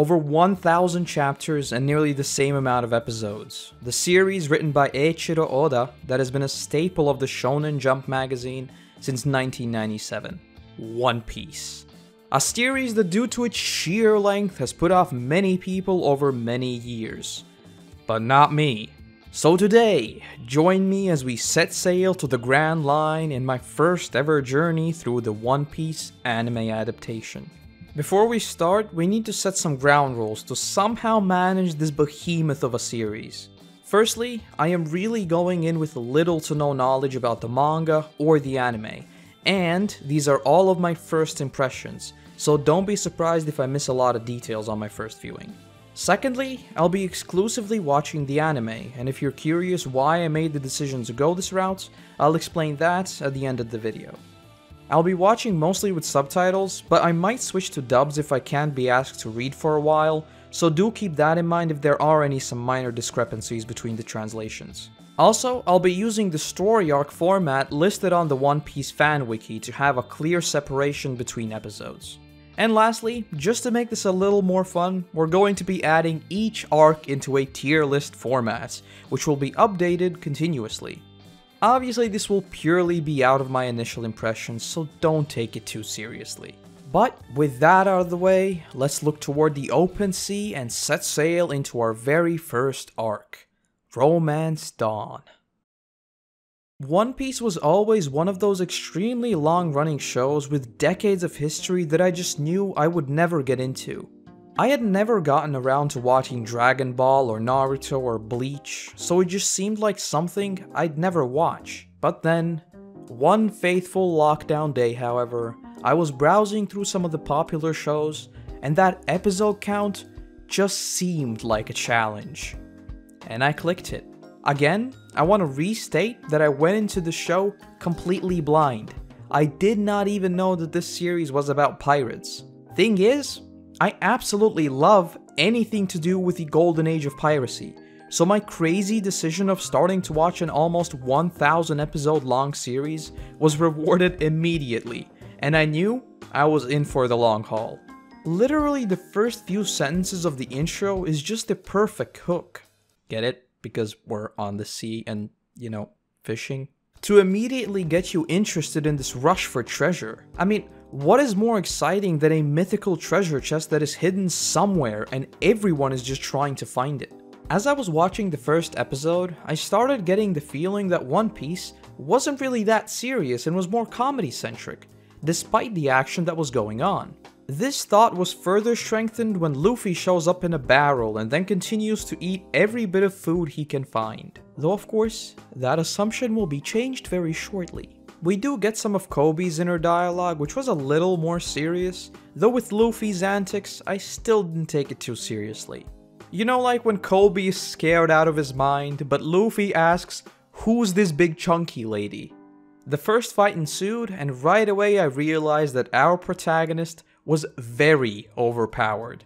over 1,000 chapters and nearly the same amount of episodes. The series written by Eiichiro Oda that has been a staple of the Shonen Jump magazine since 1997. One Piece. A series that due to its sheer length has put off many people over many years. But not me. So today, join me as we set sail to the Grand Line in my first ever journey through the One Piece anime adaptation. Before we start, we need to set some ground rules to somehow manage this behemoth of a series. Firstly, I am really going in with little to no knowledge about the manga or the anime, and these are all of my first impressions, so don't be surprised if I miss a lot of details on my first viewing. Secondly, I'll be exclusively watching the anime, and if you're curious why I made the decision to go this route, I'll explain that at the end of the video. I'll be watching mostly with subtitles, but I might switch to dubs if I can't be asked to read for a while, so do keep that in mind if there are some minor discrepancies between the translations. Also, I'll be using the story arc format listed on the One Piece fan wiki to have a clear separation between episodes. And lastly, just to make this a little more fun, we're going to be adding each arc into a tier list format, which will be updated continuously. Obviously, this will purely be out of my initial impressions, so don't take it too seriously. But with that out of the way, let's look toward the open sea and set sail into our very first arc, Romance Dawn. One Piece was always one of those extremely long-running shows with decades of history that I just knew I would never get into. I had never gotten around to watching Dragon Ball or Naruto or Bleach, so it just seemed like something I'd never watch. But then, one faithful lockdown day however, I was browsing through some of the popular shows, and that episode count just seemed like a challenge. And I clicked it. Again, I want to restate that I went into the show completely blind. I did not even know that this series was about pirates. Thing is, I absolutely love anything to do with the golden age of piracy, so my crazy decision of starting to watch an almost 1,000 episode long series was rewarded immediately, and I knew I was in for the long haul. Literally the first few sentences of the intro is just the perfect hook. Get it? Because we're on the sea and, fishing. To immediately get you interested in this rush for treasure. I mean, what is more exciting than a mythical treasure chest that is hidden somewhere and everyone is just trying to find it? As I was watching the first episode, I started getting the feeling that One Piece wasn't really that serious and was more comedy-centric, despite the action that was going on. This thought was further strengthened when Luffy shows up in a barrel and then continues to eat every bit of food he can find. Though of course, that assumption will be changed very shortly. We do get some of Koby's inner dialogue, which was a little more serious, though with Luffy's antics, I still didn't take it too seriously. You know, like when Koby is scared out of his mind, but Luffy asks, "Who's this big chunky lady?" The first fight ensued, and right away I realized that our protagonist was very overpowered,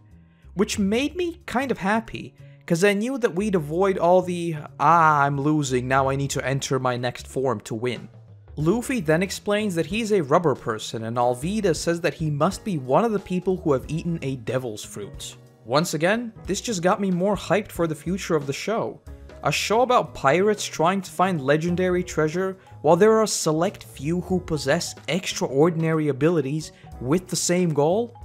which made me kind of happy, cause I knew that we'd avoid all the I'm losing, now I need to enter my next form to win. Luffy then explains that he's a rubber person and Alvida says that he must be one of the people who have eaten a devil's fruit. Once again, this just got me more hyped for the future of the show. A show about pirates trying to find legendary treasure while there are a select few who possess extraordinary abilities with the same goal?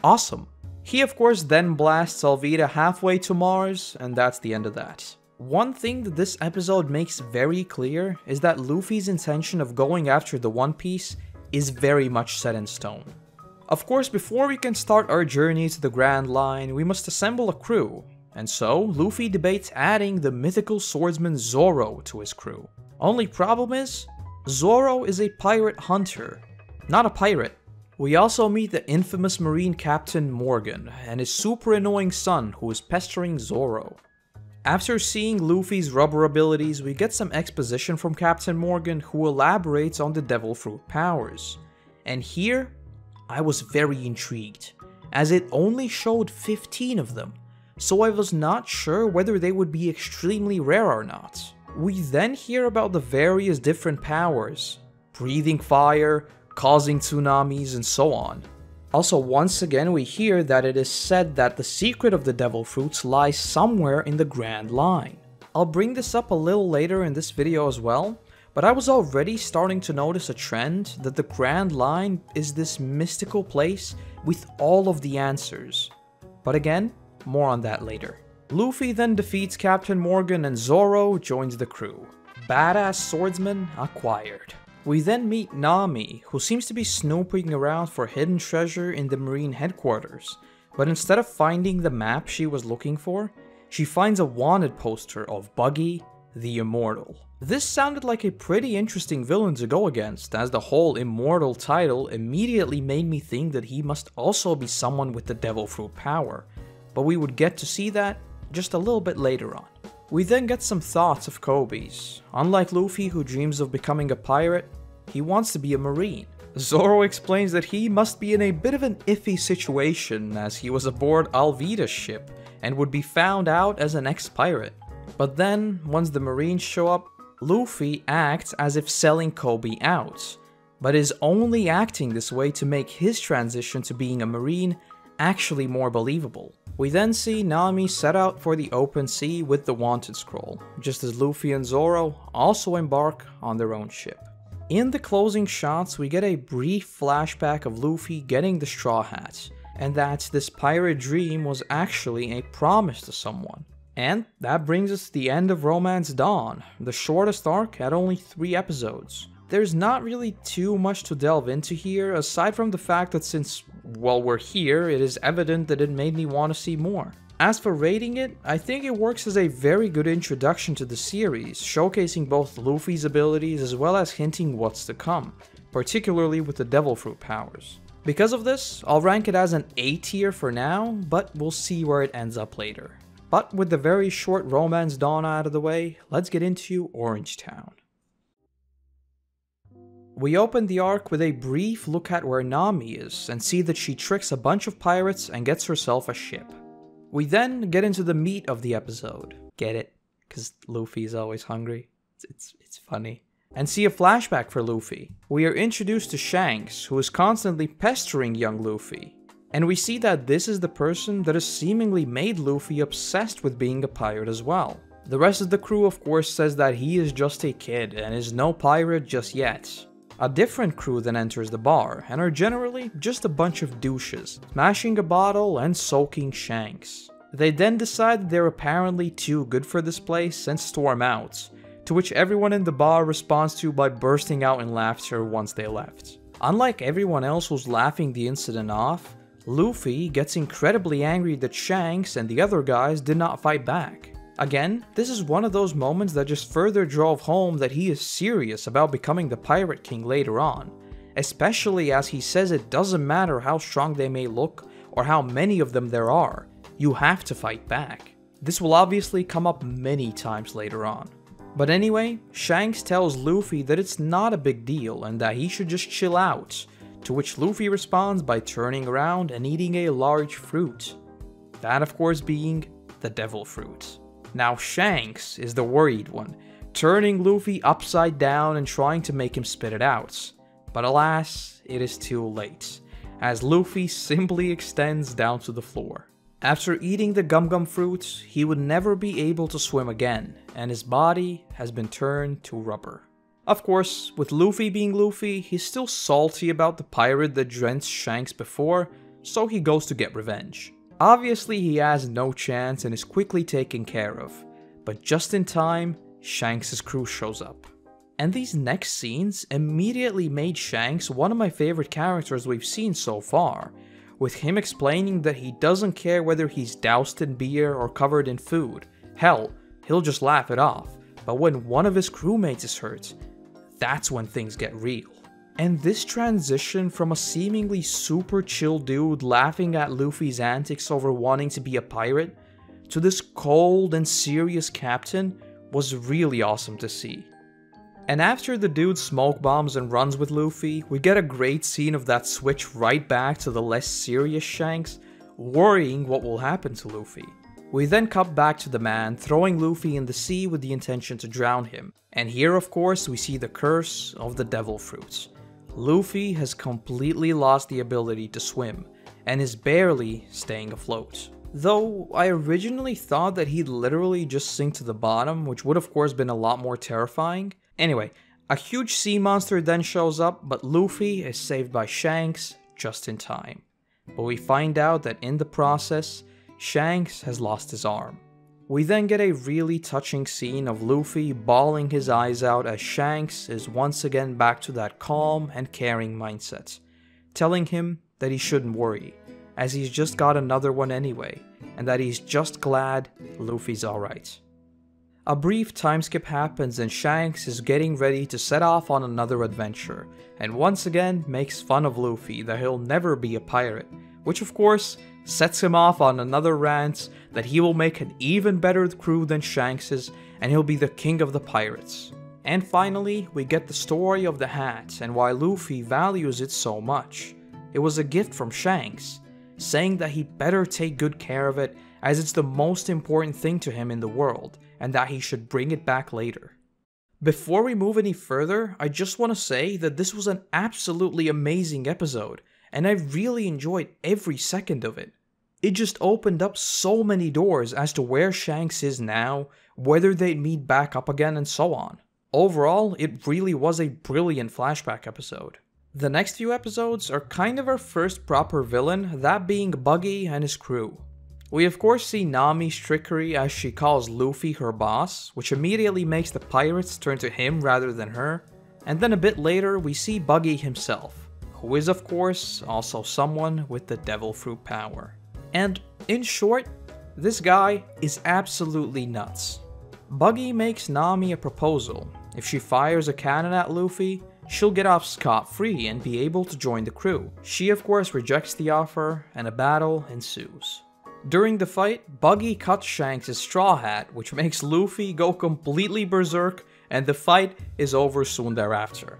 Awesome. He of course then blasts Alvida halfway to Mars, and that's the end of that. One thing that this episode makes very clear is that Luffy's intention of going after the One Piece is very much set in stone. Of course, before we can start our journey to the Grand Line, we must assemble a crew, and so Luffy debates adding the mythical swordsman Zoro to his crew. Only problem is, Zoro is a pirate hunter, not a pirate. We also meet the infamous marine captain Morgan and his super annoying son who is pestering Zoro. After seeing Luffy's rubber abilities, we get some exposition from Captain Morgan who elaborates on the devil fruit powers. And here, I was very intrigued, as it only showed 15 of them, so I was not sure whether they would be extremely rare or not. We then hear about the various different powers, breathing fire, causing tsunamis, and so on. Also, once again, we hear that it is said that the secret of the devil fruits lies somewhere in the Grand Line. I'll bring this up a little later in this video as well, but I was already starting to notice a trend that the Grand Line is this mystical place with all of the answers. But again, more on that later. Luffy then defeats Captain Morgan and Zoro joins the crew. Badass swordsman acquired. We then meet Nami, who seems to be snooping around for hidden treasure in the Marine headquarters, but instead of finding the map she was looking for, she finds a wanted poster of Buggy the Immortal. This sounded like a pretty interesting villain to go against, as the whole Immortal title immediately made me think that he must also be someone with the Devil Fruit power, but we would get to see that just a little bit later on. We then get some thoughts of Koby's. Unlike Luffy, who dreams of becoming a pirate, he wants to be a marine. Zoro explains that he must be in a bit of an iffy situation as he was aboard Alvida's ship and would be found out as an ex-pirate. But then, once the marines show up, Luffy acts as if selling Koby out, but is only acting this way to make his transition to being a marine actually more believable. We then see Nami set out for the open sea with the wanted scroll, just as Luffy and Zoro also embark on their own ship. In the closing shots, we get a brief flashback of Luffy getting the straw hat, and that this pirate dream was actually a promise to someone. And that brings us to the end of Romance Dawn, the shortest arc at only 3 episodes. There's not really too much to delve into here, aside from the fact that since, well, we're here, it is evident that it made me want to see more. As for rating it, I think it works as a very good introduction to the series, showcasing both Luffy's abilities as well as hinting what's to come, particularly with the Devil Fruit powers. Because of this, I'll rank it as an A tier for now, but we'll see where it ends up later. But with the very short Romance Dawn out of the way, let's get into Orange Town. We open the arc with a brief look at where Nami is and see that she tricks a bunch of pirates and gets herself a ship. We then get into the meat of the episode. Get it? Because Luffy is always hungry. It's funny. And see a flashback for Luffy. We are introduced to Shanks, who is constantly pestering young Luffy. And we see that this is the person that has seemingly made Luffy obsessed with being a pirate as well. The rest of the crew of course says that he is just a kid and is no pirate just yet. A different crew then enters the bar, and are generally just a bunch of douches, smashing a bottle and soaking Shanks. They then decide that they're apparently too good for this place and storm out, to which everyone in the bar responds to by bursting out in laughter once they left. Unlike everyone else who's laughing the incident off, Luffy gets incredibly angry that Shanks and the other guys did not fight back. Again, this is one of those moments that just further drove home that he is serious about becoming the Pirate King later on, especially as he says it doesn't matter how strong they may look or how many of them there are, you have to fight back. This will obviously come up many times later on. But anyway, Shanks tells Luffy that it's not a big deal and that he should just chill out, to which Luffy responds by turning around and eating a large fruit. That of course being the devil fruit. Now Shanks is the worried one, turning Luffy upside down and trying to make him spit it out. But alas, it is too late, as Luffy simply extends down to the floor. After eating the gum gum fruit, he would never be able to swim again, and his body has been turned to rubber. Of course, with Luffy being Luffy, he's still salty about the pirate that drenched Shanks before, so he goes to get revenge. Obviously he has no chance and is quickly taken care of, but just in time, Shanks' crew shows up. And these next scenes immediately made Shanks one of my favorite characters we've seen so far, with him explaining that he doesn't care whether he's doused in beer or covered in food. Hell, he'll just laugh it off, but when one of his crewmates is hurt, that's when things get real. And this transition from a seemingly super chill dude laughing at Luffy's antics over wanting to be a pirate, to this cold and serious captain was really awesome to see. And after the dude smoke bombs and runs with Luffy, we get a great scene of that switch right back to the less serious Shanks, worrying what will happen to Luffy. We then cut back to the man throwing Luffy in the sea with the intention to drown him. And here of course we see the curse of the devil fruit. Luffy has completely lost the ability to swim, and is barely staying afloat. Though I originally thought that he'd literally just sink to the bottom, which would of course been a lot more terrifying. Anyway, a huge sea monster then shows up, but Luffy is saved by Shanks just in time. But we find out that in the process, Shanks has lost his arm. We then get a really touching scene of Luffy bawling his eyes out as Shanks is once again back to that calm and caring mindset, telling him that he shouldn't worry, as he's just got another one anyway, and that he's just glad Luffy's alright. A brief time skip happens and Shanks is getting ready to set off on another adventure, and once again makes fun of Luffy that he'll never be a pirate, which of course sets him off on another rant that he will make an even better crew than Shanks's and he'll be the king of the pirates. And finally, we get the story of the hat and why Luffy values it so much. It was a gift from Shanks, saying that he'd better take good care of it as it's the most important thing to him in the world, and that he should bring it back later. Before we move any further, I just want to say that this was an absolutely amazing episode, and I really enjoyed every second of it. It just opened up so many doors as to where Shanks is now, whether they'd meet back up again, and so on. Overall, it really was a brilliant flashback episode. The next few episodes are kind of our first proper villain, that being Buggy and his crew. We of course see Nami's trickery as she calls Luffy her boss, which immediately makes the pirates turn to him rather than her, and then a bit later we see Buggy himself, who is of course also someone with the devil fruit power. And in short, this guy is absolutely nuts. Buggy makes Nami a proposal. If she fires a cannon at Luffy, she'll get off scot-free and be able to join the crew. She of course rejects the offer, and a battle ensues. During the fight, Buggy cuts Shanks' straw hat, which makes Luffy go completely berserk, and the fight is over soon thereafter.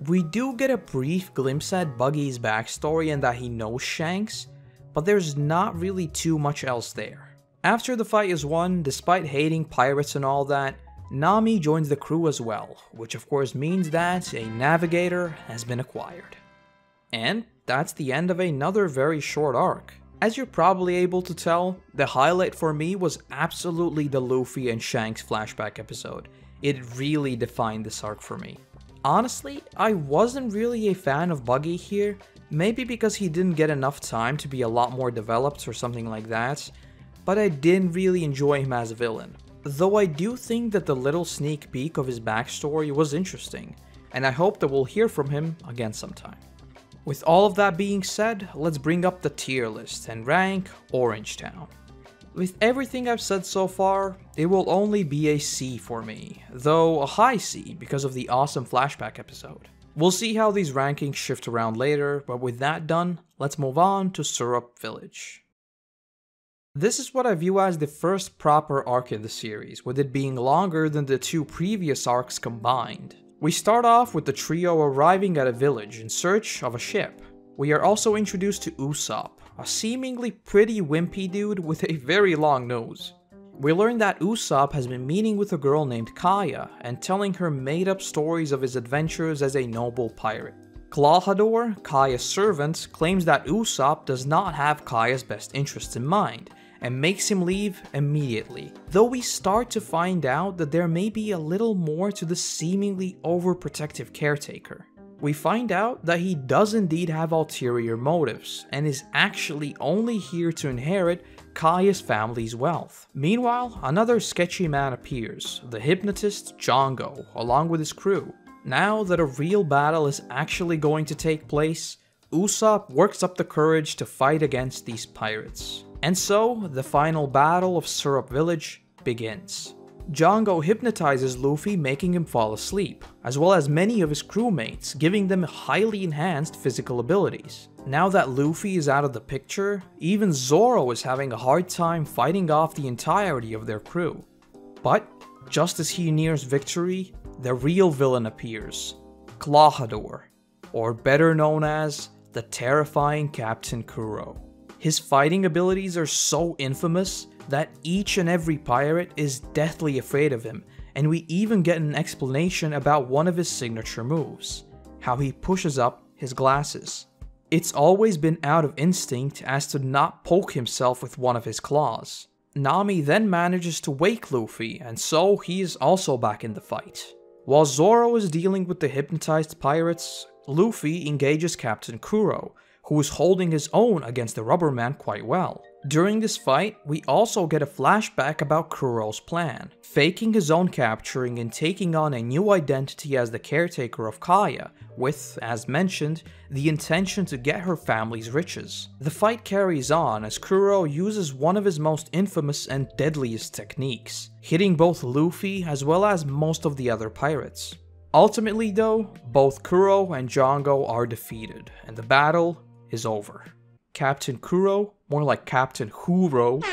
We do get a brief glimpse at Buggy's backstory and that he knows Shanks, but there's not really too much else there. After the fight is won, despite hating pirates and all that, Nami joins the crew as well, which of course means that a navigator has been acquired. And that's the end of another very short arc. As you're probably able to tell, the highlight for me was absolutely the Luffy and Shanks flashback episode. It really defined this arc for me. Honestly, I wasn't really a fan of Buggy here, maybe because he didn't get enough time to be a lot more developed or something like that, but I didn't really enjoy him as a villain. Though I do think that the little sneak peek of his backstory was interesting, and I hope that we'll hear from him again sometime. With all of that being said, let's bring up the tier list and rank Orangetown. With everything I've said so far, it will only be a C for me, though a high C because of the awesome flashback episode. We'll see how these rankings shift around later, but with that done, let's move on to Syrup Village. This is what I view as the first proper arc in the series, with it being longer than the two previous arcs combined. We start off with the trio arriving at a village in search of a ship. We are also introduced to Usopp, a seemingly pretty wimpy dude with a very long nose. We learn that Usopp has been meeting with a girl named Kaya and telling her made-up stories of his adventures as a noble pirate. Klahadore, Kaya's servant, claims that Usopp does not have Kaya's best interests in mind, and makes him leave immediately, though we start to find out that there may be a little more to the seemingly overprotective caretaker. We find out that he does indeed have ulterior motives, and is actually only here to inherit Kaya's family's wealth. Meanwhile, another sketchy man appears, the hypnotist Django, along with his crew. Now that a real battle is actually going to take place, Usopp works up the courage to fight against these pirates. And so, the final battle of Syrup Village begins. Django hypnotizes Luffy, making him fall asleep, as well as many of his crewmates, giving them highly enhanced physical abilities. Now that Luffy is out of the picture, even Zoro is having a hard time fighting off the entirety of their crew. But, just as he nears victory, the real villain appears, Klahadore, or better known as the terrifying Captain Kuro. His fighting abilities are so infamous that each and every pirate is deathly afraid of him, and we even get an explanation about one of his signature moves. how he pushes up his glasses. It's always been out of instinct as to not poke himself with one of his claws. Nami then manages to wake Luffy, and so he is also back in the fight. While Zoro is dealing with the hypnotized pirates, Luffy engages Captain Kuro, who is holding his own against the Rubberman quite well. During this fight, we also get a flashback about Kuro's plan, faking his own capturing and taking on a new identity as the caretaker of Kaya, with, as mentioned, the intention to get her family's riches. The fight carries on as Kuro uses one of his most infamous and deadliest techniques, hitting both Luffy as well as most of the other pirates. Ultimately though, both Kuro and Django are defeated, and the battle is over. Captain Kuro, more like Captain Huro,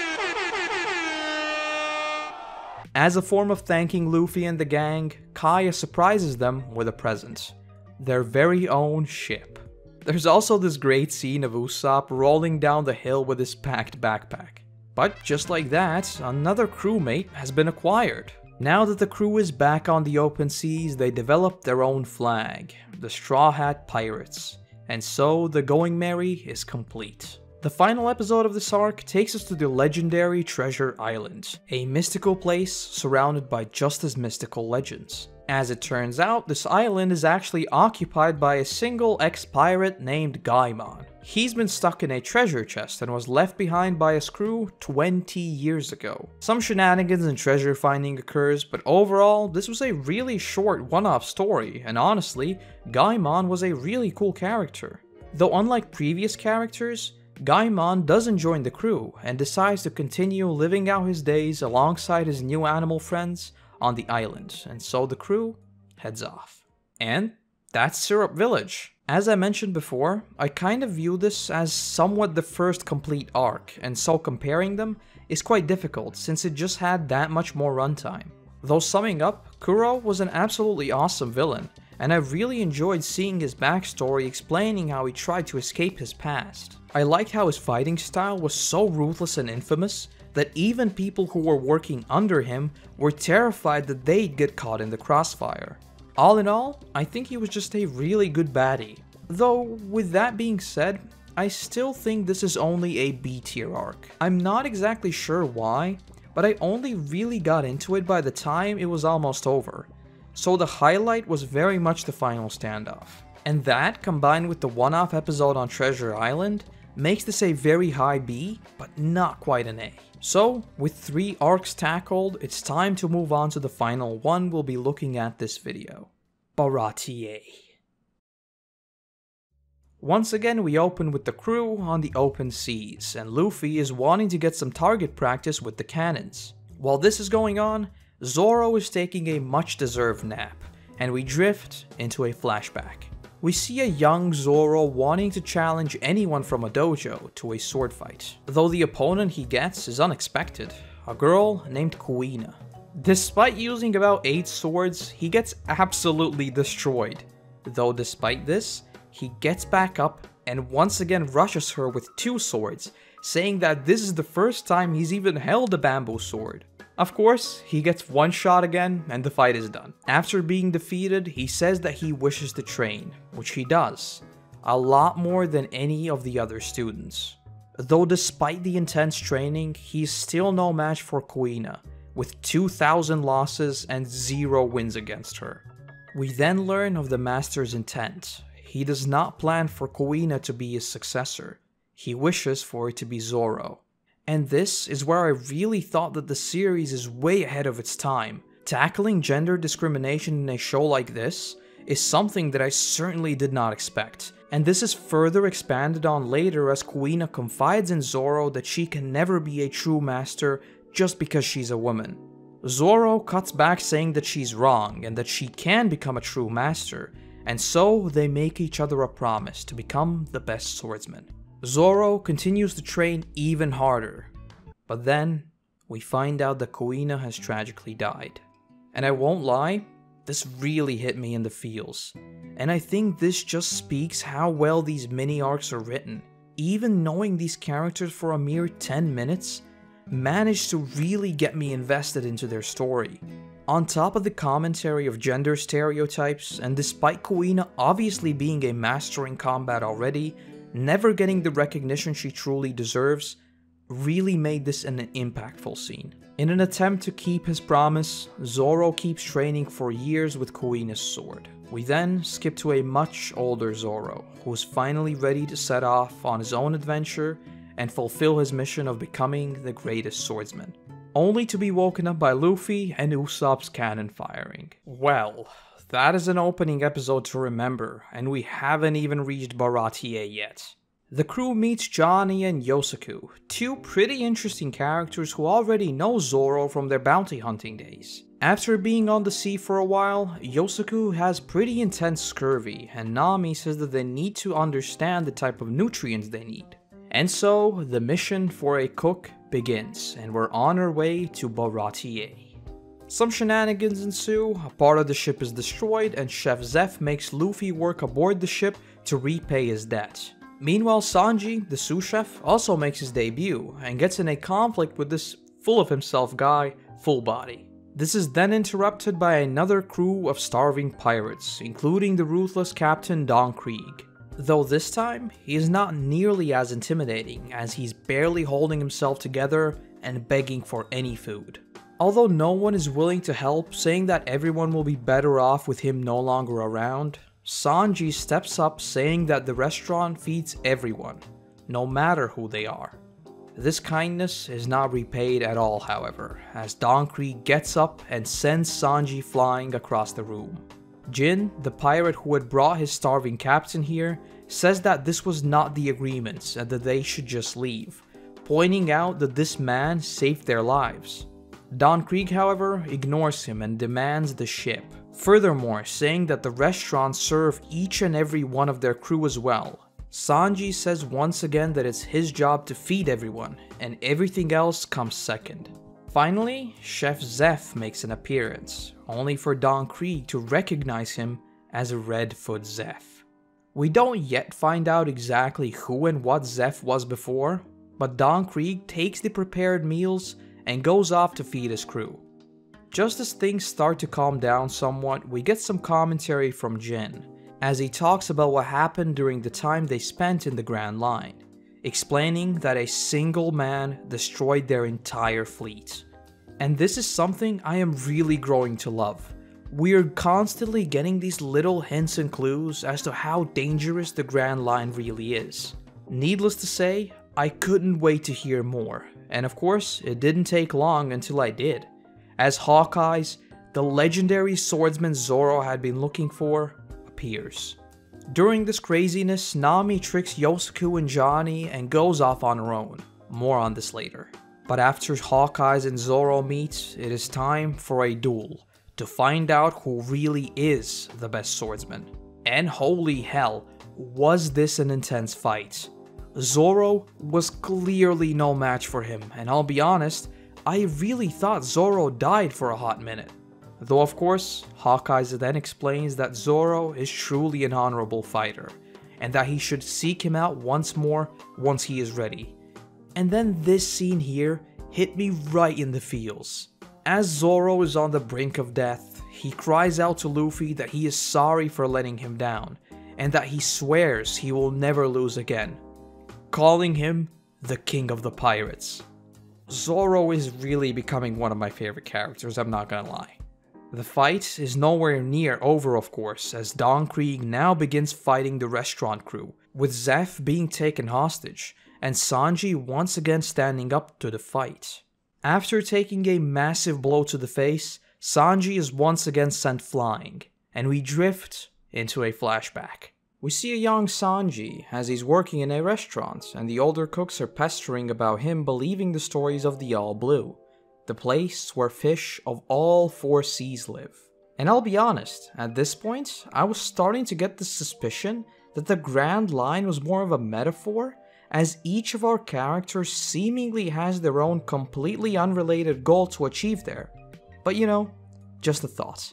as a form of thanking Luffy and the gang, Kaya surprises them with a present. Their very own ship. There's also this great scene of Usopp rolling down the hill with his packed backpack. But just like that, another crewmate has been acquired. Now that the crew is back on the open seas, they develop their own flag, the Straw Hat Pirates. And so the Going Merry is complete. The final episode of this arc takes us to the legendary Treasure Island, a mystical place surrounded by just as mystical legends. As it turns out, this island is actually occupied by a single ex-pirate named Gaimon. He's been stuck in a treasure chest and was left behind by his crew 20 years ago. Some shenanigans and treasure finding occurs, but overall, this was a really short one-off story, and honestly, Gaimon was a really cool character. Though unlike previous characters, Gaimon doesn't join the crew and decides to continue living out his days alongside his new animal friends on the island, and so the crew heads off. And that's Syrup Village. As I mentioned before, I kind of view this as somewhat the first complete arc, and so comparing them is quite difficult since it just had that much more runtime. Though summing up, Kuro was an absolutely awesome villain, and I really enjoyed seeing his backstory explaining how he tried to escape his past. I liked how his fighting style was so ruthless and infamous that even people who were working under him were terrified that they'd get caught in the crossfire. All in all, I think he was just a really good baddie. Though, with that being said, I still think this is only a B-tier arc. I'm not exactly sure why, but I only really got into it by the time it was almost over. So the highlight was very much the final standoff. And that, combined with the one-off episode on Treasure Island, makes this a very high B, but not quite an A. So, with 3 arcs tackled, it's time to move on to the final one we'll be looking at this video. Baratie. Once again, we open with the crew on the open seas, and Luffy is wanting to get some target practice with the cannons. While this is going on, Zoro is taking a much-deserved nap, and we drift into a flashback. We see a young Zoro wanting to challenge anyone from a dojo to a sword fight, though the opponent he gets is unexpected, a girl named Kuina. Despite using about 8 swords, he gets absolutely destroyed, though despite this, he gets back up and once again rushes her with 2 swords, saying that this is the first time he's even held a bamboo sword. Of course, he gets one shot again and the fight is done. After being defeated, he says that he wishes to train, which he does, a lot more than any of the other students. Though despite the intense training, he's still no match for Kuina, with 2,000 losses and 0 wins against her. We then learn of the master's intent. He does not plan for Kuina to be his successor. He wishes for it to be Zoro. And this is where I really thought that the series is way ahead of its time. Tackling gender discrimination in a show like this is something that I certainly did not expect. And this is further expanded on later as Kuina confides in Zoro that she can never be a true master just because she's a woman. Zoro cuts back saying that she's wrong and that she can become a true master, and so they make each other a promise to become the best swordsman. Zoro continues to train even harder, but then we find out that Kuina has tragically died. And I won't lie, this really hit me in the feels. And I think this just speaks how well these mini arcs are written. Even knowing these characters for a mere 10 minutes managed to really get me invested into their story. On top of the commentary of gender stereotypes, and despite Kuina obviously being a master in combat already, never getting the recognition she truly deserves, really made this an impactful scene. In an attempt to keep his promise, Zoro keeps training for years with Kuina's sword. We then skip to a much older Zoro, who is finally ready to set off on his own adventure and fulfill his mission of becoming the greatest swordsman, only to be woken up by Luffy and Usopp's cannon firing. Well, that is an opening episode to remember, and we haven't even reached Baratie yet. The crew meets Johnny and Yosaku, two pretty interesting characters who already know Zoro from their bounty hunting days. After being on the sea for a while, Yosaku has pretty intense scurvy, and Nami says that they need to understand the type of nutrients they need. And so, the mission for a cook begins, and we're on our way to Baratie. Some shenanigans ensue, a part of the ship is destroyed, and Chef Zeph makes Luffy work aboard the ship to repay his debt. Meanwhile, Sanji, the sous chef, also makes his debut, and gets in a conflict with this full-of-himself guy, Full Body. This is then interrupted by another crew of starving pirates, including the ruthless captain Don Krieg. Though this time, he is not nearly as intimidating, as he's barely holding himself together and begging for any food. Although no one is willing to help, saying that everyone will be better off with him no longer around, Sanji steps up saying that the restaurant feeds everyone, no matter who they are. This kindness is not repaid at all, however, as Don Krieg gets up and sends Sanji flying across the room. Jin, the pirate who had brought his starving captain here, says that this was not the agreement and that they should just leave, pointing out that this man saved their lives. Don Krieg, however, ignores him and demands the ship. Furthermore, saying that the restaurants serve each and every one of their crew as well. Sanji says once again that it's his job to feed everyone, and everything else comes second. Finally, Chef Zeph makes an appearance, only for Don Krieg to recognize him as Redfoot Zeph. We don't yet find out exactly who and what Zeph was before, but Don Krieg takes the prepared meals and goes off to feed his crew. Just as things start to calm down somewhat, we get some commentary from Jin, as he talks about what happened during the time they spent in the Grand Line, explaining that a single man destroyed their entire fleet. And this is something I am really growing to love. We are constantly getting these little hints and clues as to how dangerous the Grand Line really is. Needless to say, I couldn't wait to hear more, and of course, it didn't take long until I did, as Hawkeye's, the legendary swordsman Zoro had been looking for, appears. During this craziness, Nami tricks Yosaku and Johnny and goes off on her own. More on this later. But after Hawkeye's and Zoro meet, it is time for a duel, to find out who really is the best swordsman. And holy hell, was this an intense fight. Zoro was clearly no match for him, and I'll be honest, I really thought Zoro died for a hot minute. Though of course, Hawkeye then explains that Zoro is truly an honorable fighter, and that he should seek him out once more once he is ready. And then this scene here hit me right in the feels. As Zoro is on the brink of death, he cries out to Luffy that he is sorry for letting him down, and that he swears he will never lose again, calling him the King of the Pirates. Zoro is really becoming one of my favorite characters, I'm not gonna lie. The fight is nowhere near over, of course, as Don Krieg now begins fighting the restaurant crew, with Zeph being taken hostage, and Sanji once again standing up to the fight. After taking a massive blow to the face, Sanji is once again sent flying, and we drift into a flashback. We see a young Sanji as he's working in a restaurant, and the older cooks are pestering about him believing the stories of the All Blue, the place where fish of all four seas live. And I'll be honest, at this point, I was starting to get the suspicion that the Grand Line was more of a metaphor, as each of our characters seemingly has their own completely unrelated goal to achieve there. But you know, just a thought.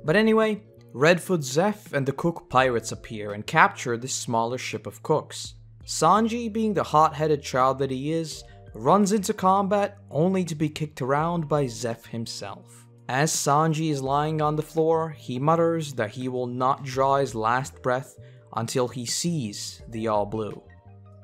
But anyway, Redfoot Zeph and the cook pirates appear and capture this smaller ship of cooks. Sanji, being the hot-headed child that he is, runs into combat only to be kicked around by Zeph himself. As Sanji is lying on the floor, he mutters that he will not draw his last breath until he sees the All Blue.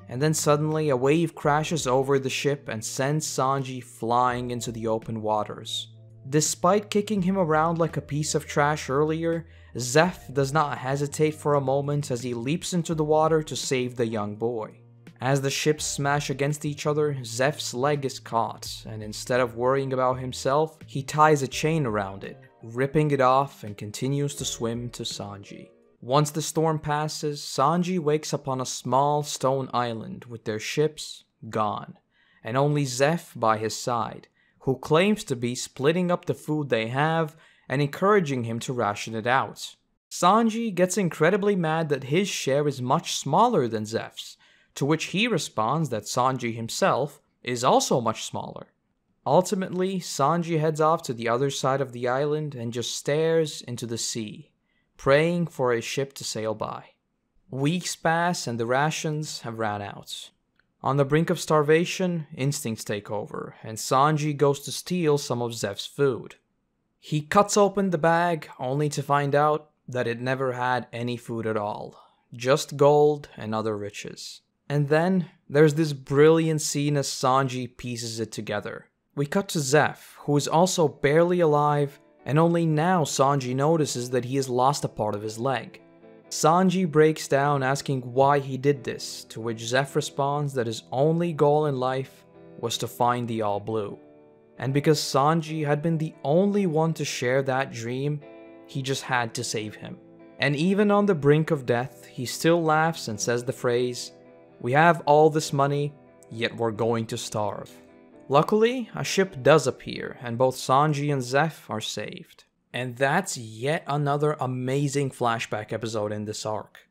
And then suddenly a wave crashes over the ship and sends Sanji flying into the open waters. Despite kicking him around like a piece of trash earlier, Zeff does not hesitate for a moment as he leaps into the water to save the young boy. As the ships smash against each other, Zeff's leg is caught, and instead of worrying about himself, he ties a chain around it, ripping it off and continues to swim to Sanji. Once the storm passes, Sanji wakes up on a small stone island with their ships gone, and only Zeff by his side, who claims to be splitting up the food they have and encouraging him to ration it out. Sanji gets incredibly mad that his share is much smaller than Zeff's, to which he responds that Sanji himself is also much smaller. Ultimately, Sanji heads off to the other side of the island and just stares into the sea, praying for a ship to sail by. Weeks pass and the rations have ran out. On the brink of starvation, instincts take over, and Sanji goes to steal some of Zeff's food. He cuts open the bag, only to find out that it never had any food at all, just gold and other riches. And then, there's this brilliant scene as Sanji pieces it together. We cut to Zeff, who is also barely alive, and only now Sanji notices that he has lost a part of his leg. Sanji breaks down asking why he did this, to which Zeff responds that his only goal in life was to find the All Blue. And because Sanji had been the only one to share that dream, he just had to save him. And even on the brink of death, he still laughs and says the phrase, "We have all this money, yet we're going to starve." Luckily, a ship does appear, and both Sanji and Zeff are saved. And that's yet another amazing flashback episode in this arc.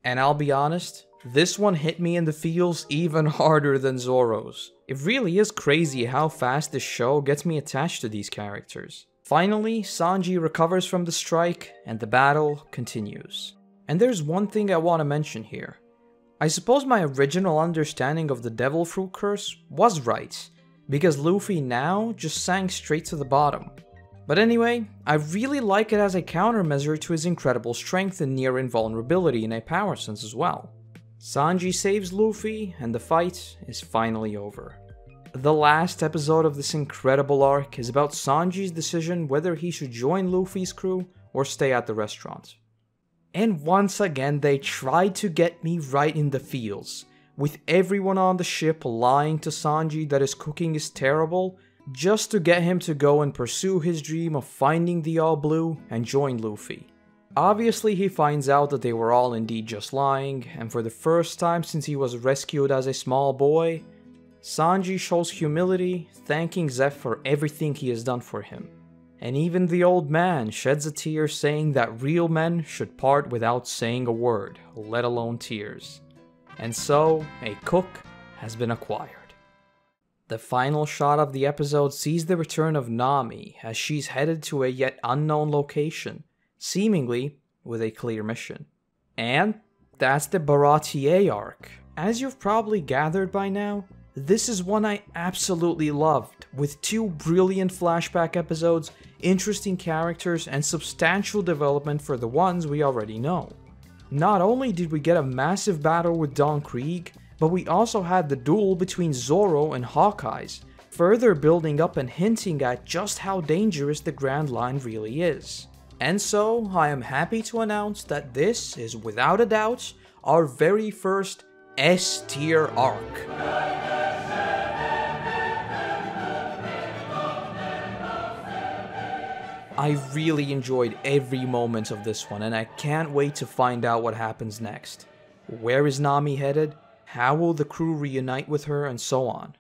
And I'll be honest, this one hit me in the feels even harder than Zoro's. It really is crazy how fast this show gets me attached to these characters. Finally, Sanji recovers from the strike, and the battle continues. And there's one thing I want to mention here. I suppose my original understanding of the Devil Fruit Curse was right, because Luffy now just sank straight to the bottom. But anyway, I really like it as a countermeasure to his incredible strength and near invulnerability in a power sense as well. Sanji saves Luffy, and the fight is finally over. The last episode of this incredible arc is about Sanji's decision whether he should join Luffy's crew or stay at the restaurant. And once again they tried to get me right in the feels, with everyone on the ship lying to Sanji that his cooking is terrible, just to get him to go and pursue his dream of finding the All Blue and join Luffy. Obviously he finds out that they were all indeed just lying, and for the first time since he was rescued as a small boy, Sanji shows humility, thanking Zeff for everything he has done for him. And even the old man sheds a tear saying that real men should part without saying a word, let alone tears. And so, a cook has been acquired. The final shot of the episode sees the return of Nami as she's headed to a yet unknown location, seemingly with a clear mission. And that's the Baratie arc. As you've probably gathered by now, this is one I absolutely loved, with 2 brilliant flashback episodes, interesting characters, and substantial development for the ones we already know. Not only did we get a massive battle with Don Krieg, but we also had the duel between Zoro and Hawkeyes, further building up and hinting at just how dangerous the Grand Line really is. And so, I am happy to announce that this is without a doubt our very first S-tier arc. I really enjoyed every moment of this one, and I can't wait to find out what happens next. Where is Nami headed? How will the crew reunite with her, and so on.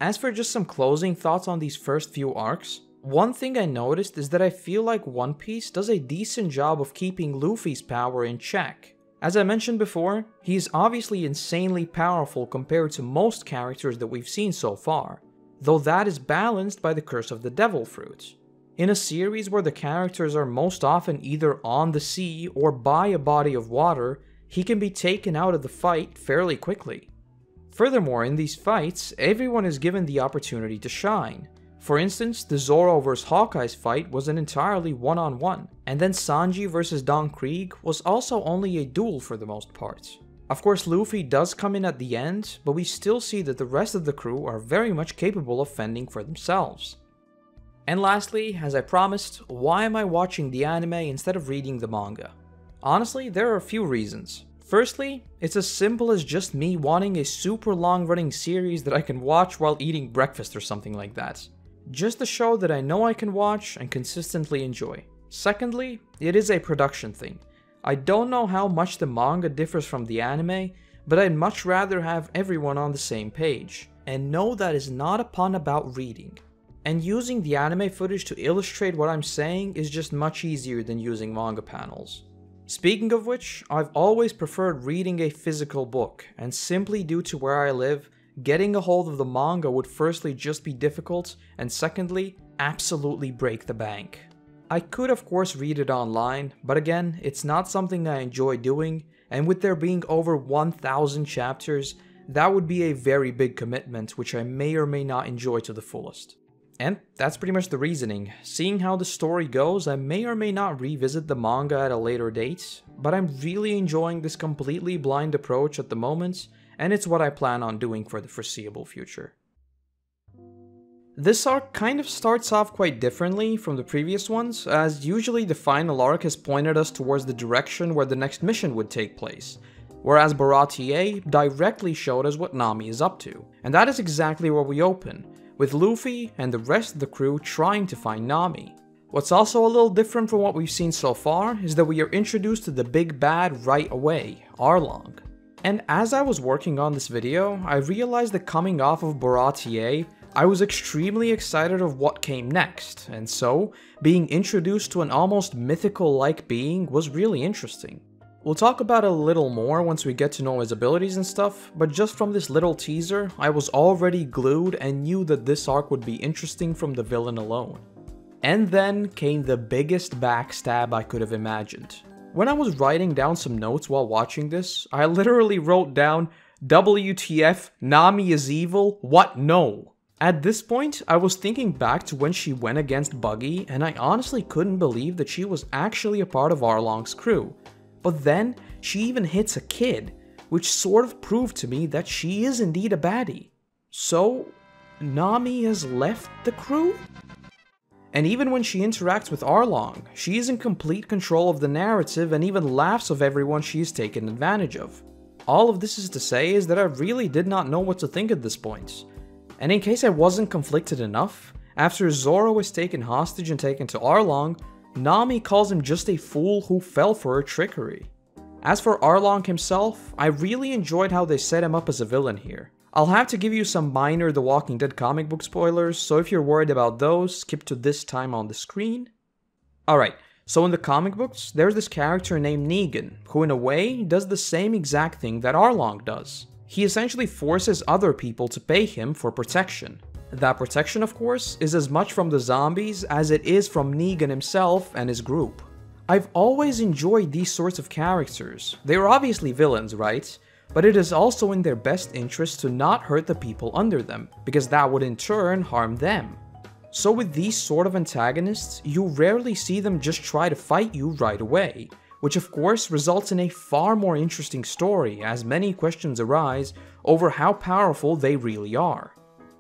As for just some closing thoughts on these first few arcs, one thing I noticed is that I feel like One Piece does a decent job of keeping Luffy's power in check. As I mentioned before, he is obviously insanely powerful compared to most characters that we've seen so far, though that is balanced by the curse of the Devil Fruit. In a series where the characters are most often either on the sea or by a body of water, he can be taken out of the fight fairly quickly. Furthermore, in these fights, everyone is given the opportunity to shine. For instance, the Zoro vs Hawkeye's fight was an entirely one-on-one, and then Sanji vs Don Krieg was also only a duel for the most part. Of course, Luffy does come in at the end, but we still see that the rest of the crew are very much capable of fending for themselves. And lastly, as I promised, why am I watching the anime instead of reading the manga? Honestly, there are a few reasons. Firstly, it's as simple as just me wanting a super long running series that I can watch while eating breakfast or something like that. Just a show that I know I can watch and consistently enjoy. Secondly, it is a production thing. I don't know how much the manga differs from the anime, but I'd much rather have everyone on the same page. And no, that is not a pun about reading. And using the anime footage to illustrate what I'm saying is just much easier than using manga panels. Speaking of which, I've always preferred reading a physical book, and simply due to where I live, getting a hold of the manga would firstly just be difficult, and secondly, absolutely break the bank. I could of course read it online, but again, it's not something I enjoy doing, and with there being over 1,000 chapters, that would be a very big commitment which I may or may not enjoy to the fullest. And that's pretty much the reasoning. Seeing how the story goes, I may or may not revisit the manga at a later date, but I'm really enjoying this completely blind approach at the moment, and it's what I plan on doing for the foreseeable future. This arc kind of starts off quite differently from the previous ones, as usually the final arc has pointed us towards the direction where the next mission would take place, whereas Baratie directly showed us what Nami is up to. And that is exactly where we open, with Luffy and the rest of the crew trying to find Nami. What's also a little different from what we've seen so far is that we are introduced to the big bad right away, Arlong. And as I was working on this video, I realized that coming off of Baratie, I was extremely excited of what came next, and so, being introduced to an almost mythical-like being was really interesting. We'll talk about it a little more once we get to know his abilities and stuff, but just from this little teaser, I was already glued and knew that this arc would be interesting from the villain alone. And then came the biggest backstab I could have imagined. When I was writing down some notes while watching this, I literally wrote down, WTF, Nami is evil, what no? At this point, I was thinking back to when she went against Buggy, and I honestly couldn't believe that she was actually a part of Arlong's crew. But then, she even hits a kid, which sort of proved to me that she is indeed a baddie. So, Nami has left the crew? And even when she interacts with Arlong, she is in complete control of the narrative and even laughs of everyone she has taken advantage of. All of this is to say is that I really did not know what to think at this point. And in case I wasn't conflicted enough, after Zoro is taken hostage and taken to Arlong, Nami calls him just a fool who fell for her trickery. As for Arlong himself, I really enjoyed how they set him up as a villain here. I'll have to give you some minor The Walking Dead comic book spoilers, so if you're worried about those, skip to this time on the screen. Alright, so in the comic books, there's this character named Negan, who in a way does the same exact thing that Arlong does. He essentially forces other people to pay him for protection. That protection, of course, is as much from the zombies as it is from Negan himself and his group. I've always enjoyed these sorts of characters. They are obviously villains, right? But it is also in their best interest to not hurt the people under them, because that would in turn harm them. So with these sort of antagonists, you rarely see them just try to fight you right away, which of course results in a far more interesting story as many questions arise over how powerful they really are.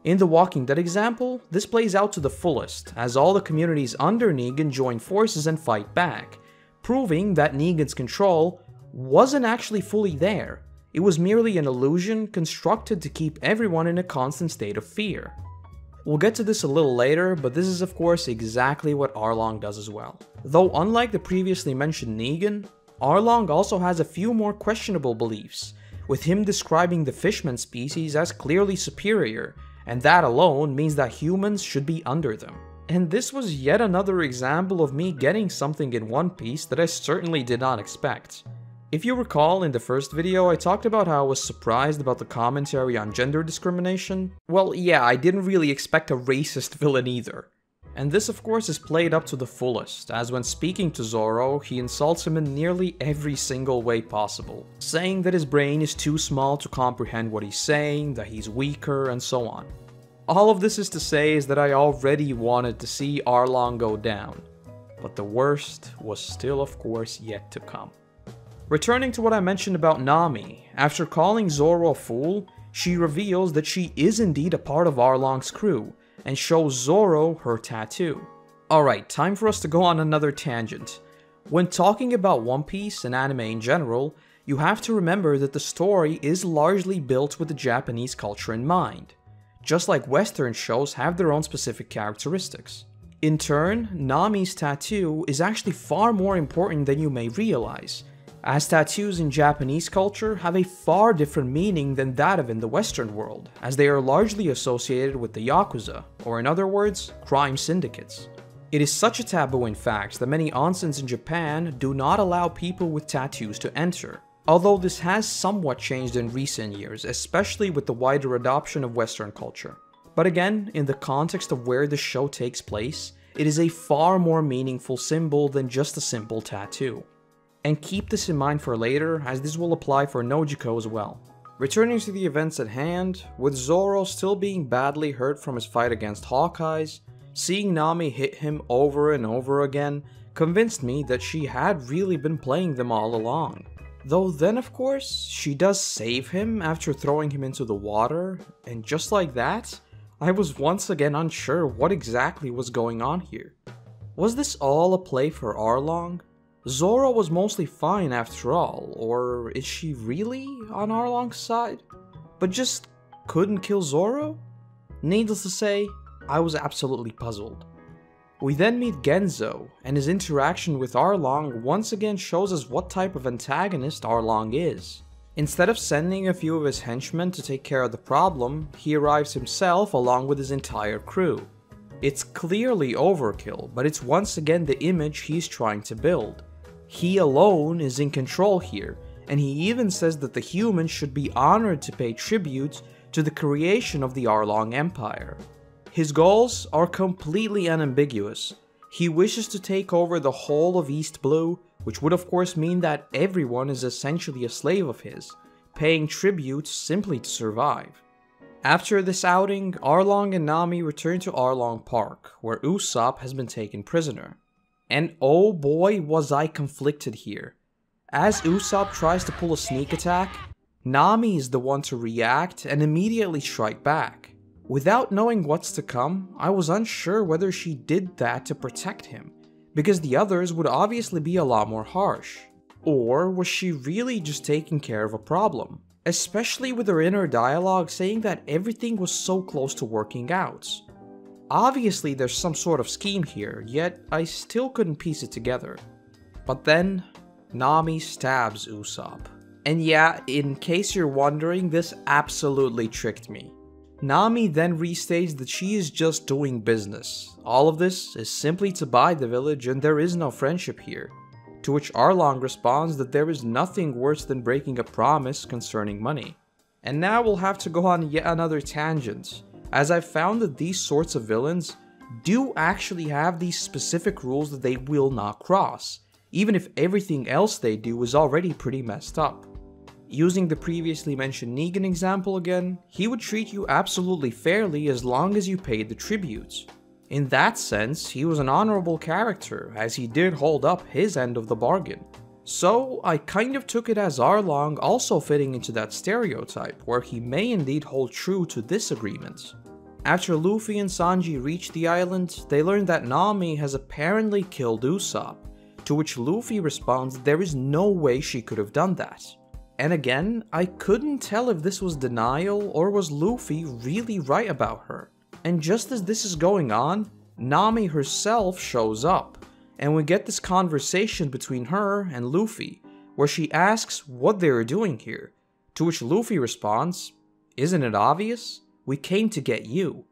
In the Walking Dead example, this plays out to the fullest, as all the communities under Negan join forces and fight back, proving that Negan's control wasn't actually fully there. It was merely an illusion constructed to keep everyone in a constant state of fear. We'll get to this a little later, but this is of course exactly what Arlong does as well. Though unlike the previously mentioned Negan, Arlong also has a few more questionable beliefs, with him describing the fishman species as clearly superior, and that alone means that humans should be under them. And this was yet another example of me getting something in One Piece that I certainly did not expect. If you recall, in the first video I talked about how I was surprised about the commentary on gender discrimination. Well, yeah, I didn't really expect a racist villain either. And this of course is played up to the fullest, as when speaking to Zoro, he insults him in nearly every single way possible, saying that his brain is too small to comprehend what he's saying, that he's weaker, and so on. All of this is to say is that I already wanted to see Arlong go down, but the worst was still of course yet to come. Returning to what I mentioned about Nami, after calling Zoro a fool, she reveals that she is indeed a part of Arlong's crew, and shows Zoro her tattoo. Alright, time for us to go on another tangent. When talking about One Piece and anime in general, you have to remember that the story is largely built with the Japanese culture in mind, just like Western shows have their own specific characteristics. In turn, Nami's tattoo is actually far more important than you may realize, as tattoos in Japanese culture have a far different meaning than that of in the Western world, as they are largely associated with the Yakuza, or in other words, crime syndicates. It is such a taboo in fact that many onsens in Japan do not allow people with tattoos to enter, although this has somewhat changed in recent years, especially with the wider adoption of Western culture. But again, in the context of where the show takes place, it is a far more meaningful symbol than just a simple tattoo. And keep this in mind for later, as this will apply for Nojiko as well. Returning to the events at hand, with Zoro still being badly hurt from his fight against Hawkeyes, seeing Nami hit him over and over again convinced me that she had really been playing them all along. Though then of course, she does save him after throwing him into the water, and just like that, I was once again unsure what exactly was going on here. Was this all a play for Arlong? Zoro was mostly fine after all, or is she really on Arlong's side, but just couldn't kill Zoro? Needless to say, I was absolutely puzzled. We then meet Genzo, and his interaction with Arlong once again shows us what type of antagonist Arlong is. Instead of sending a few of his henchmen to take care of the problem, he arrives himself along with his entire crew. It's clearly overkill, but it's once again the image he's trying to build. He alone is in control here, and he even says that the humans should be honored to pay tribute to the creation of the Arlong Empire. His goals are completely unambiguous. He wishes to take over the whole of East Blue, which would of course mean that everyone is essentially a slave of his, paying tribute simply to survive. After this outing, Arlong and Nami return to Arlong Park, where Usopp has been taken prisoner. And oh boy was I conflicted here. As Usopp tries to pull a sneak attack, Nami is the one to react and immediately strike back. Without knowing what's to come, I was unsure whether she did that to protect him, because the others would obviously be a lot more harsh. Or was she really just taking care of a problem? Especially with her inner dialogue saying that everything was so close to working out. Obviously there's some sort of scheme here, yet I still couldn't piece it together. But then, Nami stabs Usopp. And yeah, in case you're wondering, this absolutely tricked me. Nami then restates that she is just doing business. All of this is simply to buy the village and there is no friendship here. To which Arlong responds that there is nothing worse than breaking a promise concerning money. And now we'll have to go on yet another tangent, as I've found that these sorts of villains do actually have these specific rules that they will not cross, even if everything else they do is already pretty messed up. Using the previously mentioned Negan example again, he would treat you absolutely fairly as long as you paid the tribute. In that sense, he was an honorable character, as he did hold up his end of the bargain. So I kind of took it as Arlong also fitting into that stereotype, where he may indeed hold true to this agreement. After Luffy and Sanji reach the island, they learn that Nami has apparently killed Usopp, to which Luffy responds that there is no way she could have done that. And again, I couldn't tell if this was denial or was Luffy really right about her. And just as this is going on, Nami herself shows up, and we get this conversation between her and Luffy, where she asks what they are doing here, to which Luffy responds, "Isn't it obvious? We came to get you."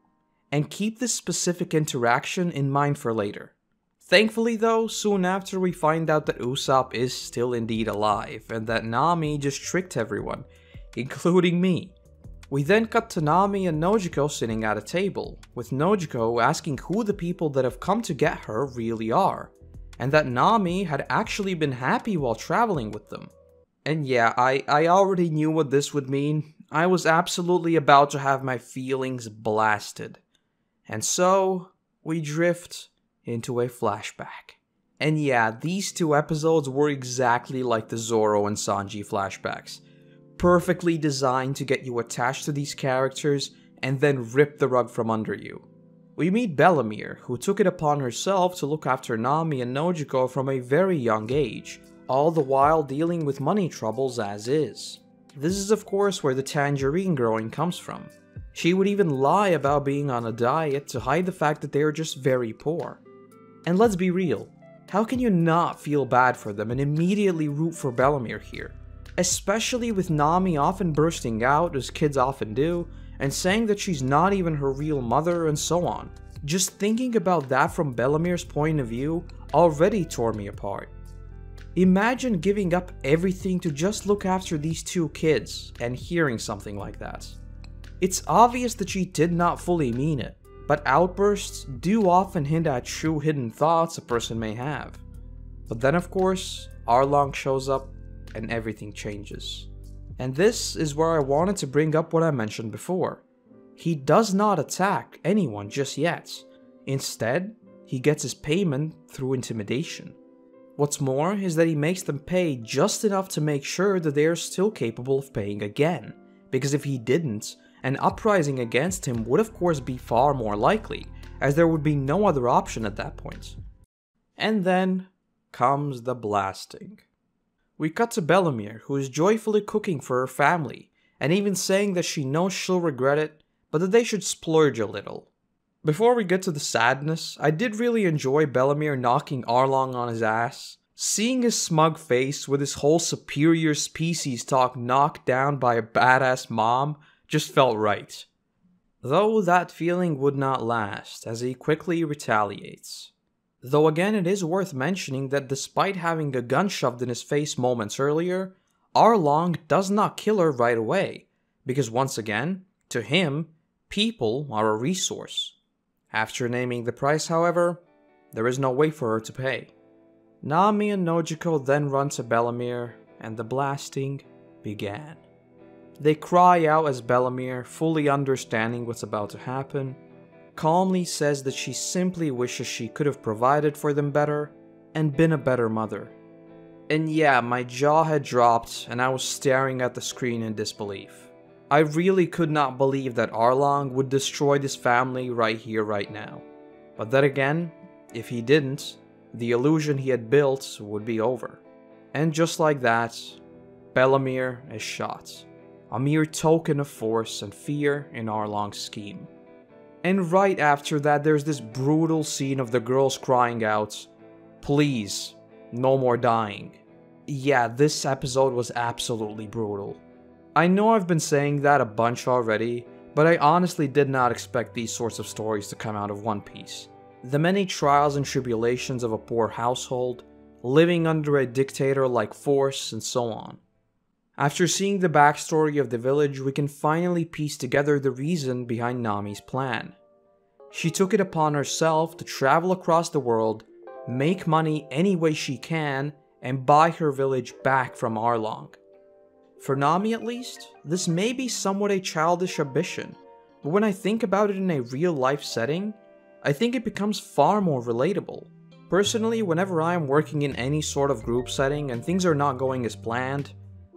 And keep this specific interaction in mind for later. Thankfully though, soon after we find out that Usopp is still indeed alive, and that Nami just tricked everyone, including me. We then cut to Nami and Nojiko sitting at a table, with Nojiko asking who the people that have come to get her really are, and that Nami had actually been happy while traveling with them. And yeah, I already knew what this would mean. I was absolutely about to have my feelings blasted. And so, we drift into a flashback. And yeah, these two episodes were exactly like the Zoro and Sanji flashbacks. Perfectly designed to get you attached to these characters and then rip the rug from under you. We meet Bellamere, who took it upon herself to look after Nami and Nojiko from a very young age, all the while dealing with money troubles as is. This is of course where the tangerine growing comes from. She would even lie about being on a diet to hide the fact that they are just very poor. And let's be real, how can you not feel bad for them and immediately root for Bellamere here? Especially with Nami often bursting out, as kids often do, and saying that she's not even her real mother and so on. Just thinking about that from Bellamere's point of view already tore me apart. Imagine giving up everything to just look after these two kids and hearing something like that. It's obvious that she did not fully mean it, but outbursts do often hint at true hidden thoughts a person may have. But then of course, Arlong shows up and everything changes. And this is where I wanted to bring up what I mentioned before. He does not attack anyone just yet. Instead, he gets his payment through intimidation. What's more is that he makes them pay just enough to make sure that they are still capable of paying again. Because if he didn't, an uprising against him would of course be far more likely, as there would be no other option at that point. And then comes the blasting. We cut to Bellamere, who is joyfully cooking for her family, and even saying that she knows she'll regret it, but that they should splurge a little. Before we get to the sadness, I did really enjoy Bellamere knocking Arlong on his ass. Seeing his smug face with his whole superior species talk knocked down by a badass mom just felt right. Though that feeling would not last, as he quickly retaliates. Though again it is worth mentioning that despite having a gun shoved in his face moments earlier, Arlong does not kill her right away, because once again, to him, people are a resource. After naming the price, however, there is no way for her to pay. Nami and Nojiko then run to Bellamere, and the blasting began. They cry out as Bellamere, fully understanding what's about to happen, calmly says that she simply wishes she could have provided for them better and been a better mother. And yeah, my jaw had dropped and I was staring at the screen in disbelief. I really could not believe that Arlong would destroy this family right here, right now. But then again, if he didn't, the illusion he had built would be over. And just like that, Bellamere is shot. A mere token of force and fear in Arlong's scheme. And right after that, there's this brutal scene of the girls crying out, "Please, no more dying." Yeah, this episode was absolutely brutal. I know I've been saying that a bunch already, but I honestly did not expect these sorts of stories to come out of One Piece. The many trials and tribulations of a poor household, living under a dictator like Force, and so on. After seeing the backstory of the village, we can finally piece together the reason behind Nami's plan. She took it upon herself to travel across the world, make money any way she can, and buy her village back from Arlong. For Nami at least, this may be somewhat a childish ambition, but when I think about it in a real-life setting, I think it becomes far more relatable. Personally, whenever I am working in any sort of group setting and things are not going as planned,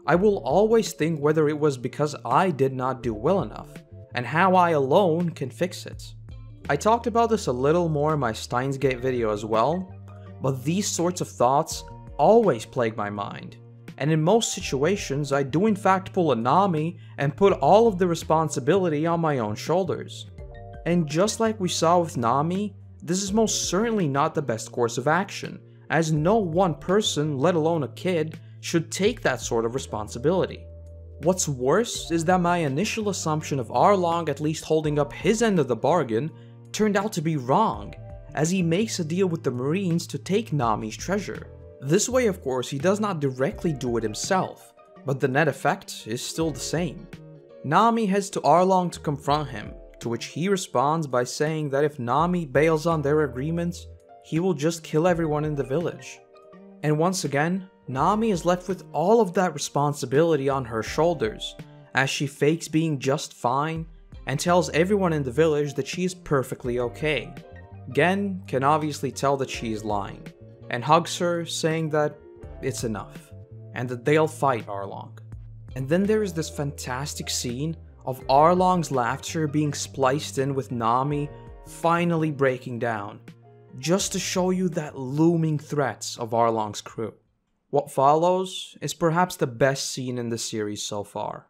I will always think whether it was because I did not do well enough, and how I alone can fix it. I talked about this a little more in my Steins Gate video as well, but these sorts of thoughts always plague my mind, and in most situations I do in fact pull a Nami and put all of the responsibility on my own shoulders. And just like we saw with Nami, this is most certainly not the best course of action, as no one person, let alone a kid, should take that sort of responsibility. What's worse is that my initial assumption of Arlong at least holding up his end of the bargain turned out to be wrong, as he makes a deal with the Marines to take Nami's treasure. This way, of course, he does not directly do it himself, but the net effect is still the same. Nami heads to Arlong to confront him, to which he responds by saying that if Nami bails on their agreement, he will just kill everyone in the village. And once again, Nami is left with all of that responsibility on her shoulders, as she fakes being just fine and tells everyone in the village that she is perfectly okay. Gen can obviously tell that she is lying, and hugs her, saying that it's enough, and that they'll fight Arlong. And then there is this fantastic scene of Arlong's laughter being spliced in with Nami finally breaking down, just to show you that looming threats of Arlong's crew. What follows is perhaps the best scene in the series so far,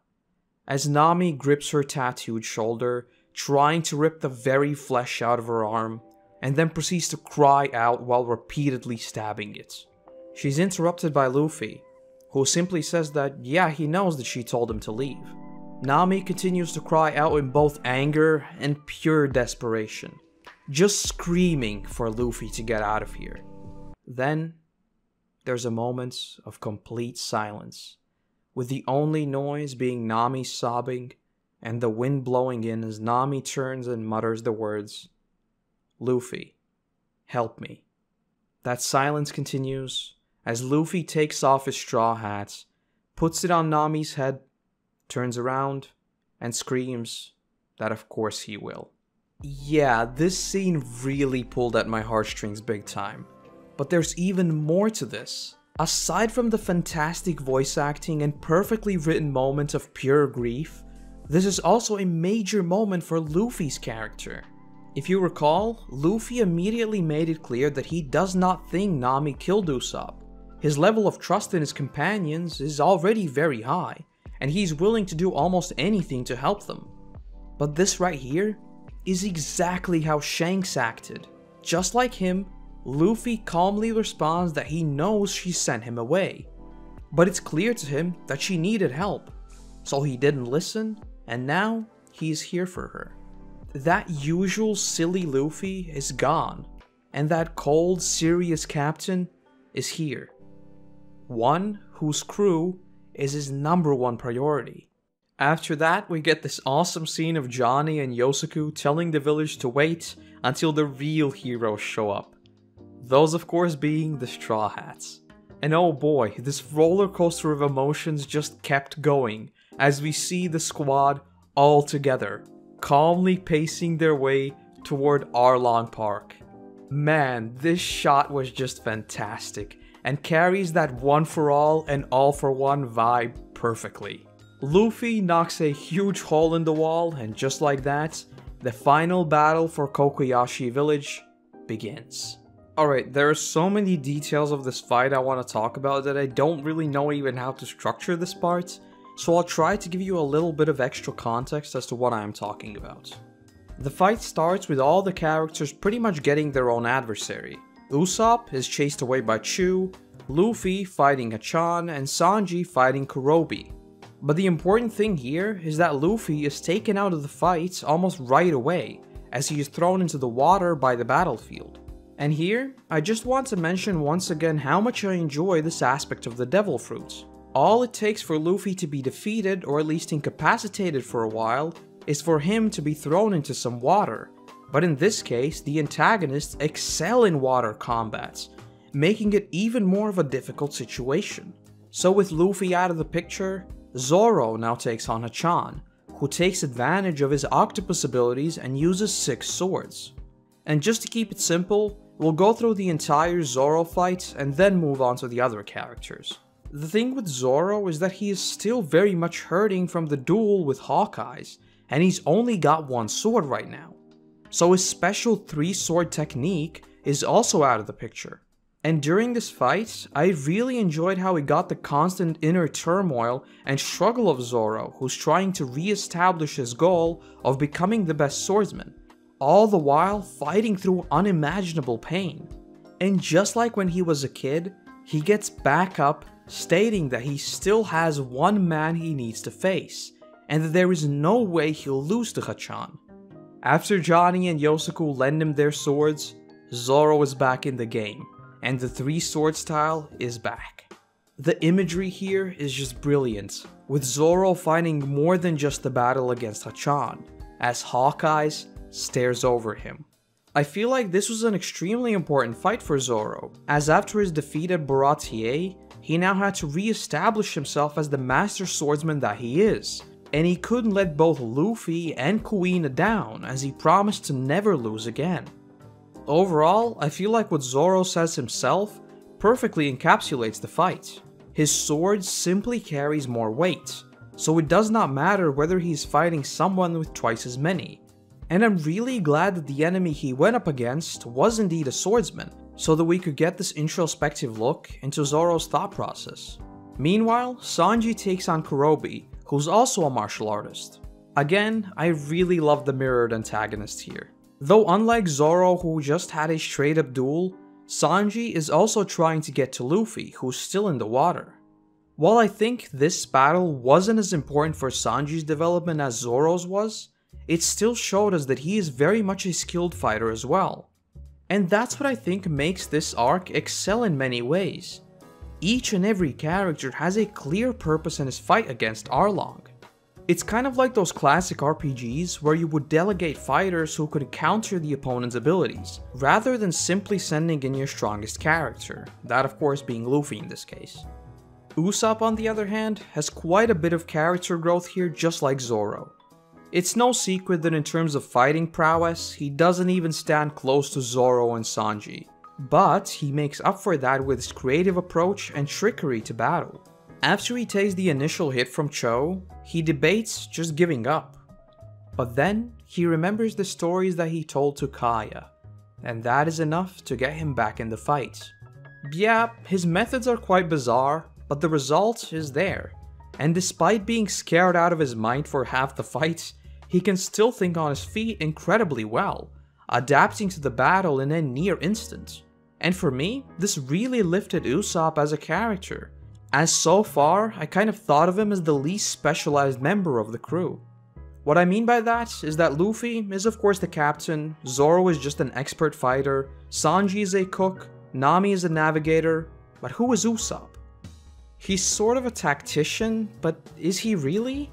as Nami grips her tattooed shoulder, trying to rip the very flesh out of her arm, and then proceeds to cry out while repeatedly stabbing it. She's interrupted by Luffy, who simply says that yeah, he knows that she told him to leave. Nami continues to cry out in both anger and pure desperation, just screaming for Luffy to get out of here. Then, there's a moment of complete silence, with the only noise being Nami sobbing and the wind blowing in as Nami turns and mutters the words, "Luffy, help me." That silence continues as Luffy takes off his straw hat, puts it on Nami's head, turns around, and screams that of course he will. Yeah, this scene really pulled at my heartstrings big time. But there's even more to this. Aside from the fantastic voice acting and perfectly written moments of pure grief, this is also a major moment for Luffy's character. If you recall, Luffy immediately made it clear that he does not think Nami killed Usopp. His level of trust in his companions is already very high, and he's willing to do almost anything to help them. But this right here is exactly how Shanks acted. Just like him, Luffy calmly responds that he knows she sent him away, but it's clear to him that she needed help, so he didn't listen, and now he's here for her. That usual silly Luffy is gone, and that cold, serious captain is here. One whose crew is his #1 priority. After that, we get this awesome scene of Johnny and Yosuke telling the village to wait until the real heroes show up. Those of course being the Straw Hats. And oh boy, this roller coaster of emotions just kept going as we see the squad all together, calmly pacing their way toward Arlong Park. Man, this shot was just fantastic and carries that one for all and all for one vibe perfectly. Luffy knocks a huge hole in the wall, and just like that, the final battle for Kokoyashi Village begins. Alright, there are so many details of this fight I want to talk about that I don't really know even how to structure this part, so I'll try to give you a little bit of extra context as to what I am talking about. The fight starts with all the characters pretty much getting their own adversary. Usopp is chased away by Chu, Luffy fighting Hachan, and Sanji fighting Kurobi. But the important thing here is that Luffy is taken out of the fight almost right away, as he is thrown into the water by the battlefield. And here, I just want to mention once again how much I enjoy this aspect of the Devil Fruit. All it takes for Luffy to be defeated, or at least incapacitated for a while, is for him to be thrown into some water. But in this case, the antagonists excel in water combats, making it even more of a difficult situation. So with Luffy out of the picture, Zoro now takes on Hachan, who takes advantage of his octopus abilities and uses 6 swords. And just to keep it simple, we'll go through the entire Zoro fight and then move on to the other characters. The thing with Zoro is that he is still very much hurting from the duel with Hawkeyes, and he's only got 1 sword right now. So his special 3-sword technique is also out of the picture. And during this fight, I really enjoyed how he got the constant inner turmoil and struggle of Zoro, who's trying to re-establish his goal of becoming the best swordsman, all the while fighting through unimaginable pain. And just like when he was a kid, he gets back up, stating that he still has one man he needs to face, and that there is no way he'll lose to Hachan. After Johnny and Yosuke lend him their swords, Zoro is back in the game, and the 3-sword style is back. The imagery here is just brilliant, with Zoro fighting more than just the battle against Hachan, as Hawkeyes stares over him. I feel like this was an extremely important fight for Zoro, as after his defeat at Baratie, he now had to re-establish himself as the master swordsman that he is, and he couldn't let both Luffy and Kuina down as he promised to never lose again. Overall, I feel like what Zoro says himself perfectly encapsulates the fight. His sword simply carries more weight, so it does not matter whether he's fighting someone with twice as many. And I'm really glad that the enemy he went up against was indeed a swordsman, so that we could get this introspective look into Zoro's thought process. Meanwhile, Sanji takes on Koby, who's also a martial artist. Again, I really love the mirrored antagonist here. Though unlike Zoro, who just had a straight up duel, Sanji is also trying to get to Luffy, who's still in the water. While I think this battle wasn't as important for Sanji's development as Zoro's was, it still showed us that he is very much a skilled fighter as well. And that's what I think makes this arc excel in many ways. Each and every character has a clear purpose in his fight against Arlong. It's kind of like those classic RPGs where you would delegate fighters who could counter the opponent's abilities, rather than simply sending in your strongest character, that of course being Luffy in this case. Usopp, on the other hand, has quite a bit of character growth here, just like Zoro. It's no secret that in terms of fighting prowess, he doesn't even stand close to Zoro and Sanji, but he makes up for that with his creative approach and trickery to battle. After he takes the initial hit from Cho, he debates just giving up. But then, he remembers the stories that he told to Kaya, and that is enough to get him back in the fight. Yeah, his methods are quite bizarre, but the result is there. And despite being scared out of his mind for half the fight, he can still think on his feet incredibly well, adapting to the battle in a near instant. And for me, this really lifted Usopp as a character, as so far, I kind of thought of him as the least specialized member of the crew. What I mean by that is that Luffy is of course the captain, Zoro is just an expert fighter, Sanji is a cook, Nami is a navigator, but who is Usopp? He's sort of a tactician, but is he really?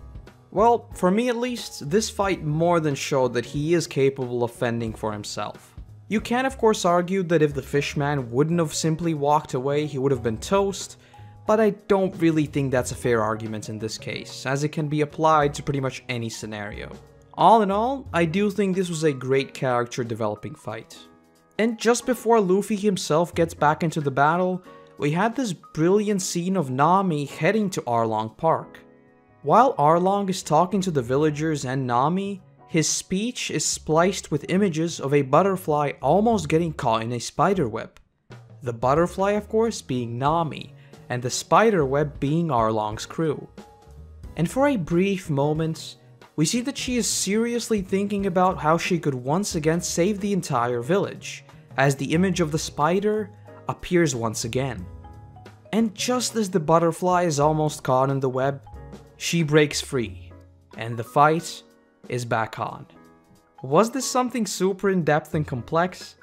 Well, for me at least, this fight more than showed that he is capable of fending for himself. You can of course argue that if the fishman wouldn't have simply walked away, he would have been toast, but I don't really think that's a fair argument in this case, as it can be applied to pretty much any scenario. All in all, I do think this was a great character developing fight. And just before Luffy himself gets back into the battle, we had this brilliant scene of Nami heading to Arlong Park. While Arlong is talking to the villagers and Nami, his speech is spliced with images of a butterfly almost getting caught in a spider web. The butterfly of course being Nami, and the spider web being Arlong's crew. And for a brief moment, we see that she is seriously thinking about how she could once again save the entire village, as the image of the spider appears once again. And just as the butterfly is almost caught in the web, she breaks free, and the fight is back on. Was this something super in-depth and complex?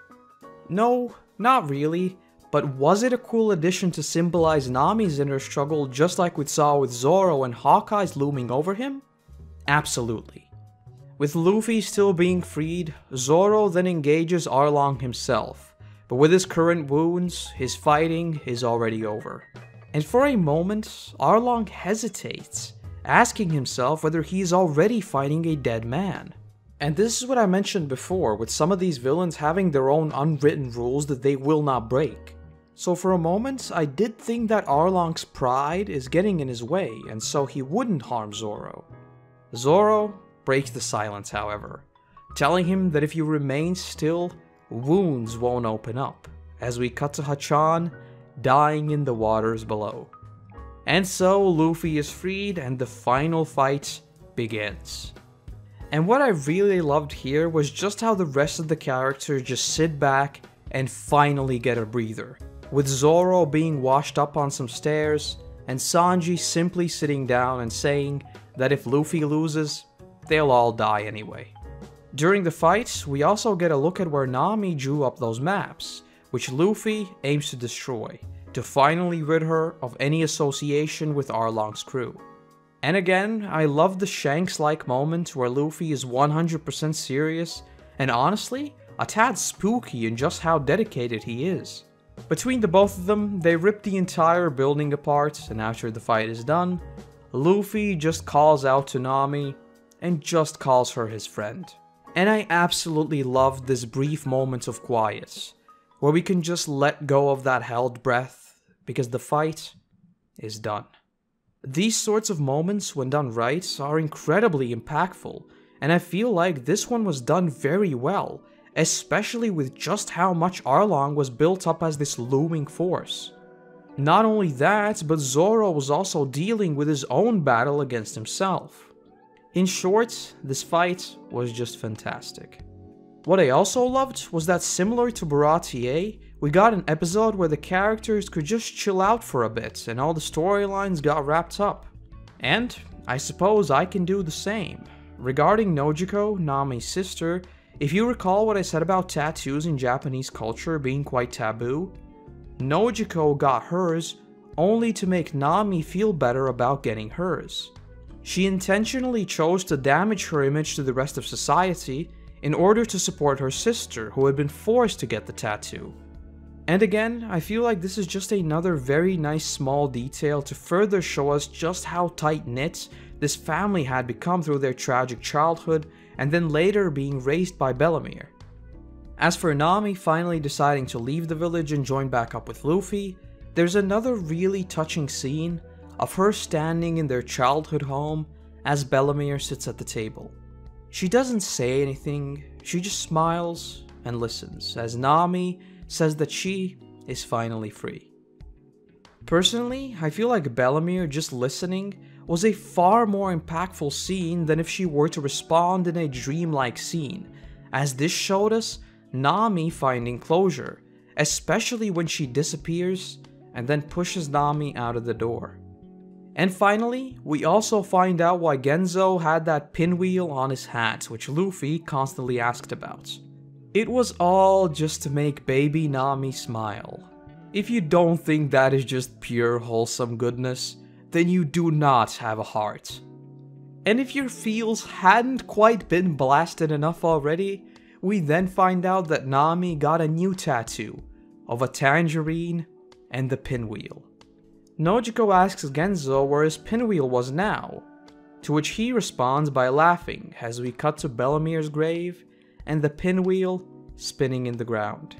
No, not really. But was it a cool addition to symbolize Nami's inner struggle just like we saw with Zoro and Hawkeye's looming over him? Absolutely. With Luffy still being freed, Zoro then engages Arlong himself, but with his current wounds, his fighting is already over. And for a moment, Arlong hesitates, asking himself whether he's already fighting a dead man. And this is what I mentioned before, with some of these villains having their own unwritten rules that they will not break. So for a moment, I did think that Arlong's pride is getting in his way, and so he wouldn't harm Zoro. Zoro breaks the silence, however, telling him that if you remain still, wounds won't open up, as we cut to Hachan dying in the waters below. And so Luffy is freed and the final fight begins. And what I really loved here was just how the rest of the characters just sit back and finally get a breather, with Zoro being washed up on some stairs, and Sanji simply sitting down and saying that if Luffy loses, they'll all die anyway. During the fight, we also get a look at where Nami drew up those maps, which Luffy aims to destroy, to finally rid her of any association with Arlong's crew. And again, I love the Shanks-like moment where Luffy is 100% serious, and honestly, a tad spooky in just how dedicated he is. Between the both of them, they rip the entire building apart, and after the fight is done, Luffy just calls out to Nami and just calls her his friend. And I absolutely loved this brief moment of quiet, where we can just let go of that held breath, because the fight is done. These sorts of moments, when done right, are incredibly impactful, and I feel like this one was done very well, especially with just how much Arlong was built up as this looming force. Not only that, but Zoro was also dealing with his own battle against himself. In short, this fight was just fantastic. What I also loved was that, similar to Baratie, we got an episode where the characters could just chill out for a bit and all the storylines got wrapped up. And I suppose I can do the same. Regarding Nojiko, Nami's sister, if you recall what I said about tattoos in Japanese culture being quite taboo, Nojiko got hers only to make Nami feel better about getting hers. She intentionally chose to damage her image to the rest of society in order to support her sister, who had been forced to get the tattoo. And again, I feel like this is just another very nice small detail to further show us just how tight-knit this family had become through their tragic childhood and then later being raised by Bellemere. As for Nami finally deciding to leave the village and join back up with Luffy, there's another really touching scene of her standing in their childhood home as Bellemere sits at the table. She doesn't say anything, she just smiles and listens as Nami says that she is finally free. Personally, I feel like Bellemere just listening was a far more impactful scene than if she were to respond in a dreamlike scene, as this showed us Nami finding closure, especially when she disappears and then pushes Nami out of the door. And finally, we also find out why Genzo had that pinwheel on his hat, which Luffy constantly asked about. It was all just to make baby Nami smile. If you don't think that is just pure wholesome goodness, then you do not have a heart. And if your feels hadn't quite been blasted enough already, we then find out that Nami got a new tattoo of a tangerine and the pinwheel. Nojiko asks Genzo where his pinwheel was now, to which he responds by laughing as we cut to Bellemere's grave and the pinwheel spinning in the ground.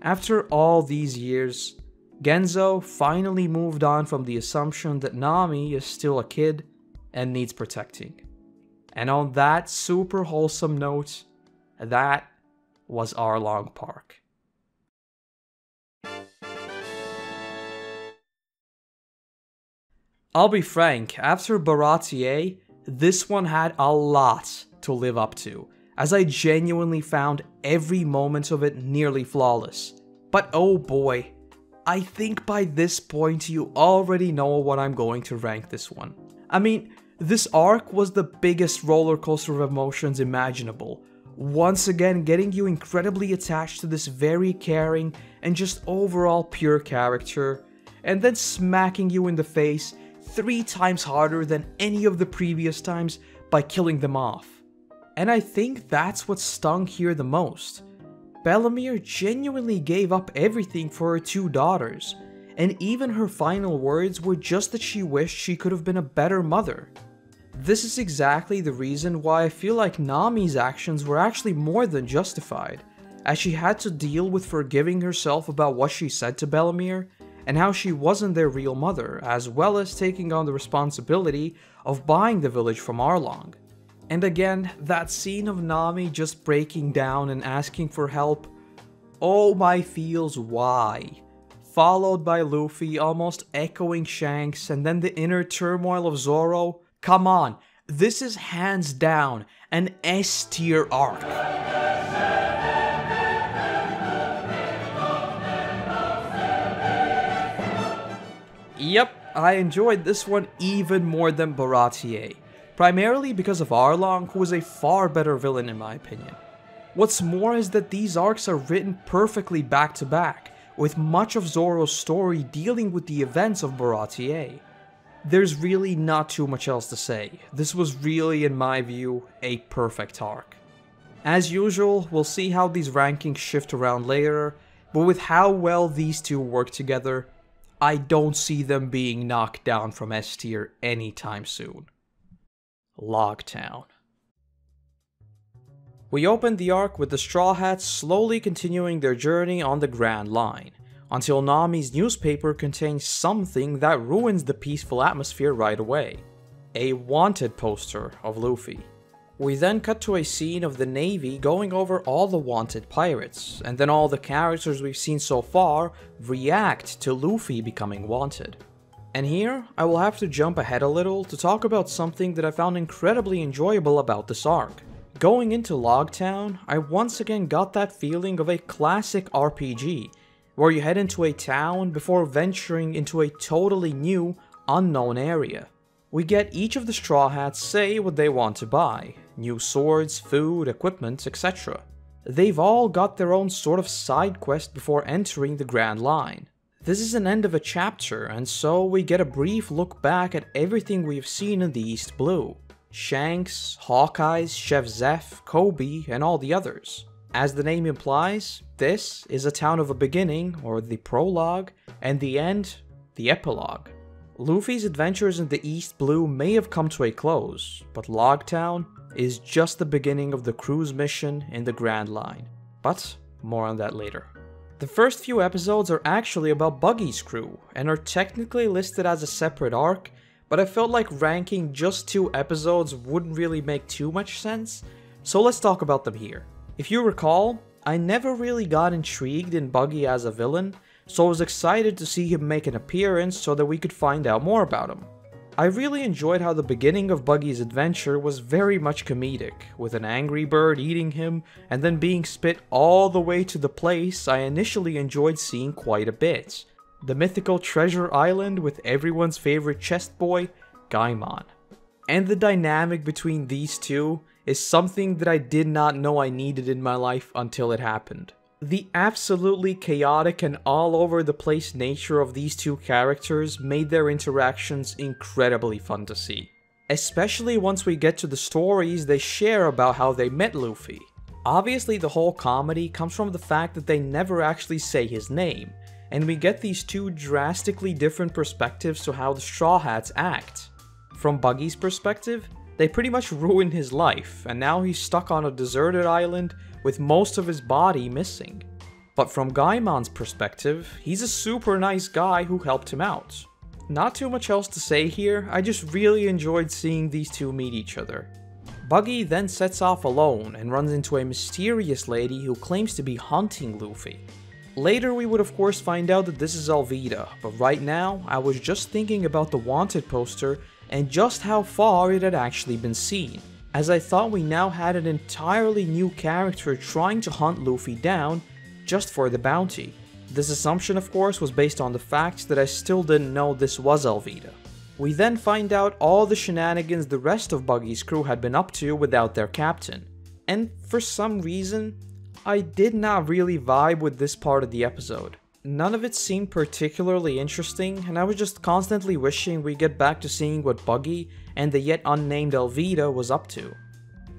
After all these years, Genzo finally moved on from the assumption that Nami is still a kid and needs protecting. And on that super wholesome note, that was Arlong Park. I'll be frank, after Baratie, this one had a lot to live up to, as I genuinely found every moment of it nearly flawless. But oh boy, I think by this point you already know what I'm going to rank this one. I mean, this arc was the biggest roller coaster of emotions imaginable, once again getting you incredibly attached to this very caring and just overall pure character, and then smacking you in the face 3 times harder than any of the previous times by killing them off. And I think that's what stung here the most. Bellemere genuinely gave up everything for her 2 daughters, and even her final words were just that she wished she could have been a better mother. This is exactly the reason why I feel like Nami's actions were actually more than justified, as she had to deal with forgiving herself about what she said to Bellemere, and how she wasn't their real mother, as well as taking on the responsibility of buying the village from Arlong. And again, that scene of Nami just breaking down and asking for help, oh my feels why, followed by Luffy almost echoing Shanks, and then the inner turmoil of Zoro. Come on, this is hands down an S tier arc. Yep, I enjoyed this one even more than Baratie, primarily because of Arlong, who is a far better villain in my opinion. What's more is that these arcs are written perfectly back to back, with much of Zoro's story dealing with the events of Baratie. There's really not too much else to say. This was really, in my view, a perfect arc. As usual, we'll see how these rankings shift around later, but with how well these two work together, I don't see them being knocked down from S tier anytime soon. Loguetown. We opened the arc with the Straw Hats slowly continuing their journey on the Grand Line, until Nami's newspaper contains something that ruins the peaceful atmosphere right away. A wanted poster of Luffy. We then cut to a scene of the Navy going over all the wanted pirates, and then all the characters we've seen so far react to Luffy becoming wanted. And here, I will have to jump ahead a little to talk about something that I found incredibly enjoyable about this arc. Going into Loguetown, I once again got that feeling of a classic RPG, where you head into a town before venturing into a totally new, unknown area. We get each of the Straw Hats say what they want to buy. New swords, food, equipment, etc. They've all got their own sort of side quest before entering the Grand Line. This is an end of a chapter, and so we get a brief look back at everything we've seen in the East Blue. Shanks, Hawkeyes, Chef Zeph, Koby, and all the others. As the name implies, this is a town of a beginning, or the prologue, and the end, the epilogue. Luffy's adventures in the East Blue may have come to a close, but Loguetown is just the beginning of the crew's mission in the Grand Line. But more on that later. The first few episodes are actually about Buggy's crew, and are technically listed as a separate arc, but I felt like ranking just 2 episodes wouldn't really make too much sense, so let's talk about them here. If you recall, I never really got intrigued in Buggy as a villain, so I was excited to see him make an appearance so that we could find out more about him. I really enjoyed how the beginning of Buggy's adventure was very much comedic, with an angry bird eating him and then being spit all the way to the place I initially enjoyed seeing quite a bit. The mythical Treasure Island with everyone's favorite chest boy, Gaimon. And the dynamic between these two is something that I did not know I needed in my life until it happened. The absolutely chaotic and all over the place nature of these two characters made their interactions incredibly fun to see. Especially once we get to the stories they share about how they met Luffy. Obviously the whole comedy comes from the fact that they never actually say his name, and we get these two drastically different perspectives to how the Straw Hats act. From Buggy's perspective, they pretty much ruined his life, and now he's stuck on a deserted island with most of his body missing. But from Gaimon's perspective, he's a super nice guy who helped him out. Not too much else to say here, I just really enjoyed seeing these two meet each other. Buggy then sets off alone and runs into a mysterious lady who claims to be hunting Luffy. Later we would of course find out that this is Alvida, but right now I was just thinking about the wanted poster and just how far it had actually been seen, as I thought we now had an entirely new character trying to hunt Luffy down just for the bounty. This assumption of course was based on the fact that I still didn't know this was Alvida. We then find out all the shenanigans the rest of Buggy's crew had been up to without their captain, and for some reason, I did not really vibe with this part of the episode. None of it seemed particularly interesting, and I was just constantly wishing we get back to seeing what Buggy and the yet unnamed Alvida was up to.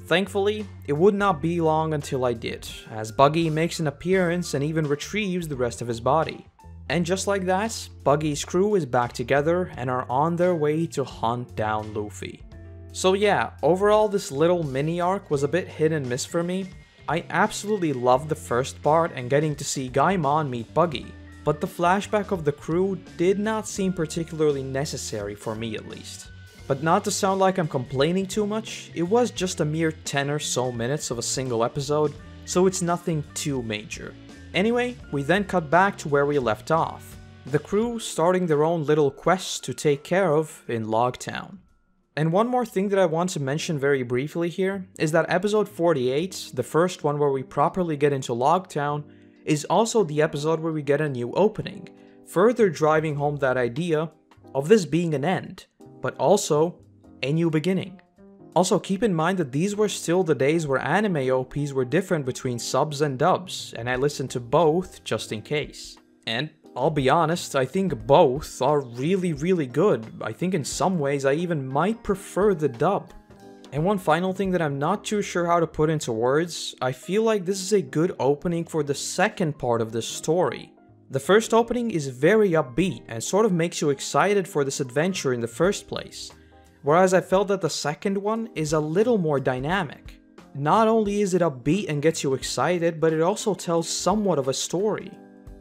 Thankfully, it would not be long until I did, as Buggy makes an appearance and even retrieves the rest of his body. And just like that, Buggy's crew is back together and are on their way to hunt down Luffy. So yeah, overall this little mini arc was a bit hit and miss for me. I absolutely loved the first part and getting to see Gaimon meet Buggy, but the flashback of the crew did not seem particularly necessary for me at least. But not to sound like I'm complaining too much, it was just a mere 10 or so minutes of a single episode, so it's nothing too major. Anyway, we then cut back to where we left off, the crew starting their own little quests to take care of in Loguetown. And one more thing that I want to mention very briefly here is that episode 48, the first one where we properly get into Loguetown, is also the episode where we get a new opening, further driving home that idea of this being an end, but also a new beginning. Also keep in mind that these were still the days where anime OPs were different between subs and dubs, and I listened to both just in case. And I'll be honest, I think both are really good. I think in some ways I even might prefer the dub. And one final thing that I'm not too sure how to put into words, I feel like this is a good opening for the second part of this story. The first opening is very upbeat and sort of makes you excited for this adventure in the first place, whereas I felt that the second one is a little more dynamic. Not only is it upbeat and gets you excited, but it also tells somewhat of a story.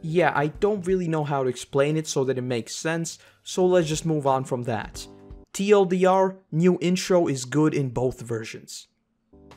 Yeah, I don't really know how to explain it so that it makes sense, so let's just move on from that. TLDR, new intro is good in both versions.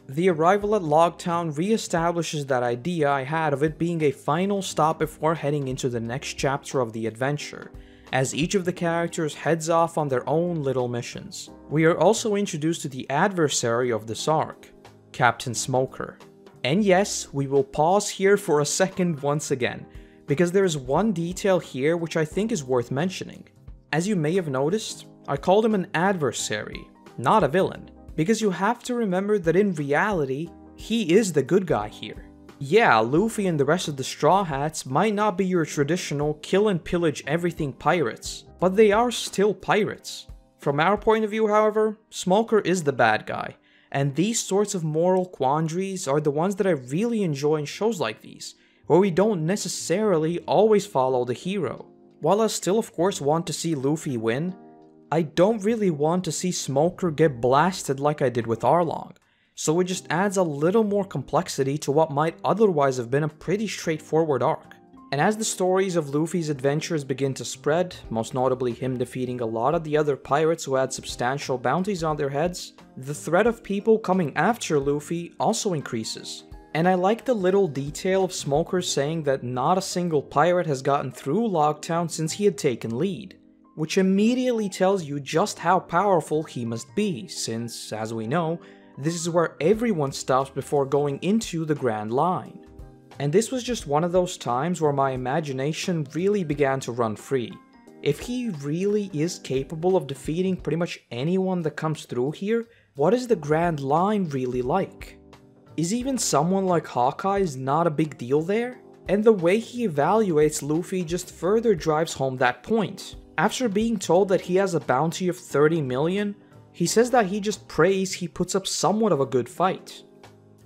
The arrival at Loguetown re-establishes that idea I had of it being a final stop before heading into the next chapter of the adventure, as each of the characters heads off on their own little missions. We are also introduced to the adversary of this arc, Captain Smoker. And yes, we will pause here for a second once again, because there is one detail here which I think is worth mentioning. As you may have noticed, I called him an adversary, not a villain, because you have to remember that in reality, he is the good guy here. Yeah, Luffy and the rest of the Straw Hats might not be your traditional kill and pillage everything pirates, but they are still pirates. From our point of view, however, Smoker is the bad guy, and these sorts of moral quandaries are the ones that I really enjoy in shows like these, where we don't necessarily always follow the hero. While I still of course want to see Luffy win, I don't really want to see Smoker get blasted like I did with Arlong, so it just adds a little more complexity to what might otherwise have been a pretty straightforward arc. And as the stories of Luffy's adventures begin to spread, most notably him defeating a lot of the other pirates who had substantial bounties on their heads, the threat of people coming after Luffy also increases. And I like the little detail of Smoker saying that not a single pirate has gotten through Loguetown since he had taken lead, which immediately tells you just how powerful he must be, since, as we know, this is where everyone stops before going into the Grand Line. And this was just one of those times where my imagination really began to run free. If he really is capable of defeating pretty much anyone that comes through here, what is the Grand Line really like? Is even someone like Hawkeye's not a big deal there? And the way he evaluates Luffy just further drives home that point. After being told that he has a bounty of 30 million, he says that he just prays he puts up somewhat of a good fight.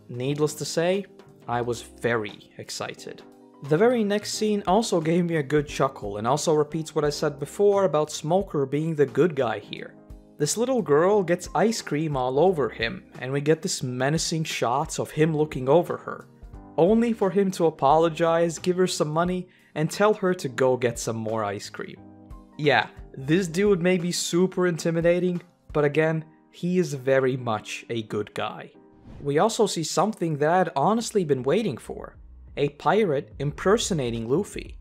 Needless to say, I was very excited. The very next scene also gave me a good chuckle and also repeats what I said before about Smoker being the good guy here. This little girl gets ice cream all over him, and we get this menacing shots of him looking over her, only for him to apologize, give her some money, and tell her to go get some more ice cream. Yeah, this dude may be super intimidating, but again, he is very much a good guy. We also see something that I had honestly been waiting for, a pirate impersonating Luffy.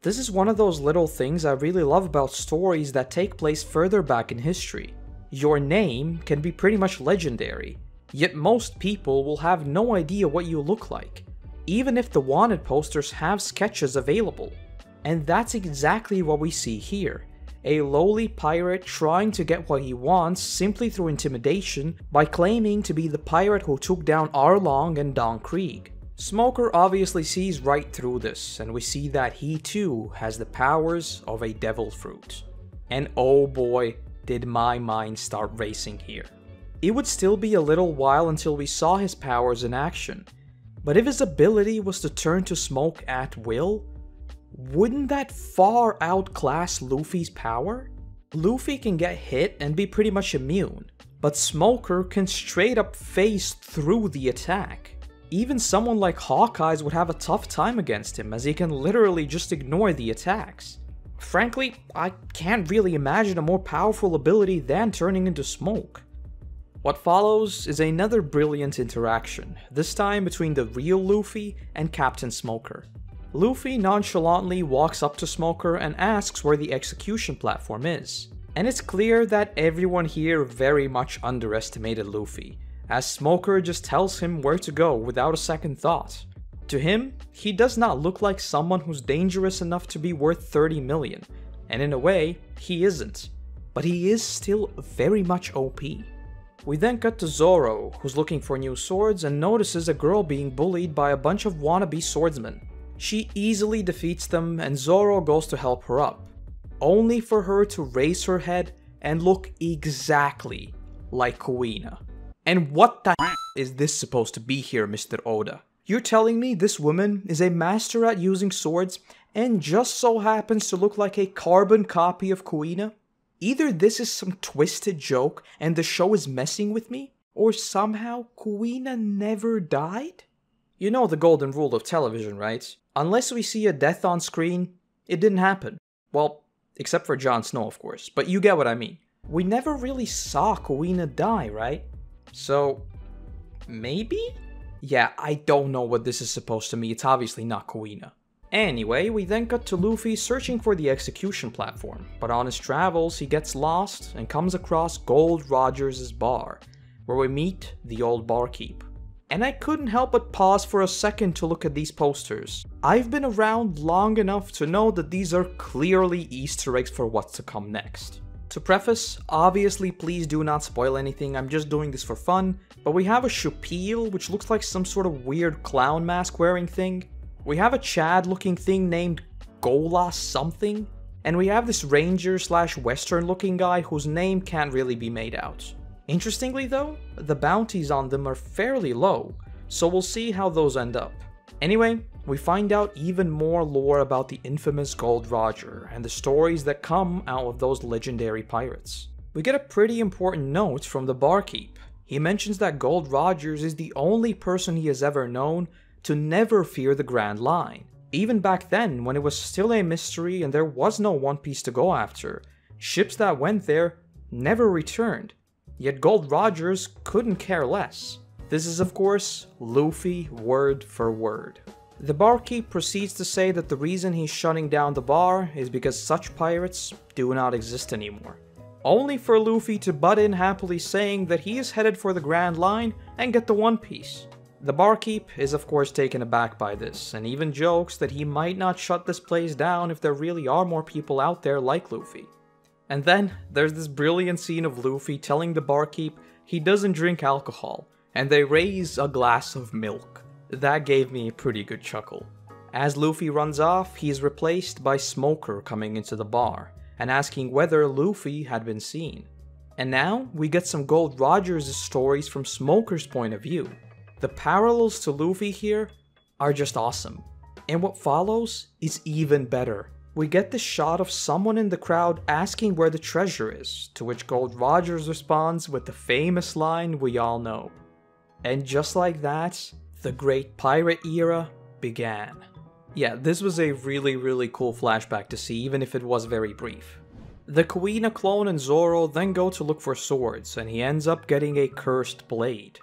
This is one of those little things I really love about stories that take place further back in history. Your name can be pretty much legendary, yet most people will have no idea what you look like, even if the wanted posters have sketches available. And that's exactly what we see here. A lowly pirate trying to get what he wants simply through intimidation by claiming to be the pirate who took down Arlong and Don Krieg. Smoker obviously sees right through this, and we see that he too has the powers of a devil fruit. And oh boy, did my mind start racing here. It would still be a little while until we saw his powers in action, but if his ability was to turn to smoke at will, wouldn't that far outclass Luffy's power? Luffy can get hit and be pretty much immune, but Smoker can straight up phase through the attack. Even someone like Hawkeye's would have a tough time against him, as he can literally just ignore the attacks. Frankly, I can't really imagine a more powerful ability than turning into smoke. What follows is another brilliant interaction, this time between the real Luffy and Captain Smoker. Luffy nonchalantly walks up to Smoker and asks where the execution platform is. And it's clear that everyone here very much underestimated Luffy, as Smoker just tells him where to go without a second thought. To him, he does not look like someone who's dangerous enough to be worth 30 million, and in a way, he isn't. But he is still very much OP. We then cut to Zoro, who's looking for new swords and notices a girl being bullied by a bunch of wannabe swordsmen. She easily defeats them and Zoro goes to help her up, only for her to raise her head and look exactly like Kuina. And what the is this supposed to be here, Mr. Oda? You're telling me this woman is a master at using swords and just so happens to look like a carbon copy of Kuina? Either this is some twisted joke and the show is messing with me, or somehow Kuina never died? You know the golden rule of television, right? Unless we see a death on screen, it didn't happen. Well, except for Jon Snow, of course, but you get what I mean. We never really saw Kuina die, right? So, maybe? Yeah, I don't know what this is supposed to mean. It's obviously not Kuina. Anyway, we then cut to Luffy searching for the execution platform, but on his travels he gets lost and comes across Gold Rogers' bar, where we meet the old barkeep. And I couldn't help but pause for a second to look at these posters. I've been around long enough to know that these are clearly Easter eggs for what's to come next. To preface, obviously please do not spoil anything, I'm just doing this for fun, but we have a Shypiea, which looks like some sort of weird clown mask wearing thing. We have a Chad looking thing named Gola something, and we have this ranger slash western looking guy whose name can't really be made out. Interestingly though, the bounties on them are fairly low, so we'll see how those end up. Anyway, we find out even more lore about the infamous Gold Roger and the stories that come out of those legendary pirates. We get a pretty important note from the barkeep. He mentions that Gold Rogers is the only person he has ever known to never fear the Grand Line. Even back then, when it was still a mystery and there was no One Piece to go after, ships that went there never returned. Yet Gold Rogers couldn't care less. This is of course Luffy word for word. The barkeep proceeds to say that the reason he's shutting down the bar is because such pirates do not exist anymore. Only for Luffy to butt in happily saying that he is headed for the Grand Line and get the One Piece. The barkeep is of course taken aback by this, and even jokes that he might not shut this place down if there really are more people out there like Luffy. And then there's this brilliant scene of Luffy telling the barkeep he doesn't drink alcohol, and they raise a glass of milk. That gave me a pretty good chuckle. As Luffy runs off, he is replaced by Smoker coming into the bar, and asking whether Luffy had been seen. And now we get some Gold Rogers' stories from Smoker's point of view. The parallels to Luffy here are just awesome. And what follows is even better. We get this shot of someone in the crowd asking where the treasure is, to which Gold Rogers responds with the famous line we all know. And just like that, the Great Pirate Era began. Yeah, this was a really cool flashback to see, even if it was very brief. The Kuina clone and Zoro then go to look for swords, and he ends up getting a cursed blade.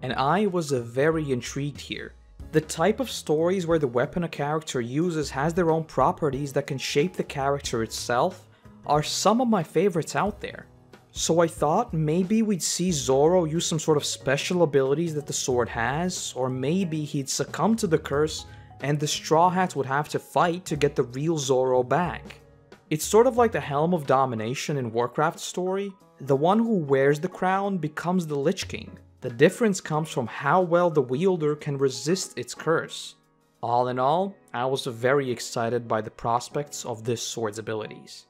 And I was very intrigued here. The type of stories where the weapon a character uses has their own properties that can shape the character itself are some of my favorites out there. So I thought maybe we'd see Zoro use some sort of special abilities that the sword has, or maybe he'd succumb to the curse and the Straw Hats would have to fight to get the real Zoro back. It's sort of like the Helm of Domination in Warcraft story. The one who wears the crown becomes the Lich King. The difference comes from how well the wielder can resist its curse. All in all, I was very excited by the prospects of this sword's abilities.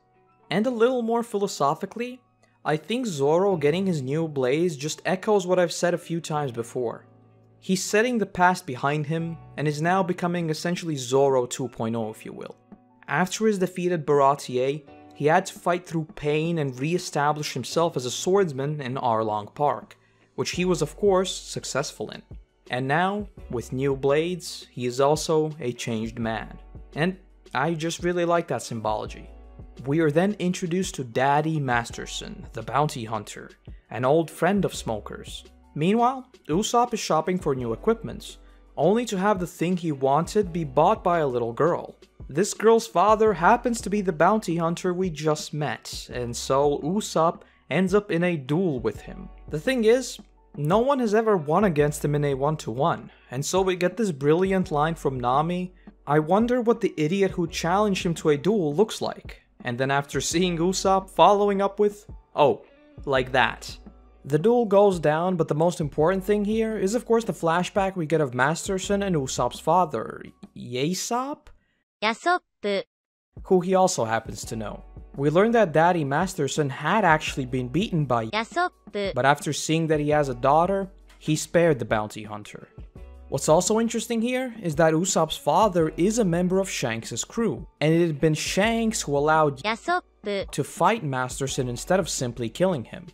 And a little more philosophically, I think Zoro getting his new blades just echoes what I've said a few times before. He's setting the past behind him and is now becoming essentially Zoro 2.0 if you will. After his defeat at Baratie, he had to fight through pain and re-establish himself as a swordsman in Arlong Park, which he was of course successful in. And now, with new blades, he is also a changed man. And I just really like that symbology. We are then introduced to Daddy Masterson, the bounty hunter, an old friend of Smoker's. Meanwhile, Usopp is shopping for new equipment, only to have the thing he wanted be bought by a little girl. This girl's father happens to be the bounty hunter we just met, and so Usopp ends up in a duel with him. The thing is, no one has ever won against him in a 1-to-1, and so we get this brilliant line from Nami, "I wonder what the idiot who challenged him to a duel looks like." And then after seeing Usopp following up with, "Oh, like that." The duel goes down, but the most important thing here is of course the flashback we get of Masterson and Usopp's father, Yasopp? Yasopp, who he also happens to know. We learn that Daddy Masterson had actually been beaten by Yasopp, but after seeing that he has a daughter, he spared the bounty hunter. What's also interesting here is that Usopp's father is a member of Shanks' crew, and it had been Shanks who allowed to fight Masterson instead of simply killing him.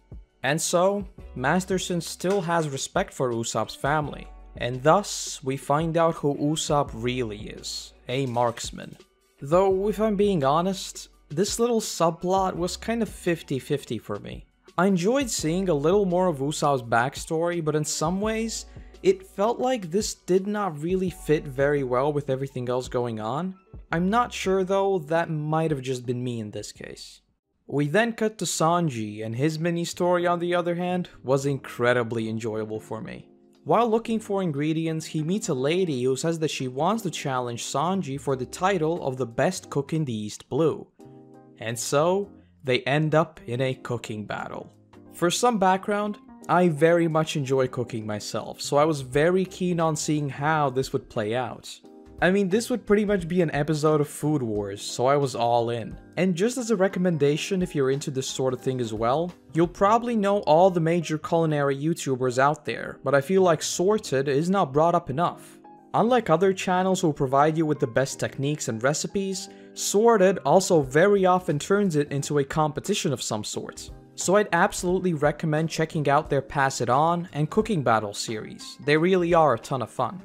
And so, Masterson still has respect for Usopp's family, and thus we find out who Usopp really is, a marksman. Though, if I'm being honest, this little subplot was kind of 50-50 for me. I enjoyed seeing a little more of Usopp's backstory, but in some ways, it felt like this did not really fit very well with everything else going on. I'm not sure though, that might have just been me in this case. We then cut to Sanji, and his mini-story on the other hand, was incredibly enjoyable for me. While looking for ingredients, he meets a lady who says that she wants to challenge Sanji for the title of the best cook in the East Blue. And so, they end up in a cooking battle. For some background, I very much enjoy cooking myself, so I was very keen on seeing how this would play out. I mean, this would pretty much be an episode of Food Wars, so I was all in. And just as a recommendation if you're into this sort of thing as well, you'll probably know all the major culinary YouTubers out there, but I feel like Sorted is not brought up enough. Unlike other channels who provide you with the best techniques and recipes, Sorted also very often turns it into a competition of some sort. So I'd absolutely recommend checking out their Pass It On and Cooking Battle series. They really are a ton of fun.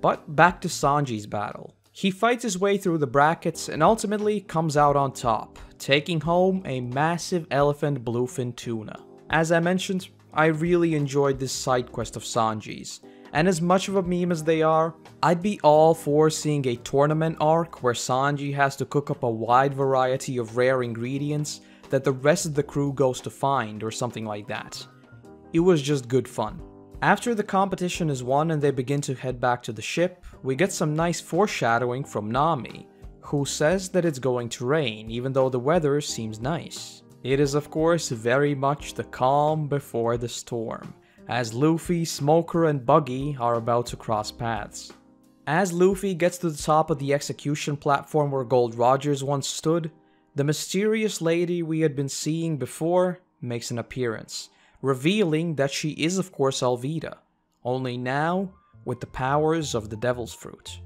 But back to Sanji's battle. He fights his way through the brackets and ultimately comes out on top, taking home a massive elephant bluefin tuna. As I mentioned, I really enjoyed this side quest of Sanji's, and as much of a meme as they are, I'd be all for seeing a tournament arc where Sanji has to cook up a wide variety of rare ingredients that the rest of the crew goes to find or something like that. It was just good fun. After the competition is won and they begin to head back to the ship, we get some nice foreshadowing from Nami, who says that it's going to rain even though the weather seems nice. It is of course very much the calm before the storm, as Luffy, Smoker and Buggy are about to cross paths. As Luffy gets to the top of the execution platform where Gold Rogers once stood, the mysterious lady we had been seeing before makes an appearance, revealing that she is of course Alvida, only now with the powers of the Devil's Fruit.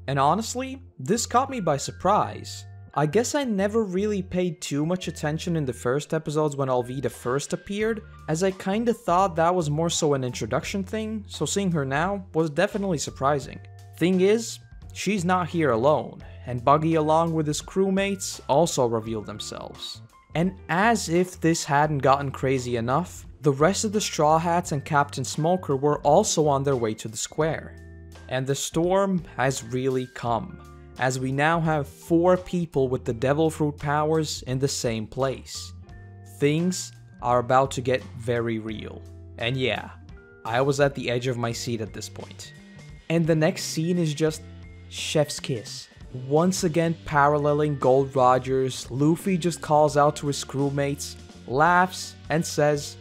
And honestly, this caught me by surprise. I guess I never really paid too much attention in the first episodes when Alvida first appeared, as I kinda thought that was more so an introduction thing, so seeing her now was definitely surprising. Thing is, she's not here alone, and Buggy along with his crewmates also revealed themselves. And as if this hadn't gotten crazy enough, the rest of the Straw Hats and Captain Smoker were also on their way to the square. And the storm has really come, as we now have 4 people with the Devil Fruit powers in the same place. Things are about to get very real. And yeah, I was at the edge of my seat at this point. And the next scene is just chef's kiss. Once again paralleling Gold Rogers, Luffy just calls out to his crewmates, laughs, and says,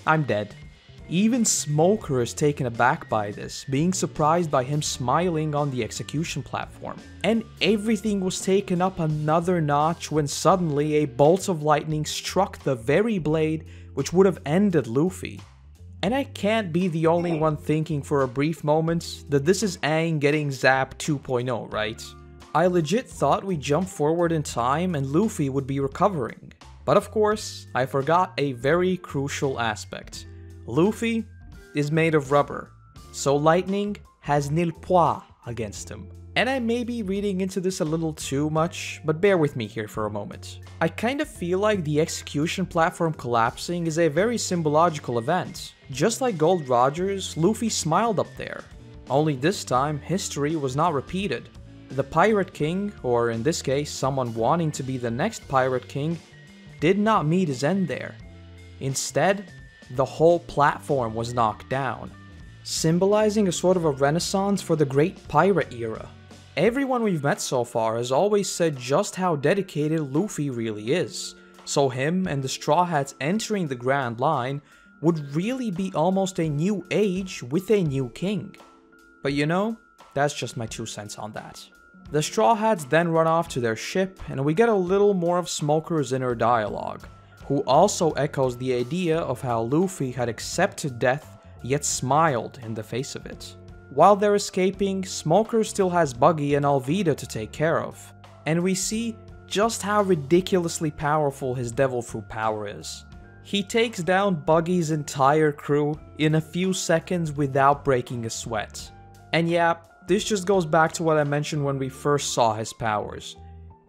"I'm dead." Even Smoker is taken aback by this, being surprised by him smiling on the execution platform. And everything was taken up another notch when suddenly a bolt of lightning struck the very blade which would have ended Luffy. And I can't be the only one thinking for a brief moment that this is Aang getting zapped 2.0, right? I legit thought we jumped forward in time and Luffy would be recovering. But of course, I forgot a very crucial aspect. Luffy is made of rubber, so lightning has nil poids against him. And I may be reading into this a little too much, but bear with me here for a moment. I kind of feel like the execution platform collapsing is a very symbological event. Just like Gold Rogers, Luffy smiled up there. Only this time, history was not repeated. The Pirate King, or in this case, someone wanting to be the next Pirate King, did not meet his end there. Instead, the whole platform was knocked down, symbolizing a sort of a renaissance for the Great Pirate era. Everyone we've met so far has always said just how dedicated Luffy really is, so him and the Straw Hats entering the Grand Line would really be almost a new age with a new king. But you know, that's just my 2 cents on that. The Straw Hats then run off to their ship, and we get a little more of Smoker's inner dialogue, who also echoes the idea of how Luffy had accepted death, yet smiled in the face of it. While they're escaping, Smoker still has Buggy and Alvida to take care of, and we see just how ridiculously powerful his Devil Fruit power is. He takes down Buggy's entire crew in a few seconds without breaking a sweat. And yeah, this just goes back to what I mentioned when we first saw his powers.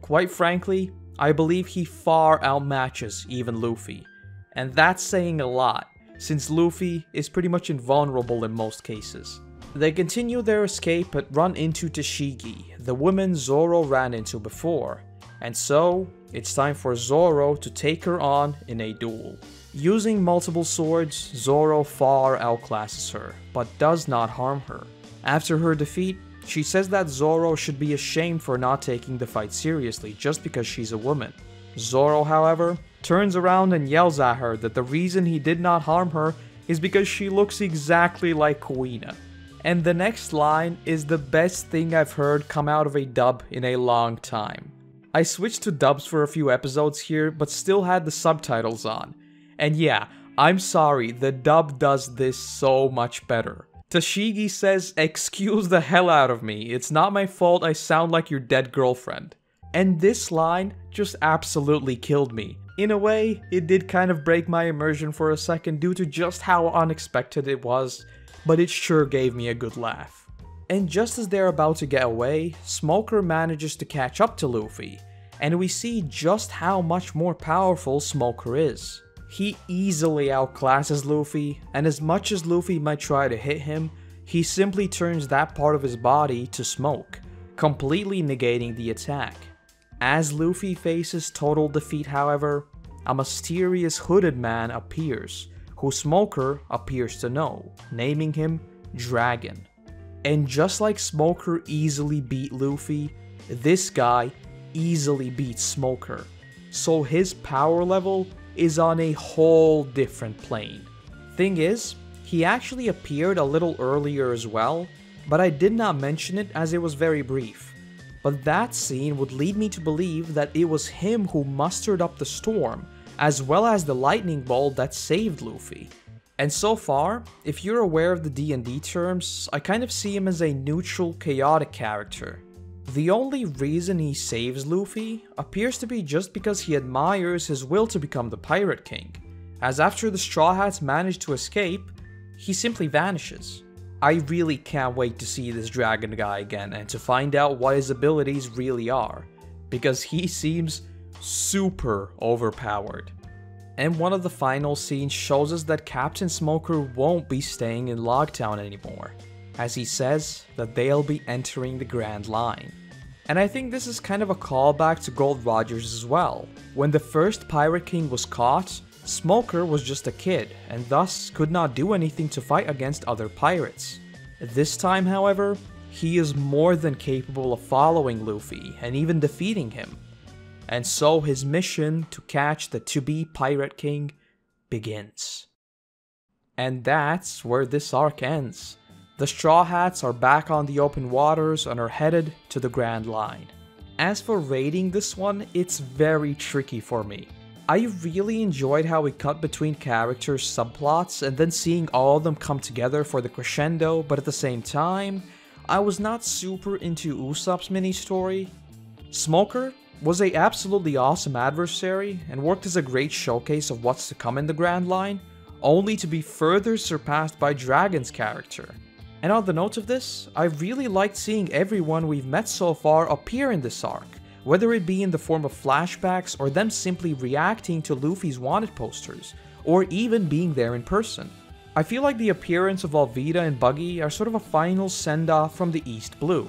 Quite frankly, I believe he far outmatches even Luffy. And that's saying a lot, since Luffy is pretty much invulnerable in most cases. They continue their escape but run into Tashigi, the woman Zoro ran into before. And so, it's time for Zoro to take her on in a duel. Using multiple swords, Zoro far outclasses her, but does not harm her. After her defeat, she says that Zoro should be ashamed for not taking the fight seriously just because she's a woman. Zoro, however, turns around and yells at her that the reason he did not harm her is because she looks exactly like Kuina. And the next line is the best thing I've heard come out of a dub in a long time. I switched to dubs for a few episodes here, but still had the subtitles on. And yeah, I'm sorry, the dub does this so much better. Tashigi says, "Excuse the hell out of me, it's not my fault I sound like your dead girlfriend." And this line just absolutely killed me. In a way, it did kind of break my immersion for a second due to just how unexpected it was, but it sure gave me a good laugh. And just as they're about to get away, Smoker manages to catch up to Luffy, and we see just how much more powerful Smoker is. He easily outclasses Luffy, and as much as Luffy might try to hit him, he simply turns that part of his body to smoke, completely negating the attack. As Luffy faces total defeat, however, a mysterious hooded man appears, who Smoker appears to know, naming him Dragon. And just like Smoker easily beat Luffy, this guy easily beats Smoker, so his power level is on a whole different plane. Thing is, he actually appeared a little earlier as well, but I did not mention it as it was very brief. But that scene would lead me to believe that it was him who mustered up the storm, as well as the lightning bolt that saved Luffy. And so far, if you're aware of the D&D terms, I kind of see him as a neutral, chaotic character. The only reason he saves Luffy appears to be just because he admires his will to become the Pirate King, as after the Straw Hats manage to escape, he simply vanishes. I really can't wait to see this dragon guy again and to find out what his abilities really are, because he seems super overpowered. And one of the final scenes shows us that Captain Smoker won't be staying in Loguetown anymore, as he says that they'll be entering the Grand Line. And I think this is kind of a callback to Gold Rogers as well. When the first Pirate King was caught, Smoker was just a kid, and thus could not do anything to fight against other pirates. This time, however, he is more than capable of following Luffy and even defeating him. And so his mission to catch the to-be Pirate King begins. And that's where this arc ends. The Straw Hats are back on the open waters and are headed to the Grand Line. As for rating this one, it's very tricky for me. I really enjoyed how we cut between characters' subplots and then seeing all of them come together for the crescendo, but at the same time, I was not super into Usopp's mini-story. Smoker was an absolutely awesome adversary and worked as a great showcase of what's to come in the Grand Line, only to be further surpassed by Dragon's character. And on the note of this, I really liked seeing everyone we've met so far appear in this arc, whether it be in the form of flashbacks or them simply reacting to Luffy's wanted posters, or even being there in person. I feel like the appearance of Alvida and Buggy are sort of a final send-off from the East Blue,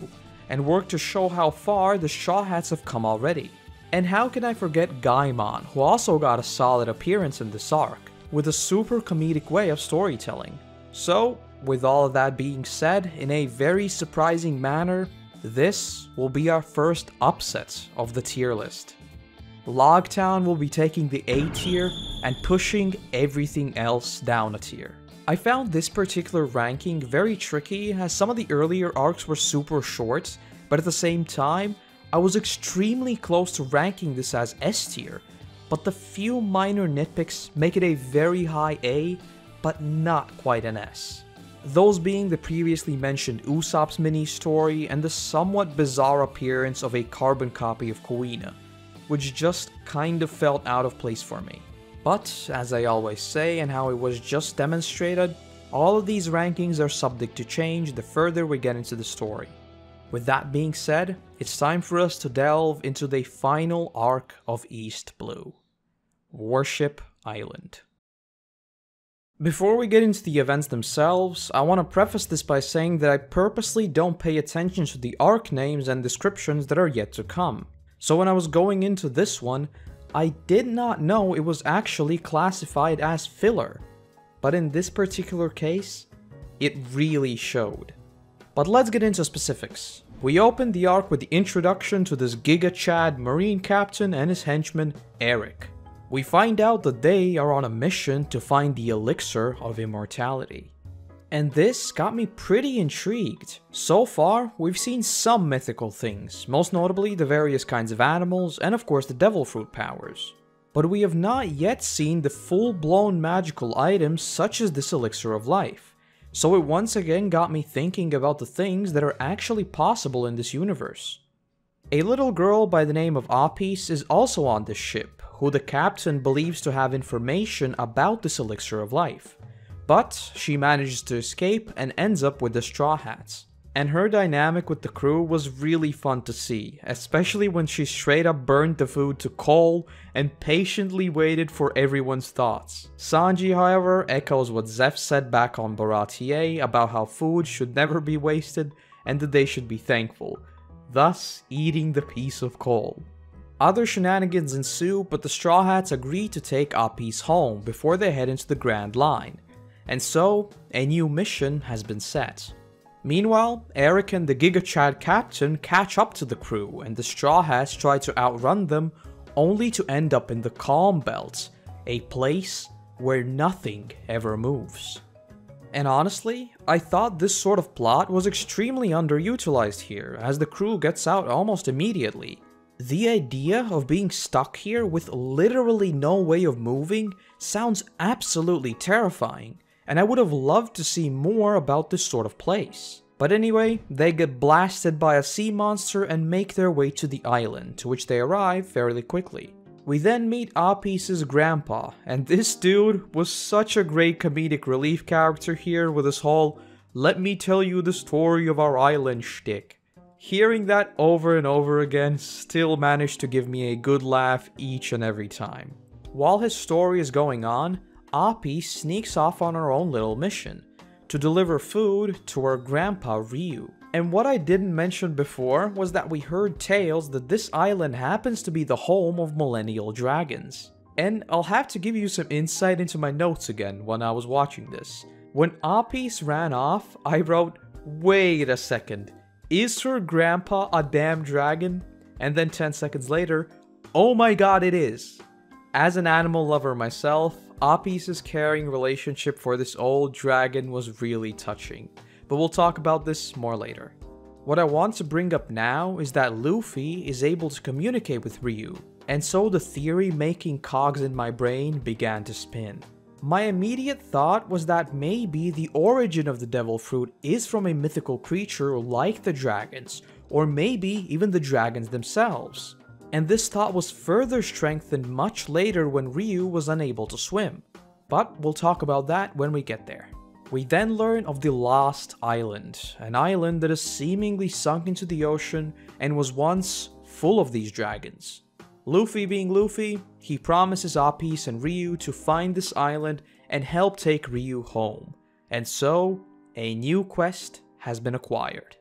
and work to show how far the Straw Hats have come already. And how can I forget Gaimon, who also got a solid appearance in this arc, with a super comedic way of storytelling. So, with all of that being said, in a very surprising manner, this will be our first upset of the tier list. Loguetown will be taking the A tier and pushing everything else down a tier. I found this particular ranking very tricky as some of the earlier arcs were super short, but at the same time, I was extremely close to ranking this as S tier, but the few minor nitpicks make it a very high A, but not quite an S. those being the previously mentioned Usopp's mini-story and the somewhat bizarre appearance of a carbon copy of Kuina, which just kind of felt out of place for me. But, as I always say and how it was just demonstrated, all of these rankings are subject to change the further we get into the story. With that being said, it's time for us to delve into the final arc of East Blue, Warship Island. Before we get into the events themselves, I want to preface this by saying that I purposely don't pay attention to the arc names and descriptions that are yet to come. So when I was going into this one, I did not know it was actually classified as filler. But in this particular case, it really showed. But let's get into specifics. We opened the arc with the introduction to this Giga Chad Marine Captain and his henchman, Eric. We find out that they are on a mission to find the elixir of immortality. And this got me pretty intrigued. So far, we've seen some mythical things, most notably the various kinds of animals and of course the devil fruit powers. But we have not yet seen the full-blown magical items such as this elixir of life. So it once again got me thinking about the things that are actually possible in this universe. A little girl by the name of Apis is also on this ship, who the captain believes to have information about this elixir of life. But she manages to escape and ends up with the Straw Hats. And her dynamic with the crew was really fun to see, especially when she straight up burned the food to coal and patiently waited for everyone's thoughts. Sanji, however, echoes what Zeph said back on Baratie about how food should never be wasted and that they should be thankful, thus eating the piece of coal. Other shenanigans ensue, but the Straw Hats agree to take Apis home before they head into the Grand Line. And so, a new mission has been set. Meanwhile, Eric and the Giga Chad captain catch up to the crew and the Straw Hats try to outrun them, only to end up in the Calm Belt, a place where nothing ever moves. And honestly, I thought this sort of plot was extremely underutilized here, as the crew gets out almost immediately. The idea of being stuck here with literally no way of moving sounds absolutely terrifying, and I would have loved to see more about this sort of place. But anyway, they get blasted by a sea monster and make their way to the island, to which they arrive fairly quickly. We then meet Apis's grandpa, and this dude was such a great comedic relief character here with his whole "let me tell you the story of our island" shtick. Hearing that over and over again still managed to give me a good laugh each and every time. While his story is going on, Apis sneaks off on her own little mission, to deliver food to her grandpa Ryu. And what I didn't mention before was that we heard tales that this island happens to be the home of millennial dragons. And I'll have to give you some insight into my notes again when I was watching this. When Apis ran off, I wrote, wait a second, is her grandpa a damn dragon? And then 10 seconds later, oh my god, it is. As an animal lover myself, Apis's caring relationship for this old dragon was really touching, but we'll talk about this more later. What I want to bring up now is that Luffy is able to communicate with Ryu, and so the theory-making cogs in my brain began to spin. My immediate thought was that maybe the origin of the devil fruit is from a mythical creature like the dragons, or maybe even the dragons themselves. And this thought was further strengthened much later when Ryu was unable to swim. But we'll talk about that when we get there. We then learn of the Lost Island, an island that is seemingly sunk into the ocean and was once full of these dragons. Luffy being Luffy, he promises Apis and Ryu to find this island and help take Ryu home. And so, a new quest has been acquired.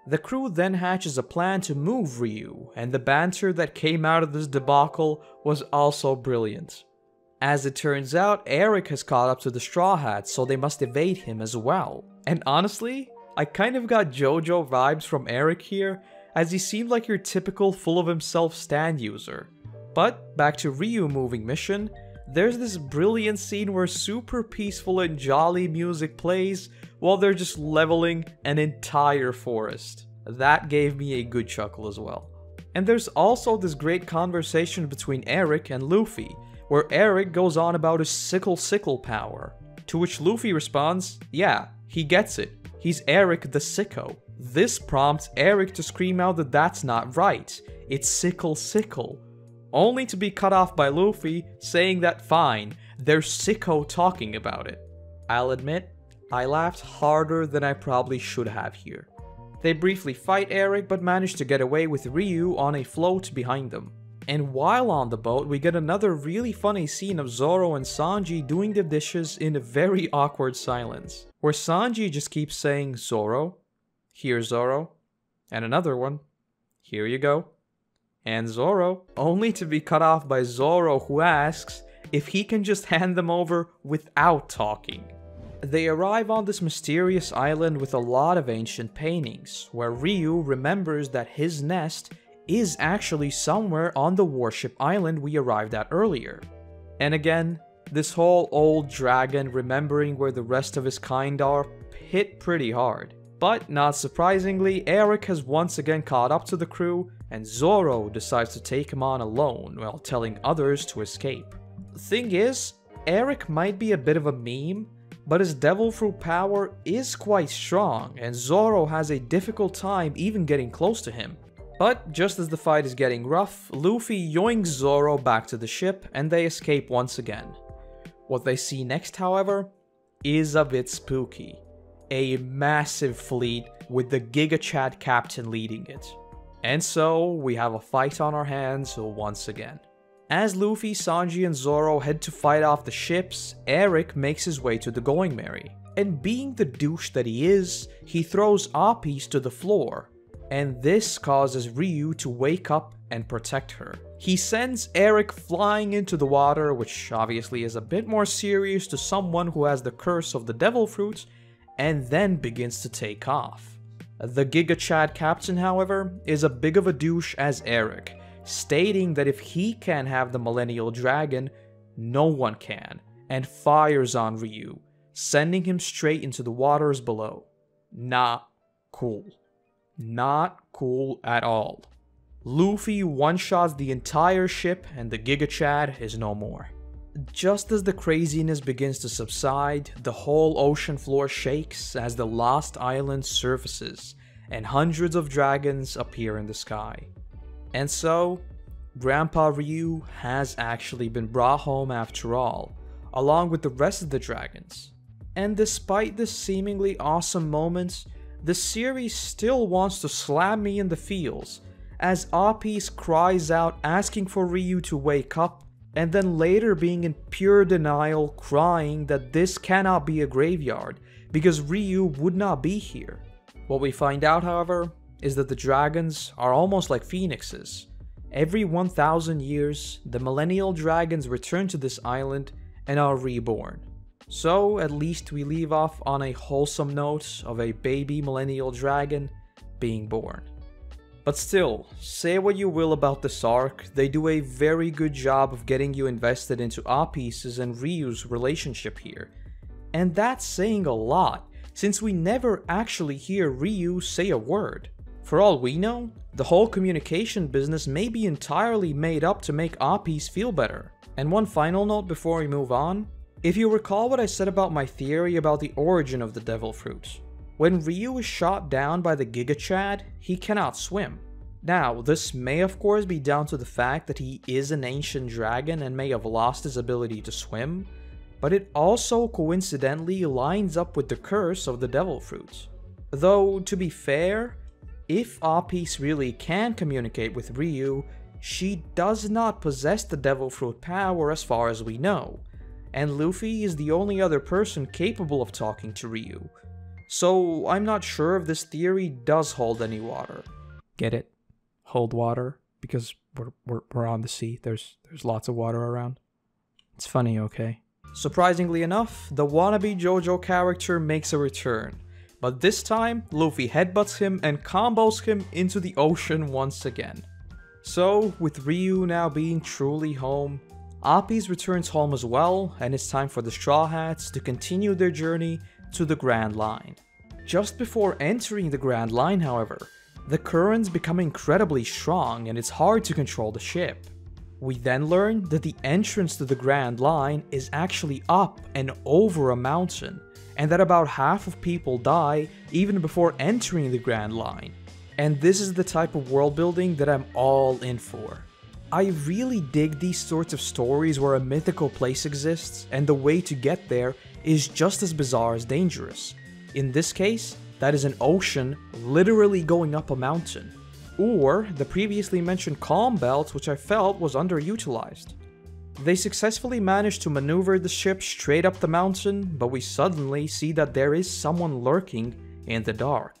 The crew then hatches a plan to move Ryu, and the banter that came out of this debacle was also brilliant. As it turns out, Eric has caught up to the Straw Hats, so they must evade him as well. And honestly, I kind of got JoJo vibes from Eric here, as he seemed like your typical full of himself stand user. But back to Ryu moving mission, there's this brilliant scene where super peaceful and jolly music plays while they're just leveling an entire forest. That gave me a good chuckle as well. And there's also this great conversation between Eric and Luffy, where Eric goes on about his sickle power, to which Luffy responds, yeah, He gets it. He's Eric the sicko. This prompts Eric to scream out that that's not right. It's sickle sickle. Only to be cut off by Luffy saying that fine, they're sicko talking about it. I'll admit, I laughed harder than I probably should have here. They briefly fight Eric but manage to get away with Ryu on a float behind them. And while on the boat, we get another really funny scene of Zoro and Sanji doing the dishes in a very awkward silence, where Sanji just keeps saying, "Zoro, here Zoro," and another one, "Here you go," and Zoro, only to be cut off by Zoro, who asks if he can just hand them over without talking. They arrive on this mysterious island with a lot of ancient paintings, where Ryu remembers that his nest is actually somewhere on the Warship Island we arrived at earlier. And again, this whole old dragon remembering where the rest of his kind are hit pretty hard. But not surprisingly, Eric has once again caught up to the crew, and Zoro decides to take him on alone while telling others to escape. The thing is, Eric might be a bit of a meme, but his devil fruit power is quite strong, and Zoro has a difficult time even getting close to him. But just as the fight is getting rough, Luffy yoinks Zoro back to the ship and they escape once again. What they see next, however, is a bit spooky. A massive fleet with the Giga Chad captain leading it. And so, we have a fight on our hands once again. As Luffy, Sanji and Zoro head to fight off the ships, Eric makes his way to the Going Merry. And being the douche that he is, he throws Apis to the floor. And this causes Ryu to wake up and protect her. He sends Eric flying into the water, which obviously is a bit more serious to someone who has the curse of the devil fruit, and then begins to take off. The Giga Chad captain, however, is a big of a douche as Eric, stating that if he can't have the Millennial Dragon, no one can, and fires on Ryu, sending him straight into the waters below. Not cool. Not cool at all. Luffy one-shots the entire ship and the Giga Chad is no more. Just as the craziness begins to subside, the whole ocean floor shakes as the lost island surfaces and hundreds of dragons appear in the sky. And so, Grandpa Ryu has actually been brought home after all, along with the rest of the dragons. And despite this seemingly awesome moment, the series still wants to slam me in the feels, as Apis cries out asking for Ryu to wake up, and then later being in pure denial crying that this cannot be a graveyard, because Ryu would not be here. What we find out, however, is that the dragons are almost like phoenixes. Every 1,000 years, the Millennial Dragons return to this island and are reborn. So, at least we leave off on a wholesome note of a baby Millennial Dragon being born. But still, say what you will about this arc, they do a very good job of getting you invested into Apis's and Ryu's relationship here. And that's saying a lot, since we never actually hear Ryu say a word. For all we know, the whole communication business may be entirely made up to make Apis feel better. And one final note before we move on. If you recall what I said about my theory about the origin of the devil fruit, when Ryu is shot down by the Giga Chad, he cannot swim. Now, this may of course be down to the fact that he is an ancient dragon and may have lost his ability to swim, but it also coincidentally lines up with the curse of the devil fruit. Though, to be fair, if Apis really can communicate with Ryu, she does not possess the devil fruit power as far as we know. And Luffy is the only other person capable of talking to Ryu. So I'm not sure if this theory does hold any water. Get it? Hold water? Because we're on the sea. There's lots of water around. It's funny, okay? Surprisingly enough, the wannabe JoJo character makes a return. But this time, Luffy headbutts him and combos him into the ocean once again. So, with Ryu now being truly home, Apis returns home as well, and it's time for the Straw Hats to continue their journey to the Grand Line. Just before entering the Grand Line, however, the currents become incredibly strong and it's hard to control the ship. We then learn that the entrance to the Grand Line is actually up and over a mountain, and that about half of people die even before entering the Grand Line. And this is the type of world building that I'm all in for. I really dig these sorts of stories where a mythical place exists and the way to get there is just as bizarre as dangerous. In this case, that is an ocean literally going up a mountain. Or the previously mentioned calm belt, which I felt was underutilized. They successfully managed to maneuver the ship straight up the mountain, but we suddenly see that there is someone lurking in the dark.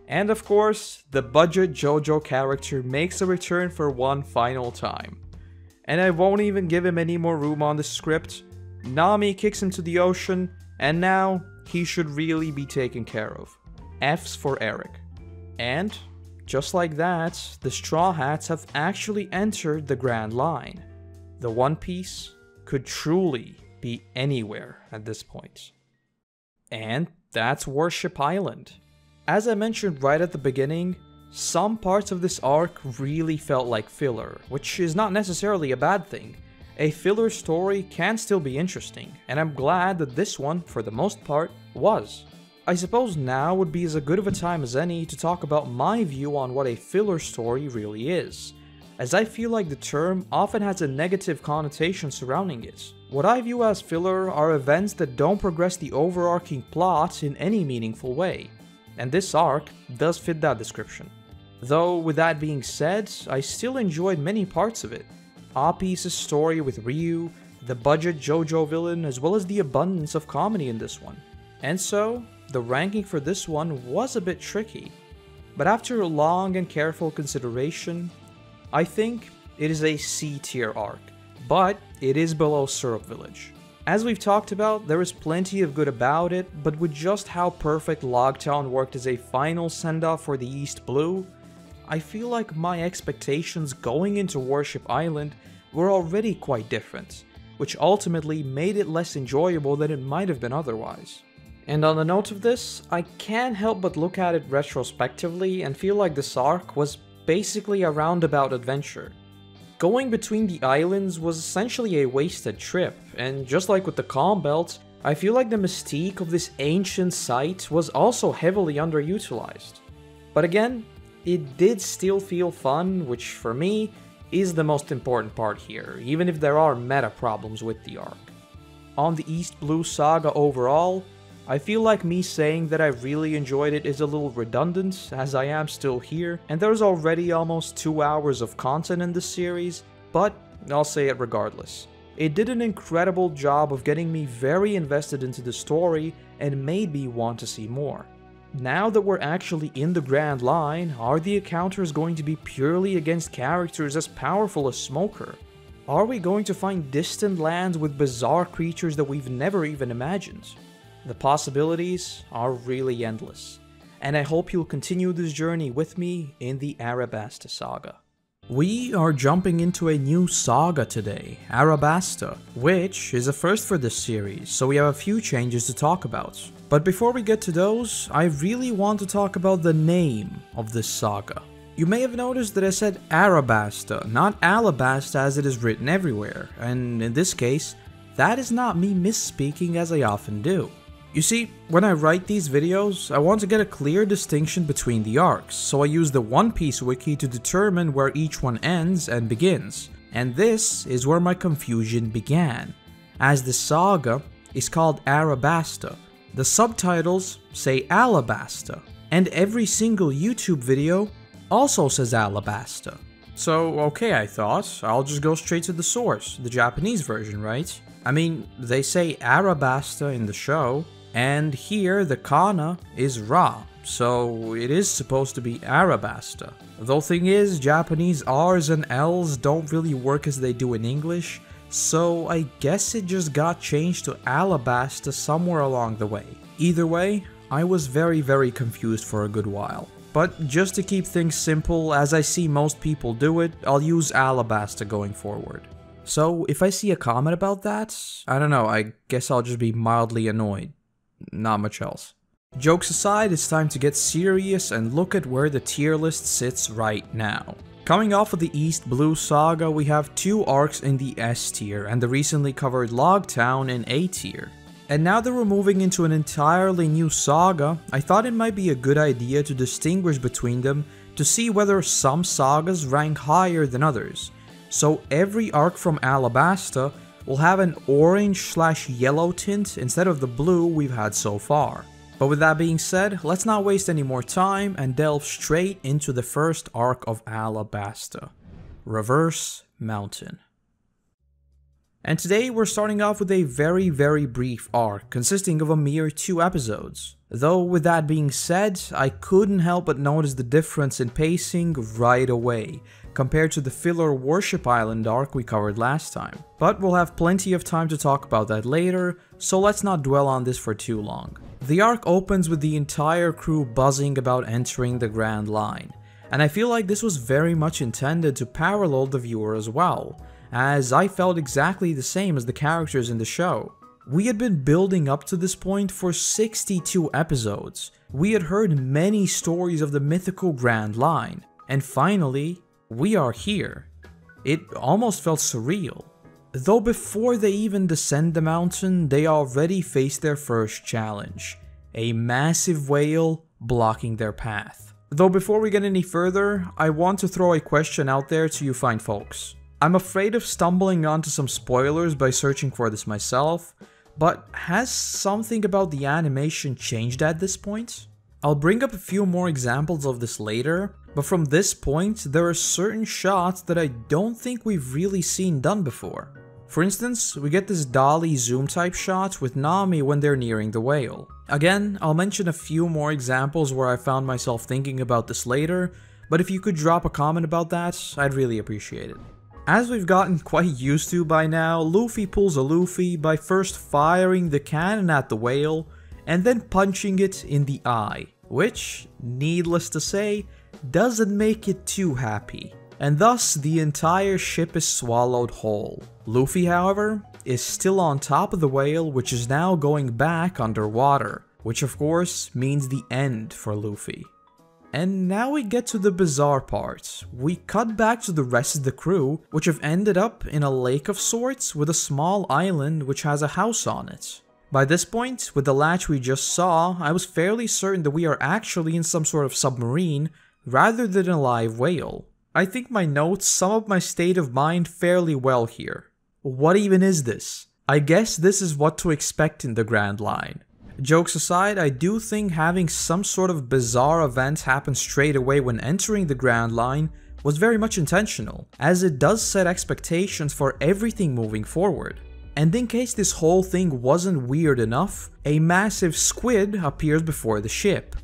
And of course, the budget JoJo character makes a return for one final time. And I won't even give him any more room on the script. Nami kicks him to the ocean, and now he should really be taken care of. F's for Eric. And just like that, the Straw Hats have actually entered the Grand Line. The One Piece could truly be anywhere at this point. And that's Warship Island. As I mentioned right at the beginning, some parts of this arc really felt like filler, which is not necessarily a bad thing. A filler story can still be interesting, and I'm glad that this one, for the most part, was. I suppose now would be as good of a time as any to talk about my view on what a filler story really is, as I feel like the term often has a negative connotation surrounding it. What I view as filler are events that don't progress the overarching plot in any meaningful way. And this arc does fit that description. Though, with that being said, I still enjoyed many parts of it. Appi's story with Ryu, the budget JoJo villain, as well as the abundance of comedy in this one. And so, the ranking for this one was a bit tricky. But after a long and careful consideration, I think it is a C tier arc, but it is below Syrup Village. As we've talked about, there is plenty of good about it, but with just how perfect Loguetown worked as a final send-off for the East Blue, I feel like my expectations going into Warship Island were already quite different, which ultimately made it less enjoyable than it might have been otherwise. And on the note of this, I can't help but look at it retrospectively and feel like this arc was basically a roundabout adventure. Going between the islands was essentially a wasted trip, and just like with the Calm Belt, I feel like the mystique of this ancient site was also heavily underutilized. But again, it did still feel fun, which for me is the most important part here, even if there are meta problems with the arc. On the East Blue Saga overall, I feel like me saying that I really enjoyed it is a little redundant, as I am still here, and there's already almost 2 hours of content in this series, but I'll say it regardless. It did an incredible job of getting me very invested into the story and made me want to see more. Now that we're actually in the Grand Line, are the encounters going to be purely against characters as powerful as Smoker? Are we going to find distant lands with bizarre creatures that we've never even imagined? The possibilities are really endless, and I hope you'll continue this journey with me in the Alabasta saga. We are jumping into a new saga today, Alabasta, which is a first for this series, so we have a few changes to talk about. But before we get to those, I really want to talk about the name of this saga. You may have noticed that I said Alabasta, not Alabasta as it is written everywhere, and in this case, that is not me misspeaking as I often do. You see, when I write these videos, I want to get a clear distinction between the arcs, so I use the One Piece wiki to determine where each one ends and begins. And this is where my confusion began, as the saga is called Alabasta. The subtitles say Alabasta, and every single YouTube video also says Alabasta. So okay, I thought, I'll just go straight to the source, the Japanese version, right? I mean, they say Alabasta in the show, and here the kana is Ra, so it is supposed to be Alabasta. Though thing is, Japanese R's and L's don't really work as they do in English, so I guess it just got changed to Alabasta somewhere along the way. Either way, I was very confused for a good while. But just to keep things simple, as I see most people do it, I'll use Alabasta going forward. So if I see a comment about that, I don't know, I guess I'll just be mildly annoyed. Not much else. Jokes aside, it's time to get serious and look at where the tier list sits right now. Coming off of the East Blue Saga, we have 2 arcs in the S tier and the recently covered Loguetown in A tier. And now that we're moving into an entirely new saga, I thought it might be a good idea to distinguish between them to see whether some sagas rank higher than others. So every arc from Alabasta will have an orange/yellow tint instead of the blue we've had so far. But with that being said, let's not waste any more time and delve straight into the first arc of Alabasta, Reverse Mountain. And today we're starting off with a very brief arc consisting of a mere 2 episodes. Though with that being said, I couldn't help but notice the difference in pacing right away compared to the filler Warship Island arc we covered last time. But we'll have plenty of time to talk about that later, so let's not dwell on this for too long. The arc opens with the entire crew buzzing about entering the Grand Line, and I feel like this was very much intended to parallel the viewer as well, as I felt exactly the same as the characters in the show. We had been building up to this point for 62 episodes. We had heard many stories of the mythical Grand Line, and finally, we are here. It almost felt surreal. Though before they even descend the mountain, they already face their first challenge, a massive whale blocking their path. Though before we get any further, I want to throw a question out there to you fine folks. I'm afraid of stumbling onto some spoilers by searching for this myself, but has something about the animation changed at this point? I'll bring up a few more examples of this later, but from this point, there are certain shots that I don't think we've really seen done before. For instance, we get this dolly zoom type shot with Nami when they're nearing the whale. Again, I'll mention a few more examples where I found myself thinking about this later, but if you could drop a comment about that, I'd really appreciate it. As we've gotten quite used to by now, Luffy pulls a Luffy by first firing the cannon at the whale and then punching it in the eye, which, needless to say, doesn't make it too happy, and thus the entire ship is swallowed whole. Luffy, however, is still on top of the whale, which is now going back underwater, which of course means the end for Luffy. And now we get to the bizarre part. We cut back to the rest of the crew, which have ended up in a lake of sorts with a small island which has a house on it. By this point, with the latch we just saw, I was fairly certain that we are actually in some sort of submarine rather than a live whale. I think my notes sum up my state of mind fairly well here. What even is this? I guess this is what to expect in the Grand Line. Jokes aside, I do think having some sort of bizarre event happen straight away when entering the Grand Line was very much intentional, as it does set expectations for everything moving forward. And in case this whole thing wasn't weird enough, a massive squid appears before the ship,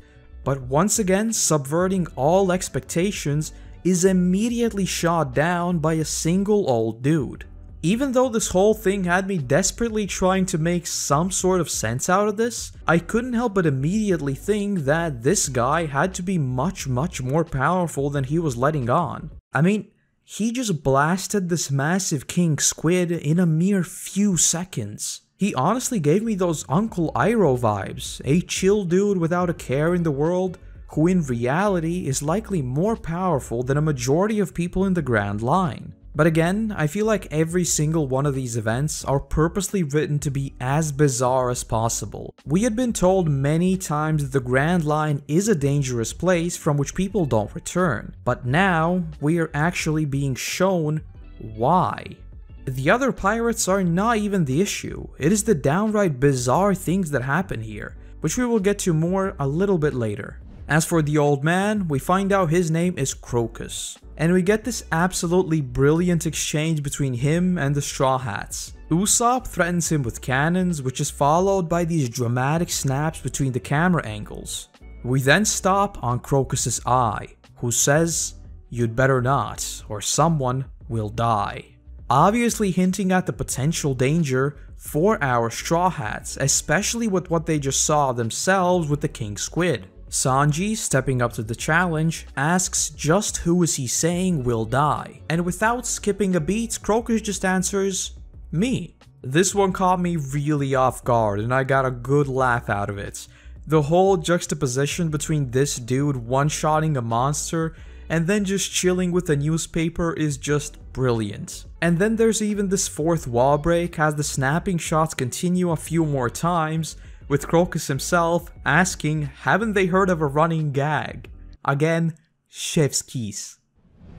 but once again subverting all expectations is immediately shot down by a single old dude. Even though this whole thing had me desperately trying to make some sort of sense out of this, I couldn't help but immediately think that this guy had to be much more powerful than he was letting on. I mean, he just blasted this massive king squid in a mere few seconds. He honestly gave me those Uncle Iroh vibes, a chill dude without a care in the world, who in reality is likely more powerful than a majority of people in the Grand Line. But again, I feel like every single one of these events are purposely written to be as bizarre as possible. We had been told many times that the Grand Line is a dangerous place from which people don't return, but now we are actually being shown why. The other pirates are not even the issue, it is the downright bizarre things that happen here, which we will get to more a little bit later. As for the old man, we find out his name is Crocus, and we get this absolutely brilliant exchange between him and the Straw Hats. Usopp threatens him with cannons, which is followed by these dramatic snaps between the camera angles. We then stop on Crocus's eye, who says, "You'd better not, or someone will die." Obviously hinting at the potential danger for our Straw Hats, especially with what they just saw themselves with the King Squid. Sanji, stepping up to the challenge, asks just who is he saying will die, and without skipping a beat, Crocus just answers, "Me." This one caught me really off guard and I got a good laugh out of it. The whole juxtaposition between this dude one-shotting a monster and then just chilling with a newspaper is just brilliant. And then there's even this fourth wall break as the snapping shots continue a few more times, with Crocus himself asking, haven't they heard of a running gag? Again, chef's kiss.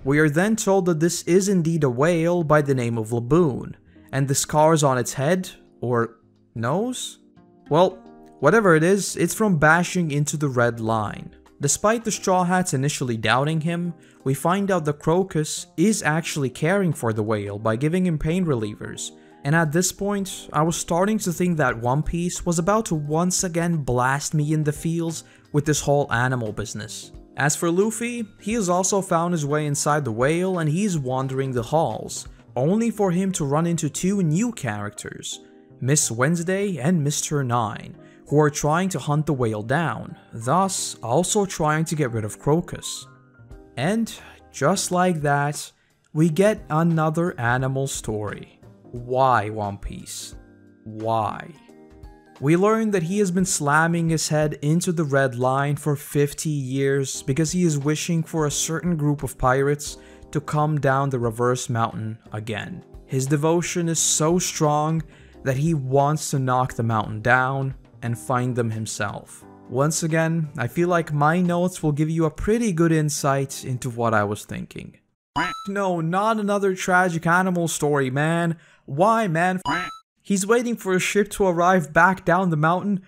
We are then told that this is indeed a whale by the name of Laboon, and the scars on its head, or nose? Well, whatever it is, it's from bashing into the red line. Despite the Straw Hats initially doubting him, we find out that Crocus is actually caring for the whale by giving him pain relievers, and at this point, I was starting to think that One Piece was about to once again blast me in the feels with this whole animal business. As for Luffy, he has also found his way inside the whale and he's wandering the halls, only for him to run into two new characters, Miss Wednesday and Mr. Nine, who are trying to hunt the whale down, thus also trying to get rid of Crocus. And just like that, we get another animal story. Why, One Piece? Why? We learn that he has been slamming his head into the red line for 50 years because he is wishing for a certain group of pirates to come down the reverse mountain again. His devotion is so strong that he wants to knock the mountain down and find them himself. Once again, I feel like my notes will give you a pretty good insight into what I was thinking. No, not another tragic animal story, man. Why, man? He's waiting for a ship to arrive back down the mountain.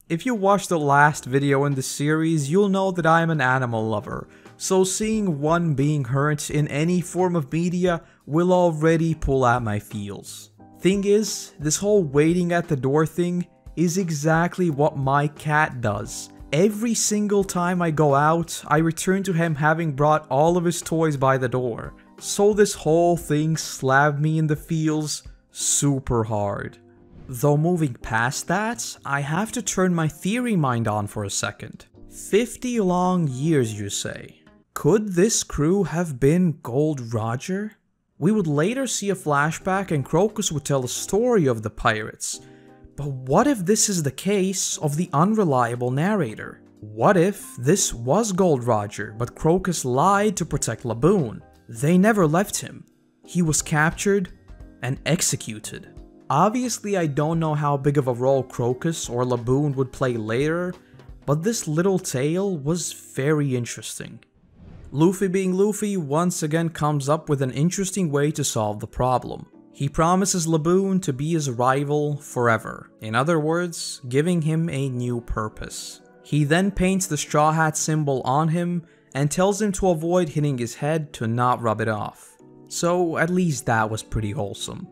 If you watched the last video in the series, you'll know that I'm an animal lover, so seeing one being hurt in any form of media will already pull at my feels. Thing is, this whole waiting at the door thing is exactly what my cat does. Every single time I go out, I return to him having brought all of his toys by the door. So this whole thing slapped me in the feels super hard. Though moving past that, I have to turn my theory mind on for a second. 50 long years, you say? Could this crew have been Gold Roger? We would later see a flashback and Crocus would tell a story of the pirates. But what if this is the case of the unreliable narrator? What if this was Gold Roger, but Crocus lied to protect Laboon? They never left him. He was captured and executed. Obviously, I don't know how big of a role Crocus or Laboon would play later, but this little tale was very interesting. Luffy being Luffy once again comes up with an interesting way to solve the problem. He promises Laboon to be his rival forever, in other words, giving him a new purpose. He then paints the Straw Hat symbol on him and tells him to avoid hitting his head to not rub it off. So at least that was pretty wholesome.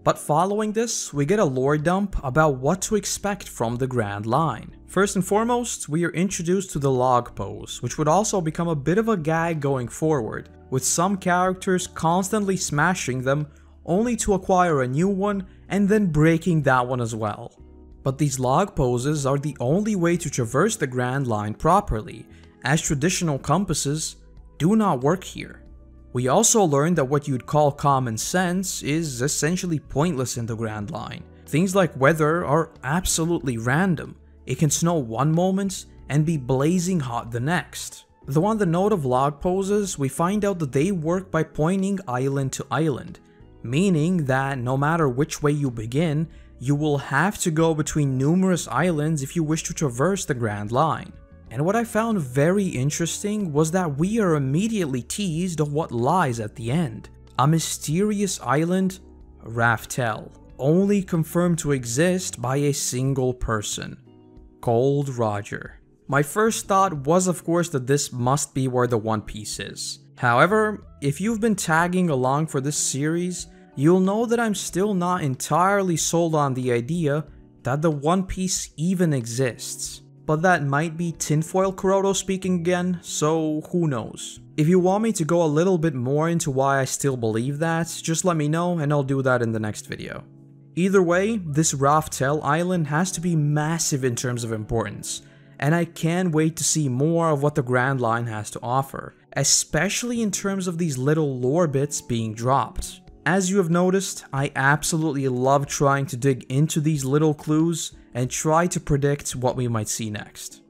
But following this, we get a lore dump about what to expect from the Grand Line. First and foremost, we are introduced to the log pose, which would also become a bit of a gag going forward, with some characters constantly smashing them only to acquire a new one and then breaking that one as well. But these log poses are the only way to traverse the Grand Line properly, as traditional compasses do not work here. We also learned that what you'd call common sense is essentially pointless in the Grand Line. Things like weather are absolutely random. It can snow one moment and be blazing hot the next. Though on the note of log poses, we find out that they work by pointing island to island, meaning that no matter which way you begin, you will have to go between numerous islands if you wish to traverse the Grand Line. And what I found very interesting was that we are immediately teased of what lies at the end. A mysterious island, Raftel, only confirmed to exist by a single person, Gold Roger. My first thought was of course that this must be where the One Piece is. However, if you've been tagging along for this series, you'll know that I'm still not entirely sold on the idea that the One Piece even exists. But that might be tinfoil Korotos speaking again, so who knows. If you want me to go a little bit more into why I still believe that, just let me know and I'll do that in the next video. Either way, this Raftel Island has to be massive in terms of importance, and I can't wait to see more of what the Grand Line has to offer, especially in terms of these little lore bits being dropped. As you have noticed, I absolutely love trying to dig into these little clues and try to predict what we might see next.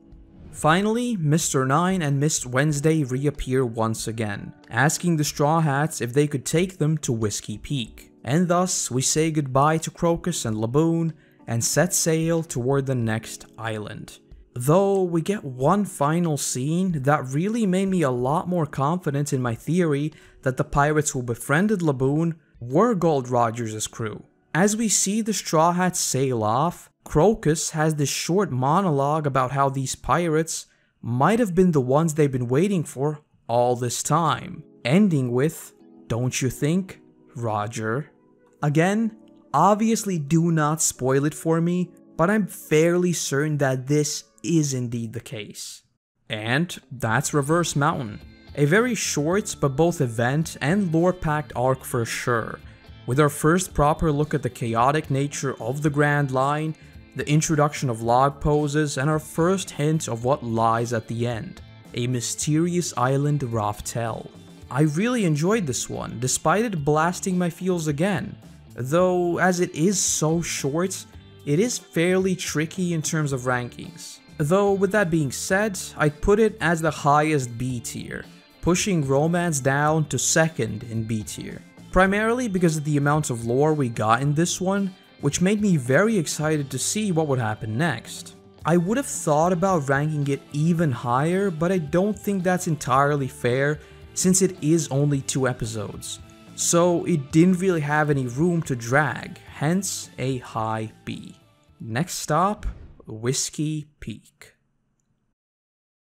Finally, Mr. 9 and Miss Wednesday reappear once again, asking the Straw Hats if they could take them to Whisky Peak. And thus, we say goodbye to Krokus and Laboon and set sail toward the next island. Though, we get one final scene that really made me a lot more confident in my theory that the pirates who befriended Laboon were Gold Rogers' crew. As we see the Straw Hats sail off, Krokus has this short monologue about how these pirates might have been the ones they've been waiting for all this time, ending with, "Don't you think, Roger?" Again, obviously do not spoil it for me, but I'm fairly certain that this is indeed the case. And that's Reverse Mountain. A very short but both event and lore-packed arc for sure, with our first proper look at the chaotic nature of the Grand Line, the introduction of log poses, and our first hint of what lies at the end, a mysterious island Raftel. I really enjoyed this one, despite it blasting my feels again, though as it is so short, it is fairly tricky in terms of rankings. Though with that being said, I'd put it as the highest B tier, pushing romance down to second in B tier, primarily because of the amount of lore we got in this one, which made me very excited to see what would happen next. I would have thought about ranking it even higher, but I don't think that's entirely fair since it is only 2 episodes, so it didn't really have any room to drag, hence a high B. Next stop, Whisky Peak.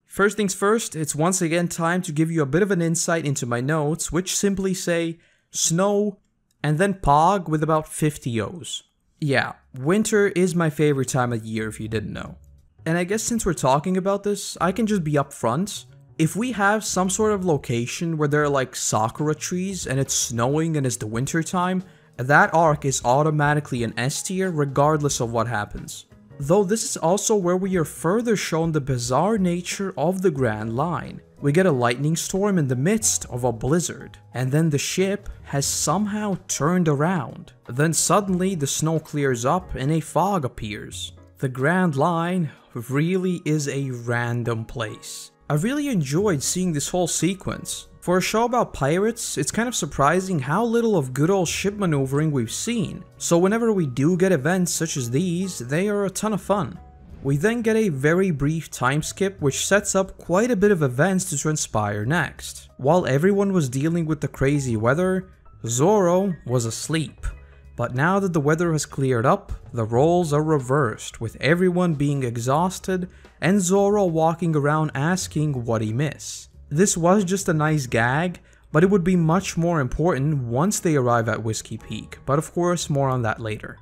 First things first, it's once again time to give you a bit of an insight into my notes, which simply say snow and then Pog with about 50 O's. Yeah, winter is my favorite time of year if you didn't know. And I guess since we're talking about this, I can just be upfront. If we have some sort of location where there are like sakura trees and it's snowing and it's the winter time, that arc is automatically an S tier regardless of what happens. Though this is also where we are further shown the bizarre nature of the Grand Line. We get a lightning storm in the midst of a blizzard, and then the ship has somehow turned around. Then suddenly the snow clears up and a fog appears. The Grand Line really is a random place. I really enjoyed seeing this whole sequence. For a show about pirates, it's kind of surprising how little of good old ship maneuvering we've seen, so whenever we do get events such as these, they are a ton of fun. We then get a very brief time skip which sets up quite a bit of events to transpire next. While everyone was dealing with the crazy weather, Zoro was asleep. But now that the weather has cleared up, the roles are reversed, with everyone being exhausted and Zoro walking around asking what he missed. This was just a nice gag, but it would be much more important once they arrive at Whisky Peak, but of course more on that later.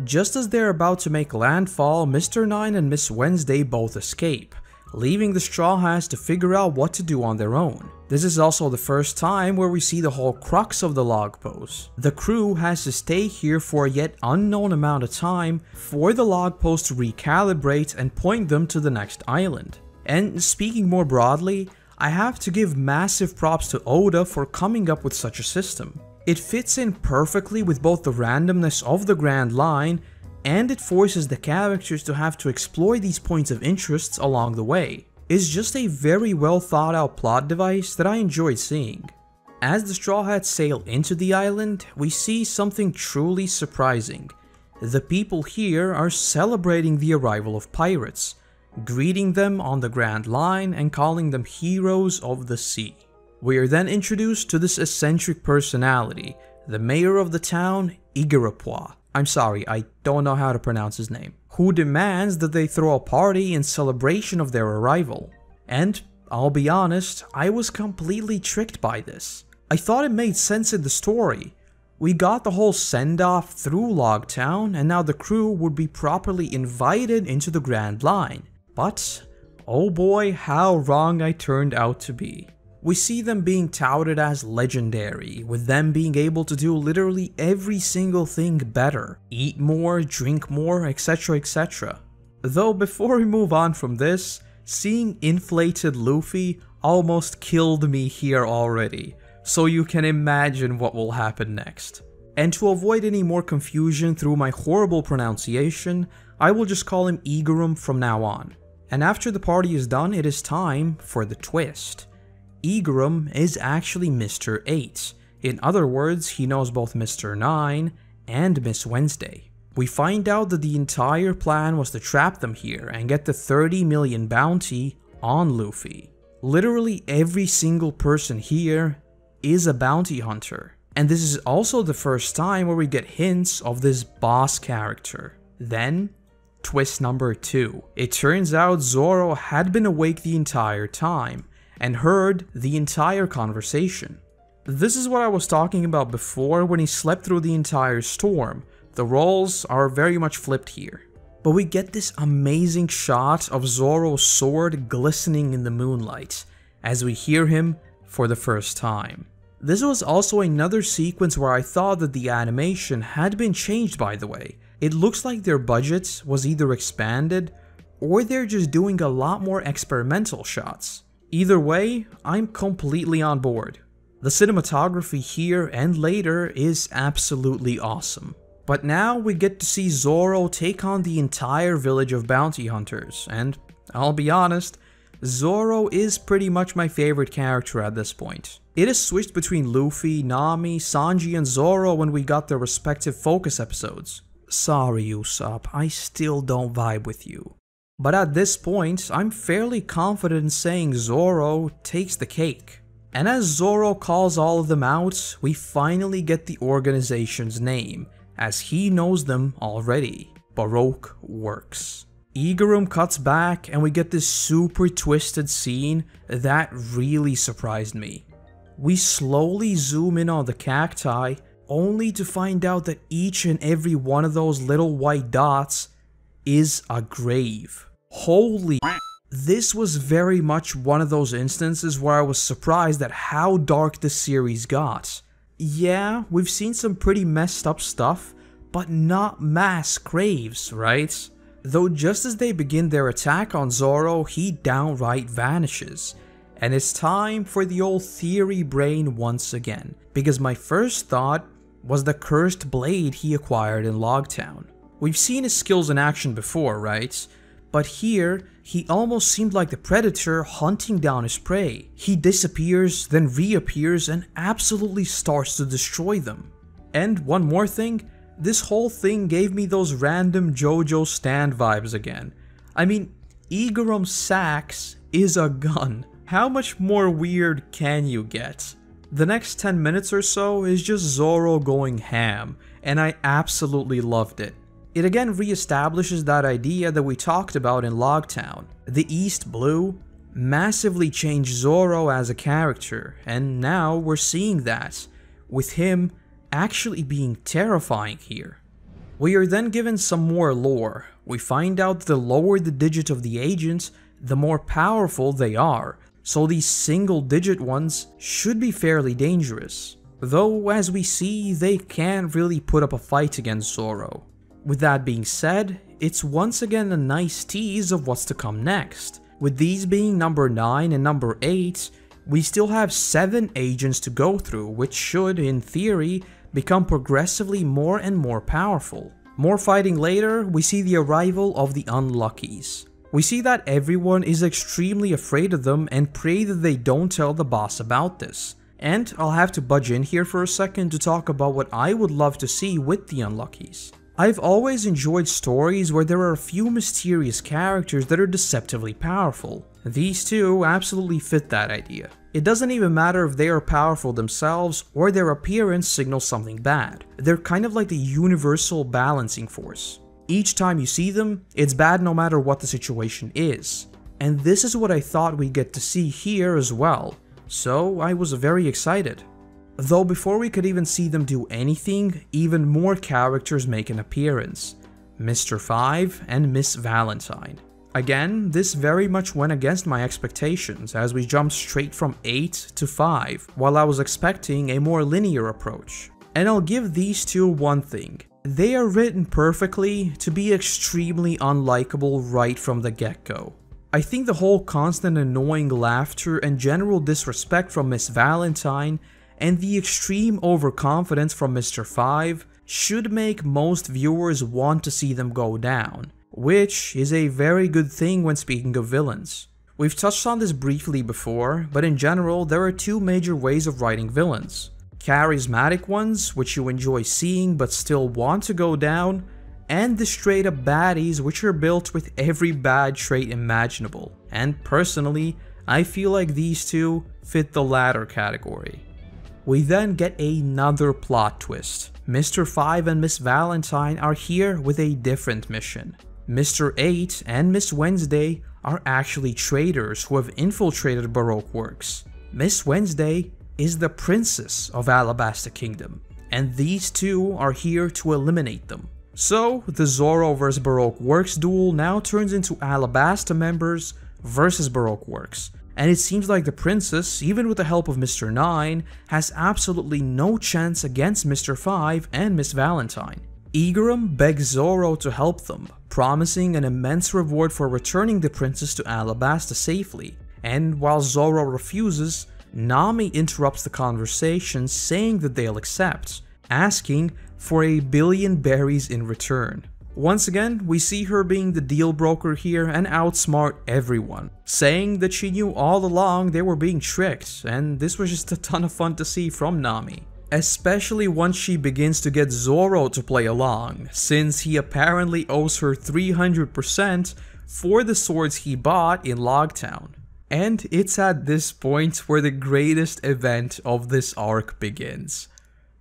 Just as they're about to make landfall, Mr. 9 and Miss Wednesday both escape, leaving the Straw Hats to figure out what to do on their own. This is also the first time where we see the whole crux of the log post. The crew has to stay here for a yet unknown amount of time for the log post to recalibrate and point them to the next island. And speaking more broadly, I have to give massive props to Oda for coming up with such a system. It fits in perfectly with both the randomness of the Grand Line, and it forces the characters to have to explore these points of interest along the way. It's just a very well thought out plot device that I enjoyed seeing. As the Straw Hats sail into the island, we see something truly surprising. The people here are celebrating the arrival of pirates, greeting them on the Grand Line and calling them heroes of the sea. We are then introduced to this eccentric personality, the mayor of the town, Igarapois. I'm sorry, I don't know how to pronounce his name, who demands that they throw a party in celebration of their arrival. And, I'll be honest, I was completely tricked by this. I thought it made sense in the story. We got the whole send-off through Loguetown, and now the crew would be properly invited into the Grand Line. But, oh boy, how wrong I turned out to be. We see them being touted as legendary, with them being able to do literally every single thing better. Eat more, drink more, etc, etc. Though before we move on from this, seeing inflated Luffy almost killed me here already, so you can imagine what will happen next. And to avoid any more confusion through my horrible pronunciation, I will just call him Igarum from now on. And after the party is done, it is time for the twist. Igarum is actually Mr. 8. In other words, he knows both Mr. 9 and Miss Wednesday. We find out that the entire plan was to trap them here and get the 30 million bounty on Luffy. Literally every single person here is a bounty hunter. And this is also the first time where we get hints of this boss character. Then, twist number 2. It turns out Zoro had been awake the entire time and heard the entire conversation. This is what I was talking about before when he slept through the entire storm. The roles are very much flipped here. But we get this amazing shot of Zoro's sword glistening in the moonlight as we hear him for the first time. This was also another sequence where I thought that the animation had been changed, by the way. It looks like their budget was either expanded or they're just doing a lot more experimental shots. Either way, I'm completely on board. The cinematography here and later is absolutely awesome. But now we get to see Zoro take on the entire village of bounty hunters, and I'll be honest, Zoro is pretty much my favorite character at this point. It is switched between Luffy, Nami, Sanji, and Zoro when we got their respective focus episodes. Sorry Usopp, I still don't vibe with you. But at this point, I'm fairly confident in saying Zoro takes the cake. And as Zoro calls all of them out, we finally get the organization's name, as he knows them already. Baroque Works. Igarum cuts back and we get this super twisted scene that really surprised me. We slowly zoom in on the cacti, only to find out that each and every one of those little white dots is a grave. Holy, this was very much one of those instances where I was surprised at how dark this series got. Yeah, we've seen some pretty messed up stuff, but not mass graves, right? Though just as they begin their attack on Zoro, he downright vanishes. And it's time for the old theory brain once again, because my first thought was the cursed blade he acquired in Loguetown. We've seen his skills in action before, right? But here, he almost seemed like the predator hunting down his prey. He disappears, then reappears, and absolutely starts to destroy them. And one more thing, this whole thing gave me those random JoJo stand vibes again. I mean, Igurum's sax is a gun. How much more weird can you get? The next 10 minutes or so is just Zoro going ham, and I absolutely loved it. It again reestablishes that idea that we talked about in Loguetown. The East Blue massively changed Zoro as a character, and now we're seeing that, with him actually being terrifying here. We are then given some more lore. We find out that the lower the digit of the agents, the more powerful they are, so these single digit ones should be fairly dangerous. Though, as we see, they can't really put up a fight against Zoro. With that being said, it's once again a nice tease of what's to come next. With these being number 9 and number 8, we still have 7 agents to go through, which should, in theory, become progressively more and more powerful. More fighting later, we see the arrival of the Unluckies. We see that everyone is extremely afraid of them and pray that they don't tell the boss about this. And I'll have to budge in here for a second to talk about what I would love to see with the Unluckies. I've always enjoyed stories where there are a few mysterious characters that are deceptively powerful. These two absolutely fit that idea. It doesn't even matter if they are powerful themselves or their appearance signals something bad. They're kind of like the universal balancing force. Each time you see them, it's bad no matter what the situation is. And this is what I thought we'd get to see here as well, so I was very excited. Though before we could even see them do anything, even more characters make an appearance. Mr. 5 and Miss Valentine. Again, this very much went against my expectations as we jumped straight from 8 to 5, while I was expecting a more linear approach. And I'll give these two one thing. They are written perfectly to be extremely unlikable right from the get-go. I think the whole constant annoying laughter and general disrespect from Miss Valentine and the extreme overconfidence from Mr. 5 should make most viewers want to see them go down, which is a very good thing when speaking of villains. We've touched on this briefly before, but in general there are two major ways of writing villains. Charismatic ones, which you enjoy seeing but still want to go down, and the straight up baddies, which are built with every bad trait imaginable, and personally, I feel like these two fit the latter category. We then get another plot twist. Mr. 5 and Miss Valentine are here with a different mission. Mr. 8 and Miss Wednesday are actually traitors who have infiltrated Baroque Works. Miss Wednesday is the princess of Alabasta Kingdom, and these two are here to eliminate them. So, the Zoro vs Baroque Works duel now turns into Alabasta members versus Baroque Works, and it seems like the princess, even with the help of Mr. 9, has absolutely no chance against Mr. 5 and Miss Valentine. Igaram begs Zoro to help them, promising an immense reward for returning the princess to Alabasta safely, and while Zoro refuses, Nami interrupts the conversation saying that they'll accept, asking for 1 billion berries in return. Once again, we see her being the deal broker here and outsmart everyone, saying that she knew all along they were being tricked, and this was just a ton of fun to see from Nami. Especially once she begins to get Zoro to play along, since he apparently owes her 300% for the swords he bought in Loguetown. And it's at this point where the greatest event of this arc begins.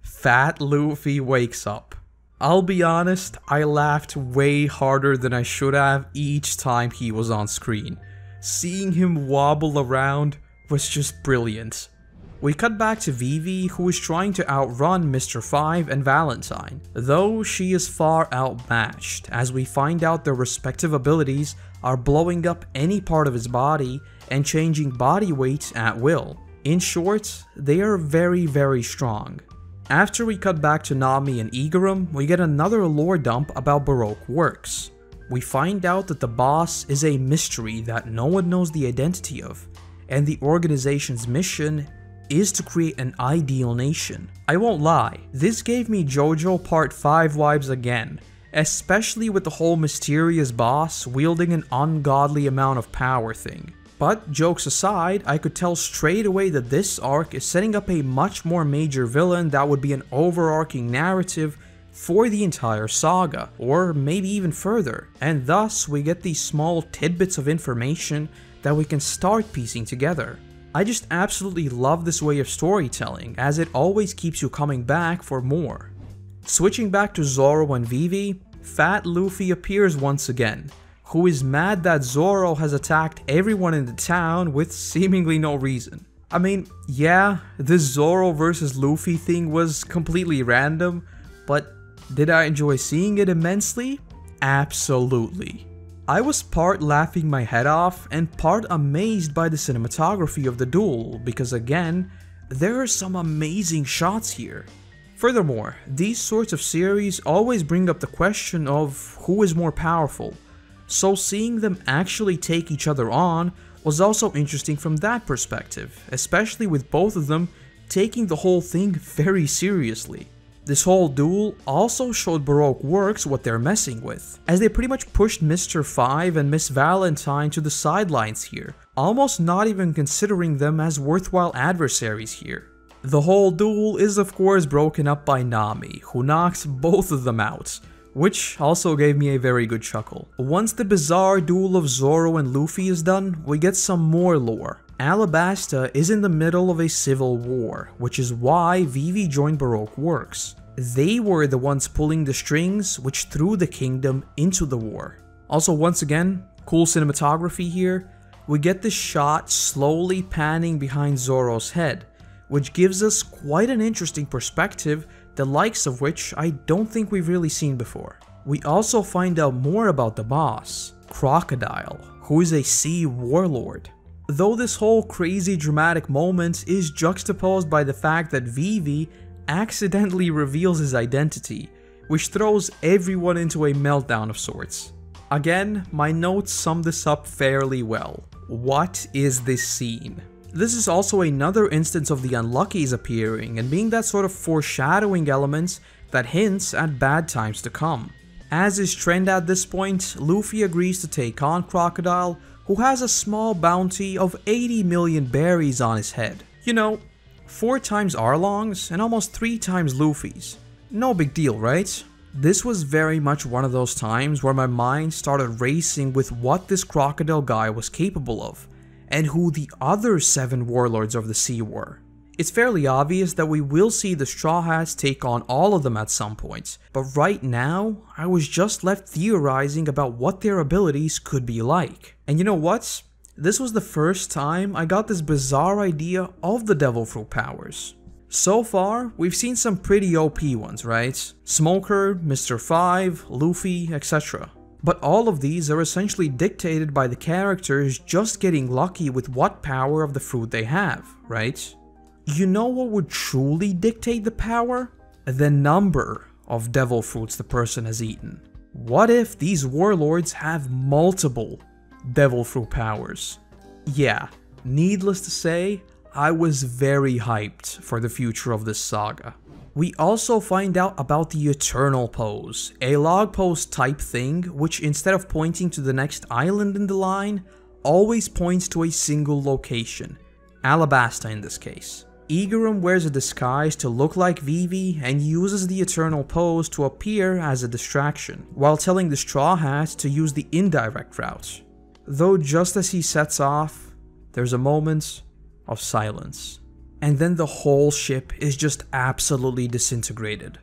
Fat Luffy wakes up. I'll be honest, I laughed way harder than I should have each time he was on screen. Seeing him wobble around was just brilliant. We cut back to Vivi, who is trying to outrun Mr. 5 and Valentine, though she is far outmatched, as we find out their respective abilities are blowing up any part of his body and changing body weight at will. In short, they are very strong. After we cut back to Nami and Igaram, we get another lore dump about Baroque Works. We find out that the boss is a mystery that no one knows the identity of, and the organization's mission is to create an ideal nation. I won't lie, this gave me JoJo Part 5 vibes again, especially with the whole mysterious boss wielding an ungodly amount of power thing. But jokes aside, I could tell straight away that this arc is setting up a much more major villain that would be an overarching narrative for the entire saga, or maybe even further, and thus we get these small tidbits of information that we can start piecing together. I just absolutely love this way of storytelling, as it always keeps you coming back for more. Switching back to Zoro and Vivi, Fat Luffy appears once again, who is mad that Zoro has attacked everyone in the town with seemingly no reason. I mean, yeah, this Zoro versus Luffy thing was completely random, but did I enjoy seeing it immensely? Absolutely. I was part laughing my head off and part amazed by the cinematography of the duel, because again, there are some amazing shots here. Furthermore, these sorts of series always bring up the question of who is more powerful, so seeing them actually take each other on was also interesting from that perspective, especially with both of them taking the whole thing very seriously. This whole duel also showed Baroque Works what they're messing with, as they pretty much pushed Mr. 5 and Miss Valentine to the sidelines here, almost not even considering them as worthwhile adversaries here. The whole duel is of course broken up by Nami, who knocks both of them out, which also gave me a very good chuckle. Once the bizarre duel of Zoro and Luffy is done, we get some more lore. Alabasta is in the middle of a civil war, which is why Vivi joined Baroque Works. They were the ones pulling the strings which threw the kingdom into the war. Also, once again, cool cinematography here. We get this shot slowly panning behind Zoro's head, which gives us quite an interesting perspective, the likes of which I don't think we've really seen before. We also find out more about the boss, Crocodile, who is a sea warlord. Though this whole crazy dramatic moment is juxtaposed by the fact that Vivi accidentally reveals his identity, which throws everyone into a meltdown of sorts. Again, my notes sum this up fairly well. What is this scene? This is also another instance of the Unluckies appearing and being that sort of foreshadowing element that hints at bad times to come. As is trend at this point, Luffy agrees to take on Crocodile, who has a small bounty of 80 million berries on his head. You know, 4 times Arlong's and almost 3 times Luffy's. No big deal, right? This was very much one of those times where my mind started racing with what this crocodile guy was capable of, and who the other 7 warlords of the sea were. It's fairly obvious that we will see the Straw Hats take on all of them at some point, but right now, I was just left theorizing about what their abilities could be like. And you know what? This was the first time I got this bizarre idea of the Devil Fruit powers. So far, we've seen some pretty OP ones, right? Smoker, Mr. 5, Luffy, etc. But all of these are essentially dictated by the characters just getting lucky with what power of the fruit they have, right? You know what would truly dictate the power? The number of devil fruits the person has eaten. What if these warlords have multiple devil fruit powers? Yeah, needless to say, I was very hyped for the future of this saga. We also find out about the Eternal Pose, a log post type thing which instead of pointing to the next island in the line, always points to a single location, Alabasta in this case. Igaram wears a disguise to look like Vivi and uses the Eternal Pose to appear as a distraction, while telling the Straw Hats to use the indirect route. Though just as he sets off, there's a moment of silence. And then the whole ship is just absolutely disintegrated.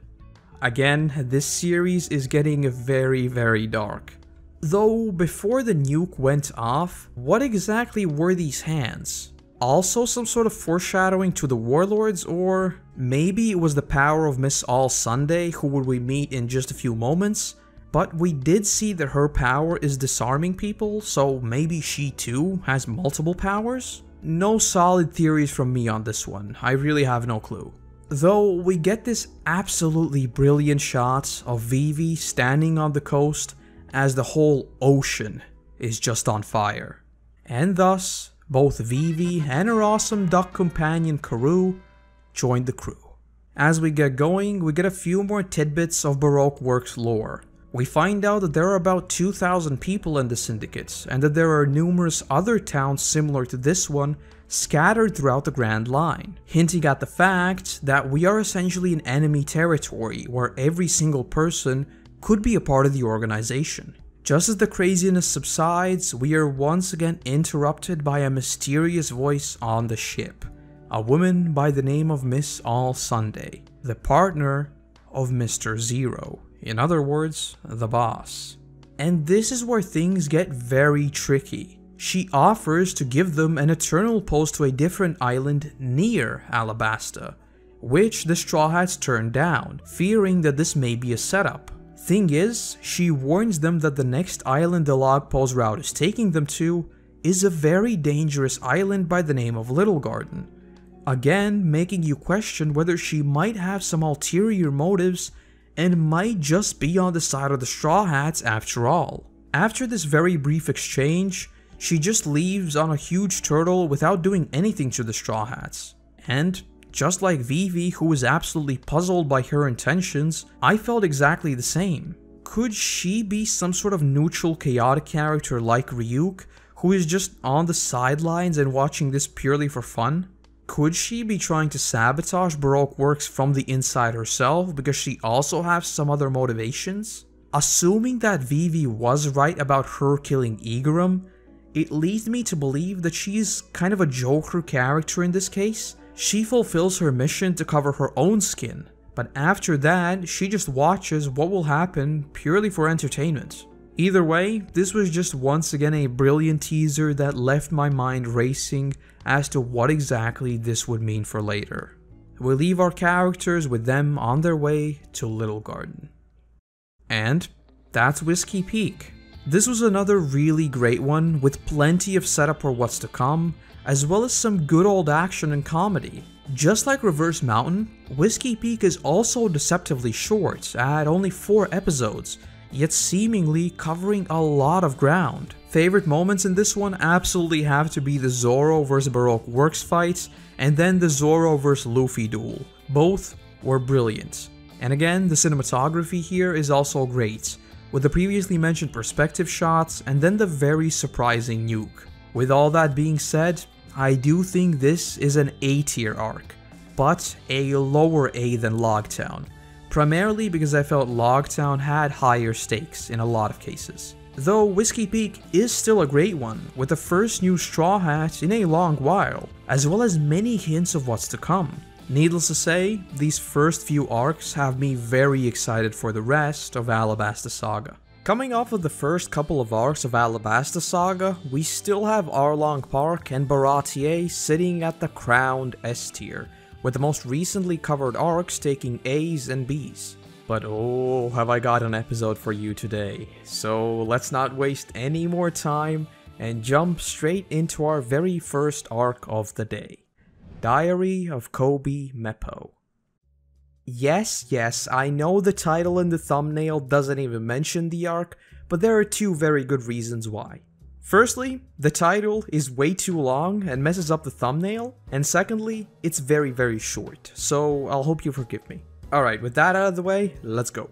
Again, this series is getting very dark. Though before the nuke went off, what exactly were these hands? Also some sort of foreshadowing to the warlords, or maybe it was the power of Miss All Sunday, who we meet in just a few moments? But we did see that her power is disarming people, so maybe she too has multiple powers? No solid theories from me on this one, I really have no clue. Though we get this absolutely brilliant shot of Vivi standing on the coast as the whole ocean is just on fire. And thus, both Vivi and her awesome duck companion Karoo join the crew. As we get going, we get a few more tidbits of Baroque Works lore. We find out that there are about 2,000 people in the syndicate, and that there are numerous other towns similar to this one scattered throughout the Grand Line, hinting at the fact that we are essentially in enemy territory where every single person could be a part of the organization. Just as the craziness subsides, we are once again interrupted by a mysterious voice on the ship, a woman by the name of Miss All Sunday, the partner of Mr. Zero. In other words, the boss. And this is where things get very tricky. She offers to give them an eternal post to a different island near Alabasta, which the Straw Hats turn down, fearing that this may be a setup. Thing is, she warns them that the next island the log post route is taking them to is a very dangerous island by the name of Little Garden. Again, making you question whether she might have some ulterior motives and might just be on the side of the Straw Hats after all. After this very brief exchange, she just leaves on a huge turtle without doing anything to the Straw Hats. And just like Vivi, who was absolutely puzzled by her intentions, I felt exactly the same. Could she be some sort of neutral chaotic character like Ryuk, who is just on the sidelines and watching this purely for fun? Could she be trying to sabotage Baroque Works from the inside herself because she also has some other motivations? Assuming that Vivi was right about her killing Igaram, it leads me to believe that she's kind of a Joker character in this case. She fulfills her mission to cover her own skin, but after that, she just watches what will happen purely for entertainment. Either way, this was just once again a brilliant teaser that left my mind racing as to what exactly this would mean for later. We leave our characters with them on their way to Little Garden. And that's Whisky Peak. This was another really great one with plenty of setup for what's to come, as well as some good old action and comedy. Just like Reverse Mountain, Whisky Peak is also deceptively short at only 4 episodes, yet seemingly covering a lot of ground. Favorite moments in this one absolutely have to be the Zoro vs Baroque Works fights, and then the Zoro vs Luffy duel. Both were brilliant. And again, the cinematography here is also great, with the previously mentioned perspective shots and then the very surprising nuke. With all that being said, I do think this is an A tier arc, but a lower A than Loguetown, primarily because I felt Loguetown had higher stakes in a lot of cases. Though Whisky Peak is still a great one, with the first new Straw Hat in a long while, as well as many hints of what's to come. Needless to say, these first few arcs have me very excited for the rest of Alabasta Saga. Coming off of the first couple of arcs of Alabasta Saga, we still have Arlong Park and Baratie sitting at the crowned S tier, with the most recently covered arcs taking A's and B's. But oh, have I got an episode for you today, so let's not waste any more time and jump straight into our very first arc of the day. Diary of Koby Meppo. Yes, I know the title and the thumbnail doesn't even mention the arc, but there are two very good reasons why. Firstly, the title is way too long and messes up the thumbnail, and secondly, it's very short, so I'll hope you forgive me. Alright, with that out of the way, let's go.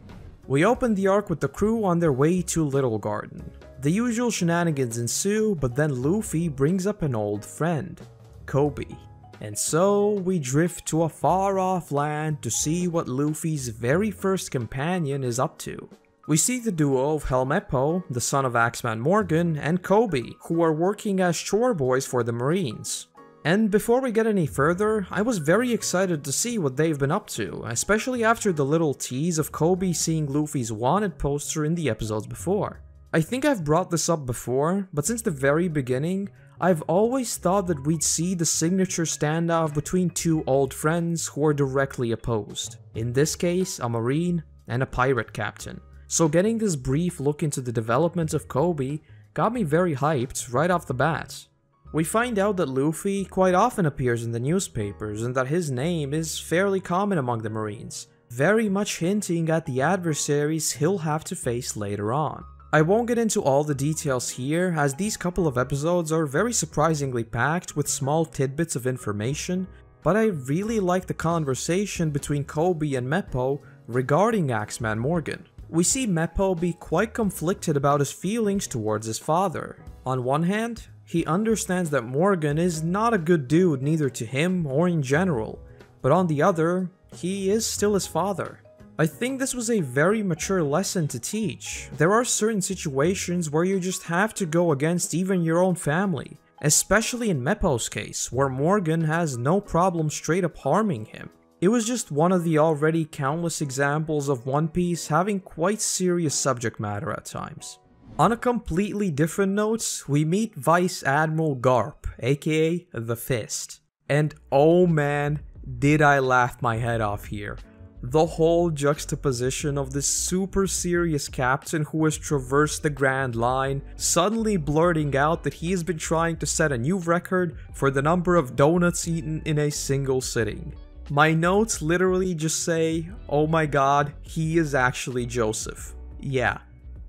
We open the arc with the crew on their way to Little Garden. The usual shenanigans ensue, but then Luffy brings up an old friend, Koby. And so we drift to a far off land to see what Luffy's very first companion is up to. We see the duo of Meppo, the son of Axeman Morgan, and Koby, who are working as chore boys for the Marines. And before we get any further, I was very excited to see what they've been up to, especially after the little tease of Koby seeing Luffy's wanted poster in the episodes before. I think I've brought this up before, but since the very beginning, I've always thought that we'd see the signature standoff between two old friends who are directly opposed. In this case, a Marine and a pirate captain. So getting this brief look into the development of Koby got me very hyped right off the bat. We find out that Luffy quite often appears in the newspapers and that his name is fairly common among the Marines, very much hinting at the adversaries he'll have to face later on. I won't get into all the details here, as these couple of episodes are very surprisingly packed with small tidbits of information, but I really like the conversation between Koby and Meppo regarding Axeman Morgan. We see Meppo be quite conflicted about his feelings towards his father. On one hand, he understands that Morgan is not a good dude neither to him or in general, but on the other, he is still his father. I think this was a very mature lesson to teach. There are certain situations where you just have to go against even your own family, especially in Meppo's case, where Morgan has no problem straight up harming him. It was just one of the already countless examples of One Piece having quite serious subject matter at times. On a completely different note, we meet Vice Admiral Garp, aka The Fist. And oh man, did I laugh my head off here. The whole juxtaposition of this super serious captain who has traversed the Grand Line, suddenly blurting out that he has been trying to set a new record for the number of donuts eaten in a single sitting. My notes literally just say, oh my god, he is actually Joseph. Yeah,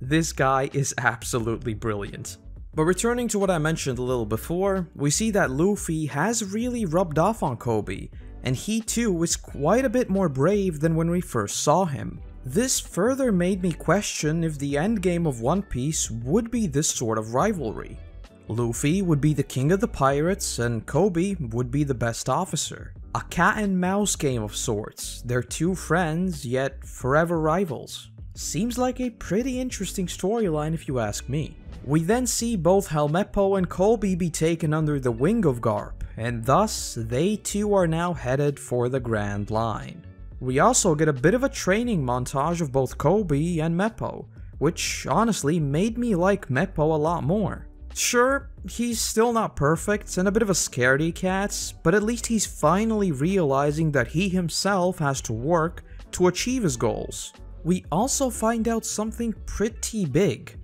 this guy is absolutely brilliant. But returning to what I mentioned a little before, we see that Luffy has really rubbed off on Koby, and he too is quite a bit more brave than when we first saw him. This further made me question if the endgame of One Piece would be this sort of rivalry. Luffy would be the king of the pirates and Koby would be the best officer. A cat and mouse game of sorts. They're two friends, yet forever rivals. Seems like a pretty interesting storyline if you ask me. We then see both Meppo and Koby be taken under the wing of Garp, and thus they too are now headed for the Grand Line. We also get a bit of a training montage of both Koby and Meppo, which honestly made me like Meppo a lot more. Sure, he's still not perfect and a bit of a scaredy cat, but at least he's finally realizing that he himself has to work to achieve his goals. We also find out something pretty big.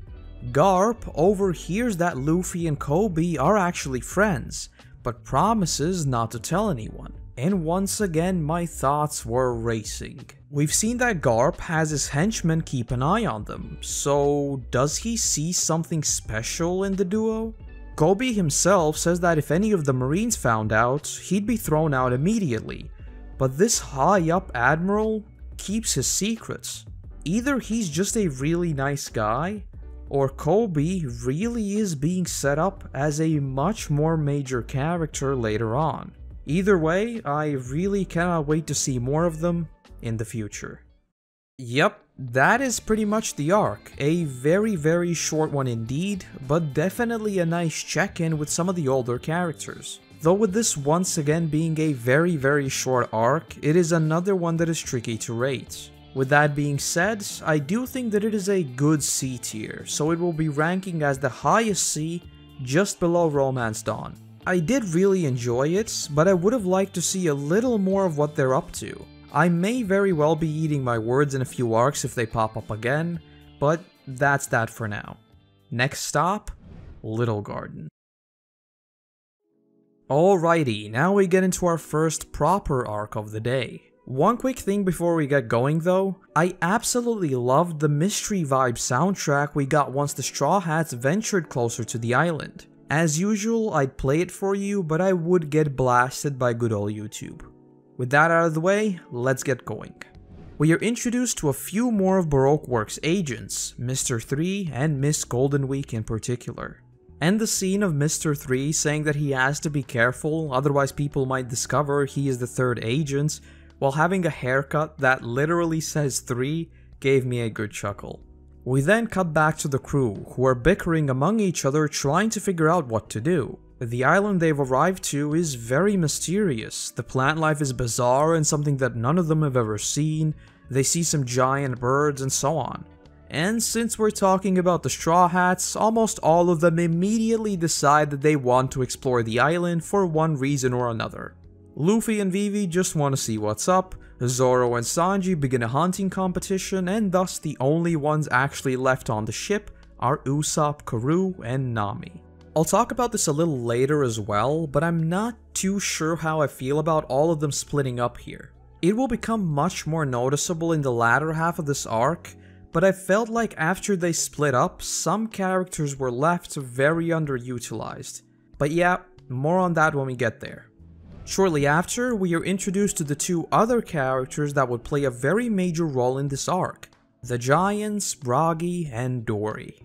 Garp overhears that Luffy and Koby are actually friends, but promises not to tell anyone. And once again my thoughts were racing. We've seen that Garp has his henchmen keep an eye on them, so does he see something special in the duo? Koby himself says that if any of the Marines found out, he'd be thrown out immediately, but this high up admiral keeps his secrets. either he's just a really nice guy, or Koby really is being set up as a much more major character later on. Either way, I really cannot wait to see more of them in the future. Yep, that is pretty much the arc. A very short one indeed, but definitely a nice check-in with some of the older characters. Though with this once again being a very short arc, it is another one that is tricky to rate. With that being said, I do think that it is a good C tier, so it will be ranking as the highest C, just below Romance Dawn. I did really enjoy it, but I would have liked to see a little more of what they're up to. I may very well be eating my words in a few arcs if they pop up again, but that's that for now. Next stop, Little Garden. Alrighty, now we get into our first proper arc of the day. One quick thing before we get going though, I absolutely loved the mystery vibe soundtrack we got once the Straw Hats ventured closer to the island. As usual, I'd play it for you, but I would get blasted by good old YouTube. With that out of the way, let's get going. We are introduced to a few more of Baroque Works' agents, Mr. 3 and Miss Golden Week in particular. And the scene of Mr. 3 saying that he has to be careful, otherwise people might discover he is the third agent, while having a haircut that literally says 3 gave me a good chuckle. We then cut back to the crew, who are bickering among each other trying to figure out what to do. The island they've arrived to is very mysterious, the plant life is bizarre and something that none of them have ever seen, they see some giant birds and so on. And since we're talking about the Straw Hats, almost all of them immediately decide that they want to explore the island for one reason or another. Luffy and Vivi just want to see what's up, Zoro and Sanji begin a hunting competition, and thus the only ones actually left on the ship are Usopp, Karoo, and Nami. I'll talk about this a little later as well, but I'm not too sure how I feel about all of them splitting up here. It will become much more noticeable in the latter half of this arc, but I felt like after they split up, some characters were left very underutilized. But yeah, more on that when we get there. Shortly after, we are introduced to the two other characters that would play a very major role in this arc, the Giants, Bragi, and Dory.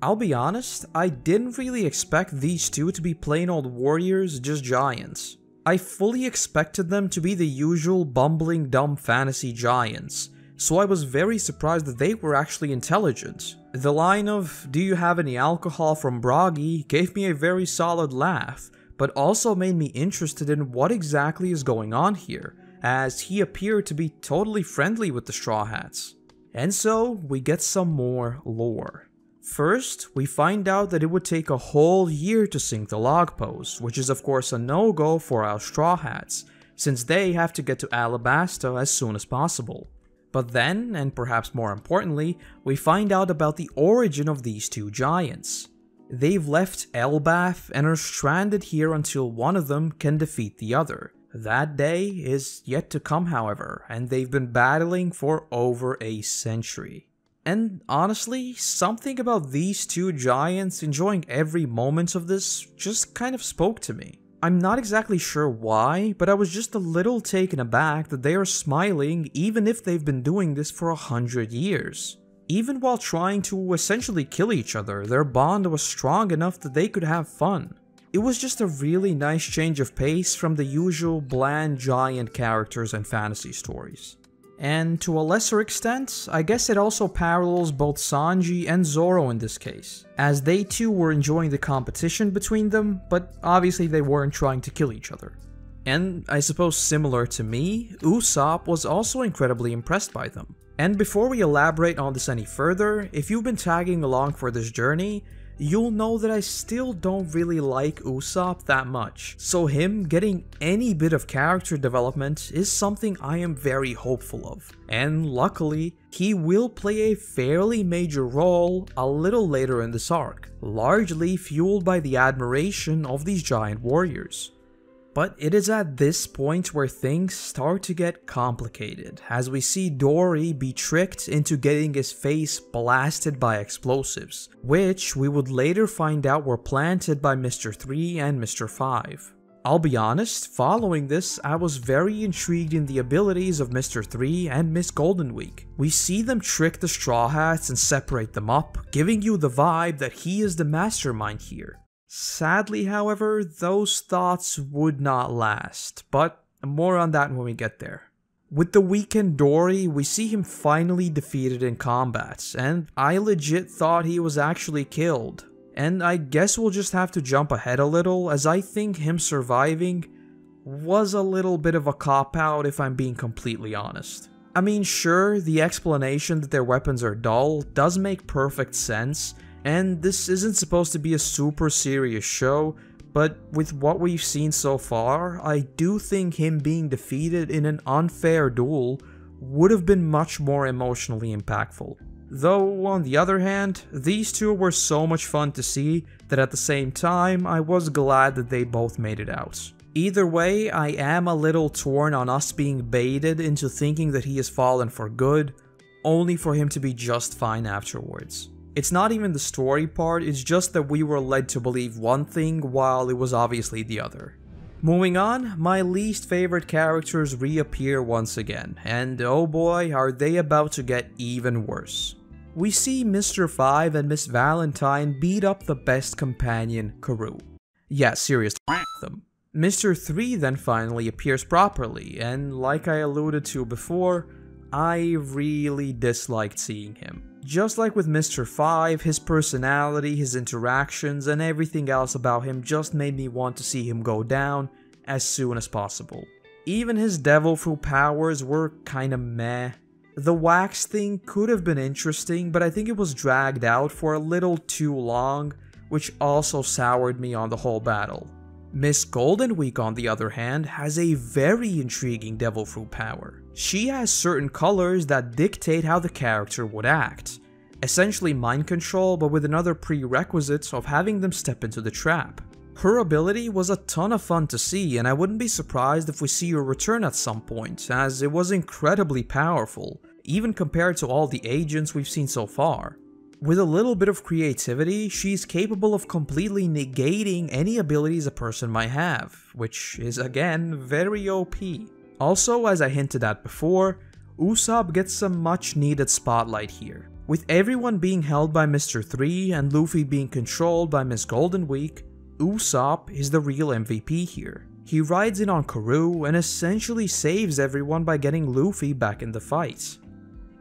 I'll be honest, I didn't really expect these two to be plain old warriors, just giants. I fully expected them to be the usual bumbling dumb fantasy giants, so I was very surprised that they were actually intelligent. The line of "do you have any alcohol" from Bragi gave me a very solid laugh, but also made me interested in what exactly is going on here, as he appeared to be totally friendly with the Straw Hats. And so, we get some more lore. First, we find out that it would take a whole year to sink the log post, which is of course a no-go for our Straw Hats, since they have to get to Alabasta as soon as possible. But then, and perhaps more importantly, we find out about the origin of these two giants. They've left Elbaf and are stranded here until one of them can defeat the other. That day is yet to come, however, and they've been battling for over a century. And honestly, something about these two giants enjoying every moment of this just kind of spoke to me. I'm not exactly sure why, but I was just a little taken aback that they are smiling even if they've been doing this for 100 years. Even while trying to essentially kill each other, their bond was strong enough that they could have fun. It was just a really nice change of pace from the usual bland giant characters and fantasy stories. And to a lesser extent, I guess it also parallels both Sanji and Zoro in this case, as they too were enjoying the competition between them, but obviously they weren't trying to kill each other. And I suppose similar to me, Usopp was also incredibly impressed by them. And before we elaborate on this any further, if you've been tagging along for this journey, you'll know that I still don't really like Usopp that much, so him getting any bit of character development is something I am very hopeful of. And luckily, he will play a fairly major role a little later in this arc, largely fueled by the admiration of these giant warriors. But it is at this point where things start to get complicated, as we see Dory be tricked into getting his face blasted by explosives, which we would later find out were planted by Mr. 3 and Mr. 5. I'll be honest, following this, I was very intrigued in the abilities of Mr. 3 and Miss Golden Week. We see them trick the Straw Hats and separate them up, giving you the vibe that he is the mastermind here. Sadly, however, those thoughts would not last, but more on that when we get there. With the weakened Dory, we see him finally defeated in combat, and I legit thought he was actually killed. And I guess we'll just have to jump ahead a little, as I think him surviving was a little bit of a cop-out if I'm being completely honest. I mean, sure, the explanation that their weapons are dull does make perfect sense, and this isn't supposed to be a super serious show, but with what we've seen so far, I do think him being defeated in an unfair duel would have been much more emotionally impactful. Though, on the other hand, these two were so much fun to see that at the same time, I was glad that they both made it out. Either way, I am a little torn on us being baited into thinking that he has fallen for good, only for him to be just fine afterwards. It's not even the story part, it's just that we were led to believe one thing while it was obviously the other. Moving on, my least favorite characters reappear once again, and oh boy, are they about to get even worse. We see Mr. 5 and Miss Valentine beat up the best companion, Karoo. Yeah, seriously, them. Mr. 3 then finally appears properly, and like I alluded to before, I really disliked seeing him. Just like with Mr. 5, his personality, his interactions, and everything else about him just made me want to see him go down as soon as possible. Even his devil fruit powers were kinda meh. The wax thing could have been interesting, but I think it was dragged out for a little too long, which also soured me on the whole battle. Miss Golden Week, on the other hand, has a very intriguing devil fruit power. She has certain colors that dictate how the character would act. Essentially mind control, but with another prerequisite of having them step into the trap. Her ability was a ton of fun to see, and I wouldn't be surprised if we see her return at some point, as it was incredibly powerful, even compared to all the agents we've seen so far. With a little bit of creativity, she's capable of completely negating any abilities a person might have, which is again very OP. Also, as I hinted at before, Usopp gets some much needed spotlight here. With everyone being held by Mr. 3 and Luffy being controlled by Miss Golden Week, Usopp is the real MVP here. He rides in on Karoo and essentially saves everyone by getting Luffy back in the fight.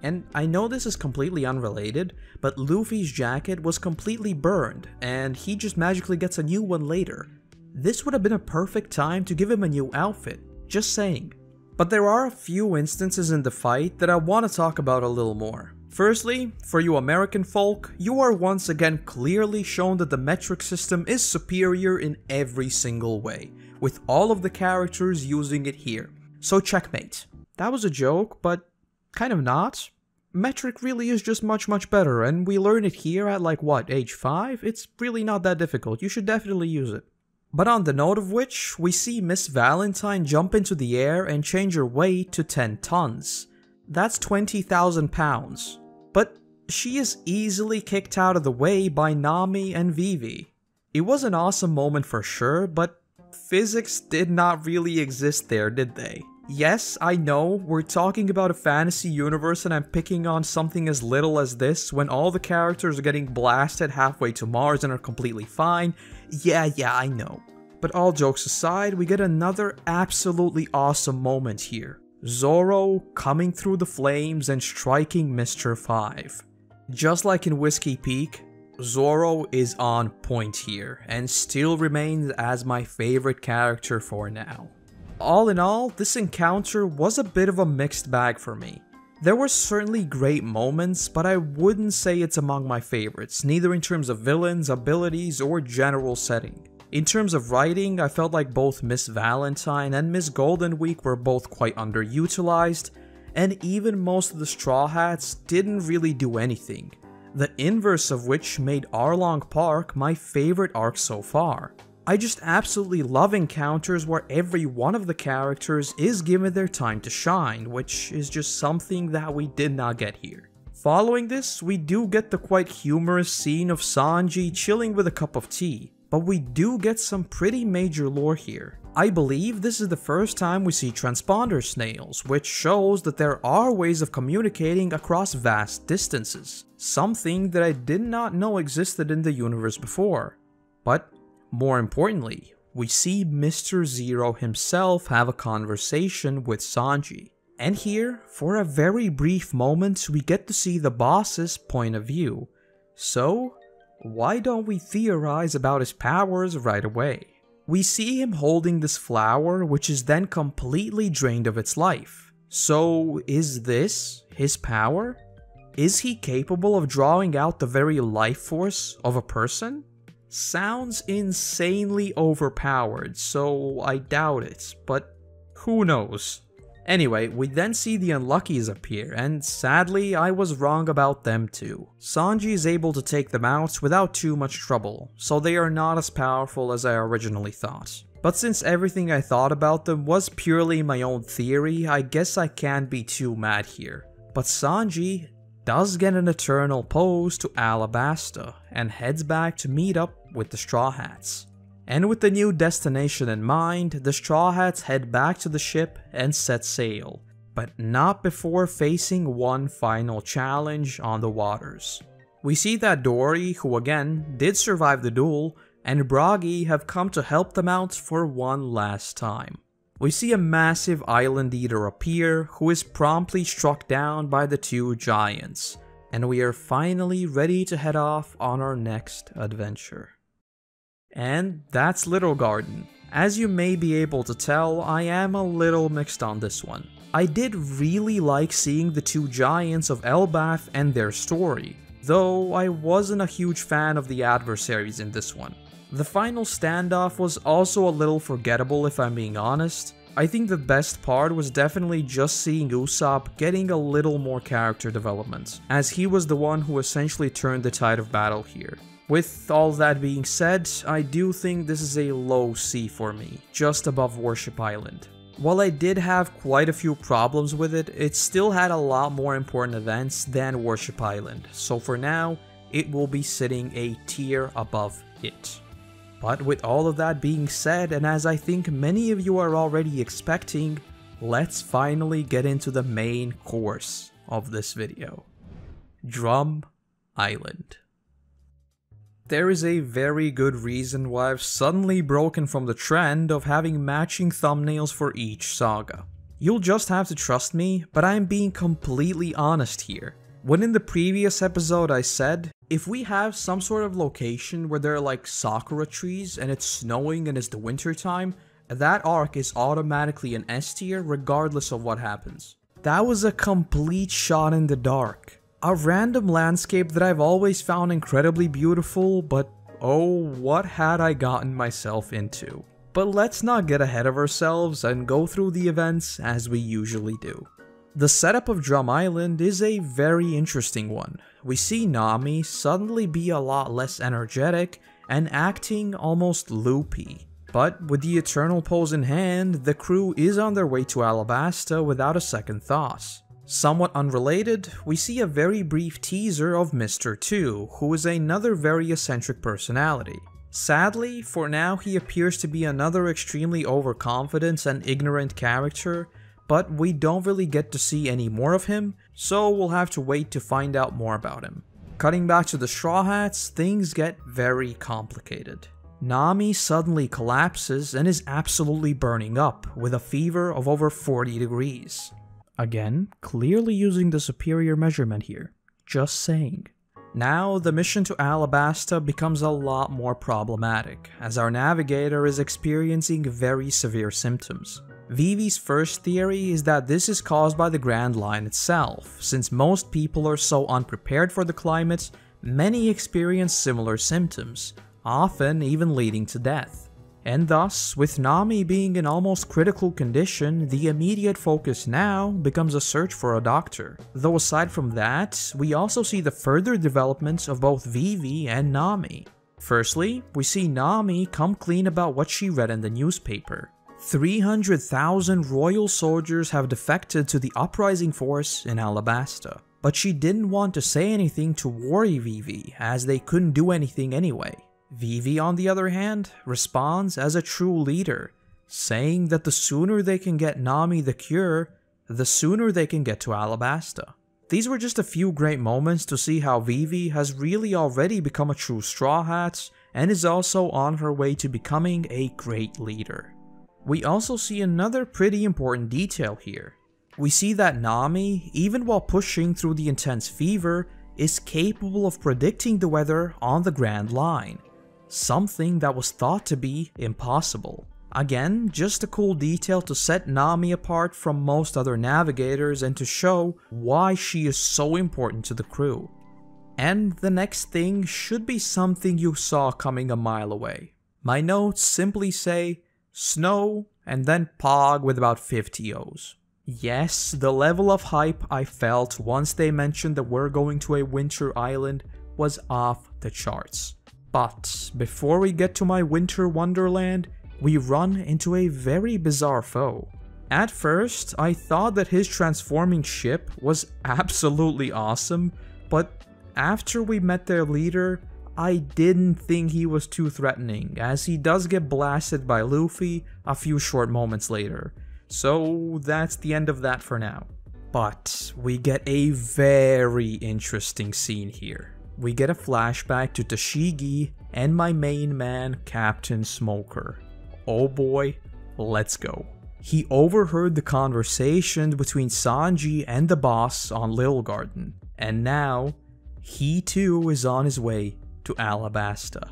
And I know this is completely unrelated, but Luffy's jacket was completely burned, and he just magically gets a new one later. This would have been a perfect time to give him a new outfit, just saying. But there are a few instances in the fight that I want to talk about a little more. Firstly, for you American folk, you are once again clearly shown that the metric system is superior in every single way, with all of the characters using it here. So checkmate. That was a joke, but kind of not. Metric really is just much better, and we learn it here at like what, age 5? It's really not that difficult, you should definitely use it. But on the note of which, we see Miss Valentine jump into the air and change her weight to 10 tons. That's 20,000 pounds. But she is easily kicked out of the way by Nami and Vivi. It was an awesome moment for sure, but physics did not really exist there, did they? Yes, I know, we're talking about a fantasy universe and I'm picking on something as little as this when all the characters are getting blasted halfway to Mars and are completely fine. Yeah, I know. But all jokes aside, we get another absolutely awesome moment here. Zoro coming through the flames and striking Mr. 5. Just like in Whisky Peak, Zoro is on point here and still remains as my favorite character for now. All in all, this encounter was a bit of a mixed bag for me. There were certainly great moments, but I wouldn't say it's among my favorites, neither in terms of villains, abilities, or general setting. In terms of writing, I felt like both Miss Valentine and Miss Golden Week were both quite underutilized, and even most of the Straw Hats didn't really do anything, the inverse of which made Arlong Park my favorite arc so far. I just absolutely love encounters where every one of the characters is given their time to shine, which is just something that we did not get here. Following this, we do get the quite humorous scene of Sanji chilling with a cup of tea, but we do get some pretty major lore here. I believe this is the first time we see transponder snails, which shows that there are ways of communicating across vast distances, something that I did not know existed in the universe before. But more importantly, we see Mr. Zero himself have a conversation with Sanji. And here, for a very brief moment, we get to see the boss's point of view. So, why don't we theorize about his powers right away? We see him holding this flower, which is then completely drained of its life. So, is this his power? Is he capable of drawing out the very life force of a person? Sounds insanely overpowered, so I doubt it, but who knows? Anyway, we then see the Unluckies appear, and sadly, I was wrong about them too. Sanji is able to take them out without too much trouble, so they are not as powerful as I originally thought. But since everything I thought about them was purely my own theory, I guess I can't be too mad here. But Sanji does get an eternal pose to Alabasta, and heads back to meet up with the Straw Hats. And with the new destination in mind, the Straw Hats head back to the ship and set sail, but not before facing one final challenge on the waters. We see that Dory, who again did survive the duel, and Bragi have come to help them out for one last time. We see a massive island eater appear, who is promptly struck down by the two giants, and we are finally ready to head off on our next adventure. And that's Little Garden. As you may be able to tell, I am a little mixed on this one. I did really like seeing the two giants of Elbaf and their story, though I wasn't a huge fan of the adversaries in this one. The final standoff was also a little forgettable if I'm being honest. I think the best part was definitely just seeing Usopp getting a little more character development, as he was the one who essentially turned the tide of battle here. With all that being said, I do think this is a low C for me, just above Warship Island. While I did have quite a few problems with it, it still had a lot more important events than Warship Island, so for now, it will be sitting a tier above it. But with all of that being said, and as I think many of you are already expecting, let's finally get into the main course of this video. Drum Island. There is a very good reason why I've suddenly broken from the trend of having matching thumbnails for each saga. You'll just have to trust me, but I'm being completely honest here. When in the previous episode I said, if we have some sort of location where there are like sakura trees and it's snowing and it's the winter time, that arc is automatically an S tier regardless of what happens. That was a complete shot in the dark. A random landscape that I've always found incredibly beautiful, but oh, what had I gotten myself into? But let's not get ahead of ourselves and go through the events as we usually do. The setup of Drum Island is a very interesting one. We see Nami suddenly be a lot less energetic and acting almost loopy. But with the Eternal Pose in hand, the crew is on their way to Alabasta without a second thought. Somewhat unrelated, we see a very brief teaser of Mr. 2, who is another very eccentric personality. Sadly, for now he appears to be another extremely overconfident and ignorant character, but we don't really get to see any more of him, so we'll have to wait to find out more about him. Cutting back to the Straw Hats, things get very complicated. Nami suddenly collapses and is absolutely burning up, with a fever of over 40 degrees. Again, clearly using the superior measurement here. Just saying. Now, the mission to Alabasta becomes a lot more problematic, as our navigator is experiencing very severe symptoms. Vivi's first theory is that this is caused by the Grand Line itself. Since most people are so unprepared for the climate, many experience similar symptoms, often even leading to death. And thus, with Nami being in almost critical condition, the immediate focus now becomes a search for a doctor. Though aside from that, we also see the further developments of both Vivi and Nami. Firstly, we see Nami come clean about what she read in the newspaper. 300,000 royal soldiers have defected to the uprising force in Alabasta. But she didn't want to say anything to worry Vivi, as they couldn't do anything anyway. Vivi, on the other hand, responds as a true leader, saying that the sooner they can get Nami the cure, the sooner they can get to Alabasta. These were just a few great moments to see how Vivi has really already become a true Straw Hat and is also on her way to becoming a great leader. We also see another pretty important detail here. We see that Nami, even while pushing through the intense fever, is capable of predicting the weather on the Grand Line, something that was thought to be impossible. Again, just a cool detail to set Nami apart from most other navigators and to show why she is so important to the crew. And the next thing should be something you saw coming a mile away. My notes simply say, snow, and then Pog with about 50 O's. Yes, the level of hype I felt once they mentioned that we're going to a winter island was off the charts. But before we get to my winter wonderland, we run into a very bizarre foe. At first, I thought that his transforming ship was absolutely awesome, but after we met their leader, I didn't think he was too threatening, as he does get blasted by Luffy a few short moments later. So that's the end of that for now. But we get a very interesting scene here. We get a flashback to Tashigi and my main man, Captain Smoker. Oh boy, let's go. He overheard the conversation between Sanji and the boss on Little Garden, and now he too is on his way to Alabasta.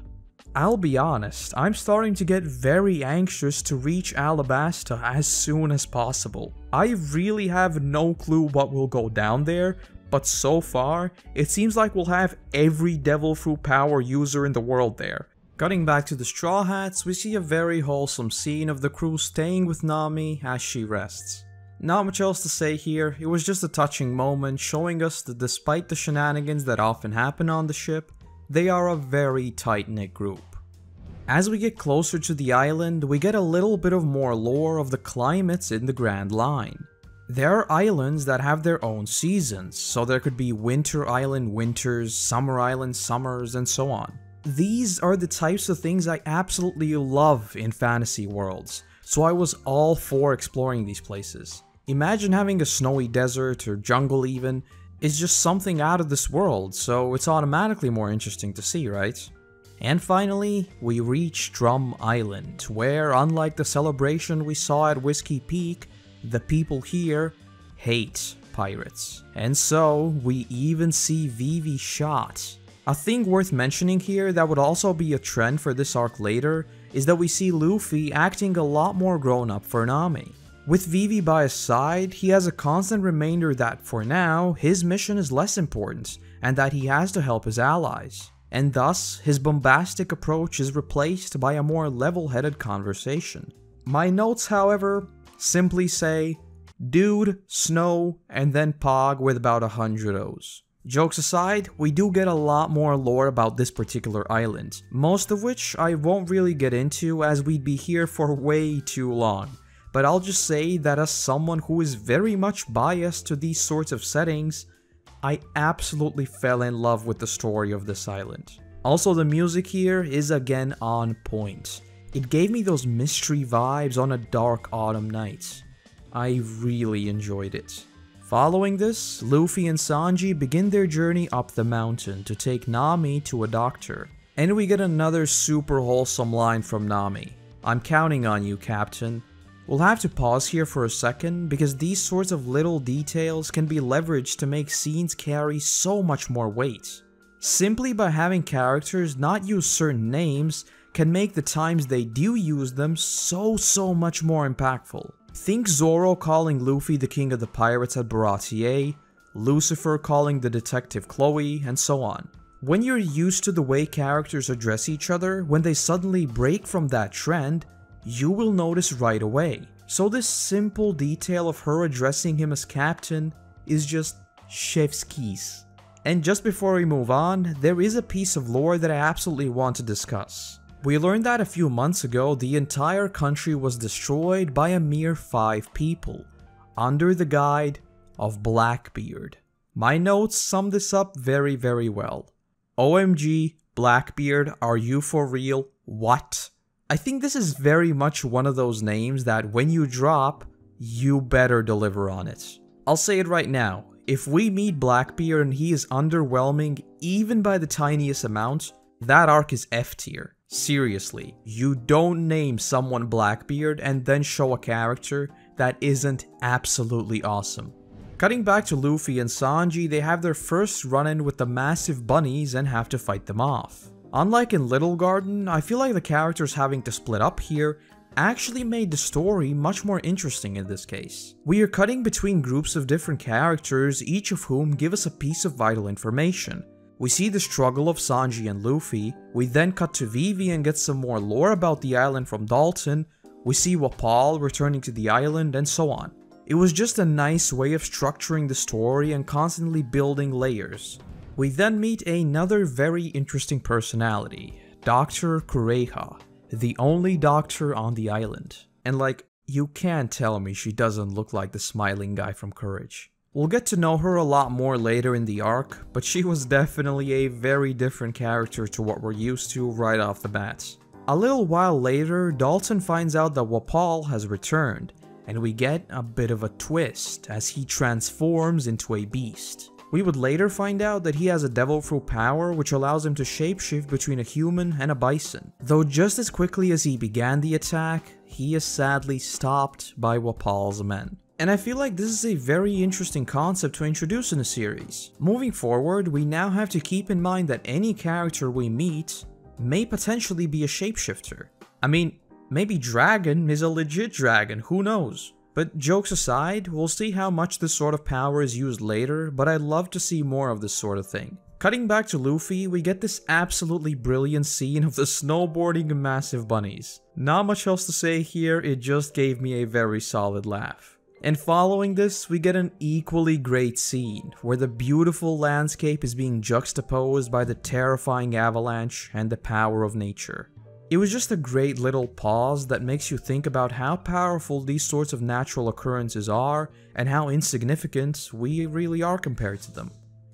I'll be honest, I'm starting to get very anxious to reach Alabasta as soon as possible. I really have no clue what will go down there, but so far, it seems like we'll have every Devil Fruit power user in the world there. Cutting back to the Straw Hats, we see a very wholesome scene of the crew staying with Nami as she rests. Not much else to say here, it was just a touching moment showing us that despite the shenanigans that often happen on the ship, they are a very tight-knit group. As we get closer to the island, we get a little bit of more lore of the climates in the Grand Line. There are islands that have their own seasons, so there could be Winter Island winters, Summer Island summers, and so on. These are the types of things I absolutely love in fantasy worlds, so I was all for exploring these places. Imagine having a snowy desert or jungle even. It's just something out of this world, so it's automatically more interesting to see, right? And finally, we reach Drum Island, where unlike the celebration we saw at Whisky Peak, the people here hate pirates. And so, we even see Vivi shot. A thing worth mentioning here that would also be a trend for this arc later is that we see Luffy acting a lot more grown up for Nami. With Vivi by his side, he has a constant reminder that for now, his mission is less important and that he has to help his allies. And thus, his bombastic approach is replaced by a more level-headed conversation. My notes, however, simply say, dude, snow, and then Pog with about 100 O's. Jokes aside, we do get a lot more lore about this particular island, most of which I won't really get into as we'd be here for way too long. But I'll just say that as someone who is very much biased to these sorts of settings, I absolutely fell in love with the story of this island. Also, the music here is again on point. It gave me those mystery vibes on a dark autumn night. I really enjoyed it. Following this, Luffy and Sanji begin their journey up the mountain to take Nami to a doctor. And we get another super wholesome line from Nami. "I'm counting on you, Captain." We'll have to pause here for a second because these sorts of little details can be leveraged to make scenes carry so much more weight. Simply by having characters not use certain names can make the times they do use them so much more impactful. Think Zoro calling Luffy the king of the pirates at Baratie, Lucifer calling the detective Chloe, and so on. When you're used to the way characters address each other, when they suddenly break from that trend, you will notice right away. So this simple detail of her addressing him as Captain is just chef's kiss. And just before we move on, there is a piece of lore that I absolutely want to discuss. We learned that a few months ago, the entire country was destroyed by a mere 5 people, under the guide of Blackbeard. My notes sum this up very well. OMG, Blackbeard, are you for real? What? I think this is very much one of those names that when you drop, you better deliver on it. I'll say it right now, if we meet Blackbeard and he is underwhelming even by the tiniest amount, that arc is F tier. Seriously, you don't name someone Blackbeard and then show a character that isn't absolutely awesome. Cutting back to Luffy and Sanji, they have their first run-in with the massive bunnies and have to fight them off. Unlike in Little Garden, I feel like the characters having to split up here actually made the story much more interesting in this case. We are cutting between groups of different characters, each of whom give us a piece of vital information. We see the struggle of Sanji and Luffy, we then cut to Vivi and get some more lore about the island from Dalton, we see Wapol returning to the island, and so on. It was just a nice way of structuring the story and constantly building layers. We then meet another very interesting personality, Dr. Kureha, the only doctor on the island. And like, you can't tell me she doesn't look like the smiling guy from Courage. We'll get to know her a lot more later in the arc, but she was definitely a very different character to what we're used to right off the bat. A little while later, Dalton finds out that Wapol has returned, and we get a bit of a twist as he transforms into a beast. We would later find out that he has a devil fruit power which allows him to shapeshift between a human and a bison. Though just as quickly as he began the attack, he is sadly stopped by Wapol's men. And I feel like this is a very interesting concept to introduce in a series. Moving forward, we now have to keep in mind that any character we meet may potentially be a shapeshifter. I mean, maybe Dragon is a legit dragon, who knows? But jokes aside, we'll see how much this sort of power is used later, but I'd love to see more of this sort of thing. Cutting back to Luffy, we get this absolutely brilliant scene of the snowboarding massive bunnies. Not much else to say here, it just gave me a very solid laugh. And following this, we get an equally great scene, where the beautiful landscape is being juxtaposed by the terrifying avalanche and the power of nature. It was just a great little pause that makes you think about how powerful these sorts of natural occurrences are and how insignificant we really are compared to them.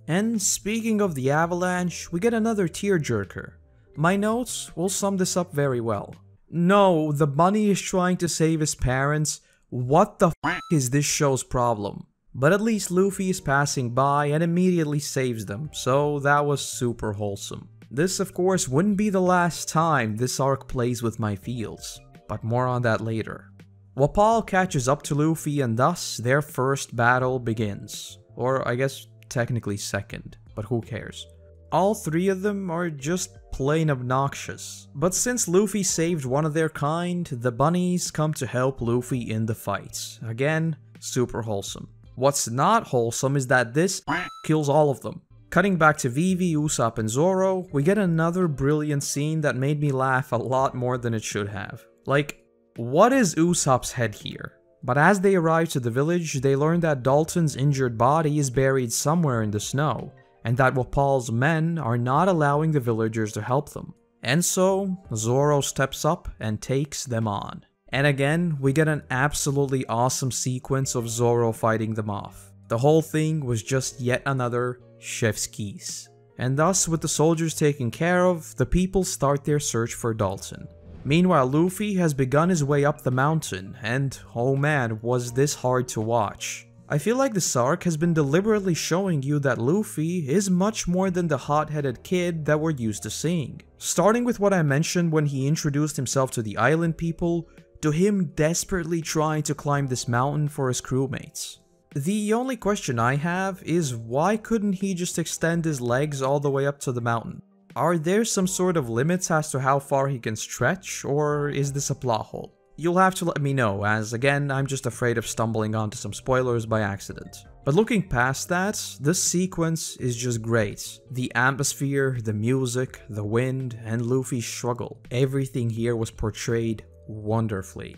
And speaking of the avalanche, we get another tearjerker. My notes will sum this up very well. No, the bunny is trying to save his parents. What the f is this show's problem? But at least Luffy is passing by and immediately saves them, so that was super wholesome. This, of course, wouldn't be the last time this arc plays with my feels, but more on that later. Wapol catches up to Luffy and thus their first battle begins. Or I guess technically second, but who cares. All three of them are just plain obnoxious. But since Luffy saved one of their kind, the bunnies come to help Luffy in the fight. Again, super wholesome. What's not wholesome is that this kills all of them. Cutting back to Vivi, Usopp, and Zoro, we get another brilliant scene that made me laugh a lot more than it should have. Like, what is Usopp's head here? But as they arrive to the village, they learn that Dalton's injured body is buried somewhere in the snow, and that Wapol's men are not allowing the villagers to help them. And so, Zoro steps up and takes them on. And again, we get an absolutely awesome sequence of Zoro fighting them off. The whole thing was just yet another chef's kiss. And thus, with the soldiers taken care of, the people start their search for Dalton. Meanwhile, Luffy has begun his way up the mountain, and oh man, was this hard to watch. I feel like this arc has been deliberately showing you that Luffy is much more than the hot-headed kid that we're used to seeing. Starting with what I mentioned when he introduced himself to the island people, to him desperately trying to climb this mountain for his crewmates. The only question I have is why couldn't he just extend his legs all the way up to the mountain? Are there some sort of limits as to how far he can stretch, or is this a plot hole? You'll have to let me know, as again, I'm just afraid of stumbling onto some spoilers by accident. But looking past that, this sequence is just great. The atmosphere, the music, the wind, and Luffy's struggle. Everything here was portrayed wonderfully.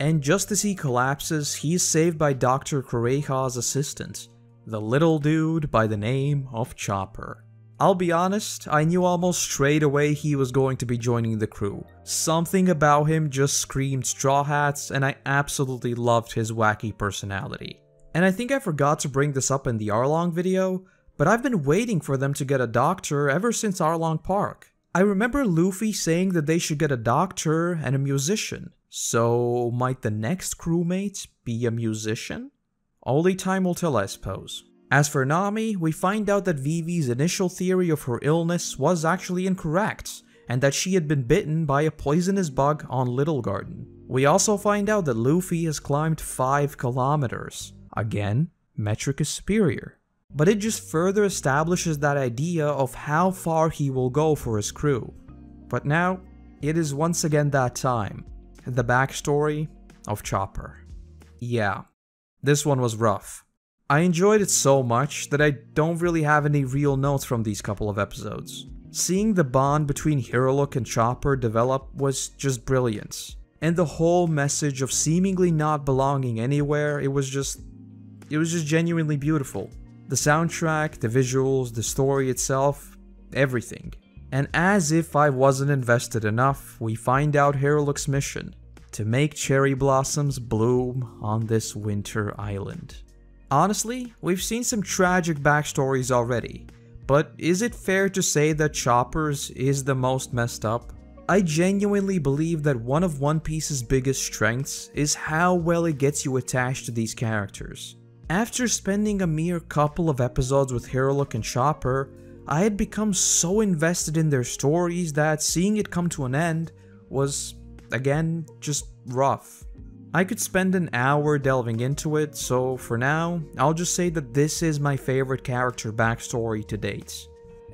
And just as he collapses, he is saved by Dr. Kureha's assistant, the little dude by the name of Chopper. I'll be honest, I knew almost straight away he was going to be joining the crew. Something about him just screamed Straw Hats, and I absolutely loved his wacky personality. And I think I forgot to bring this up in the Arlong video, but I've been waiting for them to get a doctor ever since Arlong Park. I remember Luffy saying that they should get a doctor and a musician. So might the next crewmate be a musician? Only time will tell, I suppose. As for Nami, we find out that Vivi's initial theory of her illness was actually incorrect, and that she had been bitten by a poisonous bug on Little Garden. We also find out that Luffy has climbed 5 kilometers. Again, metric is superior. But it just further establishes that idea of how far he will go for his crew. But now, it is once again that time. The backstory of Chopper. Yeah, this one was rough. I enjoyed it so much that I don't really have any real notes from these couple of episodes. Seeing the bond between Hirolook and Chopper develop was just brilliant. And the whole message of seemingly not belonging anywhere, it was just genuinely beautiful. The soundtrack, the visuals, the story itself, everything. And as if I wasn't invested enough, we find out Hirolook's mission: to make cherry blossoms bloom on this winter island. Honestly, we've seen some tragic backstories already, but is it fair to say that Chopper's is the most messed up? I genuinely believe that one of One Piece's biggest strengths is how well it gets you attached to these characters. After spending a mere couple of episodes with Hirolook and Chopper, I had become so invested in their stories that seeing it come to an end was, again, just rough. I could spend an hour delving into it, so for now, I'll just say that this is my favorite character backstory to date.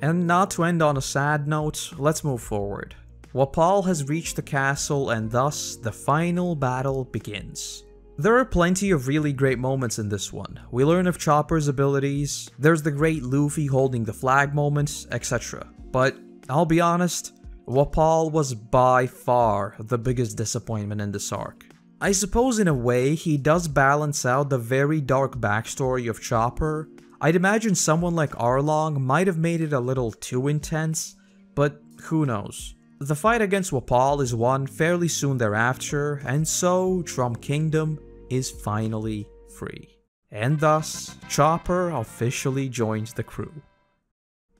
And not to end on a sad note, let's move forward. Wapol has reached the castle and thus the final battle begins. There are plenty of really great moments in this one. We learn of Chopper's abilities, there's the great Luffy holding the flag moments, etc. But I'll be honest, Wapol was by far the biggest disappointment in this arc. I suppose in a way he does balance out the very dark backstory of Chopper. I'd imagine someone like Arlong might have made it a little too intense, but who knows. The fight against Wapol is won fairly soon thereafter, and so Drum Kingdom is finally free. And thus, Chopper officially joins the crew.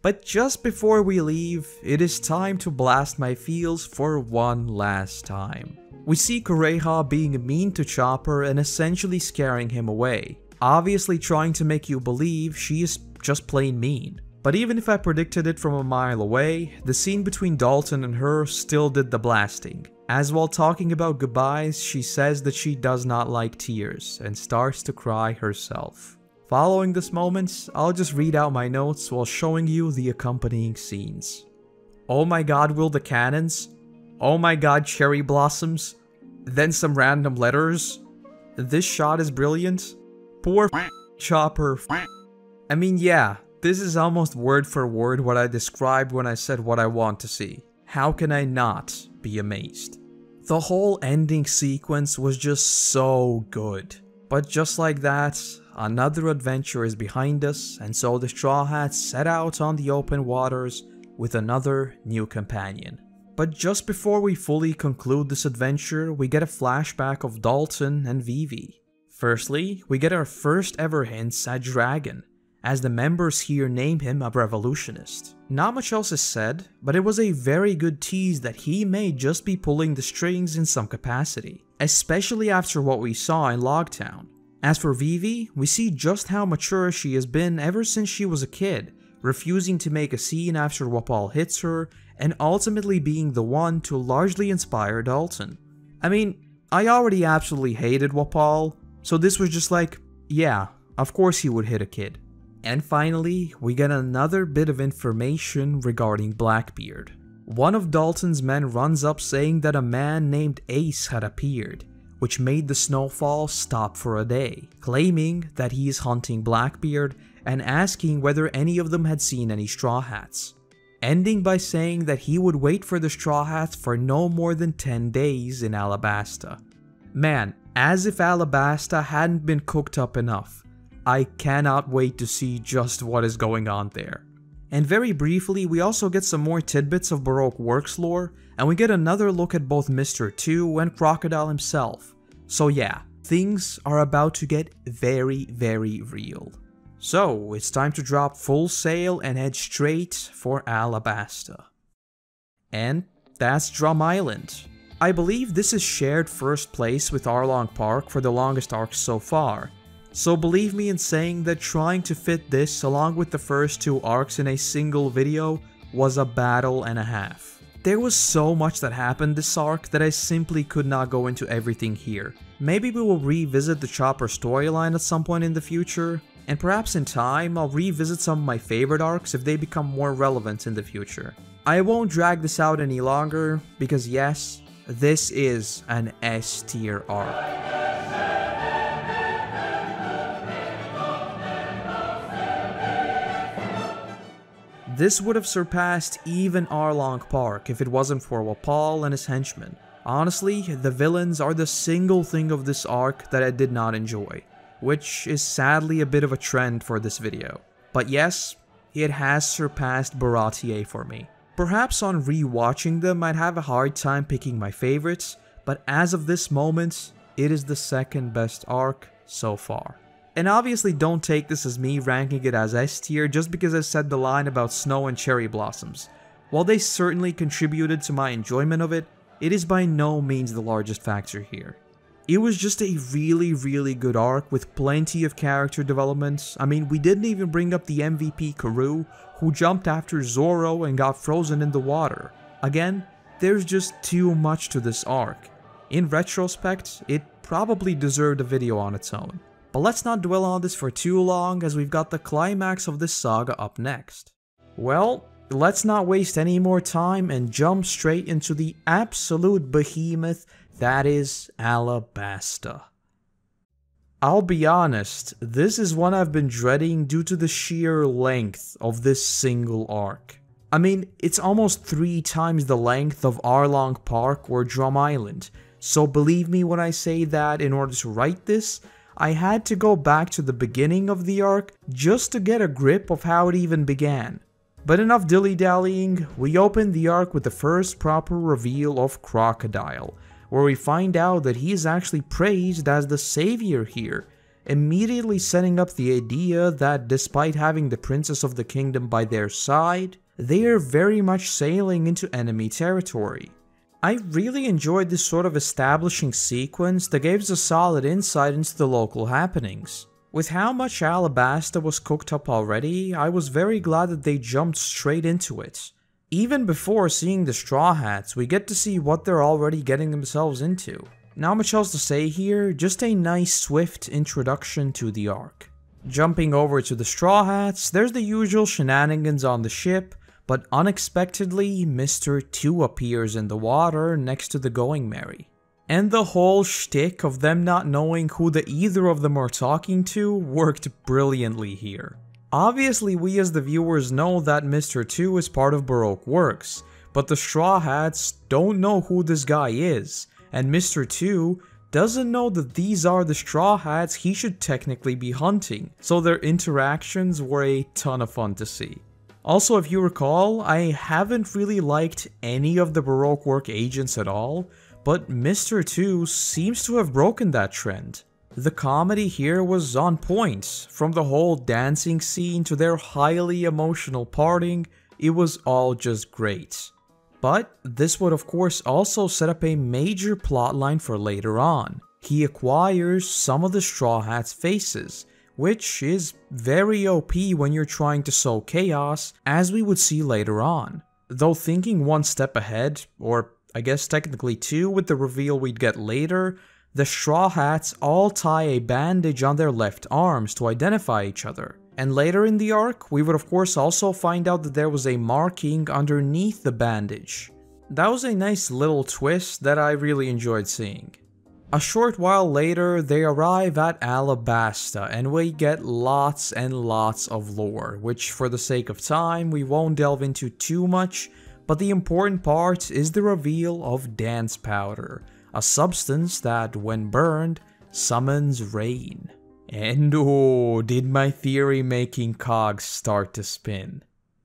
But just before we leave, it is time to blast my feels for one last time. We see Kureha being mean to Chopper and essentially scaring him away, obviously trying to make you believe she is just plain mean. But even if I predicted it from a mile away, the scene between Dalton and her still did the blasting, as while talking about goodbyes, she says that she does not like tears and starts to cry herself. Following this moment, I'll just read out my notes while showing you the accompanying scenes. Oh my god, will the cannons? Oh my god, cherry blossoms? Then some random letters? This shot is brilliant. Poor Chopper. I mean, yeah, this is almost word for word what I described when I said what I want to see. How can I not be amazed? The whole ending sequence was just so good. But just like that, another adventure is behind us, and so the Straw Hats set out on the open waters with another new companion. But just before we fully conclude this adventure, we get a flashback of Dalton and Vivi. Firstly, we get our first ever hints at Dragon, as the members here name him a revolutionist. Not much else is said, but it was a very good tease that he may just be pulling the strings in some capacity, especially after what we saw in Loguetown. As for Vivi, we see just how mature she has been ever since she was a kid, refusing to make a scene after Wapol hits her, and ultimately being the one to largely inspire Dalton. I mean, I already absolutely hated Wapol, so this was just like, yeah, of course he would hit a kid. And finally, we get another bit of information regarding Blackbeard. One of Dalton's men runs up saying that a man named Ace had appeared, which made the snowfall stop for a day, claiming that he is hunting Blackbeard and asking whether any of them had seen any Straw Hats, ending by saying that he would wait for the Straw Hats for no more than 10 days in Alabasta. Man, as if Alabasta hadn't been cooked up enough. I cannot wait to see just what is going on there. And very briefly, we also get some more tidbits of Baroque Works lore, and we get another look at both Mr. 2 and Crocodile himself. So yeah, things are about to get very, very real. So it's time to drop full sail and head straight for Alabasta. And that's Drum Island. I believe this is shared first place with Arlong Park for the longest arc so far. So believe me in saying that trying to fit this along with the first 2 arcs in a single video was a battle and a half. There was so much that happened this arc that I simply could not go into everything here. Maybe we will revisit the Chopper storyline at some point in the future, and perhaps in time I'll revisit some of my favorite arcs if they become more relevant in the future. I won't drag this out any longer because yes, this is an S tier arc. This would have surpassed even Arlong Park if it wasn't for Wapol and his henchmen. Honestly, the villains are the single thing of this arc that I did not enjoy, which is sadly a bit of a trend for this video. But yes, it has surpassed Baratie for me. Perhaps on rewatching them I'd have a hard time picking my favorites, but as of this moment, it is the second best arc so far. And obviously don't take this as me ranking it as S tier just because I said the line about snow and cherry blossoms. While they certainly contributed to my enjoyment of it, it is by no means the largest factor here. It was just a really good arc with plenty of character development. I mean, we didn't even bring up the MVP Karoo, who jumped after Zoro and got frozen in the water. Again, there's just too much to this arc. In retrospect, it probably deserved a video on its own. But let's not dwell on this for too long as we've got the climax of this saga up next. Well, let's not waste any more time and jump straight into the absolute behemoth that is Alabasta. I'll be honest, this is one I've been dreading due to the sheer length of this single arc. I mean, it's almost 3 times the length of Arlong Park or Drum Island, so believe me when I say that in order to write this, I had to go back to the beginning of the arc just to get a grip of how it even began. But enough dilly-dallying, we open the arc with the first proper reveal of Crocodile, where we find out that he is actually praised as the savior here, immediately setting up the idea that despite having the princess of the kingdom by their side, they are very much sailing into enemy territory. I really enjoyed this sort of establishing sequence that gave us a solid insight into the local happenings. With how much Alabasta was cooked up already, I was very glad that they jumped straight into it. Even before seeing the Straw Hats, we get to see what they're already getting themselves into. Not much else to say here, just a nice swift introduction to the arc. Jumping over to the Straw Hats, there's the usual shenanigans on the ship, but unexpectedly, Mr. 2 appears in the water next to the Going Merry. And the whole shtick of them not knowing who the either of them are talking to worked brilliantly here. Obviously, we as the viewers know that Mr. 2 is part of Baroque Works, but the Straw Hats don't know who this guy is, and Mr. 2 doesn't know that these are the Straw Hats he should technically be hunting, so their interactions were a ton of fun to see. Also, if you recall, I haven't really liked any of the Baroque Work agents at all, but Mr. 2 seems to have broken that trend. The comedy here was on point, from the whole dancing scene to their highly emotional parting, it was all just great. But this would of course also set up a major plotline for later on. He acquires some of the Straw Hats' faces, which is very OP when you're trying to sow chaos, as we would see later on. Though thinking one step ahead, or I guess technically 2 with the reveal we'd get later, the Straw Hats all tie a bandage on their left arms to identify each other. And later in the arc, we would of course also find out that there was a marking underneath the bandage. That was a nice little twist that I really enjoyed seeing. A short while later, they arrive at Alabasta and we get lots and lots of lore, which for the sake of time we won't delve into too much, but the important part is the reveal of dance powder, a substance that when burned summons rain. And oh, did my theory making cogs start to spin.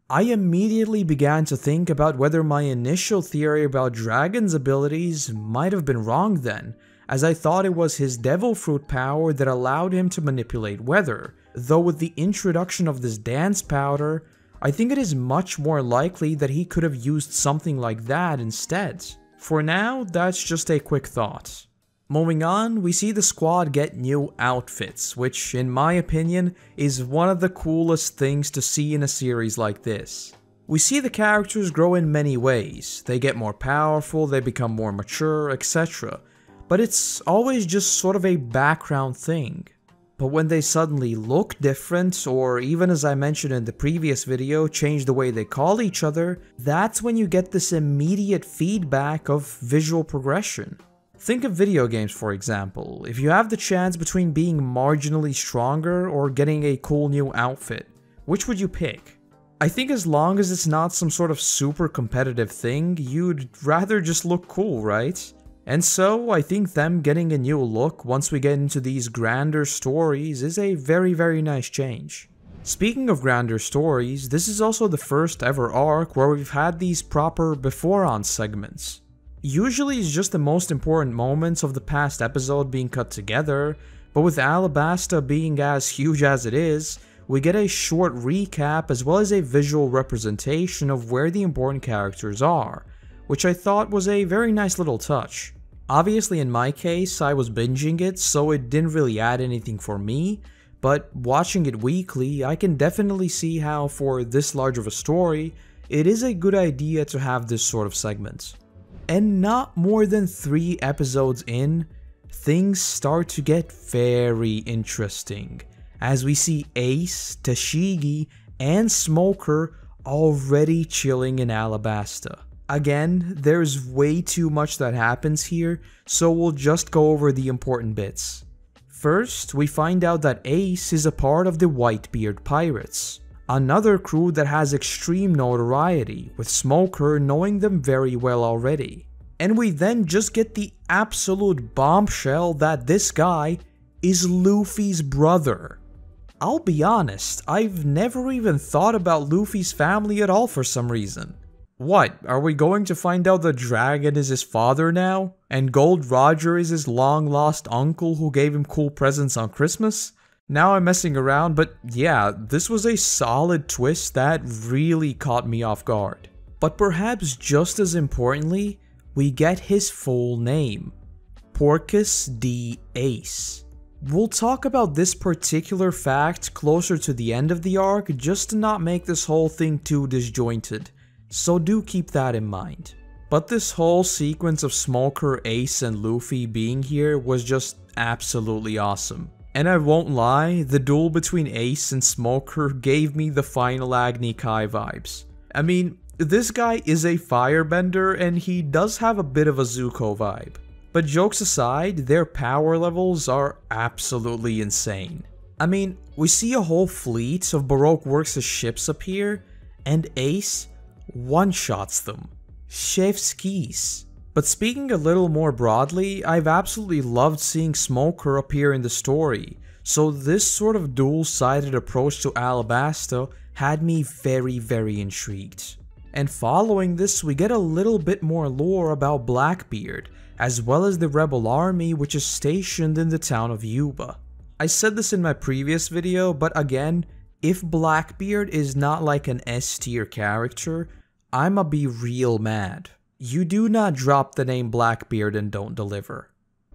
I immediately began to think about whether my initial theory about Dragon's abilities might have been wrong then, as I thought it was his devil fruit power that allowed him to manipulate weather, Though with the introduction of this dance powder, I think it is much more likely that he could have used something like that instead. For now, that's just a quick thought. Moving on, we see the squad get new outfits, which in my opinion is one of the coolest things to see in a series like this. We see the characters grow in many ways. They get more powerful, they become more mature, etc. But it's always just sort of a background thing. But when they suddenly look different, or even as I mentioned in the previous video, change the way they call each other, that's when you get this immediate feedback of visual progression. Think of video games, for example. If you have the chance between being marginally stronger or getting a cool new outfit, which would you pick? I think as long as it's not some sort of super competitive thing, you'd rather just look cool, right? And so, I think them getting a new look once we get into these grander stories is a very nice change. Speaking of grander stories, this is also the first ever arc where we've had these proper before-on segments. Usually it's just the most important moments of the past episode being cut together, but with Alabasta being as huge as it is, we get a short recap as well as a visual representation of where the important characters are, which I thought was a very nice little touch. Obviously in my case, I was binging it, so it didn't really add anything for me, but watching it weekly, I can definitely see how for this large of a story, it is a good idea to have this sort of segment. And not more than 3 episodes in, things start to get very interesting, as we see Ace, Tashigi, and Smoker already chilling in Alabasta. Again, there's way too much that happens here, so we'll just go over the important bits. First, we find out that Ace is a part of the Whitebeard Pirates, another crew that has extreme notoriety, with Smoker knowing them very well already. And we then just get the absolute bombshell that this guy is Luffy's brother. I'll be honest, I've never even thought about Luffy's family at all for some reason. What, are we going to find out the dragon is his father now? And Gold Roger is his long-lost uncle who gave him cool presents on Christmas? Now I'm messing around, but yeah, this was a solid twist that really caught me off guard. But perhaps just as importantly, we get his full name, Porcus D. Ace. We'll talk about this particular fact closer to the end of the arc just to not make this whole thing too disjointed. So do keep that in mind. But this whole sequence of Smoker, Ace, and Luffy being here was just absolutely awesome. And I won't lie, the duel between Ace and Smoker gave me the final Agni Kai vibes. I mean, this guy is a firebender and he does have a bit of a Zuko vibe. But jokes aside, their power levels are absolutely insane. I mean, we see a whole fleet of Baroque Works' ships appear, and Ace one-shots them. Chef's kiss. But speaking a little more broadly, I've absolutely loved seeing Smoker appear in the story, so this sort of dual-sided approach to Alabasta had me very intrigued. And following this, we get a little bit more lore about Blackbeard, as well as the rebel army which is stationed in the town of Yuba. I said this in my previous video, but again, if Blackbeard is not like an S-tier character, I'ma be real mad. You do not drop the name Blackbeard and don't deliver.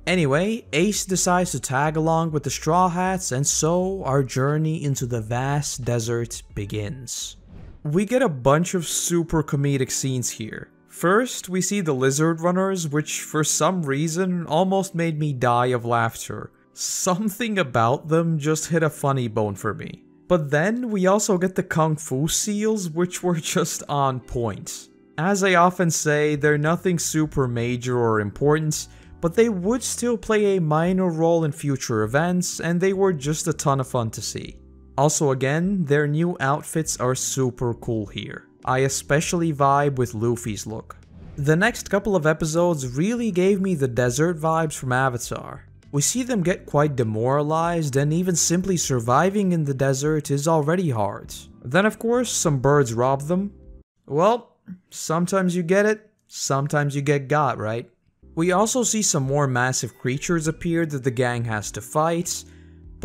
Anyway, Ace decides to tag along with the Straw Hats, and so our journey into the vast desert begins. We get a bunch of super comedic scenes here. First, we see the lizard runners, which for some reason almost made me die of laughter. Something about them just hit a funny bone for me. But then we also get the Kung Fu seals, which were just on point. As I often say, they're nothing super major or important, but they would still play a minor role in future events, and they were just a ton of fun to see. Also again, their new outfits are super cool here. I especially vibe with Luffy's look. The next couple of episodes really gave me the desert vibes from Avatar. We see them get quite demoralized, and even simply surviving in the desert is already hard. Then of course, some birds rob them. Well, sometimes you get it, sometimes you get got, right? We also see some more massive creatures appear that the gang has to fight,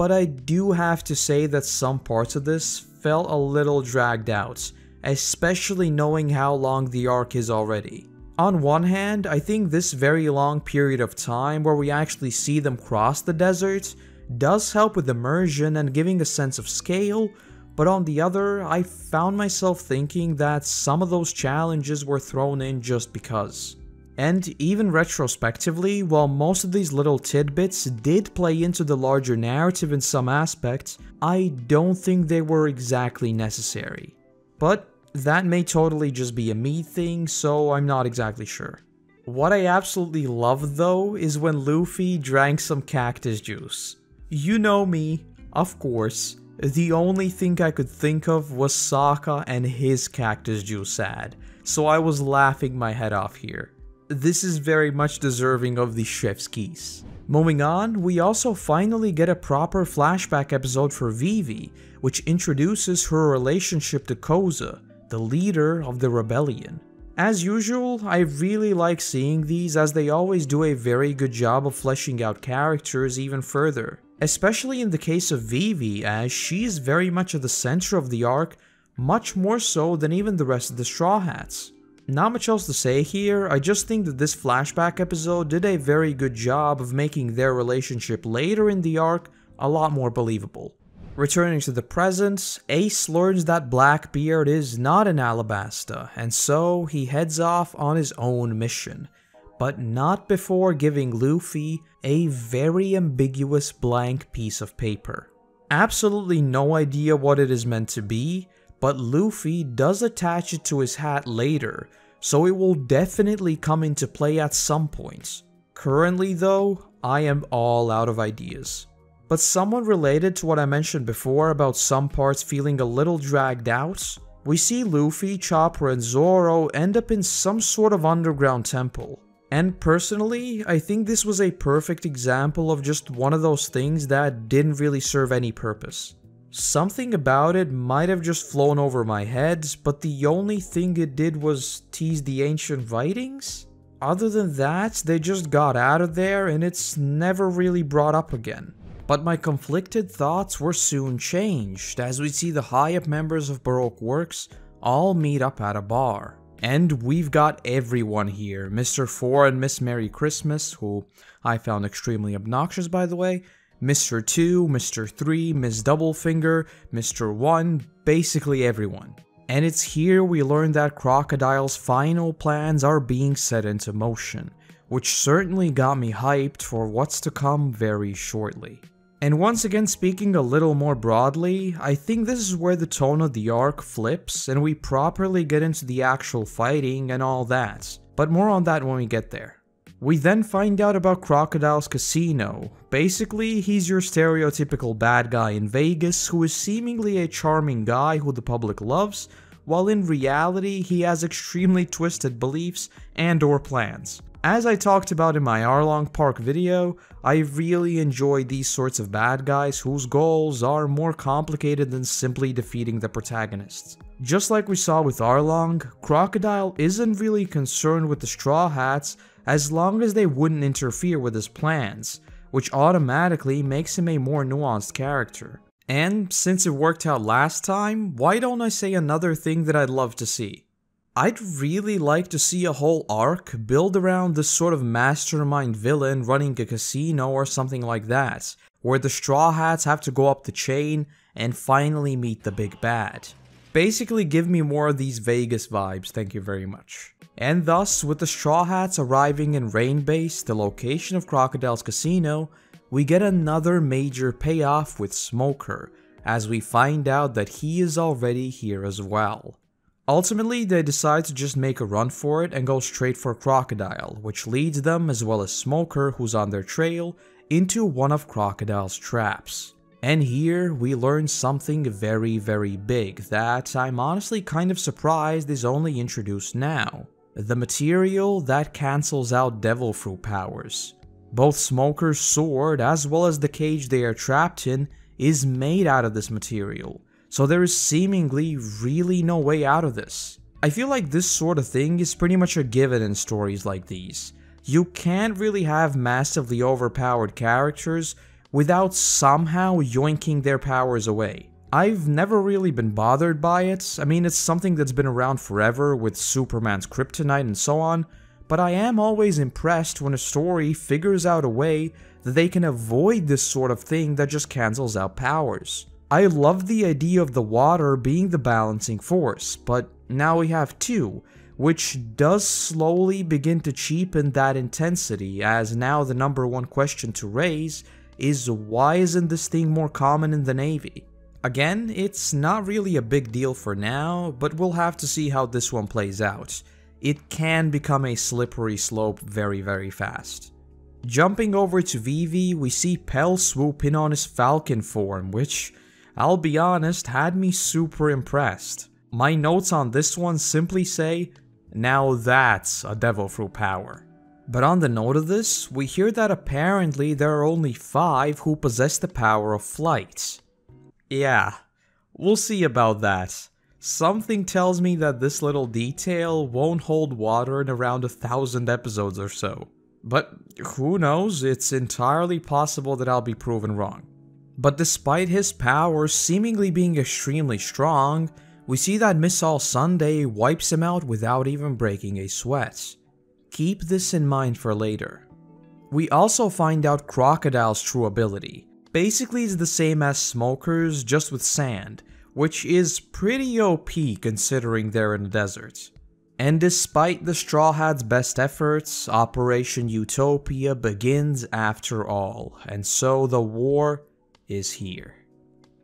but I do have to say that some parts of this felt a little dragged out, especially knowing how long the arc is already. On one hand, I think this very long period of time where we actually see them cross the desert does help with immersion and giving a sense of scale, but on the other, I found myself thinking that some of those challenges were thrown in just because. And even retrospectively, while most of these little tidbits did play into the larger narrative in some aspects, I don't think they were exactly necessary. But that may totally just be a me thing, so I'm not exactly sure. What I absolutely love though is when Luffy drank some cactus juice. You know me, of course. The only thing I could think of was Sokka and his cactus juice ad, so I was laughing my head off here. This is very much deserving of the chef's kiss. Moving on, we also finally get a proper flashback episode for Vivi, which introduces her relationship to Koza, the leader of the rebellion. As usual, I really like seeing these as they always do a very good job of fleshing out characters even further. Especially in the case of Vivi, as she is very much at the center of the arc, much more so than even the rest of the Straw Hats. Not much else to say here, I just think that this flashback episode did a very good job of making their relationship later in the arc a lot more believable. Returning to the present, Ace learns that Blackbeard is not in Alabasta, and so he heads off on his own mission, but not before giving Luffy a very ambiguous blank piece of paper. Absolutely no idea what it is meant to be, but Luffy does attach it to his hat later, so it will definitely come into play at some point. Currently though, I am all out of ideas. But somewhat related to what I mentioned before about some parts feeling a little dragged out, we see Luffy, Chopper, and Zoro end up in some sort of underground temple. And personally, I think this was a perfect example of just one of those things that didn't really serve any purpose. Something about it might have just flown over my head, but the only thing it did was tease the ancient writings? Other than that, they just got out of there and it's never really brought up again. But my conflicted thoughts were soon changed as we see the high-up members of Baroque Works all meet up at a bar. And we've got everyone here, Mr. 4 and Miss Merry Christmas, who I found extremely obnoxious by the way, Mr. 2, Mr. 3, Miss Doublefinger, Mr. 1, basically everyone. And it's here we learn that Crocodile's final plans are being set into motion, which certainly got me hyped for what's to come very shortly. And once again, speaking a little more broadly, I think this is where the tone of the arc flips and we properly get into the actual fighting and all that, but more on that when we get there. We then find out about Crocodile's casino. Basically, he's your stereotypical bad guy in Vegas who is seemingly a charming guy who the public loves, while in reality he has extremely twisted beliefs and/or plans. As I talked about in my Arlong Park video, I really enjoy these sorts of bad guys whose goals are more complicated than simply defeating the protagonists. Just like we saw with Arlong, Crocodile isn't really concerned with the Straw Hats as long as they wouldn't interfere with his plans, which automatically makes him a more nuanced character. And since it worked out last time, why don't I say another thing that I'd love to see? I'd really like to see a whole arc build around this sort of mastermind villain running a casino or something like that, where the Straw Hats have to go up the chain and finally meet the big bad. Basically give me more of these Vegas vibes, thank you very much. And thus, with the Straw Hats arriving in Rain Base, the location of Crocodile's casino, we get another major payoff with Smoker, as we find out that he is already here as well. Ultimately, they decide to just make a run for it and go straight for Crocodile, which leads them, as well as Smoker, who's on their trail, into one of Crocodile's traps. And here, we learn something very, very big that I'm honestly kind of surprised is only introduced now. The material that cancels out devil fruit powers. Both Smoker's sword, as well as the cage they are trapped in, is made out of this material. So there is seemingly really no way out of this. I feel like this sort of thing is pretty much a given in stories like these. You can't really have massively overpowered characters without somehow yoinking their powers away. I've never really been bothered by it. I mean, it's something that's been around forever with Superman's kryptonite and so on, but I am always impressed when a story figures out a way that they can avoid this sort of thing that just cancels out powers. I love the idea of the water being the balancing force, but now we have two, which does slowly begin to cheapen that intensity, as now the number one question to raise is why isn't this thing more common in the Navy? Again, it's not really a big deal for now, but we'll have to see how this one plays out. It can become a slippery slope very fast. Jumping over to Vivi, we see Pell swoop in on his falcon form, which, I'll be honest, had me super impressed. My notes on this one simply say, now that's a devil fruit power. But on the note of this, we hear that apparently there are only 5 who possess the power of flight. Yeah, we'll see about that. Something tells me that this little detail won't hold water in around 1,000 episodes or so. But who knows, it's entirely possible that I'll be proven wrong. But despite his powers seemingly being extremely strong, we see that Miss All Sunday wipes him out without even breaking a sweat. Keep this in mind for later. We also find out Crocodile's true ability. Basically it's the same as Smoker's, just with sand, which is pretty OP considering they're in the desert. And despite the Straw Hat's best efforts, Operation Utopia begins after all, and so the war is here.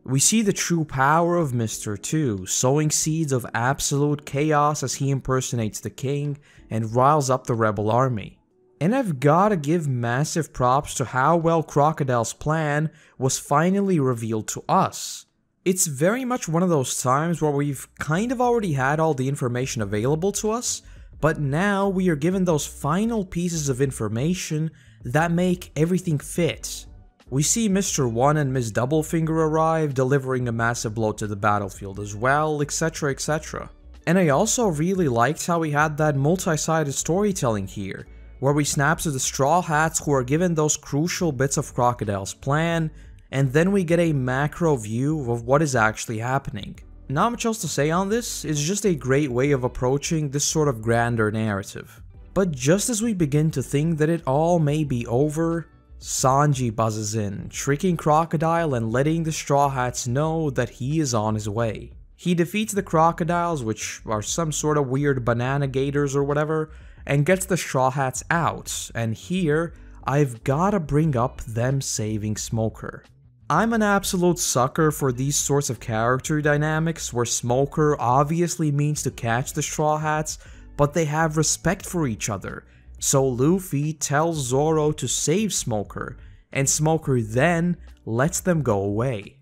We see the true power of Mr. 2, sowing seeds of absolute chaos as he impersonates the king and riles up the rebel army. And I've gotta give massive props to how well Crocodile's plan was finally revealed to us. It's very much one of those times where we've kind of already had all the information available to us, but now we are given those final pieces of information that make everything fit. We see Mr. 1 and Ms. Doublefinger arrive, delivering a massive blow to the battlefield as well, etc, etc. And I also really liked how we had that multi-sided storytelling here, where we snap to the Straw Hats who are given those crucial bits of Crocodile's plan, and then we get a macro view of what is actually happening. Not much else to say on this, it's just a great way of approaching this sort of grander narrative. But just as we begin to think that it all may be over, Sanji buzzes in, tricking Crocodile and letting the Straw Hats know that he is on his way. He defeats the crocodiles, which are some sort of weird banana gators or whatever, and gets the Straw Hats out, and here, I've gotta bring up them saving Smoker. I'm an absolute sucker for these sorts of character dynamics where Smoker obviously means to catch the Straw Hats, but they have respect for each other. So Luffy tells Zoro to save Smoker, and Smoker then lets them go away.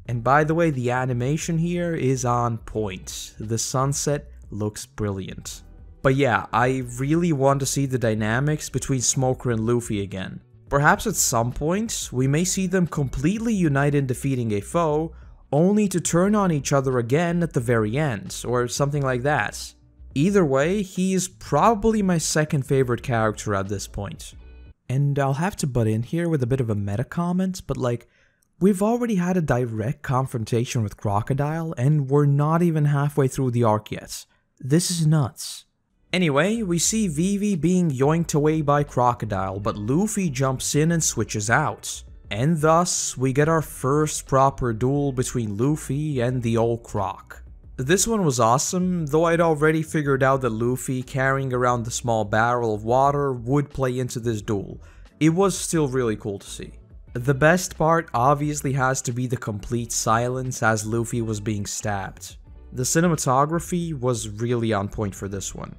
And by the way, the animation here is on point. The sunset looks brilliant. But yeah, I really want to see the dynamics between Smoker and Luffy again. Perhaps at some point, we may see them completely unite in defeating a foe, only to turn on each other again at the very end, or something like that. Either way, he is probably my second favorite character at this point. And I'll have to butt in here with a bit of a meta comment, but like, we've already had a direct confrontation with Crocodile, and we're not even halfway through the arc yet. This is nuts. Anyway, we see Vivi being yoinked away by Crocodile, but Luffy jumps in and switches out. And thus, we get our first proper duel between Luffy and the old Croc. This one was awesome, though I'd already figured out that Luffy carrying around the small barrel of water would play into this duel. It was still really cool to see. The best part obviously has to be the complete silence as Luffy was being stabbed. The cinematography was really on point for this one.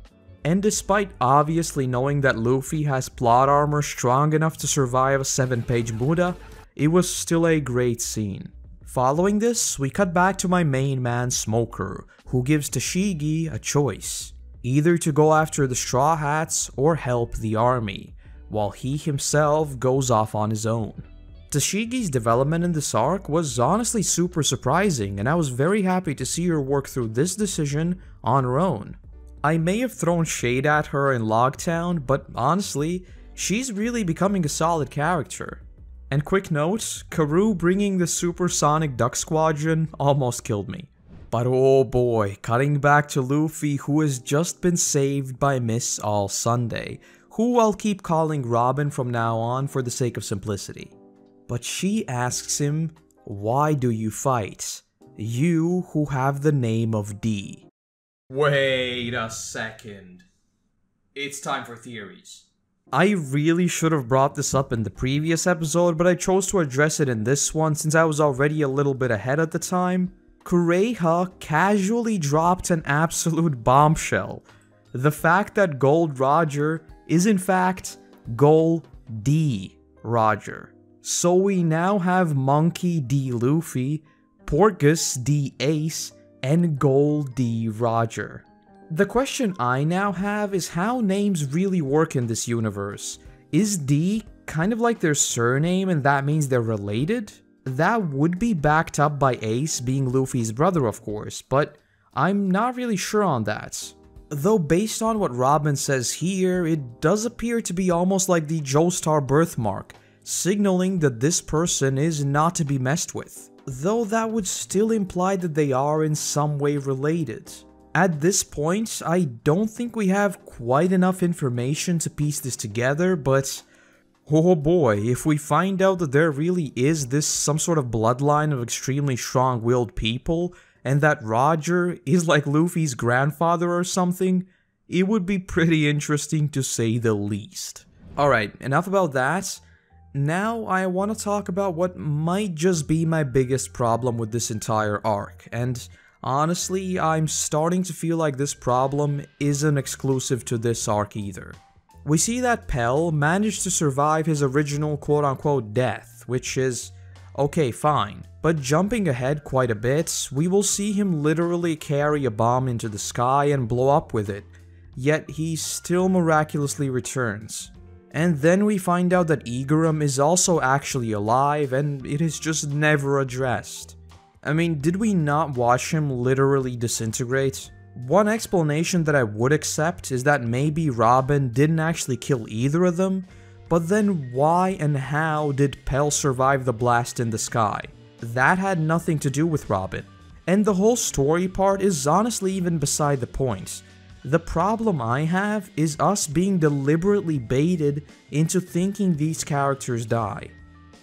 And despite obviously knowing that Luffy has plot armor strong enough to survive a 7-page Muda, it was still a great scene. Following this, we cut back to my main man Smoker, who gives Tashigi a choice, either to go after the Straw Hats or help the army, while he himself goes off on his own. Tashigi's development in this arc was honestly super surprising, and I was very happy to see her work through this decision on her own. I may have thrown shade at her in Loguetown, but honestly, she's really becoming a solid character. And quick note, Karoo bringing the supersonic duck squadron almost killed me. But oh boy, cutting back to Luffy, who has just been saved by Miss All Sunday, who I'll keep calling Robin from now on for the sake of simplicity. But she asks him, "Why do you fight? You who have the name of D." Wait a second. It's time for theories. I really should have brought this up in the previous episode, but I chose to address it in this one since I was already a little bit ahead at the time. Kureha casually dropped an absolute bombshell. The fact that Gold Roger is in fact Gold D Roger. So we now have Monkey D Luffy, Porgus D Ace, and Gold D Roger. The question I now have is how names really work in this universe. Is D kind of like their surname and that means they're related? That would be backed up by Ace being Luffy's brother, of course, but I'm not really sure on that. Though based on what Robin says here, it does appear to be almost like the Joestar birthmark, signaling that this person is not to be messed with. Though that would still imply that they are in some way related. At this point, I don't think we have quite enough information to piece this together, but oh boy, if we find out that there really is some sort of bloodline of extremely strong-willed people, and that Roger is like Luffy's grandfather or something, it would be pretty interesting to say the least. Alright, enough about that. Now I want to talk about what might just be my biggest problem with this entire arc, and honestly, I'm starting to feel like this problem isn't exclusive to this arc either. We see that Pell managed to survive his original quote-unquote death, which is okay, fine. But jumping ahead quite a bit, we will see him literally carry a bomb into the sky and blow up with it, yet he still miraculously returns. And then we find out that Igaram is also actually alive and it is just never addressed. I mean, did we not watch him literally disintegrate? One explanation that I would accept is that maybe Robin didn't actually kill either of them, but then why and how did Pell survive the blast in the sky? That had nothing to do with Robin. And the whole story part is honestly even beside the point. The problem I have is us being deliberately baited into thinking these characters die.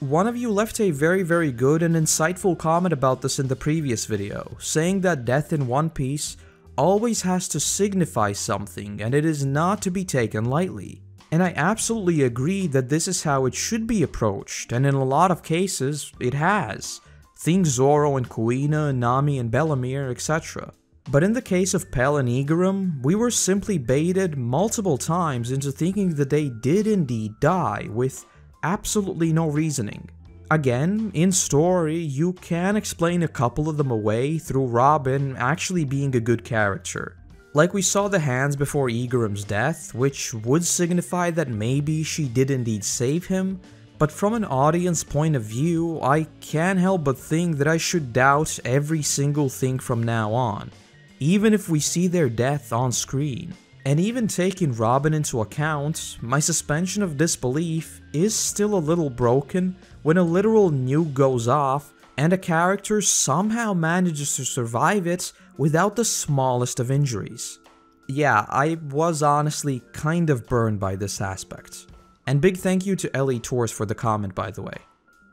One of you left a very good and insightful comment about this in the previous video, saying that death in One Piece always has to signify something and it is not to be taken lightly. And I absolutely agree that this is how it should be approached, and in a lot of cases, it has. Think Zoro and Kuina, Nami and Bellemere, etc. But in the case of Pell and Igaram, we were simply baited multiple times into thinking that they did indeed die, with absolutely no reasoning. Again, in story, you can explain a couple of them away through Robin actually being a good character. Like we saw the hands before Igaram's death, which would signify that maybe she did indeed save him, but from an audience point of view, I can't help but think that I should doubt every single thing from now on, even if we see their death on screen. And even taking Robin into account, my suspension of disbelief is still a little broken when a literal nuke goes off and a character somehow manages to survive it without the smallest of injuries. Yeah, I was honestly kind of burned by this aspect. And big thank you to Ellie Tours for the comment, by the way.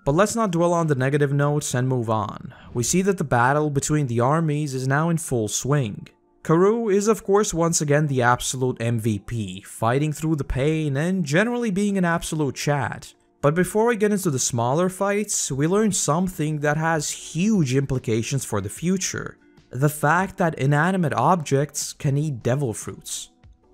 But let's not dwell on the negative notes and move on. We see that the battle between the armies is now in full swing. Karoo is of course once again the absolute MVP, fighting through the pain and generally being an absolute Chad. But before we get into the smaller fights, we learn something that has huge implications for the future. The fact that inanimate objects can eat devil fruits.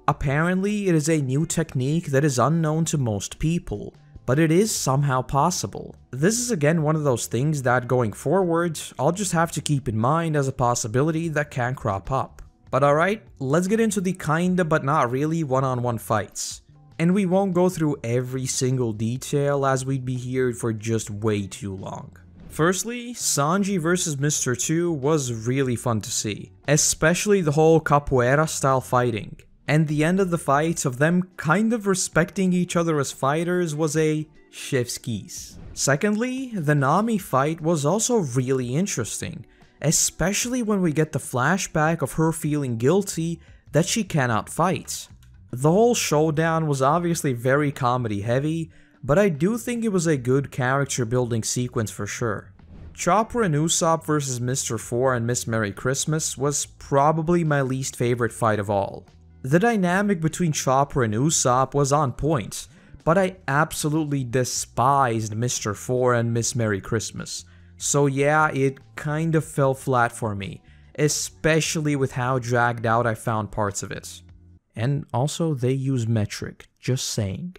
Apparently, it is a new technique that is unknown to most people, but it is somehow possible. This is again one of those things that going forward, I'll just have to keep in mind as a possibility that can crop up. But alright, let's get into the kinda but not really one-on-one fights. And we won't go through every single detail as we'd be here for just way too long. Firstly, Sanji vs Mr. 2 was really fun to see, especially the whole capoeira style fighting. And the end of the fight of them kind of respecting each other as fighters was a chef's kiss. Secondly, the Nami fight was also really interesting, especially when we get the flashback of her feeling guilty that she cannot fight. The whole showdown was obviously very comedy heavy, but I do think it was a good character building sequence for sure. Chopper and Usopp vs Mr. 4 and Miss Merry Christmas was probably my least favorite fight of all. The dynamic between Chopper and Usopp was on point, but I absolutely despised Mr. 4 and Miss Merry Christmas. So yeah, it kind of fell flat for me, especially with how dragged out I found parts of it. And also, they use metric, just saying.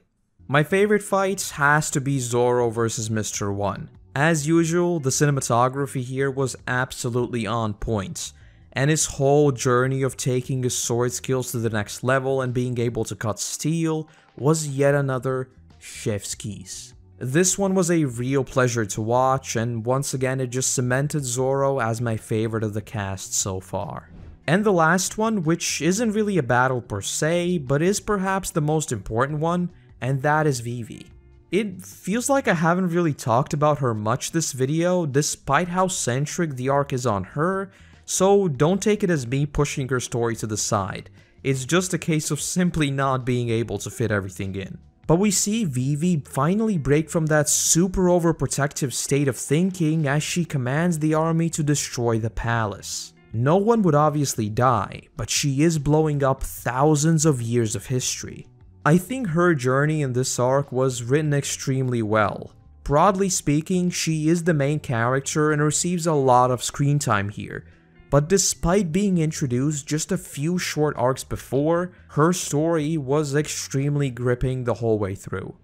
My favorite fight has to be Zoro vs Mr. 1. As usual, the cinematography here was absolutely on point, and his whole journey of taking his sword skills to the next level and being able to cut steel was yet another chef's kiss. This one was a real pleasure to watch, and once again it just cemented Zoro as my favorite of the cast so far. And the last one, which isn't really a battle per se, but is perhaps the most important one, and that is Vivi. It feels like I haven't really talked about her much this video, despite how centric the arc is on her, so don't take it as me pushing her story to the side. It's just a case of simply not being able to fit everything in. But we see Vivi finally break from that super overprotective state of thinking as she commands the army to destroy the palace. No one would obviously die, but she is blowing up thousands of years of history. I think her journey in this arc was written extremely well. Broadly speaking, she is the main character and receives a lot of screen time here, but despite being introduced just a few short arcs before, her story was extremely gripping the whole way through.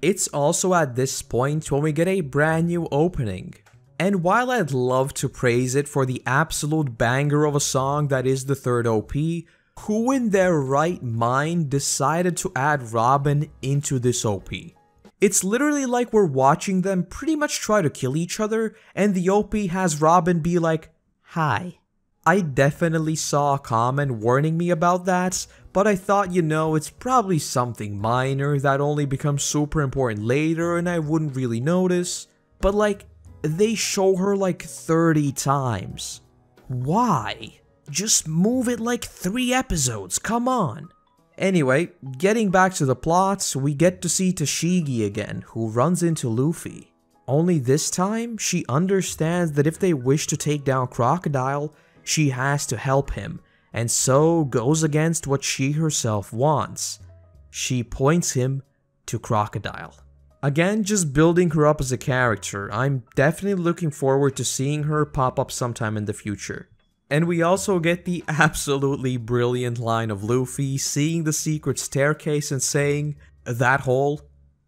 It's also at this point when we get a brand new opening. And while I'd love to praise it for the absolute banger of a song that is the third OP, who in their right mind decided to add Robin into this OP? It's literally like we're watching them pretty much try to kill each other, and the OP has Robin be like, "Hi." I definitely saw a comment warning me about that, but I thought, you know, it's probably something minor that only becomes super important later and I wouldn't really notice. But like, they show her like 30 times. Why? Just move it like 3 episodes, come on. Anyway, getting back to the plot, we get to see Tashigi again, who runs into Luffy. Only this time, she understands that if they wish to take down Crocodile, she has to help him, and so goes against what she herself wants. She points him to Crocodile. Again, just building her up as a character. I'm definitely looking forward to seeing her pop up sometime in the future. And we also get the absolutely brilliant line of Luffy seeing the secret staircase and saying, "That hole,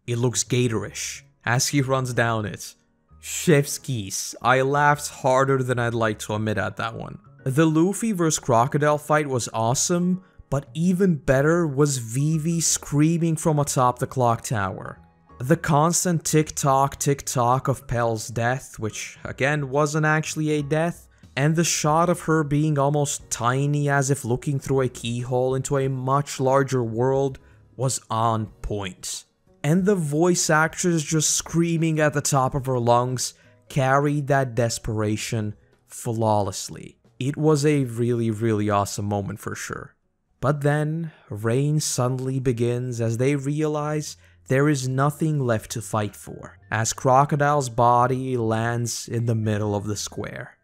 it looks gatorish," as he runs down it. Chef's kiss. I laughed harder than I'd like to admit at that one. The Luffy vs Crocodile fight was awesome, but even better was Vivi screaming from atop the clock tower. The constant tick-tock of Pel's death, which again wasn't actually a death, and the shot of her being almost tiny as if looking through a keyhole into a much larger world was on point. And the voice actress just screaming at the top of her lungs carried that desperation flawlessly. It was a really awesome moment for sure. But then, rain suddenly begins as they realize there is nothing left to fight for, as Crocodile's body lands in the middle of the square.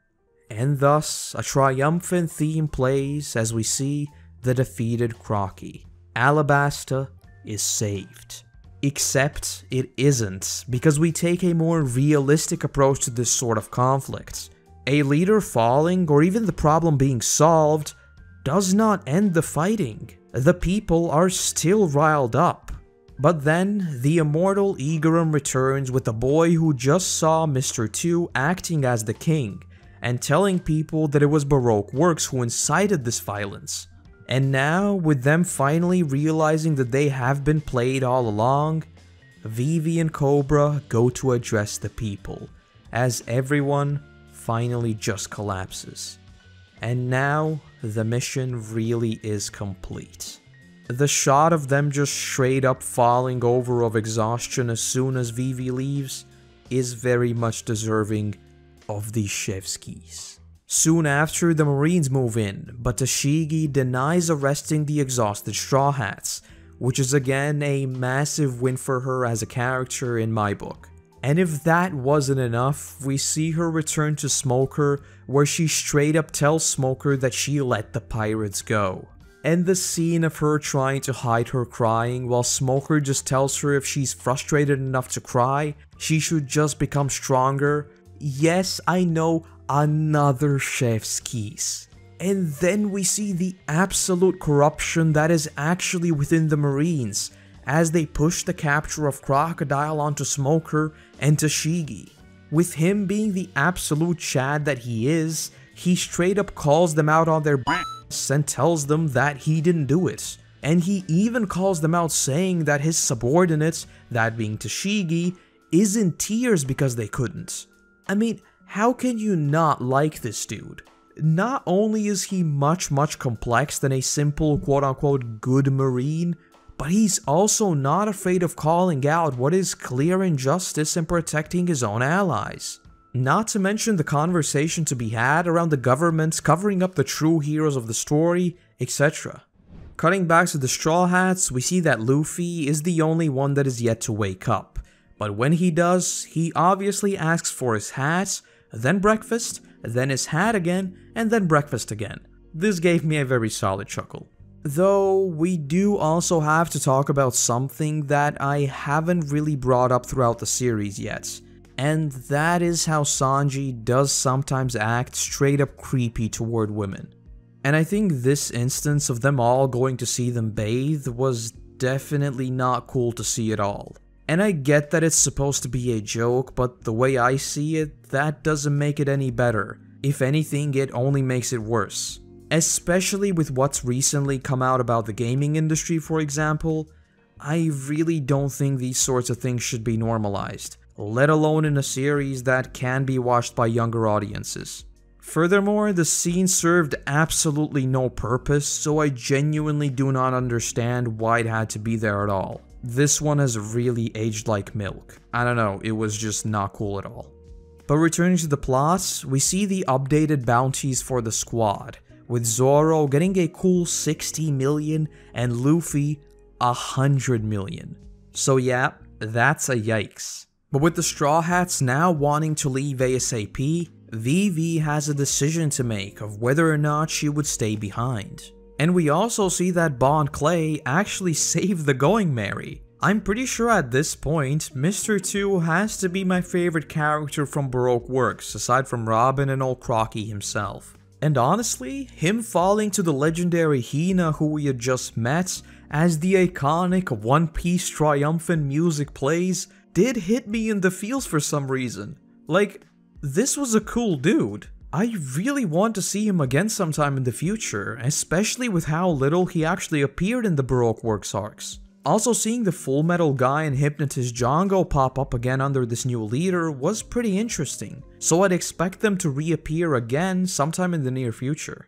And thus, a triumphant theme plays as we see the defeated Crocky. Alabasta is saved. Except it isn't, because we take a more realistic approach to this sort of conflict. A leader falling, or even the problem being solved, does not end the fighting. The people are still riled up. But then, the immortal Igaram returns with the boy who just saw Mr. 2 acting as the king, and telling people that it was Baroque Works who incited this violence. And now, with them finally realizing that they have been played all along, Vivi and Cobra go to address the people, as everyone finally just collapses. And now, the mission really is complete. The shot of them just straight up falling over of exhaustion as soon as Vivi leaves is very much deserving of these chef's keys. Soon after, the Marines move in, but Tashigi denies arresting the exhausted Straw Hats, which is again a massive win for her as a character in my book. And if that wasn't enough, we see her return to Smoker, where she straight up tells Smoker that she let the pirates go. And the scene of her trying to hide her crying while Smoker just tells her if she's frustrated enough to cry, she should just become stronger. Yes, I know, another chef's keys. And then we see the absolute corruption that is actually within the Marines, as they push the capture of Crocodile onto Smoker and Tashigi. With him being the absolute Chad that he is, he straight up calls them out on their and tells them that he didn't do it. And he even calls them out saying that his subordinate, that being Tashigi, is in tears because they couldn't. I mean, how can you not like this dude? Not only is he much complex than a simple quote-unquote good Marine, but he's also not afraid of calling out what is clear injustice and protecting his own allies. Not to mention the conversation to be had around the government covering up the true heroes of the story, etc. Cutting back to the Straw Hats, we see that Luffy is the only one that is yet to wake up. But when he does, he obviously asks for his hat, then breakfast, then his hat again, and then breakfast again. This gave me a very solid chuckle. Though, we do also have to talk about something that I haven't really brought up throughout the series yet. And that is how Sanji does sometimes act straight up creepy toward women. And I think this instance of them all going to see them bathe was definitely not cool to see at all. And I get that it's supposed to be a joke, but the way I see it, that doesn't make it any better. If anything, it only makes it worse. Especially with what's recently come out about the gaming industry, for example, I really don't think these sorts of things should be normalized, let alone in a series that can be watched by younger audiences. Furthermore, the scene served absolutely no purpose, so I genuinely do not understand why it had to be there at all. This one has really aged like milk. I don't know, it was just not cool at all. But returning to the plots, we see the updated bounties for the squad, with Zoro getting a cool 60 million and Luffy 100 million. So yeah, that's a yikes. But with the Straw Hats now wanting to leave ASAP, Vivi has a decision to make of whether or not she would stay behind. And we also see that Bon Clay actually saved the Going Merry. I'm pretty sure at this point, Mr. 2 has to be my favorite character from Baroque works, aside from Robin and old Crocky himself. And honestly, him falling to the legendary Hina who we had just met, as the iconic One Piece triumphant music plays, did hit me in the feels for some reason. Like, this was a cool dude. I really want to see him again sometime in the future, especially with how little he actually appeared in the Baroque Works arcs. Also, seeing the Full Metal Guy and Hypnotist Django pop up again under this new leader was pretty interesting, so I'd expect them to reappear again sometime in the near future.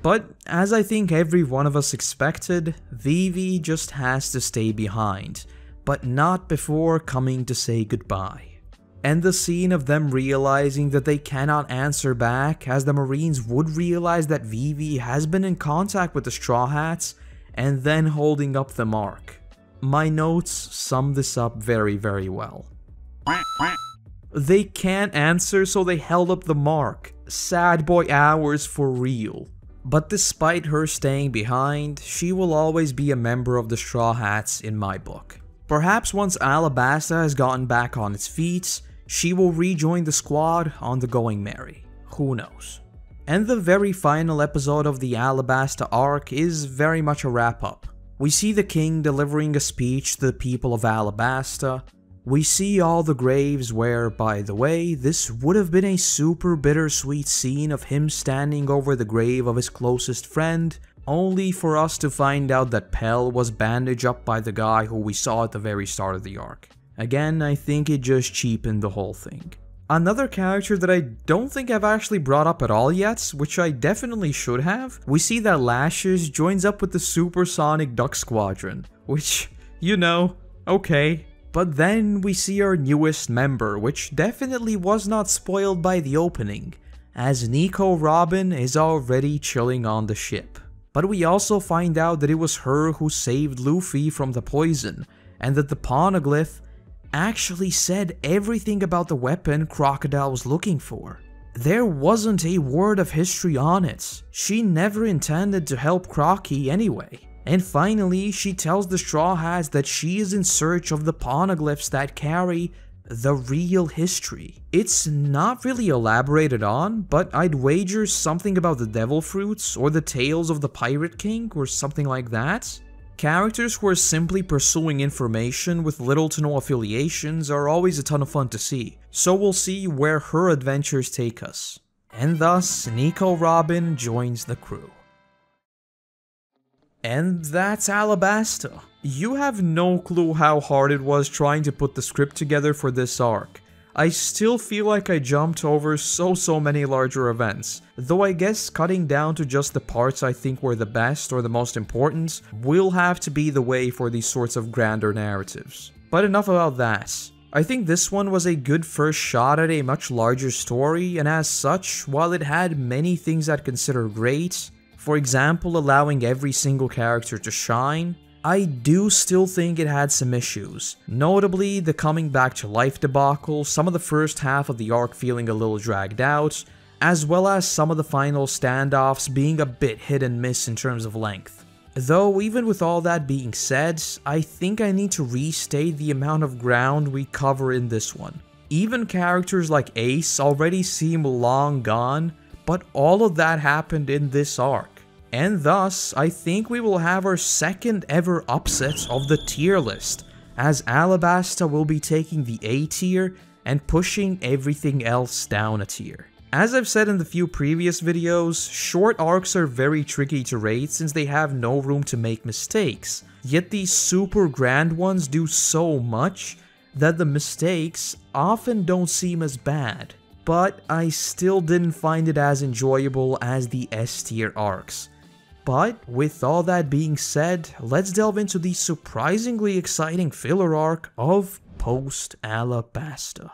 But, as I think every one of us expected, Vivi just has to stay behind, but not before coming to say goodbye. And the scene of them realizing that they cannot answer back, as the Marines would realize that Vivi has been in contact with the Straw Hats, and then holding up the mark. My notes sum this up very well. They can't answer, so they held up the mark. Sad boy hours for real. But despite her staying behind, she will always be a member of the Straw Hats in my book. Perhaps once Alabasta has gotten back on its feet, she will rejoin the squad on the Going Merry. Who knows? And the very final episode of the Alabasta arc is very much a wrap-up. We see the king delivering a speech to the people of Alabasta. We see all the graves where, by the way, this would have been a super bittersweet scene of him standing over the grave of his closest friend, only for us to find out that Pell was bandaged up by the guy who we saw at the very start of the arc. Again, I think it just cheapened the whole thing. Another character that I don't think I've actually brought up at all yet, which I definitely should have, we see that Lashes joins up with the Supersonic Duck Squadron, which, you know, okay, But then we see our newest member, which definitely was not spoiled by the opening, as Nico Robin is already chilling on the ship. But we also find out that it was her who saved Luffy from the poison, and that the poneglyph actually said everything about the weapon Crocodile was looking for. There wasn't a word of history on it. She never intended to help Crocky anyway. And finally, she tells the Straw Hats that she is in search of the poneglyphs that carry the real history. It's not really elaborated on, but I'd wager something about the devil fruits or the tales of the Pirate King or something like that. Characters who are simply pursuing information with little to no affiliations are always a ton of fun to see, so we'll see where her adventures take us. And thus, Nico Robin joins the crew. And that's Alabasta. You have no clue how hard it was trying to put the script together for this arc. I still feel like I jumped over so many larger events, though I guess cutting down to just the parts I think were the best or the most important will have to be the way for these sorts of grander narratives. But enough about that. I think this one was a good first shot at a much larger story, and as such, while it had many things I'd consider great, for example allowing every single character to shine, I do still think it had some issues, notably the coming back to life debacle, some of the first half of the arc feeling a little dragged out, as well as some of the final standoffs being a bit hit and miss in terms of length. Though even with all that being said, I think I need to restate the amount of ground we cover in this one. Even characters like Ace already seem long gone, but all of that happened in this arc. And thus, I think we will have our second ever upset of the tier list, as Alabasta will be taking the A tier and pushing everything else down a tier. As I've said in the few previous videos, short arcs are very tricky to rate since they have no room to make mistakes, yet these super grand ones do so much that the mistakes often don't seem as bad. But I still didn't find it as enjoyable as the S tier arcs. But with all that being said, let's delve into the surprisingly exciting filler arc of Post-Alabasta.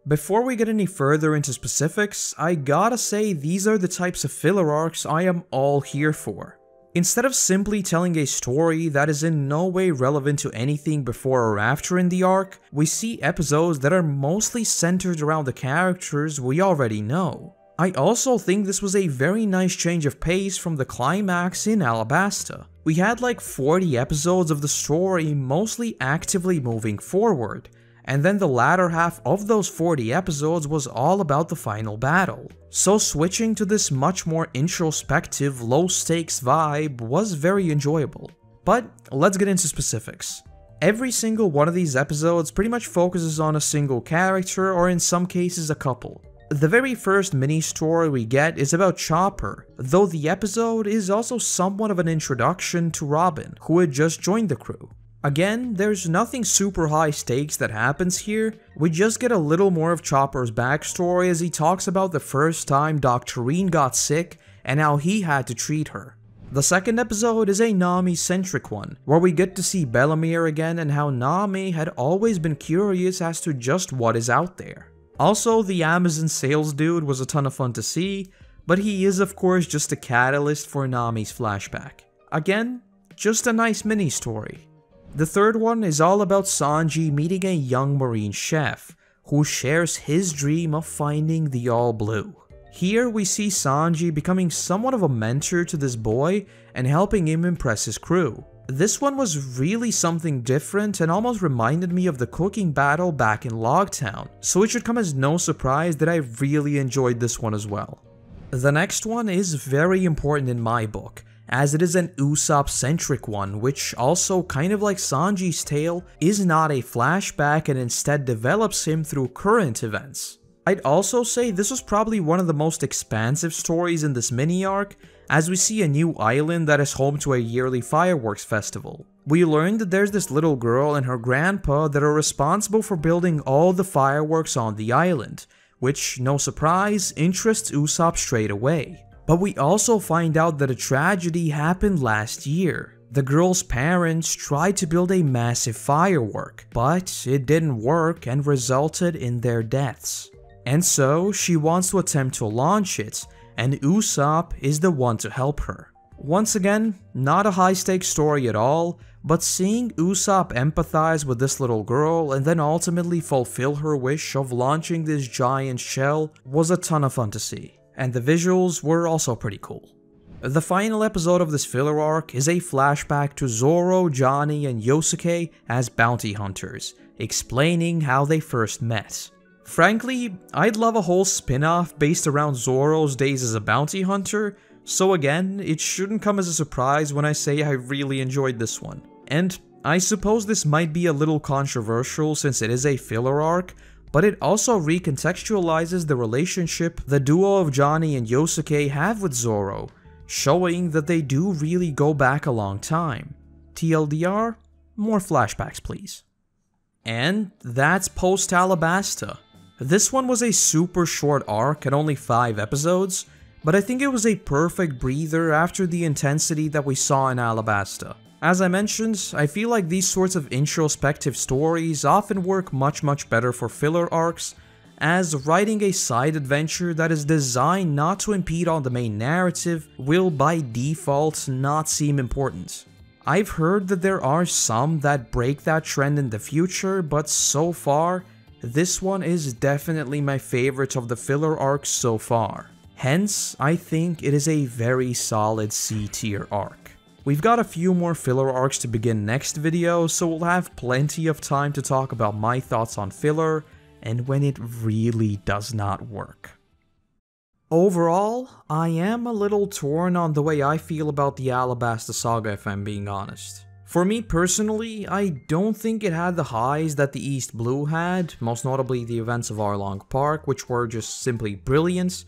Before we get any further into specifics, I gotta say these are the types of filler arcs I am all here for. Instead of simply telling a story that is in no way relevant to anything before or after in the arc, we see episodes that are mostly centered around the characters we already know. I also think this was a very nice change of pace from the climax in Alabasta. We had like 40 episodes of the story mostly actively moving forward, and then the latter half of those 40 episodes was all about the final battle. So switching to this much more introspective, low-stakes vibe was very enjoyable. But let's get into specifics. Every single one of these episodes pretty much focuses on a single character, or in some cases a couple. The very first mini-story we get is about Chopper, though the episode is also somewhat of an introduction to Robin, who had just joined the crew. Again, there's nothing super high stakes that happens here, we just get a little more of Chopper's backstory as he talks about the first time Doctorine got sick and how he had to treat her. The second episode is a Nami-centric one, where we get to see Bellamere again and how Nami had always been curious as to just what is out there. Also, the Amazon sales dude was a ton of fun to see, but he is of course just a catalyst for Nami's flashback. Again, just a nice mini-story. The third one is all about Sanji meeting a young marine chef, who shares his dream of finding the All Blue. Here we see Sanji becoming somewhat of a mentor to this boy and helping him impress his crew. This one was really something different and almost reminded me of the cooking battle back in Loguetown, so it should come as no surprise that I really enjoyed this one as well. The next one is very important in my book, as it is an Usopp-centric one, which also, kind of like Sanji's tale, is not a flashback and instead develops him through current events. I'd also say this was probably one of the most expansive stories in this mini-arc, as we see a new island that is home to a yearly fireworks festival. We learn that there's this little girl and her grandpa that are responsible for building all the fireworks on the island, which, no surprise, interests Usopp straight away. But we also find out that a tragedy happened last year, The girl's parents tried to build a massive firework, but it didn't work and resulted in their deaths. And so she wants to attempt to launch it, and Usopp is the one to help her. Once again, not a high-stakes story at all, but seeing Usopp empathize with this little girl and then ultimately fulfill her wish of launching this giant shell was a ton of fun to see, and the visuals were also pretty cool. The final episode of this filler arc is a flashback to Zoro, Johnny, and Yosuke as bounty hunters, explaining how they first met. Frankly, I'd love a whole spin-off based around Zoro's days as a bounty hunter, so again, it shouldn't come as a surprise when I say I really enjoyed this one. And I suppose this might be a little controversial since it is a filler arc, but it also recontextualizes the relationship the duo of Johnny and Yosuke have with Zoro, showing that they do really go back a long time. TLDR, more flashbacks please. And that's Post-Alabasta. This one was a super short arc at only 5 episodes, but I think it was a perfect breather after the intensity that we saw in Alabasta. As I mentioned, I feel like these sorts of introspective stories often work much better for filler arcs, as writing a side adventure that is designed not to impede on the main narrative will by default not seem important. I've heard that there are some that break that trend in the future, but so far, this one is definitely my favorite of the filler arcs so far. Hence, I think it is a very solid C tier arc. We've got a few more filler arcs to begin next video, so we'll have plenty of time to talk about my thoughts on filler, and when it really does not work. Overall, I am a little torn on the way I feel about the Alabasta saga if I'm being honest. For me personally, I don't think it had the highs that the East Blue had, most notably the events of Arlong Park, which were just simply brilliant,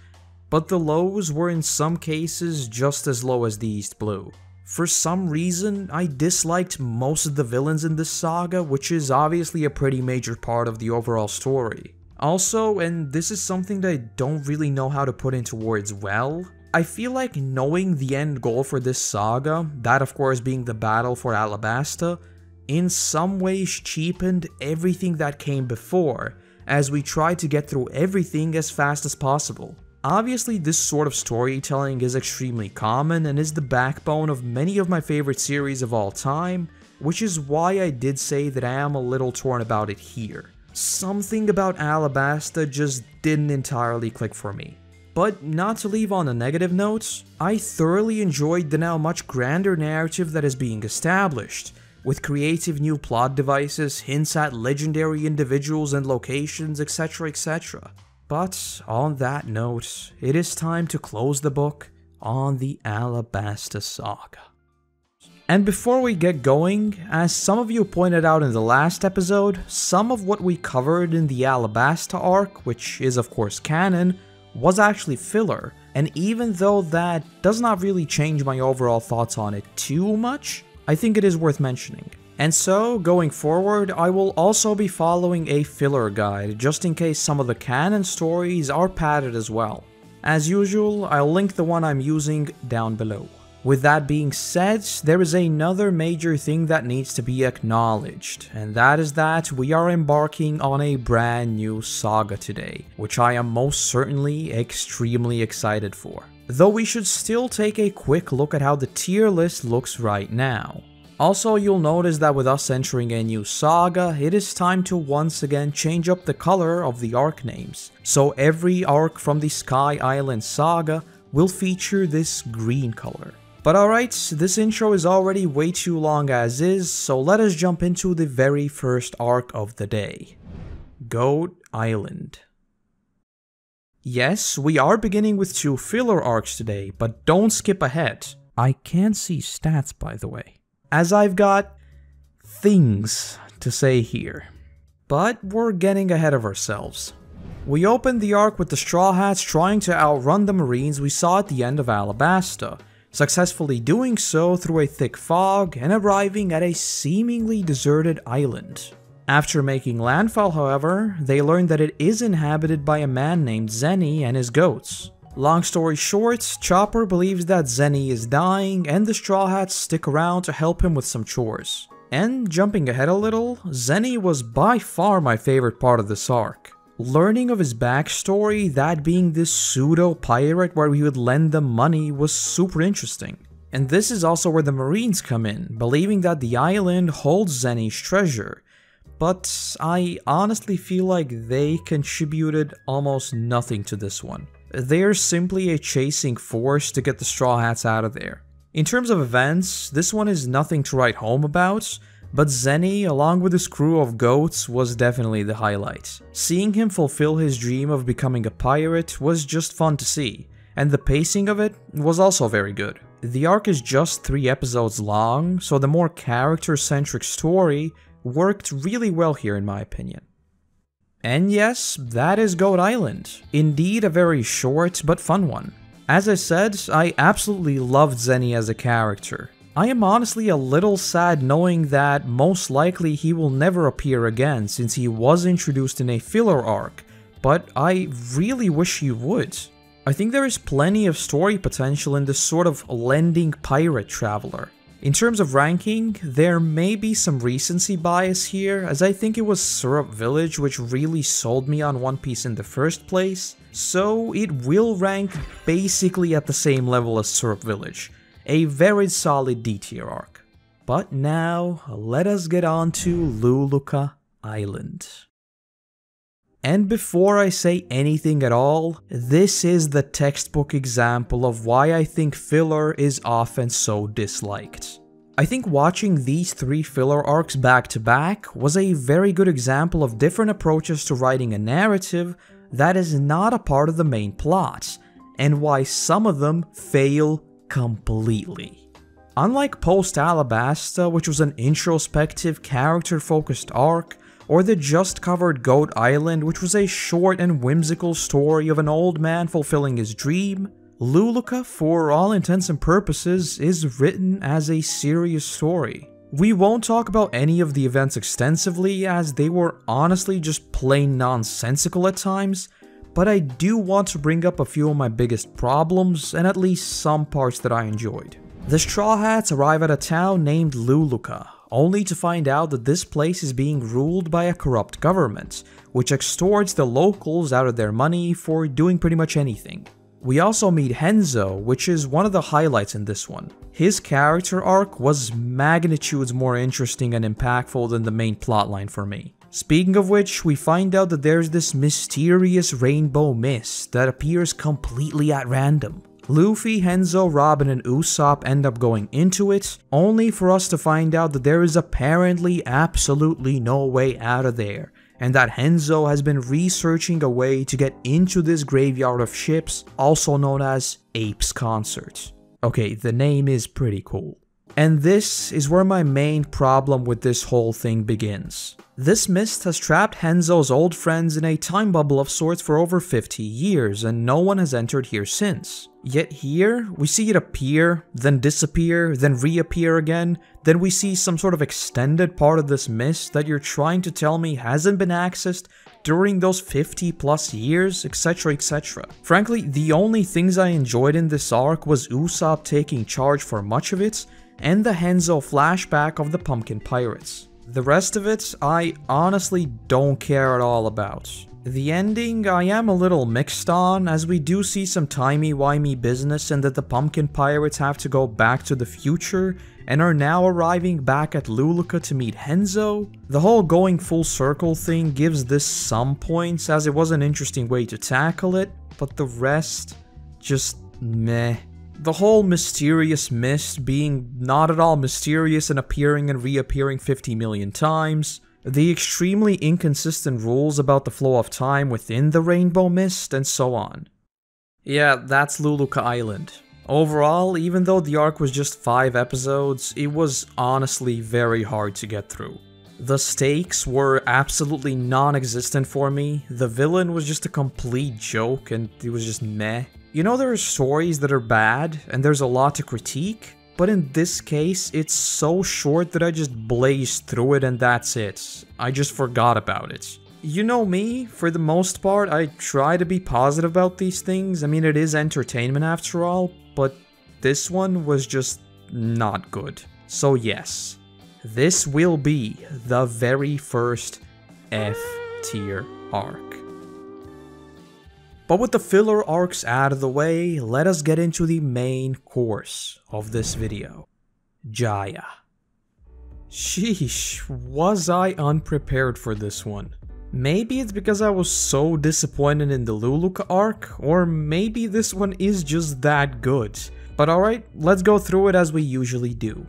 but the lows were in some cases just as low as the East Blue. For some reason, I disliked most of the villains in this saga, which is obviously a pretty major part of the overall story. Also, and this is something that I don't really know how to put into words well, I feel like knowing the end goal for this saga, that of course being the battle for Alabasta, in some ways cheapened everything that came before, as we tried to get through everything as fast as possible. Obviously, this sort of storytelling is extremely common and is the backbone of many of my favorite series of all time, which is why I did say that I am a little torn about it here. Something about Alabasta just didn't entirely click for me. But not to leave on a negative note, I thoroughly enjoyed the now much grander narrative that is being established, with creative new plot devices, hints at legendary individuals and locations, etc, etc. But on that note, it is time to close the book on the Alabasta saga. And before we get going, as some of you pointed out in the last episode, some of what we covered in the Alabasta arc, which is of course canon, was actually filler, and even though that does not really change my overall thoughts on it too much, I think it is worth mentioning. And so, going forward, I will also be following a filler guide, just in case some of the canon stories are padded as well. As usual, I'll link the one I'm using down below. With that being said, there is another major thing that needs to be acknowledged, and that is that we are embarking on a brand new saga today, which I am most certainly extremely excited for. Though we should still take a quick look at how the tier list looks right now. Also, you'll notice that with us entering a new saga, it is time to once again change up the color of the arc names. So every arc from the Sky Island saga will feature this green color. But alright, this intro is already way too long as is, so let us jump into the very first arc of the day. Goat Island. Yes, we are beginning with 2 filler arcs today, but don't skip ahead. I can't see stats by the way, as I've got things to say here. But we're getting ahead of ourselves. We opened the arc with the Straw Hats trying to outrun the Marines we saw at the end of Alabasta, successfully doing so through a thick fog and arriving at a seemingly deserted island. After making landfall, however, they learned that it is inhabited by a man named Zenny and his goats. Long story short, Chopper believes that Zenny is dying and the Straw Hats stick around to help him with some chores. And jumping ahead a little, Zenny was by far my favorite part of this arc. Learning of his backstory, that being this pseudo-pirate where he would lend them money, was super interesting. And this is also where the Marines come in, believing that the island holds Zenny's treasure. But I honestly feel like they contributed almost nothing to this one. They're simply a chasing force to get the Straw Hats out of there. In terms of events, this one is nothing to write home about, but Zenny, along with his crew of goats, was definitely the highlight. Seeing him fulfill his dream of becoming a pirate was just fun to see, and the pacing of it was also very good. The arc is just 3 episodes long, so the more character-centric story worked really well here in my opinion. And yes, that is Goat Island. Indeed a very short but fun one. As I said, I absolutely loved Zenny as a character. I am honestly a little sad knowing that most likely he will never appear again since he was introduced in a filler arc, but I really wish he would. I think there is plenty of story potential in this sort of lending pirate traveler. In terms of ranking, there may be some recency bias here, as I think it was Syrup Village which really sold me on One Piece in the first place, so it will rank basically at the same level as Syrup Village, a very solid D tier arc. But now, let us get on to Luluka Island. And before I say anything at all, this is the textbook example of why I think filler is often so disliked. I think watching these 3 filler arcs back to back was a very good example of different approaches to writing a narrative that is not a part of the main plot, and why some of them fail completely. Unlike Post-Alabasta, which was an introspective, character-focused arc, or the just covered Goat Island, which was a short and whimsical story of an old man fulfilling his dream, Luluka, for all intents and purposes, is written as a serious story. We won't talk about any of the events extensively, as they were honestly just plain nonsensical at times, but I do want to bring up a few of my biggest problems, and at least some parts that I enjoyed. The Straw Hats arrive at a town named Luluka, only to find out that this place is being ruled by a corrupt government, which extorts the locals out of their money for doing pretty much anything. We also meet Henzo, which is one of the highlights in this one. His character arc was magnitudes more interesting and impactful than the main plotline for me. Speaking of which, we find out that there's this mysterious rainbow mist that appears completely at random. Luffy, Henzo, Robin, and Usopp end up going into it, only for us to find out that there is apparently absolutely no way out of there, and that Henzo has been researching a way to get into this graveyard of ships, also known as Ape's Concert. Okay, the name is pretty cool. And this is where my main problem with this whole thing begins. This mist has trapped Henzo's old friends in a time bubble of sorts for over 50 years, and no one has entered here since. Yet here, we see it appear, then disappear, then reappear again, then we see some sort of extended part of this mist that you're trying to tell me hasn't been accessed during those 50 plus years, etc, etc. Frankly, the only things I enjoyed in this arc was Usopp taking charge for much of it, and the Henzo flashback of the Pumpkin Pirates. The rest of it, I honestly don't care at all about. The ending, I am a little mixed on, as we do see some timey-wimey business and that the Pumpkin Pirates have to go back to the future and are now arriving back at Luluka to meet Henzo. The whole going full circle thing gives this some points, as it was an interesting way to tackle it, but the rest, just meh. The whole mysterious mist being not at all mysterious and appearing and reappearing 50 million times, the extremely inconsistent rules about the flow of time within the rainbow mist, and so on. Yeah, that's Luluka Island. Overall, even though the arc was just 5 episodes, it was honestly very hard to get through. The stakes were absolutely non-existent for me, the villain was just a complete joke and it was just meh. You know, there are stories that are bad and there's a lot to critique, but in this case, it's so short that I just blazed through it and that's it. I just forgot about it. You know me, for the most part, I try to be positive about these things. I mean, it is entertainment after all, but this one was just not good. So yes, this will be the very first F-tier arc. But with the filler arcs out of the way, let us get into the main course of this video. Jaya. Sheesh, was I unprepared for this one? Maybe it's because I was so disappointed in the Luluka arc, or maybe this one is just that good. But alright, let's go through it as we usually do.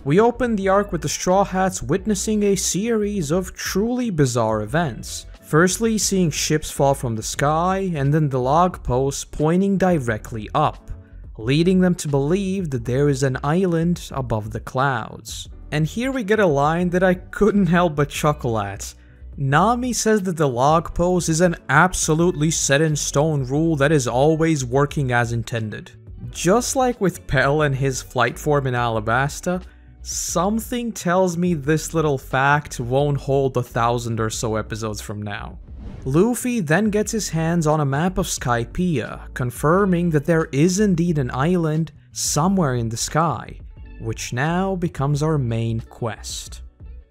We open the arc with the Straw Hats witnessing a series of truly bizarre events. Firstly, seeing ships fall from the sky, and then the log posts pointing directly up, leading them to believe that there is an island above the clouds. And here we get a line that I couldn't help but chuckle at. Nami says that the log post is an absolutely set in stone rule that is always working as intended. Just like with Pell and his flight form in Alabasta, something tells me this little fact won't hold 1,000 or so episodes from now. Luffy then gets his hands on a map of Skypiea, confirming that there is indeed an island somewhere in the sky, which now becomes our main quest.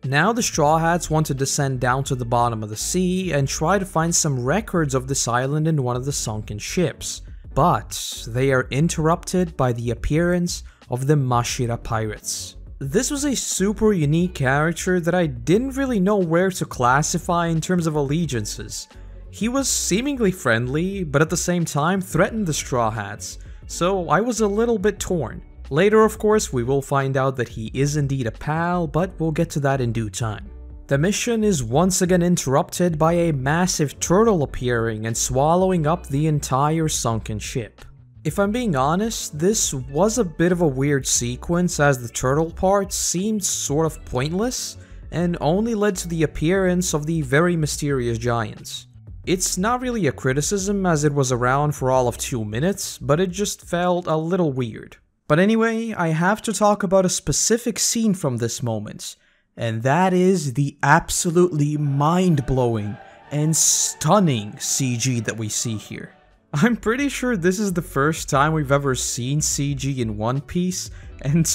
Now the Straw Hats want to descend down to the bottom of the sea and try to find some records of this island in one of the sunken ships, but they are interrupted by the appearance of the Mashira pirates. This was a super unique character that I didn't really know where to classify in terms of allegiances. He was seemingly friendly, but at the same time threatened the Straw Hats, so I was a little bit torn. Later, of course, we will find out that he is indeed a pal, but we'll get to that in due time. The mission is once again interrupted by a massive turtle appearing and swallowing up the entire sunken ship. If I'm being honest, this was a bit of a weird sequence as the turtle part seemed sort of pointless and only led to the appearance of the very mysterious giants. It's not really a criticism as it was around for all of 2 minutes, but it just felt a little weird. But anyway, I have to talk about a specific scene from this moment, and that is the absolutely mind-blowing and stunning CG that we see here. I'm pretty sure this is the first time we've ever seen CG in One Piece, and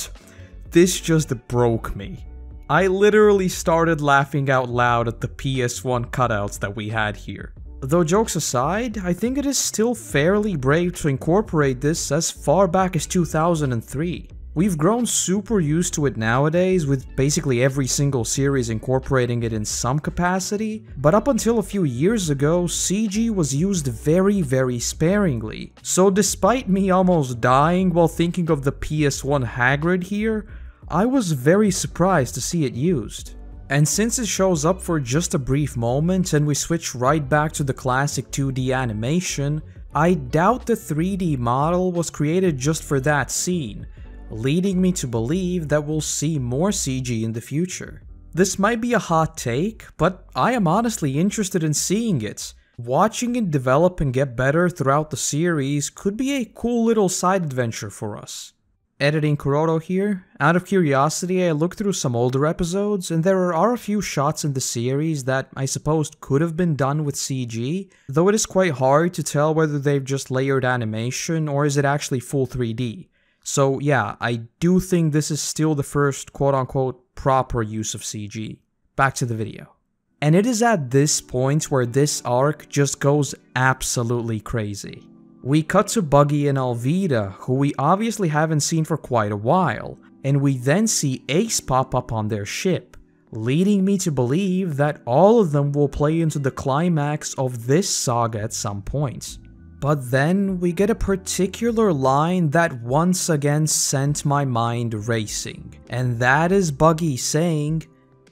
this just broke me. I literally started laughing out loud at the PS1 cutouts that we had here. Though jokes aside, I think it is still fairly brave to incorporate this as far back as 2003. We've grown super used to it nowadays, with basically every single series incorporating it in some capacity, but up until a few years ago, CG was used very sparingly. So despite me almost dying while thinking of the PS1 Hagrid here, I was very surprised to see it used. And since it shows up for just a brief moment and we switch right back to the classic 2D animation, I doubt the 3D model was created just for that scene, leading me to believe that we'll see more CG in the future. This might be a hot take, but I am honestly interested in seeing it. Watching it develop and get better throughout the series could be a cool little side adventure for us. Editing Korotos here. Out of curiosity, I looked through some older episodes, and there are a few shots in the series that I suppose could have been done with CG, though it is quite hard to tell whether they've just layered animation or is it actually full 3D. So yeah, I do think this is still the first quote-unquote proper use of CG. Back to the video. And it is at this point where this arc just goes absolutely crazy. We cut to Buggy and Alvida, who we obviously haven't seen for quite a while, and we then see Ace pop up on their ship, leading me to believe that all of them will play into the climax of this saga at some point. But then we get a particular line that once again sent my mind racing, and that is Buggy saying,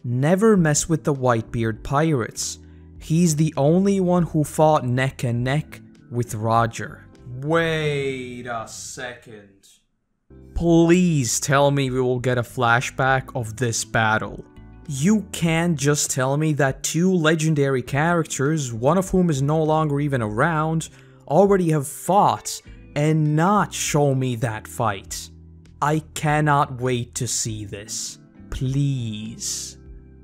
"Never mess with the Whitebeard pirates. He's the only one who fought neck and neck with Roger." Wait a second. Please tell me we will get a flashback of this battle. You can't just tell me that two legendary characters, one of whom is no longer even around, already have fought and not show me that fight. I cannot wait to see this. Please.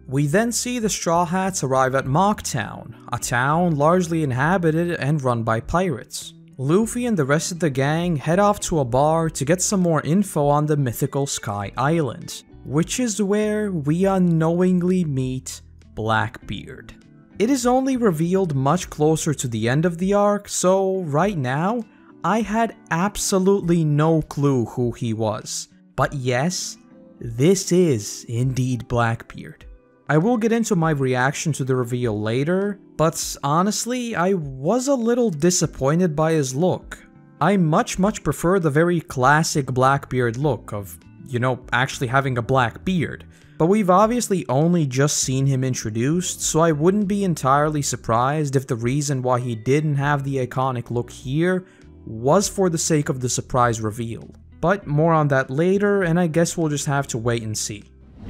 We then see the Straw Hats arrive at Mocktown, a town largely inhabited and run by pirates. Luffy and the rest of the gang head off to a bar to get some more info on the mythical Sky Island, which is where we unknowingly meet Blackbeard. It is only revealed much closer to the end of the arc, so right now, I had absolutely no clue who he was. But yes, this is indeed Blackbeard. I will get into my reaction to the reveal later, but honestly, I was a little disappointed by his look. I much prefer the very classic Blackbeard look of, you know, actually having a black beard. But we've obviously only just seen him introduced, so I wouldn't be entirely surprised if the reason why he didn't have the iconic look here was for the sake of the surprise reveal. But more on that later, and I guess we'll just have to wait and see.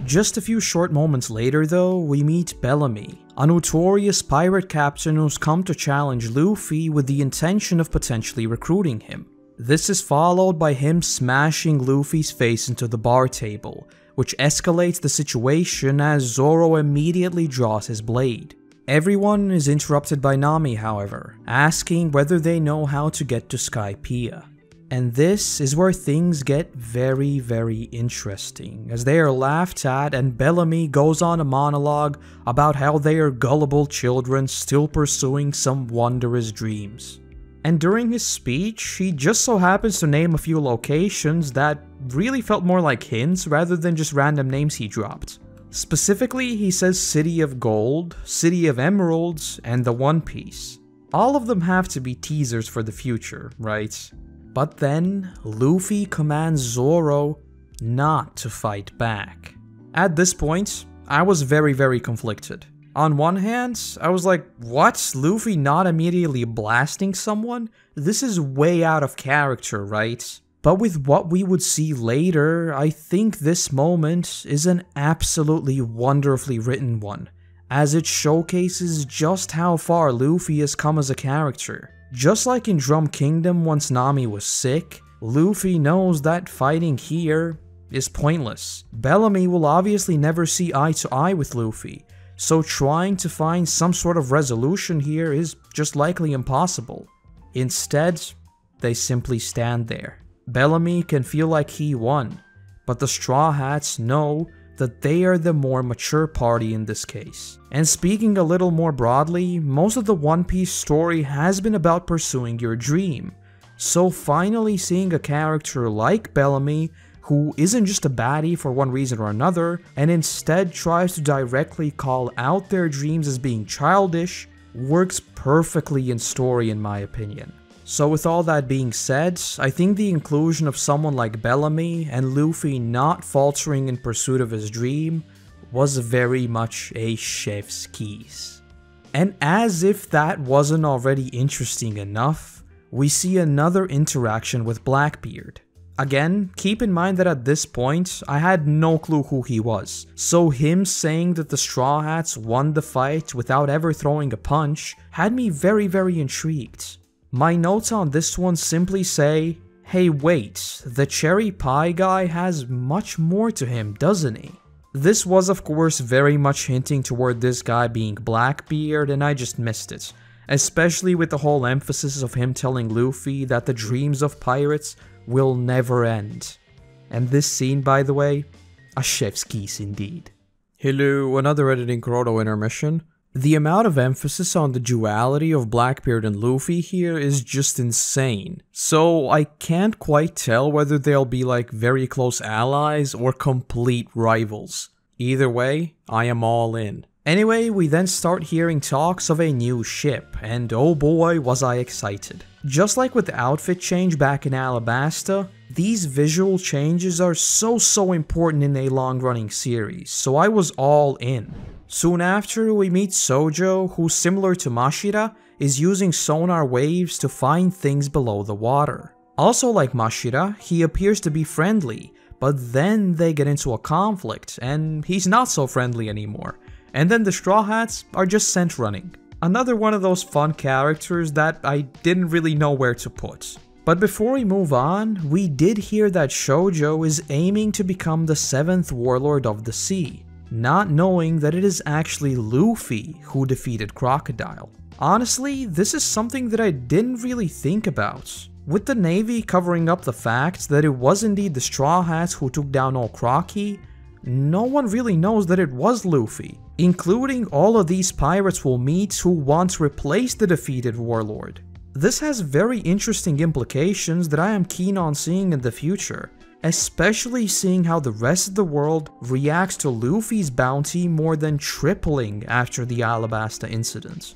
Just a few short moments later though, we meet Bellamy, a notorious pirate captain who's come to challenge Luffy with the intention of potentially recruiting him. This is followed by him smashing Luffy's face into the bar table, which escalates the situation as Zoro immediately draws his blade. Everyone is interrupted by Nami, however, asking whether they know how to get to Skypiea. And this is where things get very interesting, as they are laughed at and Bellamy goes on a monologue about how they are gullible children still pursuing some wondrous dreams. And during his speech, he just so happens to name a few locations that really felt more like hints rather than just random names he dropped. Specifically, he says City of Gold, City of Emeralds, and the One Piece. All of them have to be teasers for the future, right? But then, Luffy commands Zoro not to fight back. At this point, I was very conflicted. On one hand, I was like, what? Luffy not immediately blasting someone? This is way out of character, right? But with what we would see later, I think this moment is an absolutely wonderfully written one, as it showcases just how far Luffy has come as a character. Just like in Drum Kingdom once Nami was sick, Luffy knows that fighting here is pointless. Bellamy will obviously never see eye to eye with Luffy, so trying to find some sort of resolution here is just likely impossible. Instead, they simply stand there. Bellamy can feel like he won, but the Straw Hats know that they are the more mature party in this case. And speaking a little more broadly, most of the One Piece story has been about pursuing your dream. So finally seeing a character like Bellamy, who isn't just a baddie for one reason or another, and instead tries to directly call out their dreams as being childish, works perfectly in story in my opinion. So with all that being said, I think the inclusion of someone like Bellamy and Luffy not faltering in pursuit of his dream was very much a chef's kiss. And as if that wasn't already interesting enough, we see another interaction with Blackbeard. Again, keep in mind that at this point, I had no clue who he was, so him saying that the Straw Hats won the fight without ever throwing a punch had me very intrigued. My notes on this one simply say, hey wait, the cherry pie guy has much more to him, doesn't he? This was of course very much hinting toward this guy being Blackbeard, and I just missed it. Especially with the whole emphasis of him telling Luffy that the dreams of pirates will never end. And this scene, by the way, a chef's kiss indeed. Hello, another editing Koroto intermission. The amount of emphasis on the duality of Blackbeard and Luffy here is just insane. So I can't quite tell whether they'll be like very close allies or complete rivals. Either way, I am all in. Anyway, we then start hearing talks of a new ship, and oh boy was I excited. Just like with the outfit change back in Alabasta, these visual changes are so important in a long-running series, so I was all in. Soon after, we meet Sojo, who similar to Mashira, is using sonar waves to find things below the water. Also like Mashira, he appears to be friendly, but then they get into a conflict, and he's not so friendly anymore. And then the Straw Hats are just sent running. Another one of those fun characters that I didn't really know where to put. But before we move on, we did hear that Shoujo is aiming to become the 7th Warlord of the Sea. not knowing that it is actually Luffy who defeated Crocodile. Honestly, this is something that I didn't really think about. With the Navy covering up the fact that it was indeed the Straw Hats who took down all Crocky, no one really knows that it was Luffy, including all of these pirates we'll meet who want to replace the defeated warlord. This has very interesting implications that I am keen on seeing in the future, especially seeing how the rest of the world reacts to Luffy's bounty more than tripling after the Alabasta incident.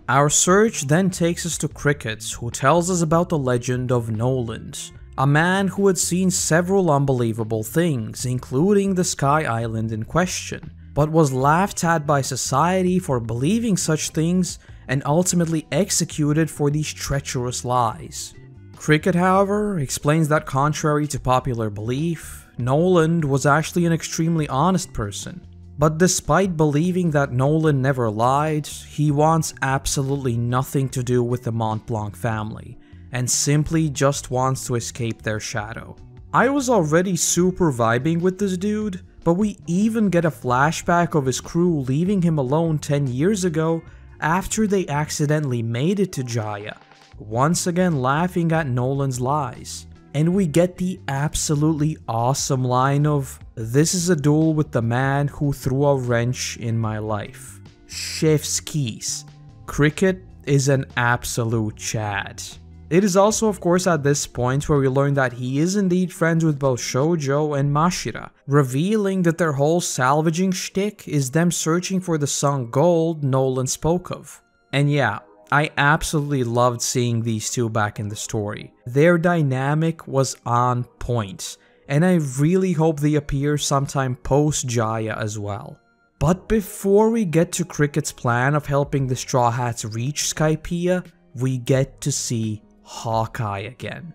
Our search then takes us to Cricket, who tells us about the legend of Noland, a man who had seen several unbelievable things, including the Sky Island in question, but was laughed at by society for believing such things and ultimately executed for these treacherous lies. Cricket, however, explains that contrary to popular belief, Noland was actually an extremely honest person. But despite believing that Noland never lied, he wants absolutely nothing to do with the Mont Blanc family, and simply just wants to escape their shadow. I was already super vibing with this dude, but we even get a flashback of his crew leaving him alone 10 years ago after they accidentally made it to Jaya, once again laughing at Noland's lies. And we get the absolutely awesome line of, "This is a duel with the man who threw a wrench in my life." Chef's keys. Cricket is an absolute Chad. It is also of course at this point where we learn that he is indeed friends with both Shoujo and Mashira, revealing that their whole salvaging shtick is them searching for the sunk gold Noland spoke of. And yeah, I absolutely loved seeing these two back in the story. Their dynamic was on point, and I really hope they appear sometime post-Jaya as well. But before we get to Cricket's plan of helping the Straw Hats reach Skypiea, we get to see Hawkeye again.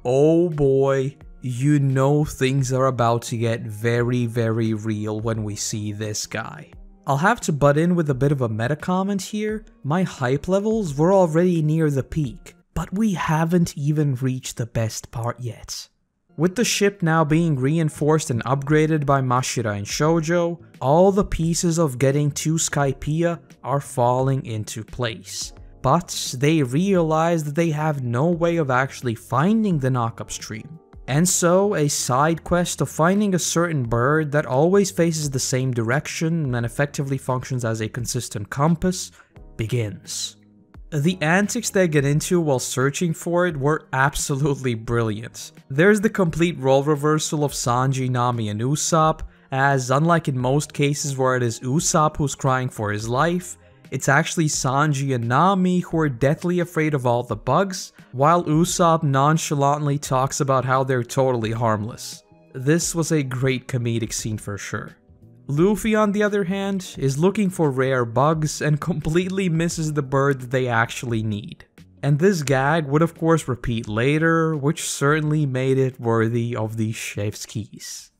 Oh boy, you know things are about to get very real when we see this guy. I'll have to butt in with a bit of a meta comment here. My hype levels were already near the peak, but we haven't even reached the best part yet. With the ship now being reinforced and upgraded by Mashira and Shoujo, all the pieces of getting to Skypiea are falling into place. But they realize that they have no way of actually finding the knock-up stream. And so, a side quest of finding a certain bird that always faces the same direction and effectively functions as a consistent compass begins. The antics they get into while searching for it were absolutely brilliant. There's the complete role reversal of Sanji, Nami, and Usopp, as unlike in most cases where it is Usopp who's crying for his life, it's actually Sanji and Nami who are deathly afraid of all the bugs, while Usopp nonchalantly talks about how they're totally harmless. This was a great comedic scene for sure. Luffy, on the other hand, is looking for rare bugs and completely misses the bird that they actually need. And this gag would of course repeat later, which certainly made it worthy of the chef's keys.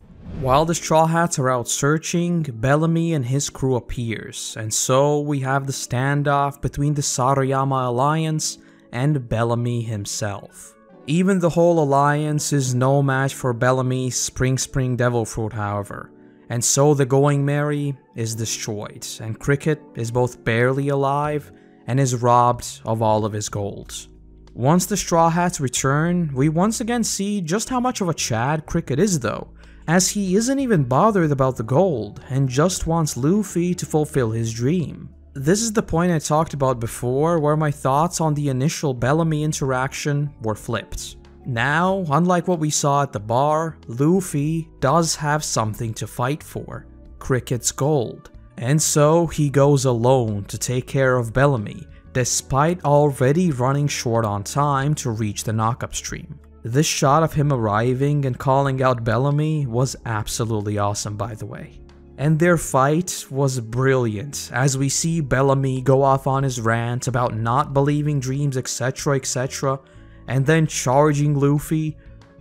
While the Straw Hats are out searching, Bellamy and his crew appears, and so we have the standoff between the Sarayama Alliance and Bellamy himself. Even the whole alliance is no match for Bellamy's Spring Devil Fruit, however, and so the Going Merry is destroyed, and Cricket is both barely alive and is robbed of all of his gold. Once the Straw Hats return, we once again see just how much of a Chad Cricket is though, as he isn't even bothered about the gold and just wants Luffy to fulfill his dream. This is the point I talked about before, where my thoughts on the initial Bellamy interaction were flipped. Now, unlike what we saw at the bar, Luffy does have something to fight for, Cricket's gold. And so he goes alone to take care of Bellamy, despite already running short on time to reach the knock-up stream. This shot of him arriving and calling out Bellamy was absolutely awesome, by the way. And their fight was brilliant, as we see Bellamy go off on his rant about not believing dreams, etc, and then charging Luffy,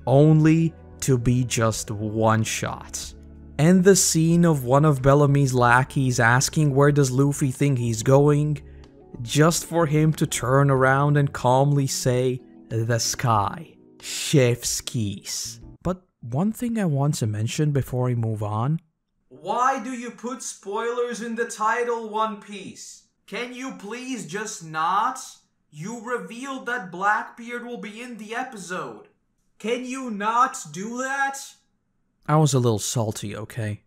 only to be just one shot. And the scene of one of Bellamy's lackeys asking where does Luffy think he's going, just for him to turn around and calmly say, "The sky." Chef's keys. But one thing I want to mention before we move on, Why do you put spoilers in the title, One Piece? Can you please just not? You revealed that Blackbeard will be in the episode. Can you not do that? I was a little salty, okay?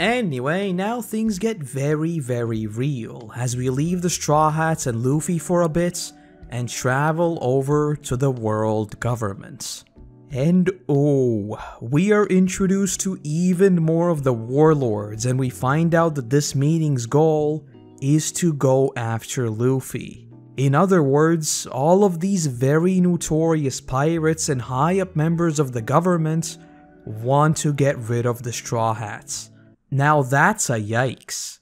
Anyway, now things get very, very real as we leave the Straw Hats and Luffy for a bit and travel over to the world government. And oh, we are introduced to even more of the warlords, and we find out that this meeting's goal is to go after Luffy. In other words, all of these very notorious pirates and high-up members of the government want to get rid of the Straw Hats. Now that's a yikes.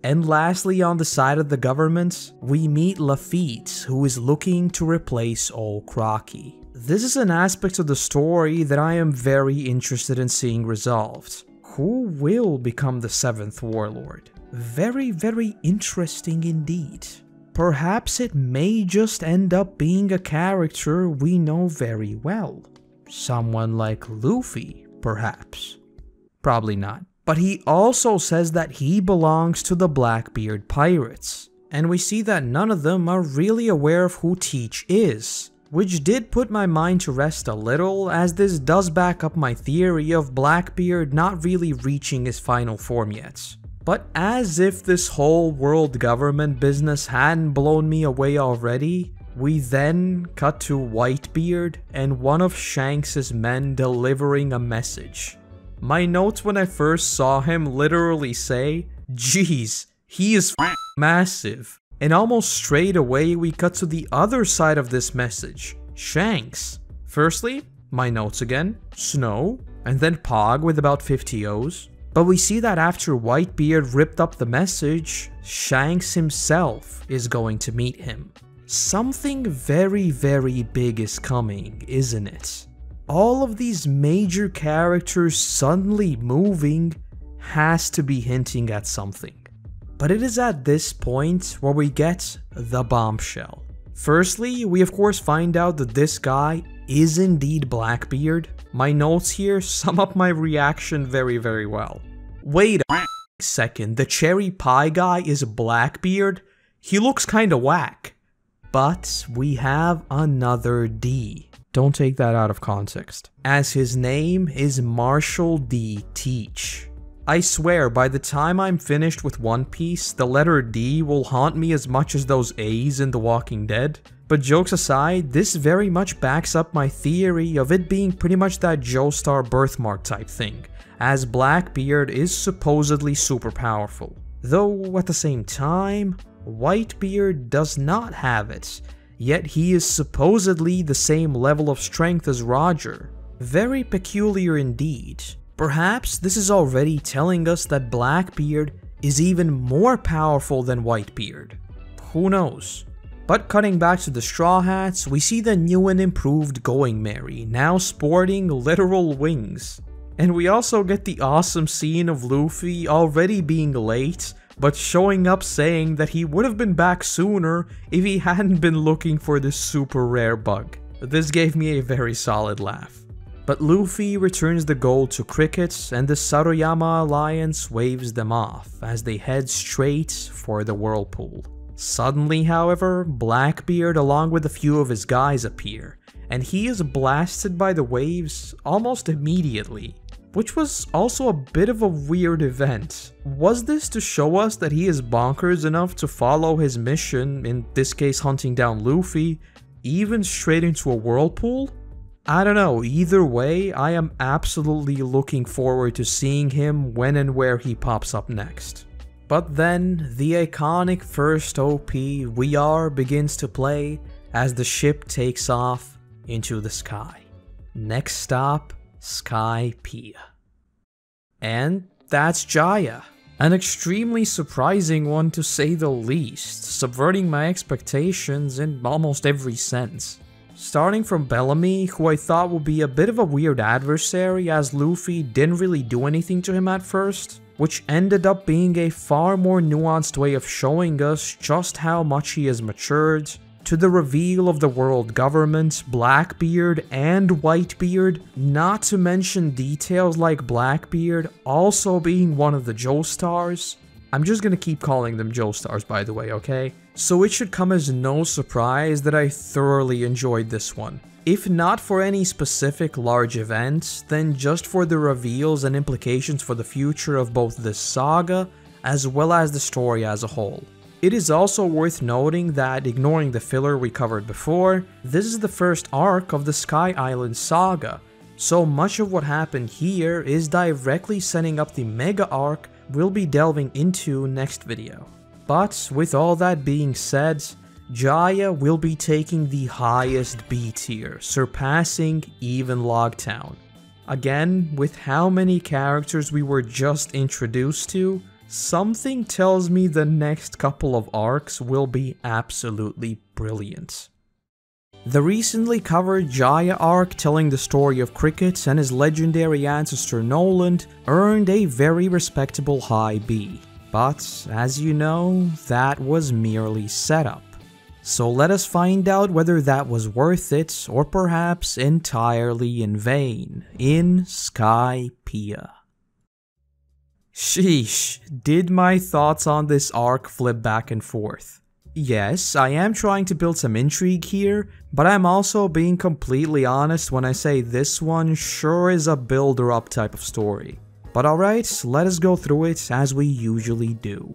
And lastly, on the side of the government, we meet Lafitte, who is looking to replace Old Crocky. This is an aspect of the story that I am very interested in seeing resolved. Who will become the 7th warlord? Very, very interesting indeed. Perhaps it may just end up being a character we know very well. Someone like Luffy, perhaps. Probably not. But he also says that he belongs to the Blackbeard Pirates. And we see that none of them are really aware of who Teach is. Which did put my mind to rest a little, as this does back up my theory of Blackbeard not really reaching his final form yet. But as if this whole world government business hadn't blown me away already, we then cut to Whitebeard and one of Shanks' men delivering a message. My notes when I first saw him literally say, "Geez, he is massive." And almost straight away we cut to the other side of this message, Shanks. Firstly, my notes again, Snow, and then Pog with about 50 O's. But we see that after Whitebeard ripped up the message, Shanks himself is going to meet him. Something very, very big is coming, isn't it? All of these major characters suddenly moving has to be hinting at something. But it is at this point where we get the bombshell. Firstly, we of course find out that this guy is indeed Blackbeard. My notes here sum up my reaction very, very well. Wait a second, the cherry pie guy is Blackbeard? He looks kinda whack. But we have another D. Don't take that out of context. As his name is Marshall D. Teach. I swear, by the time I'm finished with One Piece, the letter D will haunt me as much as those A's in The Walking Dead. But jokes aside, this very much backs up my theory of it being pretty much that Joestar birthmark type thing, as Blackbeard is supposedly super powerful. Though at the same time, Whitebeard does not have it, yet he is supposedly the same level of strength as Roger. Very peculiar indeed. Perhaps this is already telling us that Blackbeard is even more powerful than Whitebeard. Who knows? But cutting back to the Straw Hats, we see the new and improved Going Merry, now sporting literal wings. And we also get the awesome scene of Luffy already being late, but showing up saying that he would have been back sooner if he hadn't been looking for this super rare bug. This gave me a very solid laugh. But Luffy returns the gold to Cricket, and the Saroyama Alliance waves them off as they head straight for the whirlpool. Suddenly, however, Blackbeard along with a few of his guys appear, and he is blasted by the waves almost immediately, which was also a bit of a weird event. Was this to show us that he is bonkers enough to follow his mission, in this case hunting down Luffy, even straight into a whirlpool? I don't know, either way, I am absolutely looking forward to seeing him when and where he pops up next. But then, the iconic first OP, We Are, begins to play as the ship takes off into the sky. Next stop, Skypiea. And that's Jaya. An extremely surprising one to say the least, subverting my expectations in almost every sense. Starting from Bellamy, who I thought would be a bit of a weird adversary as Luffy didn't really do anything to him at first, which ended up being a far more nuanced way of showing us just how much he has matured, to the reveal of the world government, Blackbeard, and Whitebeard, not to mention details like Blackbeard also being one of the Joestars. I'm just gonna keep calling them Joestars, by the way, okay? So it should come as no surprise that I thoroughly enjoyed this one. If not for any specific large events, then just for the reveals and implications for the future of both this saga, as well as the story as a whole. It is also worth noting that, ignoring the filler we covered before, this is the first arc of the Sky Island saga, so much of what happened here is directly setting up the mega arc we'll be delving into next video. But with all that being said, Jaya will be taking the highest B tier, surpassing even Loguetown. Again, with how many characters we were just introduced to, something tells me the next couple of arcs will be absolutely brilliant. The recently covered Jaya arc telling the story of Cricket and his legendary ancestor Noland earned a very respectable high B. But, as you know, that was merely setup. So let us find out whether that was worth it, or perhaps entirely in vain, in Skypiea. Sheesh, did my thoughts on this arc flip back and forth? Yes, I am trying to build some intrigue here, but I'm also being completely honest when I say this one sure is a builder-up type of story. But alright, let us go through it as we usually do.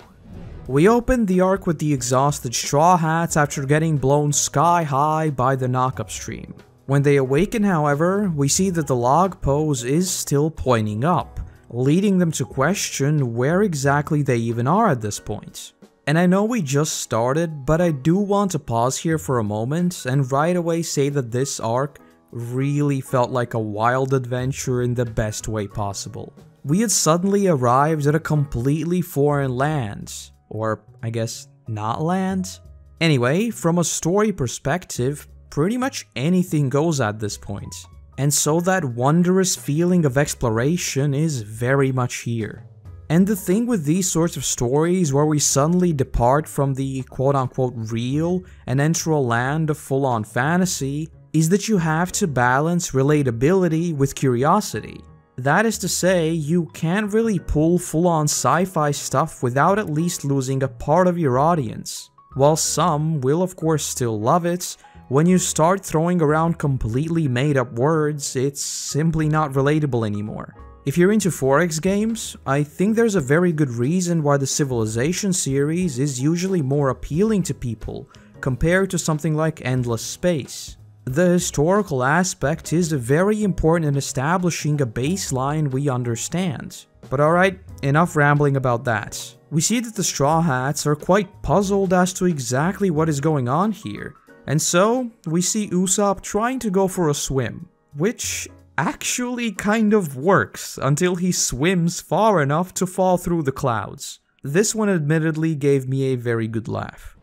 We opened the arc with the exhausted Straw Hats after getting blown sky high by the knock-up stream. When they awaken, however, we see that the log pose is still pointing up, leading them to question where exactly they even are at this point. And I know we just started, but I do want to pause here for a moment and right away say that this arc really felt like a wild adventure in the best way possible. We had suddenly arrived at a completely foreign land. Or, I guess, not land? Anyway, from a story perspective, pretty much anything goes at this point. And so that wondrous feeling of exploration is very much here. And the thing with these sorts of stories where we suddenly depart from the quote-unquote real and enter a land of full-on fantasy is that you have to balance relatability with curiosity. That is to say, you can't really pull full-on sci-fi stuff without at least losing a part of your audience. While some will of course still love it, when you start throwing around completely made-up words, it's simply not relatable anymore. If you're into 4X games, I think there's a very good reason why the Civilization series is usually more appealing to people compared to something like Endless Space. The historical aspect is very important in establishing a baseline we understand. But alright, enough rambling about that. We see that the Straw Hats are quite puzzled as to exactly what is going on here, and so we see Usopp trying to go for a swim, which actually kind of works until he swims far enough to fall through the clouds. This one admittedly gave me a very good laugh.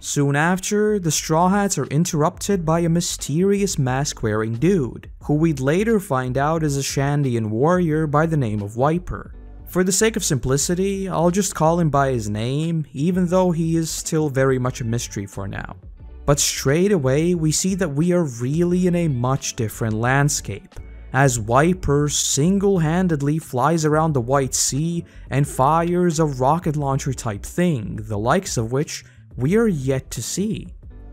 Soon after, the Straw Hats are interrupted by a mysterious mask-wearing dude, who we'd later find out is a Shandian warrior by the name of Wiper. For the sake of simplicity, I'll just call him by his name, even though he is still very much a mystery for now. But straight away, we see that we are really in a much different landscape, as Wiper single-handedly flies around the White Sea and fires a rocket launcher type thing, the likes of which we are yet to see.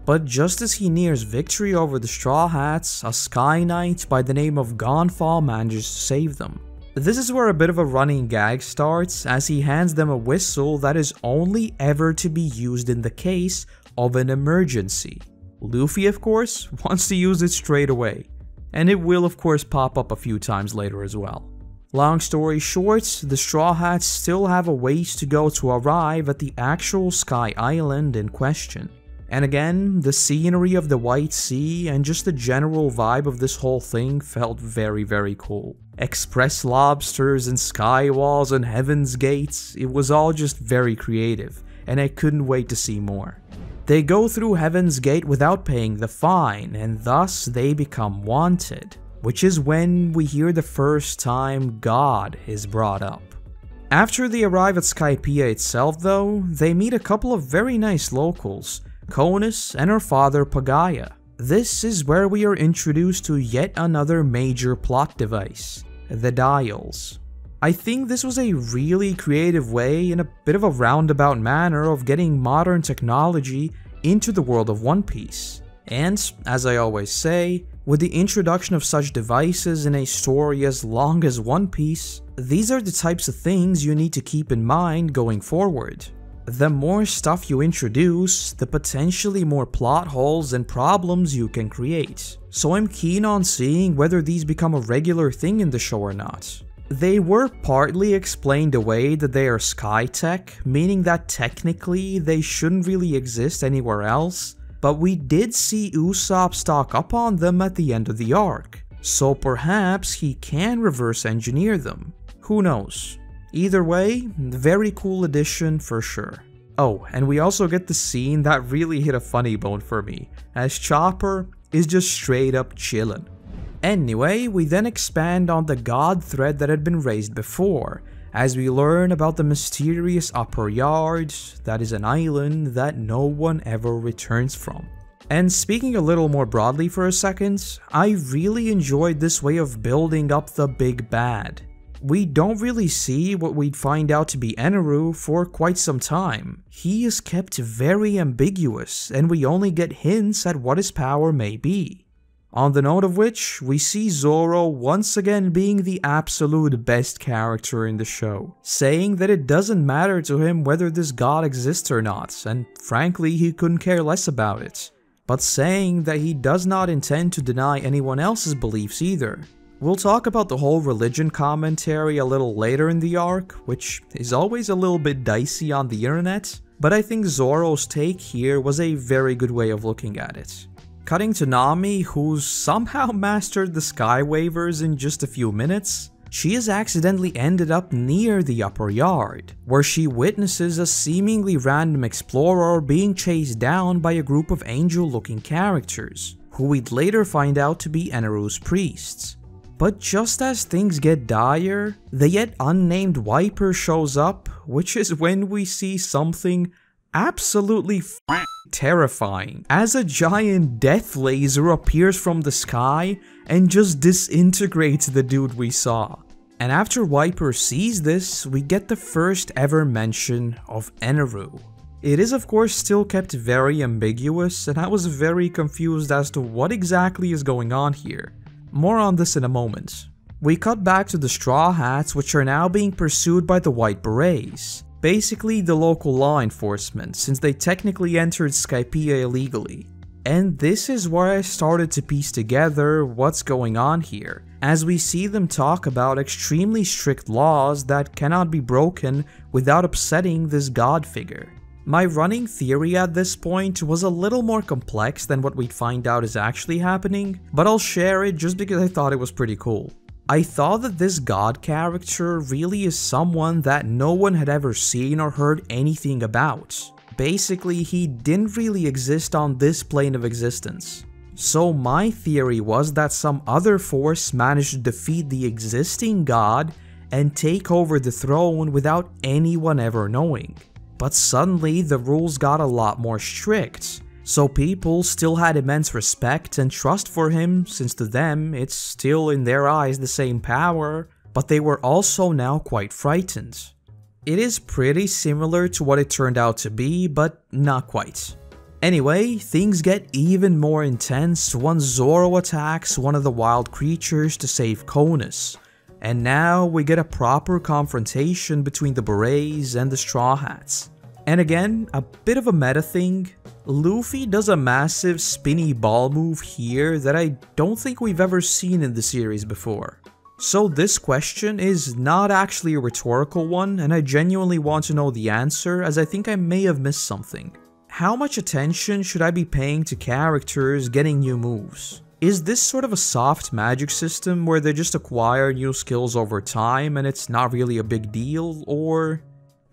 But just as he nears victory over the Straw Hats, a Sky Knight by the name of Gonfall manages to save them. This is where a bit of a running gag starts, as he hands them a whistle that is only ever to be used in the case of an emergency. Luffy, of course, wants to use it straight away, and it will of course pop up a few times later as well. Long story short, the Straw Hats still have a ways to go to arrive at the actual Sky Island in question. And again, the scenery of the White Sea and just the general vibe of this whole thing felt very cool. Express lobsters and sky walls and heaven's gates, it was all just very creative, and I couldn't wait to see more. They go through Heaven's Gate without paying the fine, and thus they become wanted, which is when we hear the first time God is brought up. After they arrive at Skypiea itself though, they meet a couple of very nice locals, Konus, and her father Pagaya. This is where we are introduced to yet another major plot device, the dials. I think this was a really creative way, in a bit of a roundabout manner, of getting modern technology into the world of One Piece. And, as I always say, with the introduction of such devices in a story as long as One Piece, these are the types of things you need to keep in mind going forward. The more stuff you introduce, the potentially more plot holes and problems you can create. So I'm keen on seeing whether these become a regular thing in the show or not. They were partly explained away that they are sky tech, meaning that technically they shouldn't really exist anywhere else, but we did see Usopp stock up on them at the end of the arc, so perhaps he can reverse engineer them. Who knows? Either way, very cool addition for sure. Oh, and we also get the scene that really hit a funny bone for me, as Chopper is just straight up chillin'. Anyway, we then expand on the god thread that had been raised before, as we learn about the mysterious upper yard, that is an island that no one ever returns from. And speaking a little more broadly for a second, I really enjoyed this way of building up the big bad. We don't really see what we'd find out to be Eneru for quite some time. He is kept very ambiguous, and we only get hints at what his power may be. On the note of which, we see Zoro once again being the absolute best character in the show, saying that it doesn't matter to him whether this god exists or not, and frankly he couldn't care less about it, but saying that he does not intend to deny anyone else's beliefs either. We'll talk about the whole religion commentary a little later in the arc, which is always a little bit dicey on the internet, but I think Zoro's take here was a very good way of looking at it. Cutting to Nami, who's somehow mastered the Sky Waivers in just a few minutes, she has accidentally ended up near the upper yard, where she witnesses a seemingly random explorer being chased down by a group of angel-looking characters, who we'd later find out to be Eneru's priests. But just as things get dire, the yet unnamed Wiper shows up, which is when we see something absolutely terrifying, as a giant death laser appears from the sky and just disintegrates the dude we saw. And after Wiper sees this, we get the first ever mention of Eneru. It is of course still kept very ambiguous, and I was very confused as to what exactly is going on here. More on this in a moment. We cut back to the Straw Hats, which are now being pursued by the White Berets, basically the local law enforcement, since they technically entered Skypiea illegally. And this is where I started to piece together what's going on here, as we see them talk about extremely strict laws that cannot be broken without upsetting this god figure. My running theory at this point was a little more complex than what we'd find out is actually happening, but I'll share it just because I thought it was pretty cool. I thought that this god character really is someone that no one had ever seen or heard anything about. Basically, he didn't really exist on this plane of existence. So my theory was that some other force managed to defeat the existing god and take over the throne without anyone ever knowing. But suddenly the rules got a lot more strict, so people still had immense respect and trust for him, since to them it's still in their eyes the same power, but they were also now quite frightened. It is pretty similar to what it turned out to be, but not quite. Anyway, things get even more intense once Zoro attacks one of the wild creatures to save Konus. And now we get a proper confrontation between the Berets and the Straw Hats. And again, a bit of a meta thing, Luffy does a massive spinny ball move here that I don't think we've ever seen in the series before. So this question is not actually a rhetorical one, and I genuinely want to know the answer, as I think I may have missed something. How much attention should I be paying to characters getting new moves? Is this sort of a soft magic system where they just acquire new skills over time and it's not really a big deal, or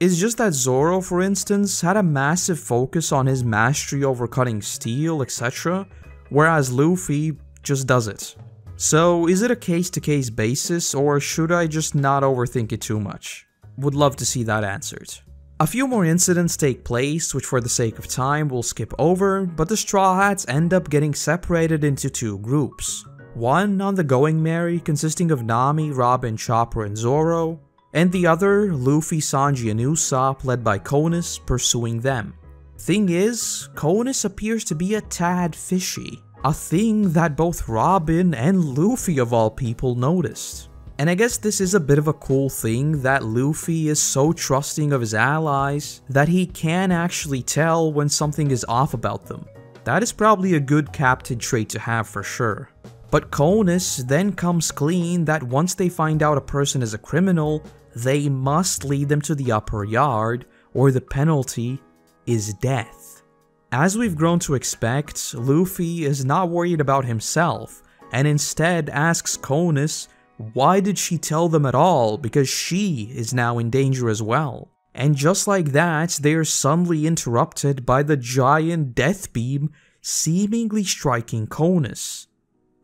it's just that Zoro, for instance, had a massive focus on his mastery over cutting steel, etc., whereas Luffy just does it? So is it a case-to-case basis, or should I just not overthink it too much? Would love to see that answered. A few more incidents take place, which for the sake of time we'll skip over, but the Straw Hats end up getting separated into two groups. One on the Going Merry, consisting of Nami, Robin, Chopper, and Zoro, and the other, Luffy, Sanji, and Usopp, led by Konus, pursuing them. Thing is, Konus appears to be a tad fishy, a thing that both Robin and Luffy of all people noticed. And I guess this is a bit of a cool thing that Luffy is so trusting of his allies that he can actually tell when something is off about them. That is probably a good captain trait to have for sure. But Konus then comes clean that once they find out a person is a criminal, they must lead them to the upper yard, or the penalty is death. As we've grown to expect, Luffy is not worried about himself, and instead asks Konus why did she tell them at all, because she is now in danger as well. And just like that, they are suddenly interrupted by the giant death beam seemingly striking Konus.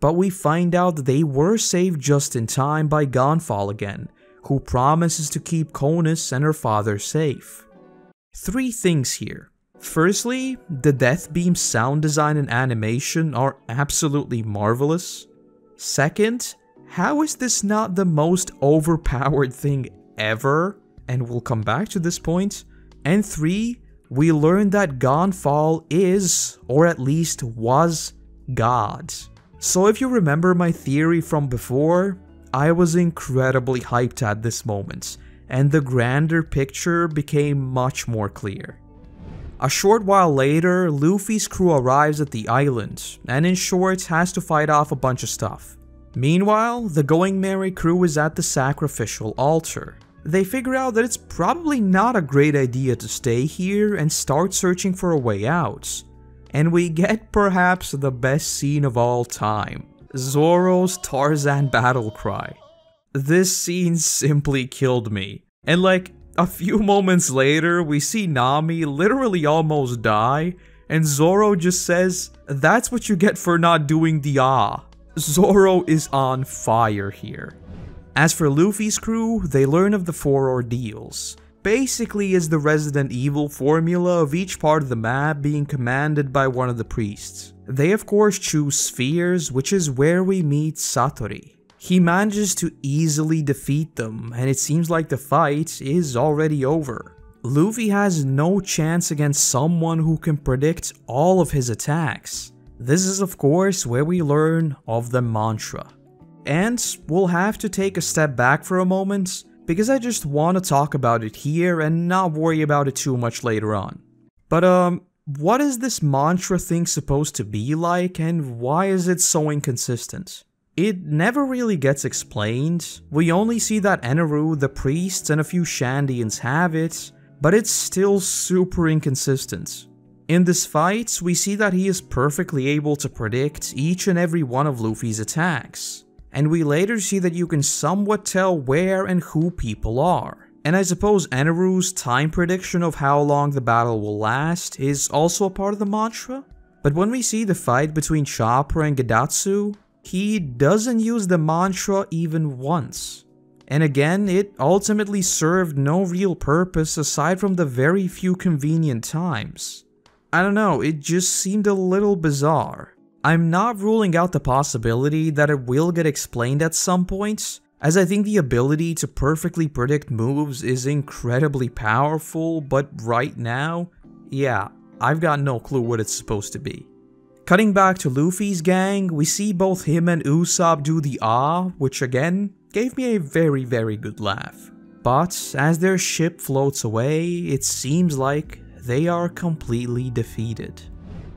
But we find out that they were saved just in time by Gonfall again, who promises to keep Konus and her father safe. Three things here. Firstly, the death beam sound design and animation are absolutely marvelous. Second, how is this not the most overpowered thing ever? And we'll come back to this point. And three, we learn that Gonfall is, or at least was, God. So if you remember my theory from before, I was incredibly hyped at this moment, and the grander picture became much more clear. A short while later, Luffy's crew arrives at the island, and in short has to fight off a bunch of stuff. Meanwhile, the Going Merry crew is at the sacrificial altar. They figure out that it's probably not a great idea to stay here and start searching for a way out. And we get perhaps the best scene of all time, Zoro's Tarzan battle cry. This scene simply killed me. And like, a few moments later, we see Nami literally almost die, and Zoro just says, "That's what you get for not doing the ah." Zoro is on fire here. As for Luffy's crew, they learn of the 4 ordeals. Basically is the Resident Evil formula of each part of the map being commanded by one of the priests. They of course choose spheres, which is where we meet Satori. He manages to easily defeat them, and it seems like the fight is already over. Luffy has no chance against someone who can predict all of his attacks. This is of course where we learn of the mantra. And we'll have to take a step back for a moment, because I just want to talk about it here and not worry about it too much later on. But what is this mantra thing supposed to be like, and why is it so inconsistent? It never really gets explained. We only see that Eneru, the priests, and a few Shandians have it, but it's still super inconsistent. In this fight, we see that he is perfectly able to predict each and every one of Luffy's attacks, and we later see that you can somewhat tell where and who people are. And I suppose Eneru's time prediction of how long the battle will last is also a part of the mantra? But when we see the fight between Chopper and Gedatsu, he doesn't use the mantra even once. And again, it ultimately served no real purpose aside from the very few convenient times. I don't know, it just seemed a little bizarre. I'm not ruling out the possibility that it will get explained at some point, as I think the ability to perfectly predict moves is incredibly powerful, but right now, yeah, I've got no clue what it's supposed to be. Cutting back to Luffy's gang, we see both him and Usopp do the ah, which again, gave me a very good laugh. But as their ship floats away, it seems like they are completely defeated.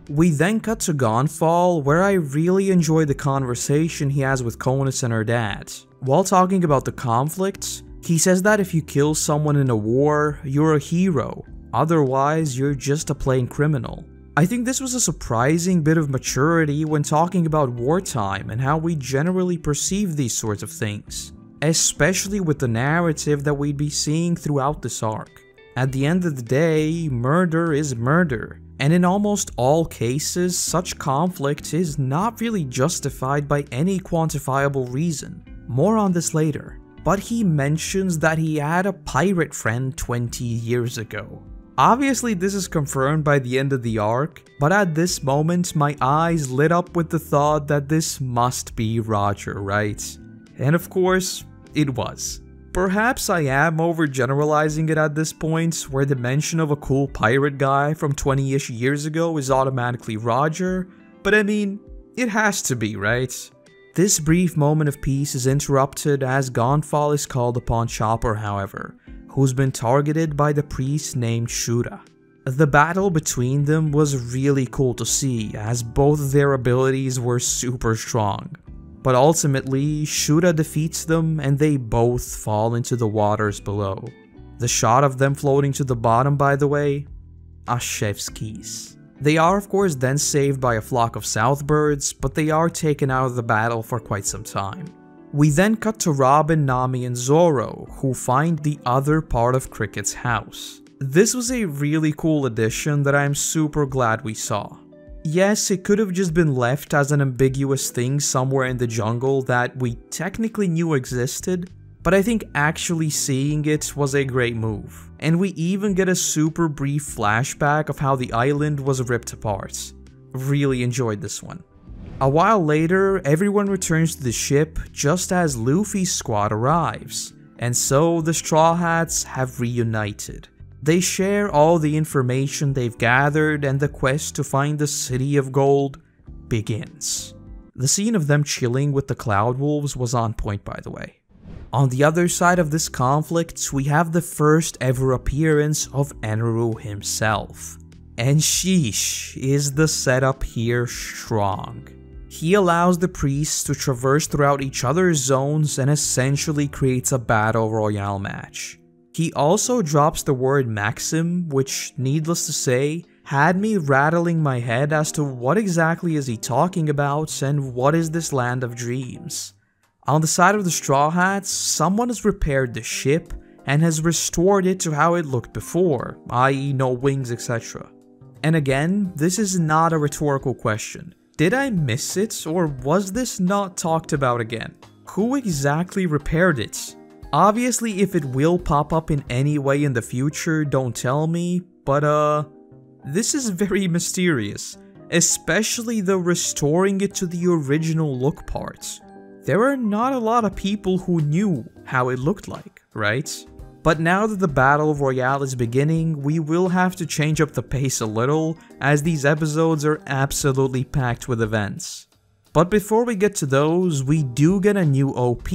We then cut to Gonfall, where I really enjoy the conversation he has with Konus and her dad. While talking about the conflict, he says that if you kill someone in a war, you're a hero, otherwise you're just a plain criminal. I think this was a surprising bit of maturity when talking about wartime and how we generally perceive these sorts of things, especially with the narrative that we'd be seeing throughout this arc. At the end of the day, murder is murder, and in almost all cases, such conflict is not really justified by any quantifiable reason. More on this later. but he mentions that he had a pirate friend 20 years ago. Obviously this is confirmed by the end of the arc, but at this moment my eyes lit up with the thought that this must be Roger, right? And of course, it was. Perhaps I am overgeneralizing it at this point, where the mention of a cool pirate guy from 20-ish years ago is automatically Roger, but I mean, it has to be, right? This brief moment of peace is interrupted as Gonfall is called upon Chopper, however, who's been targeted by the priest named Shura. The battle between them was really cool to see, as both of their abilities were super strong. But ultimately, Shura defeats them and they both fall into the waters below. The shot of them floating to the bottom, by the way, a chef's kiss. They are of course then saved by a flock of southbirds, but they are taken out of the battle for quite some time. We then cut to Robin, Nami, and Zoro, who find the other part of Cricket's house. This was a really cool addition that I am super glad we saw. Yes, it could have just been left as an ambiguous thing somewhere in the jungle that we technically knew existed, but I think actually seeing it was a great move. And we even get a super brief flashback of how the island was ripped apart. Really enjoyed this one. A while later, everyone returns to the ship just as Luffy's squad arrives, and so the Straw Hats have reunited. They share all the information they've gathered and the quest to find the City of Gold begins. The scene of them chilling with the Cloud Wolves was on point, by the way. On the other side of this conflict, we have the first ever appearance of Eneru himself. And sheesh, is the setup here strong. He allows the priests to traverse throughout each other's zones and essentially creates a battle royale match. He also drops the word Maxim, which, needless to say, had me rattling my head as to what exactly is he talking about and what is this land of dreams. On the side of the Straw Hats, someone has repaired the ship and has restored it to how it looked before, i.e. no wings, etc. And again, this is not a rhetorical question. Did I miss it, or was this not talked about again? Who exactly repaired it? Obviously, if it will pop up in any way in the future, don't tell me, but this is very mysterious, especially the restoring it to the original look part. There are not a lot of people who knew how it looked like, right? But now that the Battle Royale is beginning, we will have to change up the pace a little, as these episodes are absolutely packed with events. But before we get to those, we do get a new OP,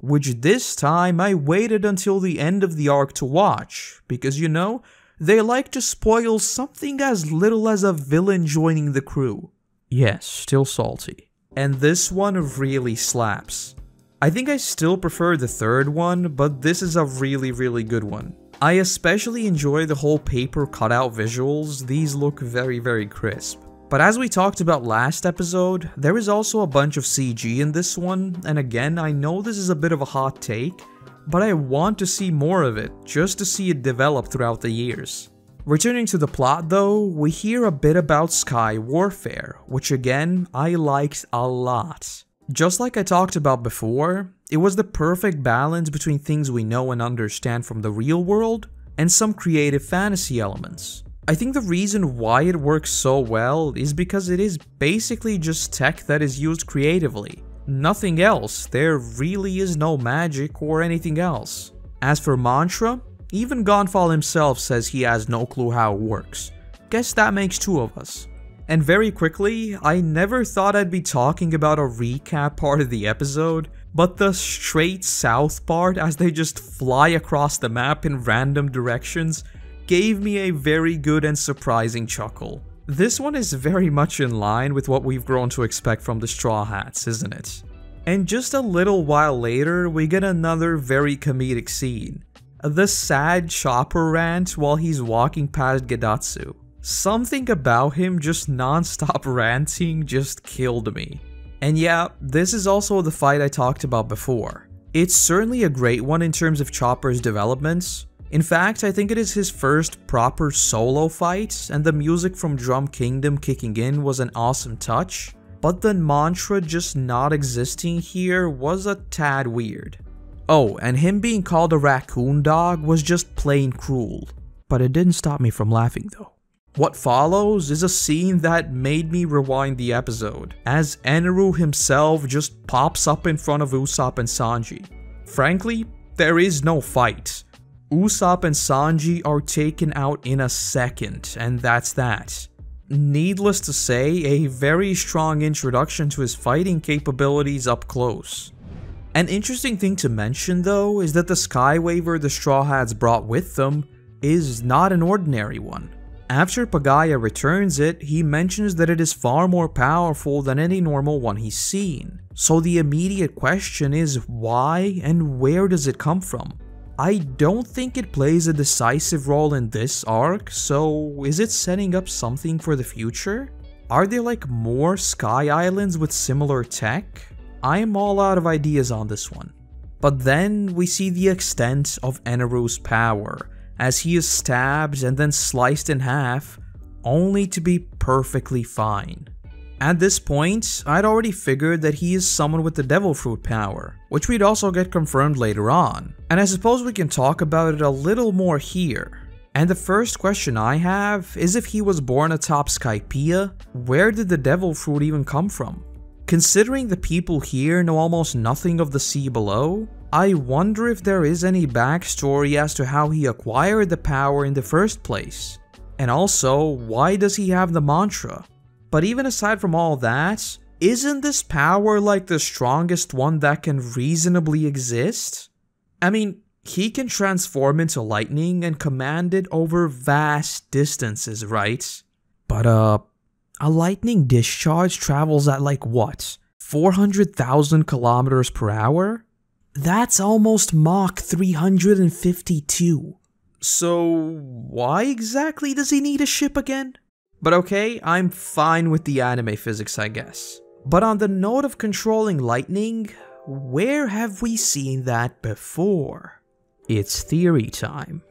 which this time I waited until the end of the arc to watch, because you know, they like to spoil something as little as a villain joining the crew. Yes, still salty. And this one really slaps. I think I still prefer the third one, but this is a really good one. I especially enjoy the whole paper cutout visuals, these look very crisp. But as we talked about last episode, there is also a bunch of CG in this one, and again, I know this is a bit of a hot take, but I want to see more of it, just to see it develop throughout the years. Returning to the plot though, we hear a bit about Sky Warfare, which again, I liked a lot. Just like I talked about before, it was the perfect balance between things we know and understand from the real world, and some creative fantasy elements. I think the reason why it works so well is because it is basically just tech that is used creatively. Nothing else, there really is no magic or anything else. As for Mantra, even Gonfall himself says he has no clue how it works. Guess that makes two of us. And very quickly, I never thought I'd be talking about a recap part of the episode, but the straight south part as they just fly across the map in random directions gave me a very good and surprising chuckle. This one is very much in line with what we've grown to expect from the Straw Hats, isn't it? And just a little while later, we get another very comedic scene. The sad Chopper rant while he's walking past Gedatsu. Something about him just non-stop ranting just killed me. And yeah, this is also the fight I talked about before. It's certainly a great one in terms of Chopper's developments. In fact, I think it is his first proper solo fight, and the music from Drum Kingdom kicking in was an awesome touch, but the mantra just not existing here was a tad weird. Oh, and him being called a raccoon dog was just plain cruel. But it didn't stop me from laughing though. What follows is a scene that made me rewind the episode, as Eneru himself just pops up in front of Usopp and Sanji. Frankly, there is no fight. Usopp and Sanji are taken out in a second, and that's that. Needless to say, a very strong introduction to his fighting capabilities up close. An interesting thing to mention though is that the Skywaver the Straw Hats brought with them is not an ordinary one. After Pagaya returns it, he mentions that it is far more powerful than any normal one he's seen. So the immediate question is why and where does it come from? I don't think it plays a decisive role in this arc, so is it setting up something for the future? Are there like more Sky Islands with similar tech? I am all out of ideas on this one. But then we see the extent of Eneru's power, as he is stabbed and then sliced in half, only to be perfectly fine. At this point, I'd already figured that he is someone with the Devil Fruit power, which we'd also get confirmed later on, and I suppose we can talk about it a little more here. And the first question I have is if he was born atop Skypiea, where did the Devil Fruit even come from? Considering the people here know almost nothing of the sea below, I wonder if there is any backstory as to how he acquired the power in the first place. And also, why does he have the mantra? But even aside from all that, isn't this power like the strongest one that can reasonably exist? I mean, he can transform into lightning and command it over vast distances, right? But a lightning discharge travels at like what? 400,000 kilometers per hour? That's almost Mach 352. So why exactly does he need a ship again? But okay, I'm fine with the anime physics, I guess. But on the note of controlling lightning, where have we seen that before? It's theory time.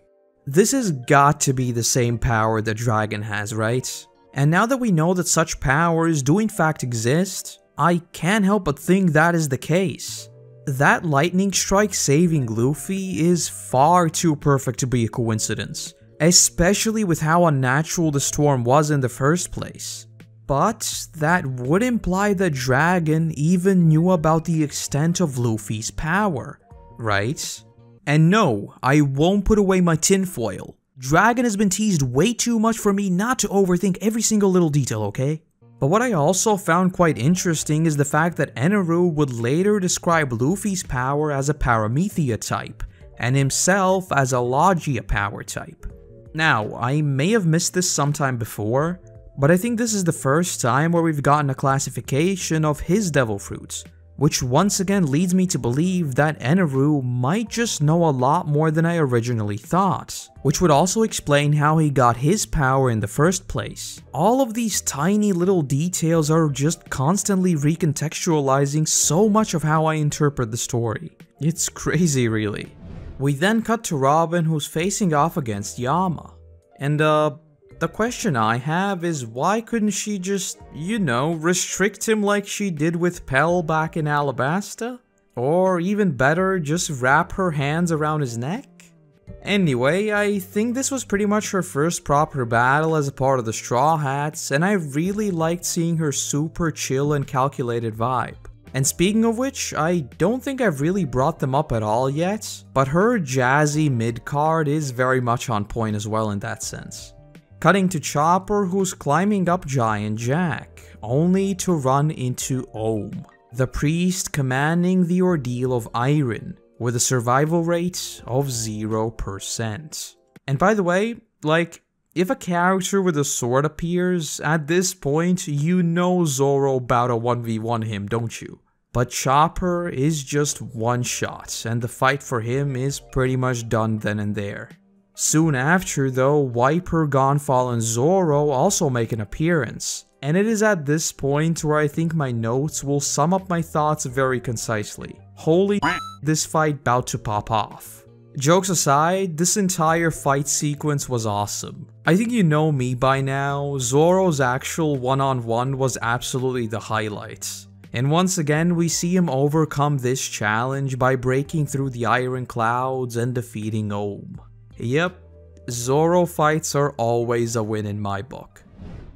This has got to be the same power that Dragon has, right? And now that we know that such powers do in fact exist, I can't help but think that is the case. That lightning strike saving Luffy is far too perfect to be a coincidence, especially with how unnatural the storm was in the first place. But that would imply that Dragon even knew about the extent of Luffy's power, right? And no, I won't put away my tinfoil. Dragon has been teased way too much for me not to overthink every single little detail, okay? But what I also found quite interesting is the fact that Eneru would later describe Luffy's power as a Paramethea type, and himself as a Logia power type. Now, I may have missed this sometime before, but I think this is the first time where we've gotten a classification of his Devil Fruits, which once again leads me to believe that Eneru might just know a lot more than I originally thought, which would also explain how he got his power in the first place. All of these tiny little details are just constantly recontextualizing so much of how I interpret the story. It's crazy, really. We then cut to Robin, who's facing off against Yama. And the question I have is why couldn't she just, you know, restrict him like she did with Pell back in Alabasta? Or even better, just wrap her hands around his neck? Anyway, I think this was pretty much her first proper battle as a part of the Straw Hats, and I really liked seeing her super chill and calculated vibe. And speaking of which, I don't think I've really brought them up at all yet, but her jazzy mid-card is very much on point as well in that sense. Cutting to Chopper, who's climbing up Giant Jack, only to run into Ohm, the priest commanding the ordeal of Iron, with a survival rate of 0%. And by the way, like, if a character with a sword appears, at this point, you know Zoro about to 1v1 him, don't you? But Chopper is just one shot, and the fight for him is pretty much done then and there. Soon after though, Wiper, Gonfall, and Zoro also make an appearance, and it is at this point where I think my notes will sum up my thoughts very concisely. Holy this fight bout to pop off. Jokes aside, this entire fight sequence was awesome. I think you know me by now, Zoro's actual one-on-one was absolutely the highlight. And once again, we see him overcome this challenge by breaking through the iron clouds and defeating Ohm. Yep, Zoro fights are always a win in my book.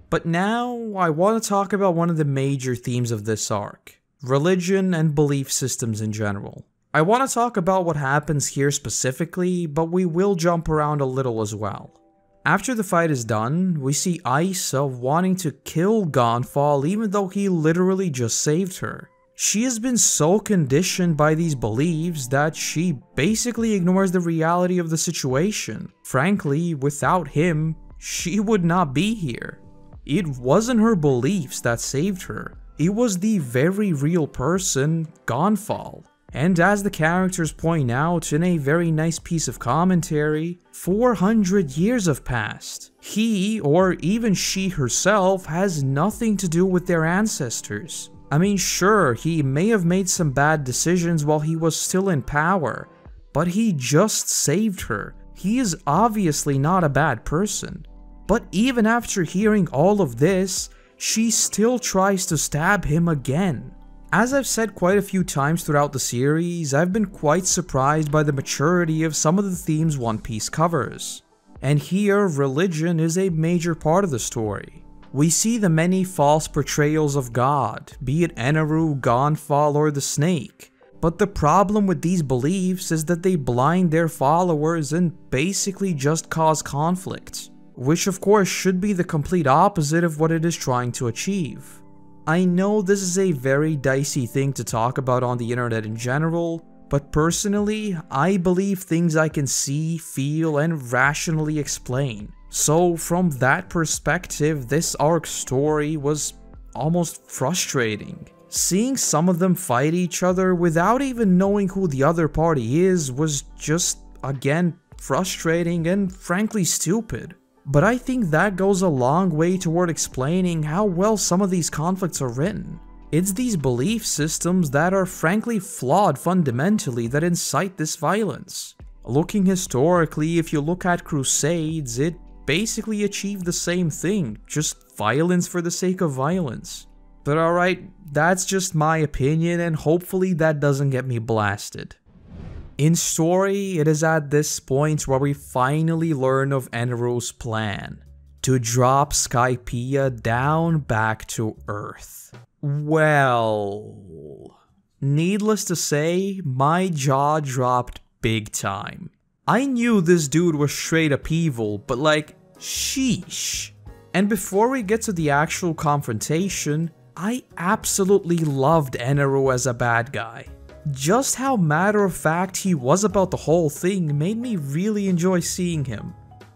But now, I want to talk about one of the major themes of this arc: religion and belief systems in general. I want to talk about what happens here specifically, but we will jump around a little as well. After the fight is done, we see Isa wanting to kill Gonfall even though he literally just saved her. She has been so conditioned by these beliefs that she basically ignores the reality of the situation. Frankly, without him, she would not be here. It wasn't her beliefs that saved her. It was the very real person, Gonfall. And as the characters point out in a very nice piece of commentary, 400 years have passed. He, or even she herself, has nothing to do with their ancestors. I mean, sure, he may have made some bad decisions while he was still in power, but he just saved her. He is obviously not a bad person. But even after hearing all of this, she still tries to stab him again. As I've said quite a few times throughout the series, I've been quite surprised by the maturity of some of the themes One Piece covers. And here, religion is a major part of the story. We see the many false portrayals of God, be it Eneru, Gonfall, or the Snake. But the problem with these beliefs is that they blind their followers and basically just cause conflict, which of course should be the complete opposite of what it is trying to achieve. I know this is a very dicey thing to talk about on the internet in general, but personally, I believe things I can see, feel, and rationally explain. So from that perspective, this arc story was almost frustrating. Seeing some of them fight each other without even knowing who the other party is was just, again, frustrating and frankly stupid. But I think that goes a long way toward explaining how well some of these conflicts are written. It's these belief systems that are frankly flawed fundamentally that incite this violence. Looking historically, if you look at Crusades, it basically achieved the same thing, just violence for the sake of violence. But alright, that's just my opinion, and hopefully that doesn't get me blasted. In story, it is at this point where we finally learn of Eneru's plan: to drop Skypiea down back to Earth. Well, needless to say, my jaw dropped big time. I knew this dude was straight up evil, but like, sheesh. And before we get to the actual confrontation, I absolutely loved Eneru as a bad guy. Just how matter-of-fact he was about the whole thing made me really enjoy seeing him.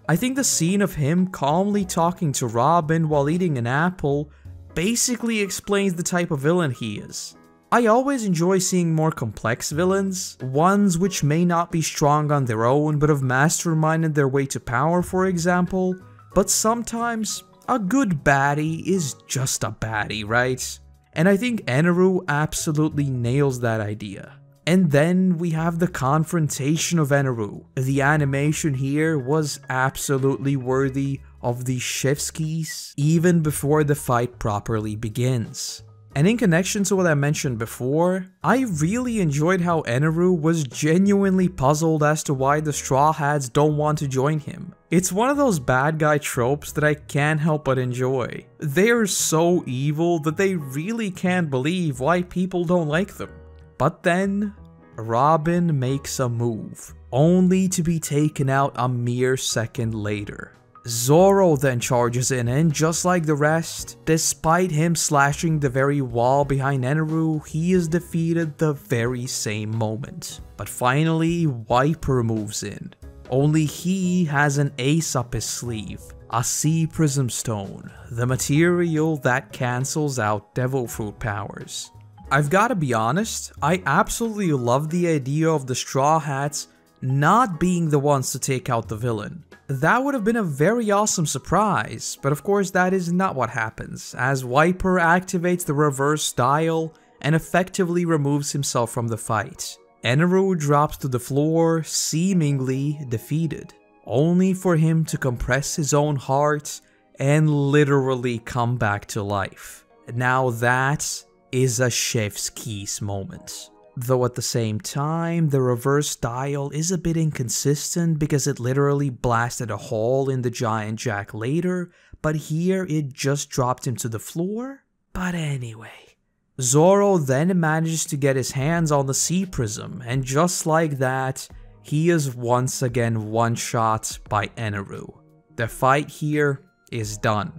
I think the scene of him calmly talking to Robin while eating an apple basically explains the type of villain he is. I always enjoy seeing more complex villains, ones which may not be strong on their own but have masterminded their way to power, for example, but sometimes a good baddie is just a baddie, right? And I think Eneru absolutely nails that idea. And then we have the confrontation of Eneru. The animation here was absolutely worthy of the chef's kiss even before the fight properly begins. And in connection to what I mentioned before, I really enjoyed how Eneru was genuinely puzzled as to why the Straw Hats don't want to join him. It's one of those bad guy tropes that I can't help but enjoy. They are so evil that they really can't believe why people don't like them. But then, Robin makes a move, only to be taken out a mere second later. Zoro then charges in, and just like the rest, despite him slashing the very wall behind Eneru, he is defeated the very same moment. But finally, Wiper moves in. Only he has an ace up his sleeve, a Sea Prism Stone, the material that cancels out Devil Fruit powers. I've gotta be honest, I absolutely love the idea of the Straw Hats not being the ones to take out the villain. That would have been a very awesome surprise, but of course that is not what happens, as Wiper activates the reverse dial and effectively removes himself from the fight. Eneru drops to the floor, seemingly defeated, only for him to compress his own heart and literally come back to life. Now that is a chef's kiss moment. Though at the same time, the reverse dial is a bit inconsistent because it literally blasted a hole in the giant jack later, but here it just dropped him to the floor. But anyway, Zoro then manages to get his hands on the sea prism, and just like that, he is once again one-shot by Eneru. The fight here is done,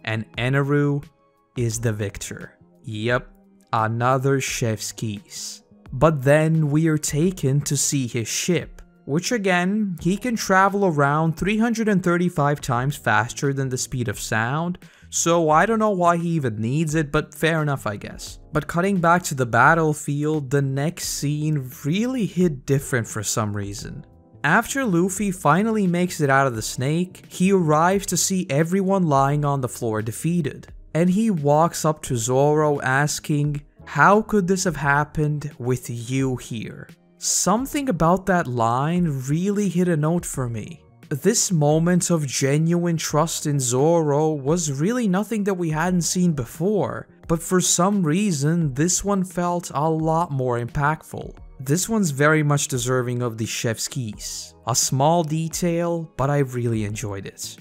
and Eneru is the victor. Yep, another chef's kiss. But then we are taken to see his ship, which again, he can travel around 335 times faster than the speed of sound, so I don't know why he even needs it, but fair enough I guess. But cutting back to the battlefield, the next scene really hit different for some reason. After Luffy finally makes it out of the snake, he arrives to see everyone lying on the floor defeated, and he walks up to Zoro asking, "How could this have happened with you here?" Something about that line really hit a note for me. This moment of genuine trust in Zoro was really nothing that we hadn't seen before, but for some reason this one felt a lot more impactful. This one's very much deserving of the chef's kiss. A small detail, but I really enjoyed it.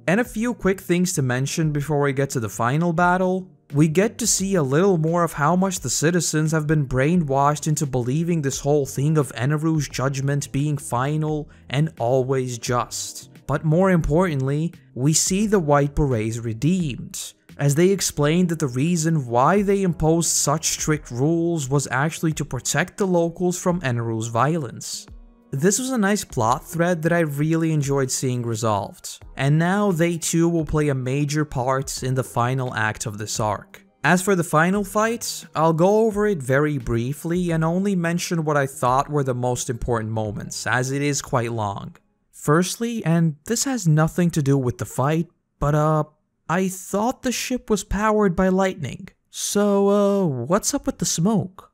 And a few quick things to mention before we get to the final battle. We get to see a little more of how much the citizens have been brainwashed into believing this whole thing of Eneru's judgment being final and always just. But more importantly, we see the White Berets redeemed, as they explained that the reason why they imposed such strict rules was actually to protect the locals from Eneru's violence. This was a nice plot thread that I really enjoyed seeing resolved, and now they too will play a major part in the final act of this arc. As for the final fight, I'll go over it very briefly and only mention what I thought were the most important moments, as it is quite long. Firstly, and this has nothing to do with the fight, but I thought the ship was powered by lightning. So what's up with the smoke?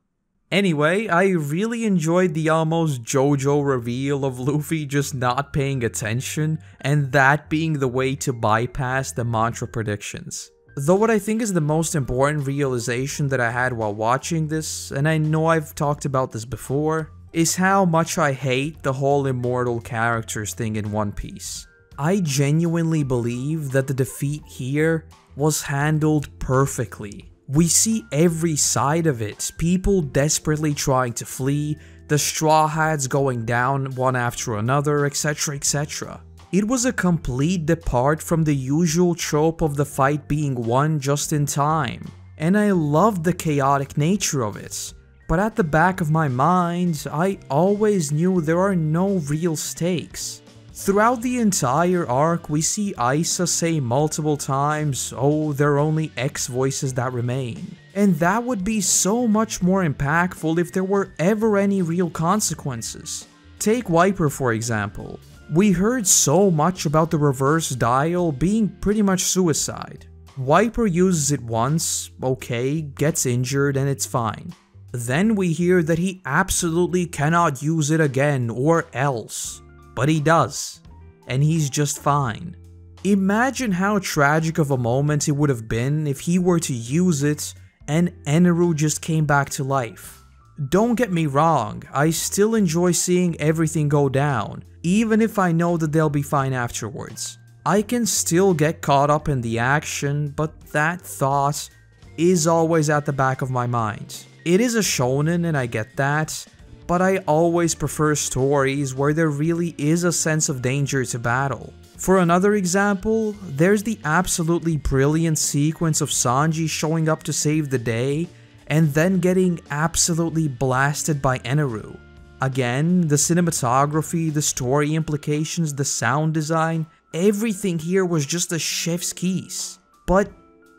Anyway, I really enjoyed the almost JoJo reveal of Luffy just not paying attention, and that being the way to bypass the mantra predictions. Though what I think is the most important realization that I had while watching this, and I know I've talked about this before, is how much I hate the whole immortal characters thing in One Piece. I genuinely believe that the defeat here was handled perfectly. We see every side of it, people desperately trying to flee, the Straw Hats going down one after another, etc, etc. It was a complete depart from the usual trope of the fight being won just in time, and I loved the chaotic nature of it. But at the back of my mind, I always knew there are no real stakes. Throughout the entire arc, we see Isa say multiple times, "Oh, there are only X voices that remain." And that would be so much more impactful if there were ever any real consequences. Take Wiper for example. We heard so much about the reverse dial being pretty much suicide. Wiper uses it once, okay, gets injured and it's fine. Then we hear that he absolutely cannot use it again or else. But he does, and he's just fine. Imagine how tragic of a moment it would have been if he were to use it and Eneru just came back to life. Don't get me wrong, I still enjoy seeing everything go down, even if I know that they'll be fine afterwards. I can still get caught up in the action, but that thought is always at the back of my mind. It is a shonen and I get that, but I always prefer stories where there really is a sense of danger to battle. For another example, there's the absolutely brilliant sequence of Sanji showing up to save the day, and then getting absolutely blasted by Eneru. Again, the cinematography, the story implications, the sound design, everything here was just a chef's kiss. But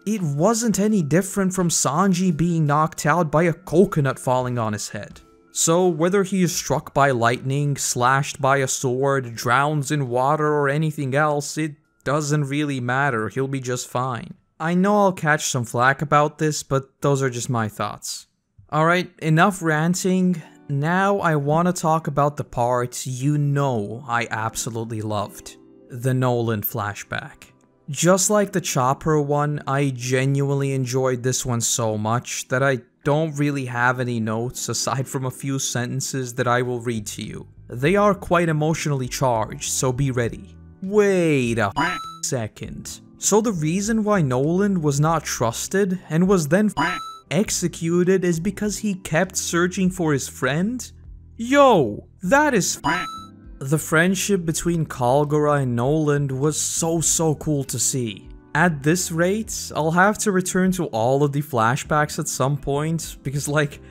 it wasn't any different from Sanji being knocked out by a coconut falling on his head. So whether he is struck by lightning, slashed by a sword, drowns in water or anything else, it doesn't really matter, he'll be just fine. I know I'll catch some flack about this, but those are just my thoughts. Alright, enough ranting. Now I want to talk about the part you know I absolutely loved. The Nolan flashback. Just like the Chopper one, I genuinely enjoyed this one so much that I don't really have any notes aside from a few sentences that I will read to you. They are quite emotionally charged, so be ready. Wait a second. So the reason why Nolan was not trusted and was then executed is because he kept searching for his friend? Yo, that is The friendship between Kalgara and Nolan was so cool to see. At this rate, I'll have to return to all of the flashbacks at some point, because like,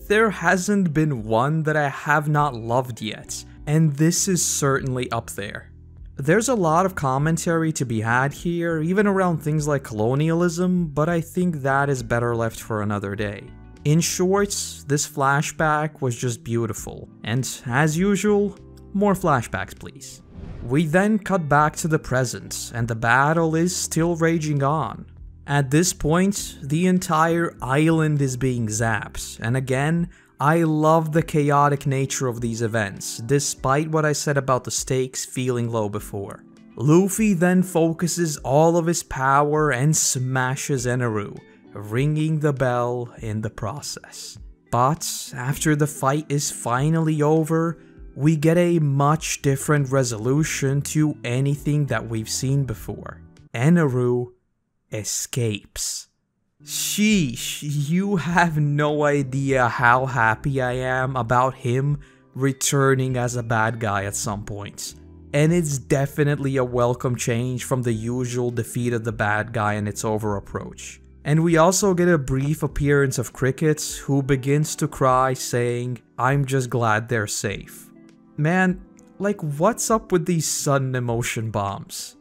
there hasn't been one that I have not loved yet, and this is certainly up there. There's a lot of commentary to be had here, even around things like colonialism, but I think that is better left for another day. In short, this flashback was just beautiful, and as usual, more flashbacks please. We then cut back to the present, and the battle is still raging on. At this point, the entire island is being zapped, and again, I love the chaotic nature of these events, despite what I said about the stakes feeling low before. Luffy then focuses all of his power and smashes Eneru, ringing the bell in the process. But after the fight is finally over, we get a much different resolution to anything that we've seen before. Eneru escapes. Sheesh, you have no idea how happy I am about him returning as a bad guy at some point. And it's definitely a welcome change from the usual defeat of the bad guy and its over approach. And we also get a brief appearance of Cricket, who begins to cry saying, "I'm just glad they're safe." Man, like what's up with these sudden emotion bombs?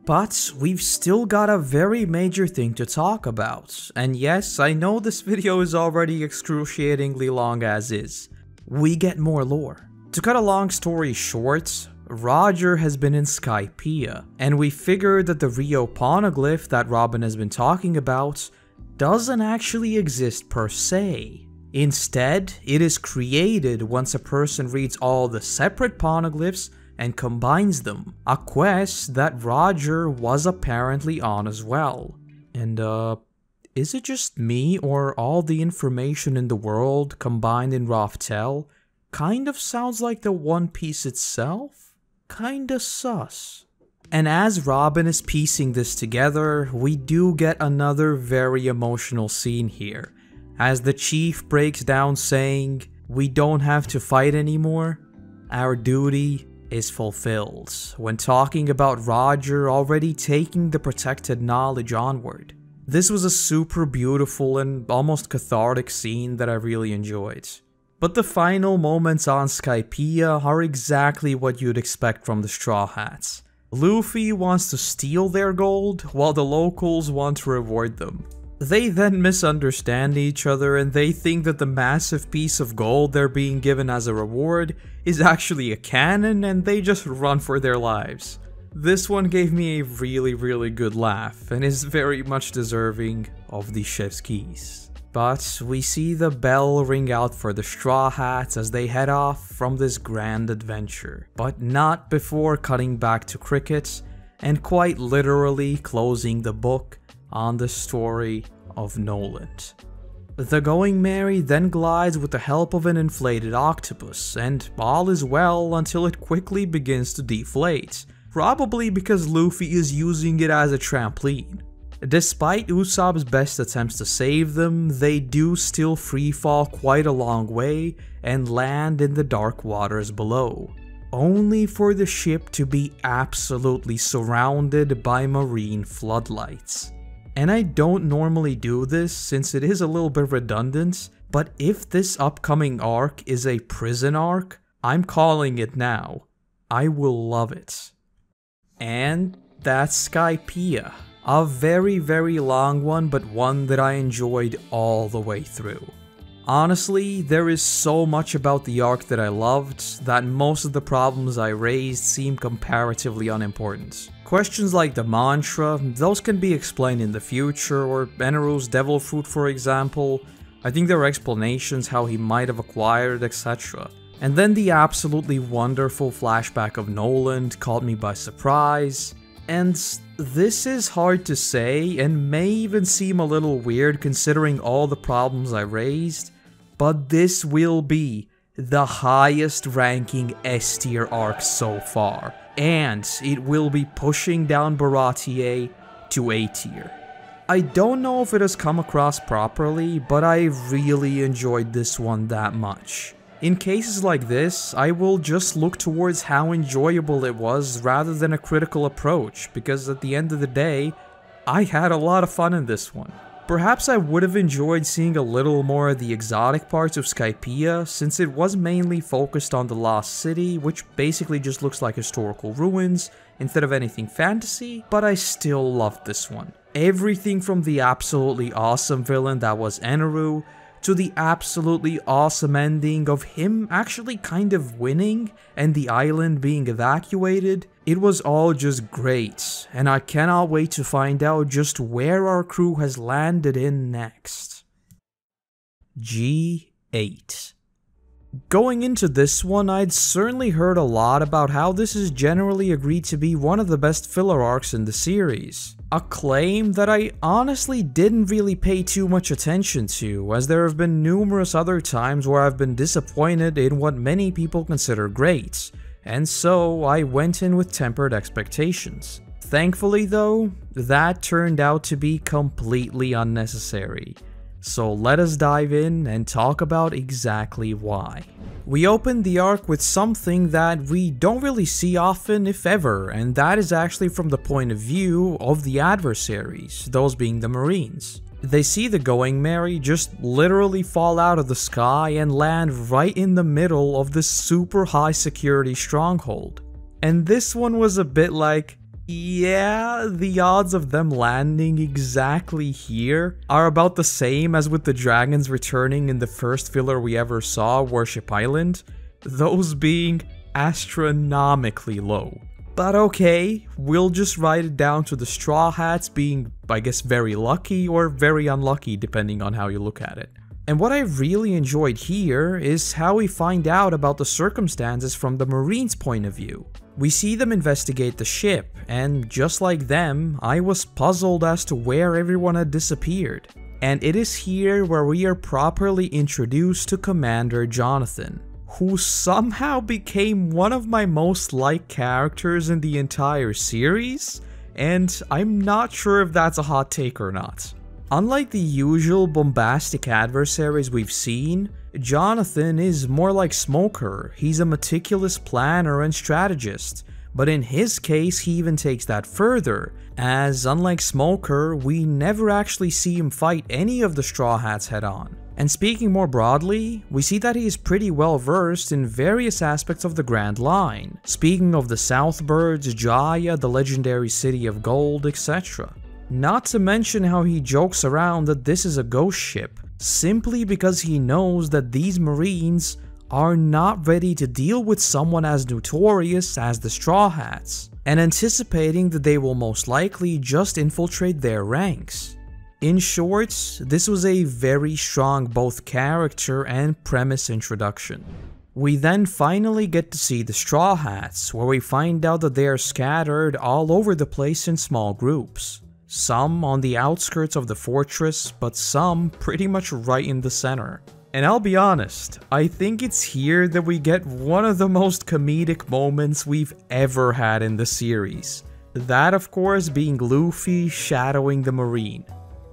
But we've still got a very major thing to talk about, and yes, I know this video is already excruciatingly long as is. We get more lore. To cut a long story short, Roger has been in Skypiea, and we figured that the Rio poneglyph that Robin has been talking about doesn't actually exist per se. Instead, it is created once a person reads all the separate poneglyphs and combines them, a quest that Roger was apparently on as well. And is it just me, or all the information in the world combined in Raftel kind of sounds like the One Piece itself? Kinda sus. And as Robin is piecing this together, we do get another very emotional scene here, as the chief breaks down saying, "We don't have to fight anymore. Our duty is fulfilled," when talking about Roger already taking the protected knowledge onward. This was a super beautiful and almost cathartic scene that I really enjoyed. But the final moments on Skypiea are exactly what you'd expect from the Straw Hats. Luffy wants to steal their gold, while the locals want to reward them. They then misunderstand each other, and they think that the massive piece of gold they're being given as a reward is actually a cannon, and they just run for their lives. This one gave me a really good laugh, and is very much deserving of the chef's keys. But we see the bell ring out for the Straw Hats as they head off from this grand adventure, but not before cutting back to Cricket, and quite literally closing the book on the story of Nolan. The Going Merry then glides with the help of an inflated octopus, and all is well until it quickly begins to deflate, probably because Luffy is using it as a trampoline. Despite Usopp's best attempts to save them, they do still freefall quite a long way and land in the dark waters below, only for the ship to be absolutely surrounded by marine floodlights. And I don't normally do this since it is a little bit redundant, but if this upcoming arc is a prison arc, I'm calling it now. I will love it. And that's Skypiea. A very long one, but one that I enjoyed all the way through. Honestly, there is so much about the arc that I loved that most of the problems I raised seem comparatively unimportant. Questions like the mantra, those can be explained in the future, or Eneru's devil fruit for example. I think there are explanations how he might have acquired it, etc. And then the absolutely wonderful flashback of Nolan caught me by surprise, And this is hard to say and may even seem a little weird considering all the problems I raised, but this will be the highest ranking S tier arc so far, and it will be pushing down Baratie to A tier. I don't know if it has come across properly, but I really enjoyed this one that much. In cases like this, I will just look towards how enjoyable it was rather than a critical approach, because at the end of the day, I had a lot of fun in this one. Perhaps I would have enjoyed seeing a little more of the exotic parts of Skypiea, since it was mainly focused on the Lost City, which basically just looks like historical ruins instead of anything fantasy, but I still loved this one. Everything from the absolutely awesome villain that was Eneru, to the absolutely awesome ending of him actually kind of winning and the island being evacuated, it was all just great, and I cannot wait to find out just where our crew has landed in next. G8. Going into this one, I'd certainly heard a lot about how this is generally agreed to be one of the best filler arcs in the series. A claim that I honestly didn't really pay too much attention to, as there have been numerous other times where I've been disappointed in what many people consider great, and so I went in with tempered expectations. Thankfully though, that turned out to be completely unnecessary. So let us dive in and talk about exactly why. We opened the arc with something that we don't really see often, if ever, and that is actually from the point of view of the adversaries, those being the Marines. They see the Going Merry just literally fall out of the sky and land right in the middle of this super high security stronghold. And this one was a bit like, yeah, the odds of them landing exactly here are about the same as with the dragons returning in the first filler we ever saw, Warship Island, those being astronomically low. But okay, we'll just write it down to the Straw Hats being, I guess, very lucky or very unlucky depending on how you look at it. And what I really enjoyed here is how we find out about the circumstances from the Marines' point of view. We see them investigate the ship, and just like them, I was puzzled as to where everyone had disappeared. And it is here where we are properly introduced to Commander Jonathan, who somehow became one of my most liked characters in the entire series, and I'm not sure if that's a hot take or not. Unlike the usual bombastic adversaries we've seen, Jonathan is more like Smoker. He's a meticulous planner and strategist, but in his case he even takes that further, as unlike Smoker, we never actually see him fight any of the Straw Hats head on. And speaking more broadly, we see that he is pretty well versed in various aspects of the Grand Line, speaking of the Southbirds, Jaya, the legendary City of Gold, etc. Not to mention how he jokes around that this is a ghost ship, simply because he knows that these Marines are not ready to deal with someone as notorious as the Straw Hats, and anticipating that they will most likely just infiltrate their ranks. In short, this was a very strong both character and premise introduction. We then finally get to see the Straw Hats, where we find out that they are scattered all over the place in small groups. Some on the outskirts of the fortress, but some pretty much right in the center. And I'll be honest, I think it's here that we get one of the most comedic moments we've ever had in the series. That of course being Luffy shadowing the Marine.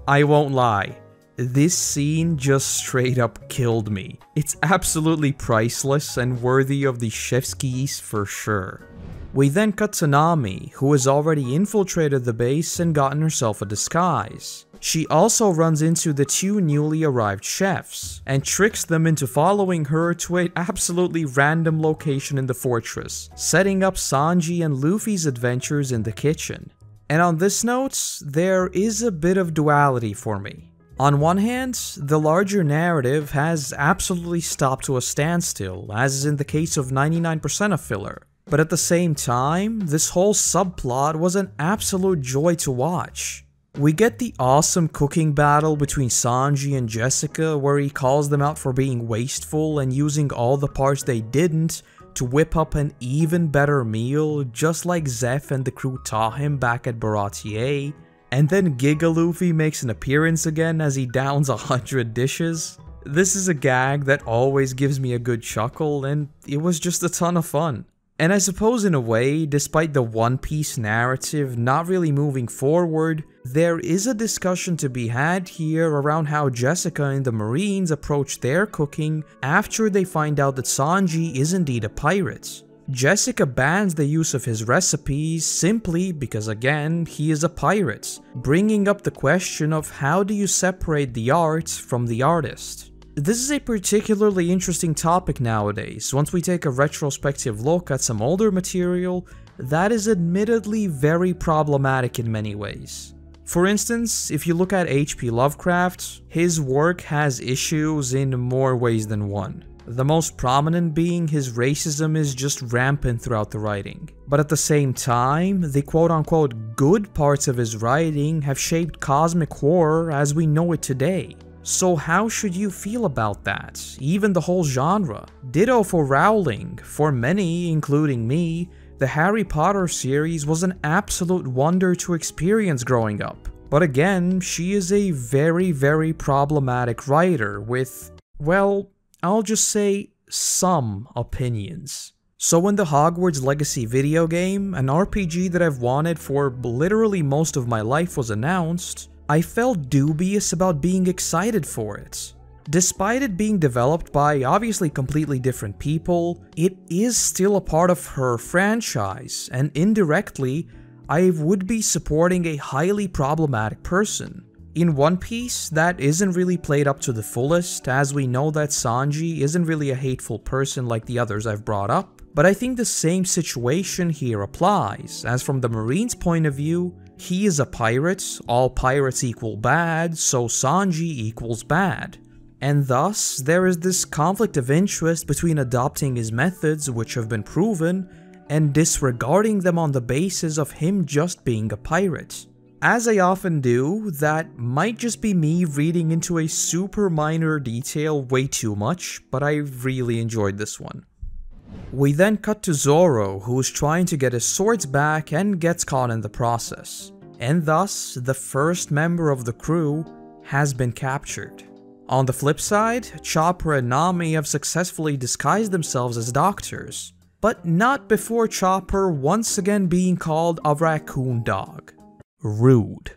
I won't lie, this scene just straight up killed me. It's absolutely priceless and worthy of the chef's kiss for sure. We then cut to Nami, who has already infiltrated the base and gotten herself a disguise. She also runs into the two newly arrived chefs, and tricks them into following her to an absolutely random location in the fortress, setting up Sanji and Luffy's adventures in the kitchen. And on this note, there is a bit of duality for me. On one hand, the larger narrative has absolutely stopped to a standstill, as is in the case of 99% of filler. But at the same time, this whole subplot was an absolute joy to watch. We get the awesome cooking battle between Sanji and Jessica, where he calls them out for being wasteful and using all the parts they didn't to whip up an even better meal just like Zeph and the crew taught him back at Baratie, and then Giga Luffy makes an appearance again as he downs 100 dishes. This is a gag that always gives me a good chuckle, and it was just a ton of fun. And I suppose in a way, despite the One Piece narrative not really moving forward, there is a discussion to be had here around how Jessica and the Marines approach their cooking after they find out that Sanji is indeed a pirate. Jessica bans the use of his recipes simply because, again, he is a pirate, bringing up the question of how do you separate the art from the artist. This is a particularly interesting topic nowadays, once we take a retrospective look at some older material that is admittedly very problematic in many ways. For instance, if you look at H.P. Lovecraft, his work has issues in more ways than one. The most prominent being his racism is just rampant throughout the writing. But at the same time, the quote-unquote good parts of his writing have shaped cosmic horror as we know it today. So how should you feel about that, even the whole genre? Ditto for Rowling. For many, including me, the Harry Potter series was an absolute wonder to experience growing up. But again, she is a very problematic writer with, well, I'll just say some opinions. So when the Hogwarts Legacy video game, an RPG that I've wanted for literally most of my life, was announced, I felt dubious about being excited for it. Despite it being developed by obviously completely different people, it is still a part of her franchise, and indirectly, I would be supporting a highly problematic person. In One Piece, that isn't really played up to the fullest, as we know that Sanji isn't really a hateful person like the others I've brought up, but I think the same situation here applies, as from the Marines' point of view, he is a pirate, all pirates equal bad, so Sanji equals bad. And thus, there is this conflict of interest between adopting his methods, which have been proven, and disregarding them on the basis of him just being a pirate. As I often do, that might just be me reading into a super minor detail way too much, but I really enjoyed this one. We then cut to Zoro, who is trying to get his swords back and gets caught in the process. And thus, the first member of the crew has been captured. On the flip side, Chopper and Nami have successfully disguised themselves as doctors, but not before Chopper once again being called a raccoon dog. Rude.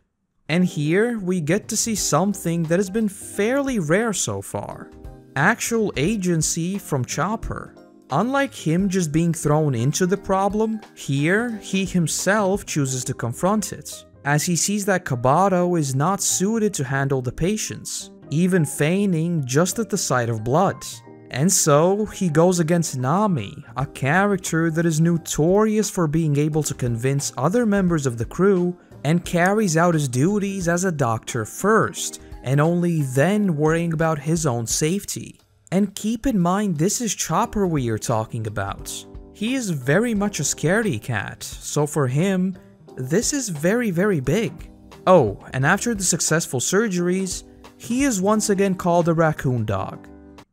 And here, we get to see something that has been fairly rare so far. Actual agency from Chopper. Unlike him just being thrown into the problem, here, he himself chooses to confront it, as he sees that Kabato is not suited to handle the patients, even feigning just at the sight of blood. And so, he goes against Nami, a character that is notorious for being able to convince other members of the crew, and carries out his duties as a doctor first, and only then worrying about his own safety. And keep in mind, this is Chopper we are talking about. He is very much a scaredy cat, so for him, this is very big. Oh, and after the successful surgeries, he is once again called a raccoon dog.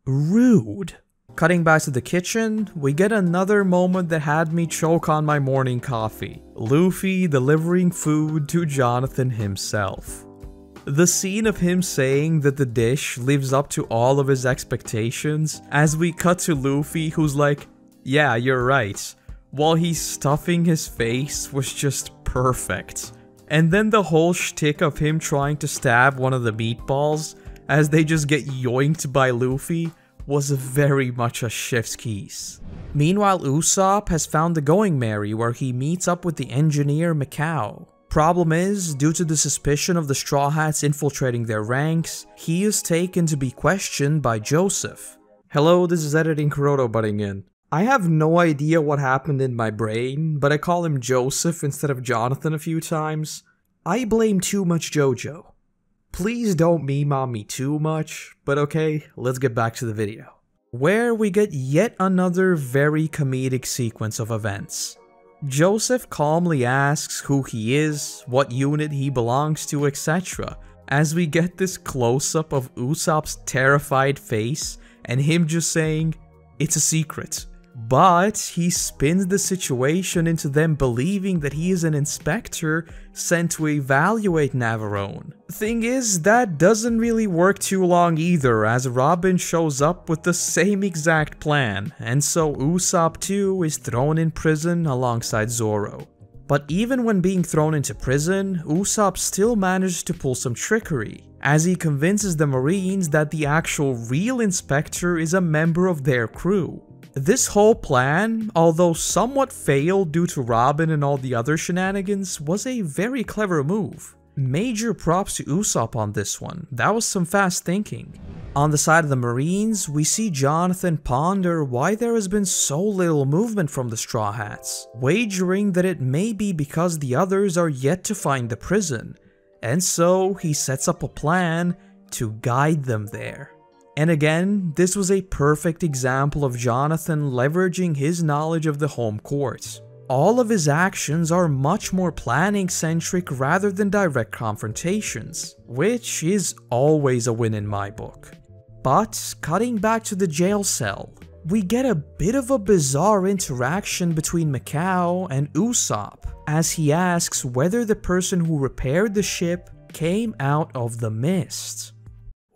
Rude. Cutting back to the kitchen, we get another moment that had me choke on my morning coffee. Luffy delivering food to Jonathan himself. The scene of him saying that the dish lives up to all of his expectations, as we cut to Luffy who's like, yeah, you're right, while he's stuffing his face, was just perfect. And then the whole shtick of him trying to stab one of the meatballs as they just get yoinked by Luffy was very much a chef's kiss. Meanwhile, Usopp has found the Going Merry where he meets up with the engineer Mikao. Problem is, due to the suspicion of the Straw Hats infiltrating their ranks, he is taken to be questioned by Joseph. Hello, this is Editing Koroto butting in. I have no idea what happened in my brain, but I call him Joseph instead of Jonathan a few times. I blame too much JoJo. Please don't meme on me too much, but okay, let's get back to the video. Where we get yet another very comedic sequence of events. Joseph calmly asks who he is, what unit he belongs to, etc. as we get this close-up of Usopp's terrified face and him just saying, "It's a secret," But he spins the situation into them believing that he is an inspector sent to evaluate Navarone. Thing is, that doesn't really work too long either, as Robin shows up with the same exact plan, and so Usopp too is thrown in prison alongside Zoro. But even when being thrown into prison, Usopp still manages to pull some trickery, as he convinces the Marines that the actual real inspector is a member of their crew. This whole plan, although somewhat failed due to Robin and all the other shenanigans, was a very clever move. Major props to Usopp on this one, that was some fast thinking. On the side of the Marines, we see Jonathan ponder why there has been so little movement from the Straw Hats, wagering that it may be because the others are yet to find the prison, and so he sets up a plan to guide them there. And again, this was a perfect example of Jonathan leveraging his knowledge of the home court. All of his actions are much more planning-centric rather than direct confrontations, which is always a win in my book. But cutting back to the jail cell, we get a bit of a bizarre interaction between Mikao and Usopp, as he asks whether the person who repaired the ship came out of the mist.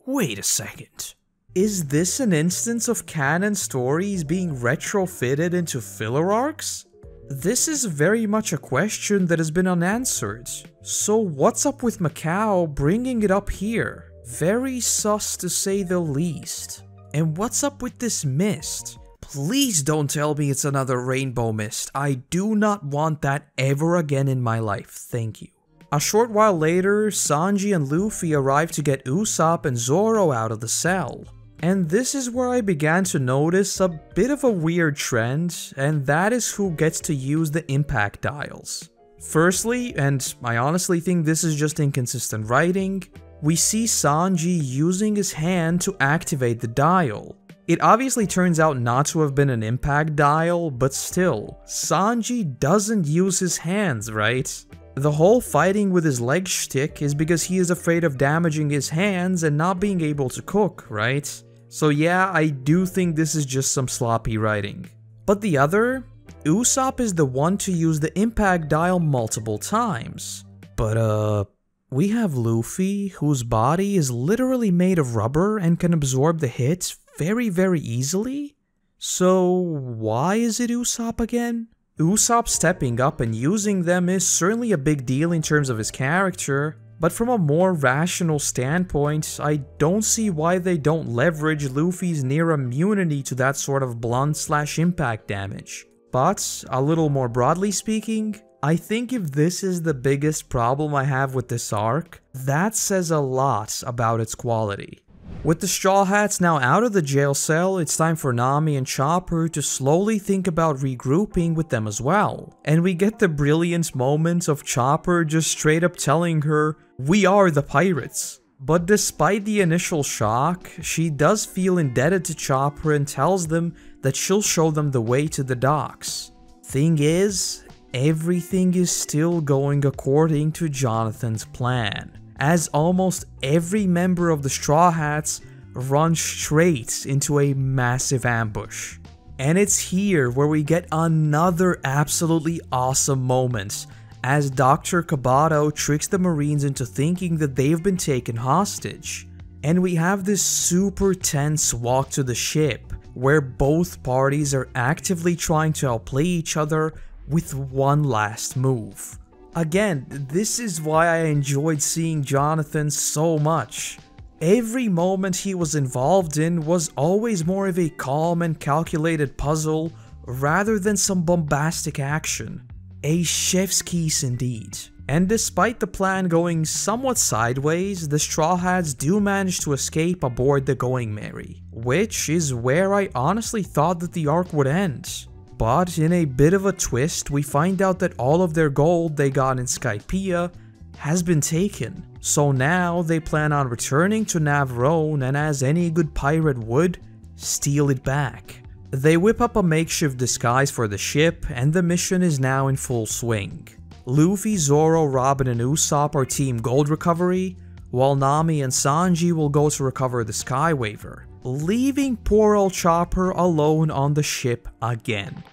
Wait a second. Is this an instance of canon stories being retrofitted into filler arcs? This is very much a question that has been unanswered. So what's up with Mikao bringing it up here? Very sus to say the least. And what's up with this mist? Please don't tell me it's another rainbow mist. I do not want that ever again in my life, thank you. A short while later, Sanji and Luffy arrive to get Usopp and Zoro out of the cell. And this is where I began to notice a bit of a weird trend, and that is who gets to use the impact dials. Firstly, and I honestly think this is just inconsistent writing, we see Sanji using his hand to activate the dial. It obviously turns out not to have been an impact dial, but still, Sanji doesn't use his hands, right? The whole fighting with his leg shtick is because he is afraid of damaging his hands and not being able to cook, right? So yeah, I do think this is just some sloppy writing. But the other, Usopp is the one to use the impact dial multiple times. But we have Luffy, whose body is literally made of rubber and can absorb the hits very easily? So why is it Usopp again? Usopp stepping up and using them is certainly a big deal in terms of his character, but from a more rational standpoint, I don't see why they don't leverage Luffy's near immunity to that sort of blunt/impact damage. But, a little more broadly speaking, I think if this is the biggest problem I have with this arc, that says a lot about its quality. With the Straw Hats now out of the jail cell, it's time for Nami and Chopper to slowly think about regrouping with them as well. And we get the brilliant moment of Chopper just straight up telling her, "We are the pirates." But despite the initial shock, she does feel indebted to Chopper and tells them that she'll show them the way to the docks. Thing is, everything is still going according to Jonathan's plan, as almost every member of the Straw Hats runs straight into a massive ambush. And it's here where we get another absolutely awesome moment, as Dr. Kabato tricks the Marines into thinking that they've been taken hostage. And we have this super tense walk to the ship, where both parties are actively trying to outplay each other with one last move. Again, this is why I enjoyed seeing Jonathan so much. Every moment he was involved in was always more of a calm and calculated puzzle rather than some bombastic action. A chef's kiss indeed. And despite the plan going somewhat sideways, the Straw Hats do manage to escape aboard the Going Merry, which is where I honestly thought that the arc would end. But in a bit of a twist, we find out that all of their gold they got in Skypiea has been taken. So now they plan on returning to Navarone and, as any good pirate would, steal it back. They whip up a makeshift disguise for the ship, and the mission is now in full swing. Luffy, Zoro, Robin, and Usopp are team gold recovery, while Nami and Sanji will go to recover the Sky Waver. leaving poor old Chopper alone on the ship again.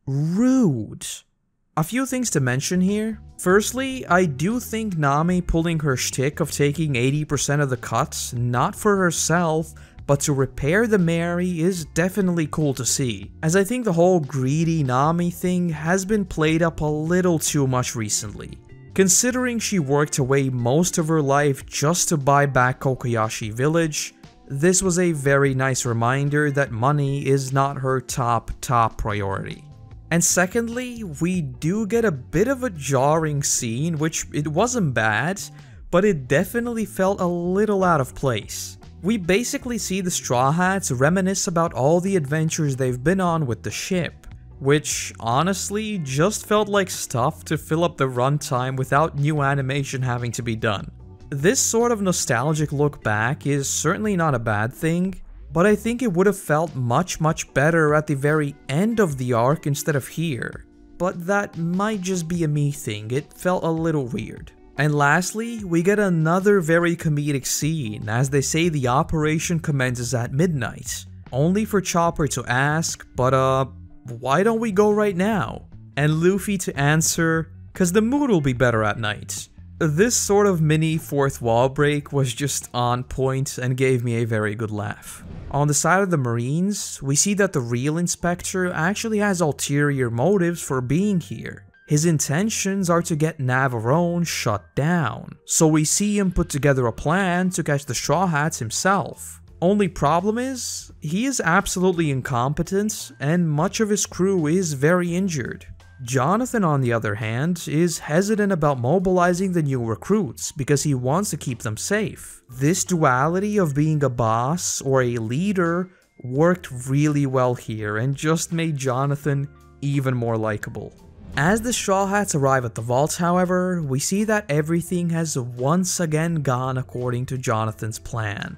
Rude. A few things to mention here. Firstly, I do think Nami pulling her shtick of taking 80% of the cuts, not for herself, but to repair the Mary is definitely cool to see, as I think the whole greedy Nami thing has been played up a little too much recently. Considering she worked away most of her life just to buy back Kokoyashi Village, this was a very nice reminder that money is not her top priority. And secondly, we do get a bit of a jarring scene, which it wasn't bad, but it definitely felt a little out of place. We basically see the Straw Hats reminisce about all the adventures they've been on with the ship, which honestly just felt like stuff to fill up the runtime without new animation having to be done. This sort of nostalgic look back is certainly not a bad thing, but I think it would have felt much better at the very end of the arc instead of here. But that might just be a me thing, it felt a little weird. And lastly, we get another very comedic scene as they say the operation commences at midnight, only for Chopper to ask, but why don't we go right now? And Luffy to answer, cause the mood will be better at night. This sort of mini fourth wall break was just on point and gave me a very good laugh. On the side of the Marines, we see that the real inspector actually has ulterior motives for being here. His intentions are to get Navarone shut down, so we see him put together a plan to catch the Straw Hats himself. Only problem is, he is absolutely incompetent and much of his crew is very injured. Jonathan, on the other hand, is hesitant about mobilizing the new recruits because he wants to keep them safe. This duality of being a boss or a leader worked really well here and just made Jonathan even more likable. As the Straw Hats arrive at the vault, however, we see that everything has once again gone according to Jonathan's plan.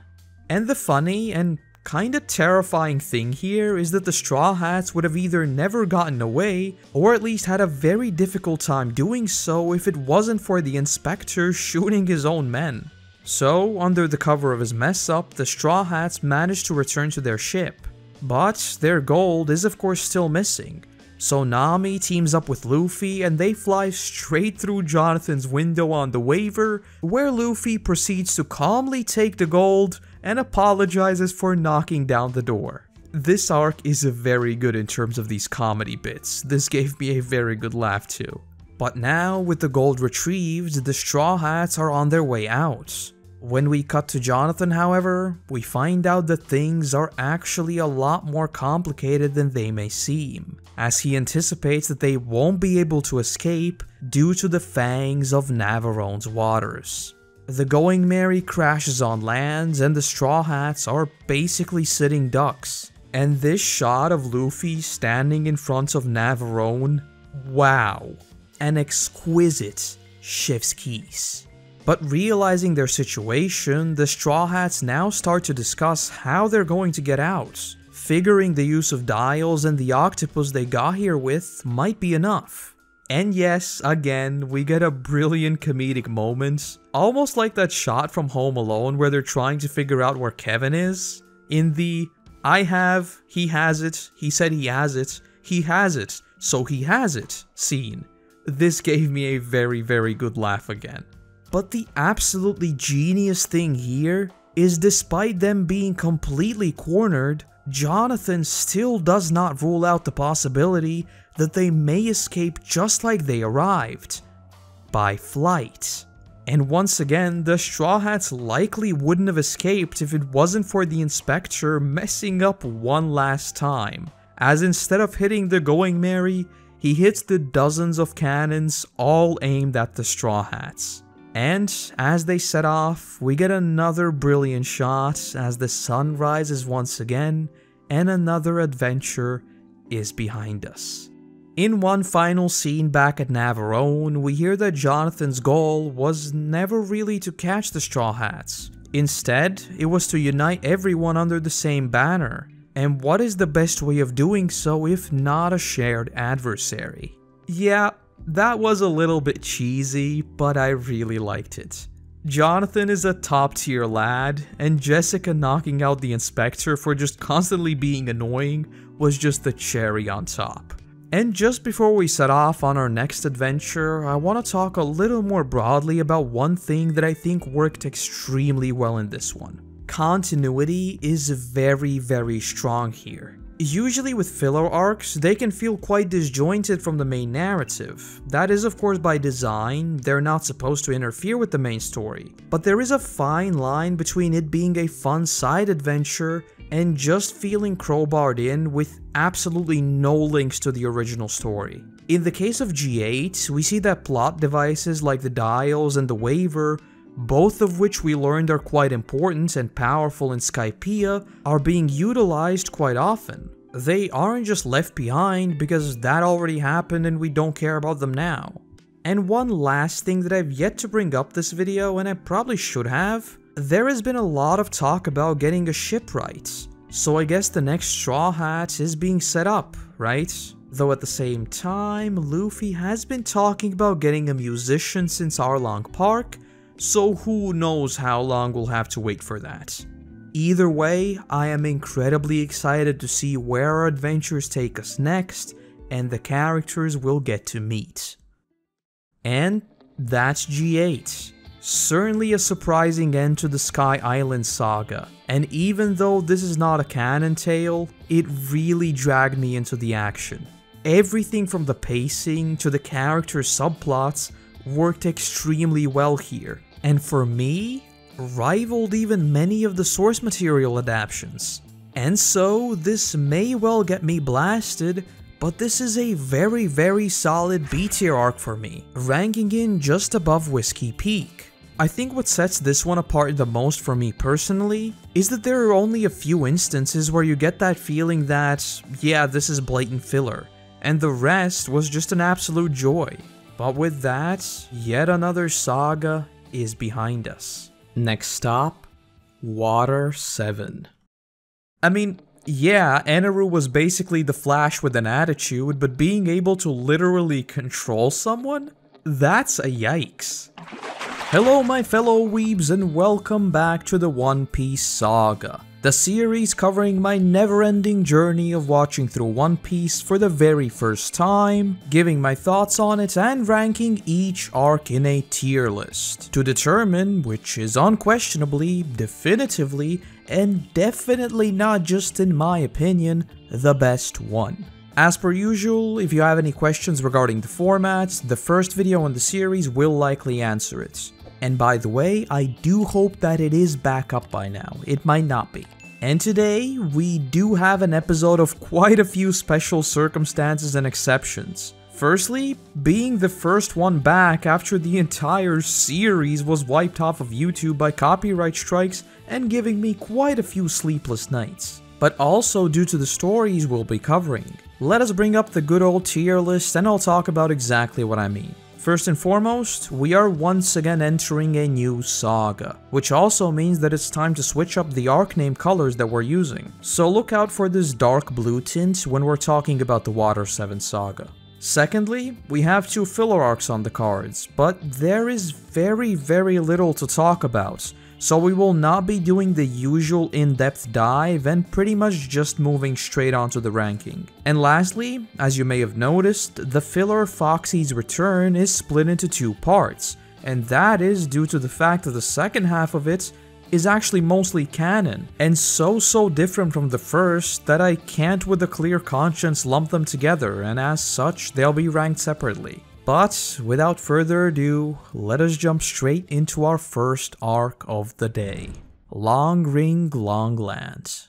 And the funny and kinda terrifying thing here is that the Straw Hats would have either never gotten away, or at least had a very difficult time doing so if it wasn't for the inspector shooting his own men. So, under the cover of his mess up, the Straw Hats managed to return to their ship. But their gold is of course still missing. So Nami teams up with Luffy and they fly straight through Jonathan's window on the waiver, where Luffy proceeds to calmly take the gold and apologizes for knocking down the door. This arc is very good in terms of these comedy bits. This gave me a very good laugh too. But now, with the gold retrieved, the Straw Hats are on their way out. When we cut to Jonathan, however, we find out that things are actually a lot more complicated than they may seem, as he anticipates that they won't be able to escape due to the fangs of Navarone's waters. The Going Merry crashes on land and the Straw Hats are basically sitting ducks. And this shot of Luffy standing in front of Navarone, wow, an exquisite chef's kiss. But realizing their situation, the Straw Hats now start to discuss how they're going to get out, figuring the use of dials and the octopus they got here with might be enough. And yes, again, we get a brilliant comedic moment, almost like that shot from Home Alone where they're trying to figure out where Kevin is. In the, I have, he has it, he said he has it, so he has it scene. This gave me a very good laugh again. But the absolutely genius thing here is despite them being completely cornered, Jonathan still does not rule out the possibility that they may escape just like they arrived, by flight. And once again, the Straw Hats likely wouldn't have escaped if it wasn't for the inspector messing up one last time, as instead of hitting the Going Merry, he hits the dozens of cannons all aimed at the Straw Hats. And as they set off, we get another brilliant shot as the sun rises once again and another adventure is behind us. In one final scene back at Navarone, we hear that Jonathan's goal was never really to catch the Straw Hats. Instead, it was to unite everyone under the same banner. And what is the best way of doing so if not a shared adversary? Yeah, that was a little bit cheesy, but I really liked it. Jonathan is a top tier lad, and Jessica knocking out the inspector for just constantly being annoying was just the cherry on top. And just before we set off on our next adventure, I want to talk a little more broadly about one thing that I think worked extremely well in this one. Continuity is very strong here. Usually with filler arcs, they can feel quite disjointed from the main narrative. That is of course by design, they're not supposed to interfere with the main story. But there is a fine line between it being a fun side adventure and just feeling crowbarred in with absolutely no links to the original story. In the case of G8, we see that plot devices like the dials and the waiver, both of which we learned are quite important and powerful in Skypiea, are being utilized quite often. They aren't just left behind because that already happened and we don't care about them now. And one last thing that I've yet to bring up this video, and I probably should have, there has been a lot of talk about getting a ship right. So I guess the next Straw Hat is being set up, right? Though at the same time, Luffy has been talking about getting a musician since Arlong Park, so who knows how long we'll have to wait for that. Either way, I am incredibly excited to see where our adventures take us next, and the characters we'll get to meet. And that's G8. Certainly a surprising end to the Sky Island saga, and even though this is not a canon tale, it really dragged me into the action. Everything from the pacing to the character subplots worked extremely well here, and for me, rivaled even many of the source material adaptations. And so, this may well get me blasted, but this is a very solid B tier arc for me, ranking in just above Whisky Peak. I think what sets this one apart the most for me personally is that there are only a few instances where you get that feeling that, yeah, this is blatant filler, and the rest was just an absolute joy. But with that, yet another saga is behind us. Next stop, Water 7. I mean, yeah, Eneru was basically the Flash with an attitude, but being able to literally control someone? That's a yikes. Hello my fellow weebs and welcome back to the One Piece saga. The series covering my never-ending journey of watching through One Piece for the very first time, giving my thoughts on it and ranking each arc in a tier list, to determine which is unquestionably, definitively, and definitely not just in my opinion, the best one. As per usual, if you have any questions regarding the format, the first video in the series will likely answer it. And by the way, I do hope that it is back up by now, it might not be. And today, we do have an episode of quite a few special circumstances and exceptions. Firstly, being the first one back after the entire series was wiped off of YouTube by copyright strikes and giving me quite a few sleepless nights. But also due to the stories we'll be covering. Let us bring up the good old tier list and I'll talk about exactly what I mean. First and foremost, we are once again entering a new saga, which also means that it's time to switch up the arc name colors that we're using. So look out for this dark blue tint when we're talking about the Water 7 saga. Secondly, we have 2 filler arcs on the cards, but there is very little to talk about. So we will not be doing the usual in-depth dive and pretty much just moving straight onto the ranking. And lastly, as you may have noticed, the filler Foxy's return is split into 2 parts, and that is due to the fact that the second half of it is actually mostly canon, and so different from the first that I can't with a clear conscience lump them together, and as such, they'll be ranked separately. But without further ado, let us jump straight into our first arc of the day. Long Ring Long Land.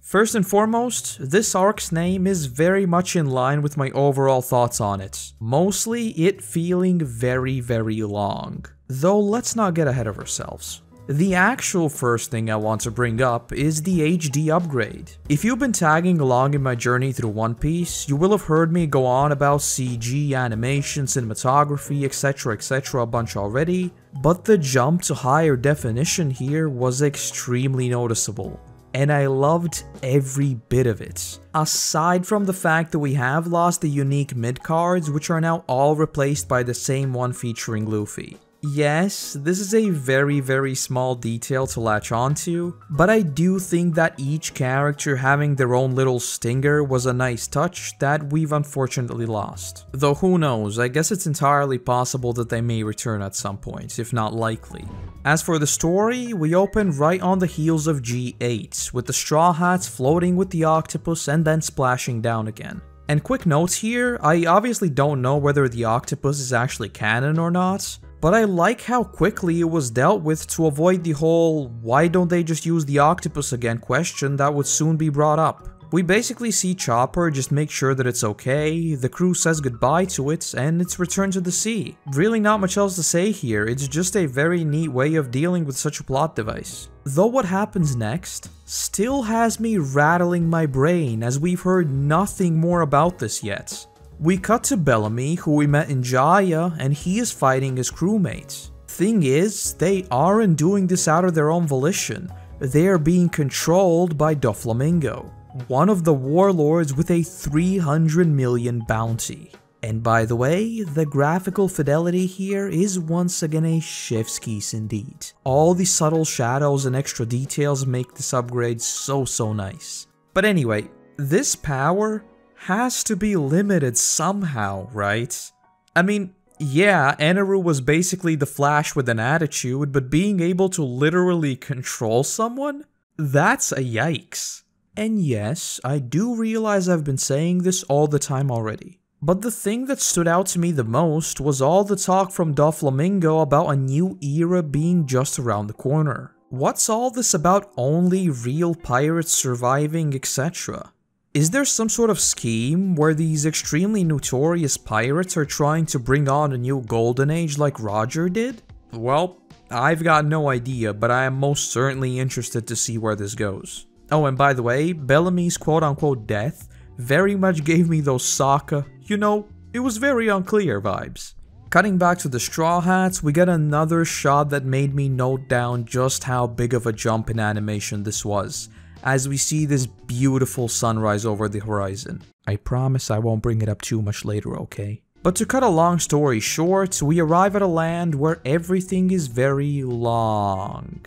First and foremost, this arc's name is very much in line with my overall thoughts on it. Mostly it feeling very long. Though let's not get ahead of ourselves. The actual first thing I want to bring up is the HD upgrade. If you've been tagging along in my journey through One Piece, you will have heard me go on about CG, animation, cinematography, etc a bunch already, but the jump to higher definition here was extremely noticeable. And I loved every bit of it. Aside from the fact that we have lost the unique mid-cards, which are now all replaced by the same one featuring Luffy. Yes, this is a very small detail to latch onto, but I do think that each character having their own little stinger was a nice touch that we've unfortunately lost. Though who knows, I guess it's entirely possible that they may return at some point, if not likely. As for the story, we open right on the heels of G8, with the Straw Hats floating with the octopus and then splashing down again. And quick notes here, I obviously don't know whether the octopus is actually canon or not, but I like how quickly it was dealt with to avoid the whole "why don't they just use the octopus again" question that would soon be brought up. We basically see Chopper just make sure that it's okay, the crew says goodbye to it, and it's returned to the sea. Really not much else to say here, it's just a very neat way of dealing with such a plot device. Though what happens next still has me rattling my brain as we've heard nothing more about this yet. We cut to Bellamy, who we met in Jaya, and he is fighting his crewmates. Thing is, they aren't doing this out of their own volition, they are being controlled by Doflamingo, one of the warlords with a 300 million bounty. And by the way, the graphical fidelity here is once again a chef's kiss indeed. All the subtle shadows and extra details make this upgrade so nice. But anyway, this power has to be limited somehow, right? I mean, yeah, Eneru was basically the Flash with an attitude, but being able to literally control someone? That's a yikes. And yes, I do realize I've been saying this all the time already. But the thing that stood out to me the most was all the talk from Doflamingo about a new era being just around the corner. What's all this about only real pirates surviving, etc.? Is there some sort of scheme where these extremely notorious pirates are trying to bring on a new golden age like Roger did? Well, I've got no idea, but I am most certainly interested to see where this goes. Oh, and by the way, Bellamy's quote-unquote death very much gave me those Sokka, you know, it was very unclear vibes. Cutting back to the Straw Hats, we get another shot that made me note down just how big of a jump in animation this was, as we see this beautiful sunrise over the horizon. I promise I won't bring it up too much later, okay? But to cut a long story short, we arrive at a land where everything is very long.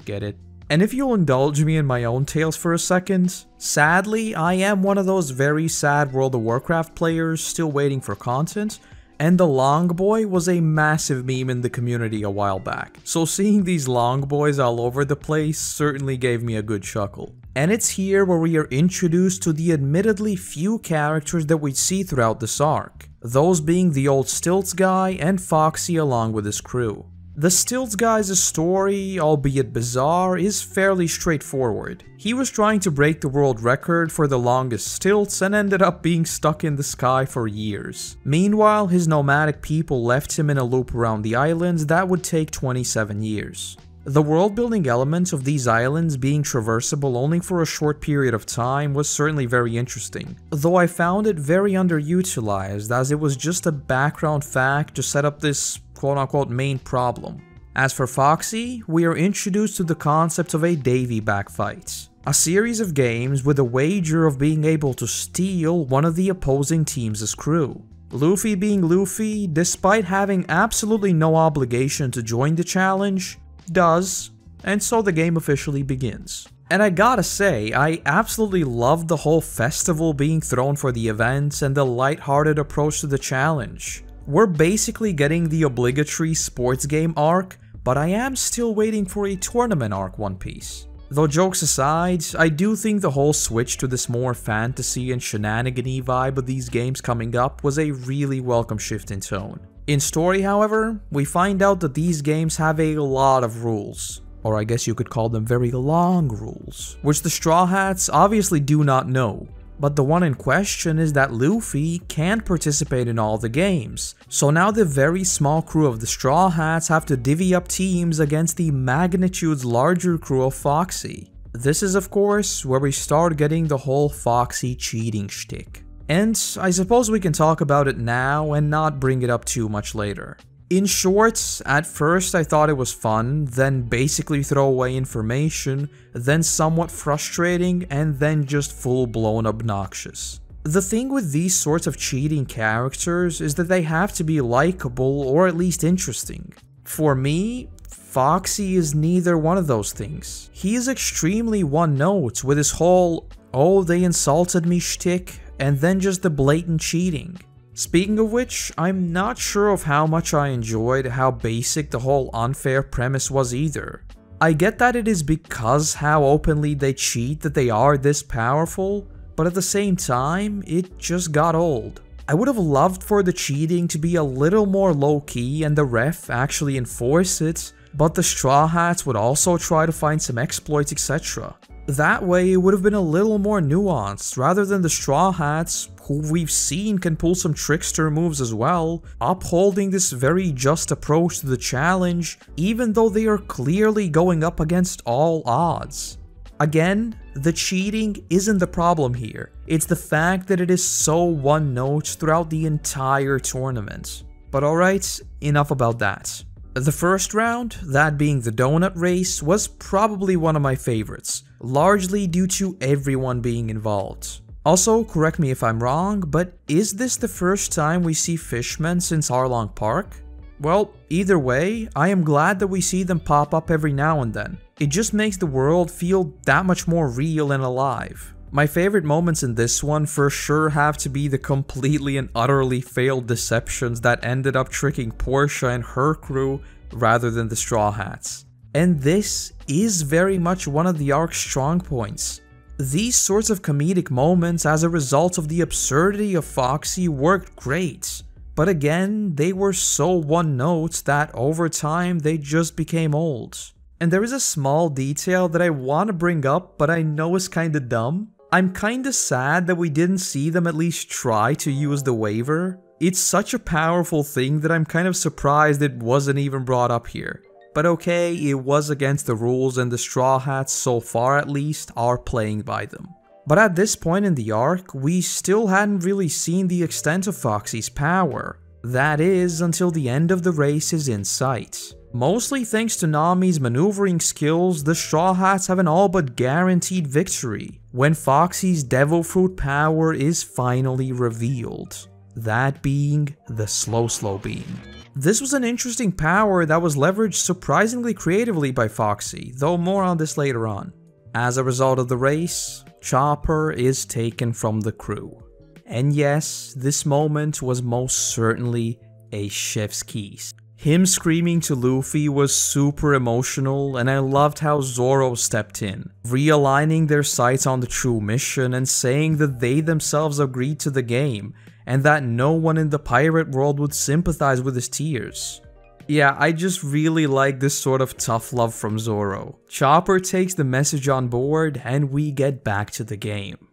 Get it? And if you'll indulge me in my own tales for a second, sadly, I am one of those very sad World of Warcraft players still waiting for content, and the long boy was a massive meme in the community a while back. So seeing these long boys all over the place certainly gave me a good chuckle. And it's here where we are introduced to the admittedly few characters that we see throughout this arc, those being the old Stilts guy and Foxy along with his crew. The Stilts guy's story, albeit bizarre, is fairly straightforward. He was trying to break the world record for the longest stilts and ended up being stuck in the sky for years. Meanwhile, his nomadic people left him in a loop around the islands that would take 27 years. The world-building element of these islands being traversable only for a short period of time was certainly very interesting, though I found it very underutilized as it was just a background fact to set up this quote-unquote main problem. As for Foxy, we are introduced to the concept of a Davy back fight, a series of games with a wager of being able to steal one of the opposing team's crew. Luffy being Luffy, despite having absolutely no obligation to join the challenge, does, and so the game officially begins. And I gotta say, I absolutely loved the whole festival being thrown for the event and the lighthearted approach to the challenge. We're basically getting the obligatory sports game arc, but I am still waiting for a tournament arc One Piece. Though jokes aside, I do think the whole switch to this more fantasy and shenanigan-y vibe of these games coming up was a really welcome shift in tone. In story, however, we find out that these games have a lot of rules, or I guess you could call them very long rules, which the Straw Hats obviously do not know. But the one in question is that Luffy can't participate in all the games, so now the very small crew of the Straw Hats have to divvy up teams against the magnitudes larger crew of Foxy. This is of course where we start getting the whole Foxy cheating shtick. And I suppose we can talk about it now and not bring it up too much later. In short, at first I thought it was fun, then basically throwaway information, then somewhat frustrating, and then just full-blown obnoxious. The thing with these sorts of cheating characters is that they have to be likable or at least interesting. For me, Foxy is neither one of those things. He is extremely one-note with his whole, "oh, they insulted me" shtick, and then just the blatant cheating. Speaking of which, I'm not sure of how much I enjoyed how basic the whole unfair premise was either. I get that it is because how openly they cheat that they are this powerful, but at the same time, it just got old. I would have loved for the cheating to be a little more low-key and the ref actually enforce it, but the Straw Hats would also try to find some exploits, etc. That way, it would have been a little more nuanced, rather than the Straw Hats, who we've seen can pull some trickster moves as well, upholding this very just approach to the challenge, even though they are clearly going up against all odds. Again, the cheating isn't the problem here, it's the fact that it is so one-note throughout the entire tournament. But alright, enough about that. The first round, that being the donut race, was probably one of my favorites, largely due to everyone being involved. Also, correct me if I'm wrong, but is this the first time we see fishmen since Arlong Park? Well, either way, I am glad that we see them pop up every now and then. It just makes the world feel that much more real and alive. My favorite moments in this one for sure have to be the completely and utterly failed deceptions that ended up tricking Portia and her crew rather than the Straw Hats. And this is very much one of the arc's strong points. These sorts of comedic moments as a result of the absurdity of Foxy worked great, but again, they were so one-note that over time they just became old. And there is a small detail that I want to bring up, but I know is kinda dumb. I'm kinda sad that we didn't see them at least try to use the waiver. It's such a powerful thing that I'm kind of surprised it wasn't even brought up here. But okay, it was against the rules and the Straw Hats, so far at least, are playing by them. But at this point in the arc, we still hadn't really seen the extent of Foxy's power. That is, until the end of the race is in sight. Mostly thanks to Nami's maneuvering skills, the Straw Hats have an all but guaranteed victory when Foxy's Devil Fruit power is finally revealed. That being the Slow Beam. This was an interesting power that was leveraged surprisingly creatively by Foxy, though more on this later on. As a result of the race, Chopper is taken from the crew. And yes, this moment was most certainly a chef's kiss. Him screaming to Luffy was super emotional, and I loved how Zoro stepped in, realigning their sights on the true mission and saying that they themselves agreed to the game, and that no one in the pirate world would sympathize with his tears. Yeah, I just really like this sort of tough love from Zoro. Chopper takes the message on board, and we get back to the game.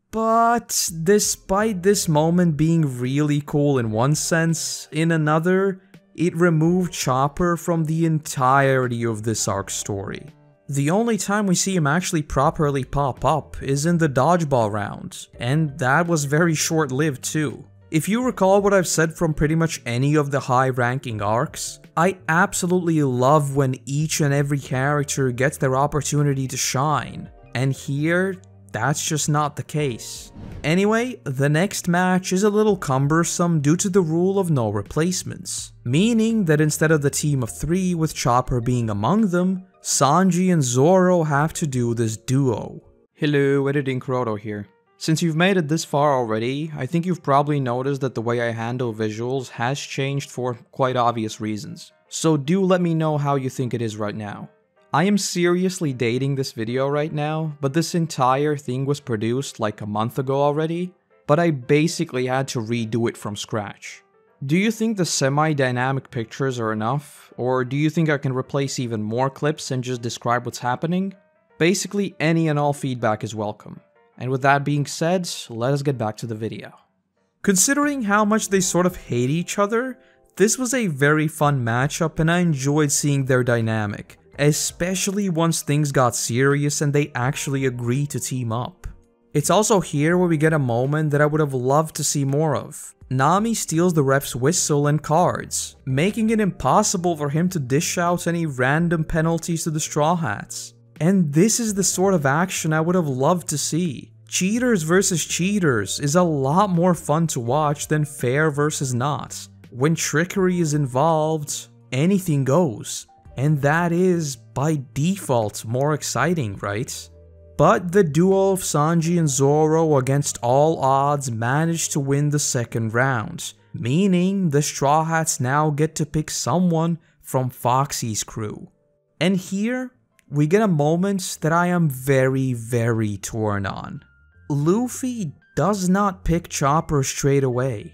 But despite this moment being really cool in one sense, in another, it removed Chopper from the entirety of this arc story. The only time we see him actually properly pop up is in the dodgeball round, and that was very short-lived too. If you recall what I've said from pretty much any of the high-ranking arcs, I absolutely love when each and every character gets their opportunity to shine, and here, that's just not the case. Anyway, the next match is a little cumbersome due to the rule of no replacements, meaning that instead of the team of 3 with Chopper being among them, Sanji and Zoro have to do this duo. Hello, Editing Korotos here. Since you've made it this far already, I think you've probably noticed that the way I handle visuals has changed for quite obvious reasons. So do let me know how you think it is right now. I am seriously dating this video right now, but this entire thing was produced like a month ago already, but I basically had to redo it from scratch. Do you think the semi-dynamic pictures are enough, or do you think I can replace even more clips and just describe what's happening? Basically, any and all feedback is welcome. And with that being said, let us get back to the video. Considering how much they sort of hate each other, this was a very fun matchup and I enjoyed seeing their dynamic, especially once things got serious and they actually agreed to team up. It's also here where we get a moment that I would have loved to see more of. Nami steals the ref's whistle and cards, making it impossible for him to dish out any random penalties to the Straw Hats. And this is the sort of action I would have loved to see. Cheaters versus cheaters is a lot more fun to watch than fair versus not. When trickery is involved, anything goes. And that is, by default, more exciting, right? But the duo of Sanji and Zoro against all odds managed to win the second round, meaning the Straw Hats now get to pick someone from Foxy's crew. And here, we get a moment that I am very, very torn on. Luffy does not pick Chopper straight away.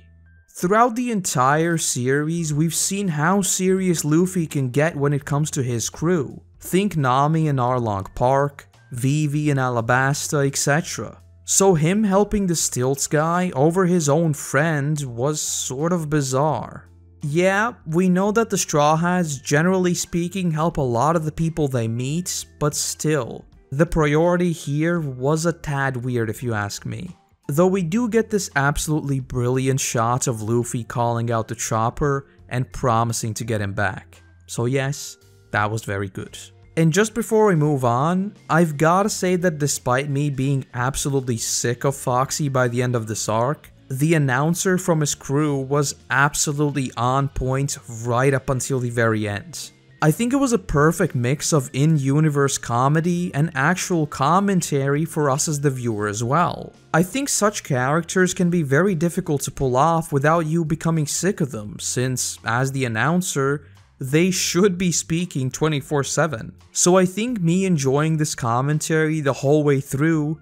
Throughout the entire series, we've seen how serious Luffy can get when it comes to his crew. Think Nami and Arlong Park, Vivi and Alabasta, etc. So him helping the Stilts guy over his own friend was sort of bizarre. Yeah, we know that the Straw Hats, generally speaking, help a lot of the people they meet, but still, the priority here was a tad weird if you ask me. Though we do get this absolutely brilliant shot of Luffy calling out the Chopper and promising to get him back. So yes, that was very good. And just before we move on, I've gotta say that despite me being absolutely sick of Foxy by the end of this arc, the announcer from his crew was absolutely on point right up until the very end. I think it was a perfect mix of in-universe comedy and actual commentary for us as the viewer as well. I think such characters can be very difficult to pull off without you becoming sick of them, since, as the announcer, they should be speaking 24/7. So I think me enjoying this commentary the whole way through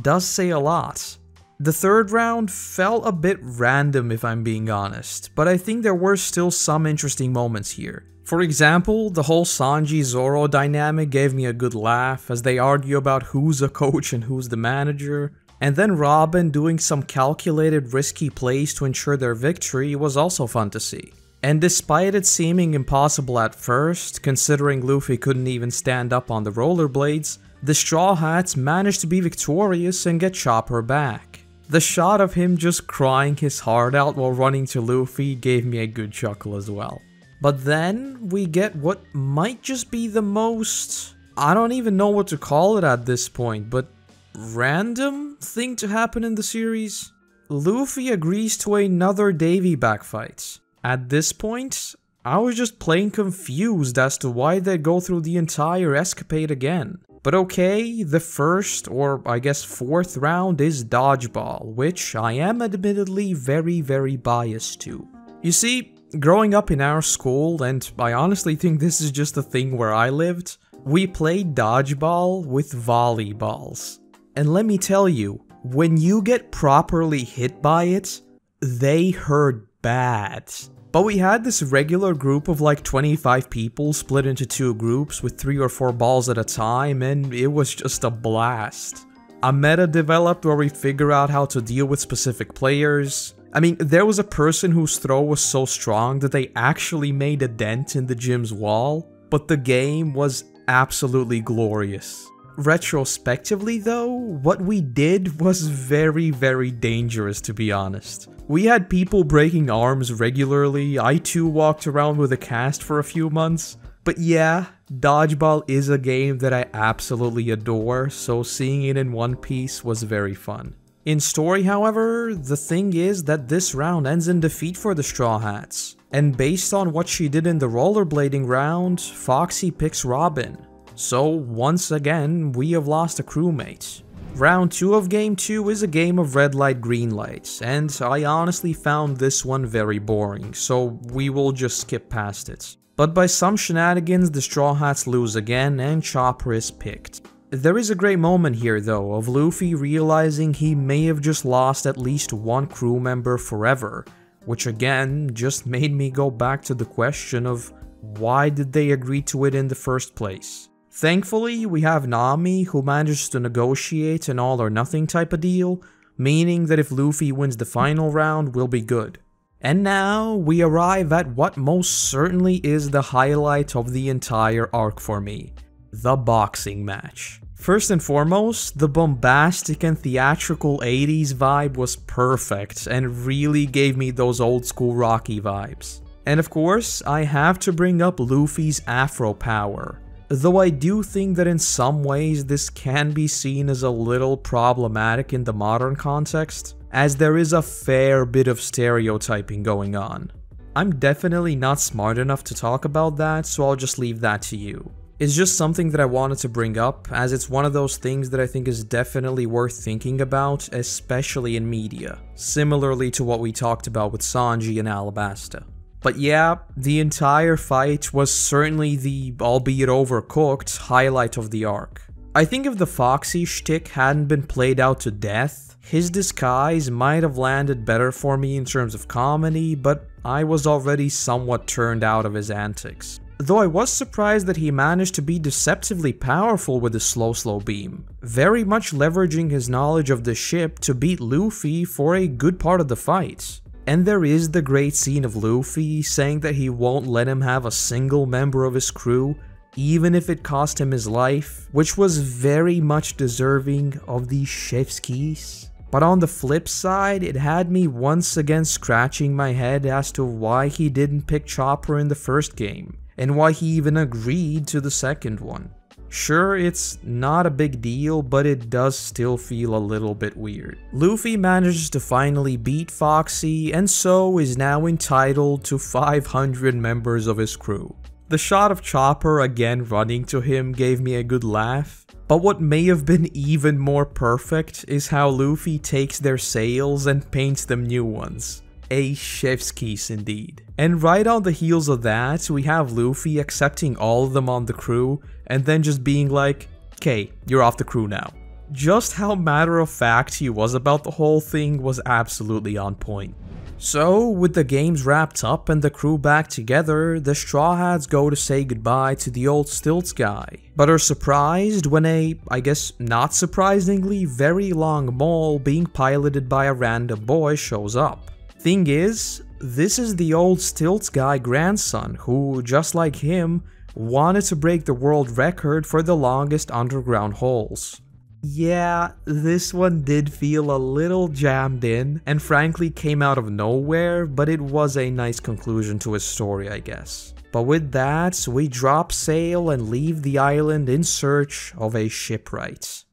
does say a lot. The third round felt a bit random if I'm being honest, but I think there were still some interesting moments here. For example, the whole Sanji-Zoro dynamic gave me a good laugh as they argue about who's a coach and who's the manager, and then Robin doing some calculated risky plays to ensure their victory was also fun to see. And despite it seeming impossible at first, considering Luffy couldn't even stand up on the rollerblades, the Straw Hats managed to be victorious and get Chopper back. The shot of him just crying his heart out while running to Luffy gave me a good chuckle as well. But then we get what might just be the most, I don't even know what to call it at this point, but random thing to happen in the series. Luffy agrees to another Davy backfight. At this point, I was just plain confused as to why they go through the entire escapade again. But okay, the first, or I guess fourth round is dodgeball, which I am admittedly very, very biased to. You see, growing up in our school, and I honestly think this is just a thing where I lived, we played dodgeball with volleyballs. And let me tell you, when you get properly hit by it, they hurt bad. But we had this regular group of like 25 people split into two groups with 3 or 4 balls at a time, and it was just a blast. A meta developed where we figure out how to deal with specific players. I mean, there was a person whose throw was so strong that they actually made a dent in the gym's wall, but the game was absolutely glorious. Retrospectively though, what we did was very, very dangerous to be honest. We had people breaking arms regularly, I too walked around with a cast for a few months. But yeah, dodgeball is a game that I absolutely adore, so seeing it in one piece was very fun. In story, however, the thing is that this round ends in defeat for the Straw Hats. And based on what she did in the rollerblading round, Foxy picks Robin. So once again, we have lost a crewmate. Round 2 of Game 2 is a game of red light, green light, and I honestly found this one very boring, so we will just skip past it. But by some shenanigans, the Straw Hats lose again and Chopper is picked. There is a great moment here though, of Luffy realizing he may have just lost at least one crew member forever, which again just made me go back to the question of why did they agree to it in the first place. Thankfully, we have Nami who manages to negotiate an all or nothing type of deal, meaning that if Luffy wins the final round, we'll be good. And now, we arrive at what most certainly is the highlight of the entire arc for me, the boxing match. First and foremost, the bombastic and theatrical 80s vibe was perfect and really gave me those old school Rocky vibes. And of course, I have to bring up Luffy's Afro power. Though I do think that in some ways this can be seen as a little problematic in the modern context, as there is a fair bit of stereotyping going on. I'm definitely not smart enough to talk about that, so I'll just leave that to you. It's just something that I wanted to bring up, as it's one of those things that I think is definitely worth thinking about, especially in media, similarly to what we talked about with Sanji and Alabasta. But yeah, the entire fight was certainly the, albeit overcooked, highlight of the arc. I think if the Foxy shtick hadn't been played out to death, his disguise might have landed better for me in terms of comedy, but I was already somewhat turned out of his antics. Though I was surprised that he managed to be deceptively powerful with his slow beam, very much leveraging his knowledge of the ship to beat Luffy for a good part of the fight. And there is the great scene of Luffy saying that he won't let him have a single member of his crew, even if it cost him his life, which was very much deserving of the chef's kiss. But on the flip side, it had me once again scratching my head as to why he didn't pick Chopper in the first game, and why he even agreed to the second one. Sure, it's not a big deal, but it does still feel a little bit weird. Luffy manages to finally beat Foxy, and so is now entitled to 500 members of his crew. The shot of Chopper again running to him gave me a good laugh, but what may have been even more perfect is how Luffy takes their sails and paints them new ones. A chef's kiss indeed. And right on the heels of that, we have Luffy accepting all of them on the crew, and then just being like, "Okay, you're off the crew now." Just how matter-of-fact he was about the whole thing was absolutely on point. So, with the games wrapped up and the crew back together, the Straw Hats go to say goodbye to the old stilts guy, but are surprised when a, I guess not surprisingly, very long mole being piloted by a random boy shows up. Thing is, this is the old stilts guy grandson who, just like him, wanted to break the world record for the longest underground holes. Yeah, this one did feel a little jammed in, and frankly came out of nowhere, but it was a nice conclusion to his story, I guess. But with that, we drop sail and leave the island in search of a shipwright.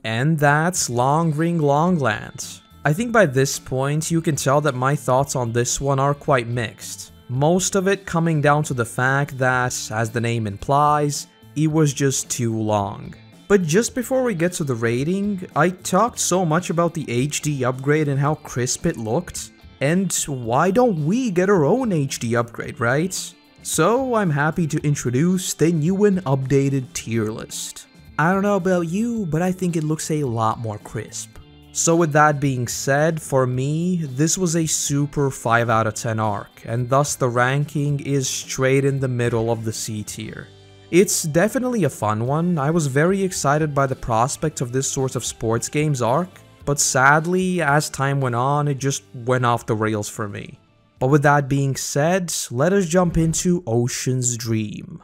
And that's Long Ring Longland. I think by this point you can tell that my thoughts on this one are quite mixed. Most of it coming down to the fact that, as the name implies, it was just too long. But just before we get to the rating, I talked so much about the HD upgrade and how crisp it looked, and why don't we get our own HD upgrade, right? So I'm happy to introduce the new and updated tier list. I don't know about you, but I think it looks a lot more crisp. So with that being said, for me, this was a super 5 out of 10 arc, and thus the ranking is straight in the middle of the C tier. It's definitely a fun one. I was very excited by the prospect of this sort of sports games arc, but sadly, as time went on, it just went off the rails for me. But with that being said, let us jump into Ocean's Dream.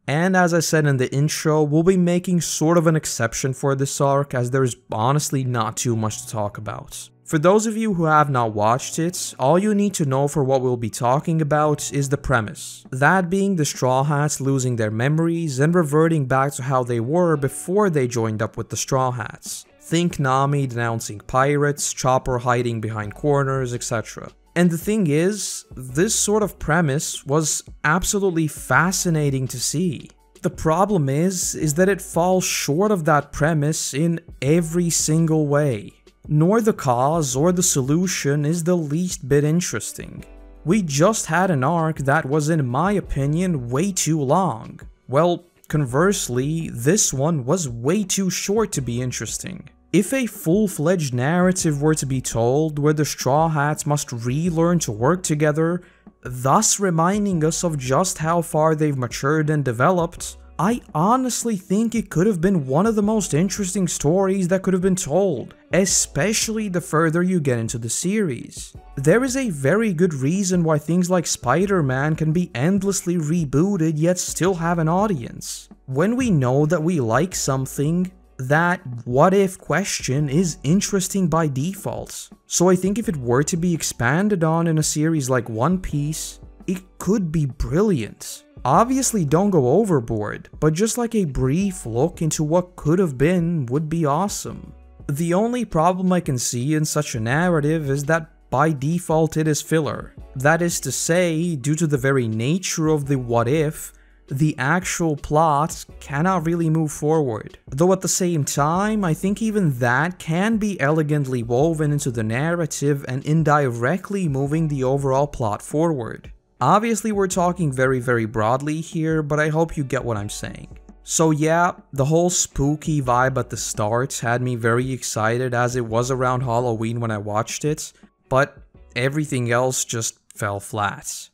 And as I said in the intro, we'll be making sort of an exception for this arc, as there's honestly not too much to talk about. For those of you who have not watched it, all you need to know for what we'll be talking about is the premise. That being the Straw Hats losing their memories and reverting back to how they were before they joined up with the Straw Hats. Think Nami denouncing pirates, Chopper hiding behind corners, etc. And the thing is, this sort of premise was absolutely fascinating to see. The problem is that it falls short of that premise in every single way. Nor the cause or the solution is the least bit interesting. We just had an arc that was, in my opinion, way too long. Well, conversely, this one was way too short to be interesting. If a full-fledged narrative were to be told where the Straw Hats must relearn to work together, thus reminding us of just how far they've matured and developed, I honestly think it could have been one of the most interesting stories that could have been told, especially the further you get into the series. There is a very good reason why things like Spider-Man can be endlessly rebooted yet still have an audience. When we know that we like something, that what if question is interesting by default. So I think if it were to be expanded on in a series like One Piece, it could be brilliant. Obviously don't go overboard, but just like a brief look into what could have been would be awesome. The only problem I can see in such a narrative is that by default it is filler. That is to say, due to the very nature of the what if, the actual plot cannot really move forward. Though at the same time, I think even that can be elegantly woven into the narrative and indirectly moving the overall plot forward. Obviously we're talking very broadly here, but I hope you get what I'm saying. So yeah, the whole spooky vibe at the start had me very excited as it was around Halloween when I watched it, but everything else just fell flat.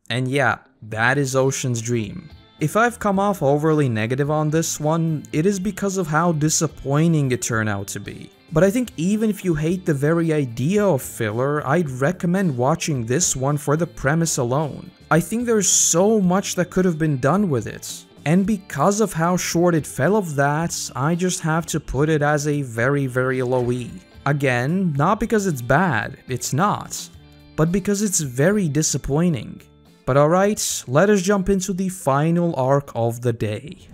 And yeah, that is Ocean's Dream. If I've come off overly negative on this one, it is because of how disappointing it turned out to be. But I think even if you hate the very idea of filler, I'd recommend watching this one for the premise alone. I think there's so much that could have been done with it. And because of how short it fell of that, I just have to put it as a very low E. Again, not because it's bad, it's not, but because it's very disappointing. But alright, let us jump into the final arc of the day.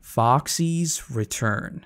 Foxy's return.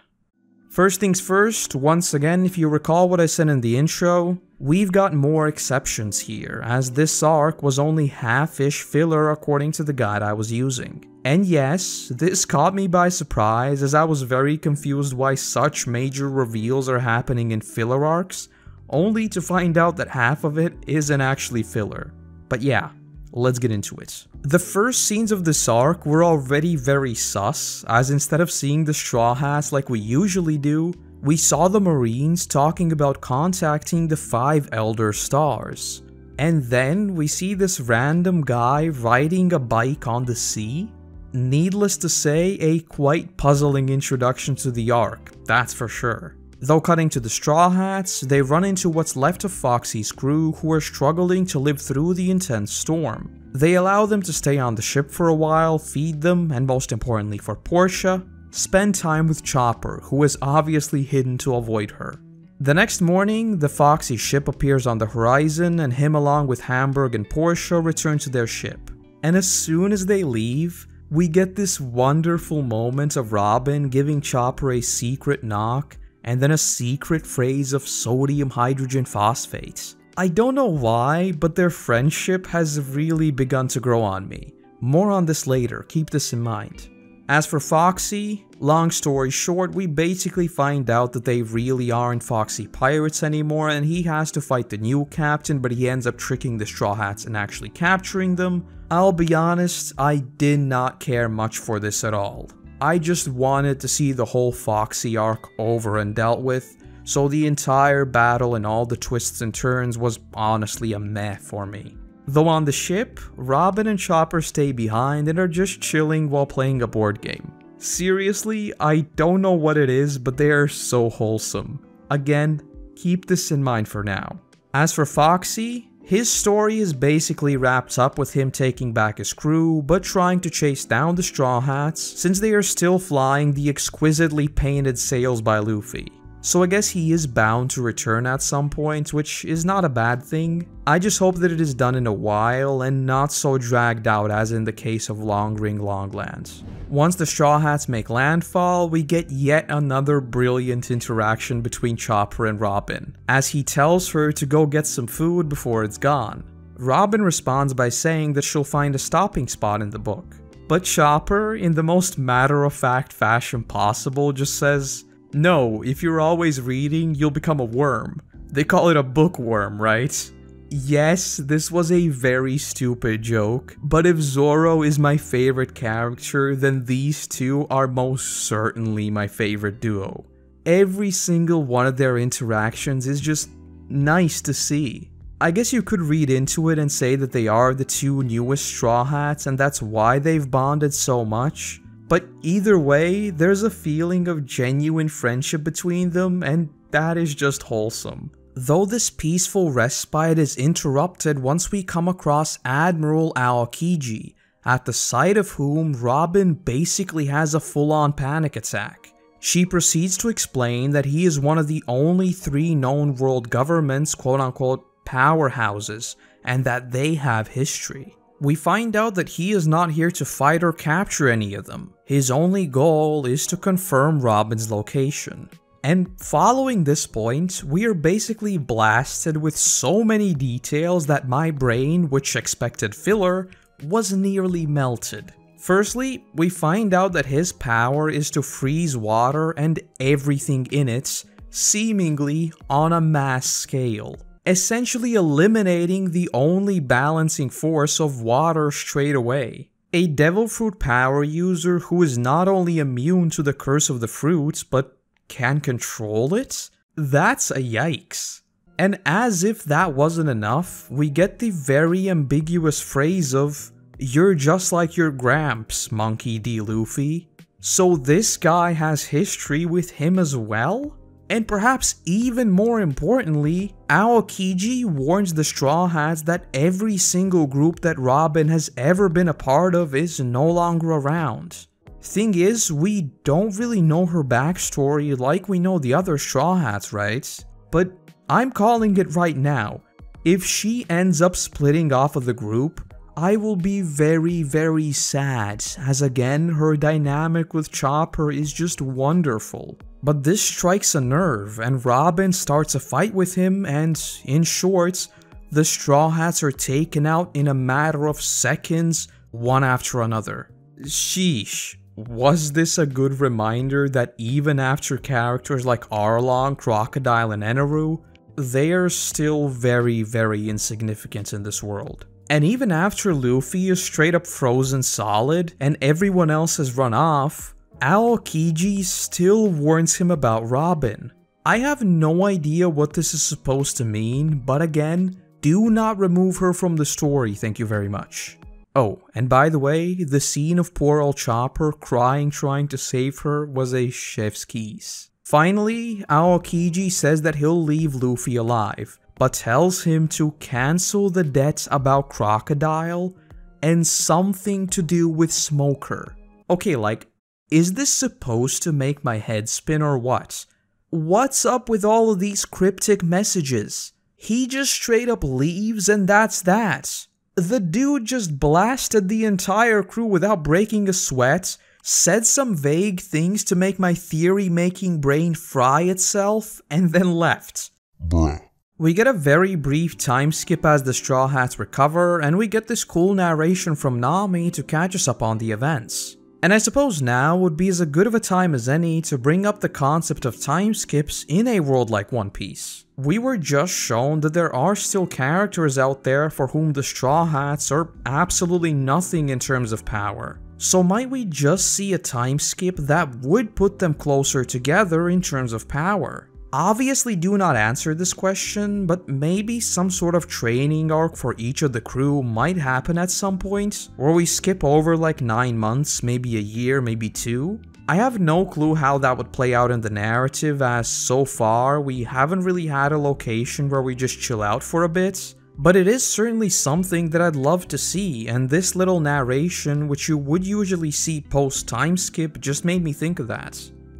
First things first, once again, if you recall what I said in the intro, we've got more exceptions here, as this arc was only half-ish filler according to the guide I was using. And yes, this caught me by surprise as I was very confused why such major reveals are happening in filler arcs, only to find out that half of it isn't actually filler. But yeah, let's get into it. The first scenes of this arc were already very sus, as instead of seeing the Straw Hats like we usually do, we saw the Marines talking about contacting the 5 Elder Stars. And then we see this random guy riding a bike on the sea. Needless to say, a quite puzzling introduction to the arc, that's for sure. Though cutting to the Straw Hats, they run into what's left of Foxy's crew who are struggling to live through the intense storm. They allow them to stay on the ship for a while, feed them, and most importantly for Portia, spend time with Chopper, who is obviously hidden to avoid her. The next morning, the Foxy ship appears on the horizon and him along with Hamburg and Portia return to their ship. And as soon as they leave, we get this wonderful moment of Robin giving Chopper a secret knock and then a secret phrase of sodium hydrogen phosphate. I don't know why, but their friendship has really begun to grow on me. More on this later, keep this in mind. As for Foxy, long story short, we basically find out that they really aren't Foxy pirates anymore and he has to fight the new captain, but he ends up tricking the Straw Hats and actually capturing them. I'll be honest, I did not care much for this at all. I just wanted to see the whole Foxy arc over and dealt with, so the entire battle and all the twists and turns was honestly a meh for me. Though on the ship, Robin and Chopper stay behind and are just chilling while playing a board game. Seriously, I don't know what it is, but they are so wholesome. Again, keep this in mind for now. As for Foxy, his story is basically wrapped up with him taking back his crew, but trying to chase down the Straw Hats since they are still flying the exquisitely painted sails by Luffy. So I guess he is bound to return at some point, which is not a bad thing. I just hope that it is done in a while and not so dragged out as in the case of Long Ring Longland. Once the Straw Hats make landfall, we get yet another brilliant interaction between Chopper and Robin, as he tells her to go get some food before it's gone. Robin responds by saying that she'll find a stopping spot in the book. But Chopper, in the most matter-of-fact fashion possible, just says, "No, if you're always reading, you'll become a worm. They call it a bookworm, right?" Yes, this was a very stupid joke, but if Zoro is my favorite character, then these two are most certainly my favorite duo. Every single one of their interactions is just nice to see. I guess you could read into it and say that they are the two newest Straw Hats and that's why they've bonded so much. But either way, there's a feeling of genuine friendship between them, and that is just wholesome. Though this peaceful respite is interrupted once we come across Admiral Aokiji, at the sight of whom Robin basically has a full-on panic attack. She proceeds to explain that he is one of the only 3 known world government's quote-unquote powerhouses, and that they have history. We find out that he is not here to fight or capture any of them. His only goal is to confirm Robin's location. And following this point, we are basically blasted with so many details that my brain, which expected filler, was nearly melted. Firstly, we find out that his power is to freeze water and everything in it, seemingly on a mass scale, essentially eliminating the only balancing force of water straight away. A devil fruit power user who is not only immune to the curse of the fruits, but can control it? That's a yikes. And as if that wasn't enough, we get the very ambiguous phrase of, "You're just like your gramps, Monkey D. Luffy." So this guy has history with him as well? And perhaps even more importantly, Aokiji warns the Straw Hats that every single group that Robin has ever been a part of is no longer around. Thing is, we don't really know her backstory like we know the other Straw Hats, right? But I'm calling it right now. If she ends up splitting off of the group, I will be very, very sad, as again, her dynamic with Chopper is just wonderful. But this strikes a nerve, and Robin starts a fight with him, and in short, the Straw Hats are taken out in a matter of seconds, one after another. Sheesh. Was this a good reminder that even after characters like Arlong, Crocodile, and Eneru, they are still very, very insignificant in this world? And even after Luffy is straight up frozen solid and everyone else has run off, Aokiji still warns him about Robin. I have no idea what this is supposed to mean, but again, do not remove her from the story, thank you very much. Oh, and by the way, the scene of poor old Chopper crying trying to save her was a chef's kiss. Finally, Aokiji says that he'll leave Luffy alive, but tells him to cancel the debts about Crocodile and something to do with Smoker. Okay, like, is this supposed to make my head spin or what? What's up with all of these cryptic messages? He just straight up leaves and that's that. The dude just blasted the entire crew without breaking a sweat, said some vague things to make my theory-making brain fry itself, and then left. Bruh. We get a very brief time skip as the Straw Hats recover, and we get this cool narration from Nami to catch us up on the events. And I suppose now would be as good of a time as any to bring up the concept of time skips in a world like One Piece. We were just shown that there are still characters out there for whom the Straw Hats are absolutely nothing in terms of power. So might we just see a time skip that would put them closer together in terms of power? Obviously do not answer this question, but maybe some sort of training arc for each of the crew might happen at some point, or we skip over like 9 months, maybe a year, maybe 2. I have no clue how that would play out in the narrative, as so far we haven't really had a location where we just chill out for a bit, but it is certainly something that I'd love to see, and this little narration, which you would usually see post time skip, just made me think of that.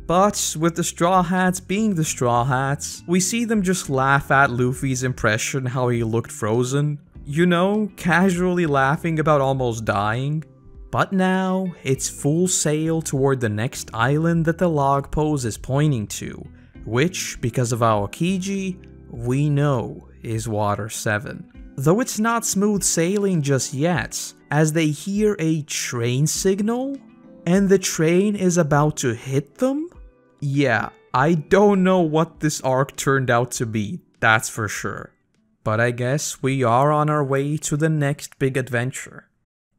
But with the Straw Hats being the Straw Hats, we see them just laugh at Luffy's impression how he looked frozen. You know, casually laughing about almost dying. But now, it's full sail toward the next island that the log pose is pointing to, which, because of Aokiji, we know is Water 7. Though it's not smooth sailing just yet, as they hear a train signal, and the train is about to hit them? Yeah, I don't know what this arc turned out to be, that's for sure. But I guess we are on our way to the next big adventure.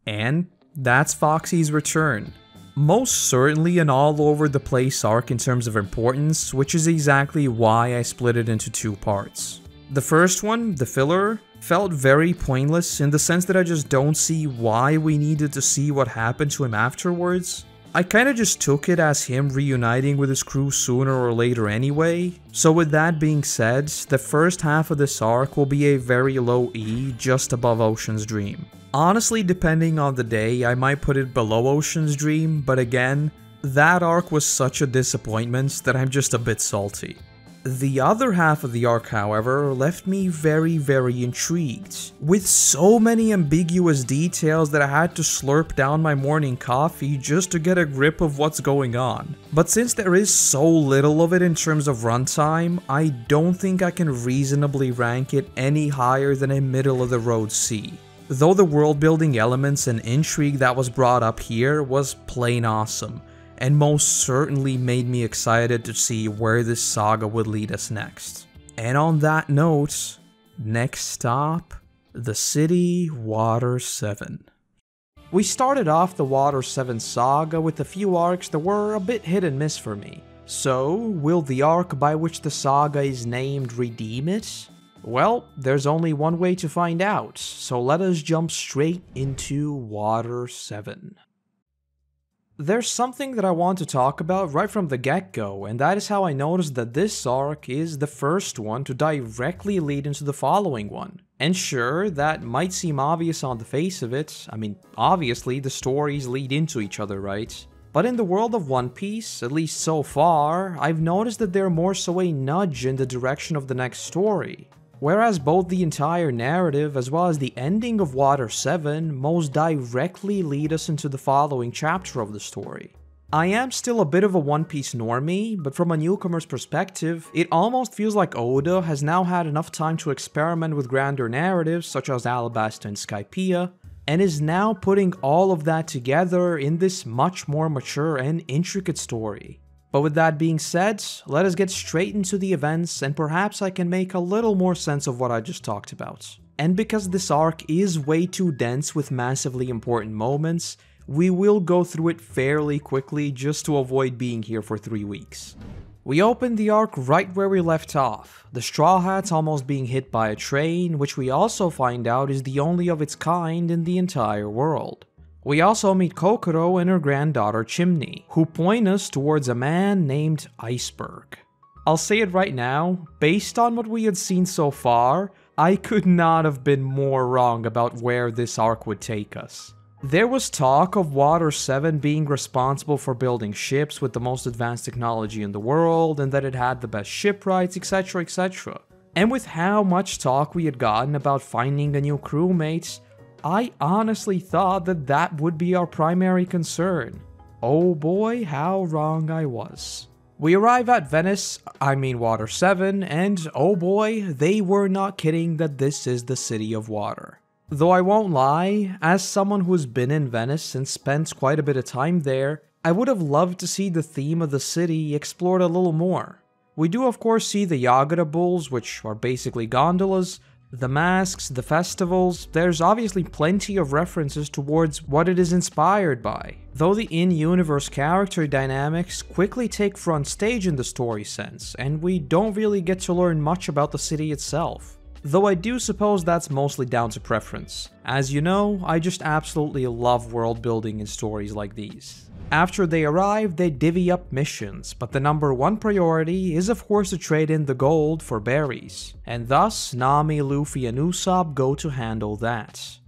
And that's Foxy's return. Most certainly an all over the place arc in terms of importance, which is exactly why I split it into 2 parts. The first one, the filler, felt very pointless in the sense that I just don't see why we needed to see what happened to him afterwards. I kinda just took it as him reuniting with his crew sooner or later anyway. So with that being said, the first half of this arc will be a very low E just above Ocean's Dream. Honestly, depending on the day, I might put it below Ocean's Dream, but again, that arc was such a disappointment that I'm just a bit salty. The other half of the arc, however, left me very intrigued, with so many ambiguous details that I had to slurp down my morning coffee just to get a grip of what's going on. But since there is so little of it in terms of runtime, I don't think I can reasonably rank it any higher than a middle-of-the-road C. Though the world-building elements and intrigue that was brought up here was plain awesome, and most certainly made me excited to see where this saga would lead us next. And on that note, next stop, the city Water 7. We started off the Water 7 saga with a few arcs that were a bit hit and miss for me. So, will the arc by which the saga is named redeem it? Well, there's only one way to find out, so let us jump straight into Water 7. There's something that I want to talk about right from the get-go, and that is how I noticed that this arc is the first one to directly lead into the following one. And sure, that might seem obvious on the face of it. I mean, obviously the stories lead into each other, right? But in the world of One Piece, at least so far, I've noticed that they're more so a nudge in the direction of the next story. Whereas both the entire narrative as well as the ending of Water 7 most directly lead us into the following chapter of the story. I am still a bit of a One Piece normie, but from a newcomer's perspective, it almost feels like Oda has now had enough time to experiment with grander narratives such as Alabasta and Skypiea, and is now putting all of that together in this much more mature and intricate story. But with that being said, let us get straight into the events and perhaps I can make a little more sense of what I just talked about. And because this arc is way too dense with massively important moments, we will go through it fairly quickly just to avoid being here for 3 weeks. We open the arc right where we left off, the Straw Hats almost being hit by a train, which we also find out is the only of its kind in the entire world. We also meet Kokoro and her granddaughter Chimney, who point us towards a man named Iceberg. I'll say it right now, based on what we had seen so far, I could not have been more wrong about where this arc would take us. There was talk of Water 7 being responsible for building ships with the most advanced technology in the world, and that it had the best shipwrights, etc, etc. And with how much talk we had gotten about finding a new crewmate, I honestly thought that that would be our primary concern. Oh boy, how wrong I was. We arrive at Venice, I mean Water 7, and oh boy, they were not kidding that this is the city of water. Though I won't lie, as someone who's been in Venice and spent quite a bit of time there, I would have loved to see the theme of the city explored a little more. We do of course see the Yagura bulls, which are basically gondolas, the masks, the festivals. There's obviously plenty of references towards what it is inspired by, though the in-universe character dynamics quickly take front stage in the story sense, and we don't really get to learn much about the city itself. Though I do suppose that's mostly down to preference. As you know, I just absolutely love world building in stories like these. After they arrive, they divvy up missions, but the number one priority is of course to trade in the gold for berries, and thus Nami, Luffy, and Usopp go to handle that.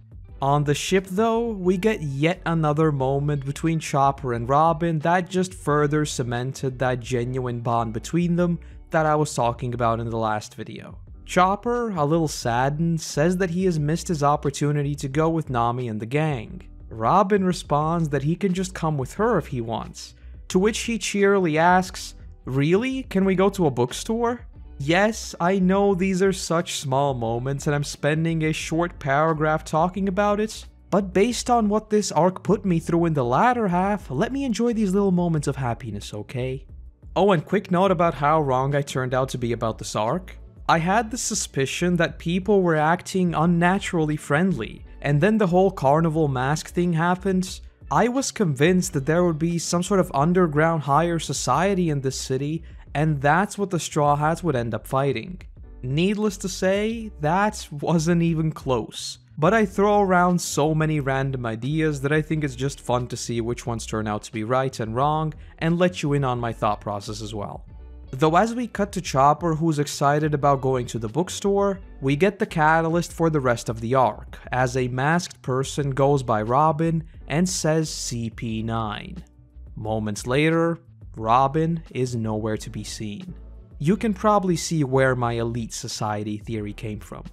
On the ship though, we get yet another moment between Chopper and Robin that just further cemented that genuine bond between them that I was talking about in the last video. Chopper, a little saddened, says that he has missed his opportunity to go with Nami and the gang. Robin responds that he can just come with her if he wants, to which he cheerily asks, "Really? Can we go to a bookstore?" Yes, I know these are such small moments and I'm spending a short paragraph talking about it, but based on what this arc put me through in the latter half, let me enjoy these little moments of happiness, okay? Oh, and quick note about how wrong I turned out to be about this arc. I had the suspicion that people were acting unnaturally friendly, and then the whole carnival mask thing happened. I was convinced that there would be some sort of underground higher society in this city, and that's what the Straw Hats would end up fighting. Needless to say, that wasn't even close. But I throw around so many random ideas that I think it's just fun to see which ones turn out to be right and wrong, and let you in on my thought process as well. Though as we cut to Chopper, who's excited about going to the bookstore, we get the catalyst for the rest of the arc, as a masked person goes by Robin and says CP9. Moments later, Robin is nowhere to be seen. you can probably see where my elite society theory came from.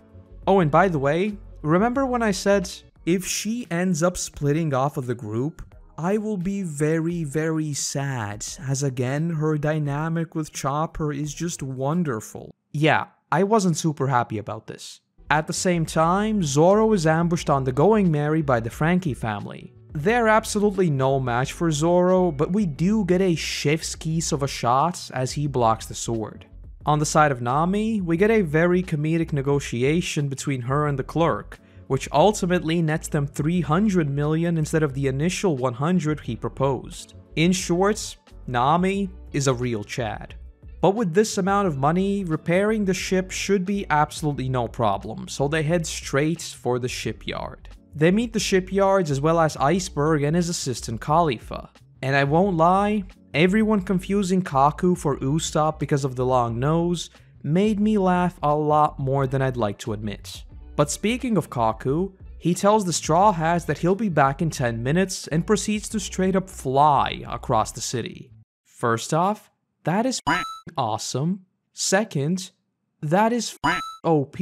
Oh, and by the way, remember when I said, if she ends up splitting off of the group, I will be very, very sad, as again, her dynamic with Chopper is just wonderful. Yeah, I wasn't super happy about this. At the same time, Zoro is ambushed on the Going Merry by the Frankie family. They're absolutely no match for Zoro, but we do get a chef's kiss of a shot as he blocks the sword. On the side of Nami, we get a very comedic negotiation between her and the clerk, which ultimately nets them 300 million instead of the initial 100 he proposed. In short, Nami is a real Chad. But with this amount of money, repairing the ship should be absolutely no problem, so they head straight for the shipyard. They meet the shipyards as well as Iceberg and his assistant Khalifa. And I won't lie, everyone confusing Kaku for Usopp because of the long nose made me laugh a lot more than I'd like to admit. But speaking of Kaku, he tells the Straw Hats that he'll be back in 10 minutes and proceeds to straight up fly across the city. First off, that is awesome. Second, that is OP.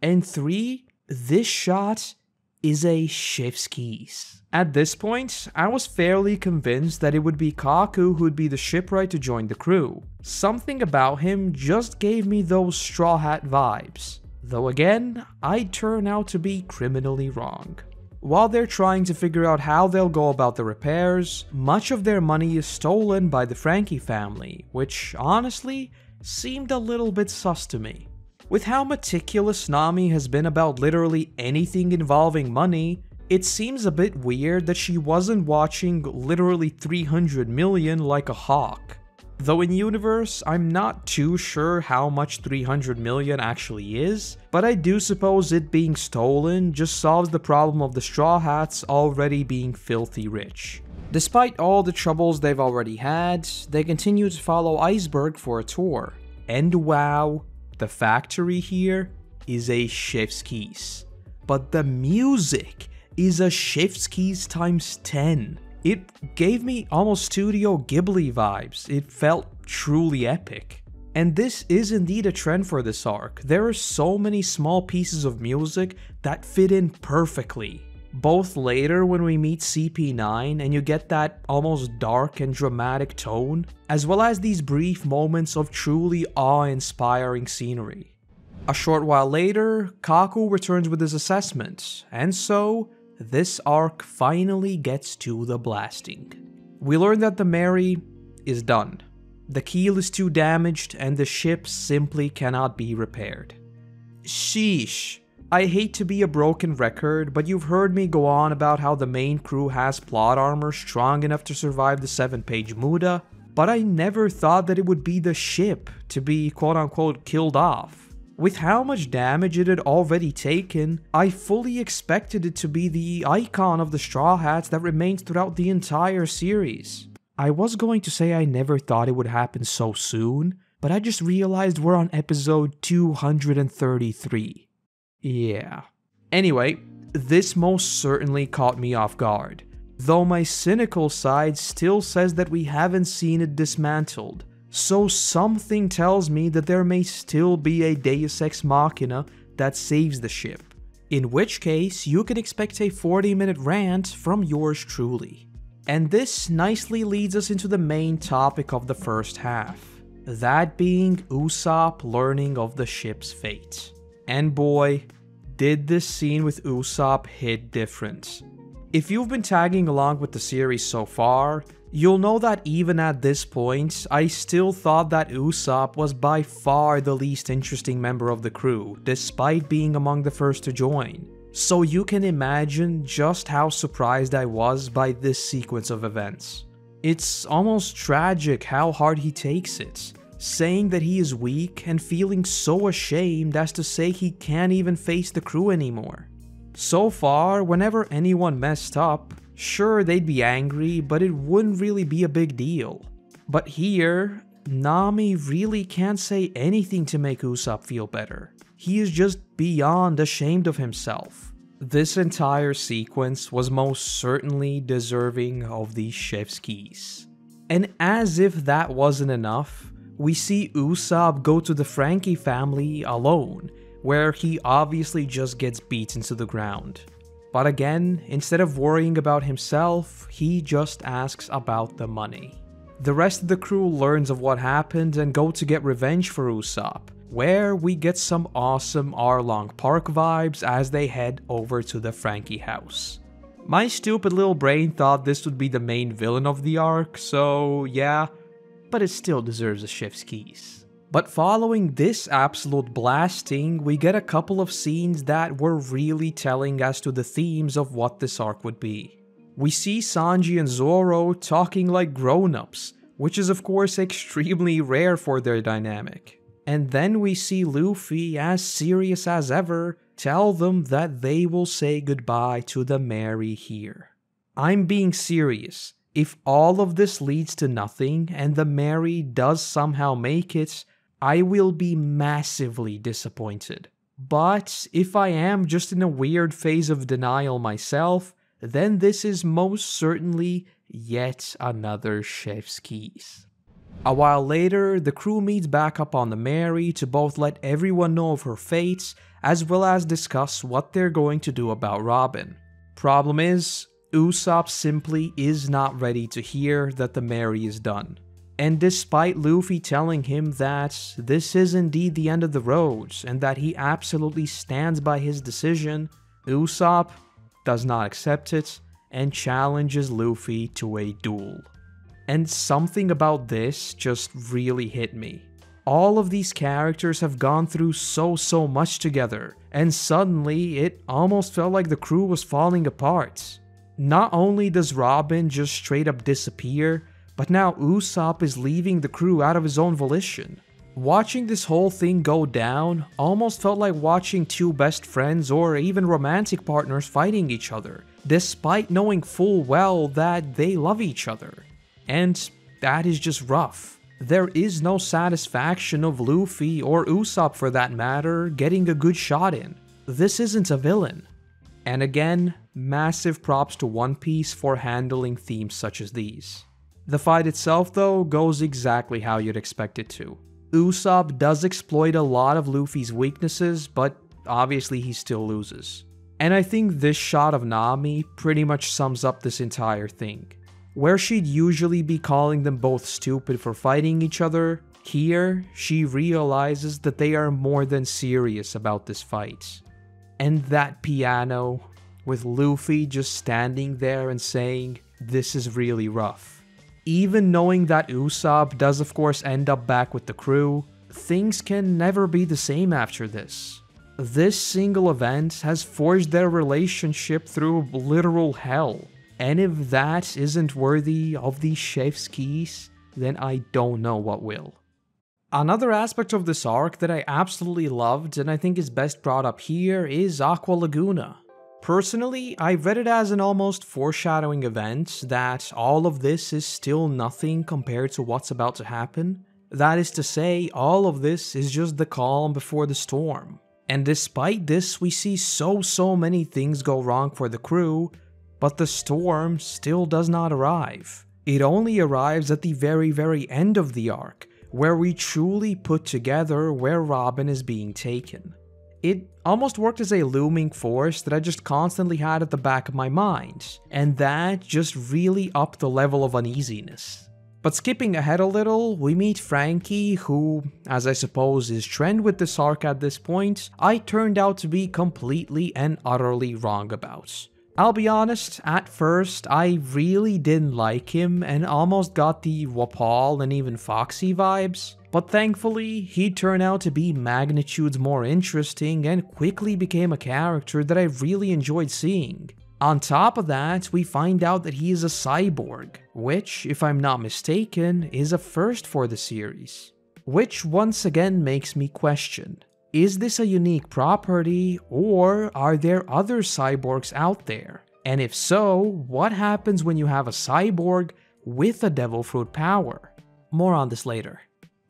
And 3, this shot is a chef's kiss. At this point, I was fairly convinced that it would be Kaku who'd be the shipwright to join the crew. Something about him just gave me those Straw Hat vibes. Though again, I'd turn out to be criminally wrong. While they're trying to figure out how they'll go about the repairs, much of their money is stolen by the Frankie family, which honestly seemed a little bit sus to me. With how meticulous Nami has been about literally anything involving money, it seems a bit weird that she wasn't watching literally 300 million like a hawk. Though in universe, I'm not too sure how much 300 million actually is, but I do suppose it being stolen just solves the problem of the Straw Hats already being filthy rich. Despite all the troubles they've already had, they continue to follow Iceberg for a tour. And wow, the factory here is a chef's kiss. But the music is a chef's kiss times 10. It gave me almost Studio Ghibli vibes. It felt truly epic. And this is indeed a trend for this arc. There are so many small pieces of music that fit in perfectly. Both later when we meet CP9 and you get that almost dark and dramatic tone, as well as these brief moments of truly awe-inspiring scenery. A short while later, Kaku returns with his assessment, and so this arc finally gets to the blasting. We learn that the Mary is done. The keel is too damaged and the ship simply cannot be repaired. Sheesh. I hate to be a broken record, but you've heard me go on about how the main crew has plot armor strong enough to survive the 7-page Muda, but I never thought that it would be the ship to be quote-unquote killed off. With how much damage it had already taken, I fully expected it to be the icon of the Straw Hats that remains throughout the entire series. I was going to say I never thought it would happen so soon, but I just realized we're on episode 233. Yeah. Anyway, this most certainly caught me off guard, though my cynical side still says that we haven't seen it dismantled. So something tells me that there may still be a Deus Ex Machina that saves the ship. In which case, you can expect a 40-minute rant from yours truly. And this nicely leads us into the main topic of the first half. That being Usopp learning of the ship's fate. And boy, did this scene with Usopp hit different. If you've been tagging along with the series so far, you'll know that even at this point, I still thought that Usopp was by far the least interesting member of the crew, despite being among the first to join. So you can imagine just how surprised I was by this sequence of events. It's almost tragic how hard he takes it, saying that he is weak and feeling so ashamed as to say he can't even face the crew anymore. So far, whenever anyone messed up, sure, they'd be angry, but it wouldn't really be a big deal. But here, Nami really can't say anything to make Usopp feel better. He is just beyond ashamed of himself. This entire sequence was most certainly deserving of the chef's kiss. And as if that wasn't enough, we see Usopp go to the Frankie family alone, where he obviously just gets beaten to the ground. But again, instead of worrying about himself, he just asks about the money. The rest of the crew learns of what happened and go to get revenge for Usopp, where we get some awesome Arlong Park vibes as they head over to the Frankie house. My stupid little brain thought this would be the main villain of the arc, so yeah, but it still deserves a chef's kiss. But following this absolute blasting, we get a couple of scenes that were really telling as to the themes of what this arc would be. We see Sanji and Zoro talking like grown-ups, which is of course extremely rare for their dynamic. And then we see Luffy, as serious as ever, tell them that they will say goodbye to the Mary here. I'm being serious. If all of this leads to nothing and the Mary does somehow make it, I will be massively disappointed. But if I am just in a weird phase of denial myself, then this is most certainly yet another chef's kiss. A while later, the crew meets back up on the Mary to both let everyone know of her fate, as well as discuss what they're going to do about Robin. Problem is, Usopp simply is not ready to hear that the Mary is done. And despite Luffy telling him that this is indeed the end of the road, and that he absolutely stands by his decision, Usopp does not accept it and challenges Luffy to a duel. And something about this just really hit me. All of these characters have gone through so much together, and suddenly it almost felt like the crew was falling apart. Not only does Robin just straight up disappear, but now Usopp is leaving the crew out of his own volition. Watching this whole thing go down almost felt like watching two best friends or even romantic partners fighting each other, despite knowing full well that they love each other. And that is just rough. There is no satisfaction of Luffy, or Usopp for that matter, getting a good shot in. This isn't a villain. And again, massive props to One Piece for handling themes such as these. The fight itself though goes exactly how you'd expect it to. Usopp does exploit a lot of Luffy's weaknesses, but obviously he still loses. And I think this shot of Nami pretty much sums up this entire thing. Where she'd usually be calling them both stupid for fighting each other, here she realizes that they are more than serious about this fight. And that piano, with Luffy just standing there and saying, "This is really rough." Even knowing that Usopp does of course end up back with the crew, things can never be the same after this. This single event has forged their relationship through literal hell. And if that isn't worthy of the chef's kiss, then I don't know what will. Another aspect of this arc that I absolutely loved and I think is best brought up here is Aqua Laguna. Personally, I read it as an almost foreshadowing event that all of this is still nothing compared to what's about to happen. That is to say, all of this is just the calm before the storm. And despite this, we see so many things go wrong for the crew, but the storm still does not arrive. It only arrives at the very end of the arc, where we truly put together where Robin is being taken. It almost worked as a looming force that I just constantly had at the back of my mind, and that just really upped the level of uneasiness. But skipping ahead a little, we meet Frankie, who, as I suppose is trend with this arc at this point, I turned out to be completely and utterly wrong about. I'll be honest, at first, I really didn't like him and almost got the Wapol and even Foxy vibes, but thankfully, he turned out to be magnitudes more interesting and quickly became a character that I really enjoyed seeing. On top of that, we find out that he is a cyborg, which, if I'm not mistaken, is a first for the series. Which once again makes me question, is this a unique property, or are there other cyborgs out there? And if so, what happens when you have a cyborg with a devil fruit power? More on this later.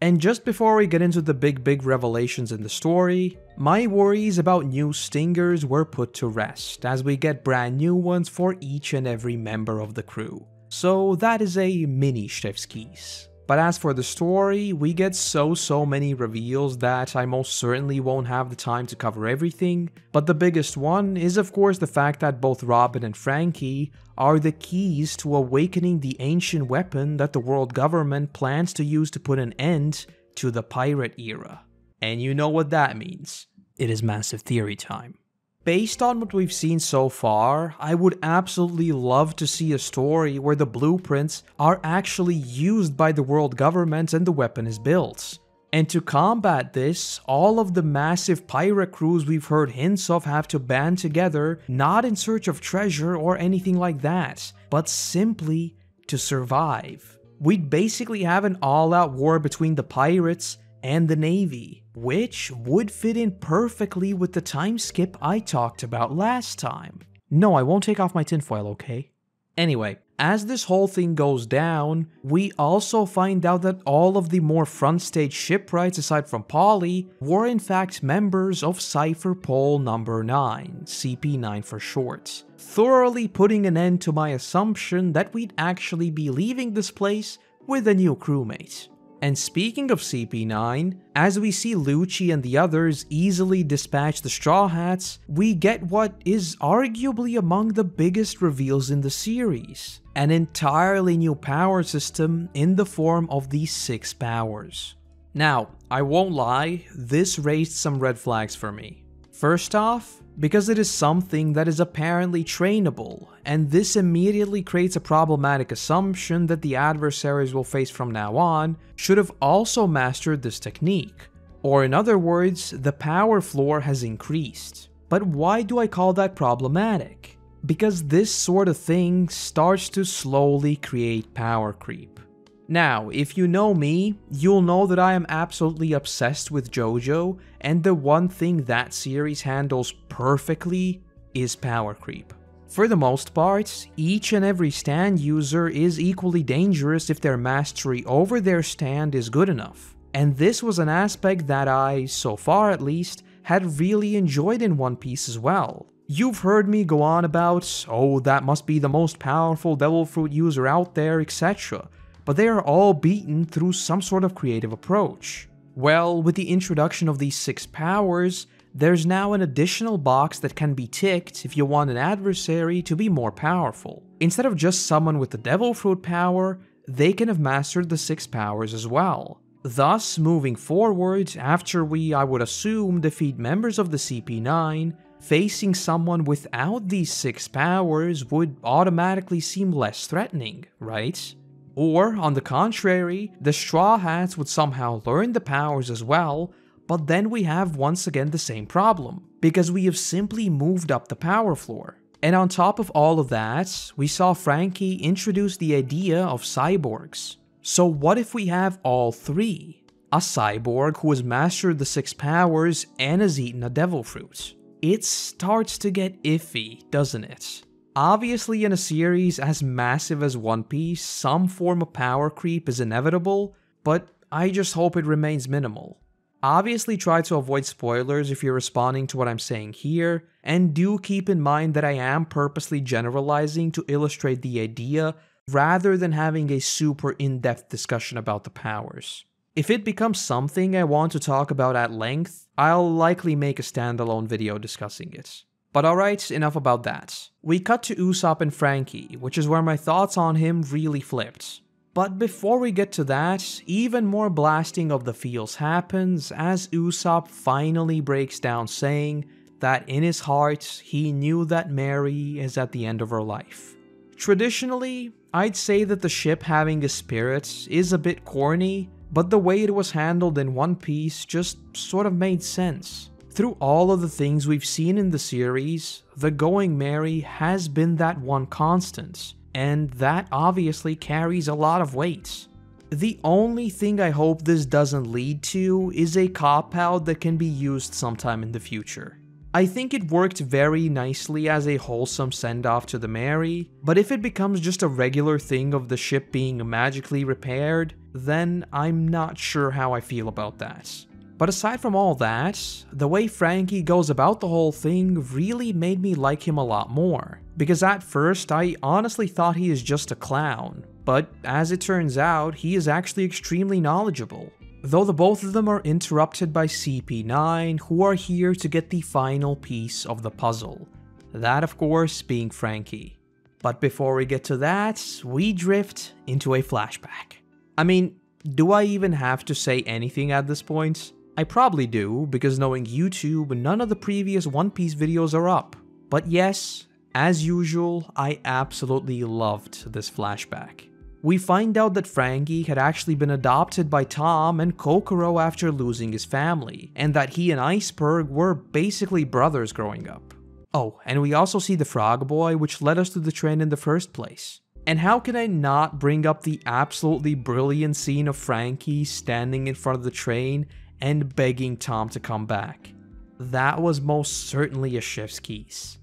And just before we get into the big revelations in the story, my worries about new stingers were put to rest, as we get brand new ones for each and every member of the crew. So that is a mini chef's kiss. But as for the story, we get so many reveals that I most certainly won't have the time to cover everything, but the biggest one is of course the fact that both Robin and Frankie are the keys to awakening the ancient weapon that the world government plans to use to put an end to the pirate era. And you know what that means. It is massive theory time. Based on what we've seen so far, I would absolutely love to see a story where the blueprints are actually used by the world government and the weapon is built. And to combat this, all of the massive pirate crews we've heard hints of have to band together, not in search of treasure or anything like that, but simply to survive. We'd basically have an all-out war between the pirates and the Navy, which would fit in perfectly with the time skip I talked about last time. No, I won't take off my tinfoil, okay? Anyway, as this whole thing goes down, we also find out that all of the more front stage shipwrights aside from Polly were in fact members of Cipher Pole number 9, CP9 for short, thoroughly putting an end to my assumption that we'd actually be leaving this place with a new crewmate. And speaking of CP9, as we see Lucci and the others easily dispatch the Straw Hats, we get what is arguably among the biggest reveals in the series. An entirely new power system in the form of these 6 powers. Now, I won't lie, this raised some red flags for me. First off, because it is something that is apparently trainable, and this immediately creates a problematic assumption that the adversaries we'll face from now on should have also mastered this technique. Or in other words, the power floor has increased. But why do I call that problematic? Because this sort of thing starts to slowly create power creep. Now, if you know me, you'll know that I am absolutely obsessed with JoJo, and the one thing that series handles perfectly is power creep. For the most part, each and every stand user is equally dangerous if their mastery over their stand is good enough. And this was an aspect that I, so far at least, had really enjoyed in One Piece as well. You've heard me go on about, oh, that must be the most powerful Devil Fruit user out there, etc. But they are all beaten through some sort of creative approach. Well, with the introduction of these 6 powers, there's now an additional box that can be ticked if you want an adversary to be more powerful. Instead of just someone with the Devil Fruit power, they can have mastered the 6 powers as well. Thus, moving forward, after we, I would assume, defeat members of the CP9, facing someone without these 6 powers would automatically seem less threatening, right? Or, on the contrary, the Straw Hats would somehow learn the powers as well, but then we have once again the same problem, because we have simply moved up the power floor. And on top of all of that, we saw Frankie introduce the idea of cyborgs. So what if we have all 3? A cyborg who has mastered the 6 powers and has eaten a devil fruit. It starts to get iffy, doesn't it? Obviously, in a series as massive as One Piece, some form of power creep is inevitable, but I just hope it remains minimal. Obviously, try to avoid spoilers if you're responding to what I'm saying here, and do keep in mind that I am purposely generalizing to illustrate the idea rather than having a super in-depth discussion about the powers. If it becomes something I want to talk about at length, I'll likely make a standalone video discussing it. But alright, enough about that. We cut to Usopp and Frankie, which is where my thoughts on him really flipped. But before we get to that, even more blasting of the feels happens as Usopp finally breaks down saying that in his heart, he knew that Mary is at the end of her life. Traditionally, I'd say that the ship having a spirit is a bit corny, but the way it was handled in One Piece just sort of made sense. Through all of the things we've seen in the series, the Going Merry has been that one constant, and that obviously carries a lot of weight. The only thing I hope this doesn't lead to is a cop-out that can be used sometime in the future. I think it worked very nicely as a wholesome send-off to the Mary, but if it becomes just a regular thing of the ship being magically repaired, then I'm not sure how I feel about that. But aside from all that, the way Frankie goes about the whole thing really made me like him a lot more. Because at first, I honestly thought he is just a clown. but as it turns out, he is actually extremely knowledgeable. Though the both of them are interrupted by CP9, who are here to get the final piece of the puzzle. That, of course, being Frankie. But before we get to that, we drift into a flashback. I mean, do I even have to say anything at this point? I probably do, because knowing YouTube, none of the previous One Piece videos are up. But yes, as usual, I absolutely loved this flashback. We find out that Frankie had actually been adopted by Tom and Kokoro after losing his family, and that he and Iceberg were basically brothers growing up. Oh, and we also see the Frog Boy, which led us to the train in the first place. And how can I not bring up the absolutely brilliant scene of Frankie standing in front of the train and begging Tom to come back? That was most certainly a chef's kiss.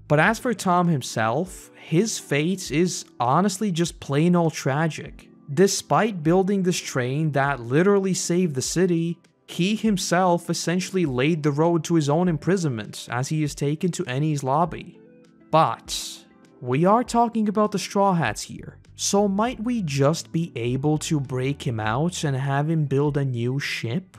But as for Tom himself, his fate is honestly just plain old tragic. Despite building this train that literally saved the city, he himself essentially laid the road to his own imprisonment as he is taken to Enies Lobby. But we are talking about the Straw Hats here, so might we just be able to break him out and have him build a new ship?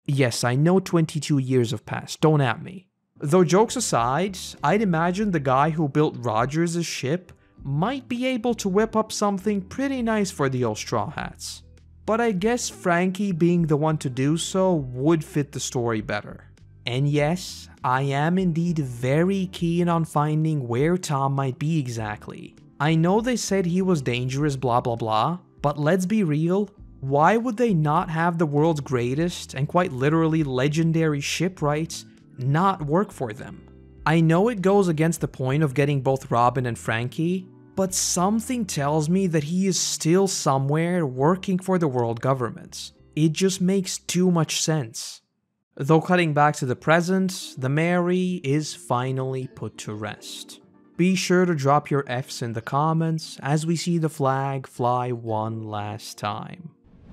Yes, I know 22 years have passed, don't at me. Though jokes aside, I'd imagine the guy who built Rogers' ship might be able to whip up something pretty nice for the old Straw Hats. But I guess Frankie being the one to do so would fit the story better. And yes, I am indeed very keen on finding where Tom might be exactly. I know they said he was dangerous blah blah blah, but let's be real, why would they not have the world's greatest and quite literally legendary shipwrights not work for them? I know it goes against the point of getting both Robin and Frankie, but something tells me that he is still somewhere working for the world government. It just makes too much sense. Though cutting back to the present, the Mary is finally put to rest. Be sure to drop your Fs in the comments as we see the flag fly one last time.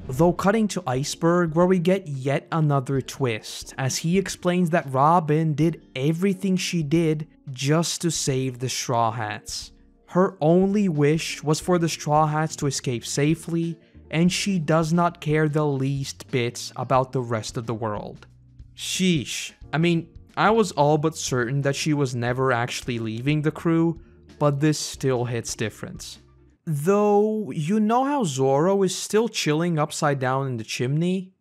Though cutting to Iceberg, where we get yet another twist as he explains that Robin did everything she did just to save the Straw Hats. Her only wish was for the Straw Hats to escape safely, and she does not care the least bit about the rest of the world. Sheesh. I mean, I was all but certain that she was never actually leaving the crew, but this still hits different. Though, you know how Zoro is still chilling upside down in the chimney?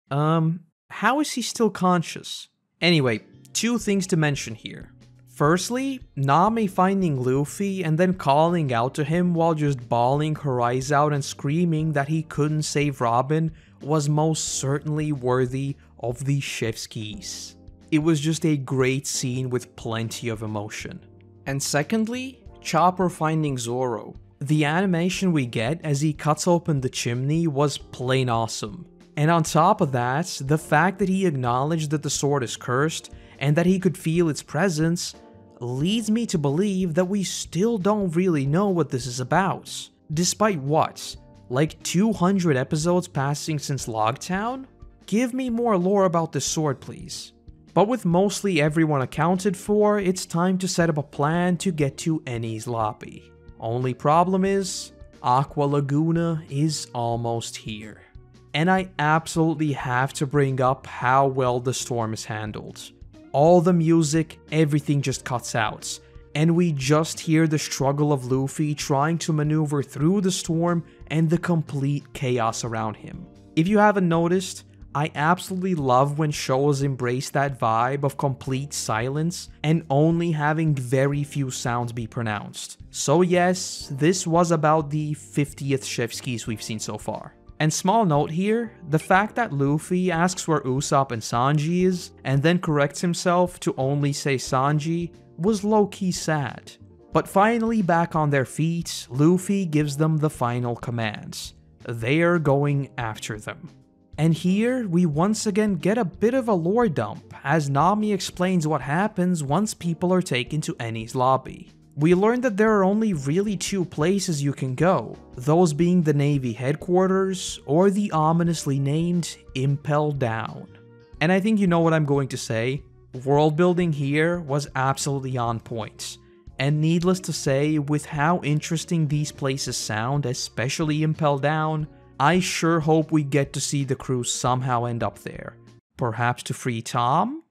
How is he still conscious? Anyway, two things to mention here. Firstly, Nami finding Luffy and then calling out to him while just bawling her eyes out and screaming that he couldn't save Robin was most certainly worthy of the chef's kiss. It was just a great scene with plenty of emotion. And secondly, Chopper finding Zoro. The animation we get as he cuts open the chimney was plain awesome. And on top of that, the fact that he acknowledged that the sword is cursed and that he could feel its presence leads me to believe that we still don't really know what this is about. Despite what? Like 200 episodes passing since Loguetown? Give me more lore about this sword, please. But with mostly everyone accounted for, it's time to set up a plan to get to Enies Lobby. Only problem is, Aqua Laguna is almost here. And I absolutely have to bring up how well the storm is handled. All the music, everything just cuts out, and we just hear the struggle of Luffy trying to maneuver through the storm and the complete chaos around him. If you haven't noticed, I absolutely love when shows embrace that vibe of complete silence and only having very few sounds be pronounced. So yes, this was about the 50th chef's kiss we've seen so far. And small note here, the fact that Luffy asks where Usopp and Sanji is, and then corrects himself to only say Sanji, was low-key sad. But finally back on their feet, Luffy gives them the final commands. They're going after them. And here, we once again get a bit of a lore dump, as Nami explains what happens once people are taken to Enies Lobby. We learn that there are only really two places you can go, those being the Navy headquarters or the ominously named Impel Down. And I think you know what I'm going to say. World building here was absolutely on point. And needless to say, with how interesting these places sound, especially Impel Down, I sure hope we get to see the crew somehow end up there. Perhaps to free Tom?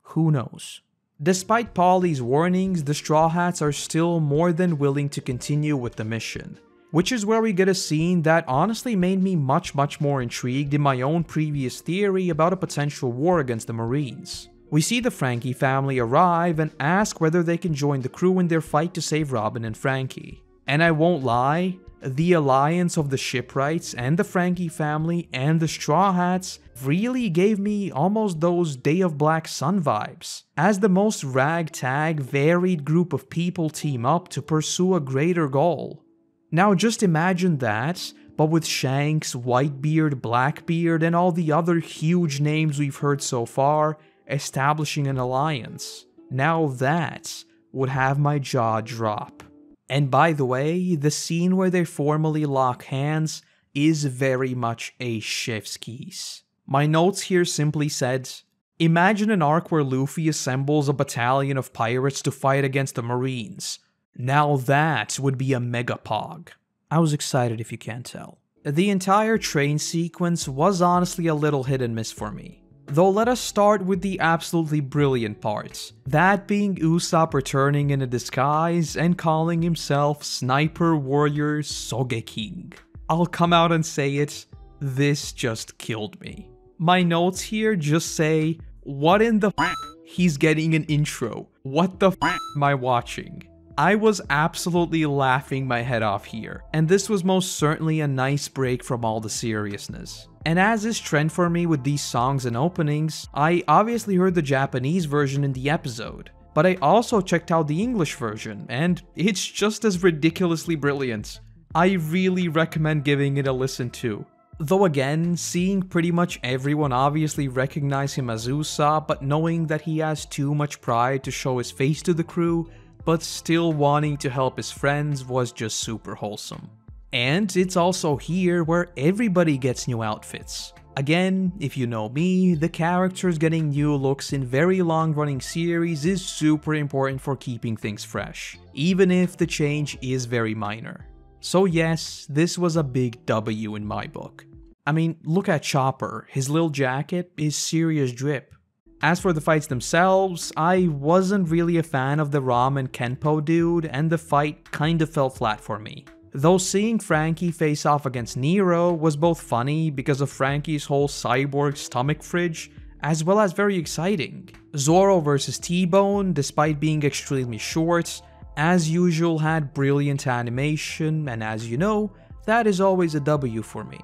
Who knows? Despite Polly's warnings, the Straw Hats are still more than willing to continue with the mission. Which is where we get a scene that honestly made me much more intrigued in my own previous theory about a potential war against the Marines. We see the Frankie family arrive and ask whether they can join the crew in their fight to save Robin and Frankie. And I won't lie, the alliance of the shipwrights and the Frankie family and the Straw Hats really gave me almost those Day of Black Sun vibes, as the most ragtag, varied group of people team up to pursue a greater goal. Now just imagine that, but with Shanks, Whitebeard, Blackbeard, and all the other huge names we've heard so far, establishing an alliance. Now that would have my jaw drop. And by the way, the scene where they formally lock hands is very much a chef's kiss. My notes here simply said, imagine an arc where Luffy assembles a battalion of pirates to fight against the Marines. Now that would be a mega pog. I was excited if you can't tell. The entire train sequence was honestly a little hit and miss for me. Though let us start with the absolutely brilliant parts, that being Usopp returning in a disguise and calling himself Sniper Warrior Sogeking. I'll come out and say it, this just killed me. My notes here just say, what in the f***? He's getting an intro. What the f*** am I watching? I was absolutely laughing my head off here, and this was most certainly a nice break from all the seriousness. And as is trend for me with these songs and openings, I obviously heard the Japanese version in the episode, but I also checked out the English version, and it's just as ridiculously brilliant. I really recommend giving it a listen too. Though again, seeing pretty much everyone obviously recognize him as Usopp, but knowing that he has too much pride to show his face to the crew, but still wanting to help his friends was just super wholesome. And it's also here where everybody gets new outfits. Again, if you know me, the characters getting new looks in very long-running series is super important for keeping things fresh, even if the change is very minor. So yes, this was a big W in my book. I mean, look at Chopper, his little jacket is serious drip. As for the fights themselves, I wasn't really a fan of the Ram and Kenpo dude, and the fight kinda fell flat for me. Though seeing Frankie face off against Nero was both funny because of Frankie's whole cyborg stomach fridge, as well as very exciting. Zoro vs T-Bone, despite being extremely short, as usual had brilliant animation, and as you know, that is always a W for me.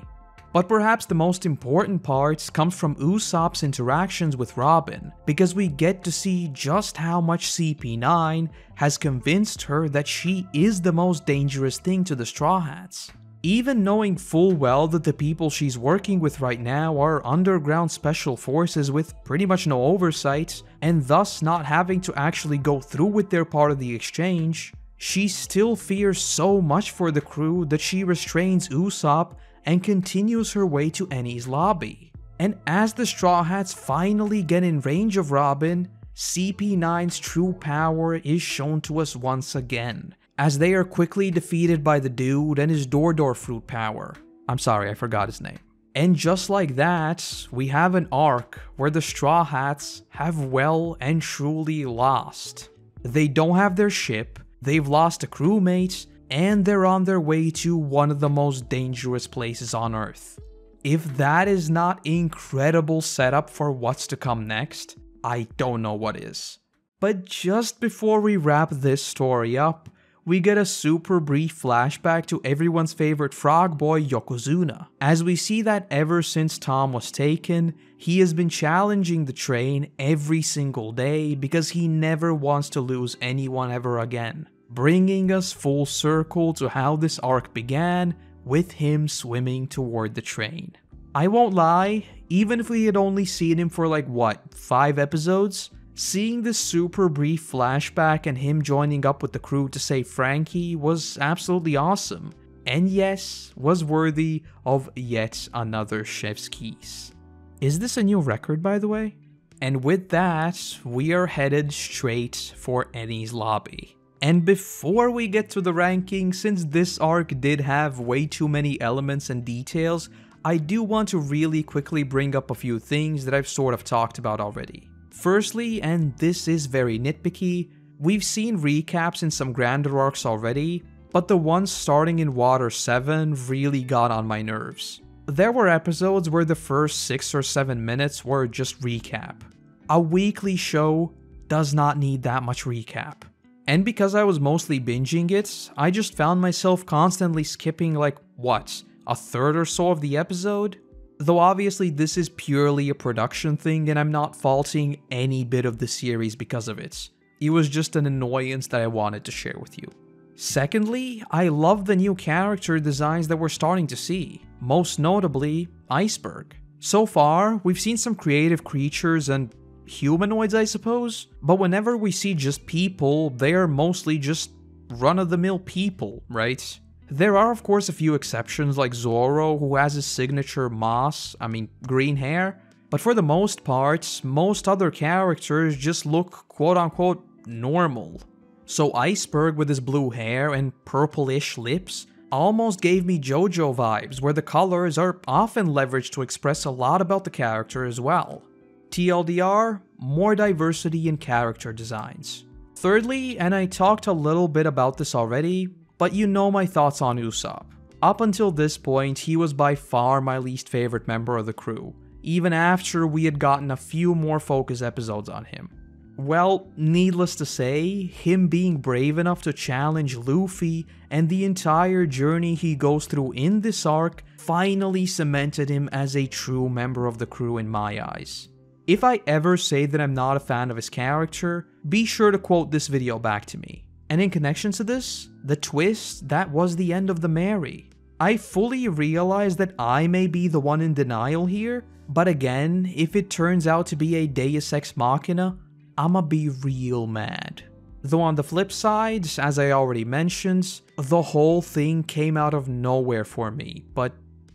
But perhaps the most important part comes from Usopp's interactions with Robin, because we get to see just how much CP9 has convinced her that she is the most dangerous thing to the Straw Hats. Even knowing full well that the people she's working with right now are underground special forces with pretty much no oversight, and thus not having to actually go through with their part of the exchange, she still fears so much for the crew that she restrains Usopp and continues her way to Enies Lobby. And as the Straw Hats finally get in range of Robin, CP9's true power is shown to us once again, as they are quickly defeated by the dude and his Dordor fruit power. I'm sorry, I forgot his name. And just like that, we have an arc where the Straw Hats have well and truly lost. They don't have their ship, they've lost a crewmate, and they're on their way to one of the most dangerous places on Earth. If that is not incredible setup for what's to come next, I don't know what is. But just before we wrap this story up, we get a super brief flashback to everyone's favorite frog boy Yokozuna, as we see that ever since Tom was taken, he has been challenging the train every single day because he never wants to lose anyone ever again. Bringing us full circle to how this arc began, with him swimming toward the train. I won't lie, even if we had only seen him for like what, 5 episodes? Seeing this super brief flashback and him joining up with the crew to save Frankie was absolutely awesome. And yes, was worthy of yet another chef's kiss. Is this a new record, by the way? And with that, we are headed straight for Enies Lobby. And before we get to the ranking, since this arc did have way too many elements and details, I do want to really quickly bring up a few things that I've sort of talked about already. Firstly, and this is very nitpicky, we've seen recaps in some grander arcs already, but the ones starting in Water 7 really got on my nerves. There were episodes where the first 6 or 7 minutes were just recap. A weekly show does not need that much recap. And because I was mostly binging it, I just found myself constantly skipping like, what, a third or so of the episode? Though obviously this is purely a production thing and I'm not faulting any bit of the series because of it. It was just an annoyance that I wanted to share with you. Secondly, I love the new character designs that we're starting to see, most notably Iceberg. So far, we've seen some creative creatures and humanoids, I suppose, but whenever we see just people, they're mostly just run-of-the-mill people, right? There are of course a few exceptions like Zoro, who has his signature green hair, but for the most part, most other characters just look quote-unquote normal. So Iceberg with his blue hair and purplish lips almost gave me JoJo vibes, where the colors are often leveraged to express a lot about the character as well. TLDR, more diversity in character designs. Thirdly, and I talked a little bit about this already, but you know my thoughts on Usopp. Up until this point, he was by far my least favorite member of the crew, even after we had gotten a few more focus episodes on him. Well, needless to say, him being brave enough to challenge Luffy and the entire journey he goes through in this arc finally cemented him as a true member of the crew in my eyes. If I ever say that I'm not a fan of his character, be sure to quote this video back to me. And in connection to this, the twist, that was the end of the Mary. I fully realize that I may be the one in denial here, but again, if it turns out to be a Deus Ex Machina, I'ma be real mad. Though on the flip side, as I already mentioned, the whole thing came out of nowhere for me, but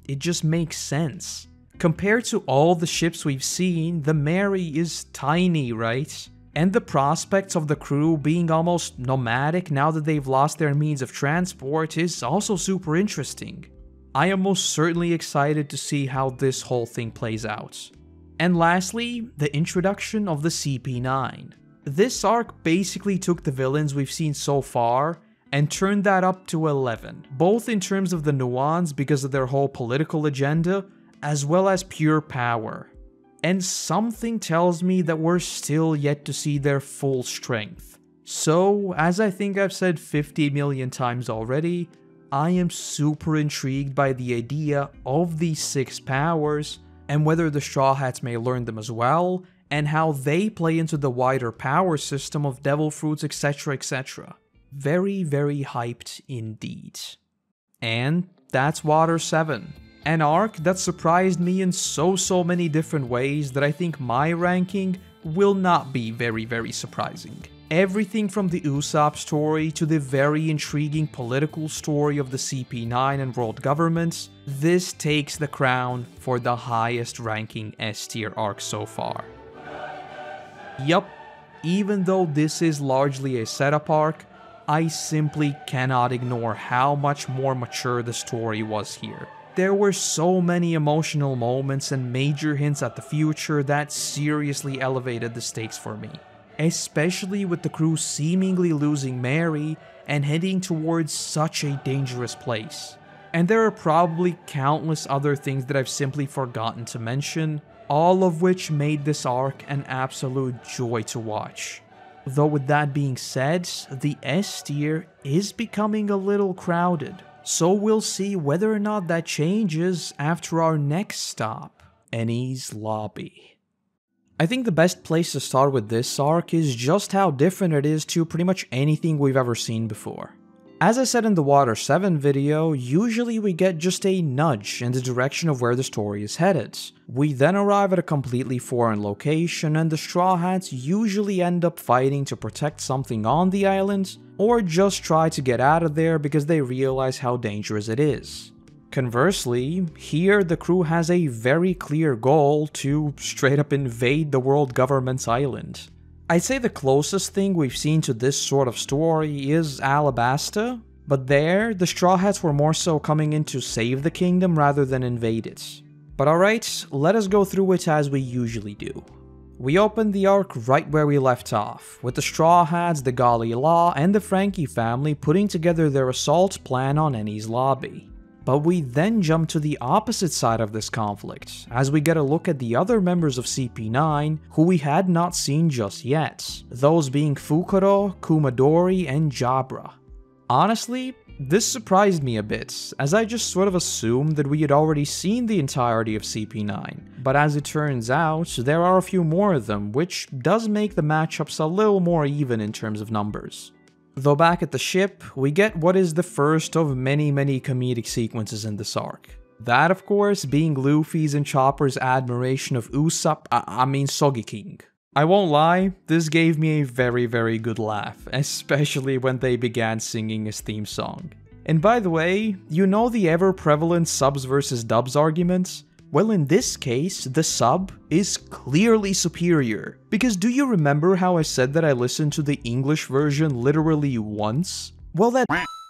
it just makes sense. Compared to all the ships we've seen, the Mary is tiny, right? And the prospects of the crew being almost nomadic now that they've lost their means of transport is also super interesting. I am most certainly excited to see how this whole thing plays out. And lastly, the introduction of the CP9. This arc basically took the villains we've seen so far and turned that up to 11, both in terms of the nuance because of their whole political agenda, as well as pure power. And something tells me that we're still yet to see their full strength. So, as I think I've said 50 million times already, I am super intrigued by the idea of these 6 powers, and whether the Straw Hats may learn them as well, and how they play into the wider power system of Devil Fruits, etc, etc. Very, very hyped indeed. And that's Water 7. An arc that surprised me in so many different ways that I think my ranking will not be very surprising. Everything from the Usopp story to the very intriguing political story of the CP9 and world governments, this takes the crown for the highest ranking S tier arc so far. Yup, even though this is largely a setup arc, I simply cannot ignore how much more mature the story was here. There were so many emotional moments and major hints at the future that seriously elevated the stakes for me. Especially with the crew seemingly losing Mary and heading towards such a dangerous place. And there are probably countless other things that I've simply forgotten to mention, all of which made this arc an absolute joy to watch. Though with that being said, the S tier is becoming a little crowded. So we'll see whether or not that changes after our next stop, Enies Lobby. I think the best place to start with this arc is just how different it is to pretty much anything we've ever seen before. As I said in the Water 7 video, usually we get just a nudge in the direction of where the story is headed. We then arrive at a completely foreign location and the Straw Hats usually end up fighting to protect something on the island, or just try to get out of there because they realize how dangerous it is. Conversely, here the crew has a very clear goal to straight up invade the world government's island. I'd say the closest thing we've seen to this sort of story is Alabasta, but there, the Straw Hats were more so coming in to save the kingdom rather than invade it. But alright, let us go through it as we usually do. We opened the arc right where we left off, with the Straw Hats, the Gali Law, and the Frankie family putting together their assault plan on Enies Lobby. But we then jump to the opposite side of this conflict, as we get a look at the other members of CP9 who we had not seen just yet, those being Fukuro, Kumadori, and Jabra. Honestly, this surprised me a bit, as I just sort of assumed that we had already seen the entirety of CP9, but as it turns out, there are a few more of them, which does make the matchups a little more even in terms of numbers. Though back at the ship, we get what is the first of many comedic sequences in this arc. That, of course, being Luffy's and Chopper's admiration of Sogeking. I won't lie, this gave me a very good laugh, especially when they began singing his theme song. And by the way, you know the ever-prevalent subs versus dubs argument? Well, in this case, the sub is clearly superior. Because do you remember how I said that I listened to the English version literally once? Well, that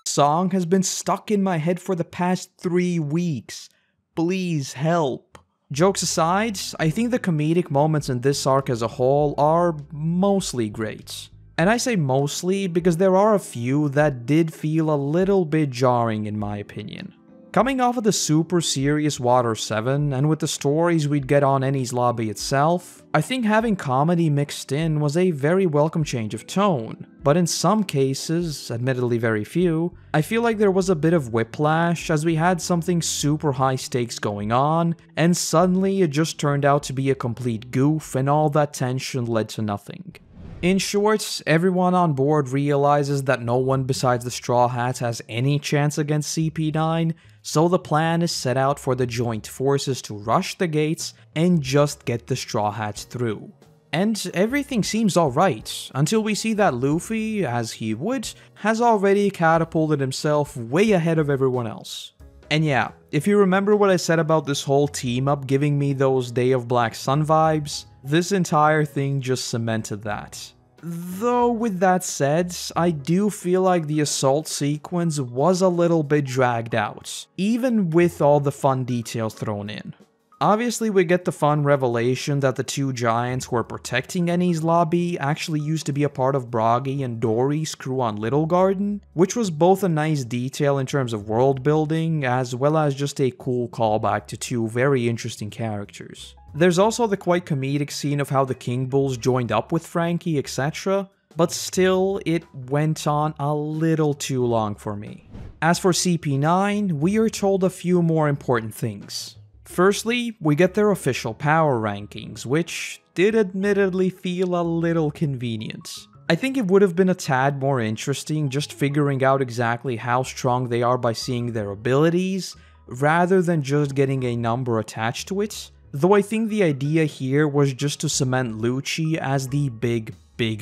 song has been stuck in my head for the past 3 weeks. Please help. Jokes aside, I think the comedic moments in this arc as a whole are mostly great. And I say mostly because there are a few that did feel a little bit jarring in my opinion. Coming off of the super serious Water 7, and with the stories we'd get on Enies Lobby itself, I think having comedy mixed in was a very welcome change of tone. But in some cases, admittedly very few, I feel like there was a bit of whiplash as we had something super high stakes going on, and suddenly it just turned out to be a complete goof and all that tension led to nothing. In short, everyone on board realizes that no one besides the Straw Hats has any chance against CP9, so the plan is set out for the joint forces to rush the gates and just get the Straw Hats through. And everything seems alright, until we see that Luffy, as he would, has already catapulted himself way ahead of everyone else. And yeah, if you remember what I said about this whole team up giving me those Day of Black Sun vibes, this entire thing just cemented that. Though with that said, I do feel like the assault sequence was a little bit dragged out, even with all the fun details thrown in. Obviously we get the fun revelation that the two giants who are protecting Enies Lobby actually used to be a part of Bragi and Dory's crew on Little Garden, which was both a nice detail in terms of world building, as well as just a cool callback to two very interesting characters. There's also the quite comedic scene of how the King Bulls joined up with Frankie, etc., but still, it went on a little too long for me. As for CP9, we are told a few more important things. Firstly, we get their official power rankings, which did admittedly feel a little convenient. I think it would have been a tad more interesting just figuring out exactly how strong they are by seeing their abilities, rather than just getting a number attached to it. Though I think the idea here was just to cement Lucci as the big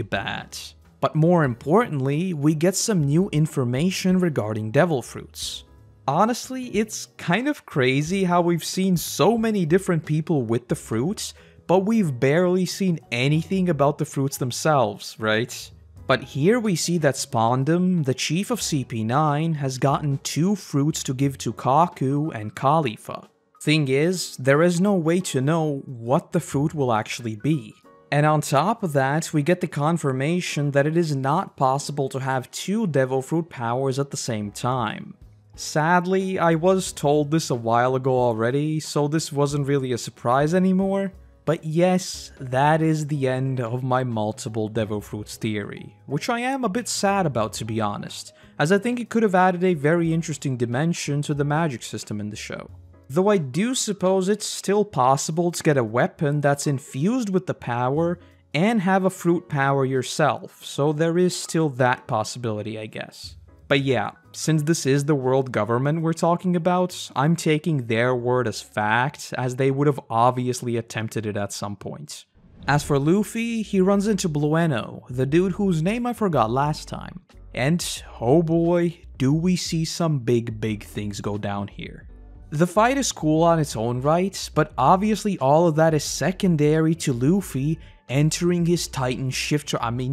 bad. But more importantly, we get some new information regarding devil fruits. Honestly, it's kind of crazy how we've seen so many different people with the fruits, but we've barely seen anything about the fruits themselves, right? But here we see that Spondum, the chief of CP9, has gotten 2 fruits to give to Kaku and Khalifa. Thing is, there is no way to know what the fruit will actually be. And on top of that, we get the confirmation that it is not possible to have 2 devil fruit powers at the same time. Sadly, I was told this a while ago already, so this wasn't really a surprise anymore. But yes, that is the end of my multiple devil fruits theory, which I am a bit sad about to be honest, as I think it could have added a very interesting dimension to the magic system in the show. Though I do suppose it's still possible to get a weapon that's infused with the power and have a fruit power yourself, so there is still that possibility, I guess. But yeah, since this is the world government we're talking about, I'm taking their word as fact, as they would have obviously attempted it at some point. As for Luffy, he runs into Blueno, the dude whose name I forgot last time. And oh boy, do we see some big things go down here. The fight is cool on its own right, but obviously all of that is secondary to Luffy entering his Titan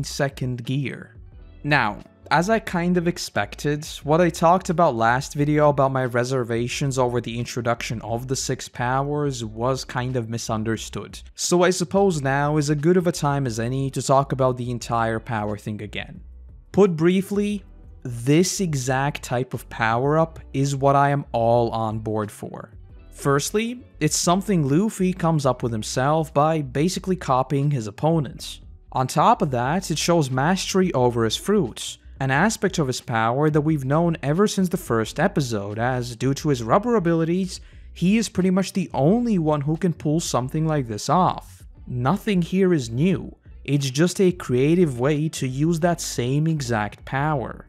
second gear. Now, as I kind of expected, what I talked about last video about my reservations over the introduction of the 6 powers was kind of misunderstood, so I suppose now is as good of a time as any to talk about the entire power thing again. Put briefly, this exact type of power-up is what I am all on board for. Firstly, it's something Luffy comes up with himself by basically copying his opponents. On top of that, it shows mastery over his fruits, an aspect of his power that we've known ever since the first episode, as due to his rubber abilities, he is pretty much the only one who can pull something like this off. Nothing here is new, it's just a creative way to use that same exact power.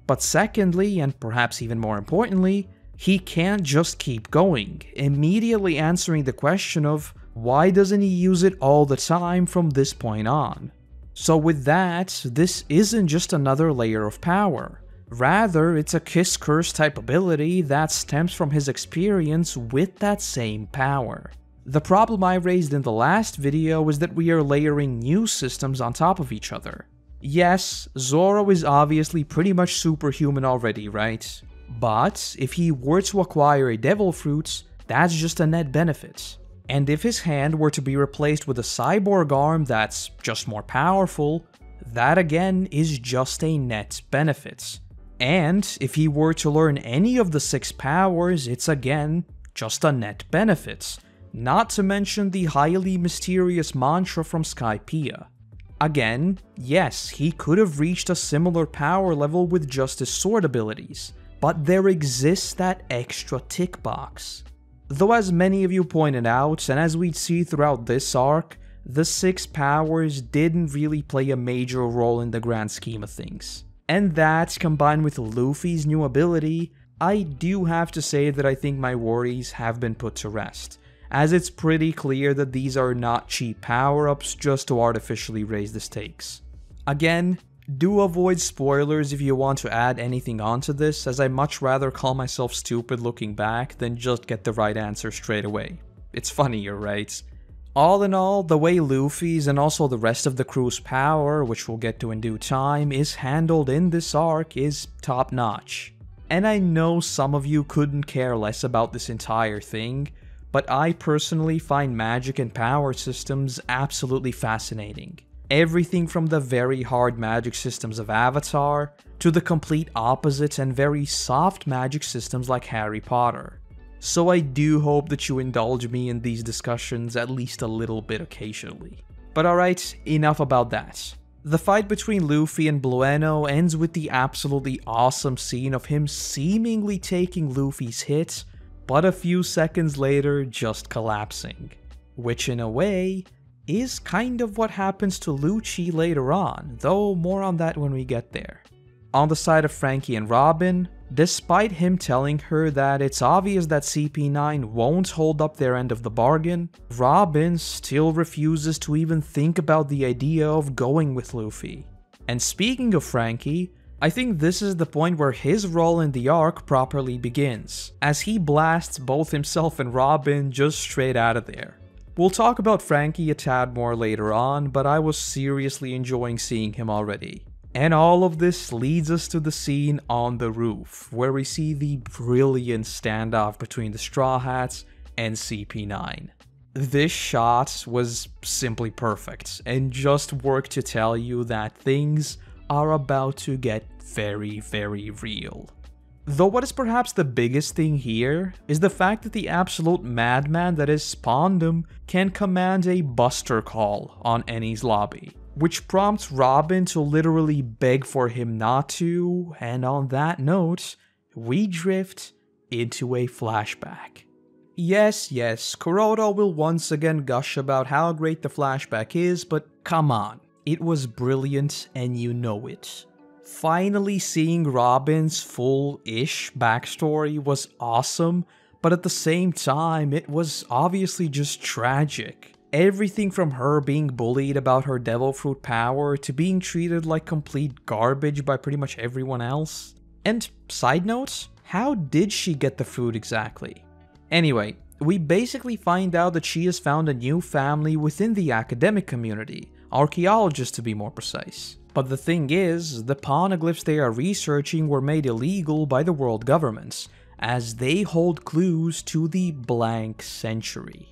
But secondly, and perhaps even more importantly, he can't just keep going, immediately answering the question of why doesn't he use it all the time from this point on. So with that, this isn't just another layer of power. Rather, it's a Kiss Curse type ability that stems from his experience with that same power. The problem I raised in the last video is that we are layering new systems on top of each other. Yes, Zoro is obviously pretty much superhuman already, right? But if he were to acquire a Devil Fruit, that's just a net benefit. And if his hand were to be replaced with a cyborg arm that's just more powerful, that again is just a net benefit. And if he were to learn any of the 6 powers, it's again just a net benefit. Not to mention the highly mysterious mantra from Skypiea. Again, yes, he could have reached a similar power level with just his sword abilities, but there exists that extra tick box. Though as many of you pointed out, and as we'd see throughout this arc, the 6 powers didn't really play a major role in the grand scheme of things. And that, combined with Luffy's new ability, I do have to say that I think my worries have been put to rest, as it's pretty clear that these are not cheap power-ups just to artificially raise the stakes. Again, do avoid spoilers if you want to add anything onto this, as I much rather call myself stupid looking back than just get the right answer straight away. It's funnier, right? All in all, the way Luffy's and also the rest of the crew's power, which we'll get to in due time, is handled in this arc is top notch. And I know some of you couldn't care less about this entire thing, but I personally find magic and power systems absolutely fascinating. Everything from the very hard magic systems of Avatar, to the complete opposite and very soft magic systems like Harry Potter. So I do hope that you indulge me in these discussions at least a little bit occasionally. But alright, enough about that. The fight between Luffy and Blueno ends with the absolutely awesome scene of him seemingly taking Luffy's hit, but a few seconds later just collapsing. Which in a way, is kind of what happens to Lucci later on, though more on that when we get there. On the side of Frankie and Robin, despite him telling her that it's obvious that CP9 won't hold up their end of the bargain, Robin still refuses to even think about the idea of going with Luffy. And speaking of Frankie, I think this is the point where his role in the arc properly begins, as he blasts both himself and Robin just straight out of there. We'll talk about Frankie a tad more later on, but I was seriously enjoying seeing him already. And all of this leads us to the scene on the roof, where we see the brilliant standoff between the Straw Hats and CP9. This shot was simply perfect, and just worked to tell you that things are about to get very, very real. Though what is perhaps the biggest thing here is the fact that the absolute madman that is Spondum can command a buster call on Enies Lobby, which prompts Robin to literally beg for him not to, and on that note, we drift into a flashback. Yes, Koroto will once again gush about how great the flashback is, but come on, it was brilliant and you know it. Finally seeing Robin's full-ish backstory was awesome, but at the same time, it was obviously just tragic. Everything from her being bullied about her devil fruit power to being treated like complete garbage by pretty much everyone else. And side note, how did she get the fruit exactly? Anyway, We basically find out that she has found a new family within the academic community, archaeologists to be more precise. But the thing is, the poneglyphs they are researching were made illegal by the world governments, as they hold clues to the blank century.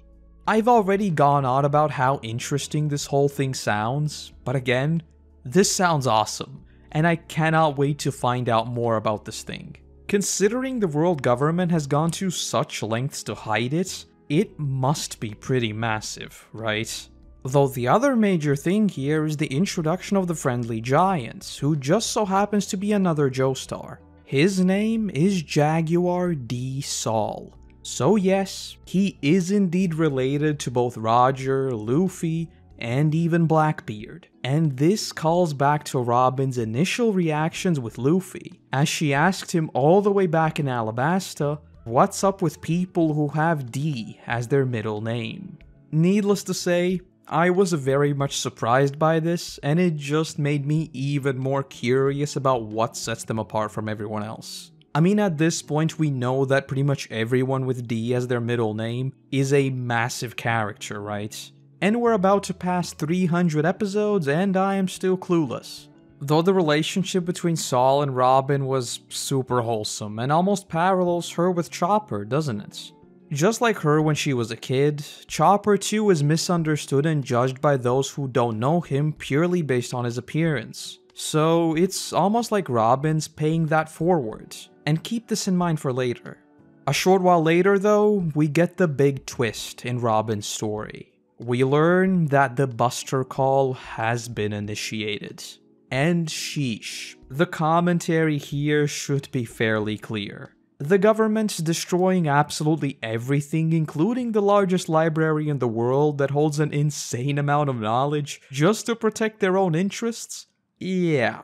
I've already gone on about how interesting this whole thing sounds, but again, this sounds awesome, and I cannot wait to find out more about this thing. Considering the world government has gone to such lengths to hide it, it must be pretty massive, right? Though the other major thing here is the introduction of the friendly giant, who just so happens to be another Joestar. His name is Jaguar D. Saul. So yes, he is indeed related to both Roger, Luffy, and even Blackbeard. And this calls back to Robin's initial reactions with Luffy, as she asked him all the way back in Alabasta, what's up with people who have D as their middle name? Needless to say, I was very much surprised by this, and it just made me even more curious about what sets them apart from everyone else. I mean, at this point we know that pretty much everyone with D as their middle name is a massive character, right? And we're about to pass 300 episodes and I am still clueless. Though the relationship between Saul and Robin was super wholesome and almost parallels her with Chopper, doesn't it? Just like her when she was a kid, Chopper too is misunderstood and judged by those who don't know him purely based on his appearance. So it's almost like Robin's paying that forward, and keep this in mind for later. A short while later though, we get the big twist in Robin's story. We learn that the Buster Call has been initiated. And sheesh, the commentary here should be fairly clear. The government's destroying absolutely everything, including the largest library in the world that holds an insane amount of knowledge, just to protect their own interests? Yeah.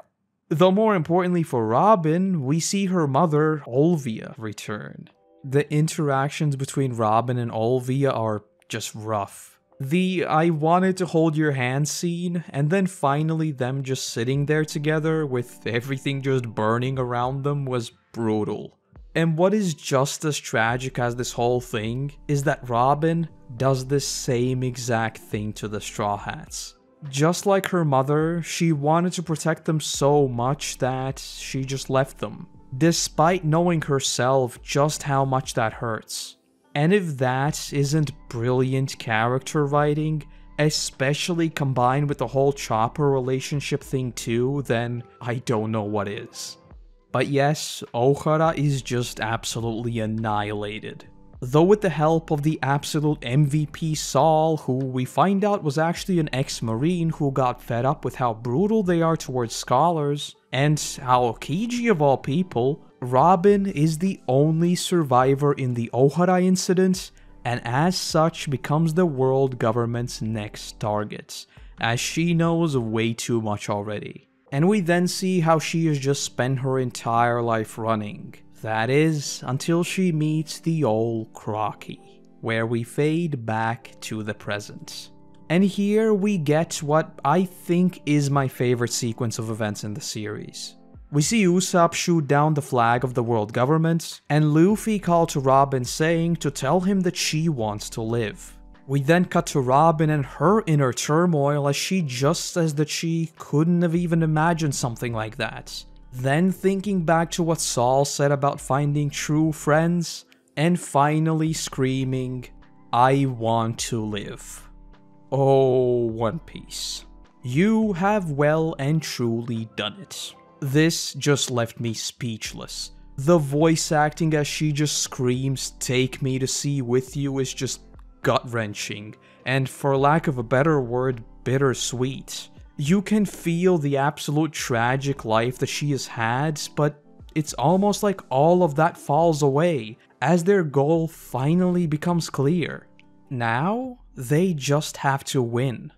Though more importantly for Robin, we see her mother, Olvia, return. The interactions between Robin and Olvia are just rough. The "I wanted to hold your hand" scene, and then finally them just sitting there together with everything just burning around them was brutal. And what is just as tragic as this whole thing is that Robin does the same exact thing to the Straw Hats. Just like her mother, she wanted to protect them so much that she just left them, despite knowing herself just how much that hurts. And if that isn't brilliant character writing, especially combined with the whole Chopper relationship thing too, then I don't know what is. But yes, Ohara is just absolutely annihilated. Though with the help of the absolute MVP Saul, who we find out was actually an ex-marine who got fed up with how brutal they are towards scholars, and Aokiji of all people, Robin is the only survivor in the Ohara incident, and as such becomes the world government's next target, as she knows way too much already. And we then see how she has just spent her entire life running. That is, until she meets the old Crocky, where we fade back to the present. And here we get what I think is my favorite sequence of events in the series. We see Usopp shoot down the flag of the world government, and Luffy call to Robin saying to tell him that she wants to live. We then cut to Robin and her inner turmoil as she just says that she couldn't have even imagined something like that. Then thinking back to what Saul said about finding true friends, and finally screaming, "I want to live." Oh, One Piece. You have well and truly done it. This just left me speechless. The voice acting as she just screams, "Take me to sea with you" is just gut-wrenching, and for lack of a better word, bittersweet. You can feel the absolute tragic life that she has had, but it's almost like all of that falls away as their goal finally becomes clear. Now, they just have to win.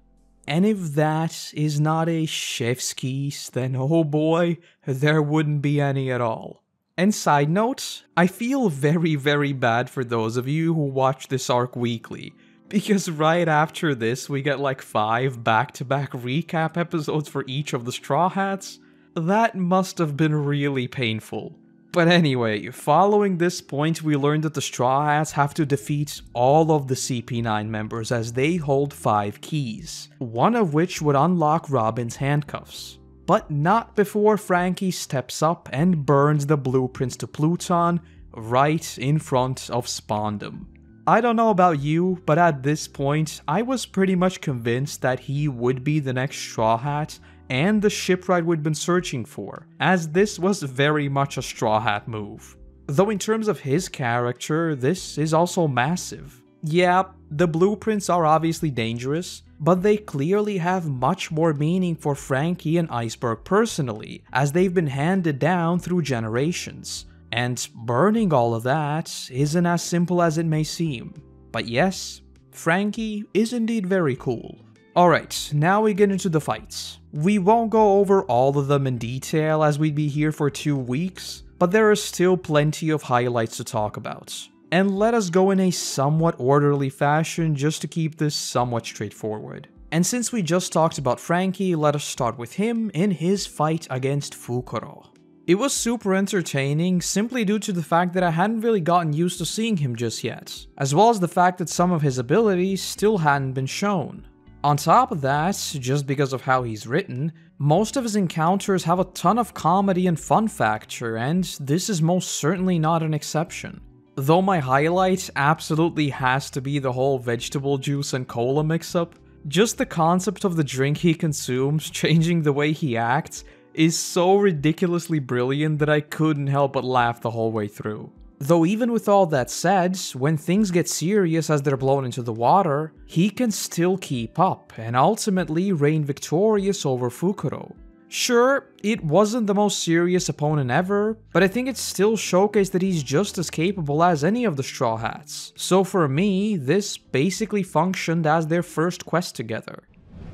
And if that is not a chef's kiss, then oh boy, there wouldn't be any at all. And side note, I feel very bad for those of you who watch this arc weekly, because right after this we get like 5 back-to-back recap episodes for each of the Straw Hats. That must have been really painful. But anyway, following this point, we learned that the Straw Hats have to defeat all of the CP9 members as they hold 5 keys, one of which would unlock Robin's handcuffs. But not before Frankie steps up and burns the blueprints to Pluton right in front of Spondum. I don't know about you, but at this point, I was pretty much convinced that he would be the next Straw Hat and the shipwright we'd been searching for, as this was very much a Straw Hat move. Though in terms of his character, this is also massive. Yeah, the blueprints are obviously dangerous, but they clearly have much more meaning for Frankie and Iceberg personally, as they've been handed down through generations. And burning all of that isn't as simple as it may seem. But yes, Frankie is indeed very cool. Alright, now we get into the fights. We won't go over all of them in detail as we'd be here for 2 weeks, but there are still plenty of highlights to talk about. And let us go in a somewhat orderly fashion just to keep this somewhat straightforward. And since we just talked about Frankie, let us start with him in his fight against Fukuro. It was super entertaining simply due to the fact that I hadn't really gotten used to seeing him just yet, as well as the fact that some of his abilities still hadn't been shown. On top of that, just because of how he's written, most of his encounters have a ton of comedy and fun factor, and this is most certainly not an exception. Though my highlight absolutely has to be the whole vegetable juice and cola mix-up, just the concept of the drink he consumes changing the way he acts is so ridiculously brilliant that I couldn't help but laugh the whole way through. Though even with all that said, when things get serious as they're blown into the water, he can still keep up and ultimately reign victorious over Fukuro. Sure, it wasn't the most serious opponent ever, but I think it still showcased that he's just as capable as any of the Straw Hats. So for me, this basically functioned as their first quest together.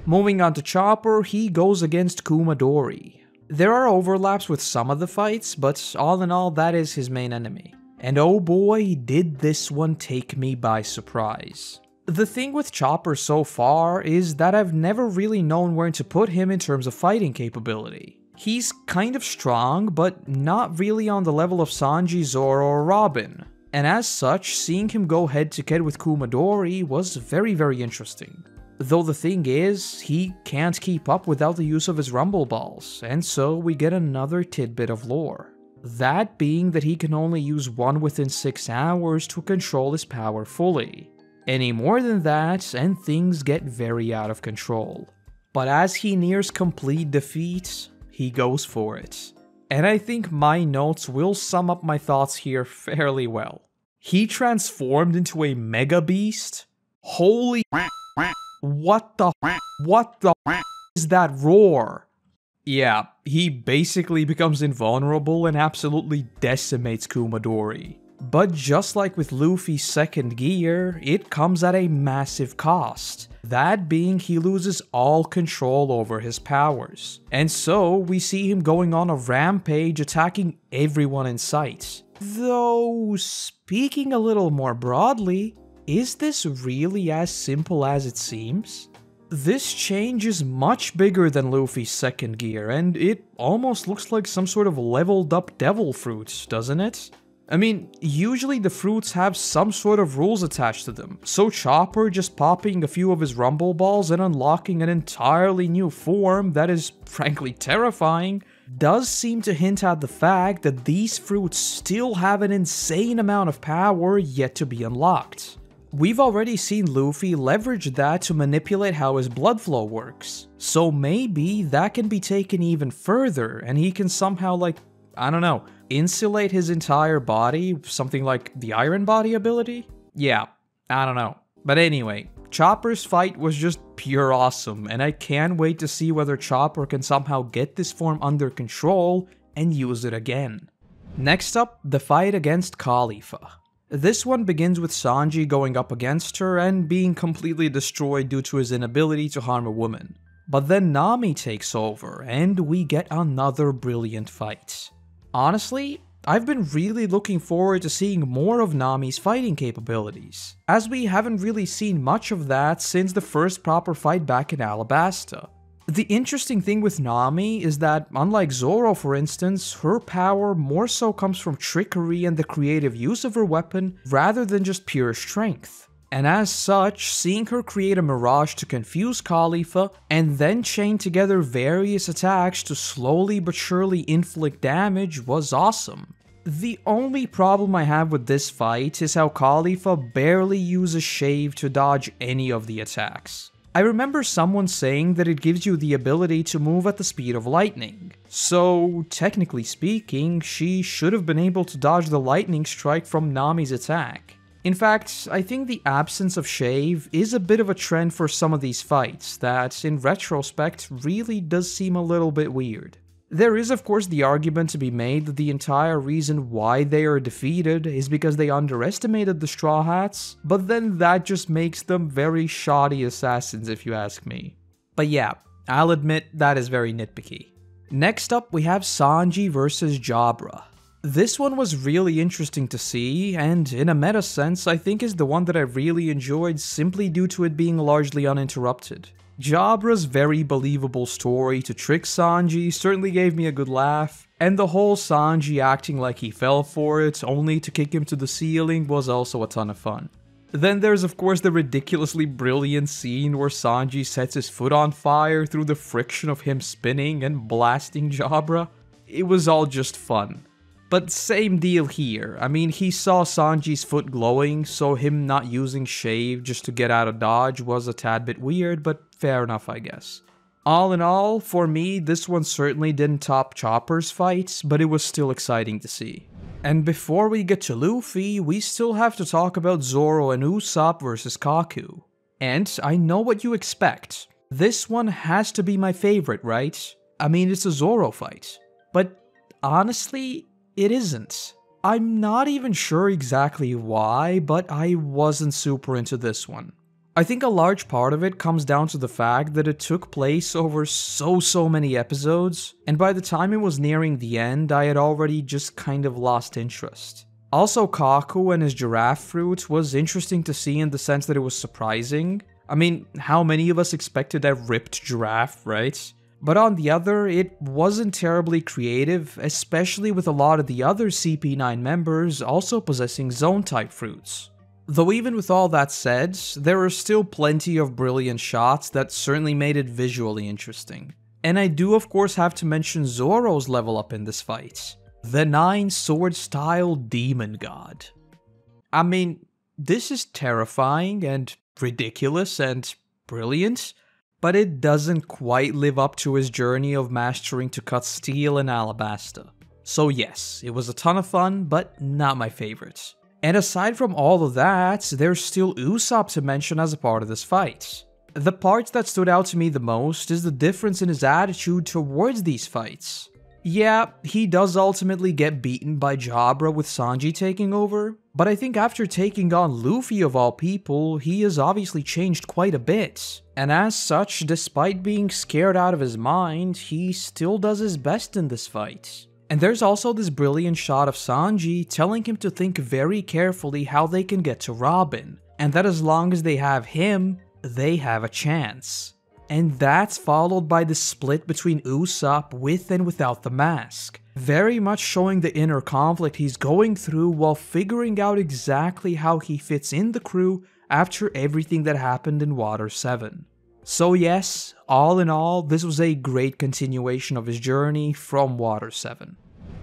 Moving on to Chopper, he goes against Kumadori. There are overlaps with some of the fights, but all in all, that is his main enemy. And oh boy, did this one take me by surprise. The thing with Chopper so far is that I've never really known where to put him in terms of fighting capability. He's kind of strong, but not really on the level of Sanji, Zoro, or Robin. And as such, seeing him go head to head with Kumadori was very interesting. Though the thing is, he can't keep up without the use of his rumble balls, and so we get another tidbit of lore. That being that he can only use one within 6 hours to control his power fully. Any more than that, and things get very out of control. But as he nears complete defeat, he goes for it. And I think my notes will sum up my thoughts here fairly well. He transformed into a mega beast? Holy what the is that roar? Yeah, he basically becomes invulnerable and absolutely decimates Kumadori. But just like with Luffy's second gear, it comes at a massive cost. That being he loses all control over his powers. And so we see him going on a rampage attacking everyone in sight. Though, speaking a little more broadly, is this really as simple as it seems? This change is much bigger than Luffy's second gear, and it almost looks like some sort of leveled up devil fruit, doesn't it? I mean, usually the fruits have some sort of rules attached to them, so Chopper just popping a few of his rumble balls and unlocking an entirely new form that is frankly terrifying does seem to hint at the fact that these fruits still have an insane amount of power yet to be unlocked. We've already seen Luffy leverage that to manipulate how his blood flow works, so maybe that can be taken even further and he can somehow, like, I don't know, insulate his entire body, something like the Iron Body ability? Yeah, I don't know. But anyway, Chopper's fight was just pure awesome, and I can't wait to see whether Chopper can somehow get this form under control and use it again. Next up, the fight against Khalifa. This one begins with Sanji going up against her and being completely destroyed due to his inability to harm a woman. But then Nami takes over, and we get another brilliant fight. Honestly, I've been really looking forward to seeing more of Nami's fighting capabilities, as we haven't really seen much of that since the first proper fight back in Alabasta. The interesting thing with Nami is that, unlike Zoro for instance, her power more so comes from trickery and the creative use of her weapon rather than just pure strength. And as such, seeing her create a mirage to confuse Khalifa and then chain together various attacks to slowly but surely inflict damage was awesome. The only problem I have with this fight is how Khalifa barely uses Shave to dodge any of the attacks. I remember someone saying that it gives you the ability to move at the speed of lightning, so technically speaking, she should have been able to dodge the lightning strike from Nami's attack. In fact, I think the absence of Shave is a bit of a trend for some of these fights that, in retrospect, really does seem a little bit weird. There is of course the argument to be made that the entire reason why they are defeated is because they underestimated the Straw Hats, but then that just makes them very shoddy assassins if you ask me. But yeah, I'll admit that is very nitpicky. Next up we have Sanji vs Jabra. This one was really interesting to see, and in a meta sense I think is the one that I really enjoyed simply due to it being largely uninterrupted. Jabra's very believable story to trick Sanji certainly gave me a good laugh, and the whole Sanji acting like he fell for it only to kick him to the ceiling was also a ton of fun. Then there's of course the ridiculously brilliant scene where Sanji sets his foot on fire through the friction of him spinning and blasting Jabra. It was all just fun. But same deal here. I mean, he saw Sanji's foot glowing, so him not using Shave just to get out of dodge was a tad bit weird, but fair enough I guess. All in all, for me, this one certainly didn't top Chopper's fights, but it was still exciting to see. And before we get to Luffy, we still have to talk about Zoro and Usopp versus Kaku. And I know what you expect. This one has to be my favorite, right? I mean, it's a Zoro fight. But honestly, it isn't. I'm not even sure exactly why, but I wasn't super into this one. I think a large part of it comes down to the fact that it took place over so many episodes, and by the time it was nearing the end, I had already just kind of lost interest. Also, Kaku and his giraffe fruit was interesting to see in the sense that it was surprising. I mean, how many of us expected a ripped giraffe, right? But on the other, it wasn't terribly creative, especially with a lot of the other CP9 members also possessing zone-type fruits. Though even with all that said, there are still plenty of brilliant shots that certainly made it visually interesting. And I do of course have to mention Zoro's level up in this fight. The 9-sword style demon god. I mean, this is terrifying and ridiculous and brilliant, but it doesn't quite live up to his journey of mastering to cut steel in Alabasta. So yes, it was a ton of fun, but not my favorite. And aside from all of that, there's still Usopp to mention as a part of this fight. The part that stood out to me the most is the difference in his attitude towards these fights. Yeah, he does ultimately get beaten by Jabra with Sanji taking over, but I think after taking on Luffy of all people, he has obviously changed quite a bit. And as such, despite being scared out of his mind, he still does his best in this fight. And there's also this brilliant shot of Sanji telling him to think very carefully how they can get to Robin, and that as long as they have him, they have a chance. And that's followed by the split between Usopp with and without the mask, very much showing the inner conflict he's going through while figuring out exactly how he fits in the crew after everything that happened in Water 7. So yes, all in all, this was a great continuation of his journey from Water 7.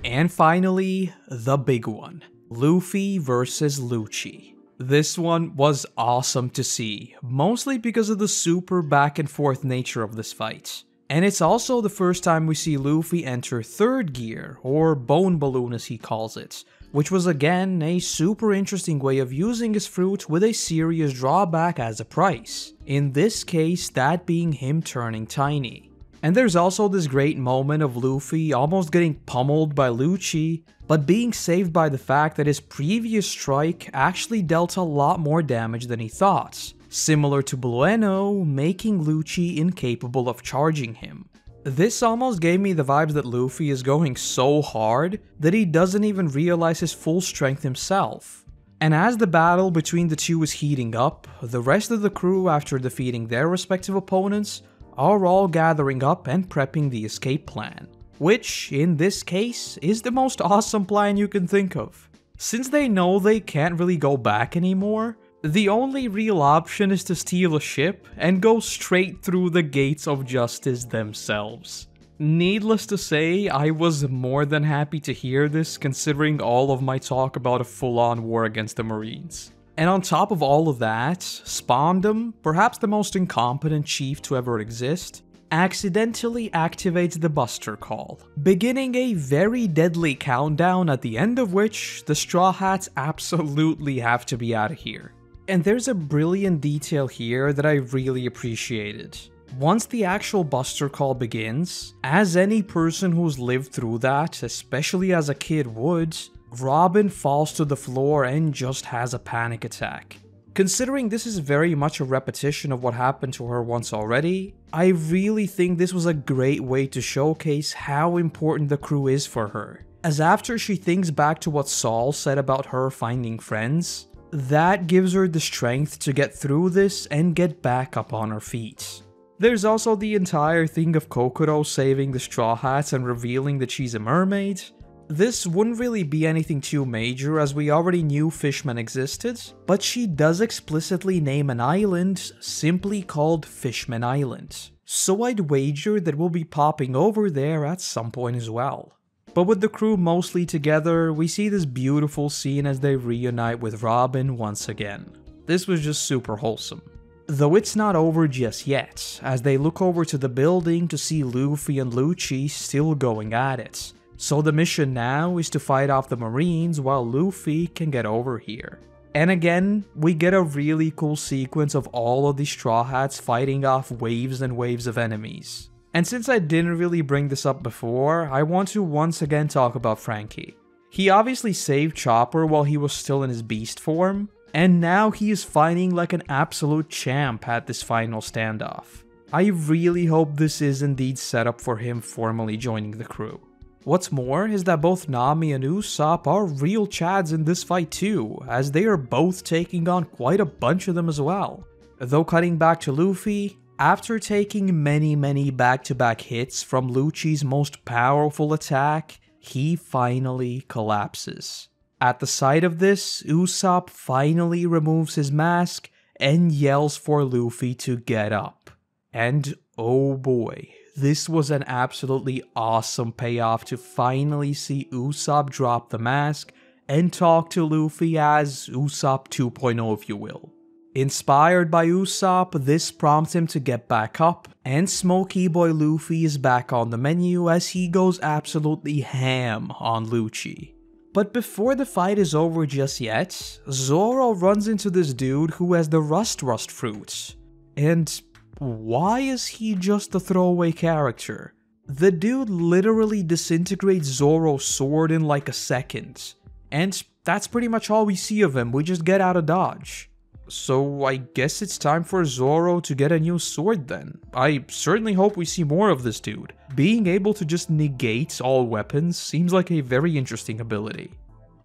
And finally, the big one, Luffy versus Lucci. This one was awesome to see, mostly because of the super back and forth nature of this fight. And it's also the first time we see Luffy enter third gear, or bone balloon as he calls it, which was again a super interesting way of using his fruit with a serious drawback as a price, in this case that being him turning tiny. And there's also this great moment of Luffy almost getting pummeled by Lucci, but being saved by the fact that his previous strike actually dealt a lot more damage than he thought, similar to Blueno making Lucci incapable of charging him. This almost gave me the vibes that Luffy is going so hard that he doesn't even realize his full strength himself. And as the battle between the two is heating up, the rest of the crew, after defeating their respective opponents, are all gathering up and prepping the escape plan, which, in this case, is the most awesome plan you can think of. Since they know they can't really go back anymore, the only real option is to steal a ship and go straight through the gates of justice themselves. Needless to say, I was more than happy to hear this considering all of my talk about a full-on war against the Marines. And on top of all of that, Spondum, perhaps the most incompetent chief to ever exist, accidentally activates the Buster Call, beginning a very deadly countdown at the end of which the Straw Hats absolutely have to be out of here. And there's a brilliant detail here that I really appreciated. Once the actual Buster Call begins, as any person who's lived through that, especially as a kid would, Robin falls to the floor and just has a panic attack. Considering this is very much a repetition of what happened to her once already, I really think this was a great way to showcase how important the crew is for her. As after she thinks back to what Saul said about her finding friends, that gives her the strength to get through this and get back up on her feet. There's also the entire thing of Kokoro saving the Straw Hats and revealing that she's a mermaid. This wouldn't really be anything too major as we already knew fishmen existed, but she does explicitly name an island simply called Fishman Island. So I'd wager that we'll be popping over there at some point as well. But with the crew mostly together, we see this beautiful scene as they reunite with Robin once again. This was just super wholesome. Though it's not over just yet, as they look over to the building to see Luffy and Lucci still going at it. So the mission now is to fight off the Marines while Luffy can get over here. And again, we get a really cool sequence of all of the Straw Hats fighting off waves and waves of enemies. And since I didn't really bring this up before, I want to once again talk about Frankie. He obviously saved Chopper while he was still in his beast form, and now he is fighting like an absolute champ at this final standoff. I really hope this is indeed set up for him formally joining the crew. What's more is that both Nami and Usopp are real Chads in this fight too, as they are both taking on quite a bunch of them as well. Though cutting back to Luffy, after taking many back-to-back hits from Lucci's most powerful attack, he finally collapses. At the sight of this, Usopp finally removes his mask and yells for Luffy to get up. And oh boy, this was an absolutely awesome payoff to finally see Usopp drop the mask and talk to Luffy as Usopp 2.0 if you will. Inspired by Usopp, this prompts him to get back up, and Smokey Boy Luffy is back on the menu as he goes absolutely ham on Lucci. But before the fight is over just yet, Zoro runs into this dude who has the Rust fruit. And why is he just a throwaway character? The dude literally disintegrates Zoro's sword in like a second. And that's pretty much all we see of him, we just get out of dodge. So I guess it's time for Zoro to get a new sword then. I certainly hope we see more of this dude. Being able to just negate all weapons seems like a very interesting ability.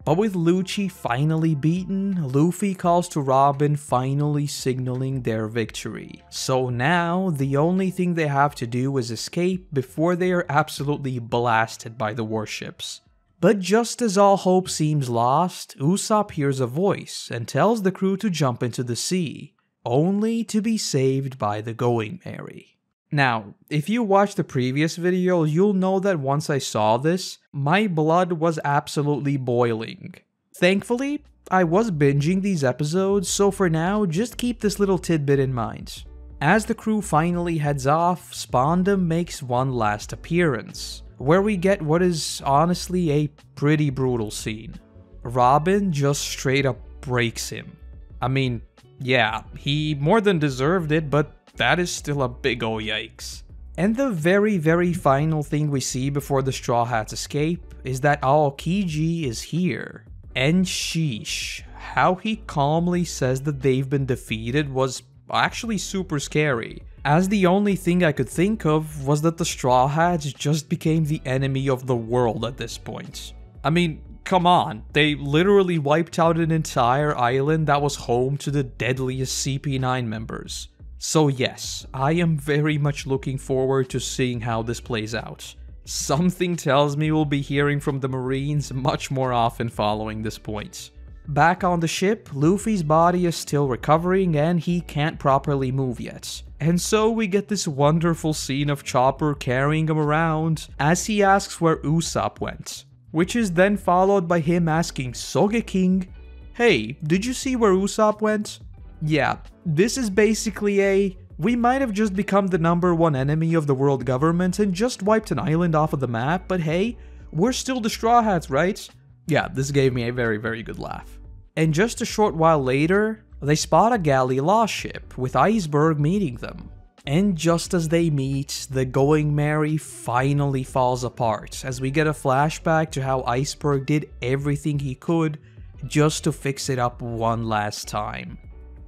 But with Lucci finally beaten, Luffy calls to Robin, finally signaling their victory. So now, the only thing they have to do is escape before they are absolutely blasted by the warships. But just as all hope seems lost, Usopp hears a voice and tells the crew to jump into the sea, only to be saved by the Going Merry. Now, if you watched the previous video, you'll know that once I saw this, my blood was absolutely boiling. Thankfully, I was binging these episodes, so for now, just keep this little tidbit in mind. As the crew finally heads off, Spondum makes one last appearance, where we get what is honestly a pretty brutal scene. Robin just straight up breaks him. I mean, yeah, he more than deserved it, but that is still a big ol' yikes. And the very final thing we see before the Straw Hats escape is that Aokiji is here. And sheesh, how he calmly says that they've been defeated was actually super scary, as the only thing I could think of was that the Straw Hats just became the enemy of the world at this point. I mean, come on, they literally wiped out an entire island that was home to the deadliest CP9 members. So yes, I am very much looking forward to seeing how this plays out. Something tells me we'll be hearing from the Marines much more often following this point. Back on the ship, Luffy's body is still recovering and he can't properly move yet. And so we get this wonderful scene of Chopper carrying him around as he asks where Usopp went. Which is then followed by him asking Sogeking, "Hey, did you see where Usopp went?" Yeah, this is basically a, we might have just become the #1 enemy of the world government and just wiped an island off of the map, but hey, we're still the Straw Hats, right? Yeah, this gave me a very, very good laugh. And just a short while later, they spot a galley law ship, with Iceberg meeting them. And just as they meet, the Going Merry finally falls apart, as we get a flashback to how Iceberg did everything he could just to fix it up one last time.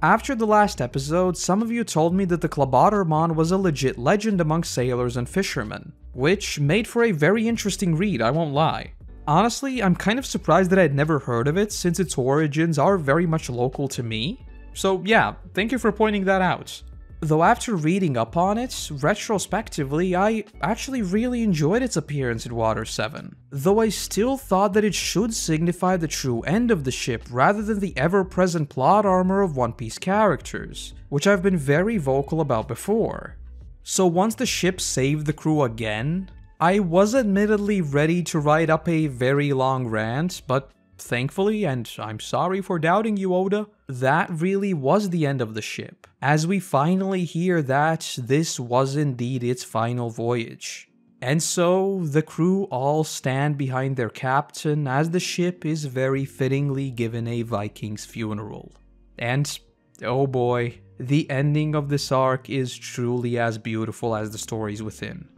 After the last episode, some of you told me that the Klabautermann was a legit legend among sailors and fishermen, which made for a very interesting read, I won't lie. Honestly, I'm kind of surprised that I had never heard of it since its origins are very much local to me. So yeah, thank you for pointing that out. Though after reading up on it, retrospectively, I actually really enjoyed its appearance in Water 7. Though I still thought that it should signify the true end of the ship rather than the ever-present plot armor of One Piece characters, which I've been very vocal about before. So once the ship saved the crew again, I was admittedly ready to write up a very long rant, but thankfully, and I'm sorry for doubting you, Oda, that really was the end of the ship, as we finally hear that this was indeed its final voyage. And so, the crew all stand behind their captain as the ship is very fittingly given a Viking's funeral. And, oh boy, the ending of this arc is truly as beautiful as the stories within.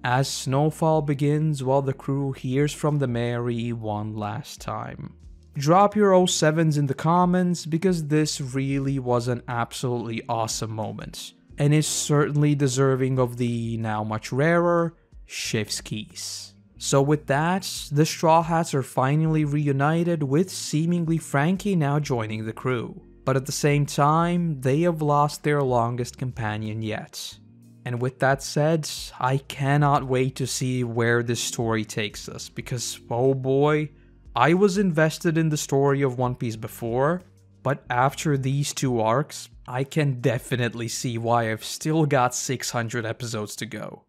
As snowfall begins while the crew hears from the Mary one last time. Drop your 07s in the comments because this really was an absolutely awesome moment, and is certainly deserving of the now much rarer Chef's Kiss. So with that, the Straw Hats are finally reunited with seemingly Frankie now joining the crew. But at the same time, they have lost their longest companion yet. And with that said, I cannot wait to see where this story takes us, because oh boy, I was invested in the story of One Piece before, but after these two arcs, I can definitely see why I've still got 600 episodes to go.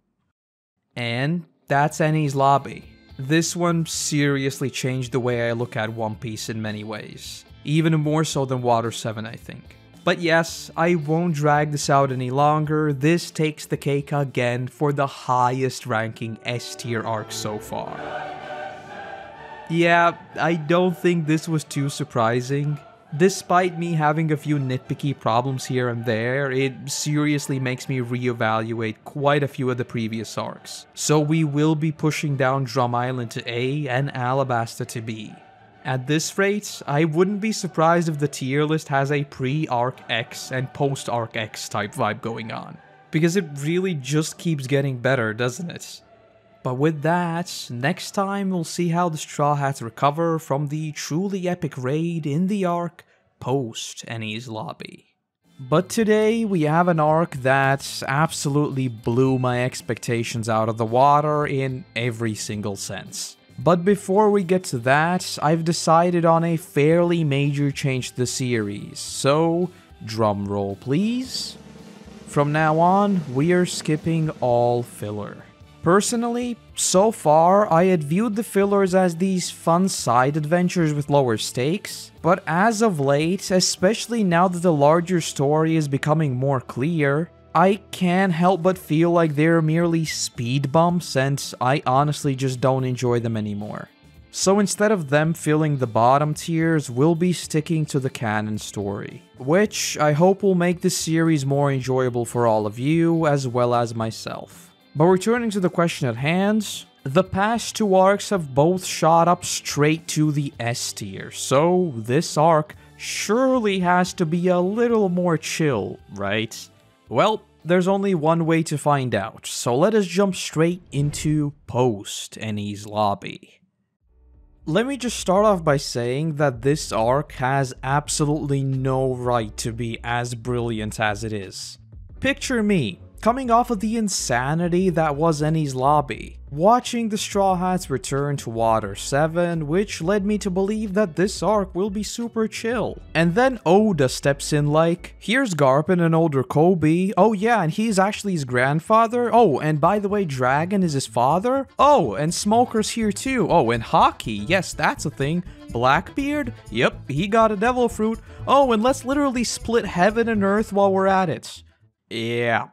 And that's Enies Lobby. This one seriously changed the way I look at One Piece in many ways, even more so than Water 7, I think. But yes, I won't drag this out any longer. This takes the cake again for the highest ranking S tier arc so far. Yeah, I don't think this was too surprising. Despite me having a few nitpicky problems here and there, it seriously makes me reevaluate quite a few of the previous arcs. So we will be pushing down Drum Island to A and Alabasta to B. At this rate, I wouldn't be surprised if the tier list has a pre-Arc X and post-Arc X type vibe going on, because it really just keeps getting better, doesn't it? But with that, next time we'll see how the Straw Hats recover from the truly epic raid in the arc Post-Enies Lobby. But today we have an arc that absolutely blew my expectations out of the water in every single sense. But before we get to that, I've decided on a fairly major change to the series, so drum roll please. From now on, we are skipping all filler. Personally, so far, I had viewed the fillers as these fun side adventures with lower stakes, but as of late, especially now that the larger story is becoming more clear, I can't help but feel like they're merely speed bumps and I honestly just don't enjoy them anymore. So instead of them filling the bottom tiers, we'll be sticking to the canon story, which I hope will make this series more enjoyable for all of you as well as myself. But returning to the question at hand, the past two arcs have both shot up straight to the S tier, so this arc surely has to be a little more chill, right? Well, there's only one way to find out, so let us jump straight into Post-Enies Lobby. Let me just start off by saying that this arc has absolutely no right to be as brilliant as it is. Picture me, coming off of the insanity that was Enies Lobby, watching the Straw Hats return to Water 7, which led me to believe that this arc will be super chill. And then Oda steps in like, here's Garp and an older Koby, oh yeah, and he's actually his grandfather, oh, and by the way, Dragon is his father, oh, and Smoker's here too, oh, and Hockey, yes, that's a thing, Blackbeard, yep, he got a devil fruit, oh, and let's literally split heaven and earth while we're at it. Yeah.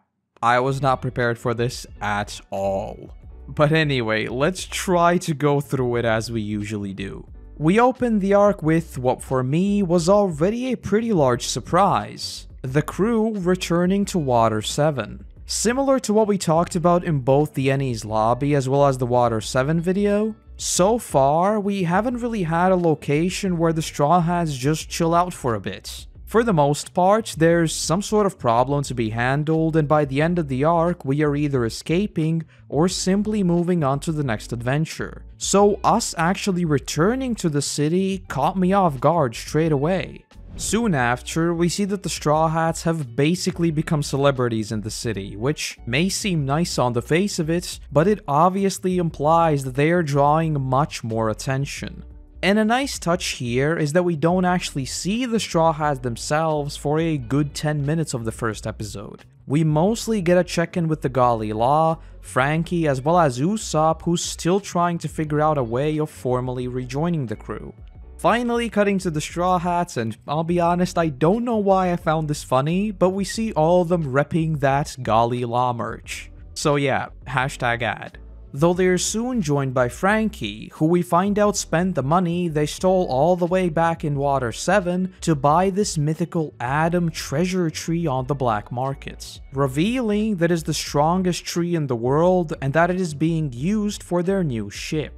I was not prepared for this at all. But anyway, let's try to go through it as we usually do. We opened the arc with what for me was already a pretty large surprise. The crew returning to Water 7. Similar to what we talked about in both the Enies Lobby as well as the Water 7 video, so far we haven't really had a location where the Straw Hats just chill out for a bit. For the most part, there's some sort of problem to be handled, and by the end of the arc, we are either escaping or simply moving on to the next adventure. So us actually returning to the city caught me off guard straight away. Soon after, we see that the Straw Hats have basically become celebrities in the city, which may seem nice on the face of it, but it obviously implies that they are drawing much more attention. And a nice touch here is that we don't actually see the Straw Hats themselves for a good 10 minutes of the first episode. We mostly get a check-in with the Gali Law, Frankie, as well as Usopp, who's still trying to figure out a way of formally rejoining the crew. Finally cutting to the Straw Hats, and I'll be honest, I don't know why I found this funny, but we see all of them repping that Gali Law merch. So yeah, hashtag ad. Though they're soon joined by Frankie, who we find out spent the money they stole all the way back in Water 7 to buy this mythical Adam treasure tree on the black markets, revealing that it's the strongest tree in the world and that it is being used for their new ship.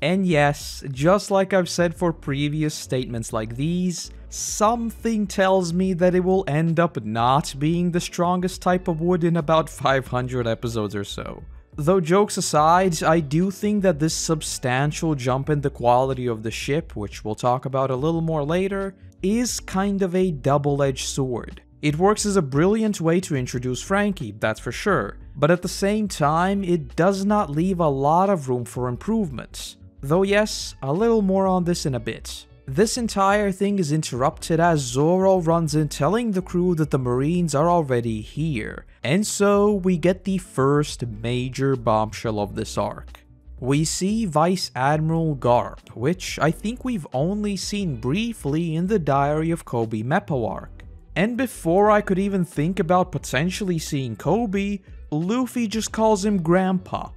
And yes, just like I've said for previous statements like these, something tells me that it will end up not being the strongest type of wood in about 500 episodes or so. Though jokes aside, I do think that this substantial jump in the quality of the ship, which we'll talk about a little more later, is kind of a double-edged sword. It works as a brilliant way to introduce Frankie, that's for sure, but at the same time, it does not leave a lot of room for improvement. Though yes, a little more on this in a bit. This entire thing is interrupted as Zoro runs in telling the crew that the Marines are already here, and so we get the first major bombshell of this arc. We see Vice Admiral Garp, which I think we've only seen briefly in the Diary of Koby Meppo arc. And before I could even think about potentially seeing Koby, Luffy just calls him Grandpa.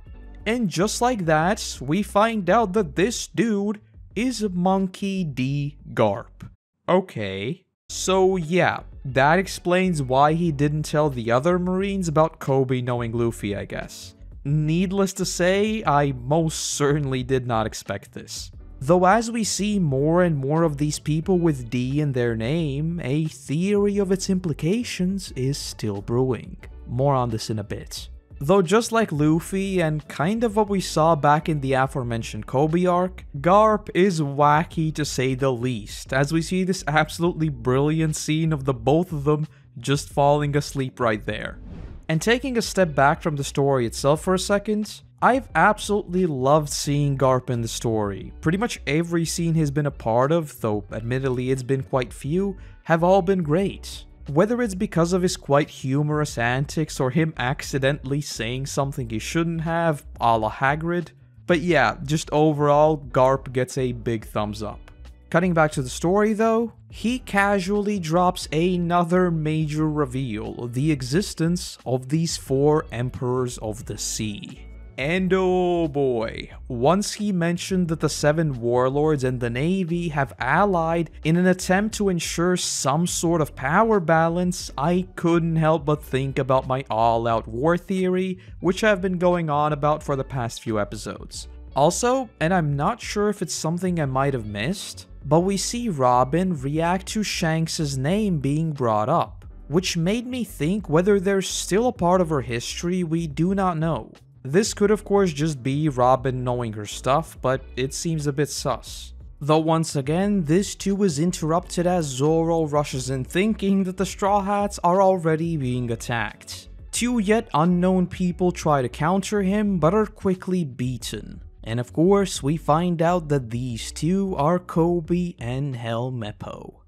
And just like that, we find out that this dude is Monkey D. Garp. Okay, so yeah, that explains why he didn't tell the other Marines about Koby knowing Luffy, I guess. Needless to say, I most certainly did not expect this. Though as we see more and more of these people with D in their name, a theory of its implications is still brewing. More on this in a bit. Though just like Luffy and kind of what we saw back in the aforementioned Koby arc, Garp is wacky to say the least, as we see this absolutely brilliant scene of the both of them just falling asleep right there. And taking a step back from the story itself for a second, I've absolutely loved seeing Garp in the story. Pretty much every scene he's been a part of, though admittedly it's been quite few, have all been great. Whether it's because of his quite humorous antics or him accidentally saying something he shouldn't have, a la Hagrid. But yeah, just overall, Garp gets a big thumbs up. Cutting back to the story though, he casually drops another major reveal, the existence of these 4 Emperors of the Sea. And oh boy, once he mentioned that the 7 warlords and the Navy have allied in an attempt to ensure some sort of power balance, I couldn't help but think about my all-out war theory, which I've been going on about for the past few episodes. Also, and I'm not sure if it's something I might have missed, but we see Robin react to Shanks' name being brought up, which made me think whether there's still a part of her history we do not know. This could of course just be Robin knowing her stuff, but it seems a bit sus. Though once again, this too is interrupted as Zoro rushes in thinking that the Straw Hats are already being attacked. Two yet unknown people try to counter him but are quickly beaten. And of course, we find out that these two are Koby and Meppo.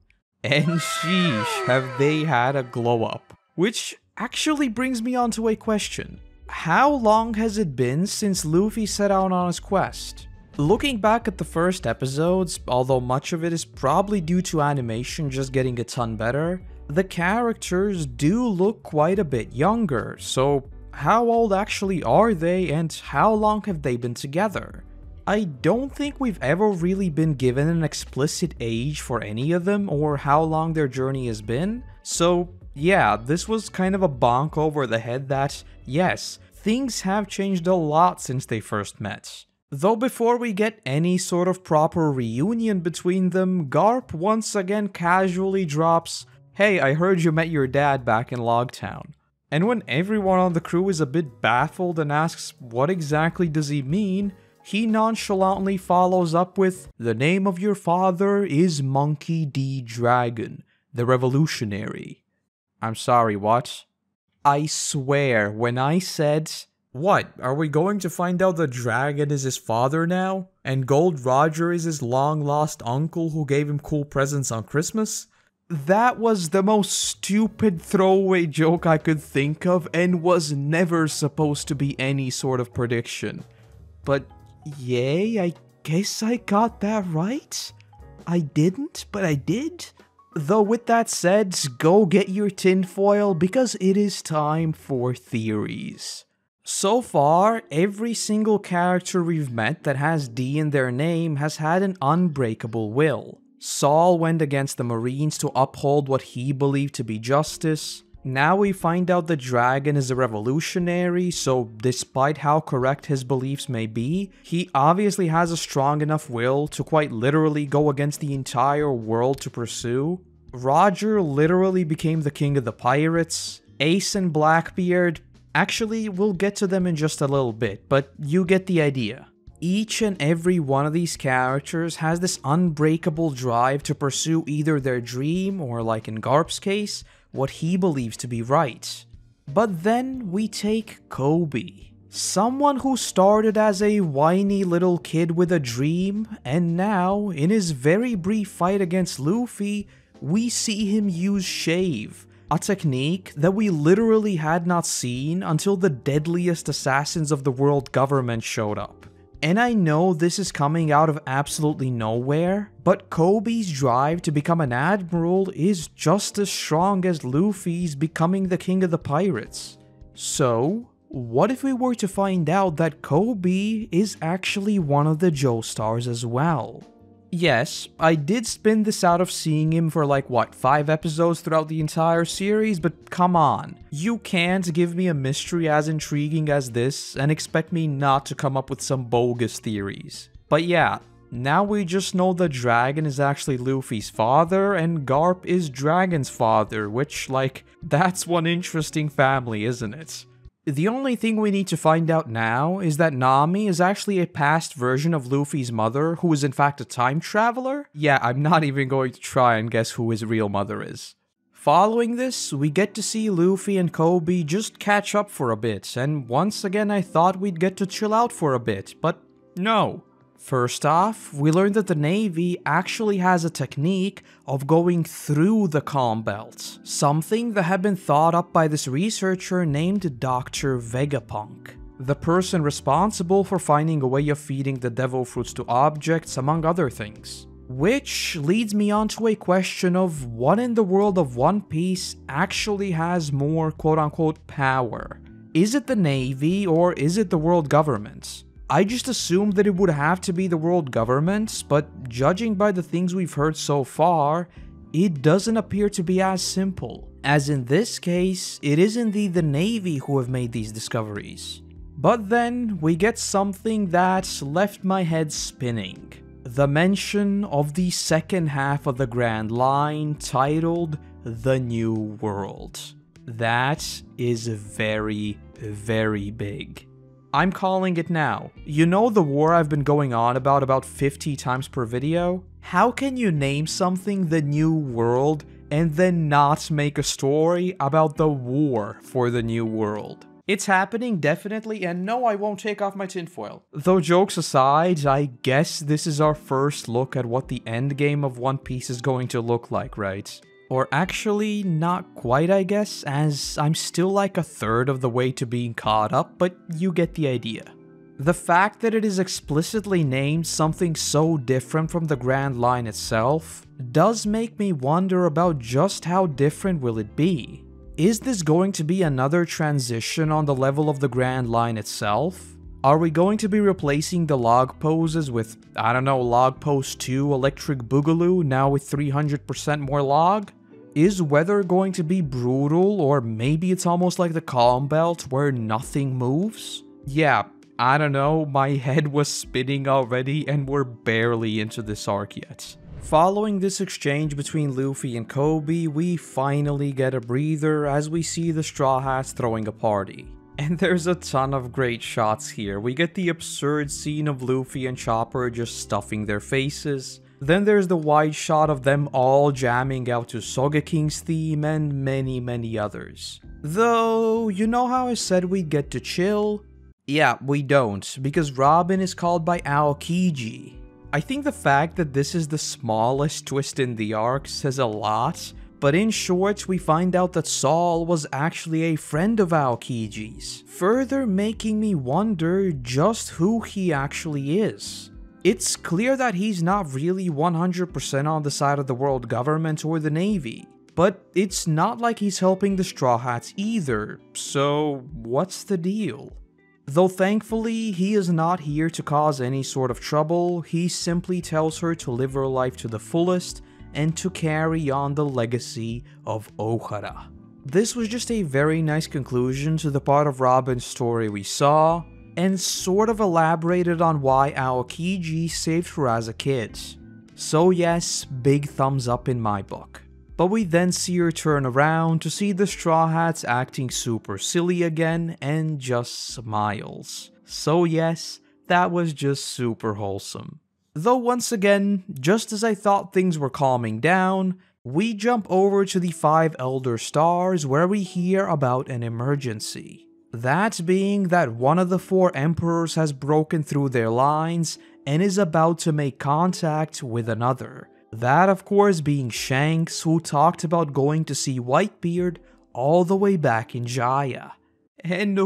And sheesh, have they had a glow up. Which actually brings me on to a question. How long has it been since Luffy set out on his quest? Looking back at the first episodes, although much of it is probably due to animation just getting a ton better, the characters do look quite a bit younger, so how old actually are they and how long have they been together? I don't think we've ever really been given an explicit age for any of them or how long their journey has been, so yeah, this was kind of a bonk over the head that, yes, things have changed a lot since they first met. Though before we get any sort of proper reunion between them, Garp once again casually drops, "Hey, I heard you met your dad back in Loguetown." And when everyone on the crew is a bit baffled and asks what exactly does he mean, he nonchalantly follows up with, "The name of your father is Monkey D. Dragon, the revolutionary." I'm sorry, what? I swear, when I said, "What, are we going to find out the dragon is his father now? And Gold Roger is his long-lost uncle who gave him cool presents on Christmas?" That was the most stupid throwaway joke I could think of and was never supposed to be any sort of prediction. But yay, I guess I got that right? I didn't, but I did? Though with that said, go get your tinfoil because it is time for theories. So far, every single character we've met that has D in their name has had an unbreakable will. Saul went against the Marines to uphold what he believed to be justice. Now we find out the dragon is a revolutionary, so despite how correct his beliefs may be, he obviously has a strong enough will to quite literally go against the entire world to pursue. Roger literally became the king of the pirates. Ace and Blackbeard, actually, we'll get to them in just a little bit, but you get the idea. Each and every one of these characters has this unbreakable drive to pursue either their dream or, like in Garp's case, what he believes to be right. But then we take Koby. Someone who started as a whiny little kid with a dream, and now, in his very brief fight against Luffy, we see him use Shave, a technique that we literally had not seen until the deadliest assassins of the world government showed up. And I know this is coming out of absolutely nowhere, but Koby's drive to become an admiral is just as strong as Luffy's becoming the king of the pirates. So, what if we were to find out that Koby is actually one of the Joestars as well? Yes, I did spin this out of seeing him for like, what, 5 episodes throughout the entire series, but come on. You can't give me a mystery as intriguing as this and expect me not to come up with some bogus theories. But yeah, now we just know the dragon is actually Luffy's father and Garp is Dragon's father, which, like, that's one interesting family, isn't it? The only thing we need to find out now is that Nami is actually a past version of Luffy's mother, who is in fact a time traveler. Yeah, I'm not even going to try and guess who his real mother is. Following this, we get to see Luffy and Koby just catch up for a bit, and once again I thought we'd get to chill out for a bit, but no. First off, we learned that the Navy actually has a technique of going through the calm belt, something that had been thought up by this researcher named Dr. Vegapunk, the person responsible for finding a way of feeding the devil fruits to objects, among other things. Which leads me on to a question of what in the world of One Piece actually has more quote-unquote power? Is it the Navy or is it the world government? I just assumed that it would have to be the world government, but judging by the things we've heard so far, it doesn't appear to be as simple. As in this case, it is indeed the Navy who have made these discoveries. But then, we get something that left my head spinning. The mention of the second half of the Grand Line titled The New World. That is very, very big. I'm calling it now. You know the war I've been going on about 50 times per video? How can you name something the New World and then not make a story about the war for the New World? It's happening, definitely, and no, I won't take off my tinfoil. Though jokes aside, I guess this is our first look at what the endgame of One Piece is going to look like, right? Or actually, not quite, I guess, as I'm still like a third of the way to being caught up, but you get the idea. The fact that it is explicitly named something so different from the Grand Line itself does make me wonder about just how different will it be. Is this going to be another transition on the level of the Grand Line itself? Are we going to be replacing the log poses with, I don't know, log pose 2 electric boogaloo now with 300% more log? Is weather going to be brutal, or maybe it's almost like the Calm Belt where nothing moves? Yeah, I don't know, my head was spinning already and we're barely into this arc yet. Following this exchange between Luffy and Koby, we finally get a breather as we see the Straw Hats throwing a party. And there's a ton of great shots here. We get the absurd scene of Luffy and Chopper just stuffing their faces. Then there's the wide shot of them all jamming out to Sogeking's theme and many others. Though, you know how I said we'd get to chill? Yeah, we don't, because Robin is called by Aokiji. I think the fact that this is the smallest twist in the arc says a lot, but in short, we find out that Saul was actually a friend of Aokiji's, further making me wonder just who he actually is. It's clear that he's not really 100% on the side of the world government or the navy, but it's not like he's helping the Straw Hats either, so what's the deal? Though thankfully, he is not here to cause any sort of trouble, he simply tells her to live her life to the fullest and to carry on the legacy of Ohara. This was just a very nice conclusion to the part of Robin's story we saw, and sort of elaborated on why Aokiji saved her as a kid. So yes, big thumbs up in my book. But we then see her turn around to see the Straw Hats acting super silly again and just smiles. So yes, that was just super wholesome. Though once again, just as I thought things were calming down, we jump over to the 5 Elder Stars where we hear about an emergency. That being that one of the 4 emperors has broken through their lines and is about to make contact with another. That of course being Shanks, who talked about going to see Whitebeard all the way back in Jaya. And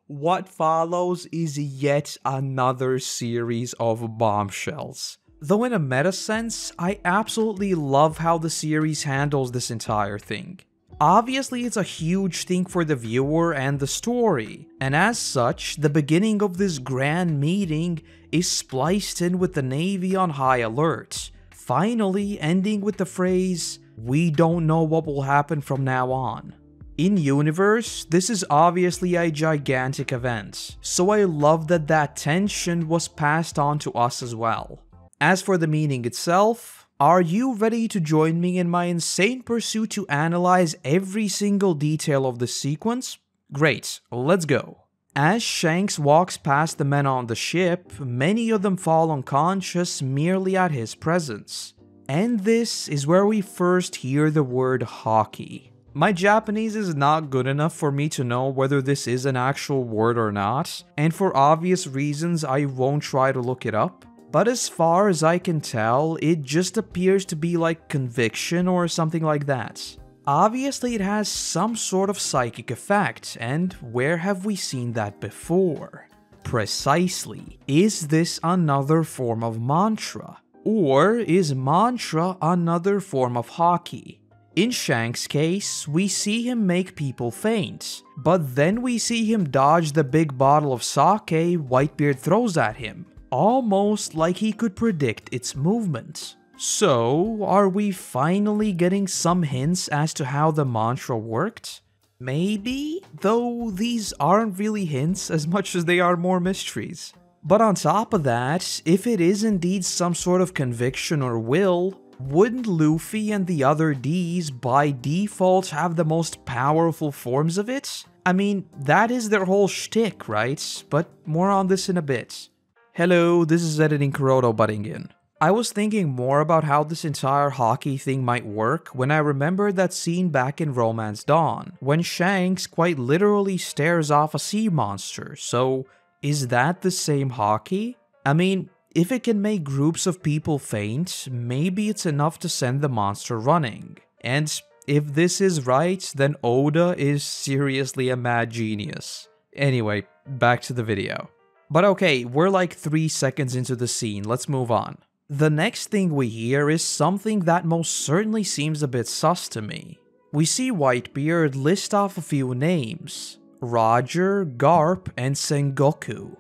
what follows is yet another series of bombshells. Though in a meta sense, I absolutely love how the series handles this entire thing. Obviously, it's a huge thing for the viewer and the story, and as such, the beginning of this grand meeting is spliced in with the Navy on high alert, finally ending with the phrase, "We don't know what will happen from now on." In universe, this is obviously a gigantic event, so I love that that tension was passed on to us as well. As for the meaning itself, are you ready to join me in my insane pursuit to analyze every single detail of the sequence? Great, let's go. As Shanks walks past the men on the ship, many of them fall unconscious merely at his presence. And this is where we first hear the word hockey. My Japanese is not good enough for me to know whether this is an actual word or not, and for obvious reasons I won't try to look it up. But as far as I can tell, it just appears to be like conviction or something like that. Obviously it has some sort of psychic effect, and where have we seen that before? Precisely. Is this another form of mantra? Or is mantra another form of hockey? In Shanks' case, we see him make people faint, but then we see him dodge the big bottle of sake Whitebeard throws at him. Almost like he could predict its movement. So, are we finally getting some hints as to how the mantra worked? Maybe, though these aren't really hints as much as they are more mysteries. But on top of that, if it is indeed some sort of conviction or will, Wouldn't Luffy and the other Ds by default have the most powerful forms of it? I mean, that is their whole shtick, right? But more on this in a bit. Hello, this is Editing Koroto butting in. I was thinking more about how this entire hockey thing might work when I remembered that scene back in Romance Dawn, when Shanks quite literally stares off a sea monster, so is that the same hockey? I mean, if it can make groups of people faint, maybe it's enough to send the monster running. And if this is right, then Oda is seriously a mad genius. Anyway, back to the video. But okay, we're like 3 seconds into the scene, let's move on. The next thing we hear is something that most certainly seems a bit sus to me. We see Whitebeard list off a few names: Roger, Garp, and Sengoku.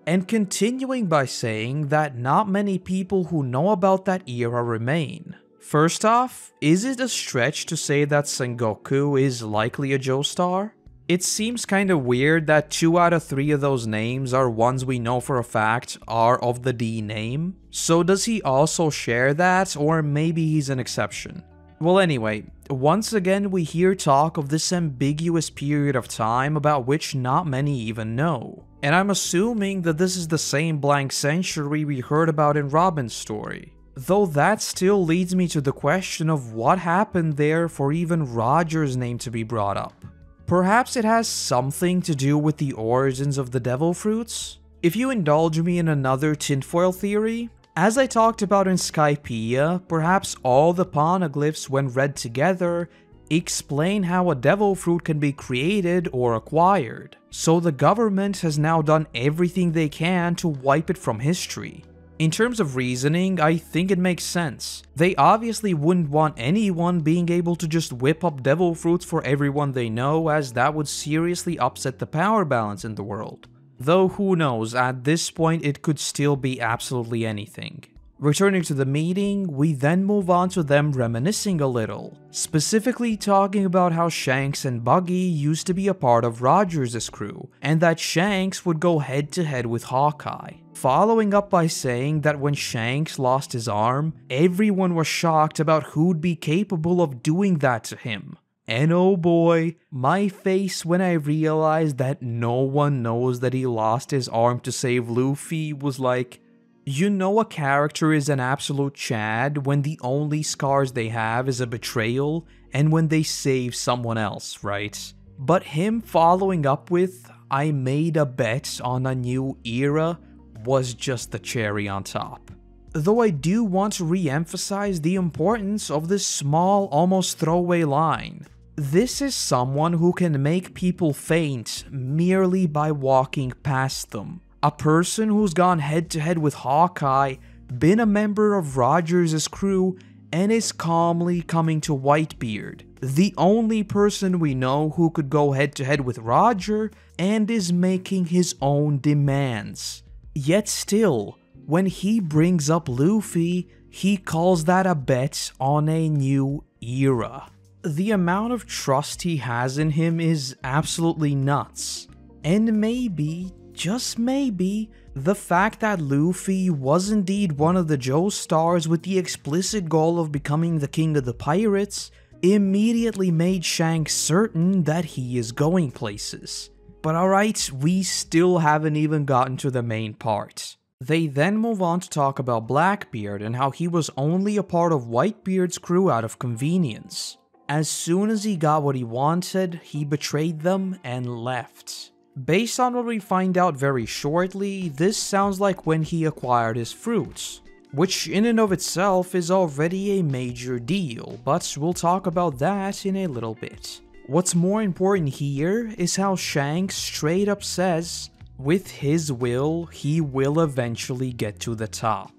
And continuing by saying that not many people who know about that era remain. First off, is it a stretch to say that Sengoku is likely a Joestar? It seems kinda weird that 2 out of 3 of those names are ones we know for a fact are of the D name. So does he also share that, or maybe he's an exception? Well anyway, once again we hear talk of this ambiguous period of time about which not many even know. And I'm assuming that this is the same blank century we heard about in Robin's story. Though that still leads me to the question of what happened there for even Roger's name to be brought up. Perhaps it has something to do with the origins of the devil fruits? If you indulge me in another tinfoil theory, as I talked about in Skypiea, perhaps all the poneglyphs when read together explain how a devil fruit can be created or acquired. So the government has now done everything they can to wipe it from history. In terms of reasoning, I think it makes sense. They obviously wouldn't want anyone being able to just whip up devil fruits for everyone they know, as that would seriously upset the power balance in the world. Though who knows, at this point it could still be absolutely anything. Returning to the meeting, we then move on to them reminiscing a little, specifically talking about how Shanks and Buggy used to be a part of Rogers' crew, and that Shanks would go head to head with Hawkeye. Following up by saying that when Shanks lost his arm, everyone was shocked about who'd be capable of doing that to him. And oh boy, my face when I realized that no one knows that he lost his arm to save Luffy was like, you know a character is an absolute Chad when the only scars they have is a betrayal and when they save someone else, right? But him following up with, I made a bet on a new era, was just the cherry on top. Though I do want to re-emphasize the importance of this small, almost throwaway line. This is someone who can make people faint merely by walking past them. A person who's gone head to head with Hawkeye, been a member of Rogers' crew, and is calmly coming to Whitebeard. The only person we know who could go head to head with Roger and is making his own demands. Yet still, when he brings up Luffy, he calls that a bet on a new era. The amount of trust he has in him is absolutely nuts. And maybe, just maybe, the fact that Luffy was indeed one of the Joestars with the explicit goal of becoming the king of the pirates immediately made Shanks certain that he is going places. But alright, we still haven't even gotten to the main part. They then move on to talk about Blackbeard and how he was only a part of Whitebeard's crew out of convenience. As soon as he got what he wanted, he betrayed them and left. Based on what we find out very shortly, this sounds like when he acquired his fruits, which in and of itself is already a major deal, but we'll talk about that in a little bit. What's more important here is how Shanks straight up says, with his will, he will eventually get to the top.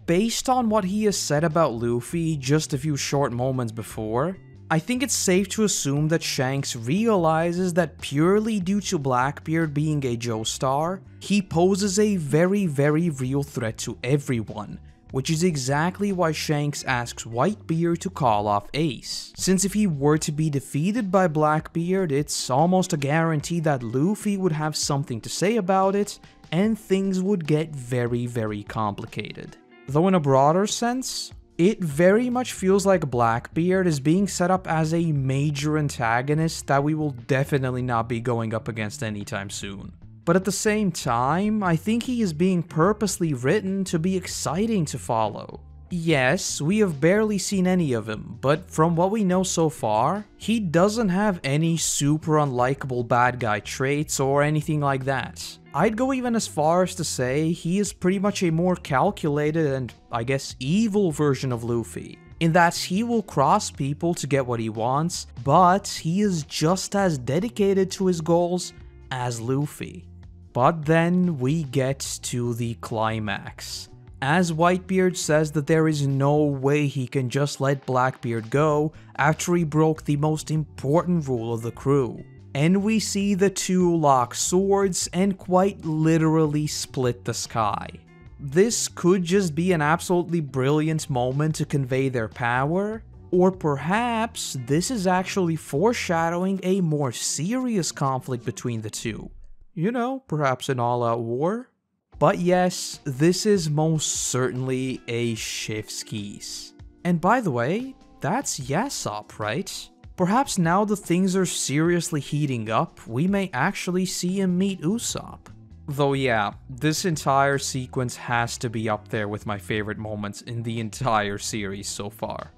Based on what he has said about Luffy just a few short moments before, I think it's safe to assume that Shanks realizes that purely due to Blackbeard being a Joestar, he poses a very real threat to everyone, which is exactly why Shanks asks Whitebeard to call off Ace, since if he were to be defeated by Blackbeard, it's almost a guarantee that Luffy would have something to say about it, and things would get very complicated. Though in a broader sense, It very much feels like Blackbeard is being set up as a major antagonist that we will definitely not be going up against anytime soon. But at the same time, I think he is being purposely written to be exciting to follow. Yes, we have barely seen any of him, but from what we know so far, he doesn't have any super unlikable bad guy traits or anything like that. I'd go even as far as to say he is pretty much a more calculated and, I guess, evil version of Luffy, in that he will cross people to get what he wants, but he is just as dedicated to his goals as Luffy. But then we get to the climax. As Whitebeard says that there is no way he can just let Blackbeard go after he broke the most important rule of the crew. And we see the two lock swords and quite literally split the sky. This could just be an absolutely brilliant moment to convey their power, or perhaps this is actually foreshadowing a more serious conflict between the two. You know, perhaps an all-out war? But yes, this is most certainly a shift's keys. And by the way, that's Yasopp, right? Perhaps now that things are seriously heating up, we may actually see him meet Usopp. Though yeah, this entire sequence has to be up there with my favorite moments in the entire series so far.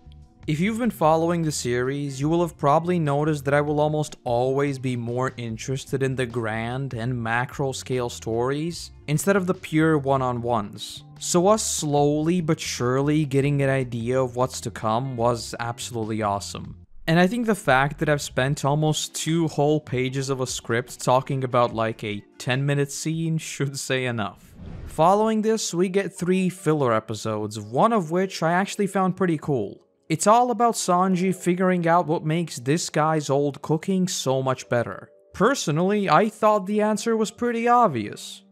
If you've been following the series, you will have probably noticed that I will almost always be more interested in the grand and macro scale stories instead of the pure one-on-ones. So us slowly but surely getting an idea of what's to come was absolutely awesome. And I think the fact that I've spent almost 2 whole pages of a script talking about like a 10-minute scene should say enough. Following this, we get 3 filler episodes, one of which I actually found pretty cool. It's all about Sanji figuring out what makes this guy's old cooking so much better. Personally, I thought the answer was pretty obvious.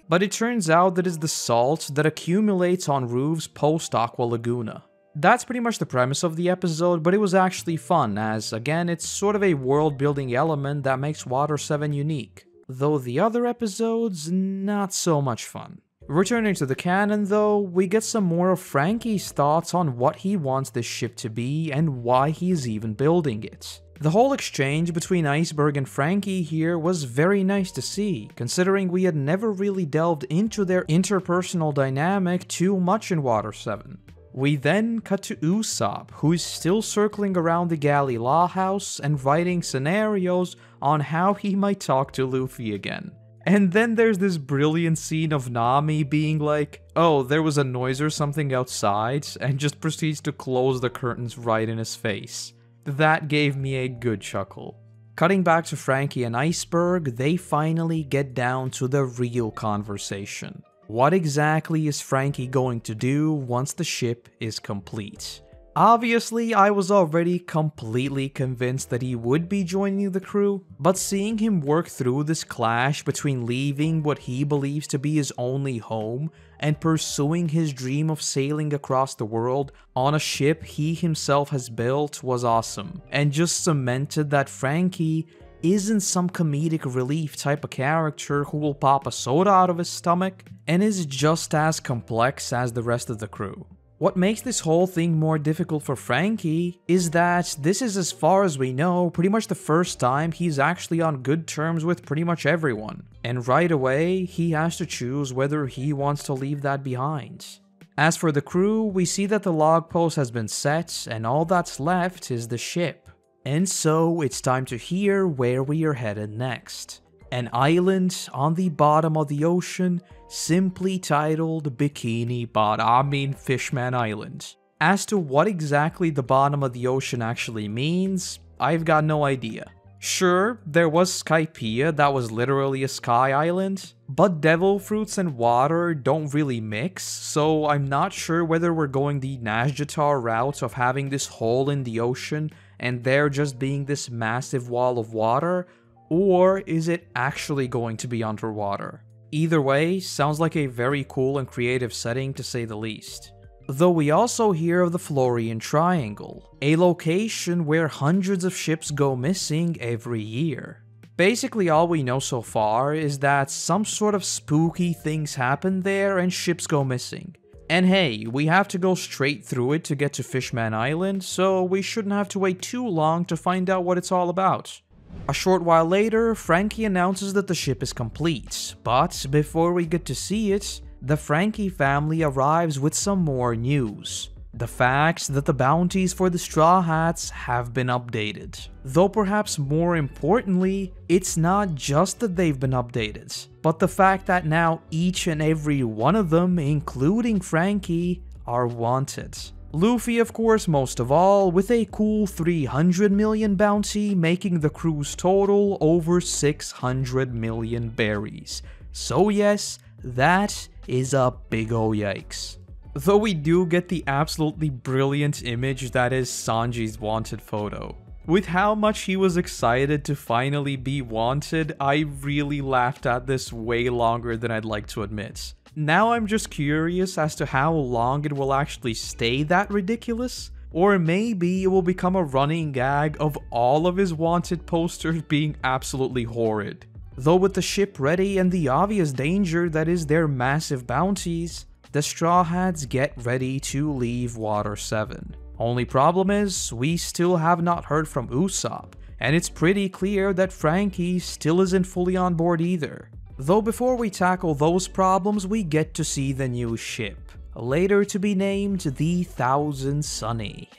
But it turns out that it's the salt that accumulates on roofs post-Aqua Laguna. That's pretty much the premise of the episode, but it was actually fun as, again, it's sort of a world-building element that makes Water 7 unique. Though the other episodes, not so much fun. Returning to the canon though, we get some more of Frankie's thoughts on what he wants this ship to be and why he is even building it. The whole exchange between Iceberg and Frankie here was very nice to see, considering we had never really delved into their interpersonal dynamic too much in Water 7. We then cut to Usopp, who is still circling around the Galley Law House and writing scenarios on how he might talk to Luffy again. And then there's this brilliant scene of Nami being like, oh, there was a noise or something outside, and just proceeds to close the curtains right in his face. That gave me a good chuckle. Cutting back to Frankie and Iceberg, they finally get down to the real conversation. What exactly is Frankie going to do once the ship is complete? Obviously, I was already completely convinced that he would be joining the crew, but seeing him work through this clash between leaving what he believes to be his only home and pursuing his dream of sailing across the world on a ship he himself has built was awesome, and just cemented that Frankie isn't some comedic relief type of character who will pop a soda out of his stomach, and is just as complex as the rest of the crew. What makes this whole thing more difficult for Frankie is that this is, as far as we know, pretty much the first time he's actually on good terms with pretty much everyone, and right away he has to choose whether he wants to leave that behind. As for the crew, we see that the log post has been set and all that's left is the ship. And so it's time to hear where we are headed next. An island on the bottom of the ocean, simply titled Fishman Island. As to what exactly the bottom of the ocean actually means, I've got no idea. Sure, there was Skypiea that was literally a sky island, but devil fruits and water don't really mix, so I'm not sure whether we're going the Nazjatar route of having this hole in the ocean and there just being this massive wall of water, or is it actually going to be underwater? Either way, sounds like a very cool and creative setting to say the least. Though we also hear of the Florian Triangle, a location where hundreds of ships go missing every year. Basically, all we know so far is that some sort of spooky things happen there and ships go missing. And hey, we have to go straight through it to get to Fishman Island, so we shouldn't have to wait too long to find out what it's all about. A short while later, Frankie announces that the ship is complete, but before we get to see it, the Frankie family arrives with some more news. The fact that the bounties for the Straw Hats have been updated. Though perhaps more importantly, it's not just that they've been updated, but the fact that now each and every one of them, including Frankie, are wanted. Luffy, of course, most of all, with a cool 300 million bounty, making the crew's total over 600 million berries. So yes, that is a big ol' yikes. Though we do get the absolutely brilliant image that is Sanji's wanted photo. With how much he was excited to finally be wanted, I really laughed at this way longer than I'd like to admit. Now I'm just curious as to how long it will actually stay that ridiculous, or maybe it will become a running gag of all of his wanted posters being absolutely horrid. Though with the ship ready and the obvious danger that is their massive bounties, the Straw Hats get ready to leave Water 7. Only problem is, we still have not heard from Usopp, and it's pretty clear that Frankie still isn't fully on board either. Though before we tackle those problems, we get to see the new ship, later to be named the Thousand Sunny.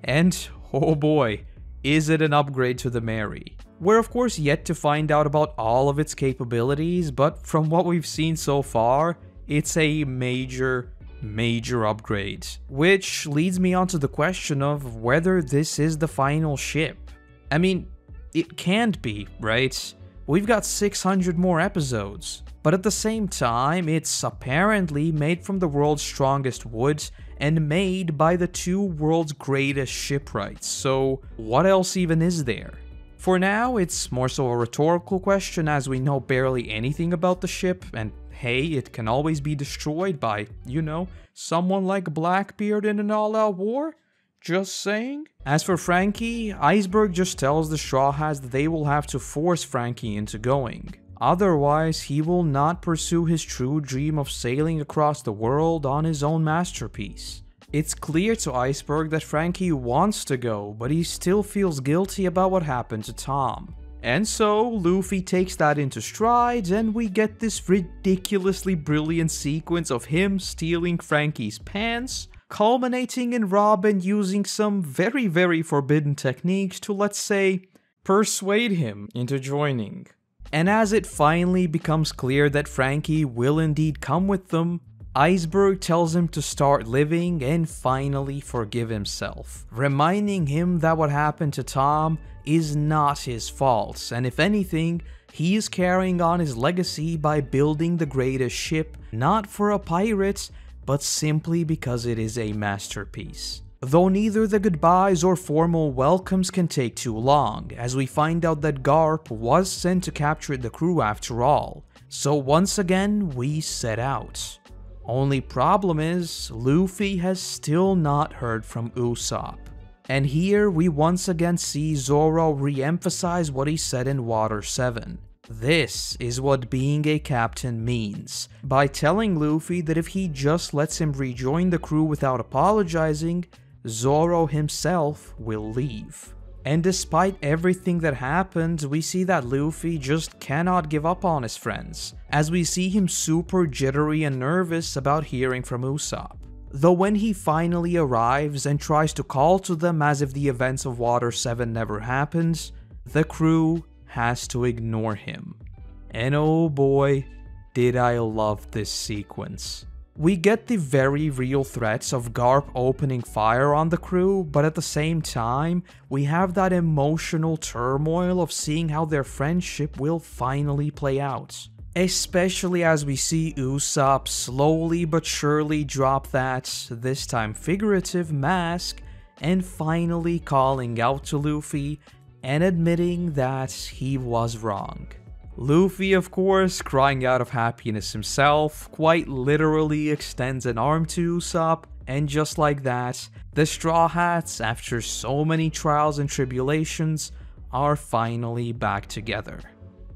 And, oh boy, is it an upgrade to the Mary. We're of course yet to find out about all of its capabilities, but from what we've seen so far, it's a major upgrade. Which leads me on to the question of whether this is the final ship. I mean, it can't be, right? We've got 600 more episodes, but at the same time, it's apparently made from the world's strongest wood and made by the two world's greatest shipwrights, so what else even is there? For now, it's more so a rhetorical question as we know barely anything about the ship, and hey, it can always be destroyed by, you know, someone like Blackbeard in an all-out war? Just saying. As for Frankie, Iceberg just tells the Straw Hats that they will have to force Frankie into going. Otherwise, he will not pursue his true dream of sailing across the world on his own masterpiece. It's clear to Iceberg that Frankie wants to go, but he still feels guilty about what happened to Tom. And so, Luffy takes that into stride, and we get this ridiculously brilliant sequence of him stealing Frankie's pants, culminating in Robin using some very forbidden techniques to, let's say, persuade him into joining. And as it finally becomes clear that Frankie will indeed come with them, Iceberg tells him to start living and finally forgive himself, reminding him that what happened to Tom is not his fault, and if anything, he is carrying on his legacy by building the greatest ship, not for a pirate, but simply because it is a masterpiece. Though neither the goodbyes or formal welcomes can take too long, as we find out that Garp was sent to capture the crew after all, so once again we set out. Only problem is, Luffy has still not heard from Usopp. And here we once again see Zoro re-emphasize what he said in Water 7. This is what being a captain means, by telling Luffy that if he just lets him rejoin the crew without apologizing, Zoro himself will leave. And despite everything that happened, we see that Luffy just cannot give up on his friends, as we see him super jittery and nervous about hearing from Usopp. Though when he finally arrives and tries to call to them as if the events of Water 7 never happened, the crew has to ignore him. And oh boy, did I love this sequence. We get the very real threats of Garp opening fire on the crew, but at the same time, we have that emotional turmoil of seeing how their friendship will finally play out. Especially as we see Usopp slowly but surely drop that, this time figurative, mask, and finally calling out to Luffy and admitting that he was wrong. Luffy, of course, crying out of happiness himself, quite literally extends an arm to Usopp, and just like that, the Straw Hats, after so many trials and tribulations, are finally back together.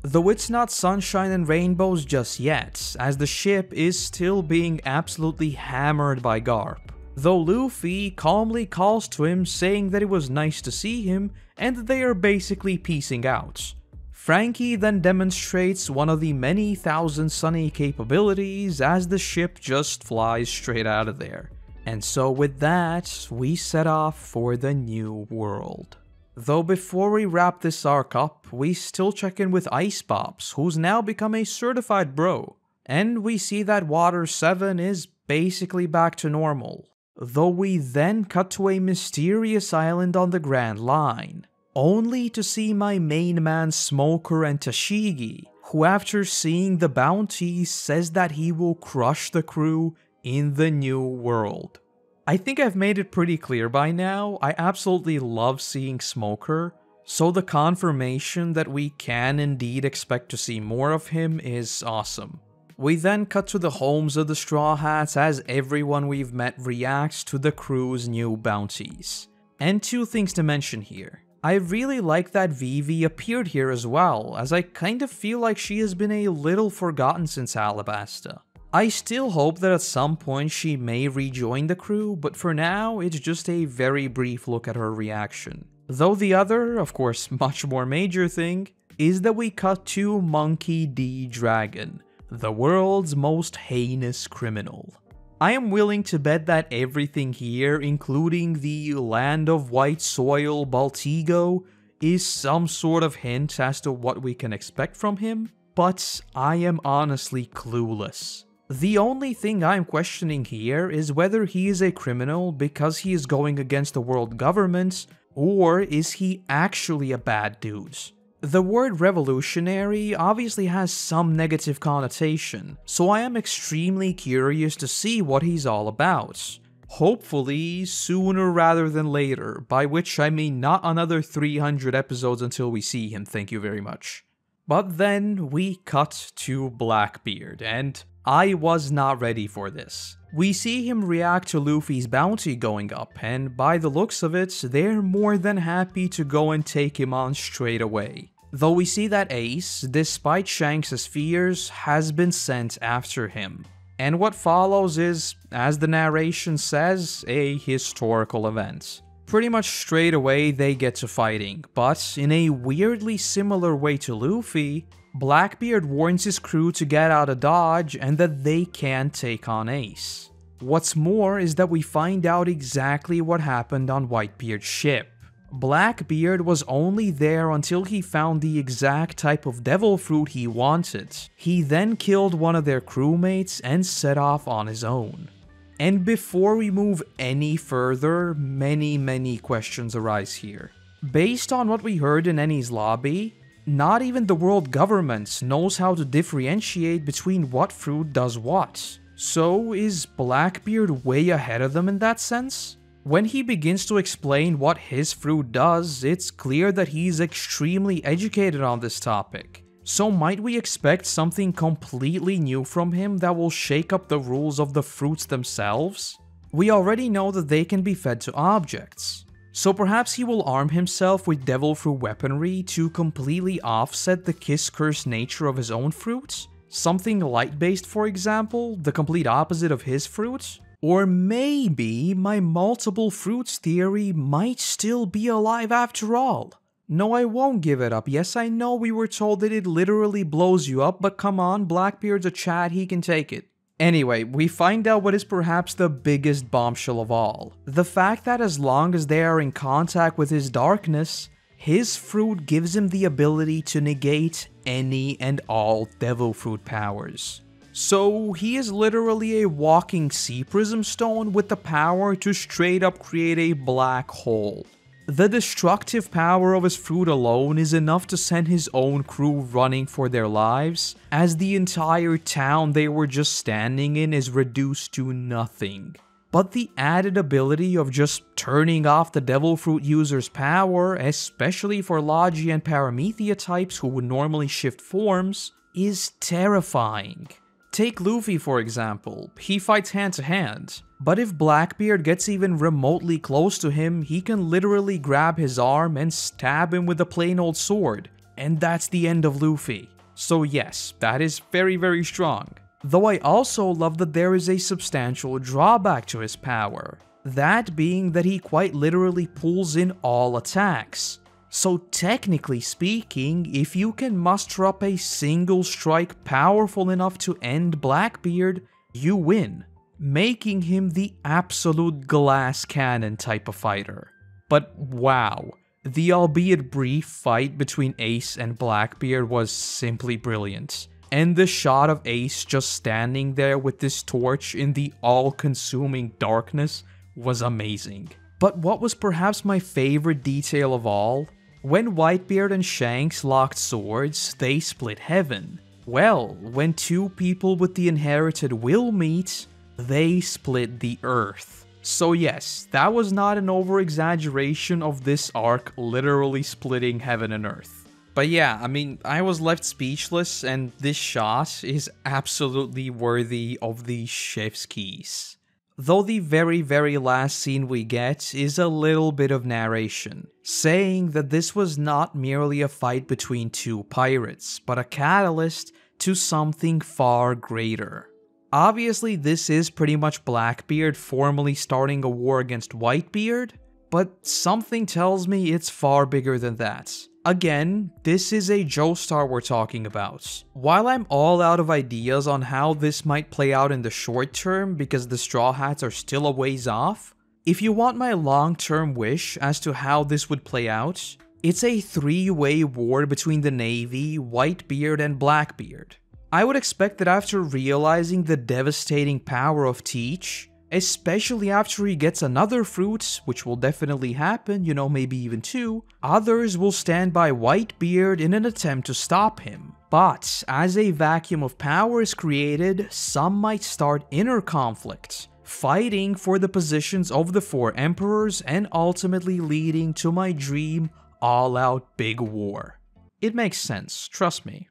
Though it's not sunshine and rainbows just yet, as the ship is still being absolutely hammered by Garp. Though Luffy calmly calls to him saying that it was nice to see him and that they are basically peacing out. Frankie then demonstrates one of the many thousand sunny capabilities as the ship just flies straight out of there. And so with that, we set off for the new world. Though before we wrap this arc up, we still check in with Ice Pops, who's now become a certified bro. And we see that Water 7 is basically back to normal. Though we then cut to a mysterious island on the Grand Line, only to see my main man Smoker and Tashigi, who after seeing the bounty says that he will crush the crew in the new world. I think I've made it pretty clear by now, I absolutely love seeing Smoker, so the confirmation that we can indeed expect to see more of him is awesome. We then cut to the homes of the Straw Hats as everyone we've met reacts to the crew's new bounties. And two things to mention here. I really like that Vivi appeared here as well, as I kind of feel like she has been a little forgotten since Alabasta. I still hope that at some point she may rejoin the crew, but for now it's just a very brief look at her reaction. Though the other, of course much more major thing, is that we cut to Monkey D. Dragon, the world's most heinous criminal. I am willing to bet that everything here, including the land of white soil Baltigo, is some sort of hint as to what we can expect from him, but I am honestly clueless. The only thing I'm questioning here is whether he is a criminal because he is going against the world government, or is he actually a bad dude? The word revolutionary obviously has some negative connotation, so I am extremely curious to see what he's all about. Hopefully sooner rather than later, by which I mean not another 300 episodes until we see him, thank you very much. But then we cut to Blackbeard, and I was not ready for this. We see him react to Luffy's bounty going up, and by the looks of it, they're more than happy to go and take him on straight away. Though we see that Ace, despite Shanks' fears, has been sent after him. And what follows is, as the narration says, a historical event. Pretty much straight away they get to fighting, but in a weirdly similar way to Luffy, Blackbeard warns his crew to get out of Dodge and that they can't take on Ace. What's more is that we find out exactly what happened on Whitebeard's ship. Blackbeard was only there until he found the exact type of devil fruit he wanted. He then killed one of their crewmates and set off on his own. And before we move any further, many questions arise here. Based on what we heard in Enies Lobby, not even the world government knows how to differentiate between what fruit does what. So is Blackbeard way ahead of them in that sense? When he begins to explain what his fruit does, it's clear that he's extremely educated on this topic. So might we expect something completely new from him that will shake up the rules of the fruits themselves? We already know that they can be fed to objects. So perhaps he will arm himself with devil fruit weaponry to completely offset the kiss-curse nature of his own fruits? Something light-based, for example, the complete opposite of his fruits? Or maybe my multiple fruits theory might still be alive after all. No, I won't give it up. Yes, I know we were told that it literally blows you up, but come on, Blackbeard's a Chad, he can take it. Anyway, we find out what is perhaps the biggest bombshell of all. The fact that as long as they are in contact with his darkness, his fruit gives him the ability to negate any and all devil fruit powers. So he is literally a walking sea prism stone with the power to straight up create a black hole. The destructive power of his fruit alone is enough to send his own crew running for their lives, as the entire town they were just standing in is reduced to nothing. But the added ability of just turning off the devil fruit user's power, especially for Logi and Paramethea types who would normally shift forms, is terrifying. Take Luffy for example, he fights hand to hand, but if Blackbeard gets even remotely close to him, he can literally grab his arm and stab him with a plain old sword, and that's the end of Luffy. So yes, that is very strong. Though I also love that there is a substantial drawback to his power. That being that he quite literally pulls in all attacks. So technically speaking, if you can muster up a single strike powerful enough to end Blackbeard, you win, making him the absolute glass cannon type of fighter. But wow, the albeit brief fight between Ace and Blackbeard was simply brilliant. And the shot of Ace just standing there with this torch in the all-consuming darkness was amazing. But what was perhaps my favorite detail of all? When Whitebeard and Shanks locked swords, they split heaven. Well, when two people with the inherited will meet, they split the earth. So yes, that was not an over-exaggeration of this arc literally splitting heaven and earth. But yeah, I mean, I was left speechless, and this shot is absolutely worthy of the chef's keys. Though the very last scene we get is a little bit of narration, saying that this was not merely a fight between two pirates, but a catalyst to something far greater. Obviously, this is pretty much Blackbeard formally starting a war against Whitebeard, but something tells me it's far bigger than that. Again, this is a Joestar we're talking about. While I'm all out of ideas on how this might play out in the short term because the Straw Hats are still a ways off, if you want my long-term wish as to how this would play out, it's a three-way war between the Navy, Whitebeard, and Blackbeard. I would expect that after realizing the devastating power of Teach, especially after he gets another fruit, which will definitely happen, you know, maybe even two, others will stand by Whitebeard in an attempt to stop him. But as a vacuum of power is created, some might start inner conflict, fighting for the positions of the four emperors and ultimately leading to my dream all-out big war. It makes sense, trust me.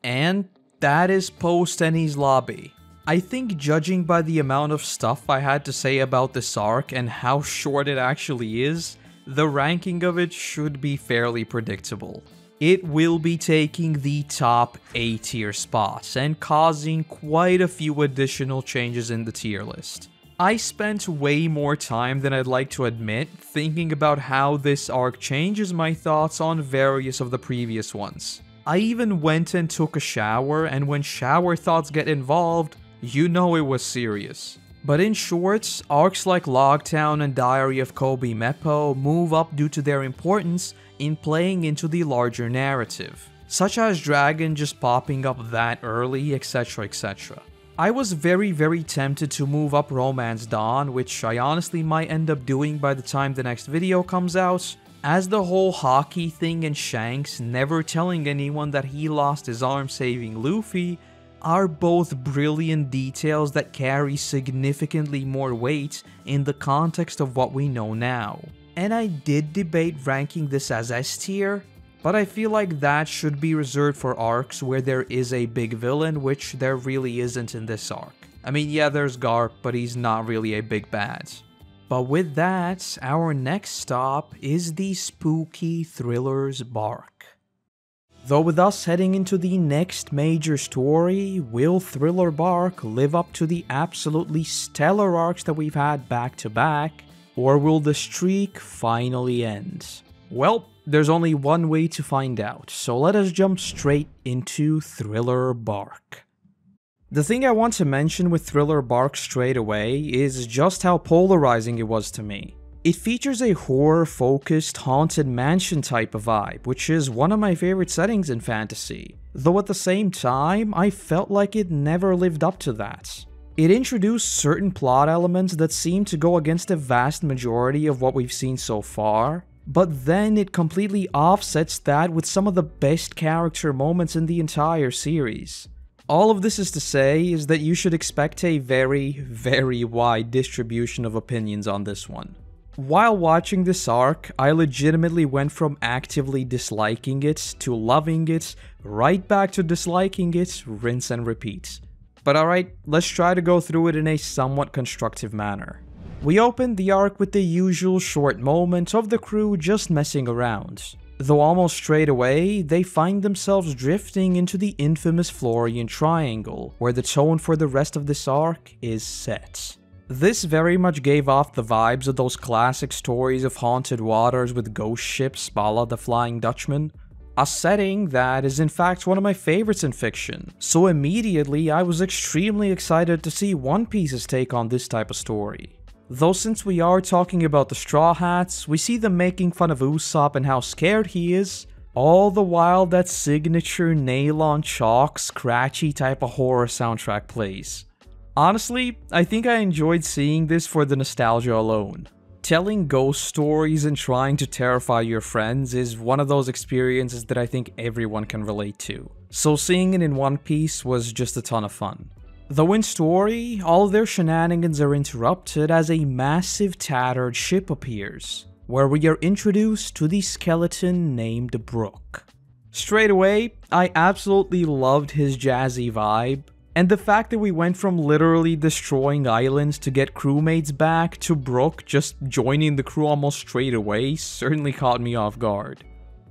And that is Post-Enies Lobby. I think judging by the amount of stuff I had to say about this arc and how short it actually is, the ranking of it should be fairly predictable. It will be taking the top A tier spots and causing quite a few additional changes in the tier list. I spent way more time than I'd like to admit thinking about how this arc changes my thoughts on various of the previous ones. I even went and took a shower, and when shower thoughts get involved, you know it was serious. But in short, arcs like Loguetown and Diary of Koby Meppo move up due to their importance in playing into the larger narrative, such as Dragon just popping up that early, etc, etc. I was very tempted to move up Romance Dawn, which I honestly might end up doing by the time the next video comes out, as the whole hockey thing and Shanks never telling anyone that he lost his arm saving Luffy are both brilliant details that carry significantly more weight in the context of what we know now. And I did debate ranking this as S tier, but I feel like that should be reserved for arcs where there is a big villain, which there really isn't in this arc. I mean, yeah, there's Garp, but he's not really a big bad. But with that, our next stop is the spooky thriller's bark. Though with us heading into the next major story, will Thriller Bark live up to the absolutely stellar arcs that we've had back to back, or will the streak finally end? Well, there's only one way to find out, so let us jump straight into Thriller Bark. The thing I want to mention with Thriller Bark straight away is just how polarizing it was to me. It features a horror-focused haunted mansion type of vibe, which is one of my favorite settings in fantasy, though at the same time, I felt like it never lived up to that. It introduced certain plot elements that seemed to go against the vast majority of what we've seen so far, but then it completely offsets that with some of the best character moments in the entire series. All of this is to say is that you should expect a very wide distribution of opinions on this one. While watching this arc, I legitimately went from actively disliking it to loving it, right back to disliking it, rinse and repeat. But alright, let's try to go through it in a somewhat constructive manner. We opened the arc with the usual short moment of the crew just messing around. though almost straight away, they find themselves drifting into the infamous Florian Triangle, where the tone for the rest of this arc is set. This very much gave off the vibes of those classic stories of haunted waters with ghost ships a la the Flying Dutchman, a setting that is in fact one of my favorites in fiction, so immediately I was extremely excited to see One Piece's take on this type of story. Though since we are talking about the Straw Hats, we see them making fun of Usopp and how scared he is, all the while that signature nail-on chalk, scratchy type of horror soundtrack plays. Honestly, I think I enjoyed seeing this for the nostalgia alone. Telling ghost stories and trying to terrify your friends is one of those experiences that I think everyone can relate to, so seeing it in One Piece was just a ton of fun. Though in story, all their shenanigans are interrupted as a massive tattered ship appears, where we are introduced to the skeleton named Brook. Straight away, I absolutely loved his jazzy vibe, and the fact that we went from literally destroying islands to get crewmates back to Brook just joining the crew almost straight away certainly caught me off guard.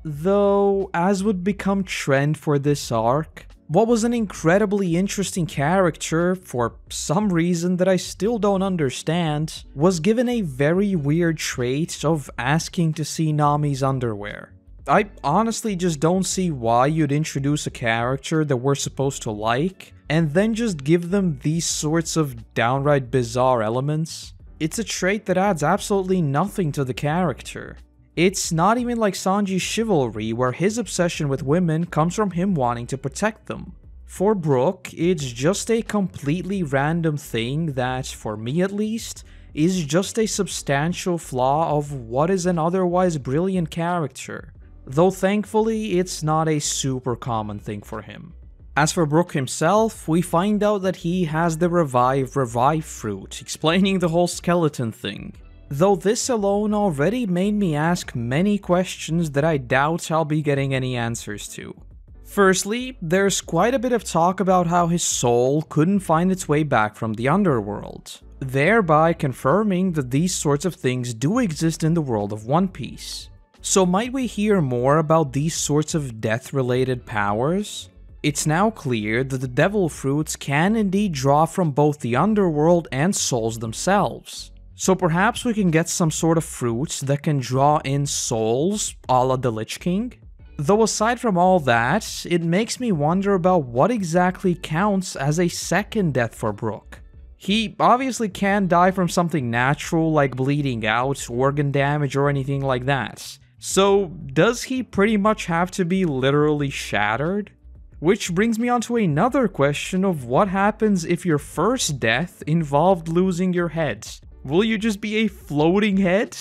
Though, as would become trend for this arc, what was an incredibly interesting character, for some reason that I still don't understand, was given a very weird trait of asking to see Nami's underwear. I honestly just don't see why you'd introduce a character that we're supposed to like, and then just give them these sorts of downright bizarre elements. It's a trait that adds absolutely nothing to the character. It's not even like Sanji's chivalry, where his obsession with women comes from him wanting to protect them. For Brook, it's just a completely random thing that, for me at least, is just a substantial flaw of what is an otherwise brilliant character. Though thankfully, it's not a super common thing for him. As for Brook himself, we find out that he has the revive fruit, explaining the whole skeleton thing. Though this alone already made me ask many questions that I doubt I'll be getting any answers to. Firstly, there's quite a bit of talk about how his soul couldn't find its way back from the underworld, thereby confirming that these sorts of things do exist in the world of One Piece. So might we hear more about these sorts of death-related powers? It's now clear that the devil fruits can indeed draw from both the underworld and souls themselves. So perhaps we can get some sort of fruits that can draw in souls, a la the Lich King? Though aside from all that, it makes me wonder about what exactly counts as a second death for Brook. He obviously can die from something natural like bleeding out, organ damage, or anything like that. So does he pretty much have to be literally shattered? Which brings me on to another question of what happens if your first death involved losing your head. Will you just be a floating head?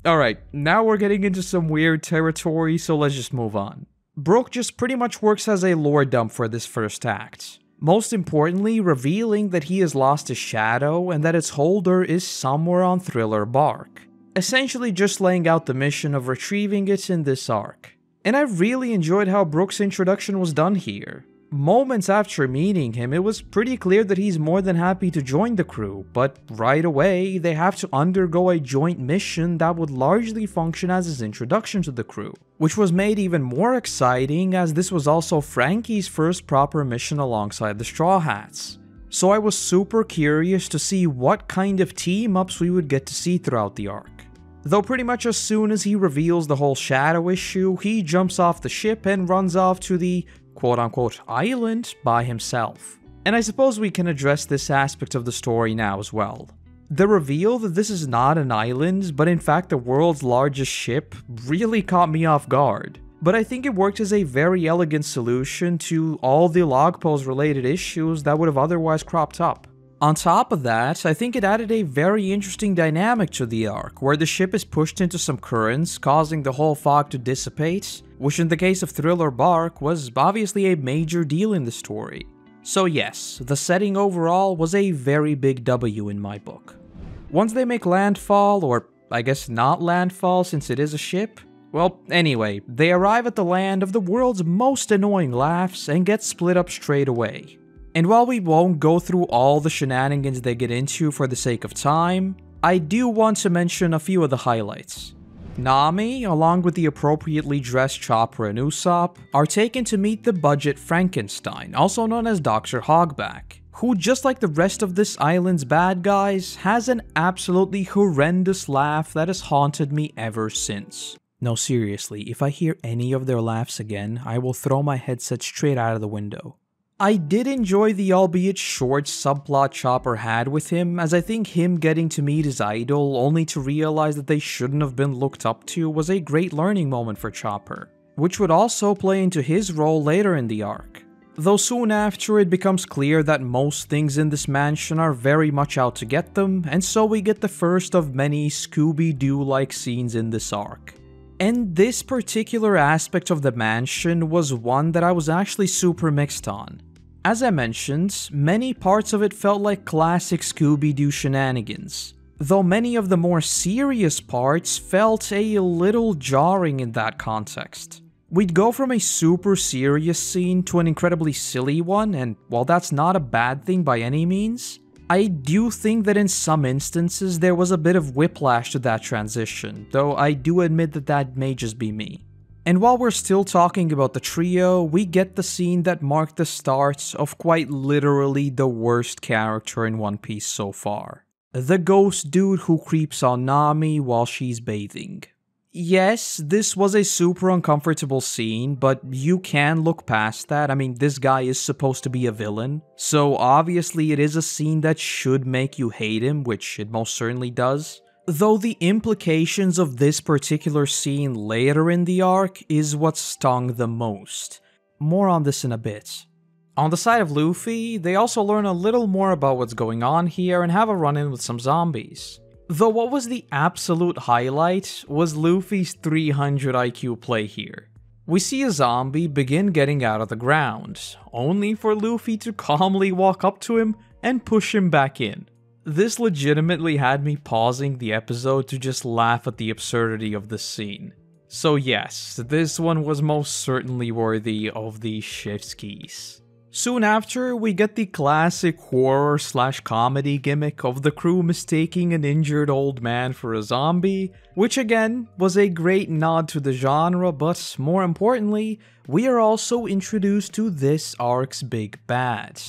Alright, now we're getting into some weird territory, so let's just move on. Brook just pretty much works as a lore dump for this first act. Most importantly, revealing that he has lost his shadow and that its holder is somewhere on Thriller Bark. Essentially just laying out the mission of retrieving it in this arc. And I really enjoyed how Brook's introduction was done here. Moments after meeting him, it was pretty clear that he's more than happy to join the crew, but right away, they have to undergo a joint mission that would largely function as his introduction to the crew, which was made even more exciting as this was also Frankie's first proper mission alongside the Straw Hats. So I was super curious to see what kind of team-ups we would get to see throughout the arc. Though pretty much as soon as he reveals the whole shadow issue, he jumps off the ship and runs off to the quote-unquote island by himself. And I suppose we can address this aspect of the story now as well. The reveal that this is not an island, but in fact the world's largest ship, really caught me off guard. But I think it worked as a very elegant solution to all the log post related issues that would have otherwise cropped up. On top of that, I think it added a very interesting dynamic to the arc, where the ship is pushed into some currents, causing the whole fog to dissipate, which in the case of Thriller Bark was obviously a major deal in the story. So yes, the setting overall was a very big W in my book. Once they make landfall, or I guess not landfall since it is a ship, well, anyway, they arrive at the land of the world's most annoying laughs and get split up straight away. And while we won't go through all the shenanigans they get into for the sake of time, I do want to mention a few of the highlights. Nami, along with the appropriately dressed Chopper and Usopp, are taken to meet the budget Frankenstein, also known as Dr. Hogback, who, just like the rest of this island's bad guys, has an absolutely horrendous laugh that has haunted me ever since. No, seriously, if I hear any of their laughs again, I will throw my headset straight out of the window. I did enjoy the albeit short subplot Chopper had with him, as I think him getting to meet his idol only to realize that they shouldn't have been looked up to was a great learning moment for Chopper, which would also play into his role later in the arc. Though soon after it becomes clear that most things in this mansion are very much out to get them, and so we get the first of many Scooby-Doo-like scenes in this arc. And this particular aspect of the mansion was one that I was actually super mixed on. As I mentioned, many parts of it felt like classic Scooby-Doo shenanigans, though many of the more serious parts felt a little jarring in that context. We'd go from a super serious scene to an incredibly silly one, and while that's not a bad thing by any means, I do think that in some instances there was a bit of whiplash to that transition, though I do admit that that may just be me. And while we're still talking about the trio, we get the scene that marked the start of quite literally the worst character in One Piece so far. The ghost dude who creeps on Nami while she's bathing. Yes, this was a super uncomfortable scene, but you can look past that. I mean, this guy is supposed to be a villain, so obviously it is a scene that should make you hate him, which it most certainly does. Though the implications of this particular scene later in the arc is what stung the most. More on this in a bit. On the side of Luffy, they also learn a little more about what's going on here and have a run-in with some zombies. Though what was the absolute highlight was Luffy's 300 IQ play here. We see a zombie begin getting out of the ground, only for Luffy to calmly walk up to him and push him back in. This legitimately had me pausing the episode to just laugh at the absurdity of this scene. So yes, this one was most certainly worthy of the shift keys. Soon after, we get the classic horror/comedy gimmick of the crew mistaking an injured old man for a zombie, which again was a great nod to the genre, but more importantly, we are also introduced to this arc's big bad.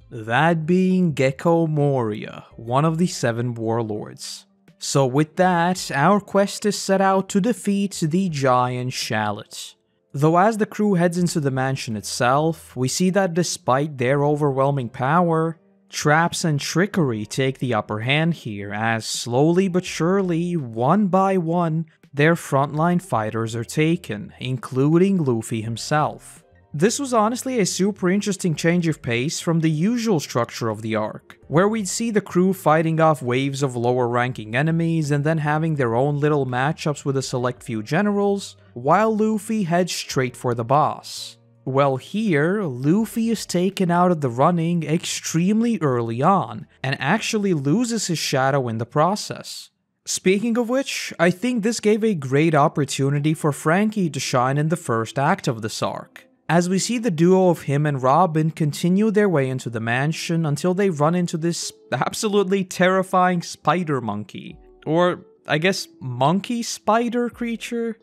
That being Gecko Moria, one of the 7 warlords. So with that, our quest is set out to defeat the giant shallot. Though as the crew heads into the mansion itself, we see that despite their overwhelming power, traps and trickery take the upper hand here as slowly but surely, one by one, their frontline fighters are taken, including Luffy himself. This was honestly a super interesting change of pace from the usual structure of the arc, where we'd see the crew fighting off waves of lower ranking enemies and then having their own little matchups with a select few generals, while Luffy heads straight for the boss. Well, here, Luffy is taken out of the running extremely early on, and actually loses his shadow in the process. Speaking of which, I think this gave a great opportunity for Franky to shine in the first act of this arc, as we see the duo of him and Robin continue their way into the mansion until they run into this absolutely terrifying spider monkey. Or, I guess, monkey spider creature?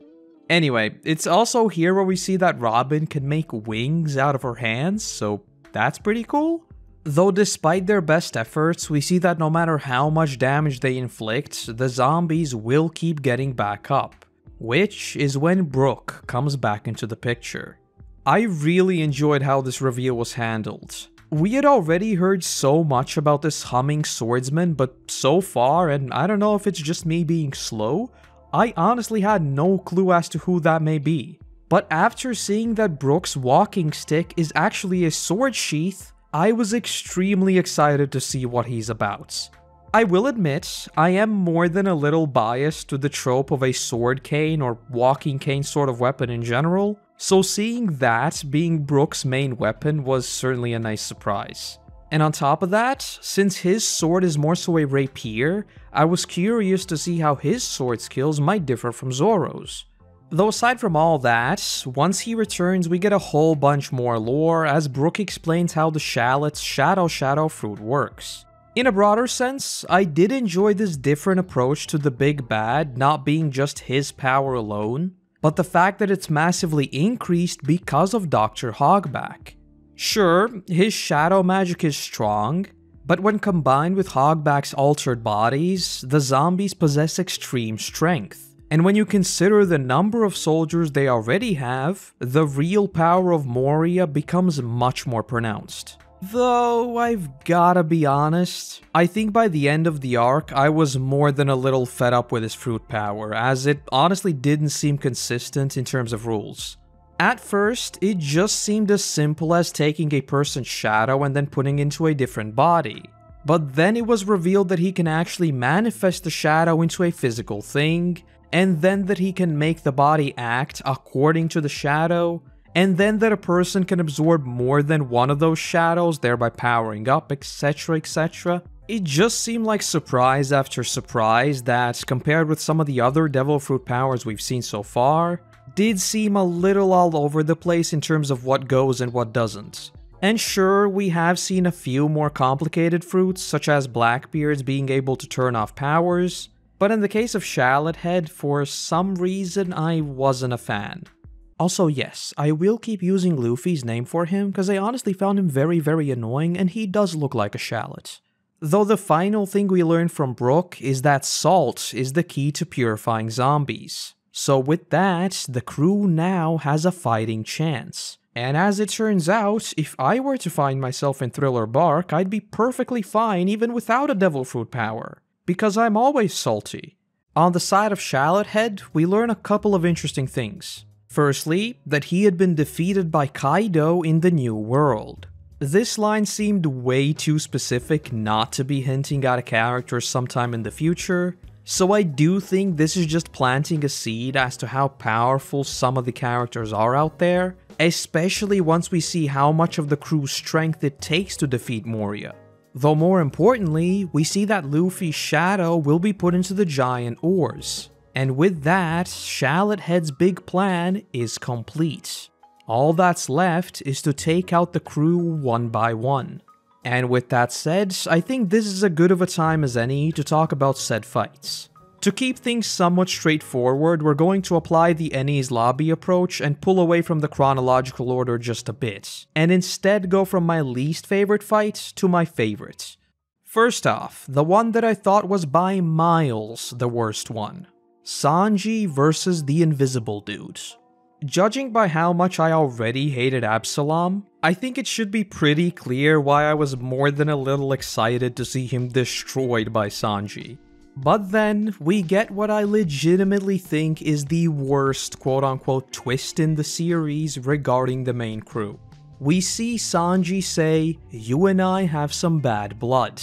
Anyway, it's also here where we see that Robin can make wings out of her hands, so that's pretty cool. Though despite their best efforts, we see that no matter how much damage they inflict, the zombies will keep getting back up. Which is when Brook comes back into the picture. I really enjoyed how this reveal was handled. We had already heard so much about this humming swordsman, but so far, and I don't know if it's just me being slow, I honestly had no clue as to who that may be. But after seeing that Brook's walking stick is actually a sword sheath, I was extremely excited to see what he's about. I will admit, I am more than a little biased to the trope of a sword cane or walking cane sort of weapon in general, so seeing that being Brook's main weapon was certainly a nice surprise. And on top of that, since his sword is more so a rapier, I was curious to see how his sword skills might differ from Zoro's. Though aside from all that, once he returns we get a whole bunch more lore as Brook explains how the shallot's shadow fruit works. In a broader sense, I did enjoy this different approach to the big bad not being just his power alone, but the fact that it's massively increased because of Dr. Hogback. Sure, his shadow magic is strong, but when combined with Hogback's altered bodies, the zombies possess extreme strength. And when you consider the number of soldiers they already have, the real power of Moria becomes much more pronounced. Though, I've gotta be honest, I think by the end of the arc, I was more than a little fed up with his fruit power, as it honestly didn't seem consistent in terms of rules. At first, it just seemed as simple as taking a person's shadow and then putting into a different body. But then it was revealed that he can actually manifest the shadow into a physical thing, and then that he can make the body act according to the shadow, and then that a person can absorb more than one of those shadows, thereby powering up, etc, etc. It just seemed like surprise after surprise that, compared with some of the other devil fruit powers we've seen so far, did seem a little all over the place in terms of what goes and what doesn't. And sure, we have seen a few more complicated fruits, such as Blackbeard's being able to turn off powers, but in the case of Shallot Head, for some reason I wasn't a fan. Also, yes, I will keep using Luffy's name for him because I honestly found him very annoying and he does look like a shallot. Though the final thing we learn from Brook is that salt is the key to purifying zombies. So with that, the crew now has a fighting chance. And as it turns out, if I were to find myself in Thriller Bark, I'd be perfectly fine even without a devil fruit power, because I'm always salty. On the side of Shallot Head, we learn a couple of interesting things. Firstly, that he had been defeated by Kaido in the New World. This line seemed way too specific not to be hinting at a character sometime in the future, so I do think this is just planting a seed as to how powerful some of the characters are out there, especially once we see how much of the crew's strength it takes to defeat Moria. Though more importantly, we see that Luffy's shadow will be put into the giant oars. And with that, Shallot Head's big plan is complete. All that's left is to take out the crew one by one. And with that said, I think this is as good of a time as any to talk about said fights. To keep things somewhat straightforward, we're going to apply the Enies Lobby approach and pull away from the chronological order just a bit, and instead go from my least favorite fight to my favorite. First off, the one that I thought was by miles the worst one. Sanji versus the Invisible Dude. Judging by how much I already hated Absalom, I think it should be pretty clear why I was more than a little excited to see him destroyed by Sanji. But then, we get what I legitimately think is the worst quote-unquote twist in the series regarding the main crew. We see Sanji say, "You and I have some bad blood."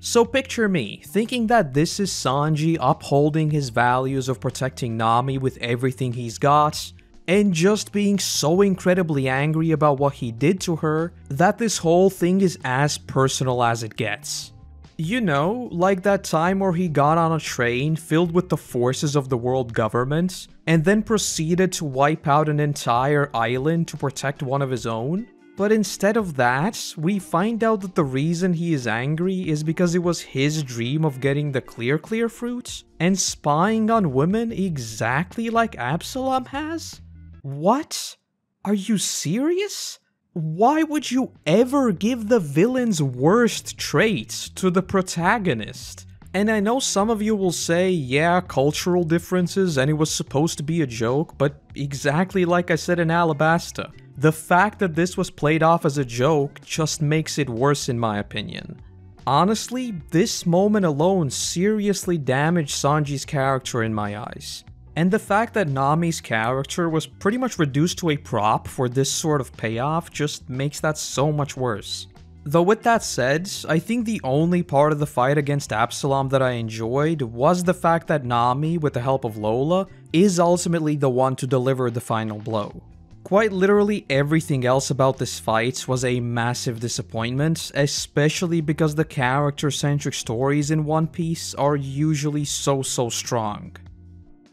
So picture me, thinking that this is Sanji upholding his values of protecting Nami with everything he's got, and just being so incredibly angry about what he did to her, that this whole thing is as personal as it gets. You know, like that time where he got on a train filled with the forces of the world government, and then proceeded to wipe out an entire island to protect one of his own? But instead of that, we find out that the reason he is angry is because it was his dream of getting the Clear fruit and spying on women exactly like Absalom has? What? Are you serious? Why would you ever give the villain's worst traits to the protagonist? And I know some of you will say, yeah, cultural differences and it was supposed to be a joke, but exactly like I said in Alabasta, the fact that this was played off as a joke just makes it worse in my opinion. Honestly, this moment alone seriously damaged Sanji's character in my eyes. And the fact that Nami's character was pretty much reduced to a prop for this sort of payoff just makes that so much worse. Though with that said, I think the only part of the fight against Absalom that I enjoyed was the fact that Nami, with the help of Lola, is ultimately the one to deliver the final blow. Quite literally everything else about this fight was a massive disappointment, especially because the character-centric stories in One Piece are usually so strong.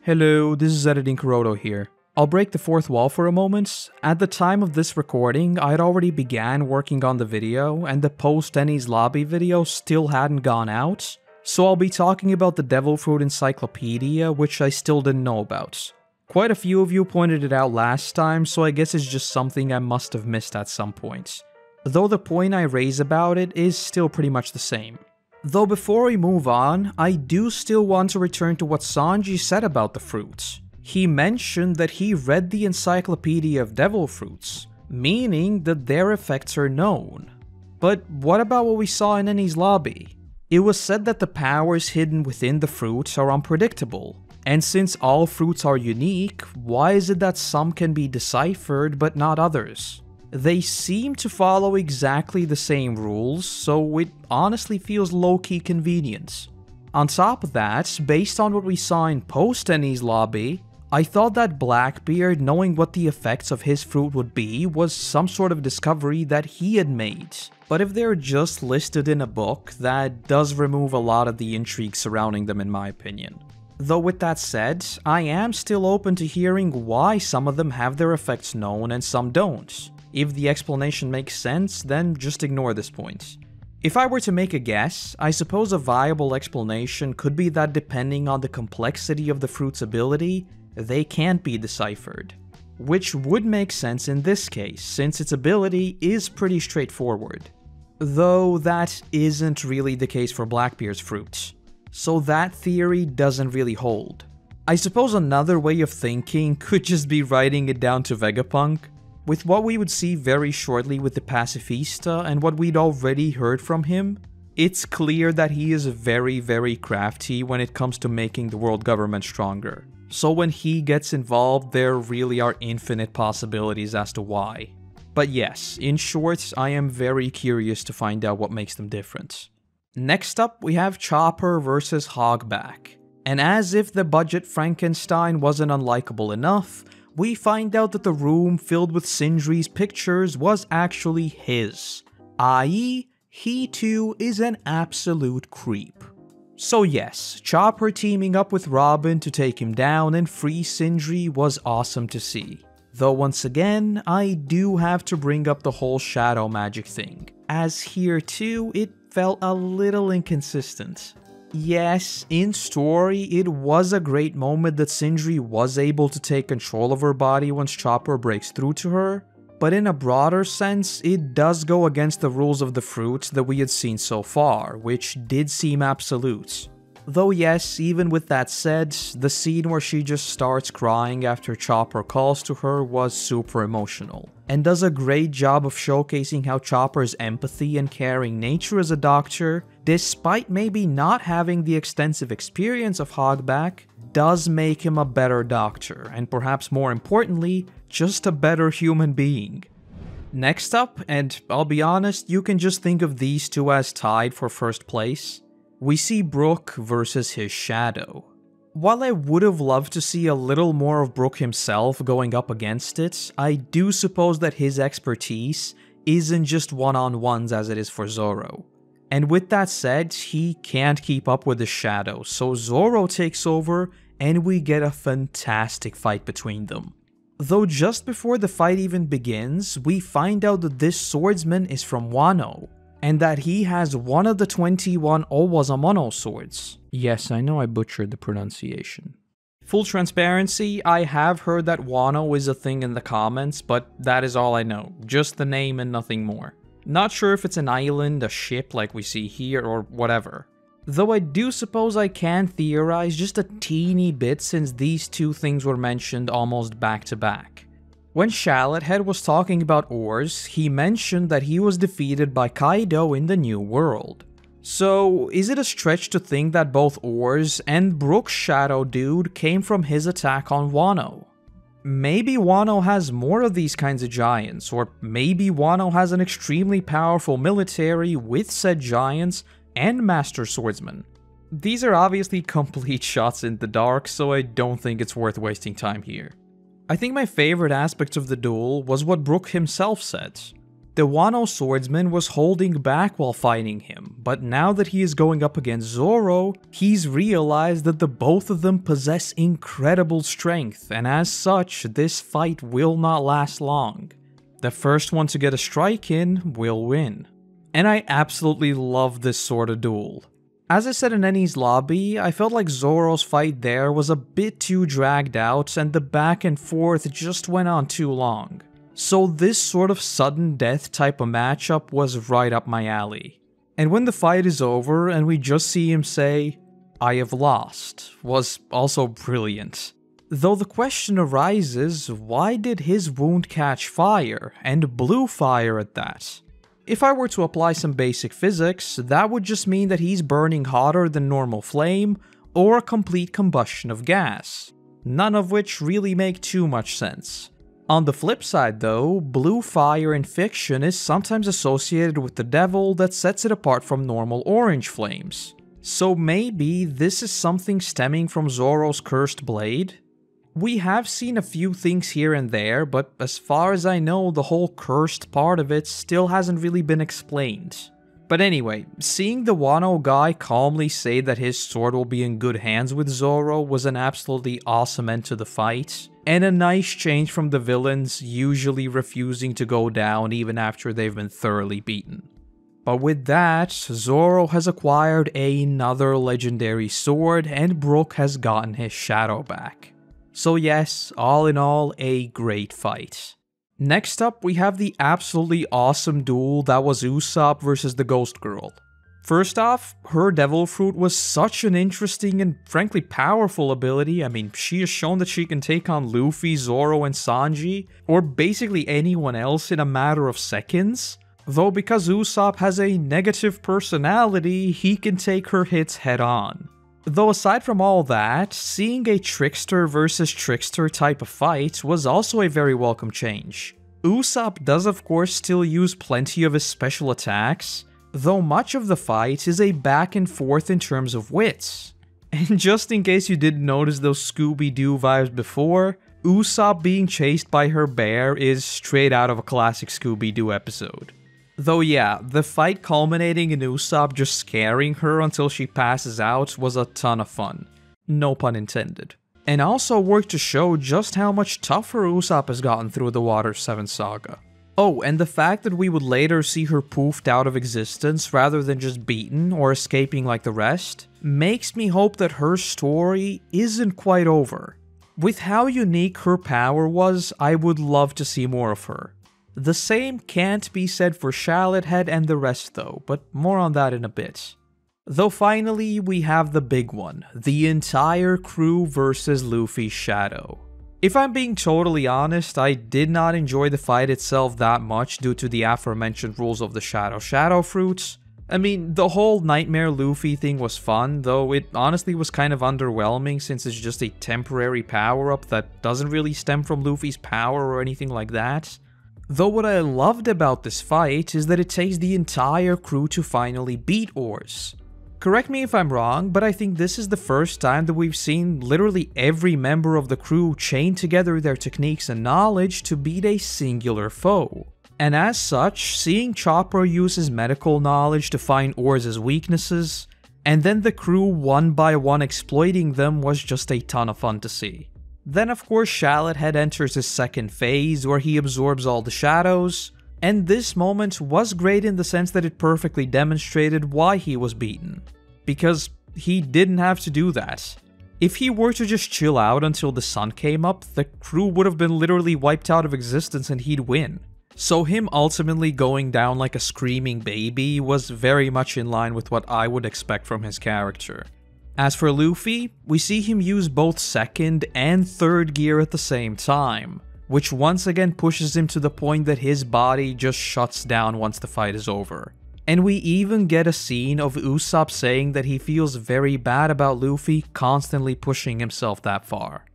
Hello, this is Editing Koroto here. I'll break the fourth wall for a moment. At the time of this recording, I'd already began working on the video, and the Post-Enies Lobby video still hadn't gone out, so I'll be talking about the Devil Fruit Encyclopedia, which I still didn't know about. Quite a few of you pointed it out last time, so I guess it's just something I must have missed at some point. Though the point I raise about it is still pretty much the same. Though before we move on, I do still want to return to what Sanji said about the fruits. He mentioned that he read the Encyclopedia of Devil Fruits, meaning that their effects are known. But what about what we saw in Enies Lobby? It was said that the powers hidden within the fruits are unpredictable, and since all fruits are unique, why is it that some can be deciphered but not others? They seem to follow exactly the same rules, so it honestly feels low-key convenient. On top of that, based on what we saw in Post-Enies Lobby, I thought that Blackbeard knowing what the effects of his fruit would be was some sort of discovery that he had made. But if they're just listed in a book, that does remove a lot of the intrigue surrounding them in my opinion. Though with that said, I am still open to hearing why some of them have their effects known and some don't. If the explanation makes sense, then just ignore this point. If I were to make a guess, I suppose a viable explanation could be that depending on the complexity of the fruit's ability, they can't be deciphered. Which would make sense in this case, since its ability is pretty straightforward. Though that isn't really the case for Blackbeard's fruits, so that theory doesn't really hold. I suppose another way of thinking could just be writing it down to Vegapunk. With what we would see very shortly with the Pacifista and what we'd already heard from him, it's clear that he is very crafty when it comes to making the world government stronger. So when he gets involved, there really are infinite possibilities as to why. But yes, in short, I am very curious to find out what makes them different. Next up, we have Chopper versus Hogback. And as if the budget Frankenstein wasn't unlikable enough, we find out that the room filled with Sindri's pictures was actually his, i.e., he too is an absolute creep. So yes, Chopper teaming up with Robin to take him down and free Sindri was awesome to see. Though once again, I do have to bring up the whole shadow magic thing, as here too it felt a little inconsistent. Yes, in story, it was a great moment that Sindri was able to take control of her body once Chopper breaks through to her, but in a broader sense, it does go against the rules of the fruits that we had seen so far, which did seem absolute. Though yes, even with that said, the scene where she just starts crying after Chopper calls to her was super emotional, and does a great job of showcasing how Chopper's empathy and caring nature as a doctor, despite maybe not having the extensive experience of Hogback, does make him a better doctor, and perhaps more importantly, just a better human being. Next up, and I'll be honest, you can just think of these two as tied for first place, we see Brook versus his shadow. While I would have loved to see a little more of Brook himself going up against it, I do suppose that his expertise isn't just one-on-ones as it is for Zoro. And with that said, he can't keep up with the shadow, so Zoro takes over and we get a fantastic fight between them. Though just before the fight even begins, we find out that this swordsman is from Wano, and that he has one of the 21 Owazamono swords. Yes, I know I butchered the pronunciation. Full transparency, I have heard that Wano is a thing in the comments, but that is all I know. Just the name and nothing more. Not sure if it's an island, a ship like we see here, or whatever. Though I do suppose I can theorize just a teeny bit since these two things were mentioned almost back to back. When Shallot was talking about ores, he mentioned that he was defeated by Kaido in the New World. So, is it a stretch to think that both ores and Brook's shadow dude came from his attack on Wano? Maybe Wano has more of these kinds of giants, or maybe Wano has an extremely powerful military with said giants and master swordsmen. These are obviously complete shots in the dark, so I don't think it's worth wasting time here. I think my favorite aspect of the duel was what Brook himself said. The Wano swordsman was holding back while fighting him, but now that he is going up against Zoro, he's realized that the both of them possess incredible strength, and as such, this fight will not last long. The first one to get a strike in will win. And I absolutely love this sort of duel. As I said in Enies Lobby, I felt like Zoro's fight there was a bit too dragged out and the back and forth just went on too long. So this sort of sudden death type of matchup was right up my alley. And when the fight is over and we just see him say, "I have lost," was also brilliant. Though the question arises, why did his wound catch fire, and blue fire at that? If I were to apply some basic physics, that would just mean that he's burning hotter than normal flame, or a complete combustion of gas. None of which really make too much sense. On the flip side though, blue fire in fiction is sometimes associated with the devil that sets it apart from normal orange flames. So maybe this is something stemming from Zoro's cursed blade? We have seen a few things here and there, but as far as I know, the whole cursed part of it still hasn't really been explained. But anyway, seeing the Wano guy calmly say that his sword will be in good hands with Zoro was an absolutely awesome end to the fight, and a nice change from the villains usually refusing to go down even after they've been thoroughly beaten. But with that, Zoro has acquired another legendary sword and Brook has gotten his shadow back. So yes, all in all, a great fight. Next up, we have the absolutely awesome duel that was Usopp versus the Ghost Girl. First off, her Devil Fruit was such an interesting and frankly powerful ability. I mean, she has shown that she can take on Luffy, Zoro, and Sanji, or basically anyone else in a matter of seconds. Though because Usopp has a negative personality, he can take her hits head on. Though aside from all that, seeing a trickster versus trickster type of fight was also a very welcome change. Usopp does of course still use plenty of his special attacks, though much of the fight is a back and forth in terms of wits. And just in case you didn't notice those Scooby-Doo vibes before, Usopp being chased by her bear is straight out of a classic Scooby-Doo episode. Though yeah, the fight culminating in Usopp just scaring her until she passes out was a ton of fun. No pun intended. And also worked to show just how much tougher Usopp has gotten through the Water 7 saga. Oh, and the fact that we would later see her poofed out of existence rather than just beaten or escaping like the rest, makes me hope that her story isn't quite over. With how unique her power was, I would love to see more of her. The same can't be said for Shallot Head and the rest though, but more on that in a bit. Though finally, we have the big one, the entire crew versus Luffy's shadow. If I'm being totally honest, I did not enjoy the fight itself that much due to the aforementioned rules of the Shadow Fruits. I mean, the whole Nightmare Luffy thing was fun, though it honestly was kind of underwhelming since it's just a temporary power-up that doesn't really stem from Luffy's power or anything like that. Though what I loved about this fight is that it takes the entire crew to finally beat Oars. Correct me if I'm wrong, but I think this is the first time that we've seen literally every member of the crew chain together their techniques and knowledge to beat a singular foe. And as such, seeing Chopper use his medical knowledge to find Oars' weaknesses, and then the crew one by one exploiting them was just a ton of fun to see. Then of course Shallot Head enters his second phase where he absorbs all the shadows, and this moment was great in the sense that it perfectly demonstrated why he was beaten. Because he didn't have to do that. If he were to just chill out until the sun came up, the crew would have been literally wiped out of existence and he'd win. So him ultimately going down like a screaming baby was very much in line with what I would expect from his character. As for Luffy, we see him use both second and third gear at the same time, which once again pushes him to the point that his body just shuts down once the fight is over. And we even get a scene of Usopp saying that he feels very bad about Luffy constantly pushing himself that far.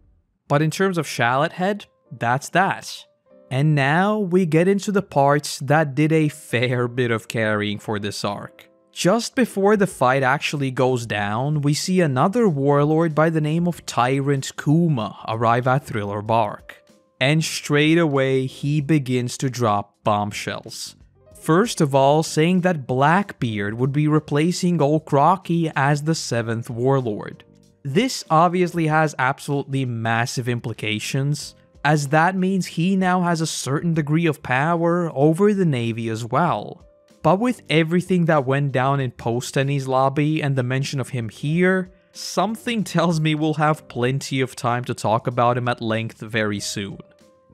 But in terms of Shallot Head, that's that. And now we get into the parts that did a fair bit of carrying for this arc. Just before the fight actually goes down, we see another warlord by the name of Tyrant Kuma arrive at Thriller Bark. And straight away he begins to drop bombshells. First of all, saying that Blackbeard would be replacing Old Crocky as the 7th warlord. This obviously has absolutely massive implications, as that means he now has a certain degree of power over the Navy as well. But with everything that went down in Post-Enies Lobby and the mention of him here, something tells me we'll have plenty of time to talk about him at length very soon.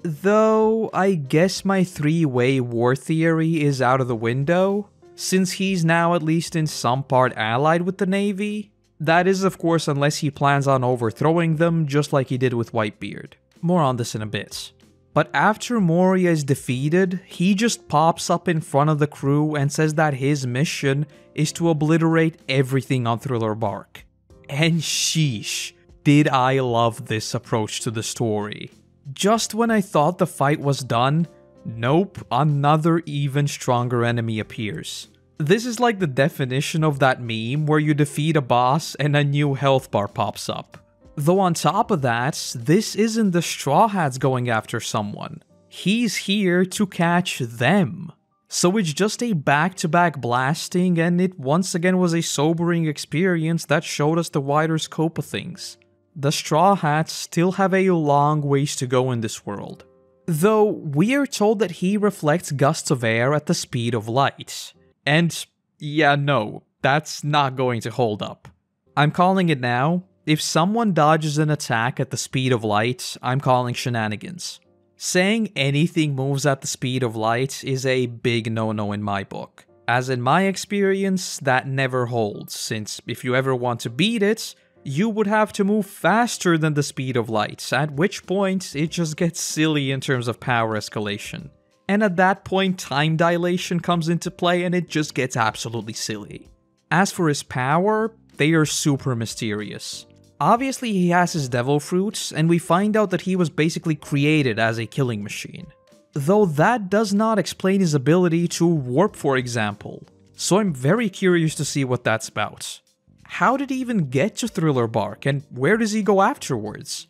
Though, I guess my 3-way war theory is out of the window, since he's now at least in some part allied with the Navy. That is, of course, unless he plans on overthrowing them just like he did with Whitebeard. More on this in a bit. But after Moria is defeated, he just pops up in front of the crew and says that his mission is to obliterate everything on Thriller Bark. And sheesh, did I love this approach to the story. Just when I thought the fight was done, nope, another even stronger enemy appears. This is like the definition of that meme where you defeat a boss and a new health bar pops up. Though on top of that, this isn't the Straw Hats going after someone. He's here to catch them. So it's just a back-to-back blasting, and it once again was a sobering experience that showed us the wider scope of things. The Straw Hats still have a long ways to go in this world. Though we are told that he reflects gusts of air at the speed of light. And yeah, no, that's not going to hold up. I'm calling it now. If someone dodges an attack at the speed of light, I'm calling shenanigans. Saying anything moves at the speed of light is a big no-no in my book. As in my experience, that never holds, since if you ever want to beat it, you would have to move faster than the speed of light, at which point it just gets silly in terms of power escalation. And at that point, time dilation comes into play and it just gets absolutely silly. As for his power, they are super mysterious. Obviously he has his devil fruits, and we find out that he was basically created as a killing machine. Though that does not explain his ability to warp, for example. So I'm very curious to see what that's about. How did he even get to Thriller Bark, and where does he go afterwards?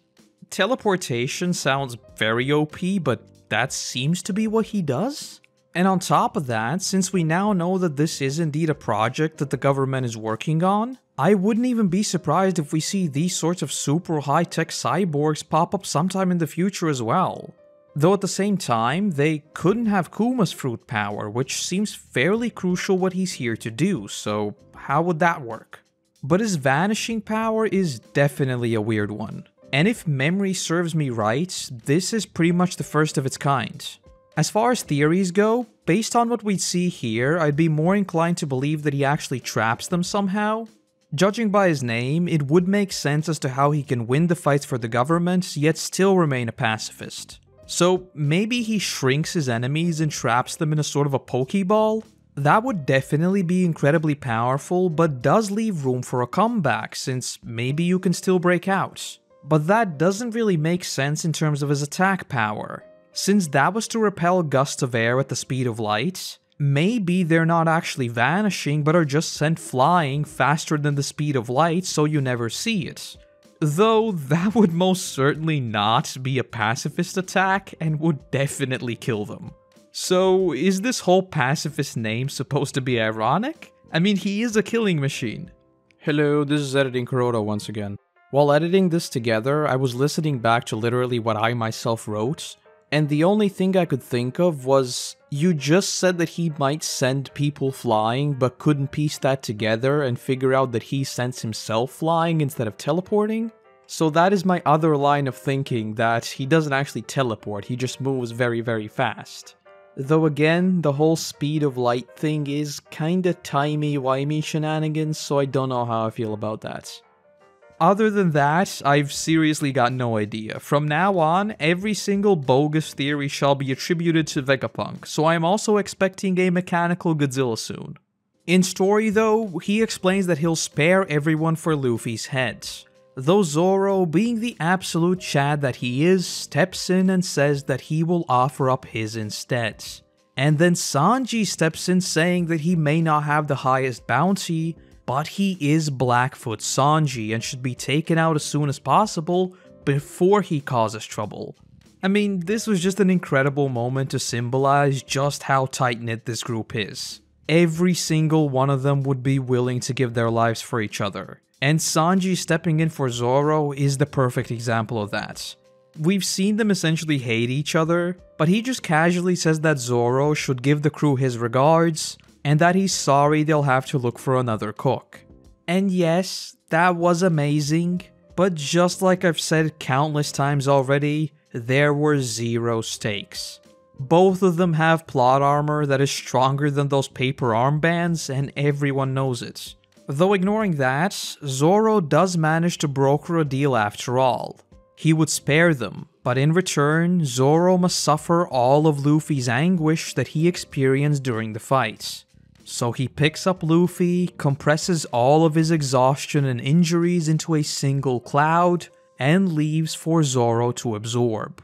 Teleportation sounds very OP, but that seems to be what he does? And on top of that, since we now know that this is indeed a project that the government is working on, I wouldn't even be surprised if we see these sorts of super high-tech cyborgs pop up sometime in the future as well. Though at the same time, they couldn't have Kuma's fruit power, which seems fairly crucial what he's here to do, so how would that work? But his vanishing power is definitely a weird one. And if memory serves me right, this is pretty much the first of its kind. As far as theories go, based on what we see here, I'd be more inclined to believe that he actually traps them somehow. Judging by his name, it would make sense as to how he can win the fights for the government, yet still remain a pacifist. So maybe he shrinks his enemies and traps them in a sort of a Pokeball? That would definitely be incredibly powerful, but does leave room for a comeback, since maybe you can still break out. But that doesn't really make sense in terms of his attack power. Since that was to repel gusts of air at the speed of light, maybe they're not actually vanishing but are just sent flying faster than the speed of light so you never see it. Though that would most certainly not be a pacifist attack and would definitely kill them. So is this whole pacifist name supposed to be ironic? I mean, he is a killing machine. Hello, this is Editing Korotos once again. While editing this together, I was listening back to literally what I myself wrote, and the only thing I could think of was, you just said that he might send people flying, but couldn't piece that together and figure out that he sends himself flying instead of teleporting? So that is my other line of thinking, that he doesn't actually teleport, he just moves very, very fast. Though again, the whole speed of light thing is kinda timey-wimey shenanigans, so I don't know how I feel about that. Other than that, I've seriously got no idea. From now on, every single bogus theory shall be attributed to Vegapunk, so I am also expecting a mechanical Godzilla soon. In story though, he explains that he'll spare everyone for Luffy's head. Though Zoro, being the absolute Chad that he is, steps in and says that he will offer up his instead. And then Sanji steps in saying that he may not have the highest bounty, but he is Blackfoot Sanji and should be taken out as soon as possible before he causes trouble. I mean, this was just an incredible moment to symbolize just how tight-knit this group is. Every single one of them would be willing to give their lives for each other. And Sanji stepping in for Zoro is the perfect example of that. We've seen them essentially hate each other, but he just casually says that Zoro should give the crew his regards, and that he's sorry they'll have to look for another cook. And yes, that was amazing, but just like I've said countless times already, there were zero stakes. Both of them have plot armor that is stronger than those paper armbands, and everyone knows it. Though ignoring that, Zoro does manage to broker a deal after all. He would spare them, but in return, Zoro must suffer all of Luffy's anguish that he experienced during the fight. So he picks up Luffy, compresses all of his exhaustion and injuries into a single cloud, and leaves for Zoro to absorb.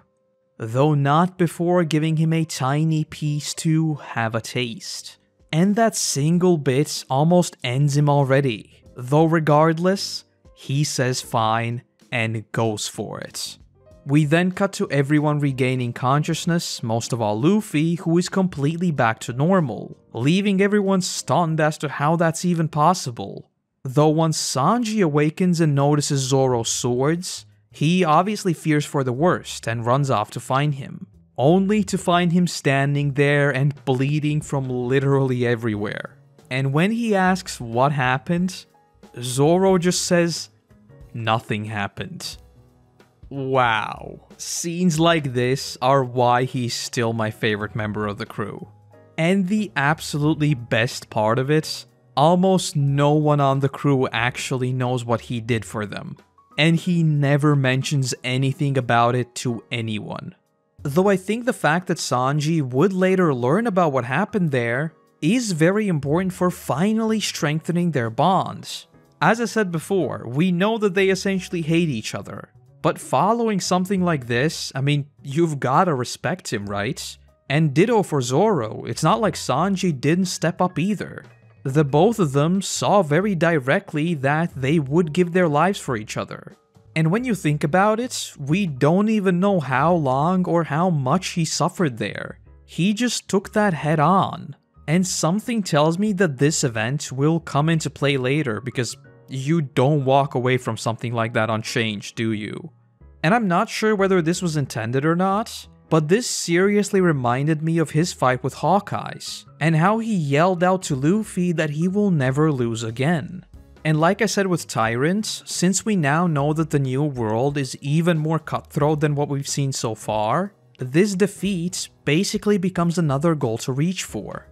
Though not before giving him a tiny piece to have a taste. And that single bit almost ends him already, though regardless, he says fine and goes for it. We then cut to everyone regaining consciousness, most of all Luffy, who is completely back to normal, leaving everyone stunned as to how that's even possible. Though once Sanji awakens and notices Zoro's swords, he obviously fears for the worst and runs off to find him, only to find him standing there and bleeding from literally everywhere. And when he asks what happened, Zoro just says, "Nothing happened." Wow. Scenes like this are why he's still my favorite member of the crew. And the absolutely best part of it, almost no one on the crew actually knows what he did for them. And he never mentions anything about it to anyone. Though I think the fact that Sanji would later learn about what happened there is very important for finally strengthening their bonds. As I said before, we know that they essentially hate each other. But following something like this, I mean, you've gotta respect him, right? And ditto for Zoro, it's not like Sanji didn't step up either. The both of them saw very directly that they would give their lives for each other. And when you think about it, we don't even know how long or how much he suffered there. He just took that head on. And something tells me that this event will come into play later, because you don't walk away from something like that unchanged, do you? And I'm not sure whether this was intended or not, but this seriously reminded me of his fight with Hawkeyes, and how he yelled out to Luffy that he will never lose again. And like I said with Tyrant, since we now know that the new world is even more cutthroat than what we've seen so far, this defeat basically becomes another goal to reach for.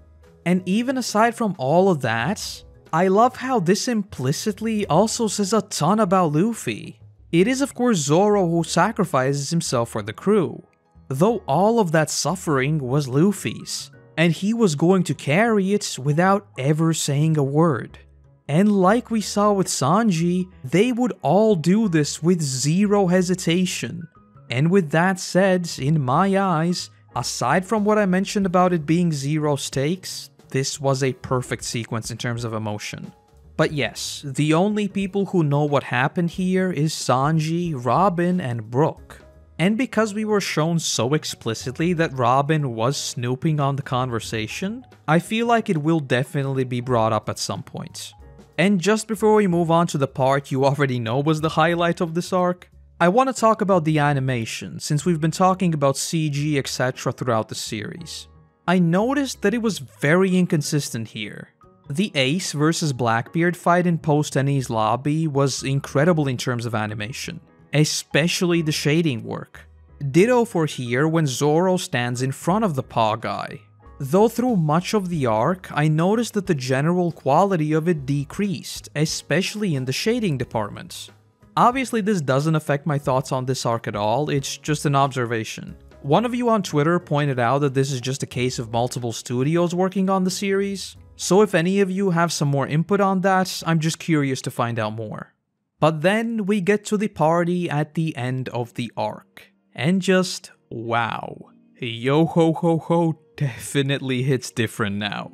And even aside from all of that, I love how this implicitly also says a ton about Luffy. It is of course Zoro who sacrifices himself for the crew, though all of that suffering was Luffy's, and he was going to carry it without ever saying a word. And like we saw with Sanji, they would all do this with zero hesitation. And with that said, in my eyes, aside from what I mentioned about it being zero stakes, this was a perfect sequence in terms of emotion. But yes, the only people who know what happened here is Sanji, Robin, and Brook. And because we were shown so explicitly that Robin was snooping on the conversation, I feel like it will definitely be brought up at some point. And just before we move on to the part you already know was the highlight of this arc, I want to talk about the animation, since we've been talking about CG etc. throughout the series. I noticed that it was very inconsistent here. The Ace vs Blackbeard fight in Post-Enies Lobby was incredible in terms of animation, especially the shading work. Ditto for here when Zoro stands in front of the paw guy. Though through much of the arc, I noticed that the general quality of it decreased, especially in the shading department. Obviously this doesn't affect my thoughts on this arc at all, it's just an observation. One of you on Twitter pointed out that this is just a case of multiple studios working on the series, so if any of you have some more input on that, I'm just curious to find out more. But then we get to the party at the end of the arc, and just wow. Yo ho ho ho definitely hits different now.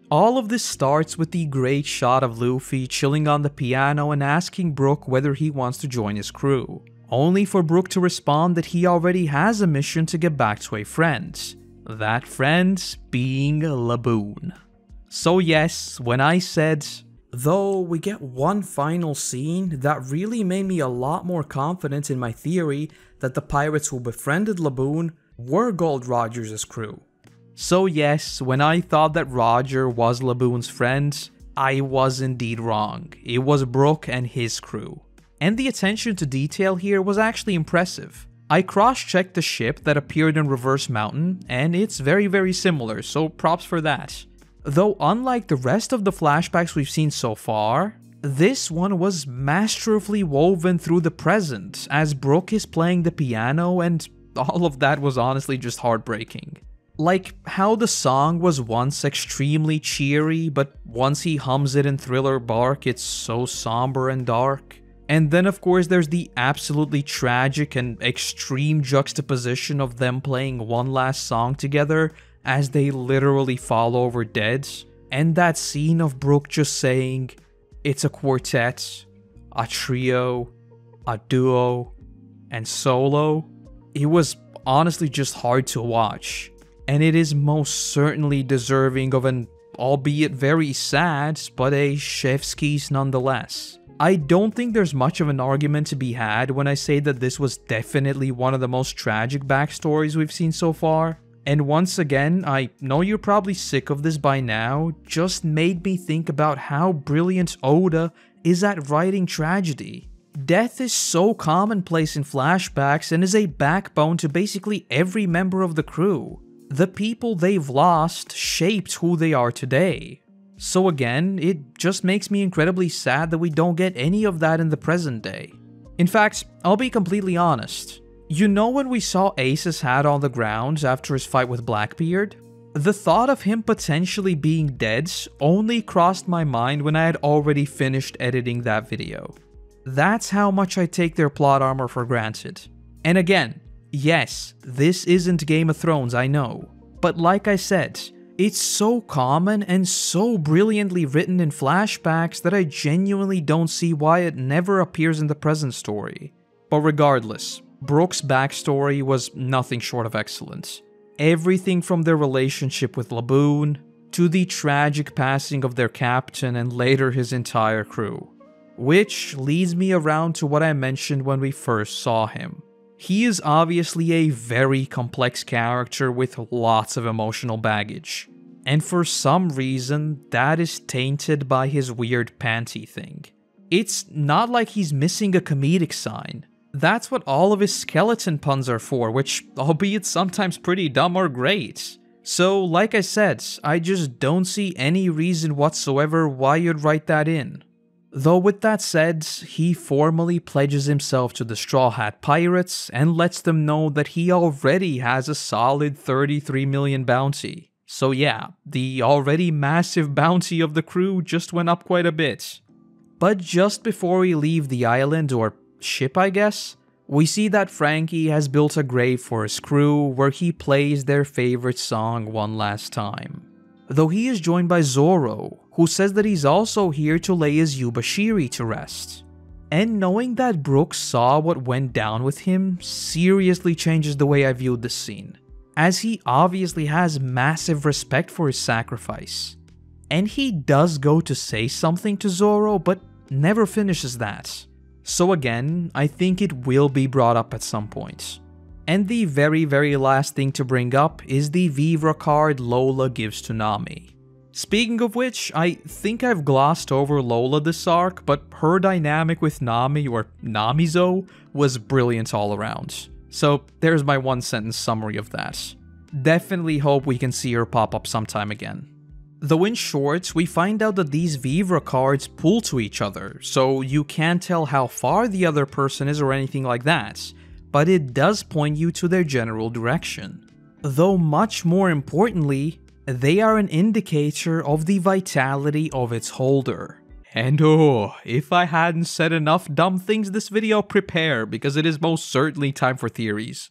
All of this starts with the great shot of Luffy chilling on the piano and asking Brook whether he wants to join his crew. only for Brook to respond that he already has a mission to get back to a friend. That friend being Laboon. So yes, when I said, though we get one final scene that really made me a lot more confident in my theory that the pirates who befriended Laboon were Gold Roger's crew. So yes, when I thought that Roger was Laboon's friend, I was indeed wrong. It was Brook and his crew. And the attention to detail here was actually impressive. I cross-checked the ship that appeared in Reverse Mountain, and it's very similar, so props for that. Though unlike the rest of the flashbacks we've seen so far, this one was masterfully woven through the present, as Brook is playing the piano, and all of that was honestly just heartbreaking. Like how the song was once extremely cheery, but once he hums it in Thriller Bark, it's so somber and dark. And then of course there's the absolutely tragic and extreme juxtaposition of them playing one last song together as they literally fall over dead. And that scene of Brook just saying, it's a quartet, a trio, a duo, and solo. It was honestly just hard to watch. And it is most certainly deserving of an, albeit very sad, but a chef's kiss nonetheless. I don't think there's much of an argument to be had when I say that this was definitely one of the most tragic backstories we've seen so far. And once again, I know you're probably sick of this by now, just made me think about how brilliant Oda is at writing tragedy. Death is so commonplace in flashbacks and is a backbone to basically every member of the crew. The people they've lost shaped who they are today. So again, it just makes me incredibly sad that we don't get any of that in the present day. In fact, I'll be completely honest. You know when we saw Ace's hat on the ground after his fight with Blackbeard? The thought of him potentially being dead only crossed my mind when I had already finished editing that video. That's how much I take their plot armor for granted. And again, yes, this isn't Game of Thrones, I know. But like I said, it's so common and so brilliantly written in flashbacks that I genuinely don't see why it never appears in the present story. But regardless, Brook's backstory was nothing short of excellent. Everything from their relationship with Laboon, to the tragic passing of their captain and later his entire crew. Which leads me around to what I mentioned when we first saw him. He is obviously a very complex character with lots of emotional baggage, and for some reason that is tainted by his weird panty thing. It's not like he's missing a comedic sign. That's what all of his skeleton puns are for, which, albeit sometimes pretty dumb, are great. So like I said, I just don't see any reason whatsoever why you'd write that in. Though with that said, he formally pledges himself to the Straw Hat Pirates and lets them know that he already has a solid 33 million bounty. So yeah, the already massive bounty of the crew just went up quite a bit. But just before we leave the island, or ship I guess, we see that Frankie has built a grave for his crew where he plays their favorite song one last time. Though he is joined by Zoro, who says that he's also here to lay his Yubashiri to rest. And knowing that Brook saw what went down with him seriously changes the way I viewed this scene, as he obviously has massive respect for his sacrifice. And he does go to say something to Zoro, but never finishes that. So again, I think it will be brought up at some point. And the very last thing to bring up is the Vivre card Lola gives to Nami. Speaking of which, I think I've glossed over Lola this arc, but her dynamic with Nami, or Namizo, was brilliant all around. So there's my one sentence summary of that. Definitely hope we can see her pop up sometime again. Though in short, we find out that these Vivre cards pull to each other, so you can't tell how far the other person is or anything like that, but it does point you to their general direction. Though much more importantly, they are an indicator of the vitality of its holder. And oh, if I hadn't said enough dumb things this video, prepare, because it is most certainly time for theories.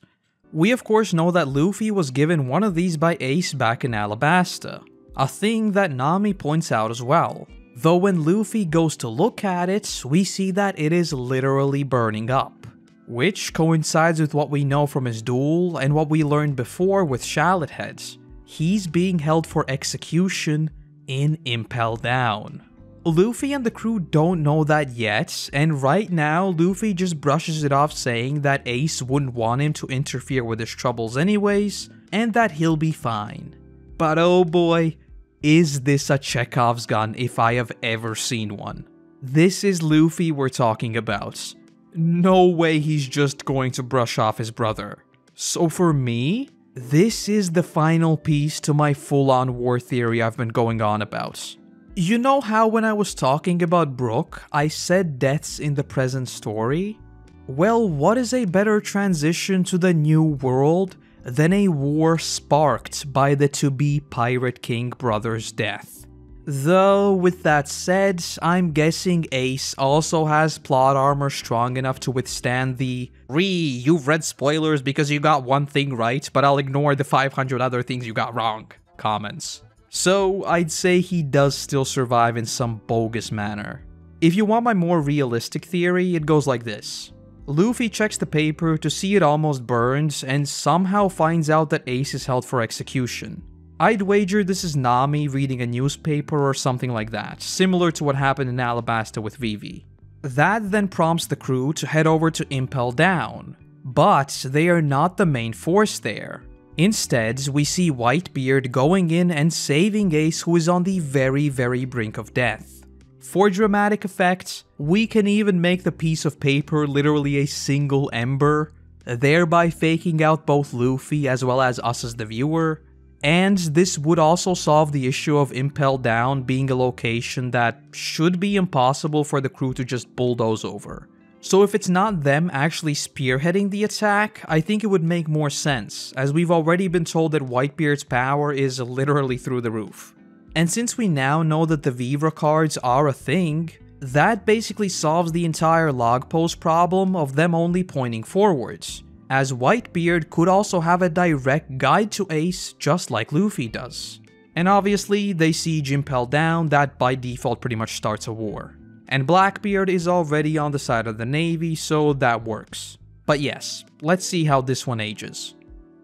We of course know that Luffy was given one of these by Ace back in Alabasta, a thing that Nami points out as well. Though when Luffy goes to look at it, we see that it is literally burning up. which coincides with what we know from his duel and what we learned before with Shallot Heads. He's being held for execution in Impel Down. Luffy and the crew don't know that yet, and right now Luffy just brushes it off saying that Ace wouldn't want him to interfere with his troubles anyways, and that he'll be fine. But oh boy, is this a Chekhov's gun if I have ever seen one. This is Luffy we're talking about. No way he's just going to brush off his brother. So for me, this is the final piece to my full-on war theory I've been going on about. You know how when I was talking about Brook, I said deaths in the present story? Well, what is a better transition to the new world than a war sparked by the to-be Pirate King brother's death? Though, with that said, I'm guessing Ace also has plot armor strong enough to withstand the you've read spoilers because you got one thing right, but I'll ignore the 500 other things you got wrong" comments. So I'd say he does still survive in some bogus manner. If you want my more realistic theory, it goes like this. Luffy checks the paper to see it almost burns and somehow finds out that Ace is held for execution. I'd wager this is Nami reading a newspaper or something like that, similar to what happened in Alabasta with Vivi. That then prompts the crew to head over to Impel Down, but they are not the main force there. Instead, we see Whitebeard going in and saving Ace, who is on the very brink of death. For dramatic effect, we can even make the piece of paper literally a single ember, thereby faking out both Luffy as well as us as the viewer. And this would also solve the issue of Impel Down being a location that should be impossible for the crew to just bulldoze over. So if it's not them actually spearheading the attack, I think it would make more sense, as we've already been told that Whitebeard's power is literally through the roof. And since we now know that the Vivre cards are a thing, that basically solves the entire log post problem of them only pointing forwards, as Whitebeard could also have a direct guide to Ace just like Luffy does. And obviously, they siege Impel Down, that by default pretty much starts a war. And Blackbeard is already on the side of the Navy, so that works. But yes, let's see how this one ages.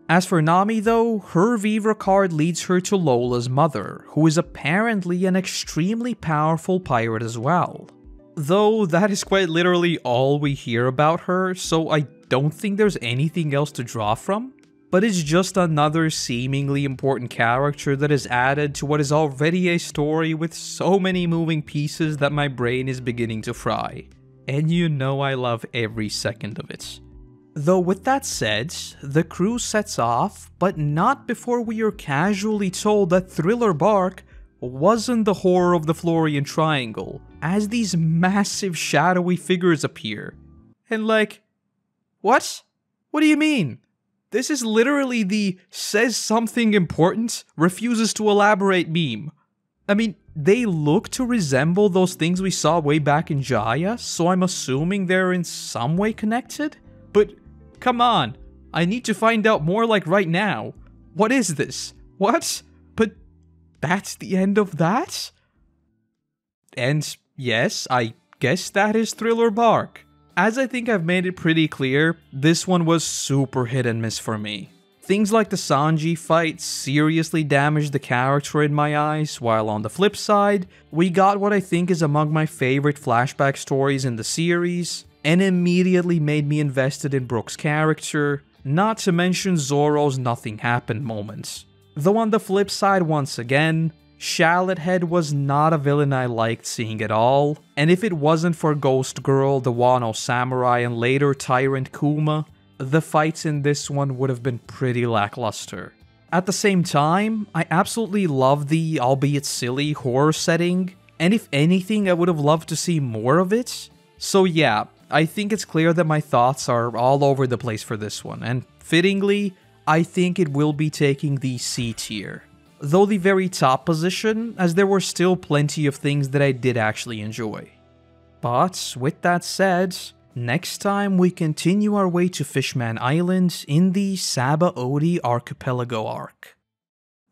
As for Nami though, her Vivre card leads her to Lola's mother, who is apparently an extremely powerful pirate as well. Though that is quite literally all we hear about her, so I don't think there's anything else to draw from. But it's just another seemingly important character that is added to what is already a story with so many moving pieces that my brain is beginning to fry. And you know I love every second of it. Though with that said, the crew sets off, but not before we are casually told that Thriller Bark wasn't the horror of the Florian Triangle, as these massive shadowy figures appear. And like, what? What do you mean? This is literally the says something important, refuses to elaborate meme. I mean, they look to resemble those things we saw way back in Jaya, so I'm assuming they're in some way connected? But come on, I need to find out more like right now. What is this? What? But that's the end of that? And yes, I guess that is Thriller Bark. As I think I've made it pretty clear, this one was super hit and miss for me. Things like the Sanji fight seriously damaged the character in my eyes, while on the flip side, we got what I think is among my favorite flashback stories in the series, and immediately made me invested in Brook's character, not to mention Zoro's nothing happened moments. Though on the flip side once again, Shallot Head was not a villain I liked seeing at all, and if it wasn't for Ghost Girl, the Wano Samurai, and later Tyrant Kuma, the fights in this one would have been pretty lackluster. At the same time, I absolutely love the, albeit silly, horror setting, and if anything I would have loved to see more of it. So yeah, I think it's clear that my thoughts are all over the place for this one, and fittingly, I think it will be taking the C tier. Though the very top position, as there were still plenty of things that I did actually enjoy. But with that said, next time we continue our way to Fishman Island in the Sabaody Archipelago arc.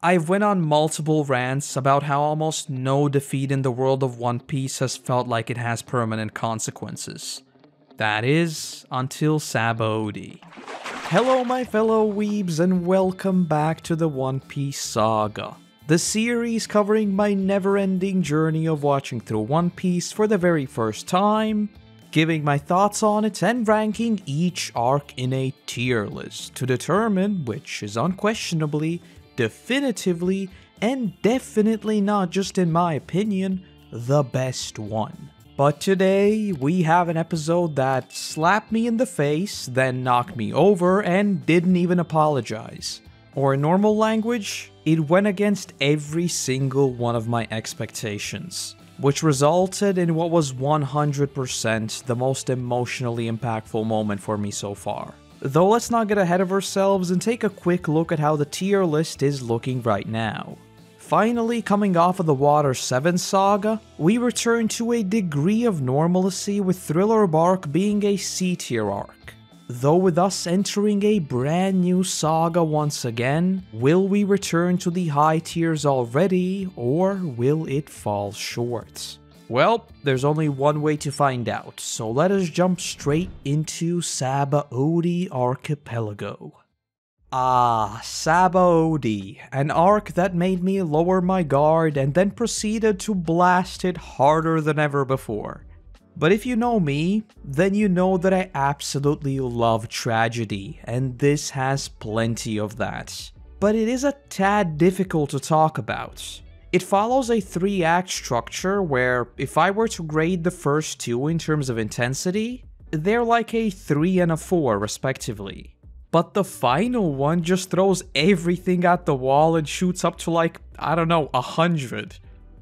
I've went on multiple rants about how almost no defeat in the world of One Piece has felt like it has permanent consequences. That is, until Sabaody. Hello my fellow weebs and welcome back to the One Piece saga. The series covering my never-ending journey of watching through One Piece for the very first time, giving my thoughts on it and ranking each arc in a tier list to determine which is unquestionably, definitively, and definitely not just in my opinion, the best one. But today, we have an episode that slapped me in the face, then knocked me over, and didn't even apologize. Or in normal language, it went against every single one of my expectations, which resulted in what was 100% the most emotionally impactful moment for me so far. Though let's not get ahead of ourselves and take a quick look at how the tier list is looking right now. Finally, coming off of the Water 7 saga, we return to a degree of normalcy with Thriller Bark being a C-tier arc. Though with us entering a brand new saga once again, will we return to the high tiers already, or will it fall short? Well, there's only one way to find out, so let us jump straight into Sabaody Archipelago. Ah, Sabaody, an arc that made me lower my guard and then proceeded to blast it harder than ever before. But if you know me, then you know that I absolutely love tragedy, and this has plenty of that. But it is a tad difficult to talk about. It follows a 3-act structure where, if I were to grade the first two in terms of intensity, they're like a 3 and a 4 respectively. But the final one just throws everything at the wall and shoots up to like, I don't know, 100.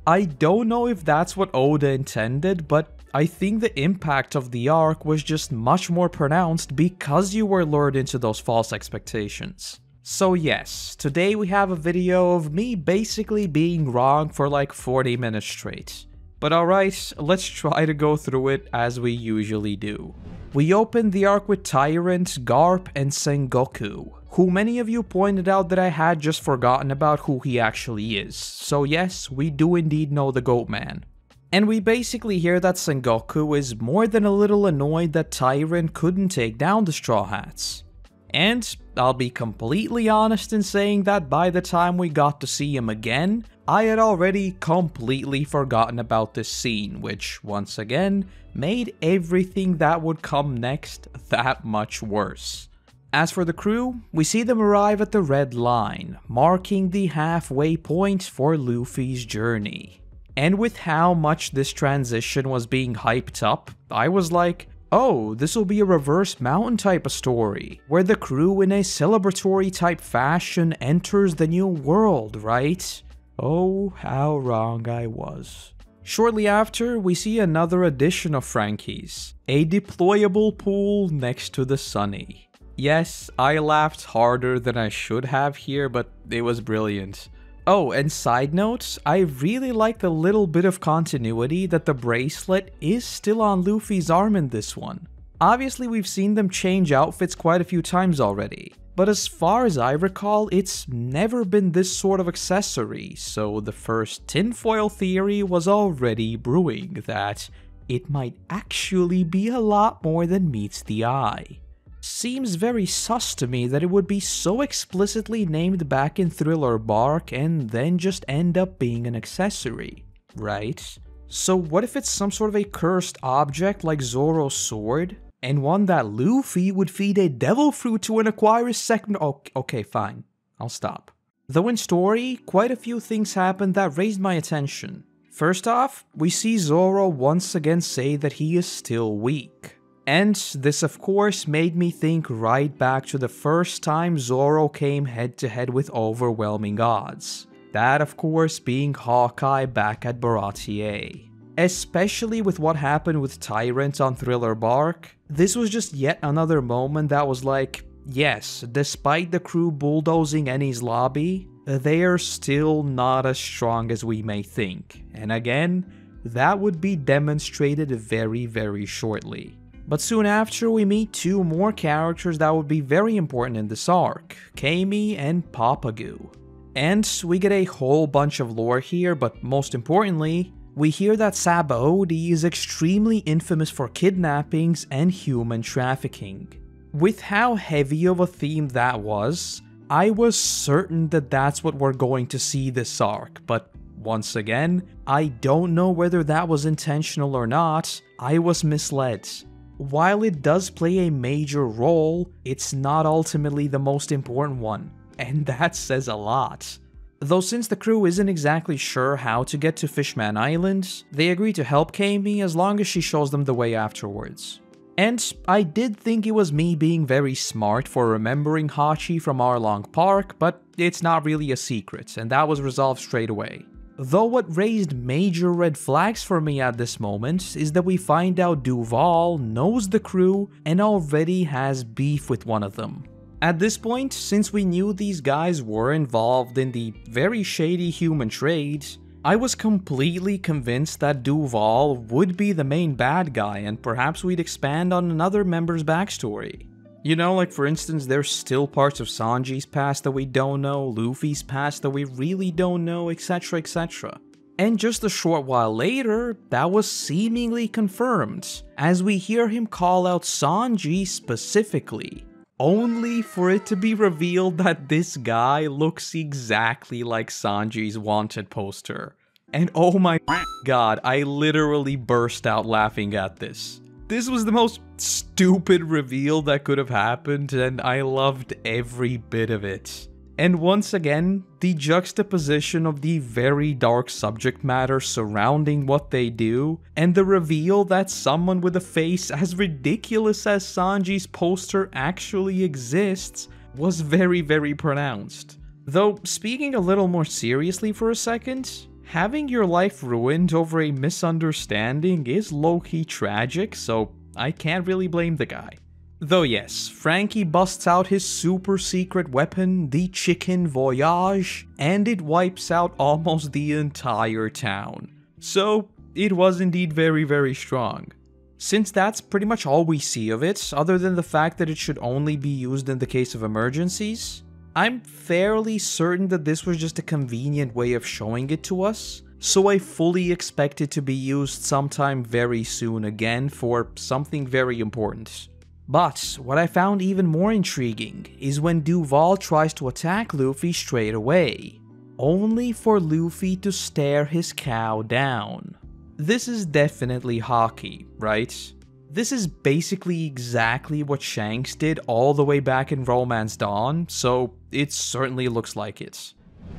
I don't know if that's what Oda intended, but I think the impact of the arc was just much more pronounced because you were lured into those false expectations. So yes, today we have a video of me basically being wrong for like 40 minutes straight. But alright, let's try to go through it as we usually do. We opened the arc with Tyrant, Garp, and Sengoku, who many of you pointed out that I had just forgotten about who he actually is. So yes, we do indeed know the Goat Man. And we basically hear that Sengoku is more than a little annoyed that Tyrant couldn't take down the Straw Hats. And I'll be completely honest in saying that by the time we got to see him again, I had already completely forgotten about this scene, which, once again, made everything that would come next that much worse. As for the crew, we see them arrive at the Red Line, marking the halfway point for Luffy's journey. And with how much this transition was being hyped up, I was like, oh, this will be a reverse mountain type of story, where the crew in a celebratory type fashion enters the new world, right? Oh, how wrong I was. Shortly after, we see another addition of Frankie's, a deployable pool next to the Sunny. Yes, I laughed harder than I should have here, but it was brilliant. Oh, and side note, I really like the little bit of continuity that the bracelet is still on Luffy's arm in this one. Obviously, we've seen them change outfits quite a few times already, but as far as I recall, it's never been this sort of accessory, so the first tinfoil theory was already brewing that it might actually be a lot more than meets the eye. Seems very sus to me that it would be so explicitly named back in Thriller Bark and then just end up being an accessory, right? So what if it's some sort of a cursed object like Zoro's sword, and one that Luffy would feed a devil fruit to and acquire a second— okay, fine, I'll stop. Though in story, quite a few things happened that raised my attention. First off, we see Zoro once again say that he is still weak. And this of course made me think right back to the first time Zoro came head to head with overwhelming odds. That of course being Hawkeye back at Baratie. Especially with what happened with Tyrant on Thriller Bark, this was just yet another moment that was like, yes, despite the crew bulldozing Enies Lobby, they are still not as strong as we may think. And again, that would be demonstrated very, very shortly. But soon after, we meet two more characters that would be very important in this arc, Kami and Papagoo. And we get a whole bunch of lore here, but most importantly, we hear that Sabaody is extremely infamous for kidnappings and human trafficking. With how heavy of a theme that was, I was certain that that's what we're going to see this arc, but once again, I don't know whether that was intentional or not. I was misled. While it does play a major role, it's not ultimately the most important one, and that says a lot. Though since the crew isn't exactly sure how to get to Fishman Island, they agree to help Koby as long as she shows them the way afterwards. And I did think it was me being very smart for remembering Hachi from Arlong Park, but it's not really a secret, and that was resolved straight away. Though what raised major red flags for me at this moment is that we find out Duval knows the crew and already has beef with one of them. At this point, since we knew these guys were involved in the very shady human trade, I was completely convinced that Duval would be the main bad guy and perhaps we'd expand on another member's backstory. You know, like for instance, there's still parts of Sanji's past that we don't know, Luffy's past that we really don't know, etc, etc. And just a short while later, that was seemingly confirmed, as we hear him call out Sanji specifically, only for it to be revealed that this guy looks exactly like Sanji's wanted poster. And oh my god, I literally burst out laughing at this. This was the most stupid reveal that could have happened, and I loved every bit of it. And once again, the juxtaposition of the very dark subject matter surrounding what they do, and the reveal that someone with a face as ridiculous as Sanji's poster actually exists, was very, very pronounced. Though, speaking a little more seriously for a second, having your life ruined over a misunderstanding is low-key tragic, so I can't really blame the guy. Though yes, Frankie busts out his super secret weapon, the Chicken Voyage, and it wipes out almost the entire town. So, it was indeed very, very strong. Since that's pretty much all we see of it, other than the fact that it should only be used in the case of emergencies, I'm fairly certain that this was just a convenient way of showing it to us, so I fully expect it to be used sometime very soon again for something very important. But what I found even more intriguing is when Duval tries to attack Luffy straight away, only for Luffy to stare his cow down. This is definitely hockey, right? This is basically exactly what Shanks did all the way back in Romance Dawn, so it certainly looks like it.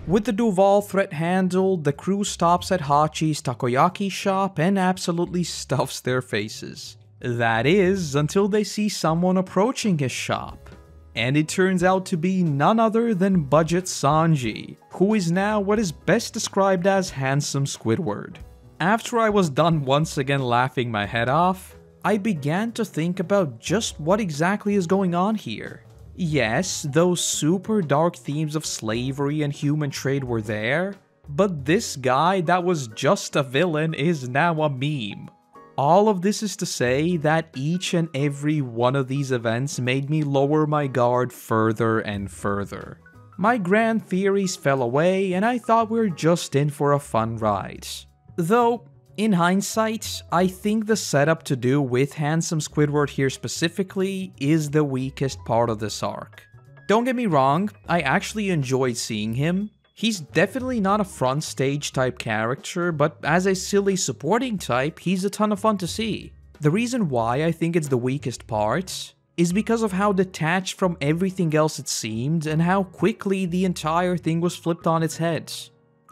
With the Duval threat handled, the crew stops at Hachi's takoyaki shop and absolutely stuffs their faces. That is, until they see someone approaching his shop. And it turns out to be none other than Budget Sanji, who is now what is best described as handsome Squidward. After I was done once again laughing my head off, I began to think about just what exactly is going on here. Yes, those super dark themes of slavery and human trade were there, but this guy that was just a villain is now a meme. All of this is to say that each and every one of these events made me lower my guard further and further. My grand theories fell away and I thought we were just in for a fun ride. Though, in hindsight, I think the setup to do with handsome Squidward here specifically is the weakest part of this arc. Don't get me wrong, I actually enjoyed seeing him. He's definitely not a front stage type character, but as a silly supporting type, he's a ton of fun to see. The reason why I think it's the weakest part is because of how detached from everything else it seemed and how quickly the entire thing was flipped on its head.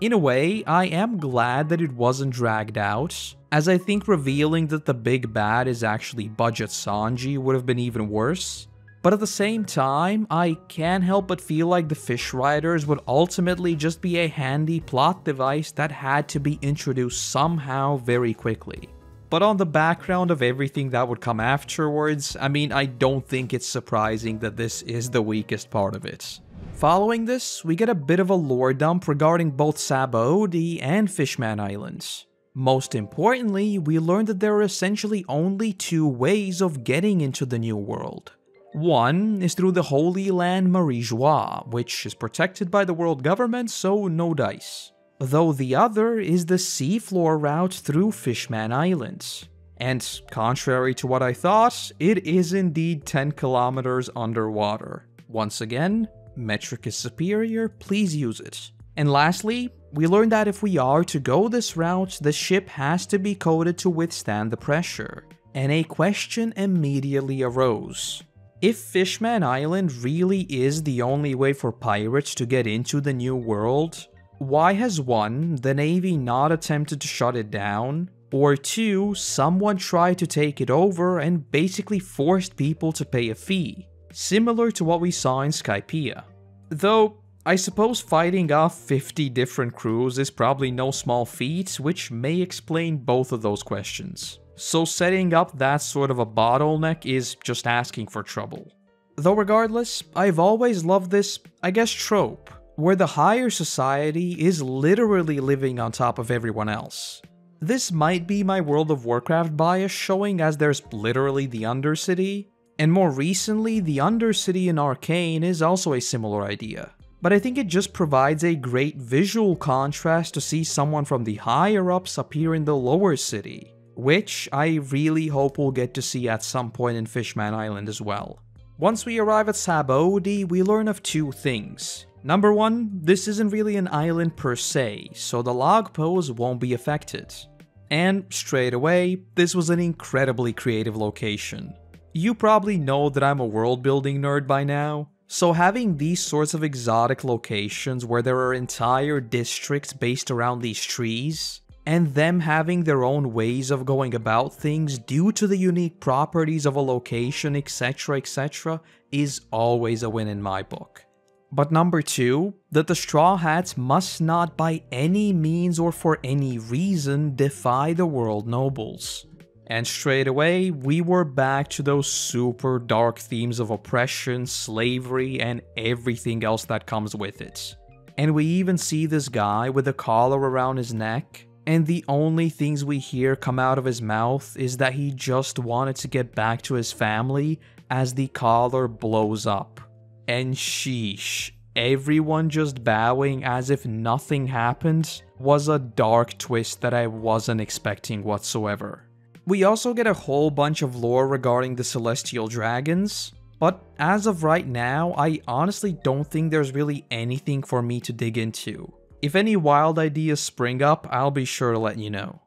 In a way, I am glad that it wasn't dragged out, as I think revealing that the big bad is actually Budget Sanji would have been even worse. But at the same time, I can't help but feel like the fish riders would ultimately just be a handy plot device that had to be introduced somehow very quickly. But on the background of everything that would come afterwards, I mean, I don't think it's surprising that this is the weakest part of it. Following this, we get a bit of a lore dump regarding both Sabaody and Fishman Island. Most importantly, we learn that there are essentially only two ways of getting into the New World. One is through the Holy Land Marie Joie, which is protected by the world government, so no dice. though the other is the seafloor route through Fishman Island. And contrary to what I thought, it is indeed 10 kilometers underwater. Once again, metric is superior, please use it. And lastly, we learned that if we are to go this route, the ship has to be coated to withstand the pressure. And a question immediately arose. If Fishman Island really is the only way for pirates to get into the New World, why has 1, the Navy not attempted to shut it down, or 2, someone tried to take it over and basically forced people to pay a fee, similar to what we saw in Skypiea? Though, I suppose fighting off 50 different crews is probably no small feat, which may explain both of those questions. So setting up that sort of a bottleneck is just asking for trouble. Though regardless, I've always loved this, I guess, trope, where the higher society is literally living on top of everyone else. This might be my World of Warcraft bias showing, as there's literally the Undercity, and more recently the Undercity in Arcane is also a similar idea. But I think it just provides a great visual contrast to see someone from the higher ups appear in the lower city, which I really hope we'll get to see at some point in Fishman Island as well. Once we arrive at Sabaody, we learn of 2 things. Number 1, this isn't really an island per se, so the log pose won't be affected. And straight away, this was an incredibly creative location. You probably know that I'm a world building nerd by now, so having these sorts of exotic locations where there are entire districts based around these trees, and them having their own ways of going about things due to the unique properties of a location, etc., is always a win in my book. But number 2, that the Straw Hats must not by any means or for any reason defy the world nobles. And straight away, we were back to those super dark themes of oppression, slavery, and everything else that comes with it. And we even see this guy with a collar around his neck, and the only things we hear come out of his mouth is that he just wanted to get back to his family as the collar blows up. And sheesh, everyone just bowing as if nothing happened was a dark twist that I wasn't expecting whatsoever. We also get a whole bunch of lore regarding the Celestial Dragons, but as of right now, I honestly don't think there's really anything for me to dig into. If any wild ideas spring up, I'll be sure to let you know.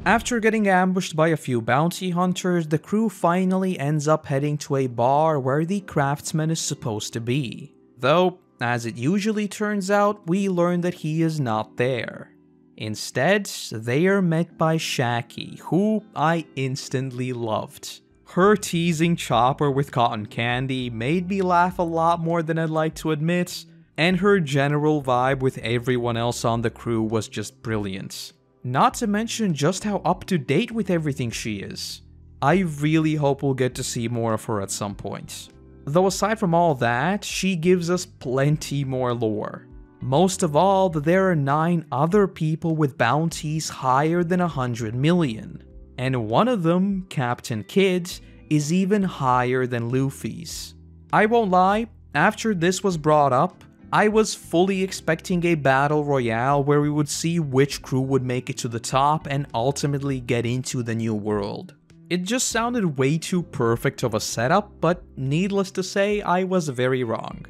After getting ambushed by a few bounty hunters, the crew finally ends up heading to a bar where the craftsman is supposed to be. Though, as it usually turns out, we learn that he is not there. Instead, they are met by Shaki, who I instantly loved. Her teasing Chopper with cotton candy made me laugh a lot more than I'd like to admit, and her general vibe with everyone else on the crew was just brilliant. Not to mention just how up to date with everything she is. I really hope we'll get to see more of her at some point. Though aside from all that, she gives us plenty more lore. Most of all, that there are 9 other people with bounties higher than 100 million. And one of them, Captain Kidd, is even higher than Luffy's. I won't lie, after this was brought up, I was fully expecting a battle royale where we would see which crew would make it to the top and ultimately get into the New World. It just sounded way too perfect of a setup, but needless to say, I was very wrong.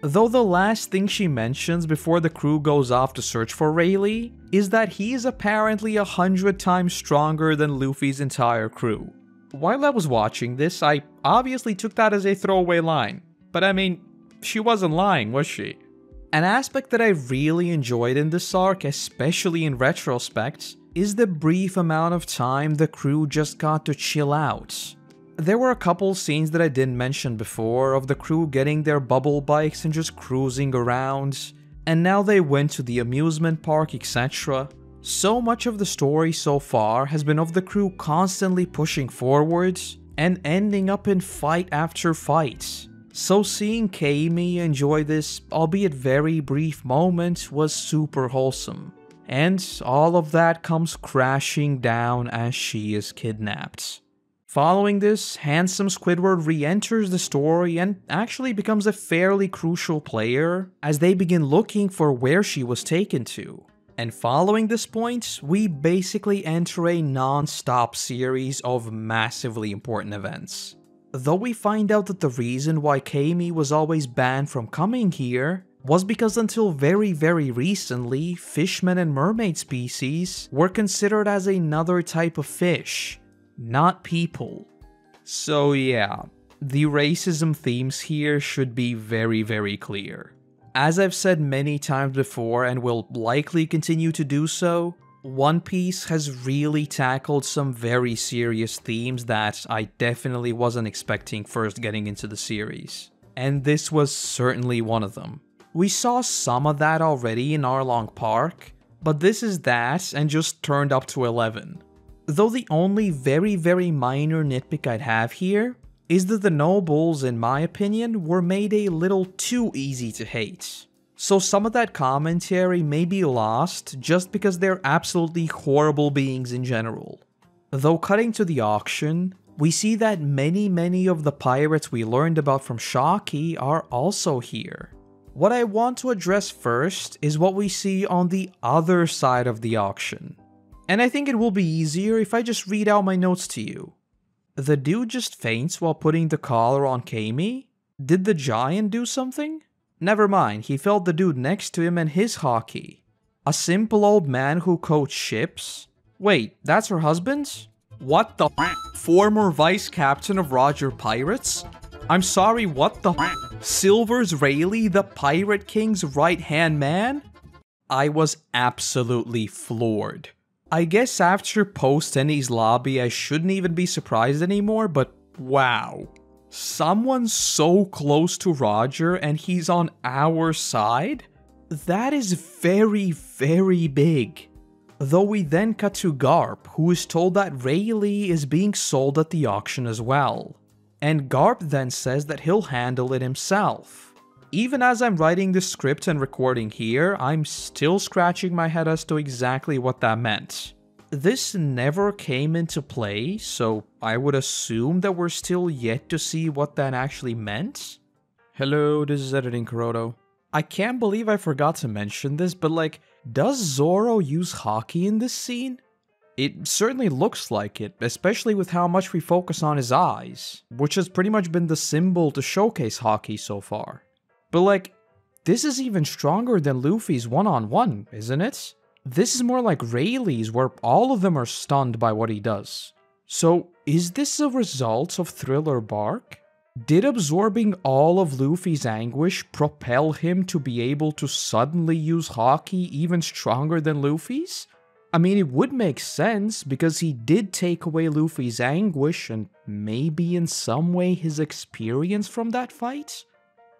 Though the last thing she mentions before the crew goes off to search for Rayleigh is that he is apparently 100 times stronger than Luffy's entire crew. While I was watching this, I obviously took that as a throwaway line, but I mean, she wasn't lying, was she? An aspect that I really enjoyed in this arc, especially in retrospect, is the brief amount of time the crew just got to chill out. There were a couple scenes that I didn't mention before of the crew getting their bubble bikes and just cruising around, and now they went to the amusement park, etc. So much of the story so far has been of the crew constantly pushing forwards and ending up in fight after fight. So seeing Koby enjoy this, albeit very brief moment, was super wholesome. And all of that comes crashing down as she is kidnapped. Following this, handsome Squidward re-enters the story and actually becomes a fairly crucial player as they begin looking for where she was taken to. And following this point, we basically enter a non-stop series of massively important events. Though we find out that the reason why Koby was always banned from coming here was because until very recently, fishmen and mermaid species were considered as another type of fish, not people. So yeah, the racism themes here should be very clear. As I've said many times before and will likely continue to do so, One Piece has really tackled some very serious themes that I definitely wasn't expecting first getting into the series. And this was certainly one of them. We saw some of that already in Arlong Park, but this is that and just turned up to 11. Though the only very minor nitpick I'd have here is that the nobles, in my opinion, were made a little too easy to hate. So some of that commentary may be lost just because they're absolutely horrible beings in general. Though cutting to the auction, we see that many of the pirates we learned about from Shocky are also here. What I want to address first is what we see on the other side of the auction. And I think it will be easier if I just read out my notes to you. The dude just faints while putting the collar on Koby? Did the giant do something? Never mind, he felt the dude next to him and his hockey. A simple old man who coached ships? Wait, that's her husband? What the former vice captain of Roger Pirates? I'm sorry, what the Silver's Rayleigh, the Pirate King's right-hand man? I was absolutely floored. I guess after Post-Enies Lobby I shouldn't even be surprised anymore, but wow. Someone so close to Roger and he's on our side? That is very big. Though we then cut to Garp, who is told that Rayleigh is being sold at the auction as well. And Garp then says that he'll handle it himself. Even as I'm writing the script and recording here, I'm still scratching my head as to exactly what that meant. This never came into play, so I would assume that we're still yet to see what that actually meant? Hello, this is Editing Korotos. I can't believe I forgot to mention this, but like, does Zoro use hockey in this scene? It certainly looks like it, especially with how much we focus on his eyes, which has pretty much been the symbol to showcase hockey so far. But like, this is even stronger than Luffy's one-on-one, isn't it? This is more like Rayleigh's, where all of them are stunned by what he does. So, is this a result of Thriller Bark? Did absorbing all of Luffy's anguish propel him to be able to suddenly use hockey even stronger than Luffy's? I mean, it would make sense, because he did take away Luffy's anguish and maybe in some way his experience from that fight?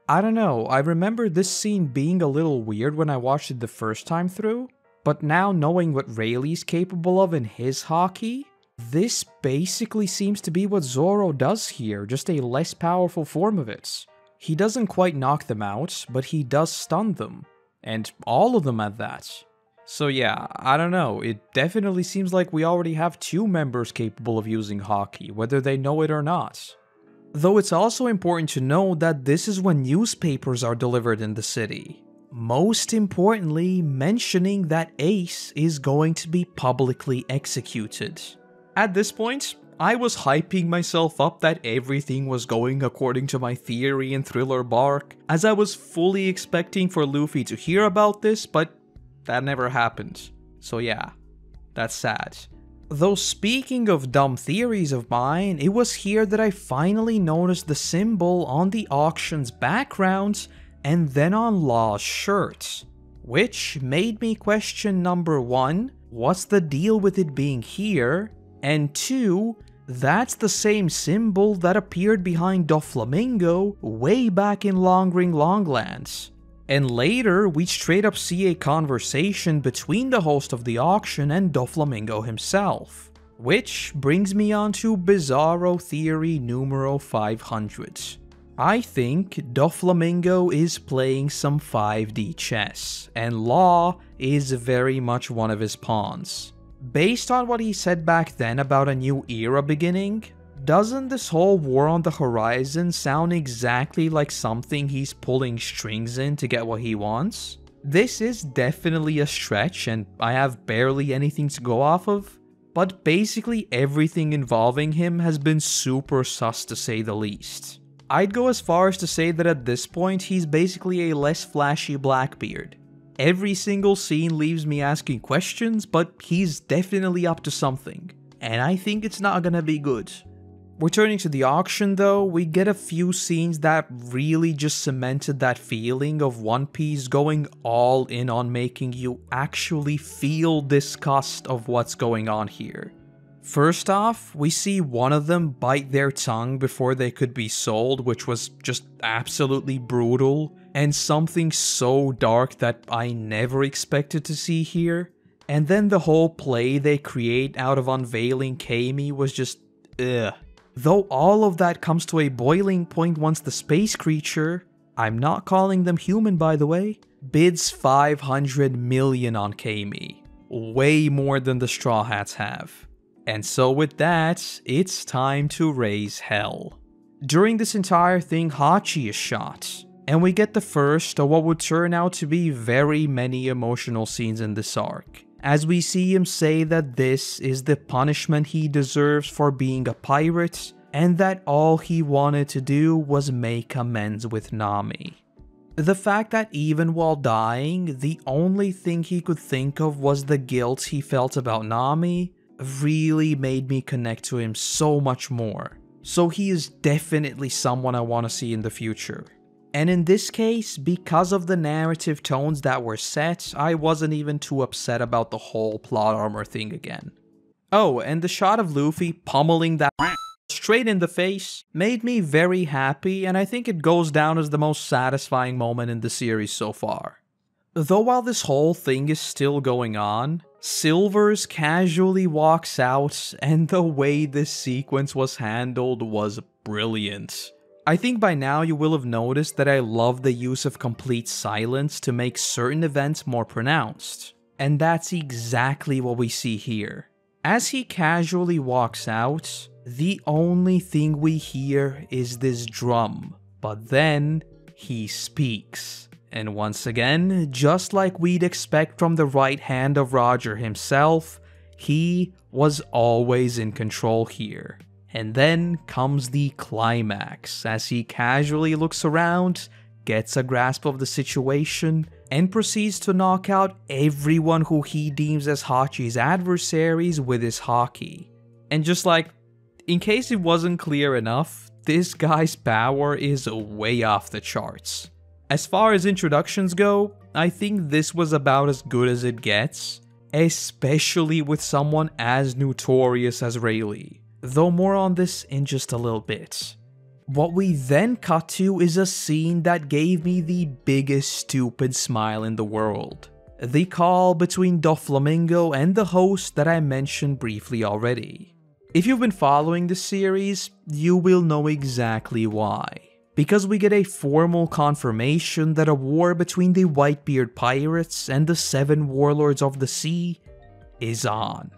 I don't know, I remember this scene being a little weird when I watched it the first time through, but now knowing what Rayleigh's capable of in his hockey, this basically seems to be what Zoro does here, just a less powerful form of it. He doesn't quite knock them out, but he does stun them, and all of them at that. So yeah, I don't know, it definitely seems like we already have two members capable of using hockey, whether they know it or not. Though it's also important to know that this is when newspapers are delivered in the city. Most importantly, mentioning that Ace is going to be publicly executed. At this point, I was hyping myself up that everything was going according to my theory in Thriller Bark, as I was fully expecting for Luffy to hear about this, but that never happened. So yeah, that's sad. Though speaking of dumb theories of mine, it was here that I finally noticed the symbol on the auction's background and then on Law's shirt. Which made me question number 1, what's the deal with it being here? And 2, that's the same symbol that appeared behind Doflamingo way back in Longring Longlands. And later, we straight up see a conversation between the host of the auction and Doflamingo himself. Which brings me on to Bizarro Theory numero 500. I think Doflamingo is playing some 5D chess, and Law is very much one of his pawns. Based on what he said back then about a new era beginning, doesn't this whole war on the horizon sound exactly like something he's pulling strings in to get what he wants? This is definitely a stretch and I have barely anything to go off of, but basically everything involving him has been super sus to say the least. I'd go as far as to say that at this point he's basically a less flashy Blackbeard. Every single scene leaves me asking questions, but he's definitely up to something, and I think it's not gonna be good. Returning to the auction though, we get a few scenes that really just cemented that feeling of One Piece going all in on making you actually feel disgust of what's going on here. First off, we see one of them bite their tongue before they could be sold, which was just absolutely brutal, and something so dark that I never expected to see here. And then the whole play they create out of unveiling Kami was just ugh. Though all of that comes to a boiling point once the space creature, I'm not calling them human by the way, bids 500 million on Kami. Way more than the Straw Hats have. And so with that, it's time to raise hell. During this entire thing, Hachi is shot, and we get the first of what would turn out to be very many emotional scenes in this arc, as we see him say that this is the punishment he deserves for being a pirate, and that all he wanted to do was make amends with Nami. The fact that even while dying, the only thing he could think of was the guilt he felt about Nami really made me connect to him so much more. So he is definitely someone I want to see in the future. And in this case, because of the narrative tones that were set, I wasn't even too upset about the whole plot armor thing again. Oh, and the shot of Luffy pummeling that straight in the face made me very happy, and I think it goes down as the most satisfying moment in the series so far. Though while this whole thing is still going on, Silvers casually walks out, and the way this sequence was handled was brilliant. I think by now you will have noticed that I love the use of complete silence to make certain events more pronounced, and that's exactly what we see here. As he casually walks out, the only thing we hear is this drum, but then he speaks. And once again, just like we'd expect from the right hand of Roger himself, he was always in control here. And then comes the climax, as he casually looks around, gets a grasp of the situation, and proceeds to knock out everyone who he deems as Hachi's adversaries with his haki. And just like, in case it wasn't clear enough, this guy's power is way off the charts. As far as introductions go, I think this was about as good as it gets, especially with someone as notorious as Rayleigh, though more on this in just a little bit. What we then cut to is a scene that gave me the biggest stupid smile in the world. The call between Doflamingo and the host that I mentioned briefly already. If you've been following the series, you will know exactly why. Because we get a formal confirmation that a war between the Whitebeard pirates and the 7 warlords of the sea is on.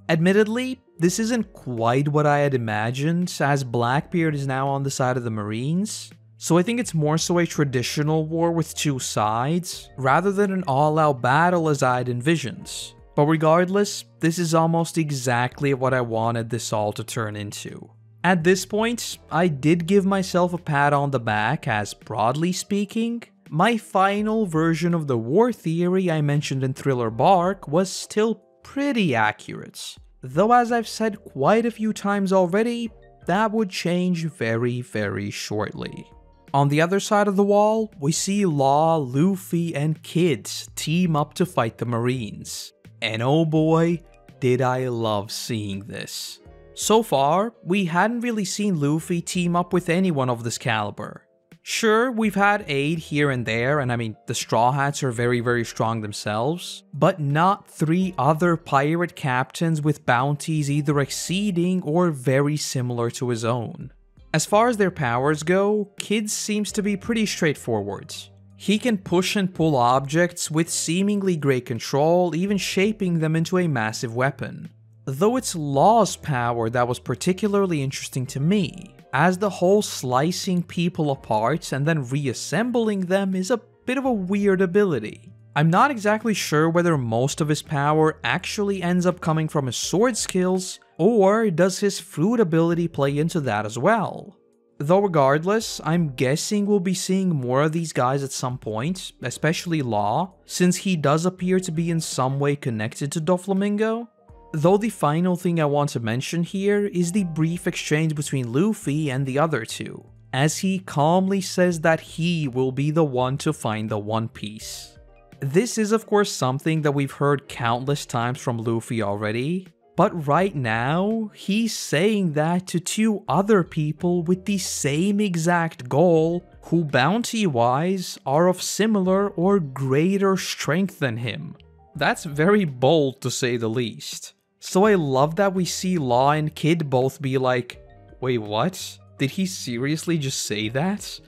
Admittedly, this isn't quite what I had imagined, as Blackbeard is now on the side of the Marines, so I think it's more so a traditional war with 2 sides, rather than an all-out battle as I'd envisioned. But regardless, this is almost exactly what I wanted this all to turn into. At this point, I did give myself a pat on the back as, broadly speaking, my final version of the war theory I mentioned in Thriller Bark was still pretty accurate. Though as I've said quite a few times already, that would change very, very shortly. On the other side of the wall, we see Law, Luffy, and Kid team up to fight the Marines. And oh boy, did I love seeing this. So far, we hadn't really seen Luffy team up with anyone of this caliber. Sure, we've had aid here and there, and I mean, the Straw Hats are very, very strong themselves, but not 3 other pirate captains with bounties either exceeding or very similar to his own. As far as their powers go, Kid seems to be pretty straightforward. He can push and pull objects with seemingly great control, even shaping them into a massive weapon. Though it's Law's power that was particularly interesting to me, as the whole slicing people apart and then reassembling them is a bit of a weird ability. I'm not exactly sure whether most of his power actually ends up coming from his sword skills, or does his fruit ability play into that as well. Though regardless, I'm guessing we'll be seeing more of these guys at some point, especially Law, since he does appear to be in some way connected to Doflamingo. Though the final thing I want to mention here is the brief exchange between Luffy and the other two, as he calmly says that he will be the one to find the One Piece. This is of course something that we've heard countless times from Luffy already, but right now, he's saying that to two other people with the same exact goal, who bounty-wise are of similar or greater strength than him. That's very bold to say the least. So I love that we see Law and Kid both be like, wait, what? Did he seriously just say that?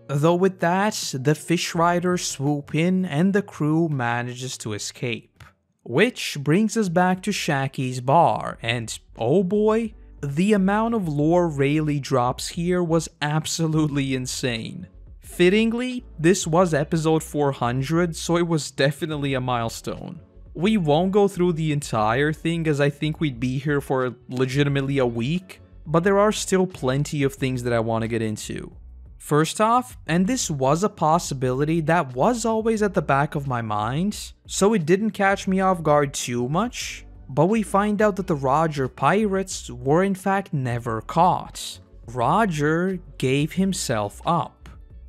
Though with that, the fish riders swoop in and the crew manages to escape. Which brings us back to Shaki's bar, and oh boy, the amount of lore Rayleigh drops here was absolutely insane. Fittingly, this was episode 400, so it was definitely a milestone. We won't go through the entire thing as I think we'd be here for legitimately a week, but there are still plenty of things that I want to get into. First off, and this was a possibility that was always at the back of my mind, so it didn't catch me off guard too much, but we find out that the Roger pirates were in fact never caught. Roger gave himself up.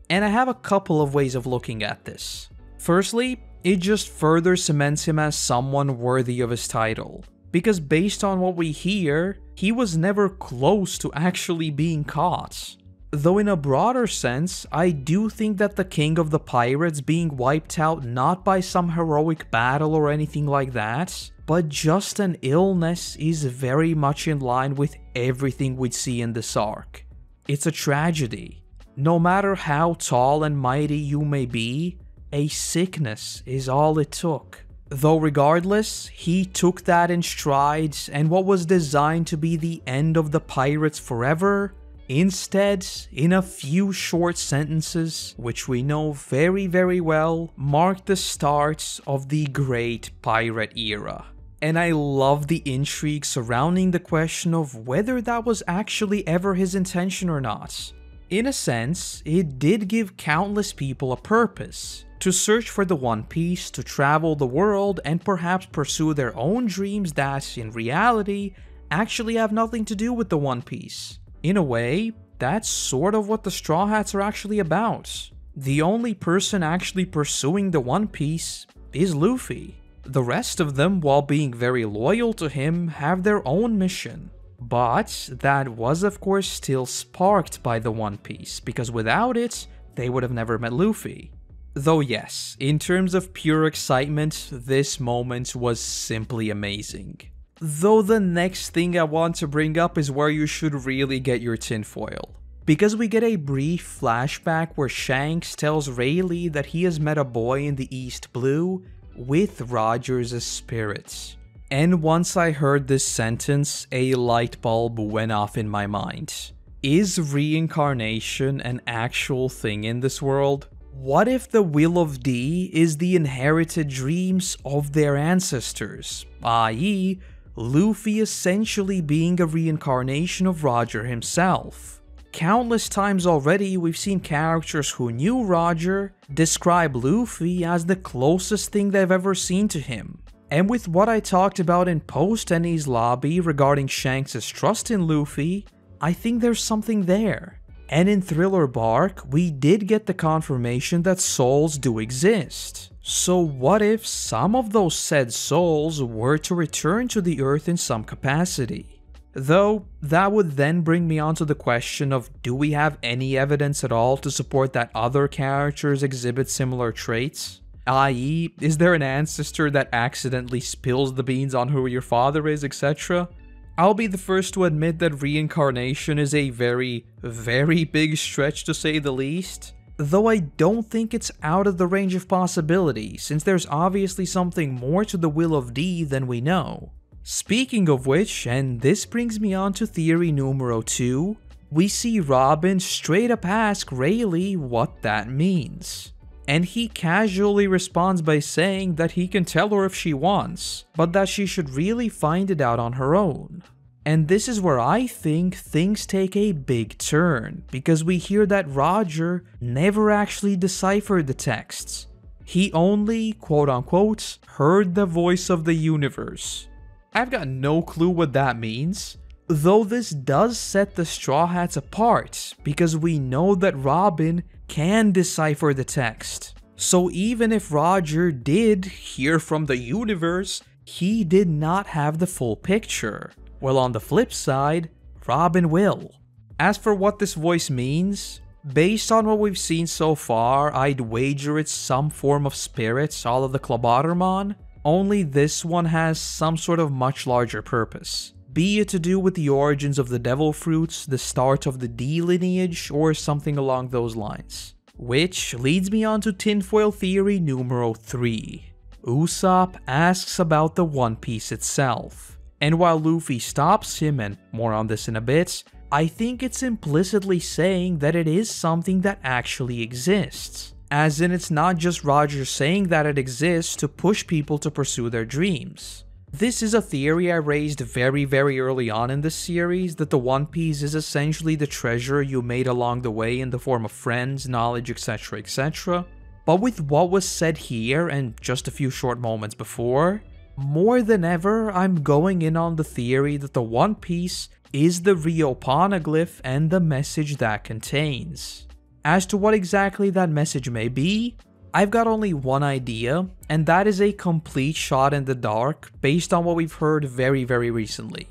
And I have a couple of ways of looking at this. Firstly, it just further cements him as someone worthy of his title, because based on what we hear, he was never close to actually being caught. Though in a broader sense, I do think that the king of the pirates being wiped out not by some heroic battle or anything like that, but just an illness is very much in line with everything we'd see in this arc. It's a tragedy. No matter how tall and mighty you may be, a sickness is all it took. Though regardless, he took that in stride, and what was designed to be the end of the pirates forever, instead, in a few short sentences, which we know very well, marked the start of the Great Pirate Era. And I love the intrigue surrounding the question of whether that was actually ever his intention or not. In a sense, it did give countless people a purpose, to search for the One Piece, to travel the world, and perhaps pursue their own dreams that, in reality, actually have nothing to do with the One Piece. In a way, that's sort of what the Straw Hats are actually about. The only person actually pursuing the One Piece is Luffy. The rest of them, while being very loyal to him, have their own mission. But that was of course still sparked by the One Piece, because without it, they would have never met Luffy. Though yes, in terms of pure excitement, this moment was simply amazing. Though the next thing I want to bring up is where you should really get your tinfoil. Because we get a brief flashback where Shanks tells Rayleigh that he has met a boy in the East Blue with Roger's spirits. And once I heard this sentence, a light bulb went off in my mind. Is reincarnation an actual thing in this world? What if the Will of D is the inherited dreams of their ancestors, i.e., Luffy essentially being a reincarnation of Roger himself? Countless times already we've seen characters who knew Roger describe Luffy as the closest thing they've ever seen to him. And with what I talked about in Post-Enies Lobby regarding Shanks' trust in Luffy, I think there's something there. And in Thriller Bark, we did get the confirmation that souls do exist. So what if some of those said souls were to return to the Earth in some capacity? Though, that would then bring me onto the question of, do we have any evidence at all to support that other characters exhibit similar traits? I.e., is there an ancestor that accidentally spills the beans on who your father is, etc.? I'll be the first to admit that reincarnation is a very big stretch to say the least, though I don't think it's out of the range of possibility, since there's obviously something more to the Will of D than we know. Speaking of which, and this brings me on to theory numero 2, we see Robin straight up ask Rayleigh what that means. and he casually responds by saying that he can tell her if she wants, but that she should really find it out on her own. And this is where I think things take a big turn, because we hear that Roger never actually deciphered the texts. He only, quote unquote, heard the voice of the universe. I've got no clue what that means, though this does set the Straw Hats apart, because we know that Robin can decipher the text. So even if Roger did hear from the universe, he did not have the full picture. Well, on the flip side, Robin will. As for what this voice means, based on what we've seen so far, I'd wager it's some form of spirits, all of the Klabatermon, only this one has some sort of much larger purpose. Be it to do with the origins of the devil fruits, the start of the D lineage, or something along those lines. Which leads me on to tinfoil theory numero 3. Usopp asks about the One Piece itself. And while Luffy stops him, and more on this in a bit, I think it's implicitly saying that it is something that actually exists. As in, it's not just Roger saying that it exists to push people to pursue their dreams. This is a theory I raised very early on in this series, that the One Piece is essentially the treasure you made along the way in the form of friends, knowledge, etc, etc. But with what was said here, and just a few short moments before, more than ever, I'm going in on the theory that the One Piece is the Rio Poneglyph and the message that contains. As to what exactly that message may be, I've got only one idea, and that is a complete shot in the dark based on what we've heard very recently.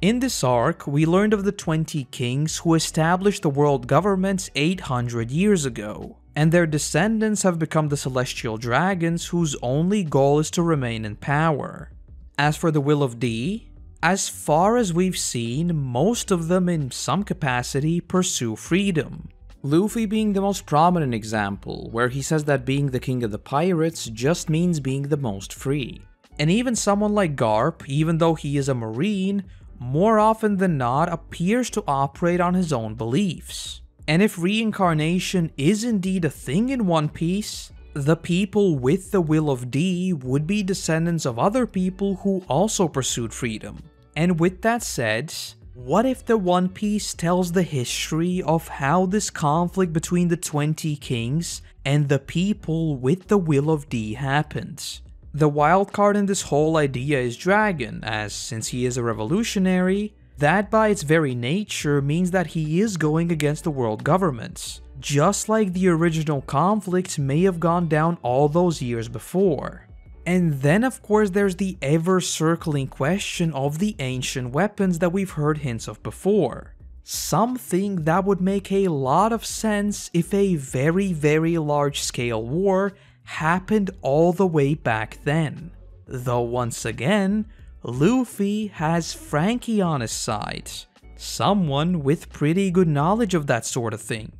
In this arc, we learned of the 20 kings who established the world government 800 years ago. And their descendants have become the celestial dragons whose only goal is to remain in power. As for the Will of D, as far as we've seen, most of them in some capacity pursue freedom. Luffy being the most prominent example, where he says that being the king of the pirates just means being the most free. And even someone like Garp, even though he is a marine, more often than not appears to operate on his own beliefs. And if reincarnation is indeed a thing in One Piece, the people with the Will of D would be descendants of other people who also pursued freedom. And with that said, what if the One Piece tells the history of how this conflict between the 20 kings and the people with the Will of D happened? The wildcard in this whole idea is Dragon, as since he is a revolutionary, that by its very nature means that he is going against the world governments, just like the original conflict may have gone down all those years before. And then of course there's the ever-circling question of the ancient weapons that we've heard hints of before. Something that would make a lot of sense if a very large-scale war happened all the way back then. Though once again, Luffy has Frankie on his side, someone with pretty good knowledge of that sort of thing.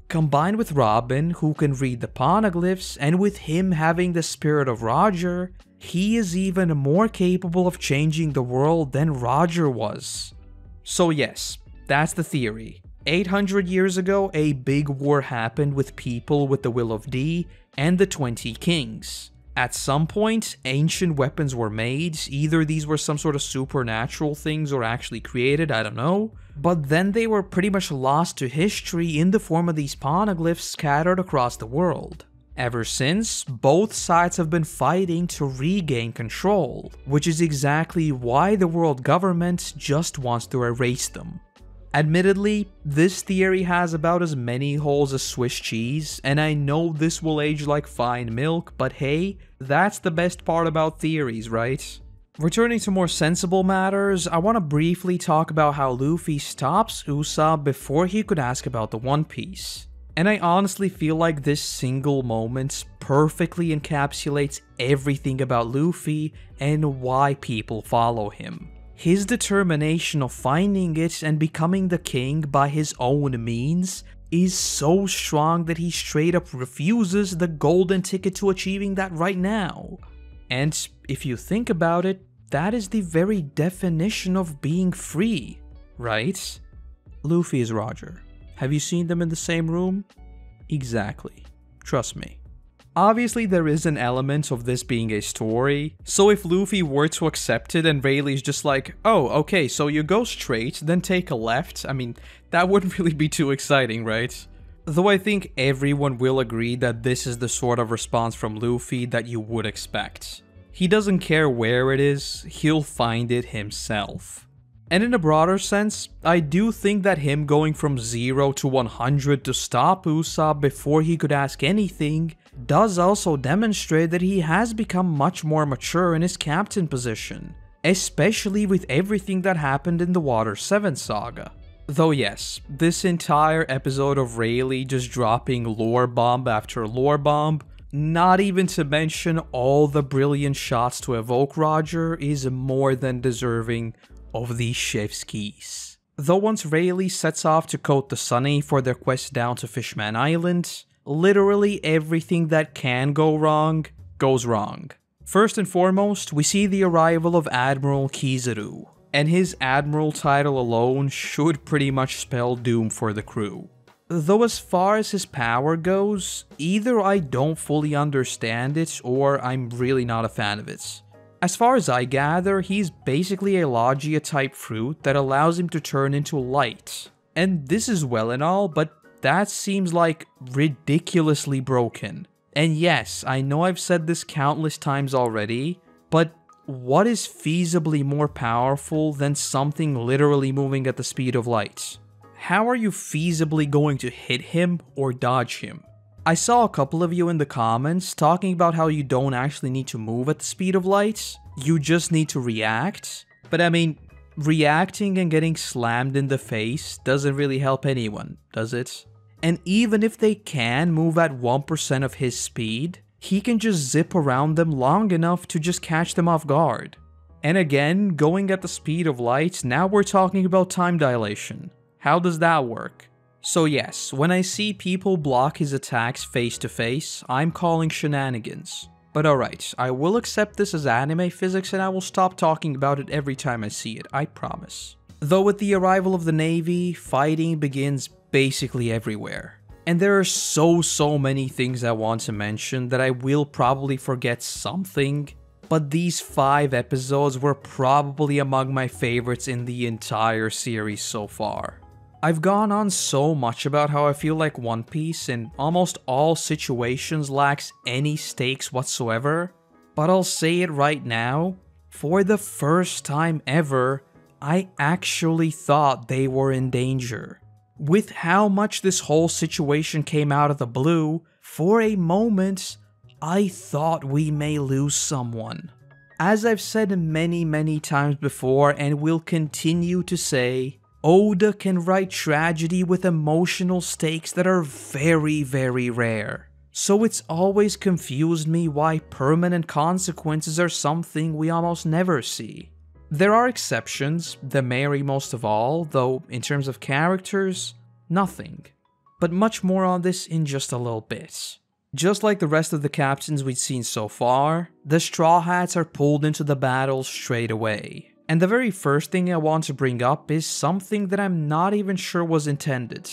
Combined with Robin, who can read the poneglyphs, and with him having the spirit of Roger, he is even more capable of changing the world than Roger was. So yes, that's the theory. 800 years ago, a big war happened with people with the Will of D and the 20 kings. At some point, ancient weapons were made, either these were some sort of supernatural things or actually created, I don't know, but then they were pretty much lost to history in the form of these poneglyphs scattered across the world. Ever since, both sides have been fighting to regain control, which is exactly why the world government just wants to erase them. Admittedly, this theory has about as many holes as Swiss cheese, and I know this will age like fine milk, but hey, that's the best part about theories, right? Returning to more sensible matters, I want to briefly talk about how Luffy stops Usopp before he could ask about the One Piece. And I honestly feel like this single moment perfectly encapsulates everything about Luffy and why people follow him. His determination of finding it and becoming the king by his own means is so strong that he straight up refuses the golden ticket to achieving that right now. And if you think about it, that is the very definition of being free, right? Luffy is Roger. Have you seen them in the same room? Exactly. Trust me. Obviously there is an element of this being a story, so if Luffy were to accept it and Rayleigh's just like, oh, okay, so you go straight, then take a left, I mean, that wouldn't really be too exciting, right? Though I think everyone will agree that this is the sort of response from Luffy that you would expect. He doesn't care where it is, he'll find it himself. And in a broader sense, I do think that him going from 0 to 100 to stop Usopp before he could ask anything does also demonstrate that he has become much more mature in his captain position, especially with everything that happened in the Water 7 saga. Though yes, this entire episode of Rayleigh just dropping lore bomb after lore bomb, not even to mention all the brilliant shots to evoke Roger, is more than deserving of these chef's keys. Though once Rayleigh sets off to coat the Sunny for their quest down to Fishman Island, literally everything that can go wrong, goes wrong. First and foremost, we see the arrival of Admiral Kizaru, and his Admiral title alone should pretty much spell doom for the crew. Though as far as his power goes, either I don't fully understand it or I'm really not a fan of it. As far as I gather, he's basically a Logia type fruit that allows him to turn into light. And this is well and all, but that seems like ridiculously broken. And yes, I know I've said this countless times already, but what is feasibly more powerful than something literally moving at the speed of light? How are you feasibly going to hit him or dodge him? I saw a couple of you in the comments talking about how you don't actually need to move at the speed of light, you just need to react. But I mean, reacting and getting slammed in the face doesn't really help anyone, does it? And even if they can move at 1% of his speed, he can just zip around them long enough to just catch them off guard. And again, going at the speed of light, now we're talking about time dilation. How does that work? So yes, when I see people block his attacks face to face, I'm calling shenanigans. But alright, I will accept this as anime physics and I will stop talking about it every time I see it, I promise. Though with the arrival of the Navy, fighting begins basically everywhere. And there are so many things I want to mention that I will probably forget something, but these 5 episodes were probably among my favorites in the entire series so far. I've gone on so much about how I feel like One Piece in almost all situations lacks any stakes whatsoever, but I'll say it right now, for the first time ever, I actually thought they were in danger. With how much this whole situation came out of the blue, for a moment, I thought we may lose someone. As I've said many times before and will continue to say, Oda can write tragedy with emotional stakes that are very rare. So it's always confused me why permanent consequences are something we almost never see. There are exceptions, the Mary most of all, though in terms of characters, nothing. But much more on this in just a little bit. Just like the rest of the captains we've seen so far, the Straw Hats are pulled into the battle straight away. And the very first thing I want to bring up is something that I'm not even sure was intended.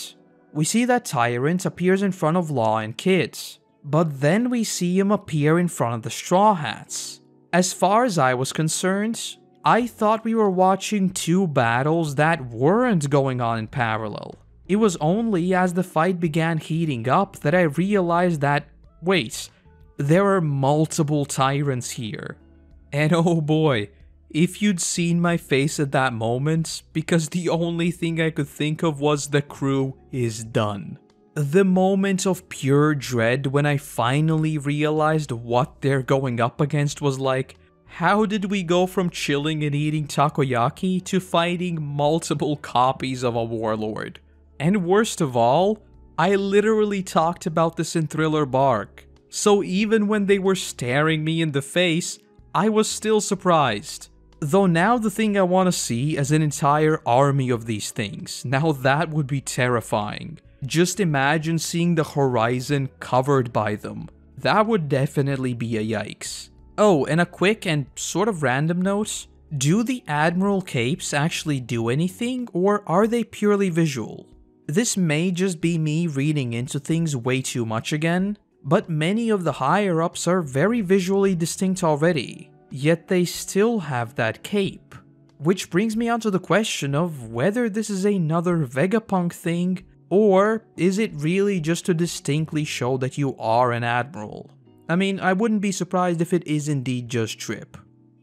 We see that Tyrant appears in front of Law and Kid, but then we see him appear in front of the Straw Hats. As far as I was concerned, I thought we were watching 2 battles that weren't going on in parallel. It was only as the fight began heating up that I realized that, wait, there are multiple Tyrants here. And oh boy, if you'd seen my face at that moment, because the only thing I could think of was the crew is done. The moment of pure dread when I finally realized what they're going up against was like, how did we go from chilling and eating takoyaki to fighting multiple copies of a warlord? And worst of all, I literally talked about this in Thriller Bark. So even when they were staring me in the face, I was still surprised. Though now the thing I want to see is an entire army of these things. Now that would be terrifying. Just imagine seeing the horizon covered by them. That would definitely be a yikes. Oh, and a quick and sort of random note. Do the Admiral capes actually do anything, or are they purely visual? This may just be me reading into things way too much again, but many of the higher-ups are very visually distinct already, yet they still have that cape. Which brings me on to the question of whether this is another Vegapunk thing, or is it really just to distinctly show that you are an admiral? I mean, I wouldn't be surprised if it is indeed just Trip.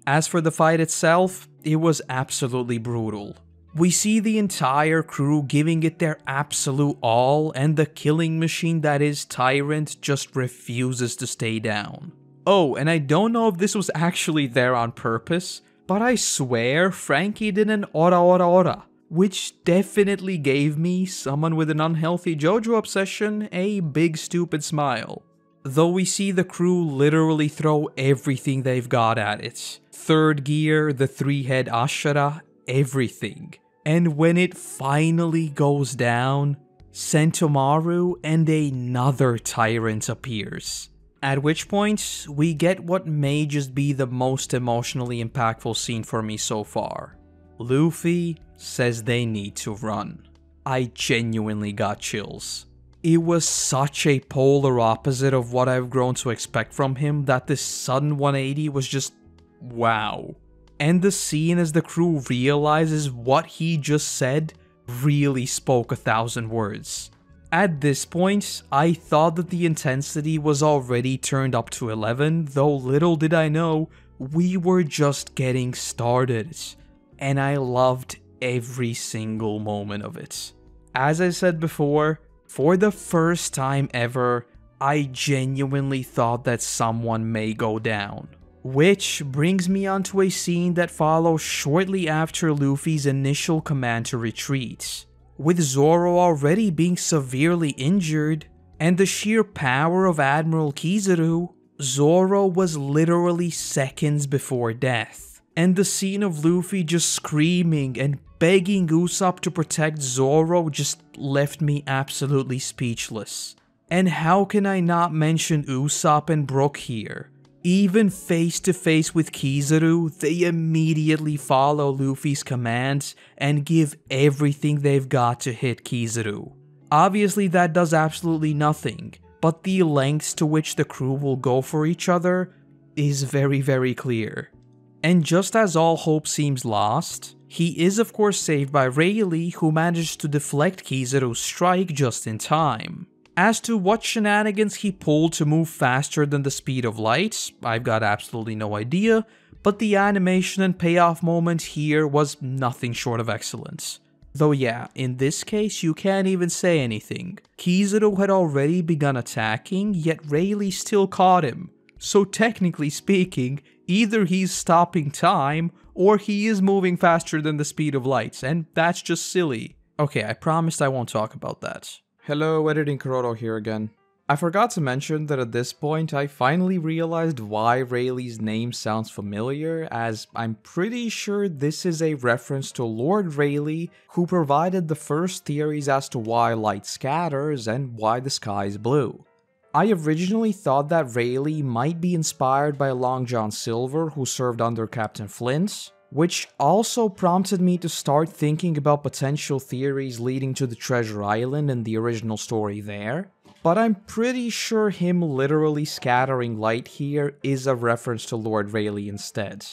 As for the fight itself, it was absolutely brutal. We see the entire crew giving it their absolute all, and the killing machine that is Tyrant just refuses to stay down. Oh, and I don't know if this was actually there on purpose, but I swear Frankie did an ora ora ora, which definitely gave me, someone with an unhealthy JoJo obsession, a big stupid smile. Though we see the crew literally throw everything they've got at it. Third gear, the 3-head Ashura, everything. And when it finally goes down, Sentomaru and another Tyrant appears. At which point, we get what may just be the most emotionally impactful scene for me so far. Luffy says they need to run. I genuinely got chills. It was such a polar opposite of what I've grown to expect from him that this sudden 180 was just wow. And the scene as the crew realizes what he just said really spoke 1,000 words. At this point, I thought that the intensity was already turned up to 11, though little did I know, we were just getting started. And I loved every single moment of it. As I said before, for the first time ever, I genuinely thought that someone may go down. Which brings me onto a scene that follows shortly after Luffy's initial command to retreat. With Zoro already being severely injured, and the sheer power of Admiral Kizaru, Zoro was literally seconds before death. And the scene of Luffy just screaming and begging Usopp to protect Zoro just left me absolutely speechless. And how can I not mention Usopp and Brook here? Even face to face with Kizaru, they immediately follow Luffy's commands and give everything they've got to hit Kizaru. Obviously that does absolutely nothing, but the lengths to which the crew will go for each other is very clear. And just as all hope seems lost, he is of course saved by Rayleigh, who manages to deflect Kizaru's strike just in time. As to what shenanigans he pulled to move faster than the speed of light, I've got absolutely no idea, but the animation and payoff moment here was nothing short of excellent. Though yeah, in this case you can't even say anything. Kizaru had already begun attacking, yet Rayleigh still caught him. So technically speaking, either he's stopping time, or he is moving faster than the speed of light, and that's just silly. Okay, I promised I won't talk about that. Hello, Editing Koroto here again. I forgot to mention that at this point I finally realized why Rayleigh's name sounds familiar, as I'm pretty sure this is a reference to Lord Rayleigh, who provided the first theories as to why light scatters and why the sky is blue. I originally thought that Rayleigh might be inspired by Long John Silver, who served under Captain Flint, which also prompted me to start thinking about potential theories leading to the Treasure Island and the original story there, but I'm pretty sure him literally scattering light here is a reference to Lord Rayleigh instead.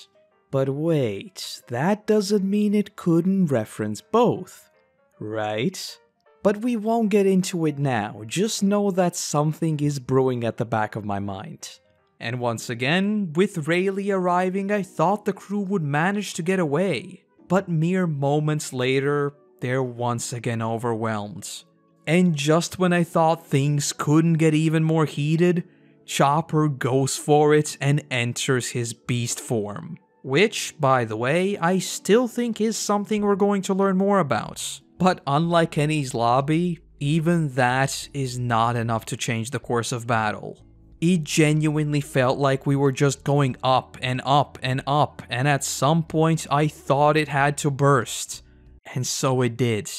But wait, that doesn't mean it couldn't reference both, right? But we won't get into it now, just know that something is brewing at the back of my mind. And once again, with Rayleigh arriving, I thought the crew would manage to get away. But mere moments later, they're once again overwhelmed. And just when I thought things couldn't get even more heated, Chopper goes for it and enters his beast form. Which, by the way, I still think is something we're going to learn more about. But unlike Enies Lobby, even that is not enough to change the course of battle. It genuinely felt like we were just going up and up and up, and at some point I thought it had to burst. And so it did.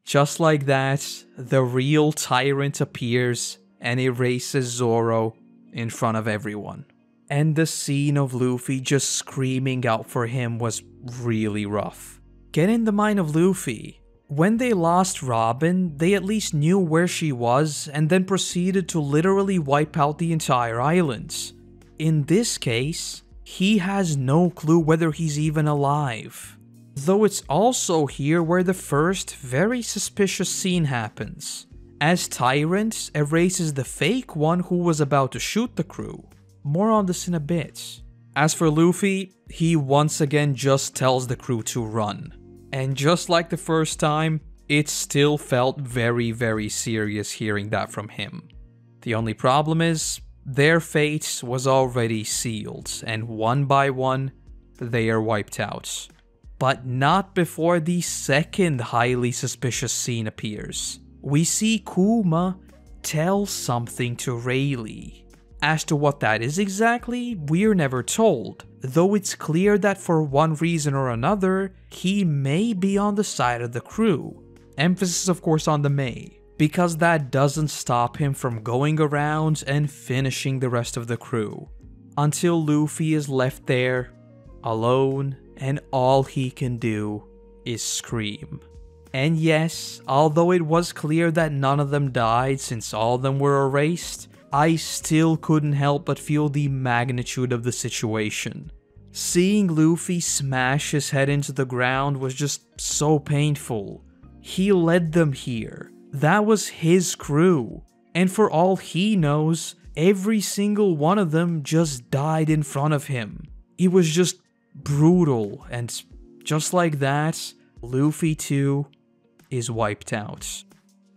Just like that, the real Tyrant appears and erases Zoro in front of everyone. And the scene of Luffy just screaming out for him was really rough. Get in the mind of Luffy. When they lost Robin, they at least knew where she was and then proceeded to literally wipe out the entire island. In this case, he has no clue whether he's even alive. Though it's also here where the first very suspicious scene happens, as Tyrant erases the fake one who was about to shoot the crew. More on this in a bit. As for Luffy, he once again just tells the crew to run. And just like the first time, it still felt very serious hearing that from him. The only problem is, their fate was already sealed, and one by one, they are wiped out. But not before the second highly suspicious scene appears. We see Kuma tell something to Rayleigh. As to what that is exactly, we're never told, though it's clear that for one reason or another, he may be on the side of the crew. Emphasis of course on the may, because that doesn't stop him from going around and finishing the rest of the crew. Until Luffy is left there, alone, and all he can do is scream. And yes, although it was clear that none of them died since all of them were erased, I still couldn't help but feel the magnitude of the situation. Seeing Luffy smash his head into the ground was just so painful. He led them here. That was his crew. And for all he knows, every single one of them just died in front of him. It was just brutal, and just like that, Luffy too is wiped out.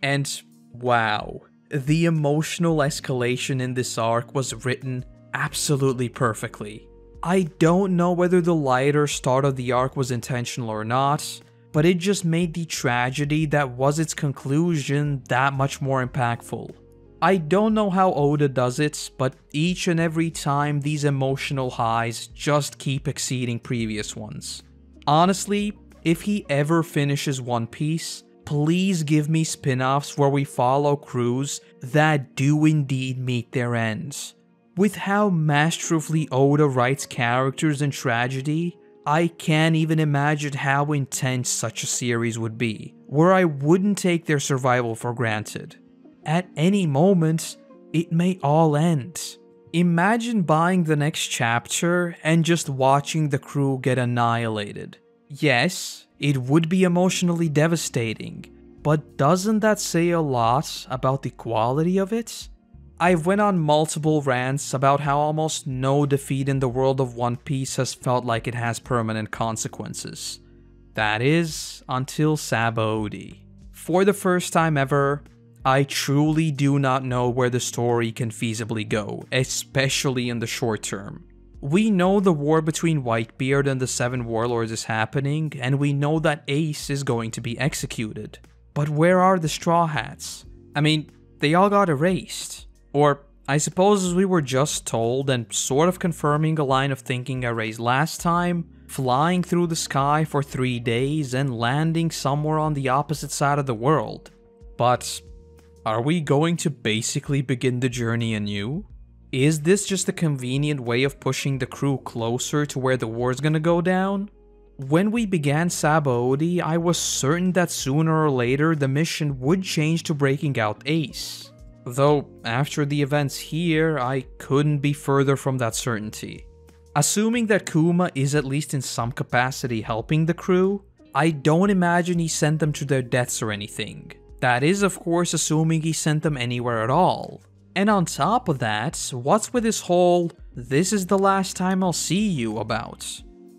And wow. The emotional escalation in this arc was written absolutely perfectly. I don't know whether the lighter start of the arc was intentional or not, but it just made the tragedy that was its conclusion that much more impactful. I don't know how Oda does it, but each and every time these emotional highs just keep exceeding previous ones. Honestly, if he ever finishes One Piece, please give me spin-offs where we follow crews that do indeed meet their ends. With how masterfully Oda writes characters in tragedy, I can't even imagine how intense such a series would be, where I wouldn't take their survival for granted. At any moment, it may all end. Imagine buying the next chapter and just watching the crew get annihilated. Yes, it would be emotionally devastating, but doesn't that say a lot about the quality of it? I've went on multiple rants about how almost no defeat in the world of One Piece has felt like it has permanent consequences. That is, until Sabaody. For the first time ever, I truly do not know where the story can feasibly go, especially in the short term. We know the war between Whitebeard and the Seven Warlords is happening, and we know that Ace is going to be executed. But where are the Straw Hats? I mean, they all got erased. Or, I suppose as we were just told and sort of confirming a line of thinking I raised last time, flying through the sky for 3 days and landing somewhere on the opposite side of the world. But, are we going to basically begin the journey anew? Is this just a convenient way of pushing the crew closer to where the war's gonna go down? When we began Sabaody, I was certain that sooner or later the mission would change to breaking out Ace. Though, after the events here, I couldn't be further from that certainty. Assuming that Kuma is at least in some capacity helping the crew, I don't imagine he sent them to their deaths or anything. That is of course assuming he sent them anywhere at all. And on top of that, what's with this whole "this is the last time I'll see you" about?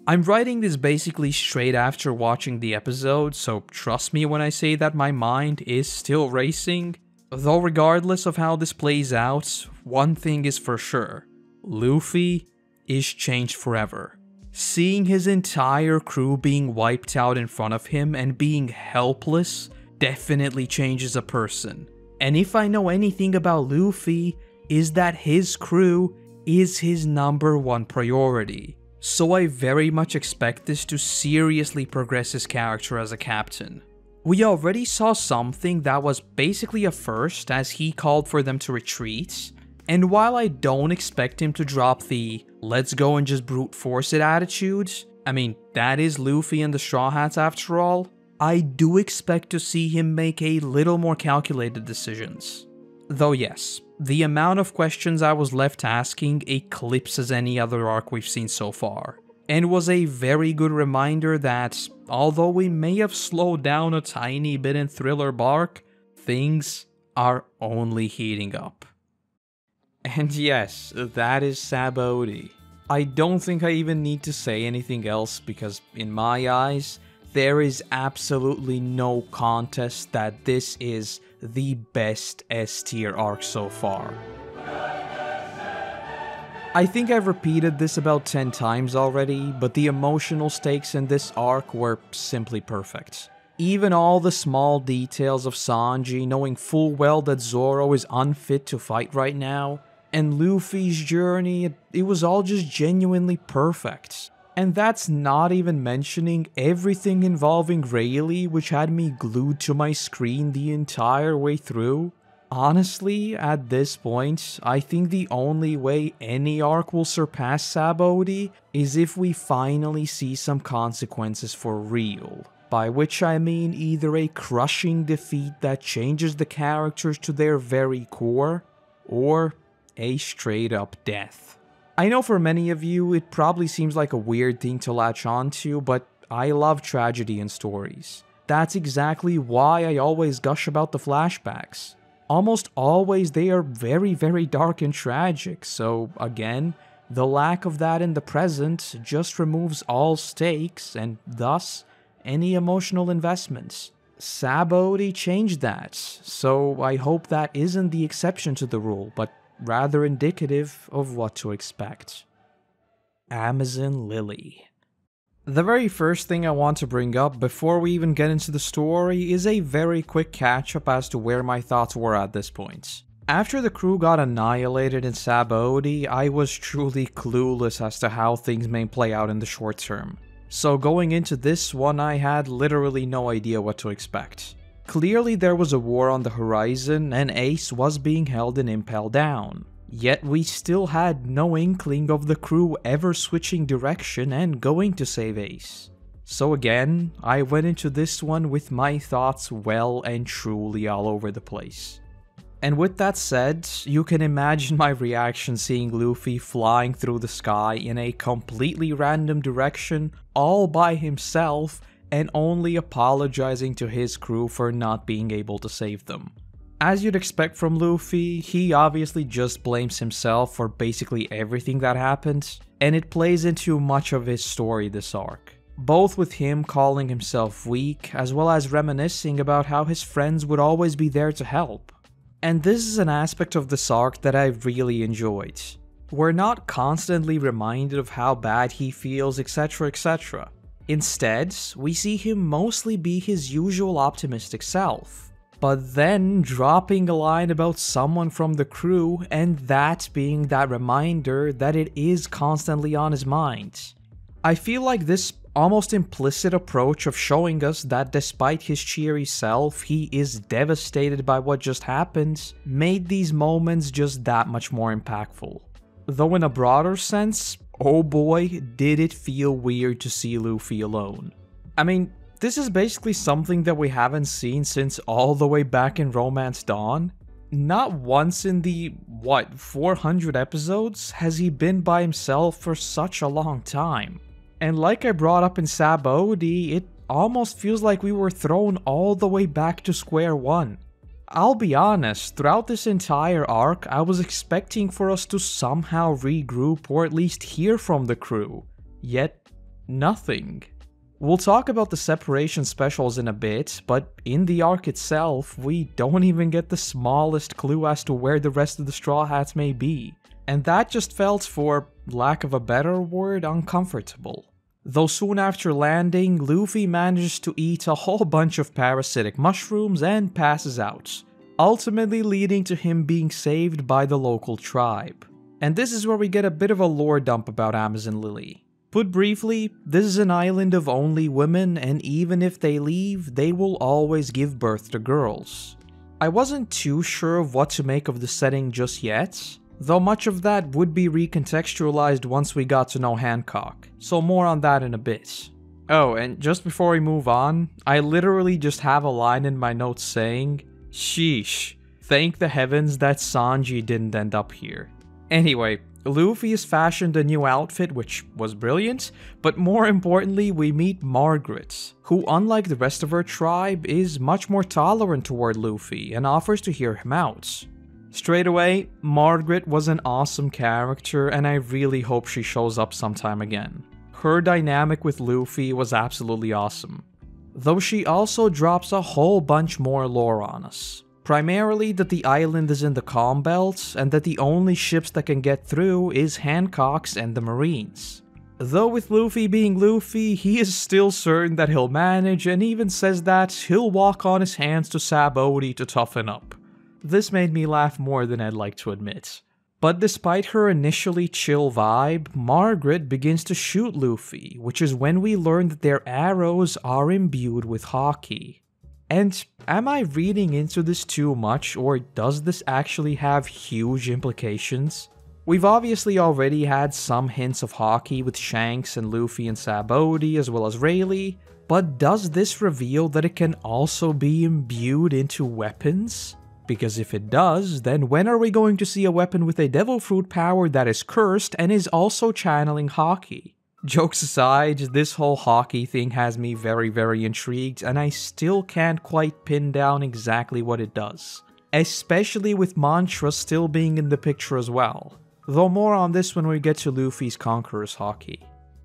I'm writing this basically straight after watching the episode, so trust me when I say that my mind is still racing. Though regardless of how this plays out, one thing is for sure. Luffy is changed forever. Seeing his entire crew being wiped out in front of him and being helpless definitely changes a person. And if I know anything about Luffy, is that his crew is his #1 priority. So I very much expect this to seriously progress his character as a captain. We already saw something that was basically a first as he called for them to retreat, and while I don't expect him to drop the "let's go and just brute force it" attitude, I mean, that is Luffy and the Straw Hats after all, I do expect to see him make a little more calculated decisions. Though yes, the amount of questions I was left asking eclipses any other arc we've seen so far, and was a very good reminder that, although we may have slowed down a tiny bit in Thriller Bark, things are only heating up. And yes, that is Sabaody. I don't think I even need to say anything else because, in my eyes, there is absolutely no contest that this is the best S-tier arc so far. I think I've repeated this about 10 times already, but the emotional stakes in this arc were simply perfect. Even all the small details of Sanji knowing full well that Zoro is unfit to fight right now, and Luffy's journey, it was all just genuinely perfect. And that's not even mentioning everything involving Rayleigh, which had me glued to my screen the entire way through. Honestly, at this point, I think the only way any arc will surpass Sabaody is if we finally see some consequences for real. By which I mean either a crushing defeat that changes the characters to their very core, or a straight up death. I know for many of you, it probably seems like a weird thing to latch onto, but I love tragedy in stories. That's exactly why I always gush about the flashbacks. Almost always they are very, very dark and tragic, so again, the lack of that in the present just removes all stakes and thus any emotional investments. Sabaody changed that, so I hope that isn't the exception to the rule, but rather indicative of what to expect. Amazon Lily. The very first thing I want to bring up before we even get into the story is a very quick catch-up as to where my thoughts were at this point. After the crew got annihilated in Sabaody, I was truly clueless as to how things may play out in the short term. So going into this one, I had literally no idea what to expect. Clearly there was a war on the horizon and Ace was being held in Impel Down. Yet we still had no inkling of the crew ever switching direction and going to save Ace. So again, I went into this one with my thoughts well and truly all over the place. And with that said, you can imagine my reaction seeing Luffy flying through the sky in a completely random direction all by himself and only apologizing to his crew for not being able to save them. As you'd expect from Luffy, he obviously just blames himself for basically everything that happened, and it plays into much of his story this arc. Both with him calling himself weak, as well as reminiscing about how his friends would always be there to help. And this is an aspect of this arc that I really enjoyed. We're not constantly reminded of how bad he feels, etc, etc. Instead, we see him mostly be his usual optimistic self, but then dropping a line about someone from the crew and that being that reminder that it is constantly on his mind. I feel like this almost implicit approach of showing us that despite his cheery self, he is devastated by what just happened, made these moments just that much more impactful. Though in a broader sense, oh boy, did it feel weird to see Luffy alone. I mean, this is basically something that we haven't seen since all the way back in Romance Dawn. Not once in the, 400 episodes has he been by himself for such a long time. And like I brought up in Sabaody, it almost feels like we were thrown all the way back to square one. I'll be honest, throughout this entire arc, I was expecting for us to somehow regroup or at least hear from the crew. Yet, nothing. We'll talk about the separation specials in a bit, but in the arc itself, we don't even get the smallest clue as to where the rest of the Straw Hats may be. And that just felt, for lack of a better word, uncomfortable. Though soon after landing, Luffy manages to eat a whole bunch of parasitic mushrooms and passes out, ultimately leading to him being saved by the local tribe. And this is where we get a bit of a lore dump about Amazon Lily. Put briefly, this is an island of only women, and even if they leave, they will always give birth to girls. I wasn't too sure of what to make of the setting just yet, though much of that would be recontextualized once we got to know Hancock, so more on that in a bit. Oh, and just before we move on, I literally just have a line in my notes saying, "Sheesh, thank the heavens that Sanji didn't end up here." Anyway, Luffy has fashioned a new outfit, which was brilliant, but more importantly, we meet Margaret, who, unlike the rest of her tribe, is much more tolerant toward Luffy and offers to hear him out. Straight away, Margaret was an awesome character, and I really hope she shows up sometime again. Her dynamic with Luffy was absolutely awesome. Though she also drops a whole bunch more lore on us. Primarily that the island is in the calm belt, and that the only ships that can get through is Hancock's and the Marines. Though with Luffy being Luffy, he is still certain that he'll manage, and even says that he'll walk on his hands to Sabaody to toughen up. This made me laugh more than I'd like to admit. But despite her initially chill vibe, Margaret begins to shoot Luffy, which is when we learn that their arrows are imbued with Haki. And am I reading into this too much, or does this actually have huge implications? We've obviously already had some hints of Haki with Shanks and Luffy and Sabaody as well as Rayleigh, but does this reveal that it can also be imbued into weapons? Because if it does, then when are we going to see a weapon with a devil fruit power that is cursed and is also channeling Haki? Jokes aside, this whole Haki thing has me very intrigued, and I still can't quite pin down exactly what it does. Especially with Mantra still being in the picture as well. Though more on this when we get to Luffy's Conqueror's Haki.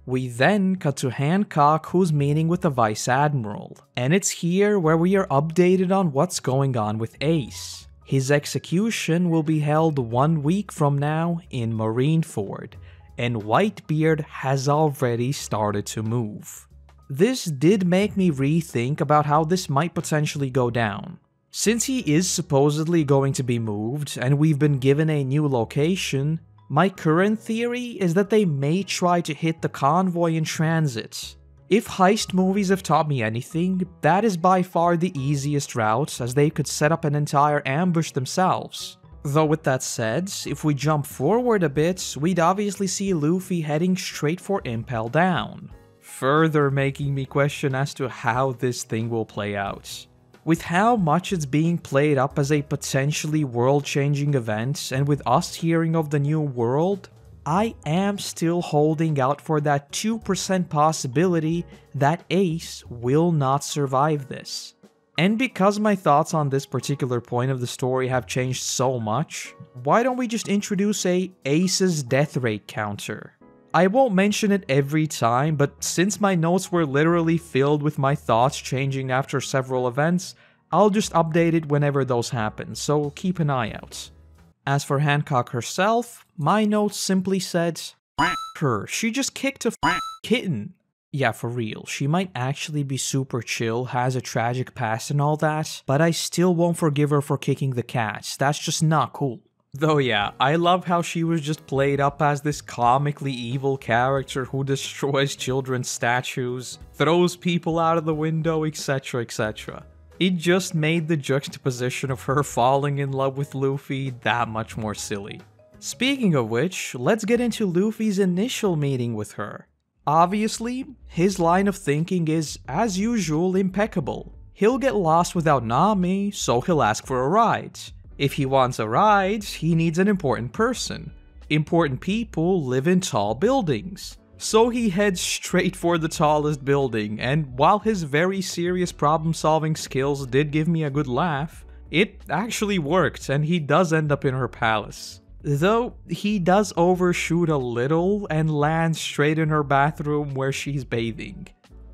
We then cut to Hancock, who's meeting with the Vice Admiral, and it's here where we are updated on what's going on with Ace. His execution will be held 1 week from now in Marineford, and Whitebeard has already started to move. This did make me rethink about how this might potentially go down. Since he is supposedly going to be moved, and we've been given a new location, my current theory is that they may try to hit the convoy in transit. If heist movies have taught me anything, that is by far the easiest route, as they could set up an entire ambush themselves. Though with that said, if we jump forward a bit, we'd obviously see Luffy heading straight for Impel Down, further making me question as to how this thing will play out. With how much it's being played up as a potentially world-changing event, and with us hearing of the new world, I am still holding out for that 2% possibility that Ace will not survive this. And because my thoughts on this particular point of the story have changed so much, why don't we just introduce a Ace's death rate counter? I won't mention it every time, but since my notes were literally filled with my thoughts changing after several events, I'll just update it whenever those happen, so keep an eye out. As for Hancock herself, my notes simply said, her, she just kicked a kitten. Yeah, for real, she might actually be super chill, has a tragic past and all that, but I still won't forgive her for kicking the cat. That's just not cool. Though yeah, I love how she was just played up as this comically evil character who destroys children's statues, throws people out of the window, etc, etc. It just made the juxtaposition of her falling in love with Luffy that much more silly. Speaking of which, let's get into Luffy's initial meeting with her. Obviously, his line of thinking is, as usual, impeccable. He'll get lost without Nami, so he'll ask for a ride. If he wants a ride, he needs an important person. Important people live in tall buildings. So he heads straight for the tallest building, and while his very serious problem-solving skills did give me a good laugh, it actually worked, and he does end up in her palace. Though, he does overshoot a little and lands straight in her bathroom where she's bathing.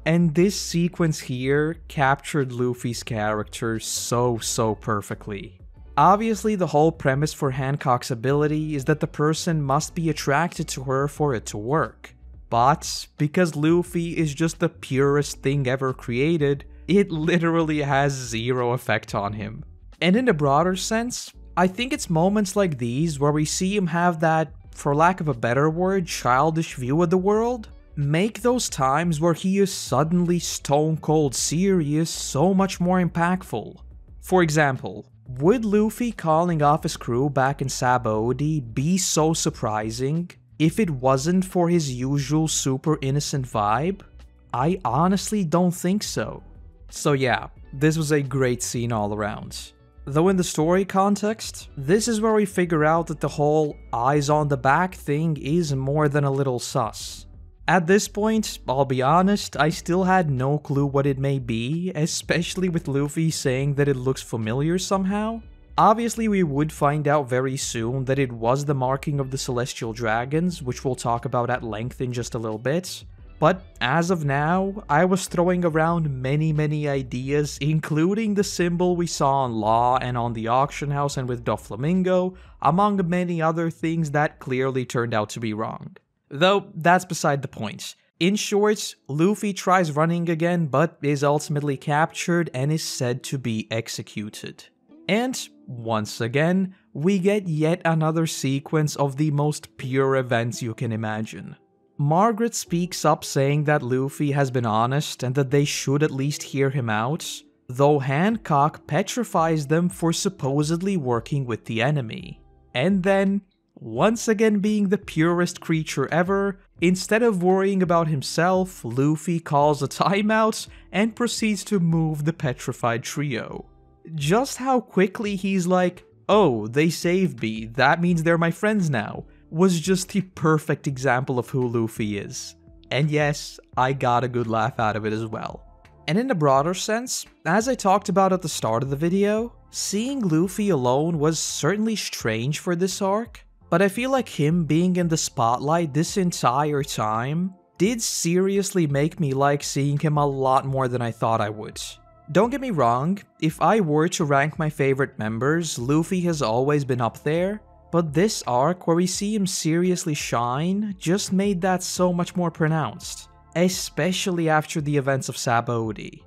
And this sequence here captured Luffy's character so perfectly. Obviously, the whole premise for Hancock's ability is that the person must be attracted to her for it to work. But, because Luffy is just the purest thing ever created, it literally has zero effect on him. And in a broader sense, I think it's moments like these where we see him have that, for lack of a better word, childish view of the world, make those times where he is suddenly stone cold serious so much more impactful. For example, would Luffy calling off his crew back in Sabaody be so surprising if it wasn't for his usual super innocent vibe? I honestly don't think so. So yeah, this was a great scene all around. Though in the story context, this is where we figure out that the whole eyes on the back thing is more than a little sus. At this point, I'll be honest, I still had no clue what it may be, especially with Luffy saying that it looks familiar somehow. Obviously, we would find out very soon that it was the marking of the Celestial Dragons, which we'll talk about at length in just a little bit. But as of now, I was throwing around many ideas, including the symbol we saw on Law and on the auction house and with Doflamingo, among many other things that clearly turned out to be wrong. Though, that's beside the point. In short, Luffy tries running again, but is ultimately captured and is said to be executed. And, once again, we get yet another sequence of the most pure events you can imagine. Margaret speaks up saying that Luffy has been honest and that they should at least hear him out, though Hancock petrifies them for supposedly working with the enemy. And then, once again being the purest creature ever, instead of worrying about himself, Luffy calls a timeout and proceeds to move the petrified trio. Just how quickly he's like, oh, they saved me, that means they're my friends now, was just the perfect example of who Luffy is. And yes, I got a good laugh out of it as well. And in a broader sense, as I talked about at the start of the video, seeing Luffy alone was certainly strange for this arc, but I feel like him being in the spotlight this entire time did seriously make me like seeing him a lot more than I thought I would. Don't get me wrong, if I were to rank my favorite members, Luffy has always been up there, but this arc where we see him seriously shine just made that so much more pronounced, especially after the events of Sabaody.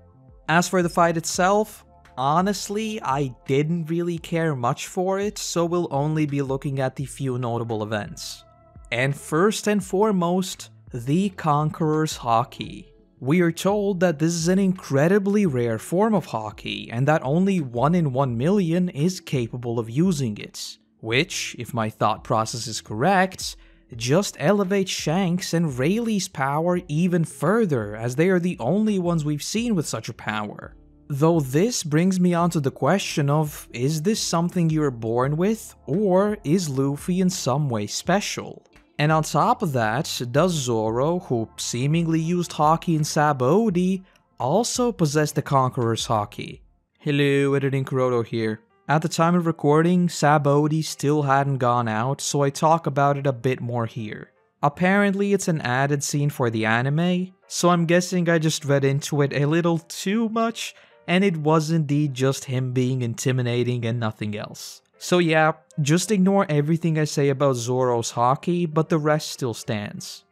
As for the fight itself, honestly, I didn't really care much for it, so we'll only be looking at the few notable events. And first and foremost, the Conqueror's Haki. We are told that this is an incredibly rare form of Haki, and that only 1 in 1 million is capable of using it. Which, if my thought process is correct, just elevates Shanks and Rayleigh's power even further, as they are the only ones we've seen with such a power. Though this brings me on to the question of, is this something you're born with, or is Luffy in some way special? And on top of that, does Zoro, who seemingly used Haki in Sabaody, also possess the Conqueror's Haki? Hello, editing Korotos here. At the time of recording, Sabaody still hadn't gone out, so I talk about it a bit more here. Apparently it's an added scene for the anime, so I'm guessing I just read into it a little too much, and it was indeed just him being intimidating and nothing else. So yeah, just ignore everything I say about Zoro's Haki, but the rest still stands.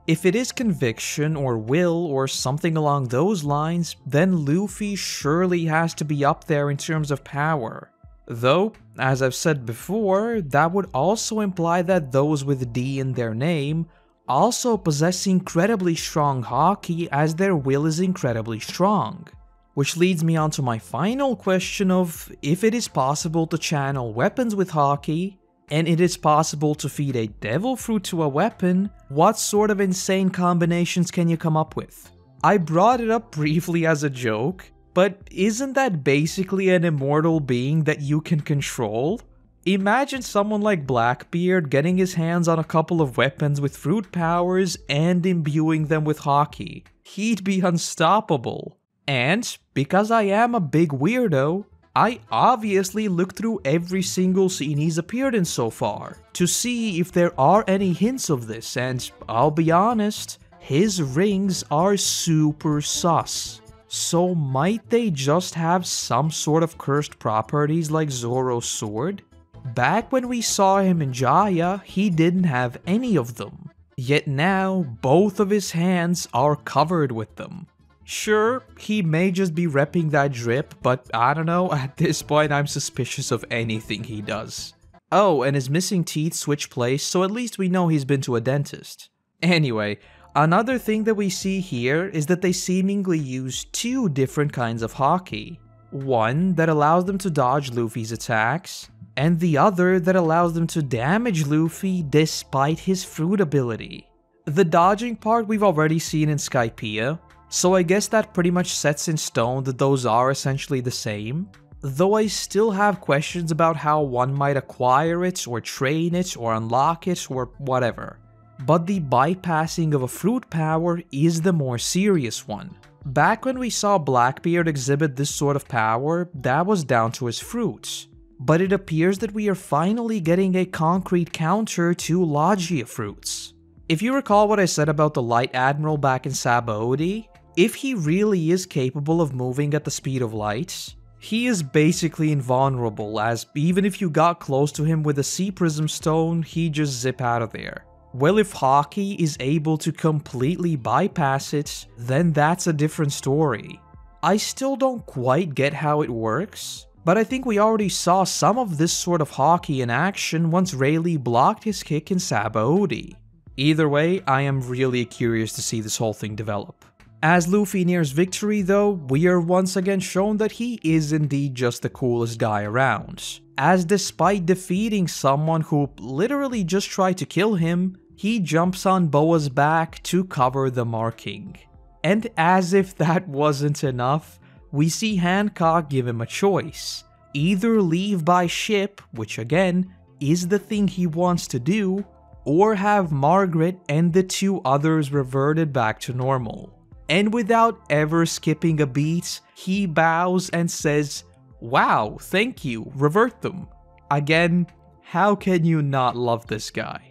If it is conviction or will or something along those lines, then Luffy surely has to be up there in terms of power. Though, as I've said before, that would also imply that those with D in their name also possess incredibly strong Haki, as their will is incredibly strong. Which leads me on to my final question of, if it is possible to channel weapons with Haki, and it is possible to feed a devil fruit to a weapon, what sort of insane combinations can you come up with? I brought it up briefly as a joke, but isn't that basically an immortal being that you can control? Imagine someone like Blackbeard getting his hands on a couple of weapons with fruit powers and imbuing them with Haki. He'd be unstoppable. And, because I am a big weirdo, I obviously looked through every single scene he's appeared in so far, to see if there are any hints of this, and I'll be honest, his rings are super sus. So might they just have some sort of cursed properties like Zoro's sword? Back when we saw him in Jaya, he didn't have any of them. Yet now, both of his hands are covered with them. Sure, he may just be repping that drip, but I don't know, at this point I'm suspicious of anything he does. Oh, and his missing teeth switch place, so at least we know he's been to a dentist. Anyway, another thing that we see here is that they seemingly use 2 different kinds of Haki. One that allows them to dodge Luffy's attacks, and the other that allows them to damage Luffy despite his fruit ability. The dodging part we've already seen in Skypiea. So I guess that pretty much sets in stone that those are essentially the same. Though I still have questions about how one might acquire it, or train it, or unlock it, or whatever. But the bypassing of a fruit power is the more serious one. Back when we saw Blackbeard exhibit this sort of power, that was down to his fruits. But it appears that we are finally getting a concrete counter to Logia fruits. If you recall what I said about the Light Admiral back in Sabaody, if he really is capable of moving at the speed of light, he is basically invulnerable, as even if you got close to him with a Sea Prism Stone, he'd just zip out of there. Well, if Hockey is able to completely bypass it, then that's a different story. I still don't quite get how it works, but I think we already saw some of this sort of Hockey in action once Rayleigh blocked his kick in Sabaody. Either way, I am really curious to see this whole thing develop. As Luffy nears victory though, we are once again shown that he is indeed just the coolest guy around, as despite defeating someone who literally just tried to kill him, he jumps on Boa's back to cover the marking. And as if that wasn't enough, we see Hancock give him a choice. Either leave by ship, which again, is the thing he wants to do, or have Margaret and the two others reverted back to normal. And without ever skipping a beat, he bows and says, "Wow, thank you, revert them." Again, how can you not love this guy?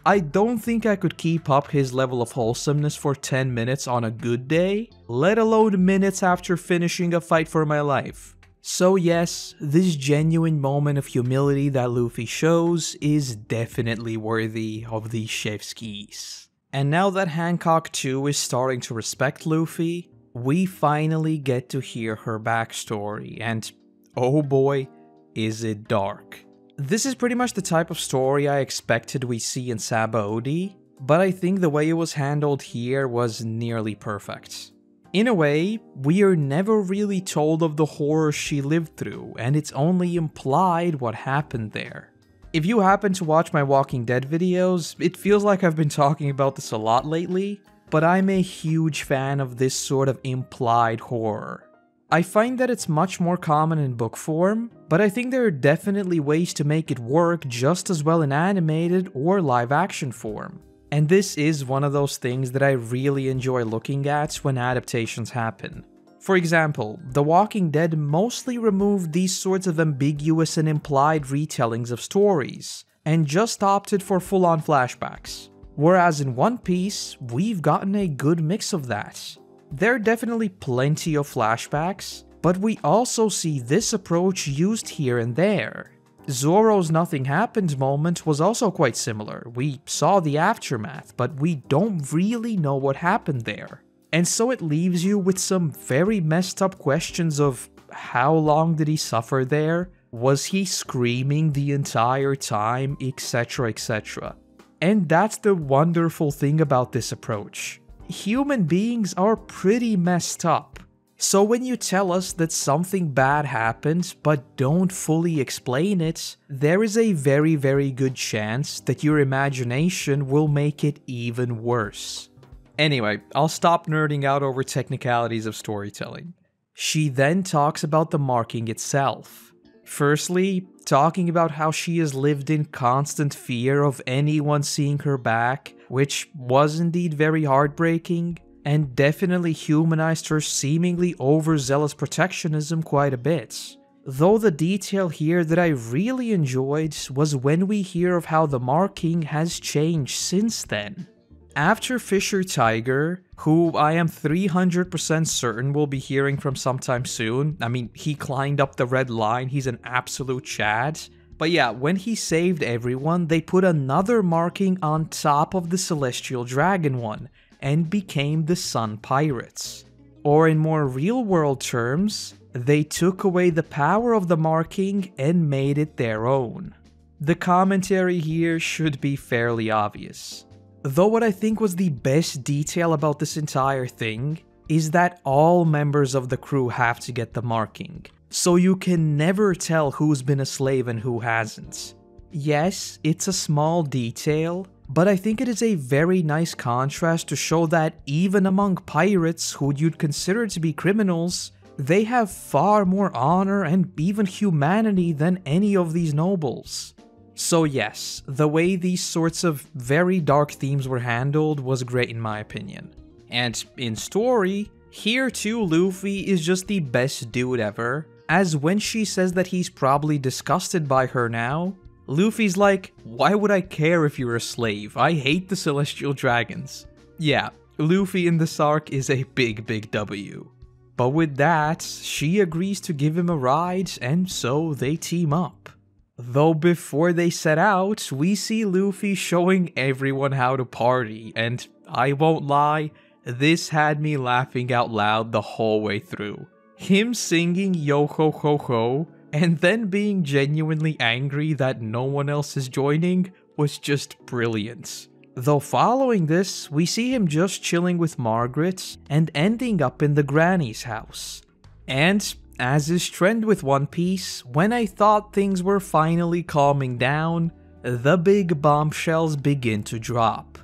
I don't think I could keep up his level of wholesomeness for 10 minutes on a good day, let alone minutes after finishing a fight for my life. So yes, this genuine moment of humility that Luffy shows is definitely worthy of these chef's keys. And now that Hancock too is starting to respect Luffy, we finally get to hear her backstory, and oh boy, is it dark. This is pretty much the type of story I expected we see in Sabaody, but I think the way it was handled here was nearly perfect. In a way, we are never really told of the horror she lived through, and it's only implied what happened there. If you happen to watch my Walking Dead videos, it feels like I've been talking about this a lot lately, but I'm a huge fan of this sort of implied horror. I find that it's much more common in book form, but I think there are definitely ways to make it work just as well in animated or live action form. And this is one of those things that I really enjoy looking at when adaptations happen. For example, The Walking Dead mostly removed these sorts of ambiguous and implied retellings of stories, and just opted for full-on flashbacks. Whereas in One Piece, we've gotten a good mix of that. There are definitely plenty of flashbacks, but we also see this approach used here and there. Zoro's nothing happened moment was also quite similar. We saw the aftermath, but we don't really know what happened there. And so it leaves you with some very messed up questions of how long did he suffer there? Was he screaming the entire time, etc, etc. And that's the wonderful thing about this approach. Human beings are pretty messed up. So when you tell us that something bad happened but don't fully explain it, there is a very good chance that your imagination will make it even worse. Anyway, I'll stop nerding out over technicalities of storytelling. She then talks about the marking itself. Firstly, talking about how she has lived in constant fear of anyone seeing her back, which was indeed very heartbreaking, and definitely humanized her seemingly overzealous protectionism quite a bit. Though the detail here that I really enjoyed was when we hear of how the marking has changed since then. After Fisher Tiger, who I am 300% certain we'll be hearing from sometime soon, I mean, he climbed up the red line, he's an absolute Chad. But yeah, when he saved everyone, they put another marking on top of the Celestial Dragon one, and became the Sun Pirates. Or in more real-world terms, they took away the power of the marking and made it their own. The commentary here should be fairly obvious. Though what I think was the best detail about this entire thing is that all members of the crew have to get the marking, so you can never tell who's been a slave and who hasn't. Yes, it's a small detail, but I think it is a very nice contrast to show that even among pirates who you'd consider to be criminals, they have far more honor and even humanity than any of these nobles. So yes, the way these sorts of very dark themes were handled was great in my opinion. And in story, here too Luffy is just the best dude ever, as when she says that he's probably disgusted by her now, Luffy's like, why would I care if you're a slave? I hate the celestial dragons. Yeah, Luffy in this arc is a big W. But with that, she agrees to give him a ride, and so they team up. Though before they set out, we see Luffy showing everyone how to party, and I won't lie, this had me laughing out loud the whole way through. Him singing yo ho ho ho, and then being genuinely angry that no one else is joining was just brilliant. Though following this, we see him just chilling with Margaret and ending up in the granny's house. And as is trend with One Piece, when I thought things were finally calming down, the big bombshells begin to drop.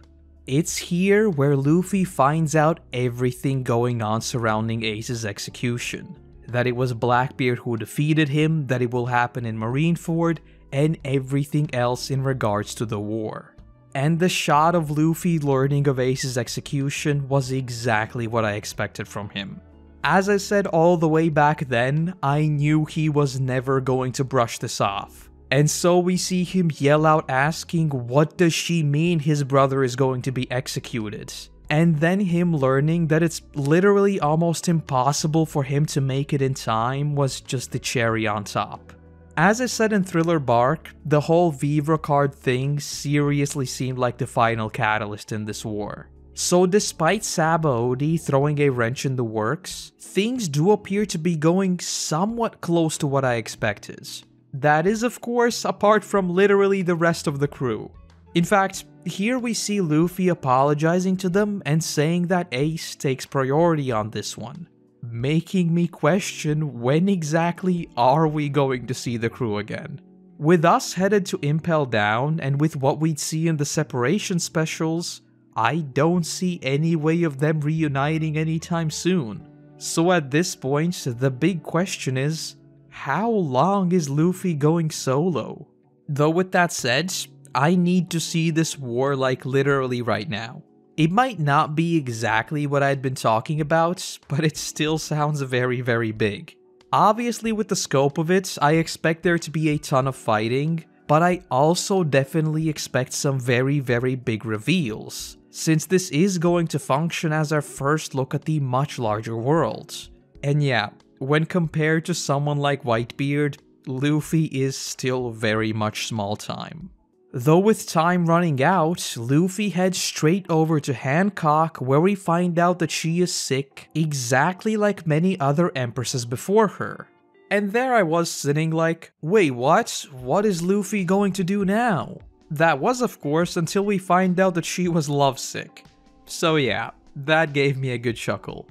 It's here where Luffy finds out everything going on surrounding Ace's execution. That it was Blackbeard who defeated him, that it will happen in Marineford, and everything else in regards to the war. And the shot of Luffy learning of Ace's execution was exactly what I expected from him. As I said all the way back then, I knew he was never going to brush this off. And so we see him yell out asking, what does she mean his brother is going to be executed? And then him learning that it's literally almost impossible for him to make it in time was just the cherry on top. As I said in Thriller Bark, the whole Vivre card thing seriously seemed like the final catalyst in this war. So despite Sabaody throwing a wrench in the works, things do appear to be going somewhat close to what I expected. That is, of course, apart from literally the rest of the crew. In fact, here we see Luffy apologizing to them and saying that Ace takes priority on this one, making me question when exactly are we going to see the crew again. With us headed to Impel Down and with what we'd see in the separation specials, I don't see any way of them reuniting anytime soon. So at this point, the big question is, how long is Luffy going solo? Though with that said, I need to see this war like literally right now. It might not be exactly what I'd been talking about, but it still sounds very big. Obviously with the scope of it, I expect there to be a ton of fighting, but I also definitely expect some very big reveals, since this is going to function as our first look at the much larger world. And yeah, when compared to someone like Whitebeard, Luffy is still very much small time. Though with time running out, Luffy heads straight over to Hancock where we find out that she is sick, exactly like many other empresses before her. And there I was sitting like, wait what? What is Luffy going to do now? That was of course until we find out that she was lovesick. So yeah, that gave me a good chuckle.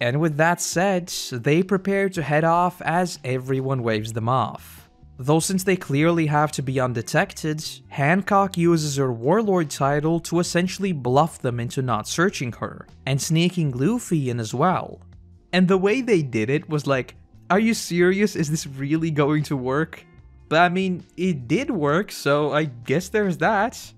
And with that said, they prepare to head off as everyone waves them off. Though since they clearly have to be undetected, Hancock uses her warlord title to essentially bluff them into not searching her, and sneaking Luffy in as well. And the way they did it was like, are you serious? Is this really going to work? But I mean, it did work, so I guess there's that.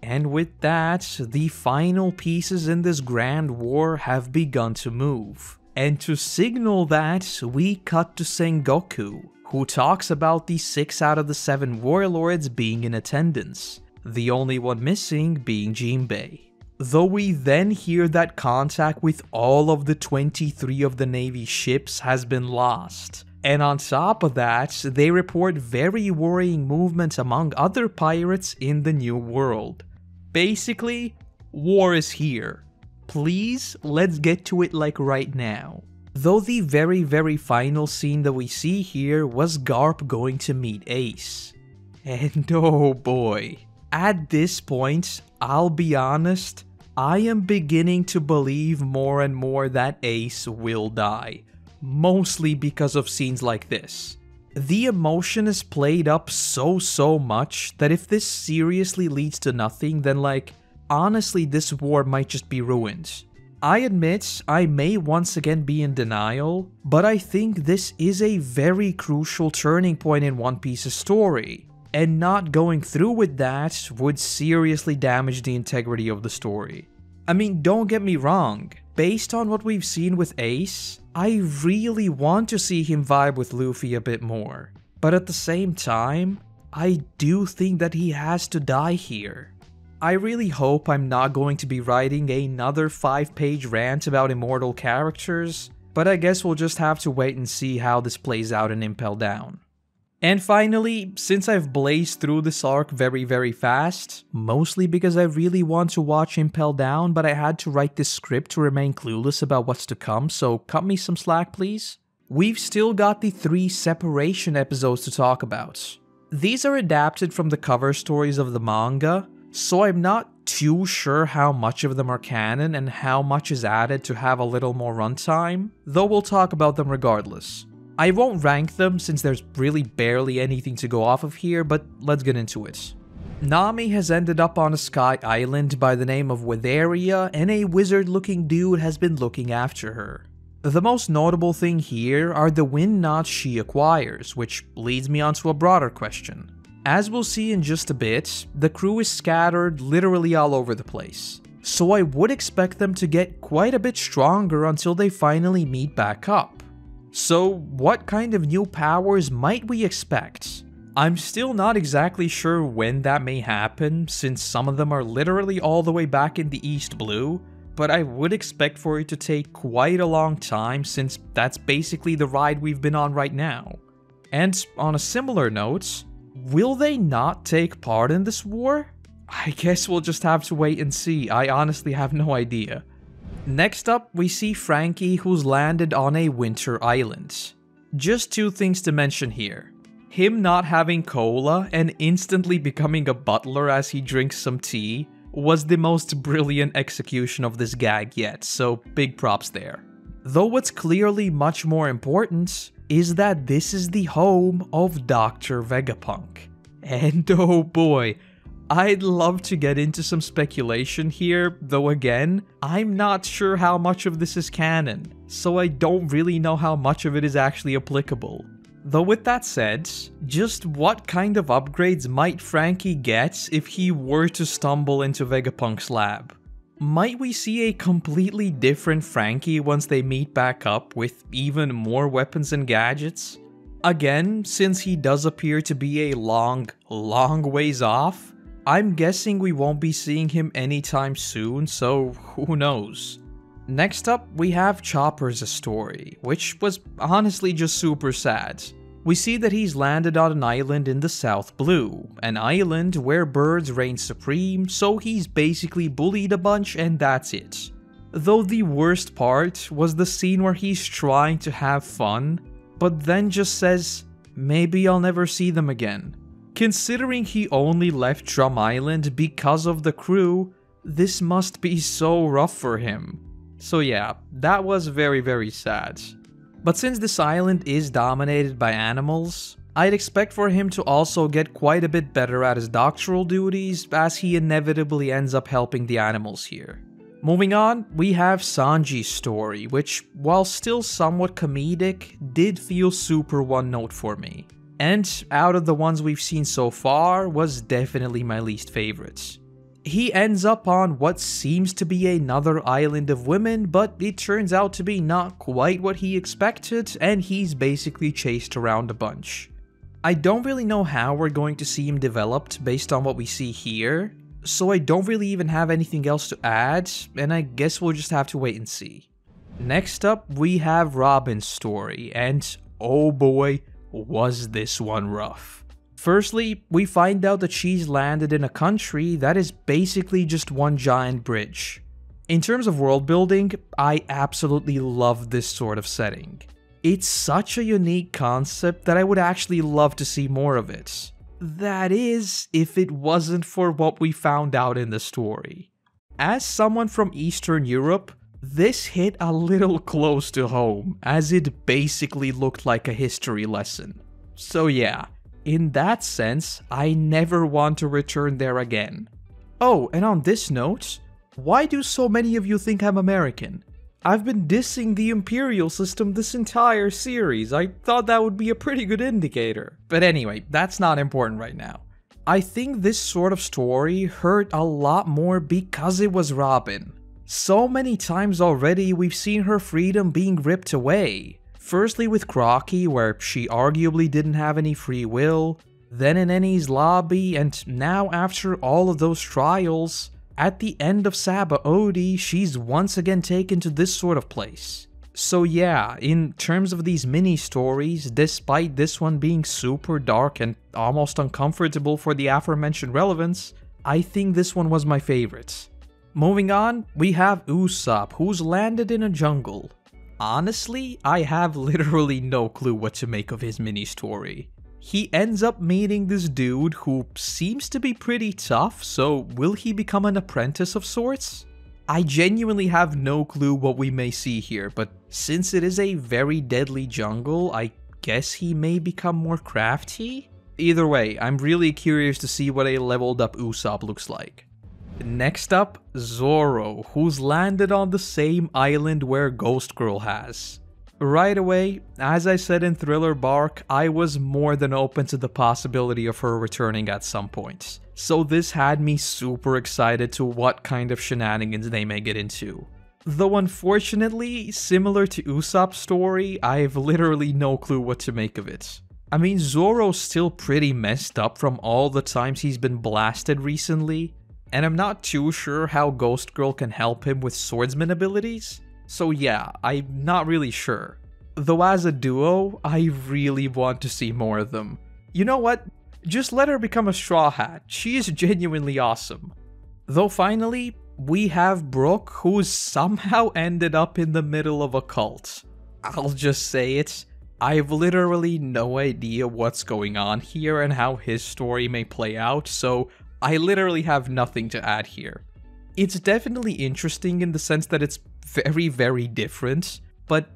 And with that, the final pieces in this grand war have begun to move. And to signal that, we cut to Sengoku, who talks about the 6 out of the 7 warlords being in attendance, the only one missing being Jinbei. Though we then hear that contact with all of the 23 of the Navy ships has been lost. And on top of that, they report very worrying movements among other pirates in the New World. Basically, war is here. Please, let's get to it like right now. Though the very final scene that we see here was Garp going to meet Ace. And oh boy, at this point, I'll be honest, I am beginning to believe more and more that Ace will die. Mostly because of scenes like this. The emotion is played up so much that if this seriously leads to nothing, then like, honestly this war might just be ruined. I admit I may once again be in denial, but I think this is a very crucial turning point in One Piece's story, and not going through with that would seriously damage the integrity of the story. I mean, don't get me wrong, based on what we've seen with Ace, I really want to see him vibe with Luffy a bit more, but at the same time, I do think that he has to die here. I really hope I'm not going to be writing another 5-page rant about immortal characters, but I guess we'll just have to wait and see how this plays out in Impel Down. And finally, since I've blazed through this arc very fast, mostly because I really want to watch Impel Down, but I had to write this script to remain clueless about what's to come, so cut me some slack please. We've still got the 3 separation episodes to talk about. These are adapted from the cover stories of the manga, so I'm not too sure how much of them are canon and how much is added to have a little more runtime, though we'll talk about them regardless. I won't rank them since there's really barely anything to go off of here, but let's get into it. Nami has ended up on a sky island by the name of Weatheria, and a wizard-looking dude has been looking after her. The most notable thing here are the wind knots she acquires, which leads me onto a broader question. As we'll see in just a bit, the crew is scattered literally all over the place, so I would expect them to get quite a bit stronger until they finally meet back up. So what kind of new powers might we expect? I'm still not exactly sure when that may happen, since some of them are literally all the way back in the East Blue, but I would expect for it to take quite a long time since that's basically the ride we've been on right now. And on a similar note, will they not take part in this war? I guess we'll just have to wait and see. I honestly have no idea. Next up, we see Franky, who's landed on a winter island. Just 2 things to mention here. Him not having cola and instantly becoming a butler as he drinks some tea was the most brilliant execution of this gag yet, so big props there. Though what's clearly much more important is that this is the home of Dr. Vegapunk. And oh boy, I'd love to get into some speculation here, though again, I'm not sure how much of this is canon, so I don't really know how much of it is actually applicable. Though with that said, just what kind of upgrades might Franky get if he were to stumble into Vegapunk's lab? Might we see a completely different Franky once they meet back up with even more weapons and gadgets? Again, since he does appear to be a long ways off, I'm guessing we won't be seeing him anytime soon, so who knows. Next up, we have Chopper's story, which was honestly just super sad. We see that he's landed on an island in the South Blue, an island where birds reign supreme, so he's basically bullied a bunch and that's it. Though the worst part was the scene where he's trying to have fun, but then just says, maybe I'll never see them again. Considering he only left Drum Island because of the crew, this must be so rough for him. So yeah, that was very sad. But since this island is dominated by animals, I'd expect for him to also get quite a bit better at his doctoral duties as he inevitably ends up helping the animals here. Moving on, we have Sanji's story, which, while still somewhat comedic, did feel super one note for me. And out of the ones we've seen so far, was definitely my least favorite. He ends up on what seems to be another island of women, but it turns out to be not quite what he expected, and he's basically chased around a bunch. I don't really know how we're going to see him developed based on what we see here, so I don't really even have anything else to add, and I guess we'll just have to wait and see. Next up, we have Robin's story, and oh boy, was this one rough. Firstly, we find out that she's landed in a country that is basically just one giant bridge. In terms of world building, I absolutely love this sort of setting. It's such a unique concept that I would actually love to see more of it. That is, if it wasn't for what we found out in the story. As someone from Eastern Europe, this hit a little close to home, as it basically looked like a history lesson. So yeah, in that sense, I never want to return there again. Oh, and on this note, why do so many of you think I'm American? I've been dissing the Imperial system this entire series. I thought that would be a pretty good indicator. But anyway, that's not important right now. I think this sort of story hurt a lot more because it was Robin. So many times already we've seen her freedom being ripped away. Firstly with Crocky, where she arguably didn't have any free will, then in Enies Lobby, and now after all of those trials, at the end of Sabaody, she's once again taken to this sort of place. So yeah, in terms of these mini-stories, despite this one being super dark and almost uncomfortable for the aforementioned relevance, I think this one was my favorite. Moving on, we have Usopp, who's landed in a jungle. Honestly, I have literally no clue what to make of his mini-story. He ends up meeting this dude who seems to be pretty tough, so will he become an apprentice of sorts? I genuinely have no clue what we may see here, but since it is a very deadly jungle, I guess he may become more crafty? Either way, I'm really curious to see what a leveled up Usopp looks like. Next up, Zoro, who's landed on the same island where Ghost Girl has. Right away, as I said in Thriller Bark, I was more than open to the possibility of her returning at some point. So this had me super excited to what kind of shenanigans they may get into. Though unfortunately, similar to Usopp's story, I've literally no clue what to make of it. I mean, Zoro's still pretty messed up from all the times he's been blasted recently, and I'm not too sure how Ghost Girl can help him with swordsman abilities. So yeah, I'm not really sure. Though as a duo, I really want to see more of them. You know what? Just let her become a Straw Hat. She is genuinely awesome. Though finally, we have Brook, who's somehow ended up in the middle of a cult. I'll just say it. I've literally no idea what's going on here and how his story may play out, so I literally have nothing to add here. It's definitely interesting in the sense that it's very, very different, but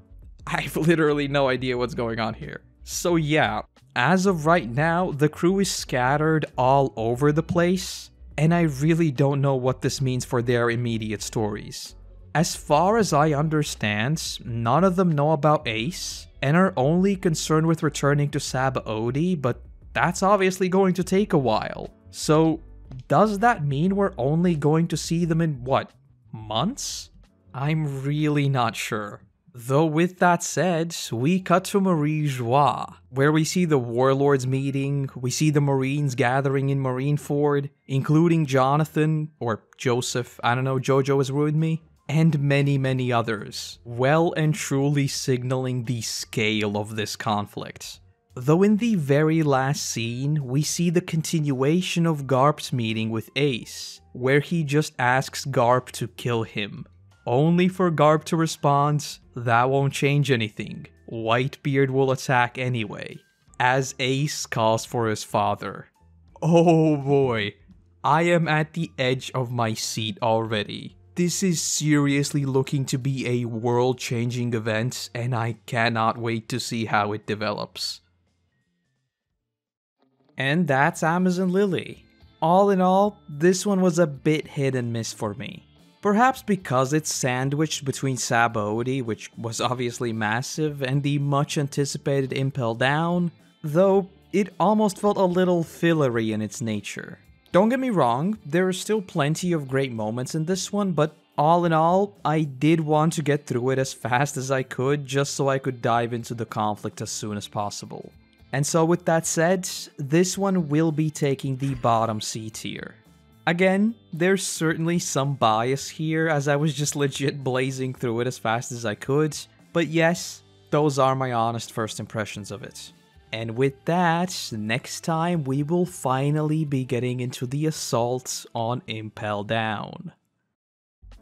I've literally no idea what's going on here. So yeah, as of right now, the crew is scattered all over the place, and I really don't know what this means for their immediate stories. As far as I understand, none of them know about Ace, and are only concerned with returning to Sabaody, but that's obviously going to take a while. So does that mean we're only going to see them in, what, months? I'm really not sure. Though with that said, we cut to Marie Joie, where we see the warlords meeting, we see the Marines gathering in Marineford, including Jonathan, or Joseph, I don't know, Jojo has ruined me, and many, many others, well and truly signaling the scale of this conflict. Though in the very last scene, we see the continuation of Garp's meeting with Ace, where he just asks Garp to kill him. Only for Garp to respond, "That won't change anything. Whitebeard will attack anyway," as Ace calls for his father. Oh boy, I am at the edge of my seat already. This is seriously looking to be a world-changing event, and I cannot wait to see how it develops. And that's Amazon Lily. All in all, this one was a bit hit and miss for me. Perhaps because it's sandwiched between Sabaody, which was obviously massive, and the much anticipated Impel Down, though it almost felt a little fillery in its nature. Don't get me wrong, there are still plenty of great moments in this one, but all in all, I did want to get through it as fast as I could, just so I could dive into the conflict as soon as possible. And so with that said, this one will be taking the bottom C tier. Again, there's certainly some bias here, as I was just legit blazing through it as fast as I could, but yes, those are my honest first impressions of it. And with that, next time we will finally be getting into the assault on Impel Down.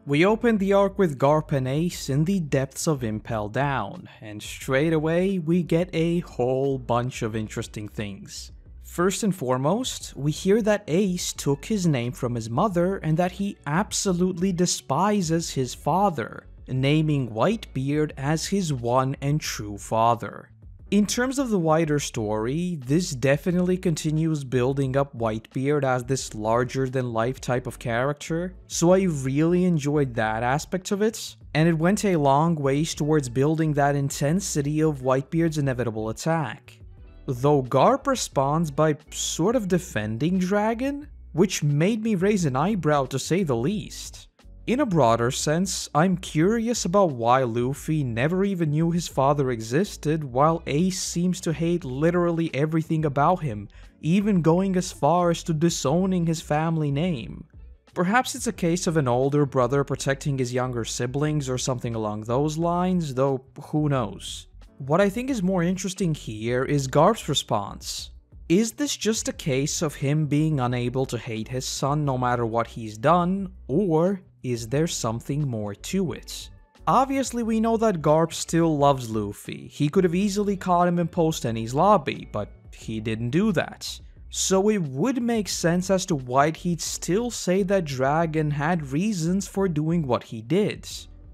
We open the arc with Garp and Ace in the depths of Impel Down, and straight away we get a whole bunch of interesting things. First and foremost, we hear that Ace took his name from his mother and that he absolutely despises his father, naming Whitebeard as his one and true father. In terms of the wider story, this definitely continues building up Whitebeard as this larger-than-life type of character, so I really enjoyed that aspect of it, and it went a long ways towards building that intensity of Whitebeard's inevitable attack. Though Garp responds by sort of defending Dragon, which made me raise an eyebrow to say the least. In a broader sense, I'm curious about why Luffy never even knew his father existed, while Ace seems to hate literally everything about him, even going as far as to disowning his family name. Perhaps it's a case of an older brother protecting his younger siblings or something along those lines, though who knows. What I think is more interesting here is Garp's response. Is this just a case of him being unable to hate his son no matter what he's done, or is there something more to it? Obviously we know that Garp still loves Luffy. He could have easily caught him in Post-Enies Lobby, but he didn't do that. So it would make sense as to why he'd still say that Dragon had reasons for doing what he did.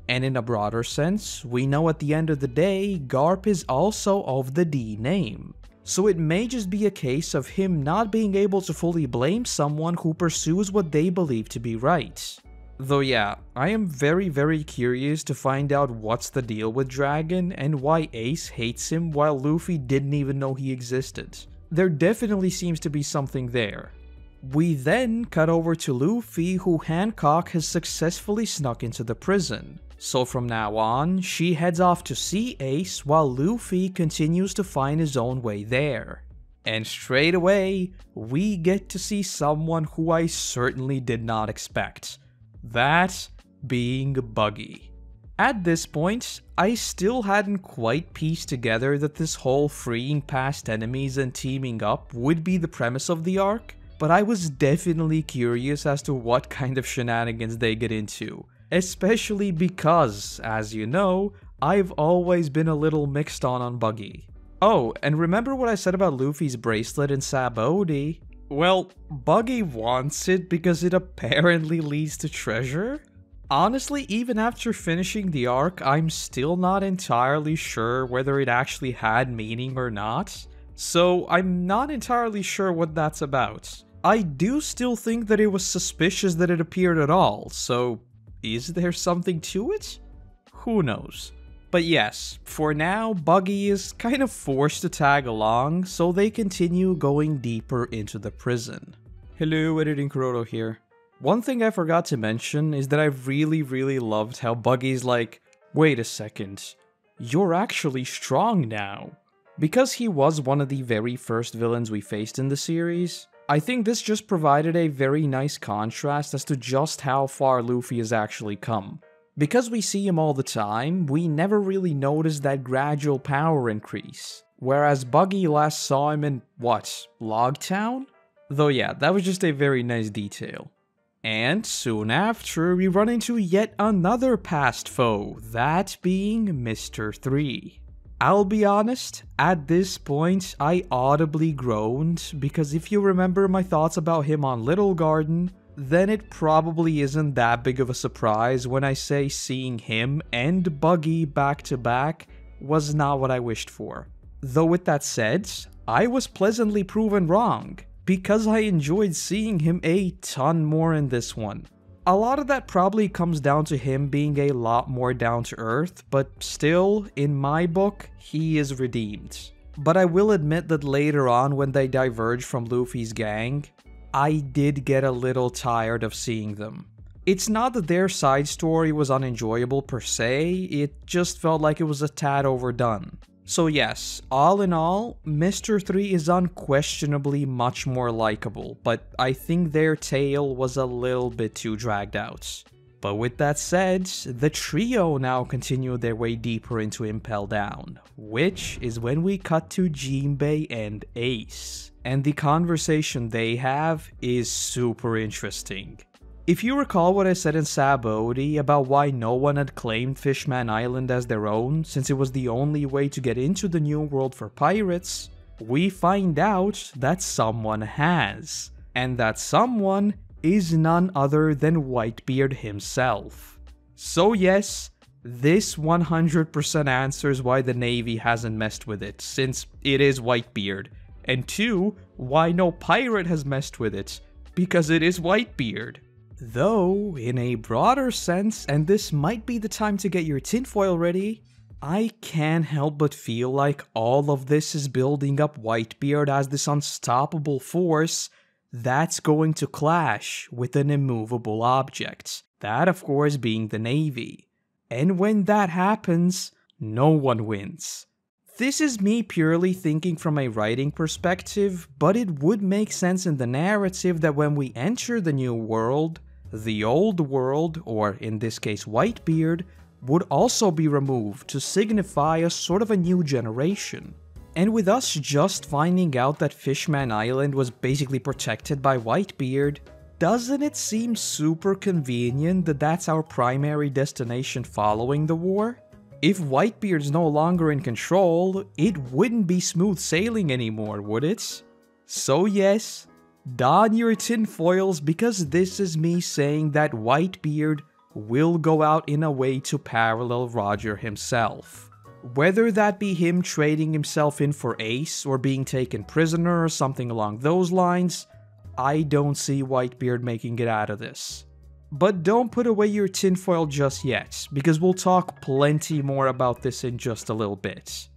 And in a broader sense, we know at the end of the day, Garp is also of the D name. So it may just be a case of him not being able to fully blame someone who pursues what they believe to be right. Though yeah, I am very curious to find out what's the deal with Dragon and why Ace hates him while Luffy didn't even know he existed. There definitely seems to be something there. We then cut over to Luffy, who Hancock has successfully snuck into the prison. So from now on, she heads off to see Ace while Luffy continues to find his own way there. And straight away, we get to see someone who I certainly did not expect. That being Buggy. At this point, I still hadn't quite pieced together that this whole freeing past enemies and teaming up would be the premise of the arc, but I was definitely curious as to what kind of shenanigans they get into, especially because, as you know, I've always been a little mixed on Buggy. Oh, and remember what I said about Luffy's bracelet in Sabaody? Well, Buggy wants it because it apparently leads to treasure? Honestly, even after finishing the arc, I'm still not entirely sure whether it actually had meaning or not, so I'm not entirely sure what that's about. I do still think that it was suspicious that it appeared at all, so is there something to it? Who knows? But yes, for now, Buggy is kind of forced to tag along, so they continue going deeper into the prison. Hello, Editing Korotos here. One thing I forgot to mention is that I really loved how Buggy's like, wait a second, you're actually strong now. Because he was one of the very first villains we faced in the series, I think this just provided a very nice contrast as to just how far Luffy has actually come. Because we see him all the time, we never really notice that gradual power increase. Whereas Buggy last saw him in, what, Loguetown? Though yeah, that was just a very nice detail. And soon after, we run into yet another past foe, that being Mr. 3. I'll be honest, at this point, I audibly groaned, because if you remember my thoughts about him on Little Garden, then it probably isn't that big of a surprise when I say seeing him and Buggy back to back was not what I wished for. Though with that said, I was pleasantly proven wrong, because I enjoyed seeing him a ton more in this one. A lot of that probably comes down to him being a lot more down to earth, but still, in my book, he is redeemed. But I will admit that later on when they diverge from Luffy's gang, I did get a little tired of seeing them. It's not that their side story was unenjoyable per se, it just felt like it was a tad overdone. So yes, all in all, Mr. 3 is unquestionably much more likable, but I think their tale was a little bit too dragged out. But with that said, the trio now continue their way deeper into Impel Down, which is when we cut to Jinbei and Ace. And the conversation they have is super interesting. If you recall what I said in Sabaody about why no one had claimed Fishman Island as their own, since it was the only way to get into the New World for pirates, we find out that someone has. And that someone is none other than Whitebeard himself. So yes, This 100% answers why the Navy hasn't messed with it, since it is Whitebeard. And 2, why no pirate has messed with it, because it is Whitebeard. Though, in a broader sense, and this might be the time to get your tinfoil ready, I can't help but feel like all of this is building up Whitebeard as this unstoppable force that's going to clash with an immovable object. That, of course, being the Navy. And when that happens, no one wins. This is me purely thinking from a writing perspective, but it would make sense in the narrative that when we enter the new world, the old world, or in this case Whitebeard, would also be removed to signify a sort of a new generation. And with us just finding out that Fishman Island was basically protected by Whitebeard, doesn't it seem super convenient that that's our primary destination following the war? If Whitebeard's no longer in control, it wouldn't be smooth sailing anymore, would it? So yes, don your tinfoils because this is me saying that Whitebeard will go out in a way to parallel Roger himself. Whether that be him trading himself in for Ace or being taken prisoner or something along those lines, I don't see Whitebeard making it out of this. But don't put away your tinfoil just yet, because we'll talk plenty more about this in just a little bit.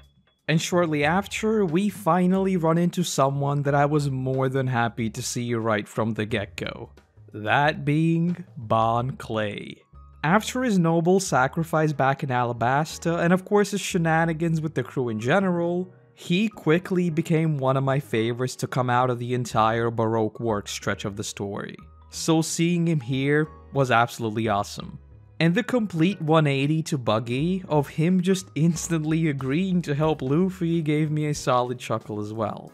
And shortly after, we finally run into someone that I was more than happy to see right from the get-go. That being Bon Clay. After his noble sacrifice back in Alabasta, and of course his shenanigans with the crew in general, he quickly became one of my favorites to come out of the entire Baroque work stretch of the story. So seeing him here was absolutely awesome. And the complete 180 to Buggy of him just instantly agreeing to help Luffy gave me a solid chuckle as well.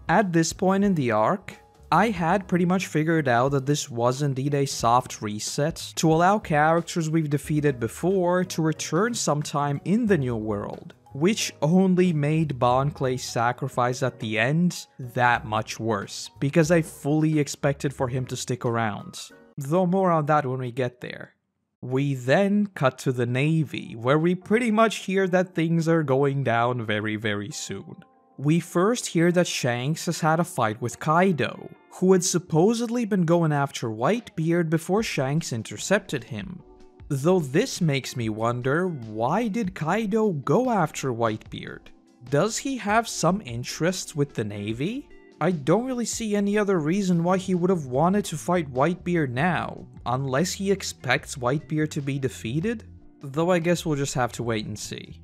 At this point in the arc, I had pretty much figured out that this was indeed a soft reset to allow characters we've defeated before to return sometime in the new world, which only made Bon Clay's sacrifice at the end that much worse, because I fully expected for him to stick around. Though more on that when we get there. We then cut to the Navy, where we pretty much hear that things are going down very, very soon. We first hear that Shanks has had a fight with Kaido, who had supposedly been going after Whitebeard before Shanks intercepted him. Though this makes me wonder, why did Kaido go after Whitebeard? Does he have some interests with the Navy? I don't really see any other reason why he would have wanted to fight Whitebeard now, unless he expects Whitebeard to be defeated? Though I guess we'll just have to wait and see.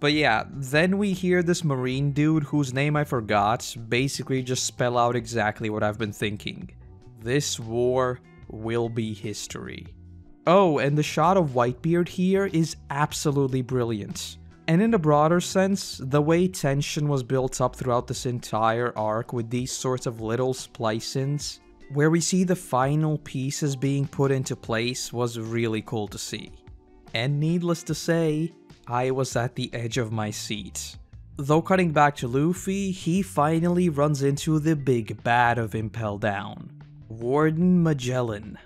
But yeah, then we hear this marine dude whose name I forgot basically just spell out exactly what I've been thinking. This war will be history. Oh, and the shot of Whitebeard here is absolutely brilliant. And in a broader sense, the way tension was built up throughout this entire arc with these sorts of little splice-ins, where we see the final pieces being put into place, was really cool to see. And needless to say, I was at the edge of my seat. Though cutting back to Luffy, he finally runs into the big bad of Impel Down, Warden Magellan.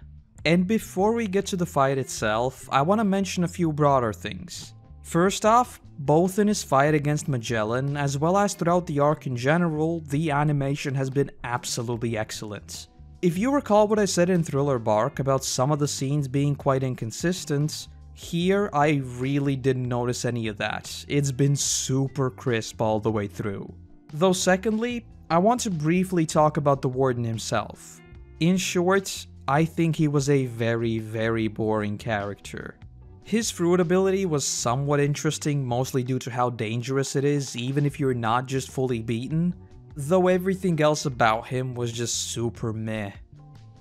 And before we get to the fight itself, I want to mention a few broader things. First off, both in his fight against Magellan, as well as throughout the arc in general, the animation has been absolutely excellent. If you recall what I said in Thriller Bark about some of the scenes being quite inconsistent, here I really didn't notice any of that. It's been super crisp all the way through. Though secondly, I want to briefly talk about the Warden himself. In short, I think he was a very, very boring character. His fruit ability was somewhat interesting, mostly due to how dangerous it is, even if you're not just fully beaten, though everything else about him was just super meh.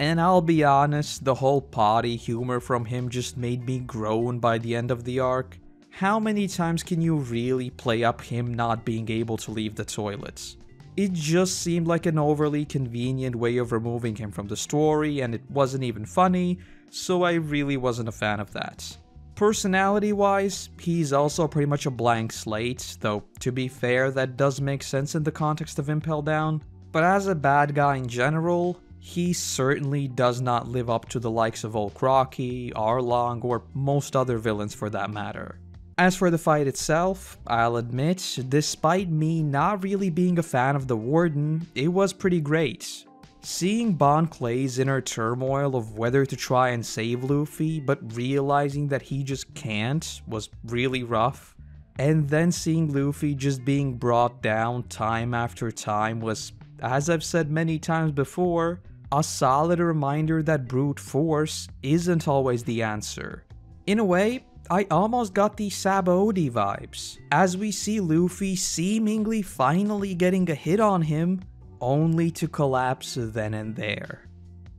And I'll be honest, the whole potty humor from him just made me groan by the end of the arc. How many times can you really play up him not being able to leave the toilets? It just seemed like an overly convenient way of removing him from the story, and it wasn't even funny, so I really wasn't a fan of that. Personality-wise, he's also pretty much a blank slate, though to be fair, that does make sense in the context of Impel Down. But as a bad guy in general, he certainly does not live up to the likes of Old Crocky, Arlong, or most other villains for that matter. As for the fight itself, I'll admit, despite me not really being a fan of the Warden, it was pretty great. Seeing Bon Clay's inner turmoil of whether to try and save Luffy, but realizing that he just can't, was really rough. And then seeing Luffy just being brought down time after time was, as I've said many times before, a solid reminder that brute force isn't always the answer. In a way, I almost got the Sabaody vibes, as we see Luffy seemingly finally getting a hit on him, only to collapse then and there.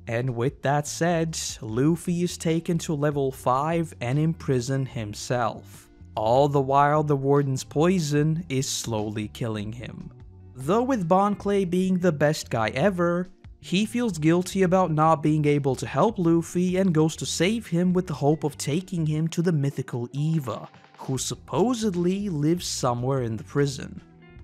And with that said, Luffy is taken to level 5 and imprisoned himself, all the while the Warden's poison is slowly killing him. Though with Bon Clay being the best guy ever, he feels guilty about not being able to help Luffy and goes to save him with the hope of taking him to the mythical Eva, who supposedly lives somewhere in the prison.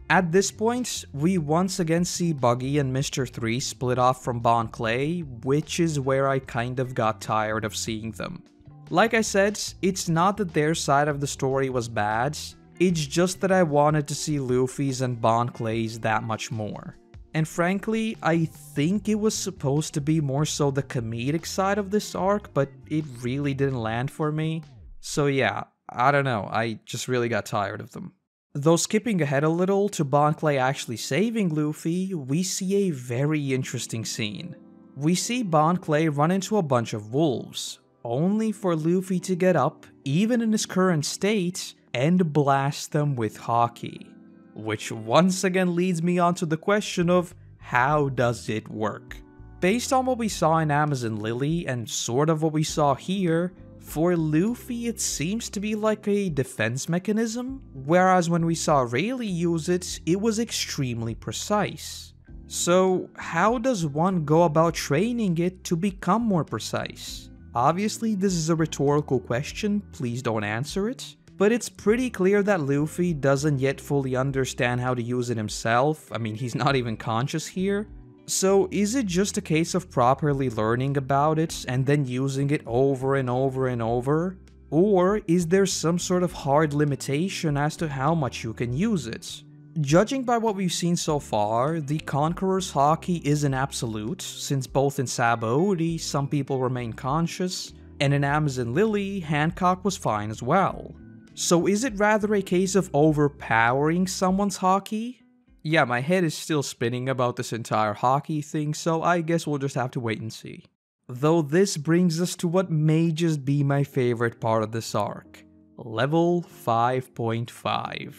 At this point, we once again see Buggy and Mr. 3 split off from Bon Clay, which is where I kind of got tired of seeing them. Like I said, it's not that their side of the story was bad, it's just that I wanted to see Luffy's and Bon Clay's that much more. And frankly, I think it was supposed to be more so the comedic side of this arc, but it really didn't land for me. So yeah, I don't know, I just really got tired of them. Though skipping ahead a little to Bon Clay actually saving Luffy, we see a very interesting scene. We see Bon Clay run into a bunch of wolves, only for Luffy to get up, even in his current state, and blast them with Haki. Which once again leads me on to the question of, how does it work? Based on what we saw in Amazon Lily and sort of what we saw here, for Luffy it seems to be like a defense mechanism, whereas when we saw Rayleigh use it, it was extremely precise. So how does one go about training it to become more precise? Obviously this is a rhetorical question, please don't answer it. But it's pretty clear that Luffy doesn't yet fully understand how to use it himself. I mean, he's not even conscious here. So is it just a case of properly learning about it and then using it over and over and over? Or is there some sort of hard limitation as to how much you can use it? Judging by what we've seen so far, the Conqueror's Haki is an absolute, since both in Sabaody some people remain conscious, and in Amazon Lily, Hancock was fine as well. So is it rather a case of overpowering someone's Haki? Yeah, my head is still spinning about this entire Haki thing, so I guess we'll just have to wait and see. Though this brings us to what may just be my favorite part of this arc. Level 5.5.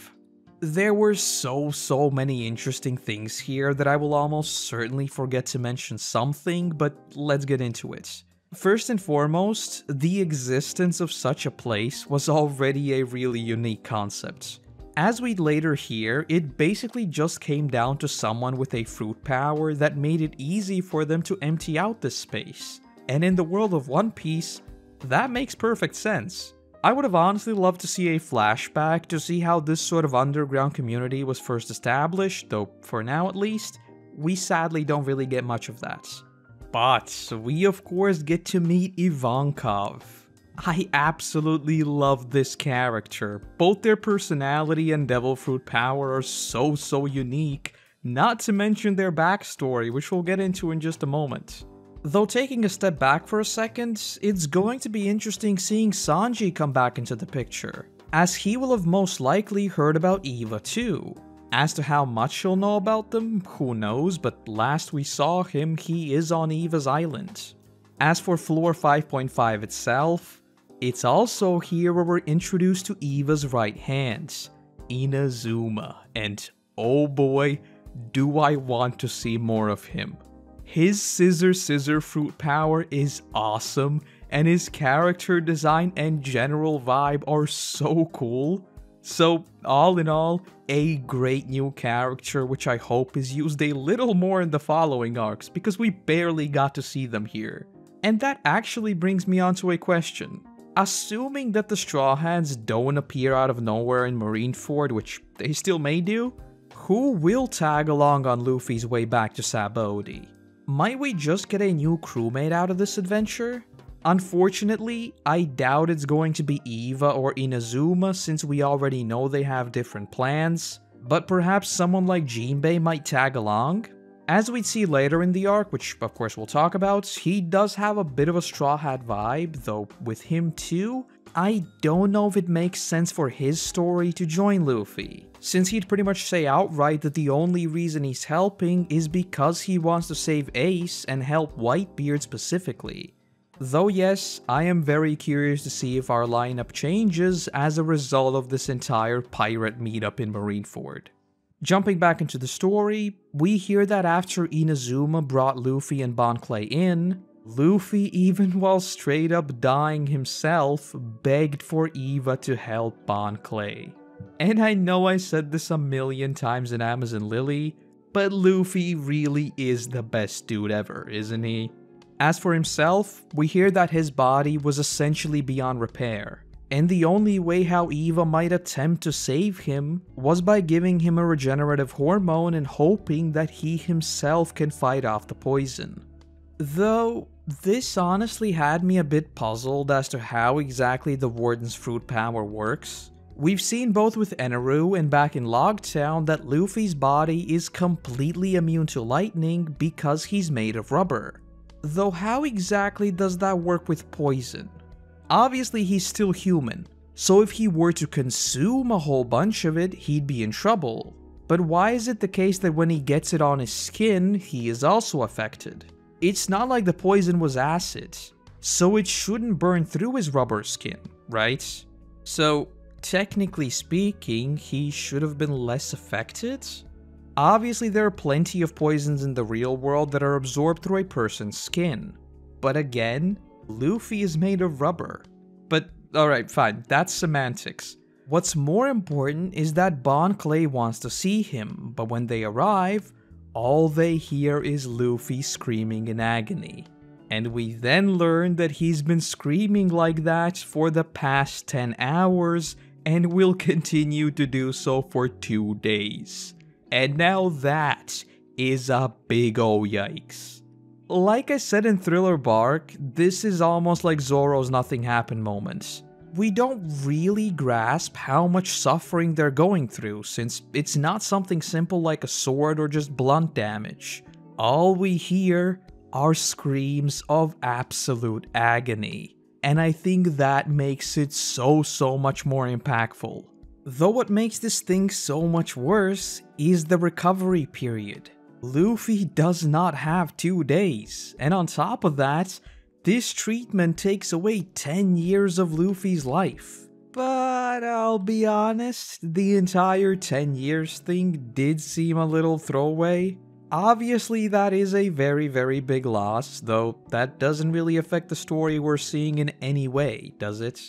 There were so many interesting things here that I will almost certainly forget to mention something, but let's get into it. First and foremost, the existence of such a place was already a really unique concept. As we'd later hear, it basically just came down to someone with a fruit power that made it easy for them to empty out this space. And in the world of One Piece, that makes perfect sense. I would have honestly loved to see a flashback to see how this sort of underground community was first established, though for now at least, we sadly don't really get much of that. But we of course get to meet Ivankov. I absolutely love this character. Both their personality and devil fruit power are so unique, not to mention their backstory, which we'll get into in just a moment. Though taking a step back for a second, it's going to be interesting seeing Sanji come back into the picture, as he will have most likely heard about Eva too. As to how much he'll know about them, who knows, but last we saw him, he is on Eva's island. As for floor 5.5 itself, it's also here where we're introduced to Eva's right hand, Inazuma, and oh boy, do I want to see more of him. His scissor fruit power is awesome, and his character design and general vibe are so cool. So, all in all, a great new character which I hope is used a little more in the following arcs, because we barely got to see them here. And that actually brings me on to a question. Assuming that the Straw Hats don't appear out of nowhere in Marineford, which they still may do, who will tag along on Luffy's way back to Sabaody? Might we just get a new crewmate out of this adventure? Unfortunately, I doubt it's going to be Eva or Inazuma since we already know they have different plans, but perhaps someone like Jinbei might tag along. As we'd see later in the arc, which of course we'll talk about, he does have a bit of a Straw Hat vibe, though with him too, I don't know if it makes sense for his story to join Luffy, since he'd pretty much say outright that the only reason he's helping is because he wants to save Ace and help Whitebeard specifically. Though yes, I am very curious to see if our lineup changes as a result of this entire pirate meetup in Marineford. Jumping back into the story, we hear that after Inazuma brought Luffy and Bon Clay in, Luffy, even while straight up dying himself, begged for Eva to help Bon Clay. And I know I said this a million times in Amazon Lily, but Luffy really is the best dude ever, isn't he? As for himself, we hear that his body was essentially beyond repair, and the only way how Eva might attempt to save him was by giving him a regenerative hormone and hoping that he himself can fight off the poison. Though, this honestly had me a bit puzzled as to how exactly the Warden's fruit power works. We've seen both with Eneru and back in Loguetown that Luffy's body is completely immune to lightning because he's made of rubber. Though how exactly does that work with poison? Obviously he's still human, so if he were to consume a whole bunch of it, he'd be in trouble. But why is it the case that when he gets it on his skin, he is also affected? It's not like the poison was acid, so it shouldn't burn through his rubber skin, right? So, technically speaking, he should have been less affected? Obviously, there are plenty of poisons in the real world that are absorbed through a person's skin. But again, Luffy is made of rubber. But alright, fine, that's semantics. What's more important is that Bon Clay wants to see him, but when they arrive, all they hear is Luffy screaming in agony. And we then learn that he's been screaming like that for the past 10 hours and will continue to do so for 2 days. And now that is a big ol' yikes. Like I said in Thriller Bark, this is almost like Zoro's nothing happened moment. We don't really grasp how much suffering they're going through, since it's not something simple like a sword or just blunt damage. All we hear are screams of absolute agony, and I think that makes it so much more impactful. Though what makes this thing so much worse is the recovery period. Luffy does not have 2 days, and on top of that, this treatment takes away 10 years of Luffy's life. But I'll be honest, the entire 10 years thing did seem a little throwaway. Obviously that is a very big loss, though that doesn't really affect the story we're seeing in any way, does it?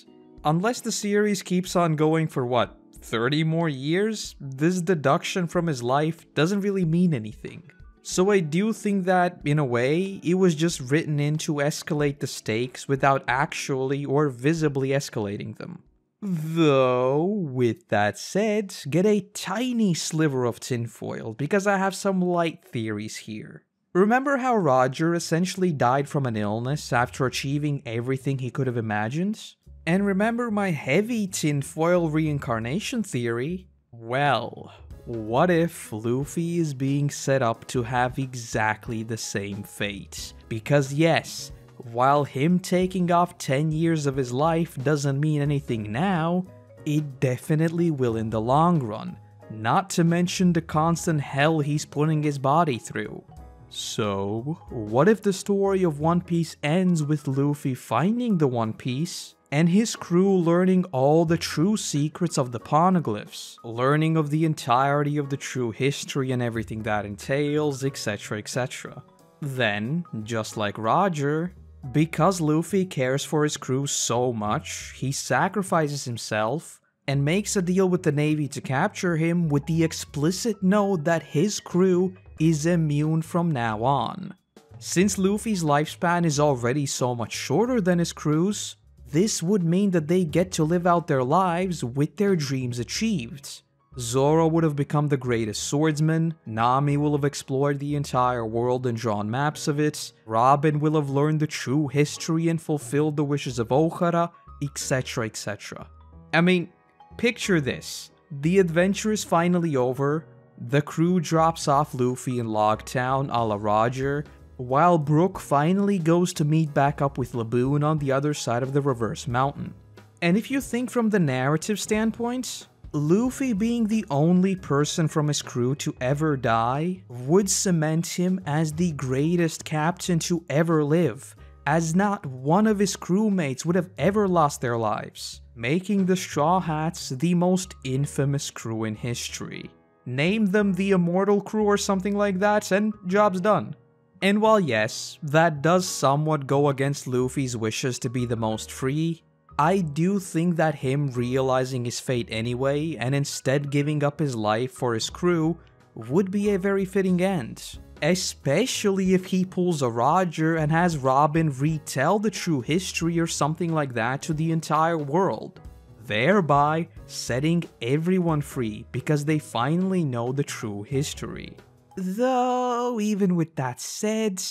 Unless the series keeps on going for what, 30 more years? This deduction from his life doesn't really mean anything. So I do think that, in a way, it was just written in to escalate the stakes without actually or visibly escalating them. Though, with that said, get a tiny sliver of tinfoil because I have some light theories here. Remember how Roger essentially died from an illness after achieving everything he could have imagined? And remember my heavy tinfoil reincarnation theory? Well, what if Luffy is being set up to have exactly the same fate? Because yes, while him taking off 10 years of his life doesn't mean anything now, it definitely will in the long run, not to mention the constant hell he's putting his body through. So, what if the story of One Piece ends with Luffy finding the One Piece, and his crew learning all the true secrets of the poneglyphs, learning of the entirety of the true history and everything that entails, etc, etc. Then, just like Roger, because Luffy cares for his crew so much, he sacrifices himself and makes a deal with the Navy to capture him with the explicit note that his crew is immune from now on. Since Luffy's lifespan is already so much shorter than his crew's, this would mean that they get to live out their lives with their dreams achieved. Zoro would have become the greatest swordsman, Nami will have explored the entire world and drawn maps of it, Robin will have learned the true history and fulfilled the wishes of Ohara, etc, etc. I mean, picture this. The adventure is finally over, the crew drops off Luffy in Loguetown a la Roger, while Brook finally goes to meet back up with Laboon on the other side of the reverse mountain. And if you think from the narrative standpoint, Luffy being the only person from his crew to ever die would cement him as the greatest captain to ever live, as not one of his crewmates would have ever lost their lives, making the Straw Hats the most infamous crew in history. Name them the Immortal Crew or something like that, and job's done. And while yes, that does somewhat go against Luffy's wishes to be the most free, I do think that him realizing his fate anyway, and instead giving up his life for his crew, would be a very fitting end. Especially if he pulls a Roger and has Robin retell the true history or something like that to the entire world, thereby setting everyone free because they finally know the true history. Though, even with that said,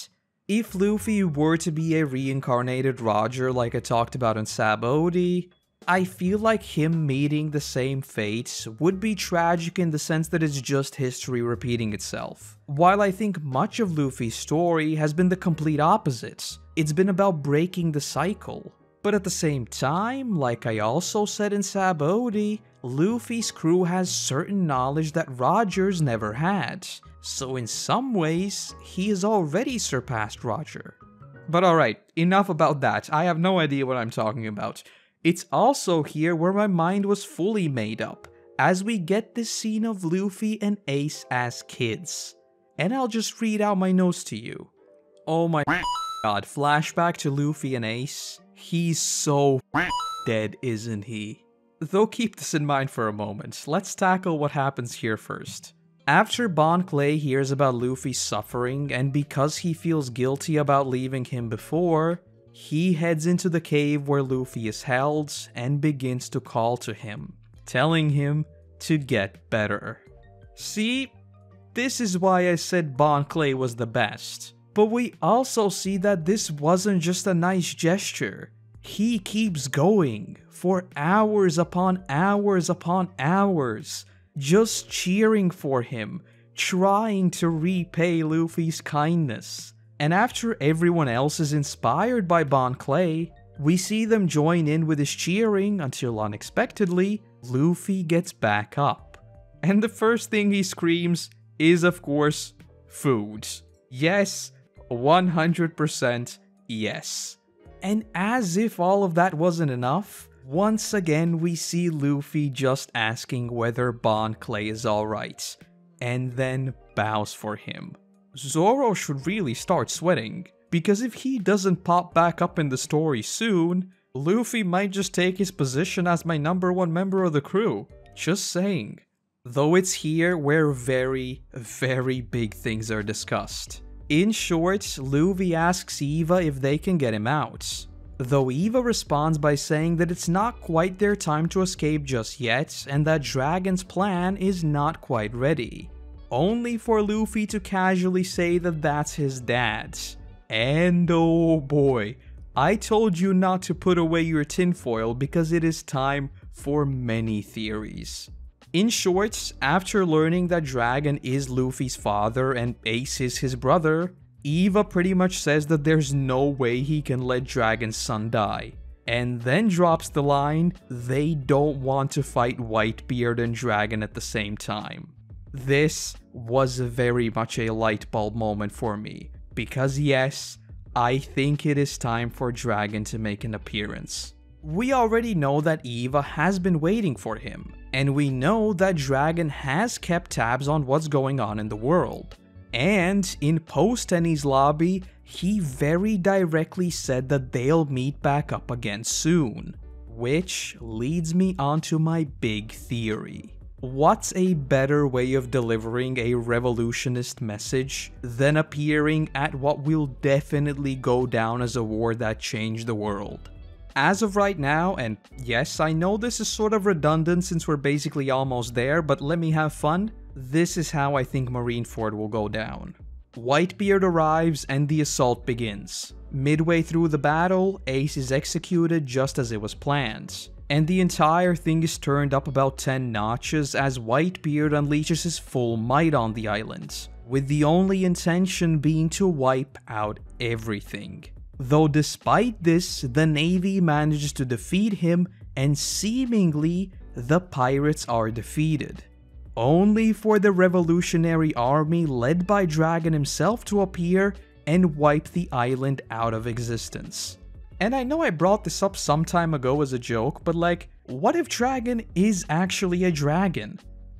if Luffy were to be a reincarnated Roger like I talked about in Sabaody, I feel like him meeting the same fate would be tragic in the sense that it's just history repeating itself. While I think much of Luffy's story has been the complete opposite, it's been about breaking the cycle. But at the same time, like I also said in Sabaody, Luffy's crew has certain knowledge that Roger's never had. So in some ways, he has already surpassed Roger. But alright, enough about that, I have no idea what I'm talking about. It's also here where my mind was fully made up, as we get this scene of Luffy and Ace as kids. And I'll just read out my notes to you. Oh my god, flashback to Luffy and Ace. He's so dead, isn't he? Though keep this in mind for a moment, let's tackle what happens here first. After Bon Clay hears about Luffy's suffering, and because he feels guilty about leaving him before, he heads into the cave where Luffy is held and begins to call to him, telling him to get better. See, this is why I said Bon Clay was the best. But we also see that this wasn't just a nice gesture. He keeps going for hours upon hours upon hours, just cheering for him, trying to repay Luffy's kindness. And after everyone else is inspired by Bon Clay, we see them join in with his cheering until unexpectedly, Luffy gets back up. And the first thing he screams is, of course, food. Yes, 100% yes. And as if all of that wasn't enough, once again we see Luffy just asking whether Bon Clay is alright, and then bows for him. Zoro should really start sweating, because if he doesn't pop back up in the story soon, Luffy might just take his position as my #1 member of the crew. Just saying. Though it's here where very, very big things are discussed. In short, Luffy asks Eva if they can get him out. Though Eva responds by saying that it's not quite their time to escape just yet, and that Dragon's plan is not quite ready. Only for Luffy to casually say that that's his dad's. And oh boy, I told you not to put away your tinfoil because it is time for many theories. In short, after learning that Dragon is Luffy's father and Ace is his brother, Eva pretty much says that there's no way he can let Dragon's son die. And then drops the line, they don't want to fight Whitebeard and Dragon at the same time. This was very much a light bulb moment for me, because yes, I think it is time for Dragon to make an appearance. We already know that Eva has been waiting for him, and we know that Dragon has kept tabs on what's going on in the world. And in Post-Enies Lobby, he very directly said that they'll meet back up again soon. Which leads me onto my big theory. What's a better way of delivering a revolutionist message than appearing at what will definitely go down as a war that changed the world? As of right now, and yes, I know this is sort of redundant since we're basically almost there, but let me have fun, this is how I think Marineford will go down. Whitebeard arrives and the assault begins. Midway through the battle, Ace is executed just as it was planned, and the entire thing is turned up about 10 notches as Whitebeard unleashes his full might on the island, with the only intention being to wipe out everything. Though despite this, the Navy manages to defeat him and seemingly the pirates are defeated, only for the Revolutionary Army led by Dragon himself to appear and wipe the island out of existence. And I know I brought this up some time ago as a joke, but like, what if Dragon is actually a dragon?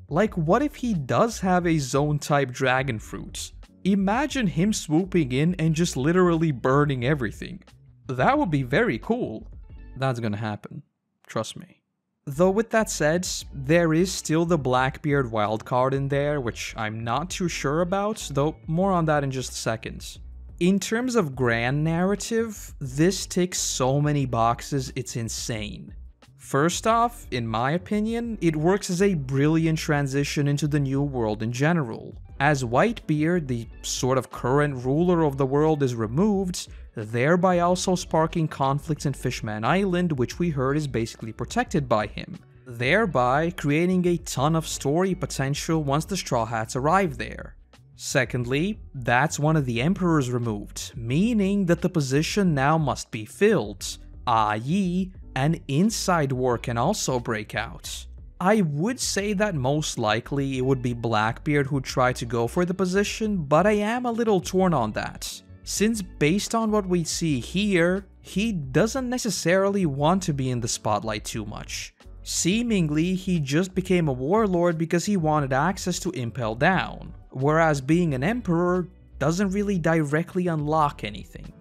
Like, what if he does have a zone-type dragon fruit? Imagine him swooping in and just literally burning everything. That would be very cool. That's gonna happen. Trust me. Though with that said, there is still the Blackbeard wildcard in there, which I'm not too sure about, though more on that in just a second. In terms of grand narrative, this ticks so many boxes, it's insane. First off, in my opinion, it works as a brilliant transition into the New World in general. As Whitebeard, the sort of current ruler of the world, is removed, thereby also sparking conflicts in Fishman Island, which we heard is basically protected by him, thereby creating a ton of story potential once the Straw Hats arrive there. Secondly, that's one of the Emperors removed, meaning that the position now must be filled, i.e., an inside war can also break out. I would say that most likely it would be Blackbeard who'd try to go for the position, but I am a little torn on that, since based on what we see here, he doesn't necessarily want to be in the spotlight too much. Seemingly, he just became a warlord because he wanted access to Impel Down, whereas being an emperor doesn't really directly unlock anything.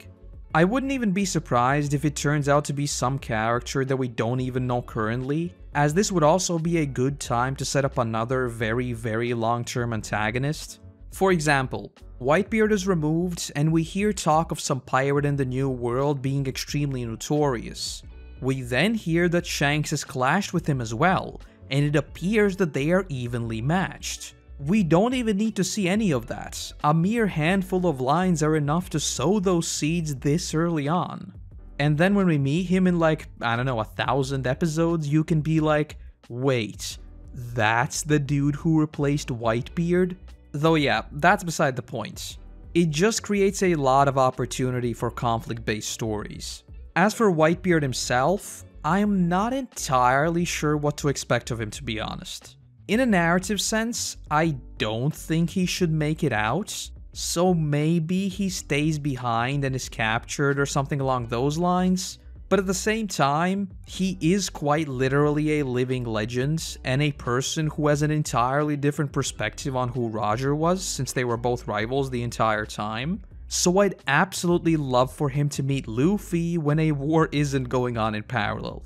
I wouldn't even be surprised if it turns out to be some character that we don't even know currently, as this would also be a good time to set up another very long-term antagonist. For example, Whitebeard is removed and we hear talk of some pirate in the New World being extremely notorious. We then hear that Shanks has clashed with him as well, and it appears that they are evenly matched. We don't even need to see any of that. A mere handful of lines are enough to sow those seeds this early on. And then when we meet him in like, I don't know, 1,000 episodes, you can be like, wait, that's the dude who replaced Whitebeard? Though yeah, that's beside the point. It just creates a lot of opportunity for conflict-based stories. As for Whitebeard himself, I'm not entirely sure what to expect of him, to be honest. In a narrative sense, I don't think he should make it out, so maybe he stays behind and is captured or something along those lines. But at the same time, he is quite literally a living legend and a person who has an entirely different perspective on who Roger was, since they were both rivals the entire time. So I'd absolutely love for him to meet Luffy when a war isn't going on in parallel.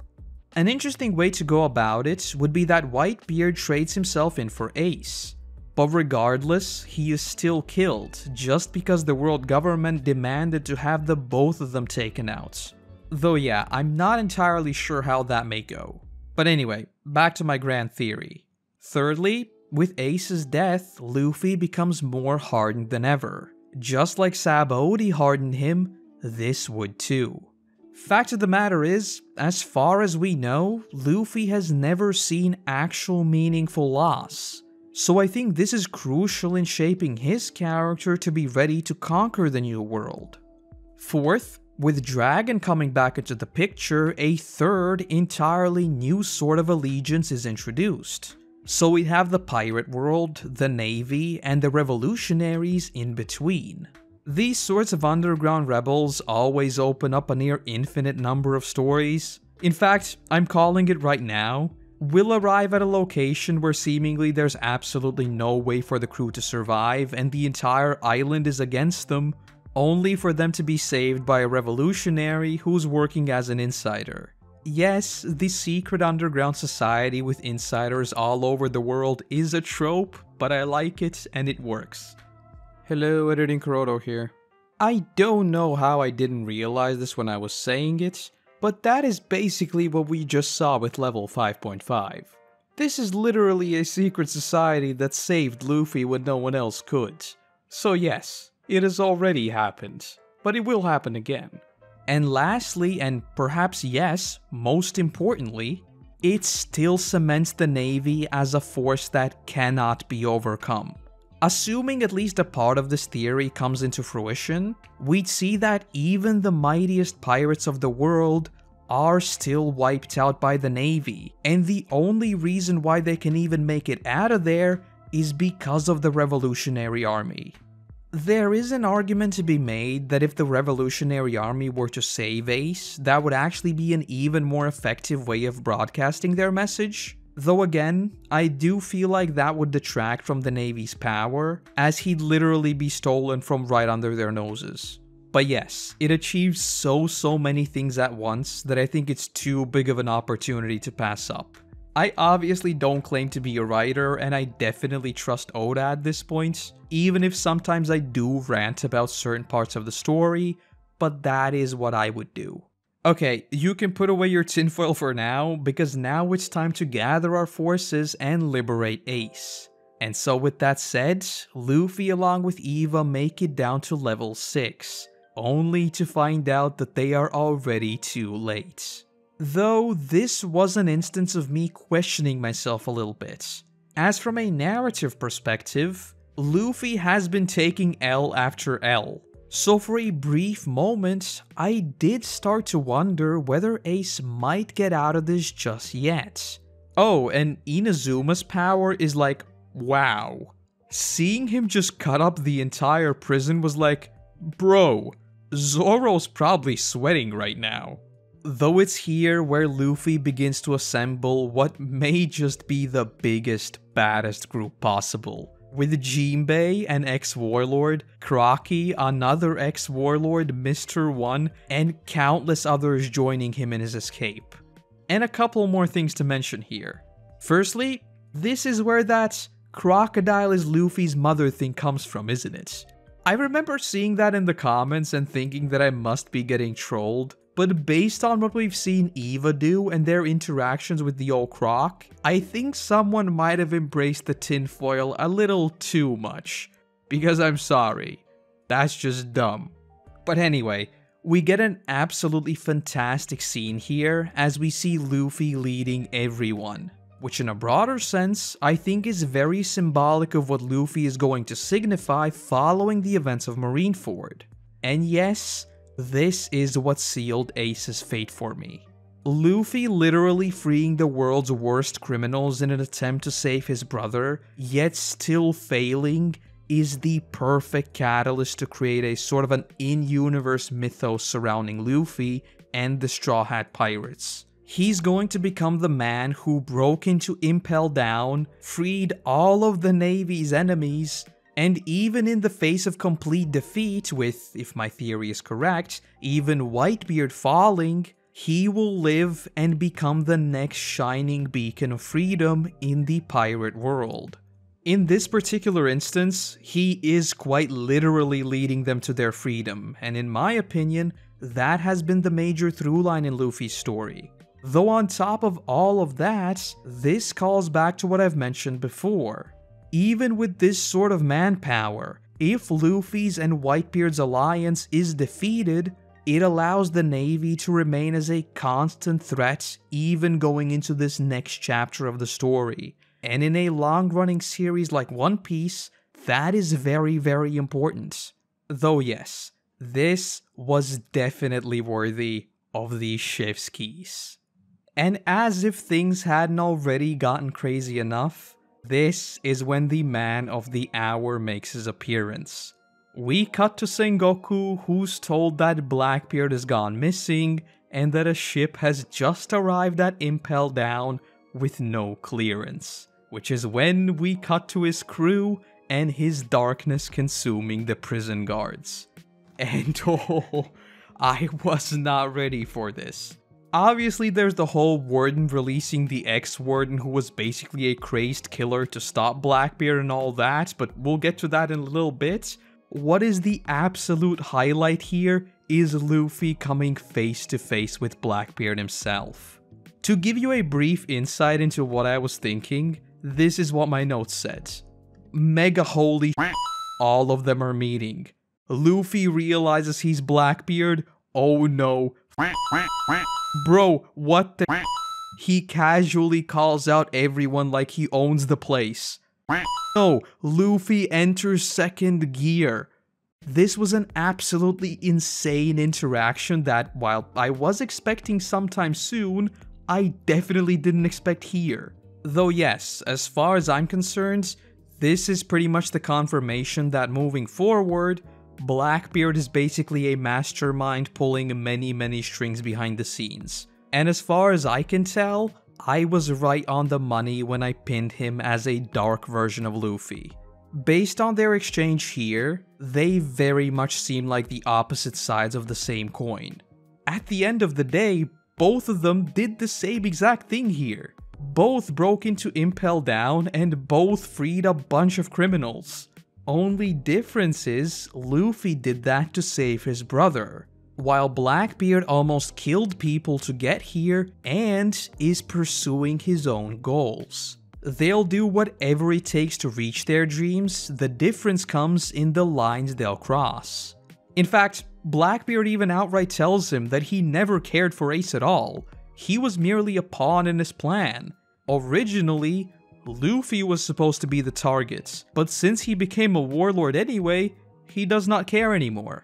An interesting way to go about it would be that Whitebeard trades himself in for Ace. But regardless, he is still killed, just because the world government demanded to have the both of them taken out. Though yeah, I'm not entirely sure how that may go. But anyway, back to my grand theory. Thirdly, with Ace's death, Luffy becomes more hardened than ever. Just like Sabaody hardened him, this would too. Fact of the matter is, as far as we know, Luffy has never seen actual meaningful loss. So I think this is crucial in shaping his character to be ready to conquer the New World. Fourth, with Dragon coming back into the picture, a third, entirely new sort of allegiance is introduced. So we have the pirate world, the navy, and the revolutionaries in between. These sorts of underground rebels always open up a near infinite number of stories. In fact, I'm calling it right now. We'll arrive at a location where seemingly there's absolutely no way for the crew to survive and the entire island is against them, only for them to be saved by a revolutionary who's working as an insider. Yes, the secret underground society with insiders all over the world is a trope, but I like it and it works. Hello, Editing Korotos here. I don't know how I didn't realize this when I was saying it, But that is basically what we just saw with level 5.5. This is literally a secret society that saved Luffy when no one else could. So yes, it has already happened, but it will happen again. And lastly, and perhaps yes, most importantly, it still cements the Navy as a force that cannot be overcome. Assuming at least a part of this theory comes into fruition, we'd see that even the mightiest pirates of the world are still wiped out by the Navy, and the only reason why they can even make it out of there is because of the Revolutionary Army. There is an argument to be made that if the Revolutionary Army were to save Ace, that would actually be an even more effective way of broadcasting their message. Though again, I do feel like that would detract from the Navy's power, as he'd literally be stolen from right under their noses. But yes, it achieves so many things at once that I think it's too big of an opportunity to pass up. I obviously don't claim to be a writer, and I definitely trust Oda at this point, even if sometimes I do rant about certain parts of the story, but that is what I would do. Okay, you can put away your tinfoil for now, because now it's time to gather our forces and liberate Ace. And so with that said, Luffy along with Eva make it down to level 6, only to find out that they are already too late. Though this was an instance of me questioning myself a little bit. As from a narrative perspective, Luffy has been taking L after L. So for a brief moment, I did start to wonder whether Ace might get out of this just yet. Oh, and Inazuma's power is like, wow. Seeing him just cut up the entire prison was like, bro, Zoro's probably sweating right now. Though it's here where Luffy begins to assemble what may just be the biggest, baddest group possible. With Jinbei, an ex-warlord, Crocky, another ex-warlord, Mr. One, and countless others joining him in his escape. And a couple more things to mention here. Firstly, this is where that crocodile is Luffy's mother thing comes from, isn't it? I remember seeing that in the comments and thinking that I must be getting trolled, but based on what we've seen Eva do and their interactions with the old croc, I think someone might have embraced the tinfoil a little too much. Because I'm sorry, that's just dumb. But anyway, we get an absolutely fantastic scene here as we see Luffy leading everyone. Which in a broader sense, I think is very symbolic of what Luffy is going to signify following the events of Marineford. And yes, this is what sealed Ace's fate for me. Luffy literally freeing the world's worst criminals in an attempt to save his brother, yet still failing, is the perfect catalyst to create a sort of an in-universe mythos surrounding Luffy and the Straw Hat Pirates. He's going to become the man who broke into Impel Down, freed all of the Navy's enemies, and even in the face of complete defeat with, if my theory is correct, even Whitebeard falling, he will live and become the next shining beacon of freedom in the pirate world. In this particular instance, he is quite literally leading them to their freedom, and in my opinion, that has been the major throughline in Luffy's story. Though on top of all of that, this calls back to what I've mentioned before. Even with this sort of manpower, if Luffy's and Whitebeard's alliance is defeated, it allows the Navy to remain as a constant threat even going into this next chapter of the story. And in a long-running series like One Piece, that is very important. Though yes, this was definitely worthy of these chef's keys. And as if things hadn't already gotten crazy enough, this is when the man of the hour makes his appearance. We cut to Sengoku, who's told that Blackbeard has gone missing, and that a ship has just arrived at Impel Down with no clearance. Which is when we cut to his crew, and his darkness consuming the prison guards. And oh, I was not ready for this. Obviously, there's the whole Warden releasing the ex-Warden who was basically a crazed killer to stop Blackbeard and all that, but we'll get to that in a little bit. What is the absolute highlight here is Luffy coming face to face with Blackbeard himself. To give you a brief insight into what I was thinking, this is what my notes said. Mega holy all of them are meeting. Luffy realizes he's Blackbeard. Oh no. Bro, what the? He casually calls out everyone like he owns the place. No, Luffy enters second gear. This was an absolutely insane interaction that, while I was expecting sometime soon, I definitely didn't expect here. Though yes, as far as I'm concerned, this is pretty much the confirmation that moving forward, Blackbeard is basically a mastermind pulling many strings behind the scenes. And as far as I can tell, I was right on the money when I pinned him as a dark version of Luffy. Based on their exchange here, they very much seem like the opposite sides of the same coin. At the end of the day, both of them did the same exact thing here. Both broke into Impel Down and both freed a bunch of criminals. Only difference is, Luffy did that to save his brother, while Blackbeard almost killed people to get here and is pursuing his own goals. They'll do whatever it takes to reach their dreams, the difference comes in the lines they'll cross. In fact, Blackbeard even outright tells him that he never cared for Ace at all. He was merely a pawn in his plan. Originally, Luffy was supposed to be the target, but since he became a warlord anyway, he does not care anymore.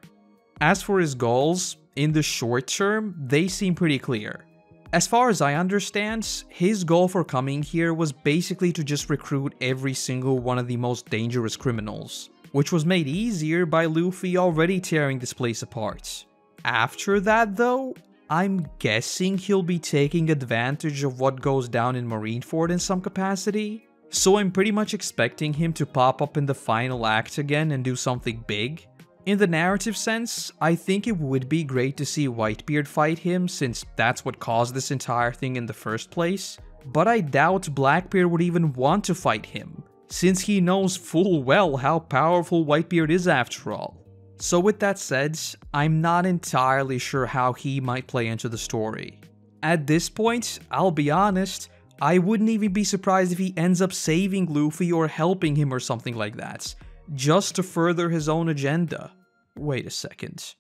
As for his goals, in the short term, they seem pretty clear. As far as I understand, his goal for coming here was basically to just recruit every single one of the most dangerous criminals, which was made easier by Luffy already tearing this place apart. After that though, I'm guessing he'll be taking advantage of what goes down in Marineford in some capacity, so I'm pretty much expecting him to pop up in the final act again and do something big. In the narrative sense, I think it would be great to see Whitebeard fight him since that's what caused this entire thing in the first place, but I doubt Blackbeard would even want to fight him, since he knows full well how powerful Whitebeard is after all. So with that said, I'm not entirely sure how he might play into the story. At this point, I'll be honest, I wouldn't even be surprised if he ends up saving Luffy or helping him or something like that, just to further his own agenda. Wait a second.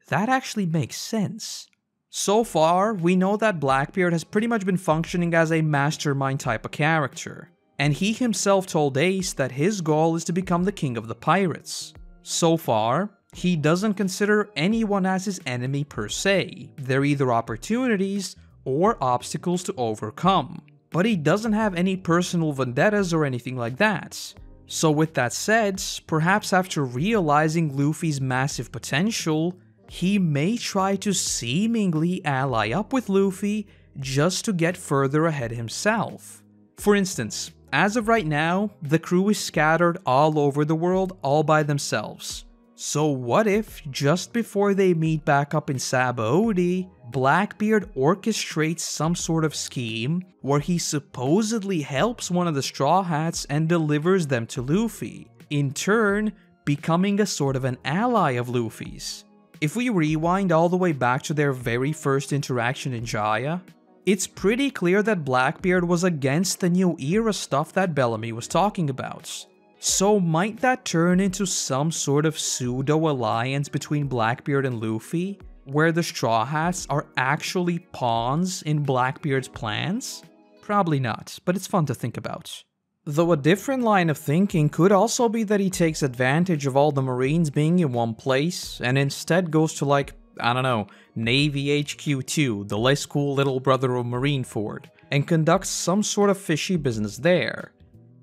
That actually makes sense. So far, we know that Blackbeard has pretty much been functioning as a mastermind type of character, and he himself told Ace that his goal is to become the king of the pirates. So far, he doesn't consider anyone as his enemy per se. They're either opportunities or obstacles to overcome, but he doesn't have any personal vendettas or anything like that. So with that said, perhaps after realizing Luffy's massive potential, he may try to seemingly ally up with Luffy just to get further ahead himself. For instance, as of right now, the crew is scattered all over the world all by themselves. So what if, just before they meet back up in Sabaody, Blackbeard orchestrates some sort of scheme where he supposedly helps one of the Straw Hats and delivers them to Luffy, in turn becoming a sort of an ally of Luffy's? If we rewind all the way back to their very first interaction in Jaya, it's pretty clear that Blackbeard was against the new era stuff that Bellamy was talking about. So might that turn into some sort of pseudo-alliance between Blackbeard and Luffy, where the Straw Hats are actually pawns in Blackbeard's plans? Probably not, but it's fun to think about. Though a different line of thinking could also be that he takes advantage of all the Marines being in one place, and instead goes to like, I don't know, Navy HQ 2, the less cool little brother of Marineford, and conducts some sort of fishy business there.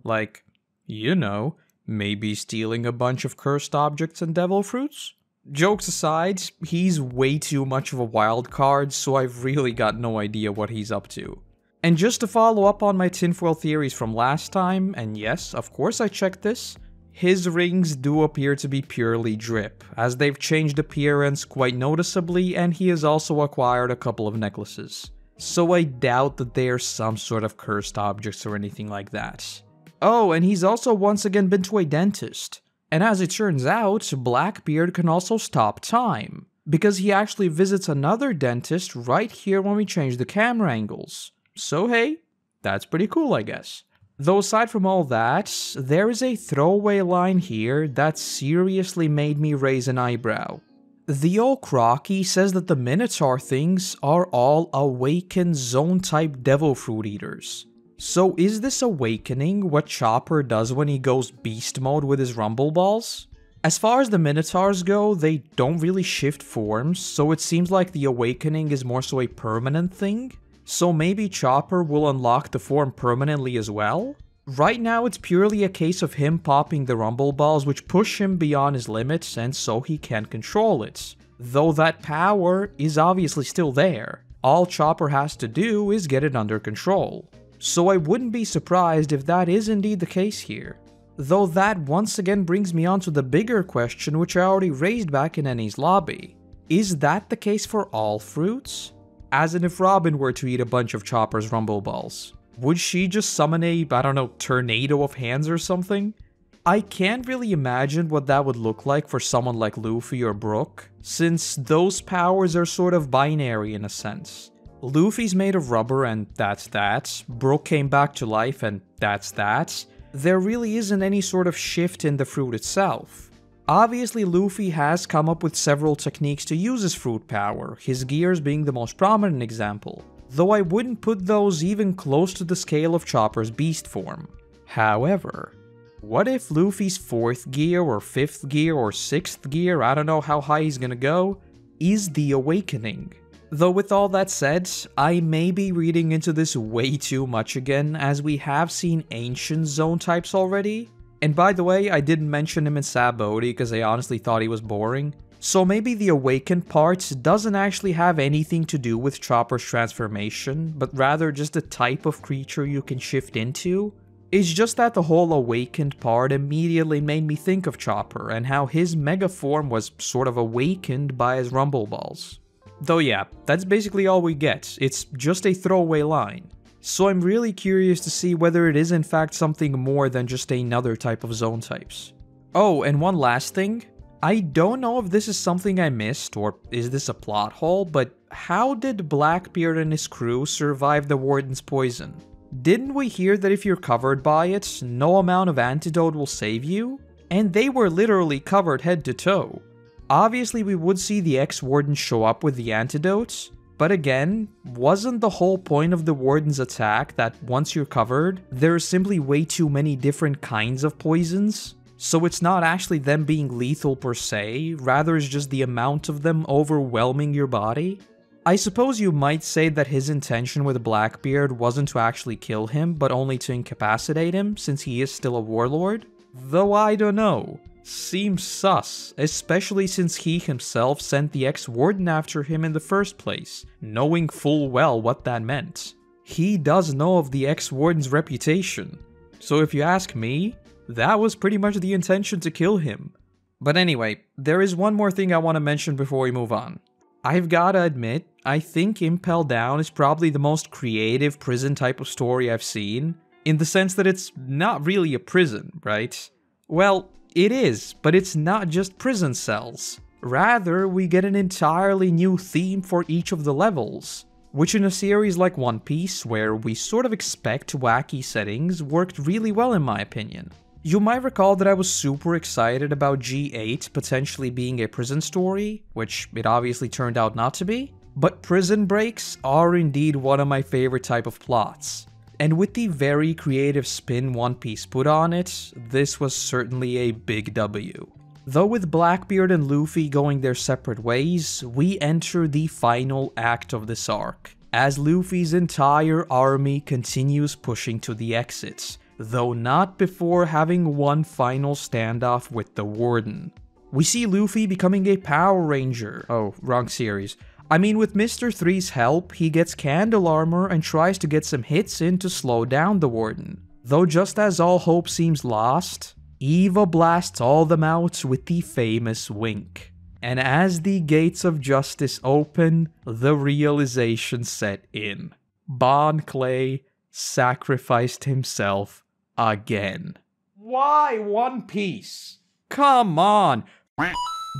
Like, you know, maybe stealing a bunch of cursed objects and devil fruits? Jokes aside, he's way too much of a wild card, so I've really got no idea what he's up to. And just to follow up on my tinfoil theories from last time, and yes, of course I checked this, his rings do appear to be purely drip, as they've changed appearance quite noticeably, and he has also acquired a couple of necklaces. So I doubt that they are some sort of cursed objects or anything like that. Oh, and he's also once again been to a dentist. And as it turns out, Blackbeard can also stop time. because he actually visits another dentist right here when we change the camera angles. So hey, that's pretty cool, I guess. Though aside from all that, there is a throwaway line here that seriously made me raise an eyebrow. The old Crocky says that the Minotaur things are all awakened zone-type devil fruit eaters. So is this awakening what Chopper does when he goes beast mode with his rumble balls? As far as the Minotaurs go, they don't really shift forms, so it seems like the awakening is more so a permanent thing. So maybe Chopper will unlock the form permanently as well? Right now it's purely a case of him popping the rumble balls which push him beyond his limits and so he can't control it. Though that power is obviously still there. All Chopper has to do is get it under control. So I wouldn't be surprised if that is indeed the case here. Though that once again brings me on to the bigger question which I already raised back in Enies Lobby. Is that the case for all fruits? As in if Robin were to eat a bunch of Chopper's rumble balls. Would she just summon a, I don't know, tornado of hands or something? I can't really imagine what that would look like for someone like Luffy or Brook, since those powers are sort of binary in a sense. Luffy's made of rubber and that's that, Brook came back to life and that's that. There really isn't any sort of shift in the fruit itself. Obviously Luffy has come up with several techniques to use his fruit power, his gears being the most prominent example. Though I wouldn't put those even close to the scale of Chopper's beast form. However, what if Luffy's 4th gear or 5th gear or 6th gear, I don't know how high he's gonna go, is the awakening? Though with all that said, I may be reading into this way too much again, as we have seen ancient zone types already. And by the way, I didn't mention him in Sabaody because I honestly thought he was boring. So maybe the awakened part doesn't actually have anything to do with Chopper's transformation, but rather just the type of creature you can shift into. It's just that the whole awakened part immediately made me think of Chopper and how his mega form was sort of awakened by his rumble balls. Though yeah, that's basically all we get, it's just a throwaway line. So I'm really curious to see whether it is in fact something more than just another type of zone types. Oh, and one last thing. I don't know if this is something I missed, or is this a plot hole, but how did Blackbeard and his crew survive the Warden's poison? Didn't we hear that if you're covered by it, no amount of antidote will save you? And they were literally covered head to toe. Obviously we would see the ex-Warden show up with the antidotes, but again, wasn't the whole point of the Warden's attack that once you're covered, there are simply way too many different kinds of poisons? So it's not actually them being lethal per se, rather it's just the amount of them overwhelming your body? I suppose you might say that his intention with Blackbeard wasn't to actually kill him, but only to incapacitate him, since he is still a warlord? Though I don't know. Seems sus, especially since he himself sent the ex-Warden after him in the first place, knowing full well what that meant. He does know of the ex-Warden's reputation. So if you ask me, that was pretty much the intention to kill him. But anyway, there is one more thing I want to mention before we move on. I've gotta admit, I think Impel Down is probably the most creative prison type of story I've seen, in the sense that it's not really a prison, right? Well, it is, but it's not just prison cells. Rather, we get an entirely new theme for each of the levels, which in a series like One Piece, where we sort of expect wacky settings, worked really well in my opinion. You might recall that I was super excited about G8 potentially being a prison story, which it obviously turned out not to be, but prison breaks are indeed one of my favorite type of plots. And with the very creative spin One Piece put on it, this was certainly a big W. Though with Blackbeard and Luffy going their separate ways, we enter the final act of this arc, as Luffy's entire army continues pushing to the exits, though not before having one final standoff with the Warden. We see Luffy becoming a Power Ranger. Oh, wrong series. I mean, with Mr. 3's help, he gets candle armor and tries to get some hits in to slow down the Warden. Though just as all hope seems lost, Eva blasts all them out with the famous wink. And as the gates of justice open, the realization set in. Bon Clay sacrificed himself again. Why One Piece? Come on!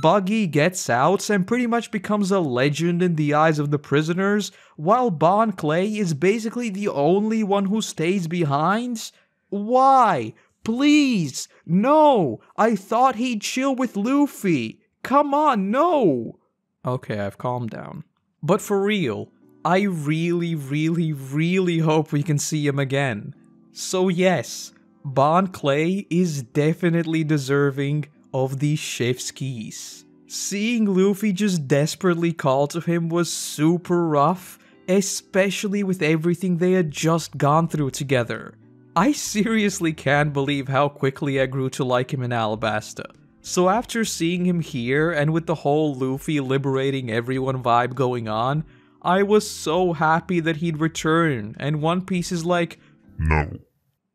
Buggy gets out and pretty much becomes a legend in the eyes of the prisoners, while Bon Clay is basically the only one who stays behind? Why? Please! No! I thought he'd chill with Luffy! Come on, no! Okay, I've calmed down. But for real, I really hope we can see him again. So yes, Bon Clay is definitely deserving of the chef's keys. Seeing Luffy just desperately call to him was super rough, especially with everything they had just gone through together. I seriously can't believe how quickly I grew to like him in Alabasta. So after seeing him here and with the whole Luffy liberating everyone vibe going on, I was so happy that he'd return, and One Piece is like, No.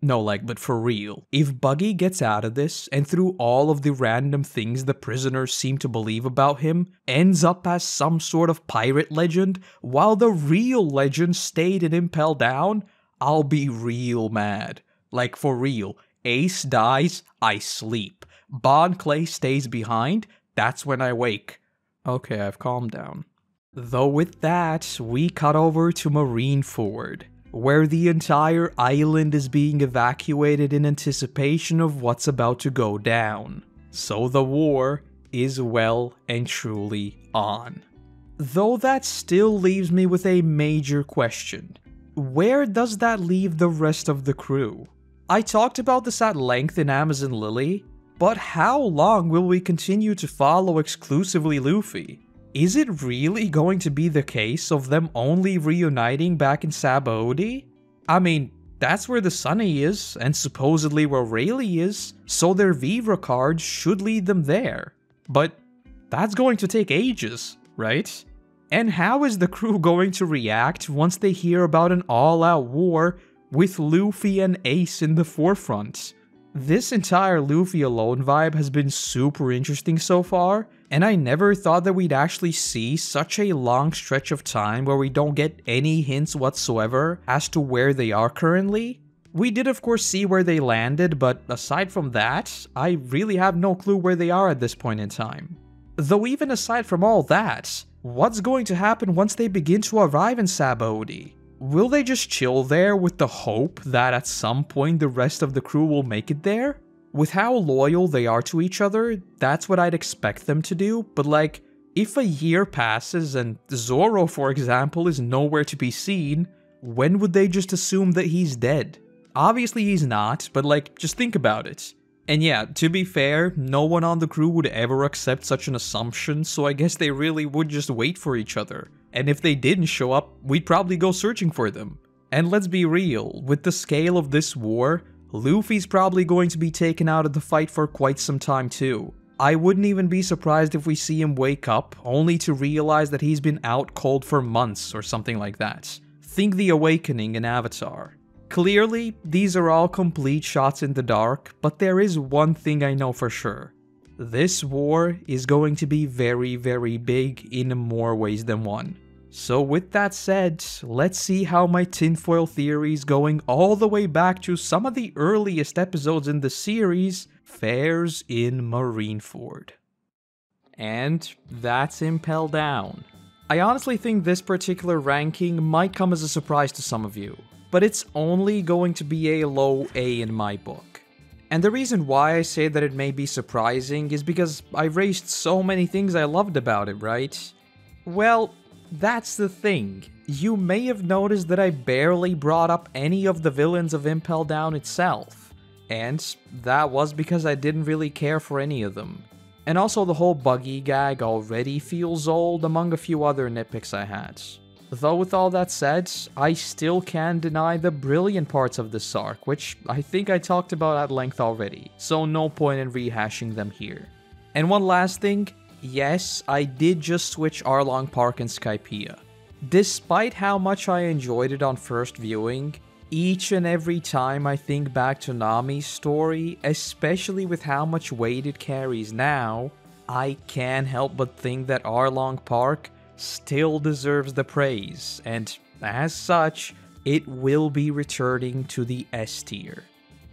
No, like, but for real, if Buggy gets out of this, and through all of the random things the prisoners seem to believe about him, ends up as some sort of pirate legend, while the real legend stayed in Impel Down, I'll be real mad. Like, for real, Ace dies, I sleep. Bon Clay stays behind, that's when I wake. Okay, I've calmed down. Though with that, we cut over to Marineford, where the entire island is being evacuated in anticipation of what's about to go down. So the war is well and truly on. Though that still leaves me with a major question. Where does that leave the rest of the crew? I talked about this at length in Amazon Lily, but how long will we continue to follow exclusively Luffy? Is it really going to be the case of them only reuniting back in Sabaody? I mean, that's where the Sunny is, and supposedly where Rayleigh is, so their Vivre cards should lead them there. But that's going to take ages, right? And how is the crew going to react once they hear about an all-out war with Luffy and Ace in the forefront? This entire Luffy alone vibe has been super interesting so far, and I never thought that we'd actually see such a long stretch of time where we don't get any hints whatsoever as to where they are currently. We did of course see where they landed, but aside from that, I really have no clue where they are at this point in time. Though even aside from all that, what's going to happen once they begin to arrive in Sabaody? Will they just chill there with the hope that at some point the rest of the crew will make it there? With how loyal they are to each other, that's what I'd expect them to do, but like, if a year passes and Zoro, for example, is nowhere to be seen, when would they just assume that he's dead? Obviously he's not, but like, just think about it. And yeah, to be fair, no one on the crew would ever accept such an assumption, so I guess they really would just wait for each other. And if they didn't show up, we'd probably go searching for them. And let's be real, with the scale of this war, Luffy's probably going to be taken out of the fight for quite some time too. I wouldn't even be surprised if we see him wake up, only to realize that he's been out cold for months or something like that. Think the Awakening in Avatar. Clearly, these are all complete shots in the dark, but there is one thing I know for sure. This war is going to be very, very big in more ways than one. So with that said, let's see how my tinfoil theories going all the way back to some of the earliest episodes in the series fares in Marineford. And that's Impel Down. I honestly think this particular ranking might come as a surprise to some of you, but it's only going to be a low A in my book. And the reason why I say that it may be surprising is because I raised so many things I loved about it, right? Well, that's the thing. You may have noticed that I barely brought up any of the villains of Impel Down itself. And that was because I didn't really care for any of them. And also the whole Buggy gag already feels old among a few other nitpicks I had. Though with all that said, I still can't deny the brilliant parts of this arc, which I think I talked about at length already, so no point in rehashing them here. And one last thing, yes, I did just switch Arlong Park and Skypiea. Despite how much I enjoyed it on first viewing, each and every time I think back to Nami's story, especially with how much weight it carries now, I can't help but think that Arlong Park still deserves the praise, and as such, it will be returning to the S tier.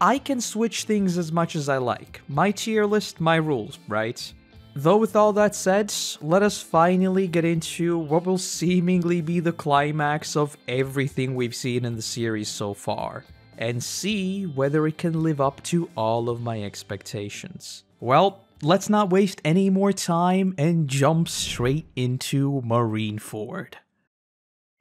I can switch things as much as I like. My tier list, my rules, right? Though with all that said, let us finally get into what will seemingly be the climax of everything we've seen in the series so far, and see whether it can live up to all of my expectations. Well, let's not waste any more time and jump straight into Marineford.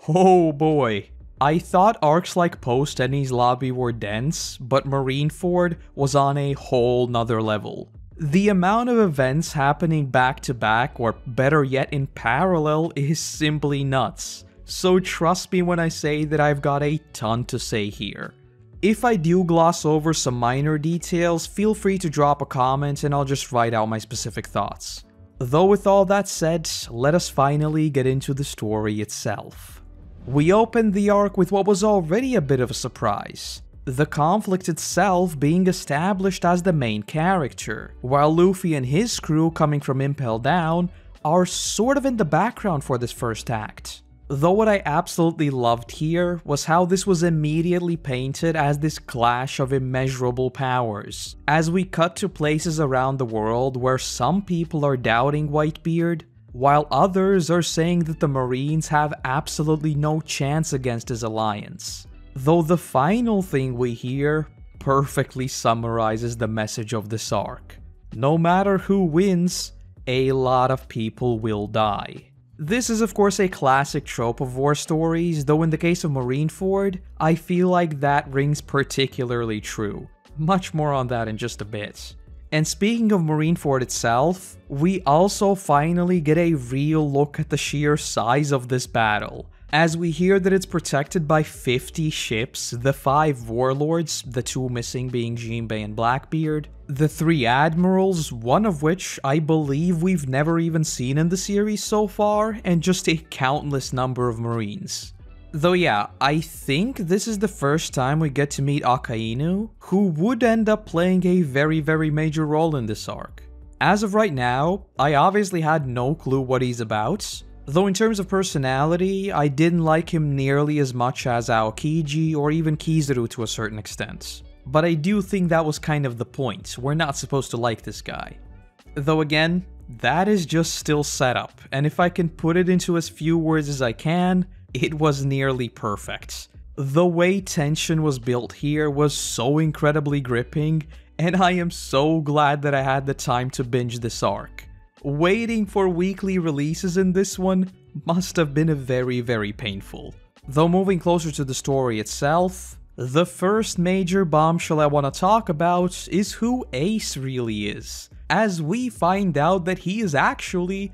Oh boy. I thought arcs like Post-Enies Lobby were dense, but Marineford was on a whole nother level. The amount of events happening back to back, or better yet in parallel, is simply nuts. So trust me when I say that I've got a ton to say here. If I do gloss over some minor details, feel free to drop a comment and I'll just write out my specific thoughts. Though with all that said, let us finally get into the story itself. We opened the arc with what was already a bit of a surprise. The conflict itself being established as the main character, while Luffy and his crew coming from Impel Down are sort of in the background for this first act. Though what I absolutely loved here was how this was immediately painted as this clash of immeasurable powers, as we cut to places around the world where some people are doubting Whitebeard, while others are saying that the Marines have absolutely no chance against his alliance. Though the final thing we hear perfectly summarizes the message of this arc. No matter who wins, a lot of people will die. This is of course a classic trope of war stories, though in the case of Marineford, I feel like that rings particularly true. Much more on that in just a bit. And speaking of Marineford itself, we also finally get a real look at the sheer size of this battle, as we hear that it's protected by 50 ships, the 5 warlords, the 2 missing being Jinbei and Blackbeard, the 3 admirals, one of which I believe we've never even seen in the series so far, and just a countless number of marines. Though yeah, I think this is the first time we get to meet Akainu, who would end up playing a very major role in this arc. As of right now, I obviously had no clue what he's about, though in terms of personality, I didn't like him nearly as much as Aokiji or even Kizaru to a certain extent. But I do think that was kind of the point, we're not supposed to like this guy. Though again, that is just still setup, and if I can put it into as few words as I can, it was nearly perfect. The way tension was built here was so incredibly gripping, and I am so glad that I had the time to binge this arc. Waiting for weekly releases in this one must have been very painful. Though moving closer to the story itself, the first major bombshell I want to talk about is who Ace really is, as we find out that he is actually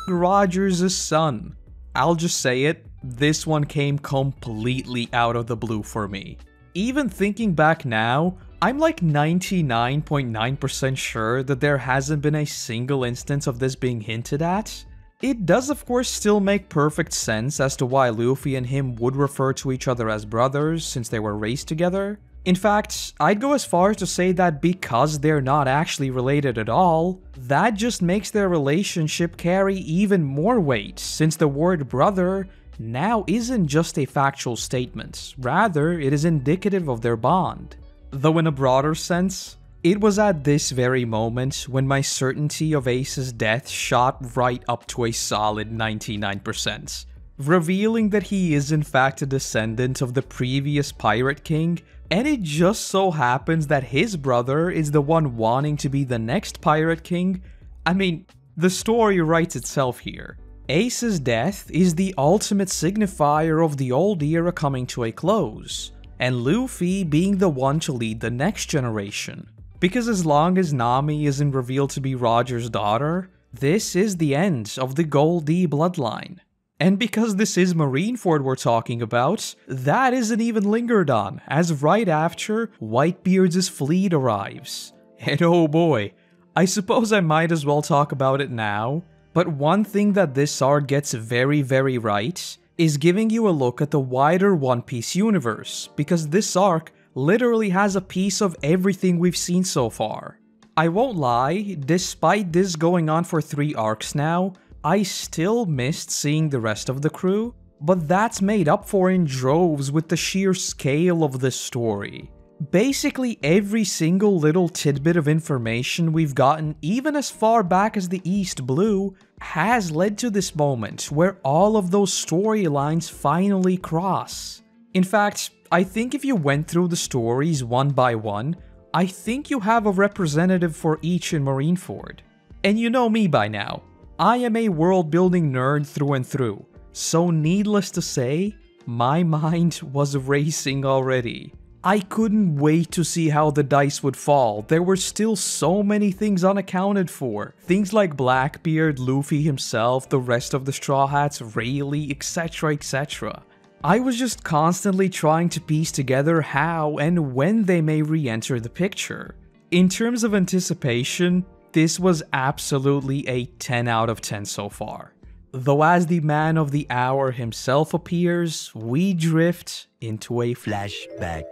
Rogers' son. I'll just say it, this one came completely out of the blue for me. Even thinking back now, I'm like 99.9% sure that there hasn't been a single instance of this being hinted at. It does of course still make perfect sense as to why Luffy and him would refer to each other as brothers since they were raised together. In fact, I'd go as far as to say that because they're not actually related at all, that just makes their relationship carry even more weight, since the word brother now isn't just a factual statement, rather it is indicative of their bond. Though in a broader sense, it was at this very moment when my certainty of Ace's death shot right up to a solid 99%, revealing that he is in fact a descendant of the previous Pirate King, and it just so happens that his brother is the one wanting to be the next Pirate King. I mean, the story writes itself here. Ace's death is the ultimate signifier of the old era coming to a close, and Luffy being the one to lead the next generation. Because as long as Nami isn't revealed to be Roger's daughter, this is the end of the Goldie bloodline. And because this is Marineford we're talking about, that isn't even lingered on, as right after, Whitebeard's fleet arrives. And oh boy, I suppose I might as well talk about it now, but one thing that this arc gets very right is giving you a look at the wider One Piece universe, because this arc literally has a piece of everything we've seen so far. I won't lie, despite this going on for 3 arcs now, I still missed seeing the rest of the crew, but that's made up for in droves with the sheer scale of this story. Basically every single little tidbit of information we've gotten, even as far back as the East Blue, has led to this moment where all of those storylines finally cross. In fact, I think if you went through the stories one by one, I think you have a representative for each in Marineford. And you know me by now, I am a world-building nerd through and through, so needless to say, my mind was racing already. I couldn't wait to see how the dice would fall. There were still so many things unaccounted for. Things like Blackbeard, Luffy himself, the rest of the Straw Hats, Rayleigh, etc, etc. I was just constantly trying to piece together how and when they may re-enter the picture. In terms of anticipation, this was absolutely a 10 out of 10 so far. Though as the man of the hour himself appears, we drift into a flashback.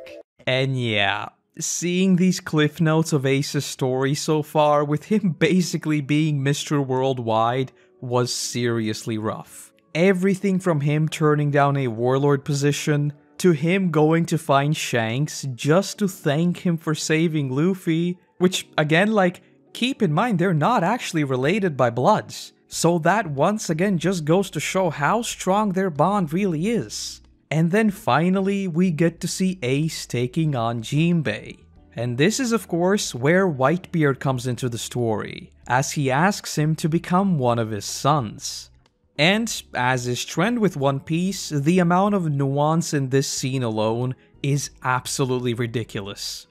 And yeah, seeing these cliff notes of Ace's story so far, with him basically being Mr. Worldwide, was seriously rough. Everything from him turning down a warlord position, to him going to find Shanks just to thank him for saving Luffy, which again, like, keep in mind they're not actually related by bloods. So that once again just goes to show how strong their bond really is. And then finally we get to see Ace taking on Jinbei. And this is of course where Whitebeard comes into the story, as he asks him to become one of his sons. And as is trend with One Piece, the amount of nuance in this scene alone is absolutely ridiculous.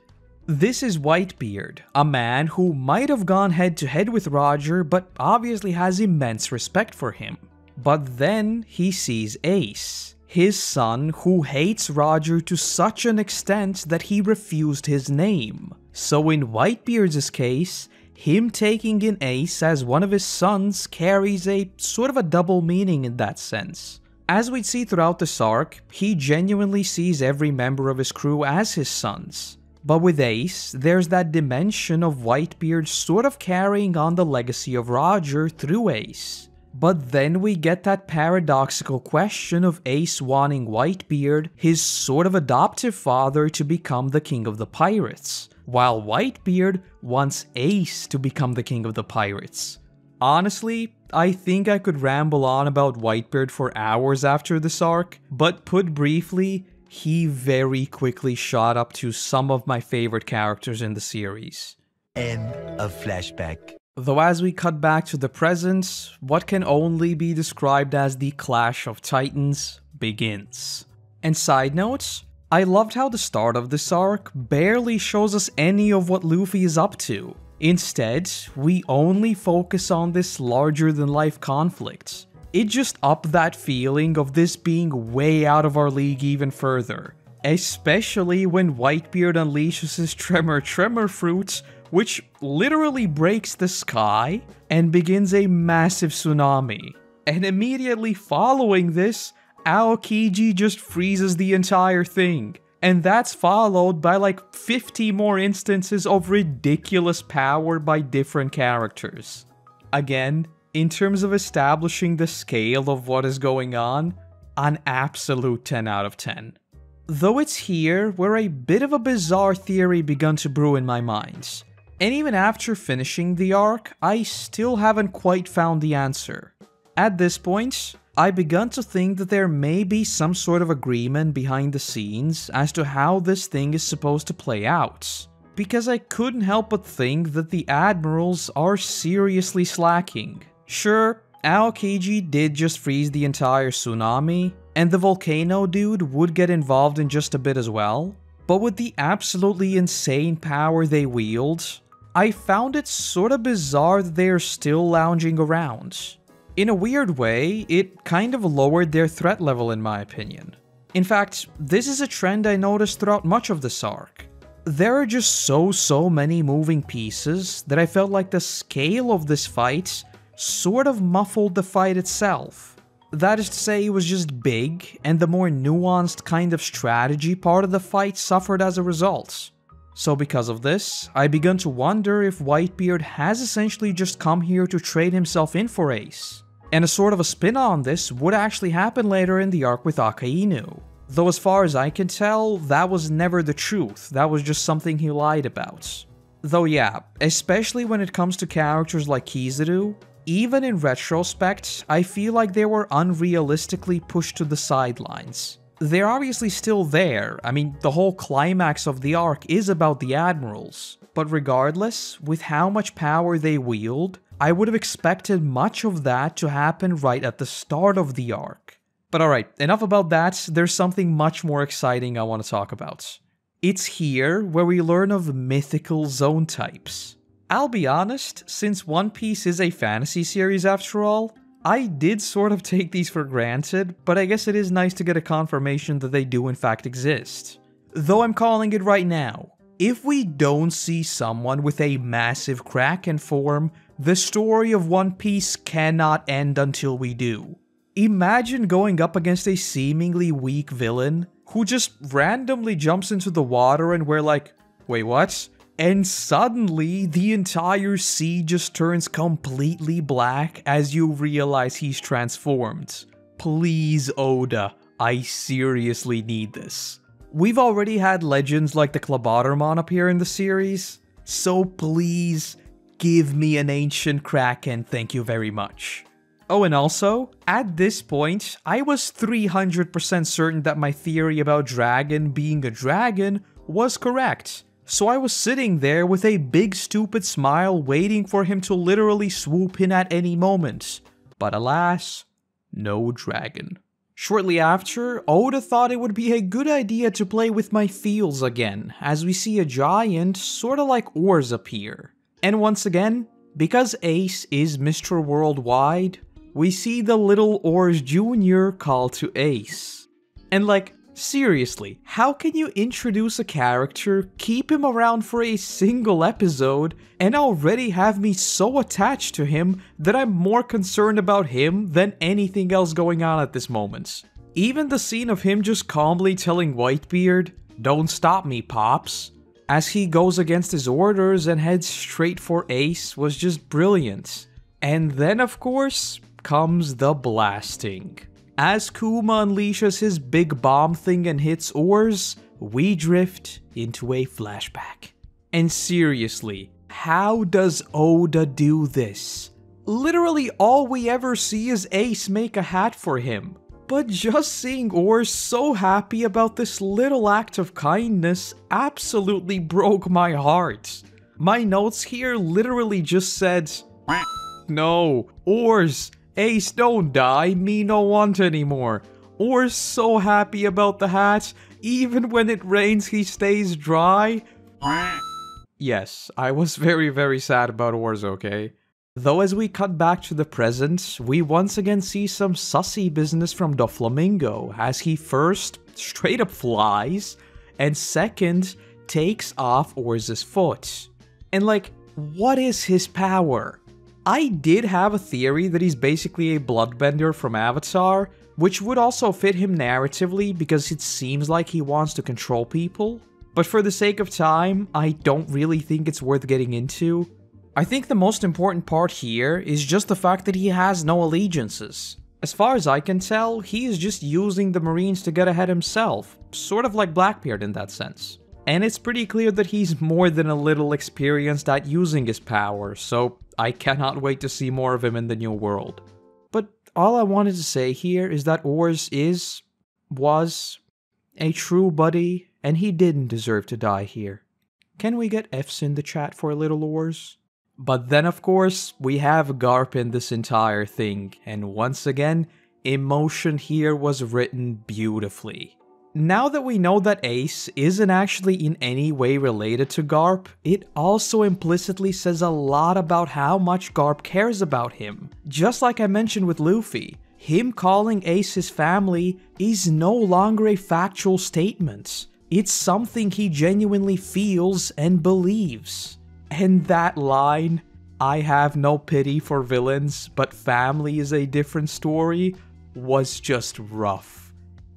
This is Whitebeard, a man who might have gone head to head with Roger, but obviously has immense respect for him. But then he sees Ace, his son, who hates Roger to such an extent that he refused his name. So in Whitebeard's case, him taking in Ace as one of his sons carries a sort of a double meaning in that sense. As we'd see throughout this arc, he genuinely sees every member of his crew as his sons. But with Ace, there's that dimension of Whitebeard sort of carrying on the legacy of Roger through Ace. But then we get that paradoxical question of Ace wanting Whitebeard, his sort of adoptive father, to become the king of the pirates, while Whitebeard wants Ace to become the king of the pirates. Honestly, I think I could ramble on about Whitebeard for hours after this arc, but put briefly, he very quickly shot up to some of my favorite characters in the series. End of flashback. Though as we cut back to the present, what can only be described as the Clash of Titans begins. And side notes, I loved how the start of this arc barely shows us any of what Luffy is up to. Instead, we only focus on this larger-than-life conflict. It just upped that feeling of this being way out of our league even further. Especially when Whitebeard unleashes his Tremor fruits, which literally breaks the sky and begins a massive tsunami. And immediately following this, Aokiji just freezes the entire thing. And that's followed by like 50 more instances of ridiculous power by different characters. Again, in terms of establishing the scale of what is going on, an absolute 10 out of 10. Though it's here where a bit of a bizarre theory begun to brew in my mind. And even after finishing the arc, I still haven't quite found the answer. At this point, I begun to think that there may be some sort of agreement behind the scenes as to how this thing is supposed to play out. Because I couldn't help but think that the admirals are seriously slacking. Sure, Aokiji did just freeze the entire tsunami, and the volcano dude would get involved in just a bit as well, but with the absolutely insane power they wield, I found it sorta bizarre that they are still lounging around. In a weird way, it kind of lowered their threat level in my opinion. In fact, this is a trend I noticed throughout much of this arc. There are just so many moving pieces that I felt like the scale of this fight sort of muffled the fight itself. That is to say, it was just big, and the more nuanced kind of strategy part of the fight suffered as a result. So because of this, I began to wonder if Whitebeard has essentially just come here to trade himself in for Ace. And a sort of a spin on this would actually happen later in the arc with Akainu. Though as far as I can tell, that was never the truth, that was just something he lied about. Though yeah, especially when it comes to characters like Kizaru, even in retrospect, I feel like they were unrealistically pushed to the sidelines. They're obviously still there, I mean, the whole climax of the arc is about the admirals. But regardless, with how much power they wield, I would have expected much of that to happen right at the start of the arc. But alright, enough about that, there's something much more exciting I want to talk about. It's here where we learn of mythical zone types. I'll be honest, since One Piece is a fantasy series after all, I did sort of take these for granted, but I guess it is nice to get a confirmation that they do in fact exist. Though I'm calling it right now. If we don't see someone with a massive Kraken form, the story of One Piece cannot end until we do. Imagine going up against a seemingly weak villain who just randomly jumps into the water and we're like, wait, what? And suddenly, the entire sea just turns completely black as you realize he's transformed. Please, Oda, I seriously need this. We've already had legends like the Klabatermon appear in the series, so please, give me an ancient Kraken, thank you very much. Oh, and also, at this point, I was 300% certain that my theory about Dragon being a dragon was correct. So I was sitting there with a big stupid smile waiting for him to literally swoop in at any moment. But alas, no dragon. Shortly after, Oda thought it would be a good idea to play with my feels again, as we see a giant, sorta like Oars appear. And once again, because Ace is Mr. Worldwide, we see the little Oars Jr. call to Ace. And like, seriously, how can you introduce a character, keep him around for a single episode, and already have me so attached to him that I'm more concerned about him than anything else going on at this moment? Even the scene of him just calmly telling Whitebeard, "Don't stop me, Pops," as he goes against his orders and heads straight for Ace was just brilliant. And then of course, comes the blasting. As Kuma unleashes his big bomb thing and hits Oars, we drift into a flashback. And seriously, how does Oda do this? Literally all we ever see is Ace make a hat for him. But just seeing Oars so happy about this little act of kindness absolutely broke my heart. My notes here literally just said, "No, Oars, Ace don't die, me no want anymore." Oars so happy about the hat, even when it rains he stays dry. Yes, I was very sad about Oars, okay? Though as we cut back to the present, we once again see some sussy business from Doflamingo, as he first straight up flies, and second, takes off Oars' foot. And like, what is his power? I did have a theory that he's basically a bloodbender from Avatar, which would also fit him narratively because it seems like he wants to control people. But for the sake of time, I don't really think it's worth getting into. I think the most important part here is just the fact that he has no allegiances. As far as I can tell, he is just using the Marines to get ahead himself, sort of like Blackbeard in that sense. And it's pretty clear that he's more than a little experienced at using his power, so I cannot wait to see more of him in the new world. But all I wanted to say here is that Oars was a true buddy, and he didn't deserve to die here. Can we get Fs in the chat for little Oars? But then of course, we have Garp in this entire thing, and once again, emotion here was written beautifully. Now that we know that Ace isn't actually in any way related to Garp, it also implicitly says a lot about how much Garp cares about him. Just like I mentioned with Luffy, him calling Ace his family is no longer a factual statement. It's something he genuinely feels and believes. And that line, "I have no pity for villains, but family is a different story," was just rough.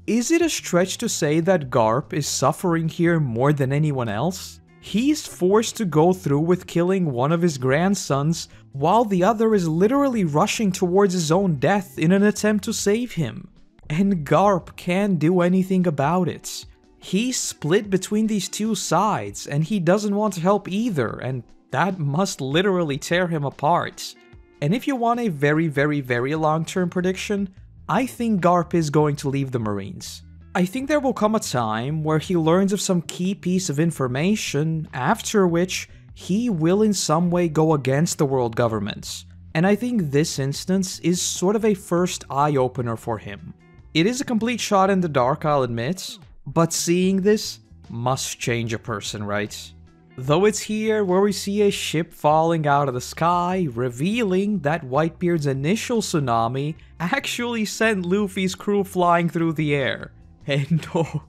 Is it a stretch to say that Garp is suffering here more than anyone else? He's forced to go through with killing one of his grandsons, while the other is literally rushing towards his own death in an attempt to save him. and Garp can't do anything about it. He's split between these two sides, and he doesn't want to help either, and that must literally tear him apart. And if you want a very long-term prediction, I think Garp is going to leave the Marines. I think there will come a time where he learns of some key piece of information, after which he will in some way go against the world governments. And I think this instance is sort of a first eye-opener for him. It is a complete shot in the dark, I'll admit, but seeing this must change a person, right? Though it's here where we see a ship falling out of the sky, revealing that Whitebeard's initial tsunami actually sent Luffy's crew flying through the air. And oh,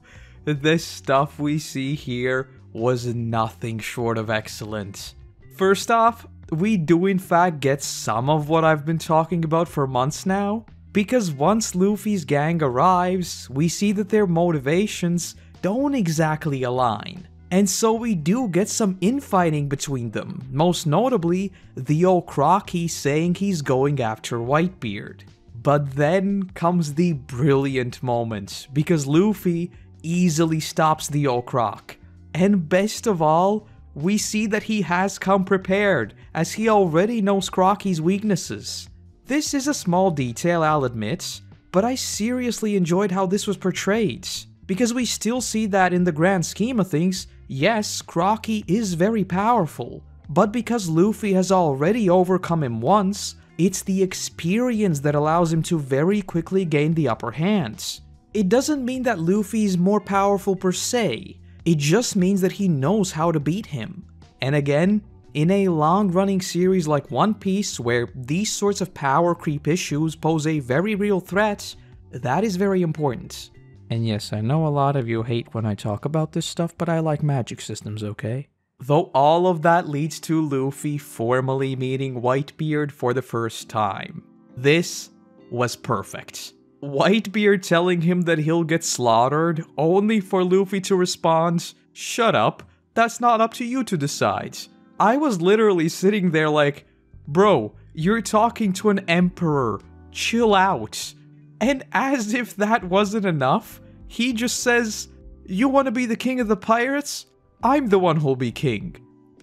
this stuff we see here was nothing short of excellent. First off, we do in fact get some of what I've been talking about for months now, because once Luffy's gang arrives, we see that their motivations don't exactly align. And so we do get some infighting between them, most notably the old Crocky saying he's going after Whitebeard. But then comes the brilliant moment, because Luffy easily stops the old Croc. And best of all, we see that he has come prepared, as he already knows Crocky's weaknesses. This is a small detail, I'll admit, but I seriously enjoyed how this was portrayed, because we still see that in the grand scheme of things, yes, Crocky is very powerful, but because Luffy has already overcome him once, it's the experience that allows him to very quickly gain the upper hand. It doesn't mean that Luffy is more powerful per se, it just means that he knows how to beat him. And again, in a long-running series like One Piece, where these sorts of power creep issues pose a very real threat, that is very important. And yes, I know a lot of you hate when I talk about this stuff, but I like magic systems, okay? Though all of that leads to Luffy formally meeting Whitebeard for the first time. This was perfect. Whitebeard telling him that he'll get slaughtered, only for Luffy to respond, "Shut up, that's not up to you to decide." I was literally sitting there like, bro, you're talking to an emperor, chill out. And as if that wasn't enough, he just says, "You want to be the king of the pirates? I'm the one who'll be king."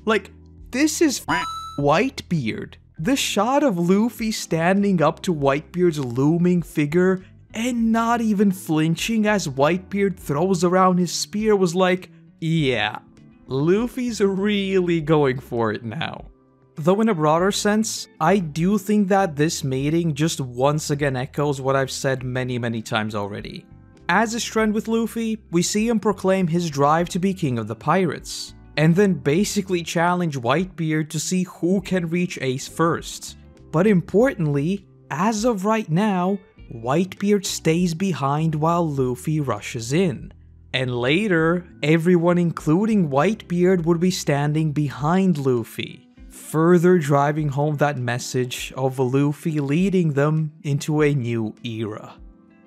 Like, this is Whitebeard. The shot of Luffy standing up to Whitebeard's looming figure and not even flinching as Whitebeard throws around his spear was like, yeah, Luffy's really going for it now. Though in a broader sense, I do think that this meeting just once again echoes what I've said many times already. As is trend with Luffy, we see him proclaim his drive to be king of the pirates, and then basically challenge Whitebeard to see who can reach Ace first. But importantly, as of right now, Whitebeard stays behind while Luffy rushes in. And later, everyone including Whitebeard would be standing behind Luffy, further driving home that message of Luffy leading them into a new era.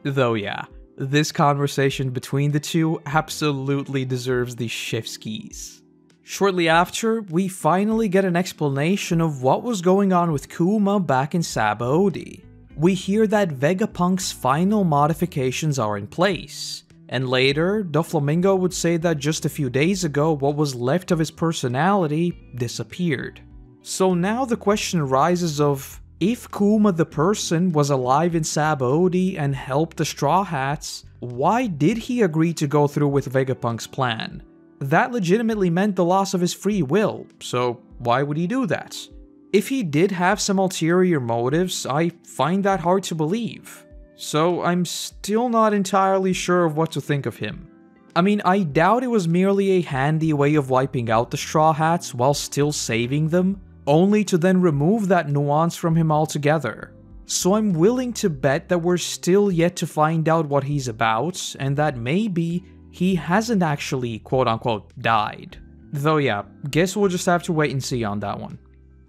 Though yeah, this conversation between the two absolutely deserves the chef's keys. Shortly after, we finally get an explanation of what was going on with Kuma back in Sabaody. We hear that Vegapunk's final modifications are in place, and later, Doflamingo would say that just a few days ago what was left of his personality disappeared. So now the question arises of, if Kuma the person was alive in Sabaody and helped the Straw Hats, why did he agree to go through with Vegapunk's plan? That legitimately meant the loss of his free will, so why would he do that? If he did have some ulterior motives, I find that hard to believe. So I'm still not entirely sure of what to think of him. I mean, I doubt it was merely a handy way of wiping out the Straw Hats while still saving them, only to then remove that nuance from him altogether. So I'm willing to bet that we're still yet to find out what he's about, and that maybe he hasn't actually quote-unquote died. Though yeah, guess we'll just have to wait and see on that one.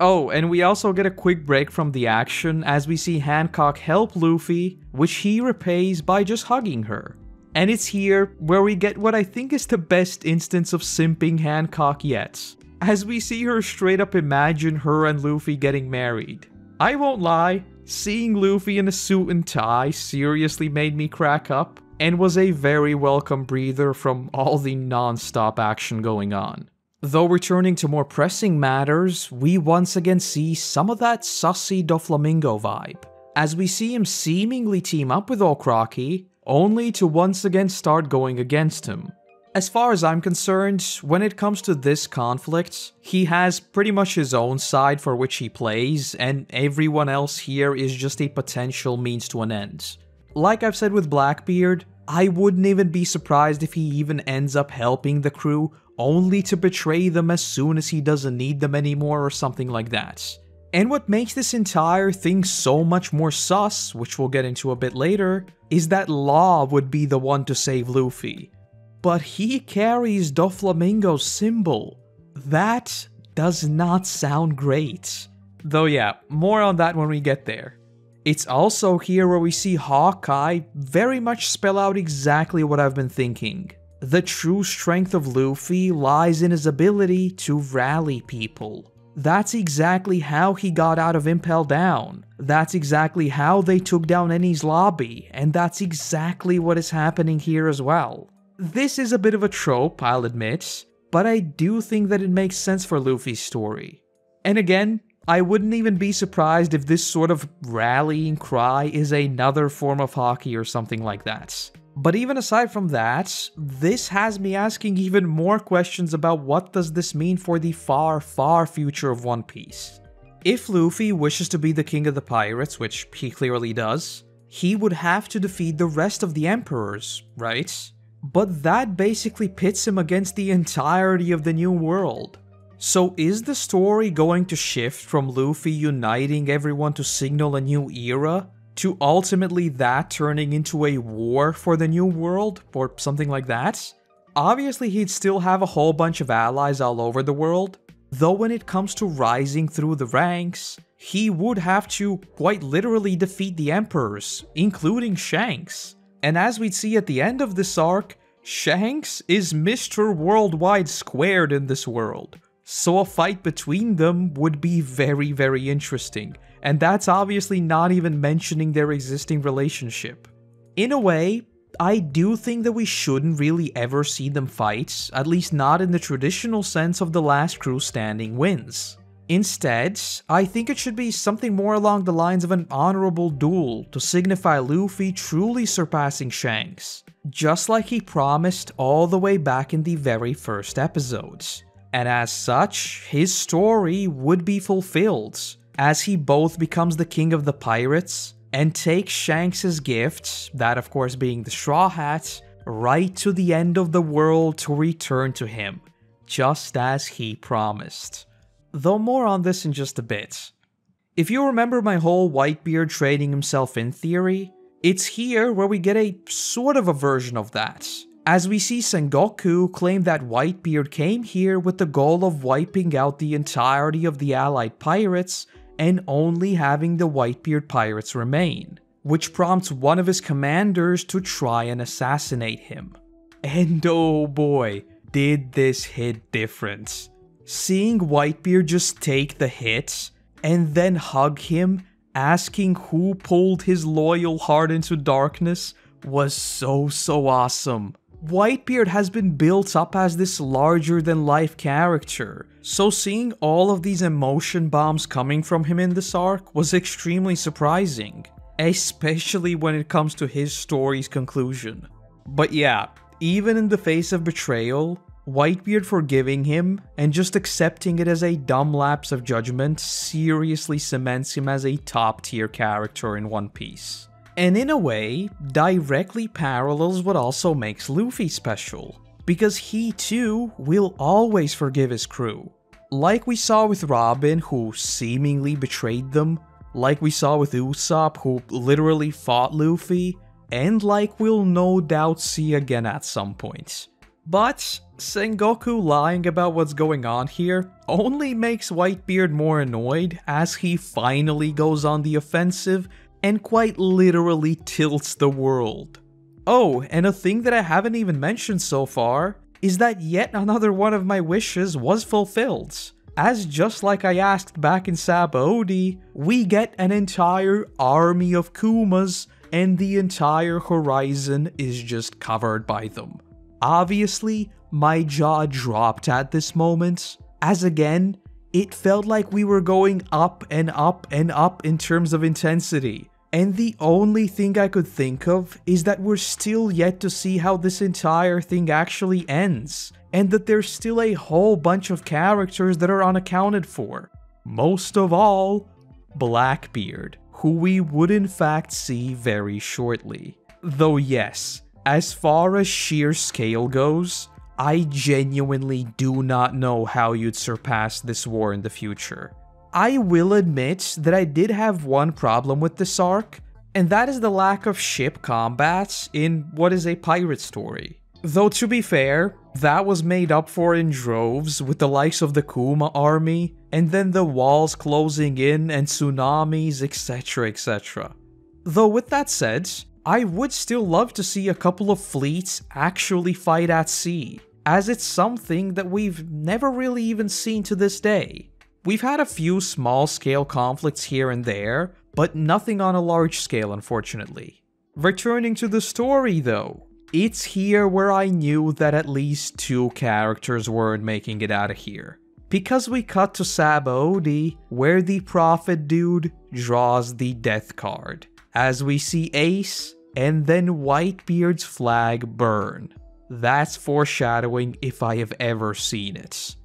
Oh, and we also get a quick break from the action as we see Hancock help Luffy, which he repays by just hugging her. And it's here where we get what I think is the best instance of simping Hancock yet, as we see her straight up imagine her and Luffy getting married. I won't lie, Seeing Luffy in a suit and tie seriously made me crack up, and was a very welcome breather from all the non-stop action going on. Though returning to more pressing matters, we once again see some of that sussy Doflamingo vibe, as we see him seemingly team up with Okraki, only to once again start going against him. As far as I'm concerned, when it comes to this conflict, he has pretty much his own side for which he plays, and everyone else here is just a potential means to an end. Like I've said with Blackbeard, I wouldn't even be surprised if he even ends up helping the crew, only to betray them as soon as he doesn't need them anymore or something like that. And what makes this entire thing so much more sus, which we'll get into a bit later, is that Law would be the one to save Luffy. But he carries Doflamingo's symbol. That does not sound great. Though yeah, more on that when we get there. It's also here where we see Hawkeye very much spell out exactly what I've been thinking. The true strength of Luffy lies in his ability to rally people. That's exactly how he got out of Impel Down. That's exactly how they took down Enies Lobby, and that's exactly what is happening here as well. This is a bit of a trope, I'll admit, but I do think that it makes sense for Luffy's story. And again, I wouldn't even be surprised if this sort of rallying cry is another form of hockey or something like that. But even aside from that, this has me asking even more questions about what does this mean for the far, far future of One Piece. If Luffy wishes to be the king of the pirates, which he clearly does, he would have to defeat the rest of the emperors, right? But that basically pits him against the entirety of the New World. So is the story going to shift from Luffy uniting everyone to signal a new era, to ultimately that turning into a war for the New World, or something like that? Obviously he'd still have a whole bunch of allies all over the world, though when it comes to rising through the ranks, he would have to quite literally defeat the emperors, including Shanks. And as we'd see at the end of this arc, Shanks is Mr. Worldwide Squared in this world. So a fight between them would be very, very interesting. And that's obviously not even mentioning their existing relationship. In a way, I do think that we shouldn't really ever see them fight, at least not in the traditional sense of the last crew standing wins. Instead, I think it should be something more along the lines of an honorable duel to signify Luffy truly surpassing Shanks, just like he promised all the way back in the very first episodes. And as such, his story would be fulfilled, as he both becomes the king of the pirates and takes Shanks' gift, that of course being the Straw Hat, right to the end of the world to return to him, just as he promised. Though more on this in just a bit. If you remember my whole Whitebeard trading himself in theory, it's here where we get a sort of a version of that, as we see Sengoku claim that Whitebeard came here with the goal of wiping out the entirety of the allied pirates and only having the Whitebeard pirates remain, which prompts one of his commanders to try and assassinate him. And oh boy, did this hit different. Seeing Whitebeard just take the hit, and then hug him, asking who pulled his loyal heart into darkness, was so awesome. Whitebeard has been built up as this larger-than-life character, so seeing all of these emotion bombs coming from him in this arc was extremely surprising, especially when it comes to his story's conclusion. But yeah, even in the face of betrayal, Whitebeard forgiving him and just accepting it as a dumb lapse of judgment seriously cements him as a top-tier character in One Piece. And in a way, directly parallels what also makes Luffy special, because he too will always forgive his crew. Like we saw with Robin, who seemingly betrayed them, like we saw with Usopp, who literally fought Luffy, and like we'll no doubt see again at some point. But Sengoku lying about what's going on here only makes Whitebeard more annoyed as he finally goes on the offensive and quite literally tilts the world. Oh, and a thing that I haven't even mentioned so far is that yet another one of my wishes was fulfilled. as just like I asked back in Sabaody, we get an entire army of Kumas and the entire horizon is just covered by them. Obviously, my jaw dropped at this moment, as again, it felt like we were going up and up and up in terms of intensity. And the only thing I could think of is that we're still yet to see how this entire thing actually ends, and that there's still a whole bunch of characters that are unaccounted for. Most of all, Blackbeard, who we would in fact see very shortly. Though yes, as far as sheer scale goes, I genuinely do not know how you'd surpass this war in the future. I will admit that I did have one problem with this arc, and that is the lack of ship combats in what is a pirate story. Though to be fair, that was made up for in droves with the likes of the Kuma army, and then the walls closing in and tsunamis, etc, etc. Though with that said, I would still love to see a couple of fleets actually fight at sea, as it's something that we've never really even seen to this day. We've had a few small-scale conflicts here and there, but nothing on a large scale, unfortunately. Returning to the story, though, it's here where I knew that at least two characters weren't making it out of here. Because we cut to Sabaody, where the Prophet dude draws the death card, as we see Ace and then Whitebeard's flag burn. That's foreshadowing if I have ever seen it.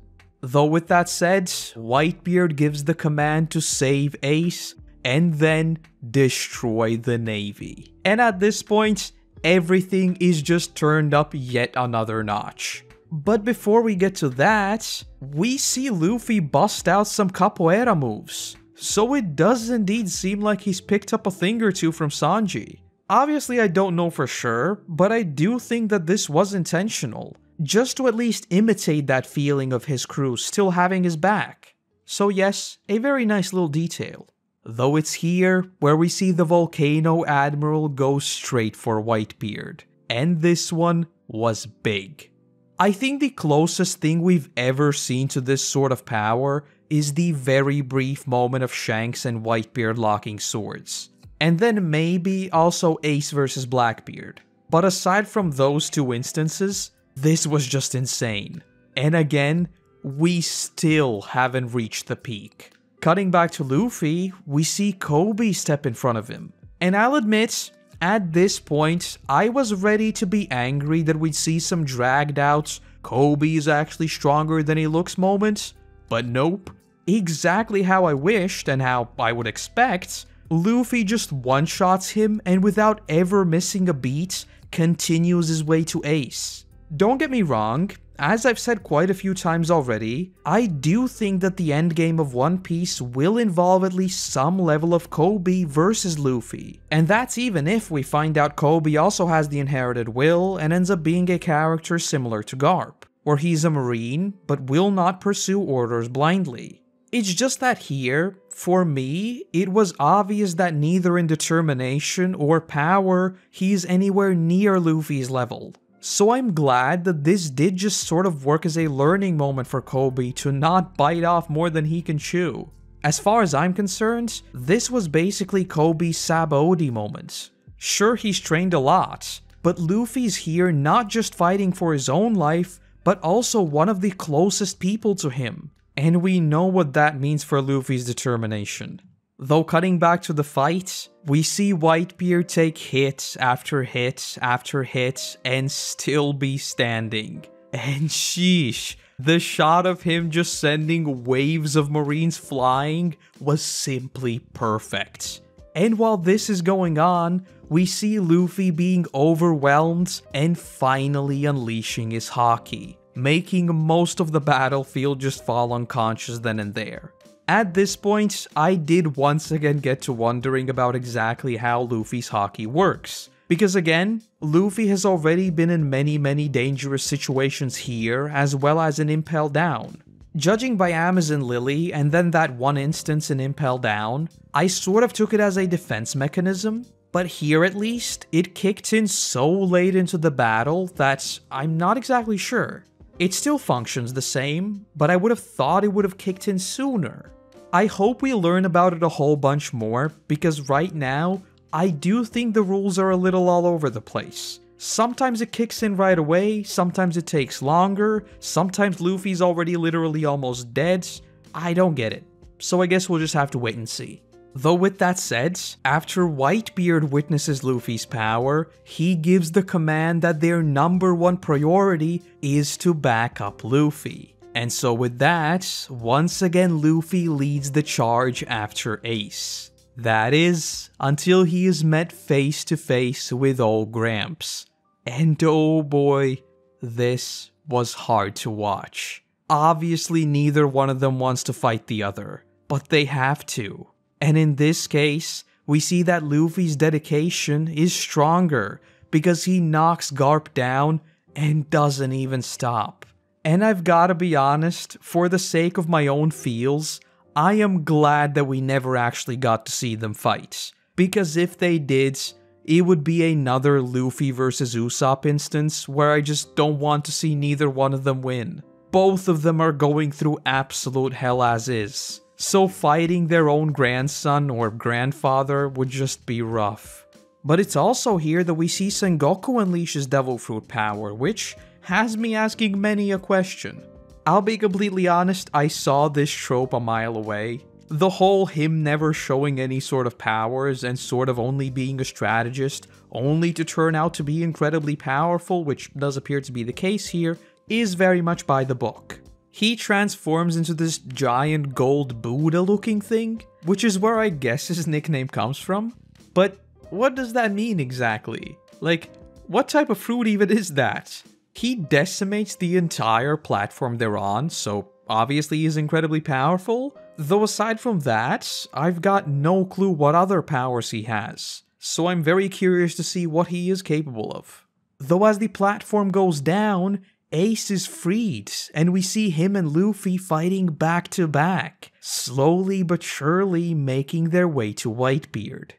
Though with that said, Whitebeard gives the command to save Ace and then destroy the navy. And at this point, everything is just turned up yet another notch. But before we get to that, we see Luffy bust out some capoeira moves. So it does indeed seem like he's picked up a thing or two from Sanji. Obviously I don't know for sure, but I do think that this was intentional, just to at least imitate that feeling of his crew still having his back. So yes, a very nice little detail. Though it's here where we see the Volcano Admiral go straight for Whitebeard, and this one was big. I think the closest thing we've ever seen to this sort of power is the very brief moment of Shanks and Whitebeard locking swords. And then maybe also Ace versus Blackbeard. But aside from those two instances, this was just insane. And again, we still haven't reached the peak. Cutting back to Luffy, we see Koby step in front of him. And I'll admit, at this point, I was ready to be angry that we'd see some dragged out, Koby is actually stronger than he looks moment. But nope. Exactly how I wished and how I would expect, Luffy just one-shots him and without ever missing a beat, continues his way to Ace. Don't get me wrong, as I've said quite a few times already, I do think that the endgame of One Piece will involve at least some level of Koby versus Luffy. And that's even if we find out Koby also has the inherited will and ends up being a character similar to Garp, where he's a marine but will not pursue orders blindly. It's just that here, for me, it was obvious that neither in determination or power he's anywhere near Luffy's level. So I'm glad that this did just sort of work as a learning moment for Koby to not bite off more than he can chew. As far as I'm concerned, this was basically Koby's Sabaody moment. Sure, he's trained a lot, but Luffy's here not just fighting for his own life, but also one of the closest people to him. And we know what that means for Luffy's determination. Though cutting back to the fight, we see Whitebeard take hit after hit after hit and still be standing. And sheesh, the shot of him just sending waves of Marines flying was simply perfect. And while this is going on, we see Luffy being overwhelmed and finally unleashing his haki, making most of the battlefield just fall unconscious then and there. At this point, I did once again get to wondering about exactly how Luffy's haki works. Because again, Luffy has already been in many dangerous situations here, as well as in Impel Down. Judging by Amazon Lily and then that one instance in Impel Down, I sort of took it as a defense mechanism, but here at least, it kicked in so late into the battle that I'm not exactly sure. It still functions the same, but I would have thought it would have kicked in sooner. I hope we learn about it a whole bunch more, because right now, I do think the rules are a little all over the place. Sometimes it kicks in right away, sometimes it takes longer, sometimes Luffy's already literally almost dead. I don't get it. So I guess we'll just have to wait and see. Though with that said, after Whitebeard witnesses Luffy's power, he gives the command that their #1 priority is to back up Luffy. And so with that, once again Luffy leads the charge after Ace. That is, until he is met face to face with old Gramps. And oh boy, this was hard to watch. Obviously neither one of them wants to fight the other, but they have to. And in this case, we see that Luffy's dedication is stronger because he knocks Garp down and doesn't even stop. And I've gotta be honest, for the sake of my own feels, I am glad that we never actually got to see them fight. Because if they did, it would be another Luffy versus Usopp instance where I just don't want to see neither one of them win. Both of them are going through absolute hell as is. So fighting their own grandson or grandfather would just be rough. But it's also here that we see Sengoku unleash his Devil Fruit power, which has me asking many a question. I'll be completely honest, I saw this trope a mile away. The whole him never showing any sort of powers and sort of only being a strategist, only to turn out to be incredibly powerful, which does appear to be the case here, is very much by the book. He transforms into this giant gold Buddha looking thing, which is where I guess his nickname comes from. But what does that mean exactly? Like, what type of fruit even is that? He decimates the entire platform they're on, so obviously he's incredibly powerful. Though aside from that, I've got no clue what other powers he has. So I'm very curious to see what he is capable of. Though as the platform goes down, Ace is freed, and we see him and Luffy fighting back to back, slowly but surely making their way to Whitebeard.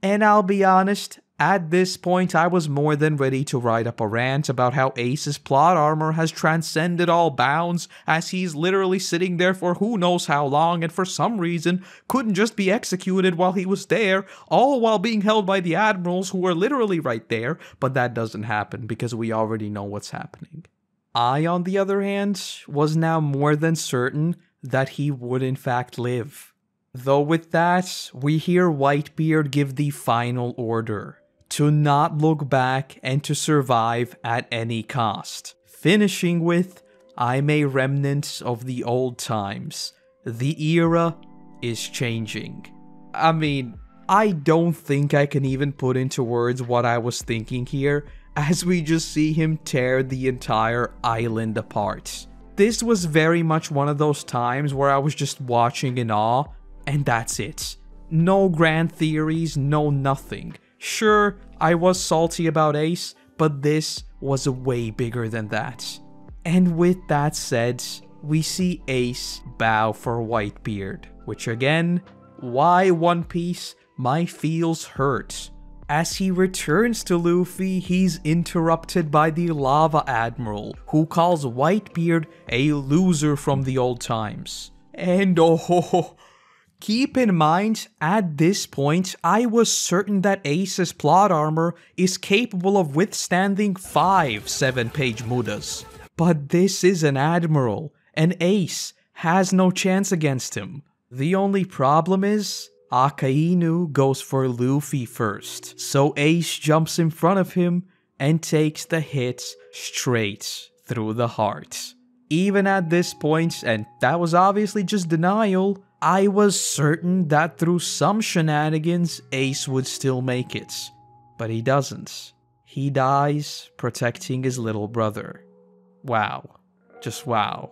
And I'll be honest, at this point I was more than ready to write up a rant about how Ace's plot armor has transcended all bounds, as he's literally sitting there for who knows how long and for some reason couldn't just be executed while he was there, all while being held by the admirals who were literally right there, but that doesn't happen because we already know what's happening. I, on the other hand, was now more than certain that he would in fact live. Though with that, we hear Whitebeard give the final order: to not look back and to survive at any cost. Finishing with, "I'm a remnant of the old times. The era is changing." I mean, I don't think I can even put into words what I was thinking here, as we just see him tear the entire island apart. This was very much one of those times where I was just watching in awe, and that's it. No grand theories, no nothing. Sure, I was salty about Ace, but this was way bigger than that. And with that said, we see Ace bow for Whitebeard, which again, why One Piece? My feels hurt. As he returns to Luffy, he's interrupted by the Lava Admiral, who calls Whitebeard a loser from the old times. And oh, keep in mind, at this point, I was certain that Ace's plot armor is capable of withstanding 5 7-page mudas. But this is an Admiral, and Ace has no chance against him. The only problem is, Akainu goes for Luffy first, so Ace jumps in front of him and takes the hit straight through the heart. Even at this point, and that was obviously just denial, I was certain that through some shenanigans, Ace would still make it. But he doesn't. He dies protecting his little brother. Wow. Just wow.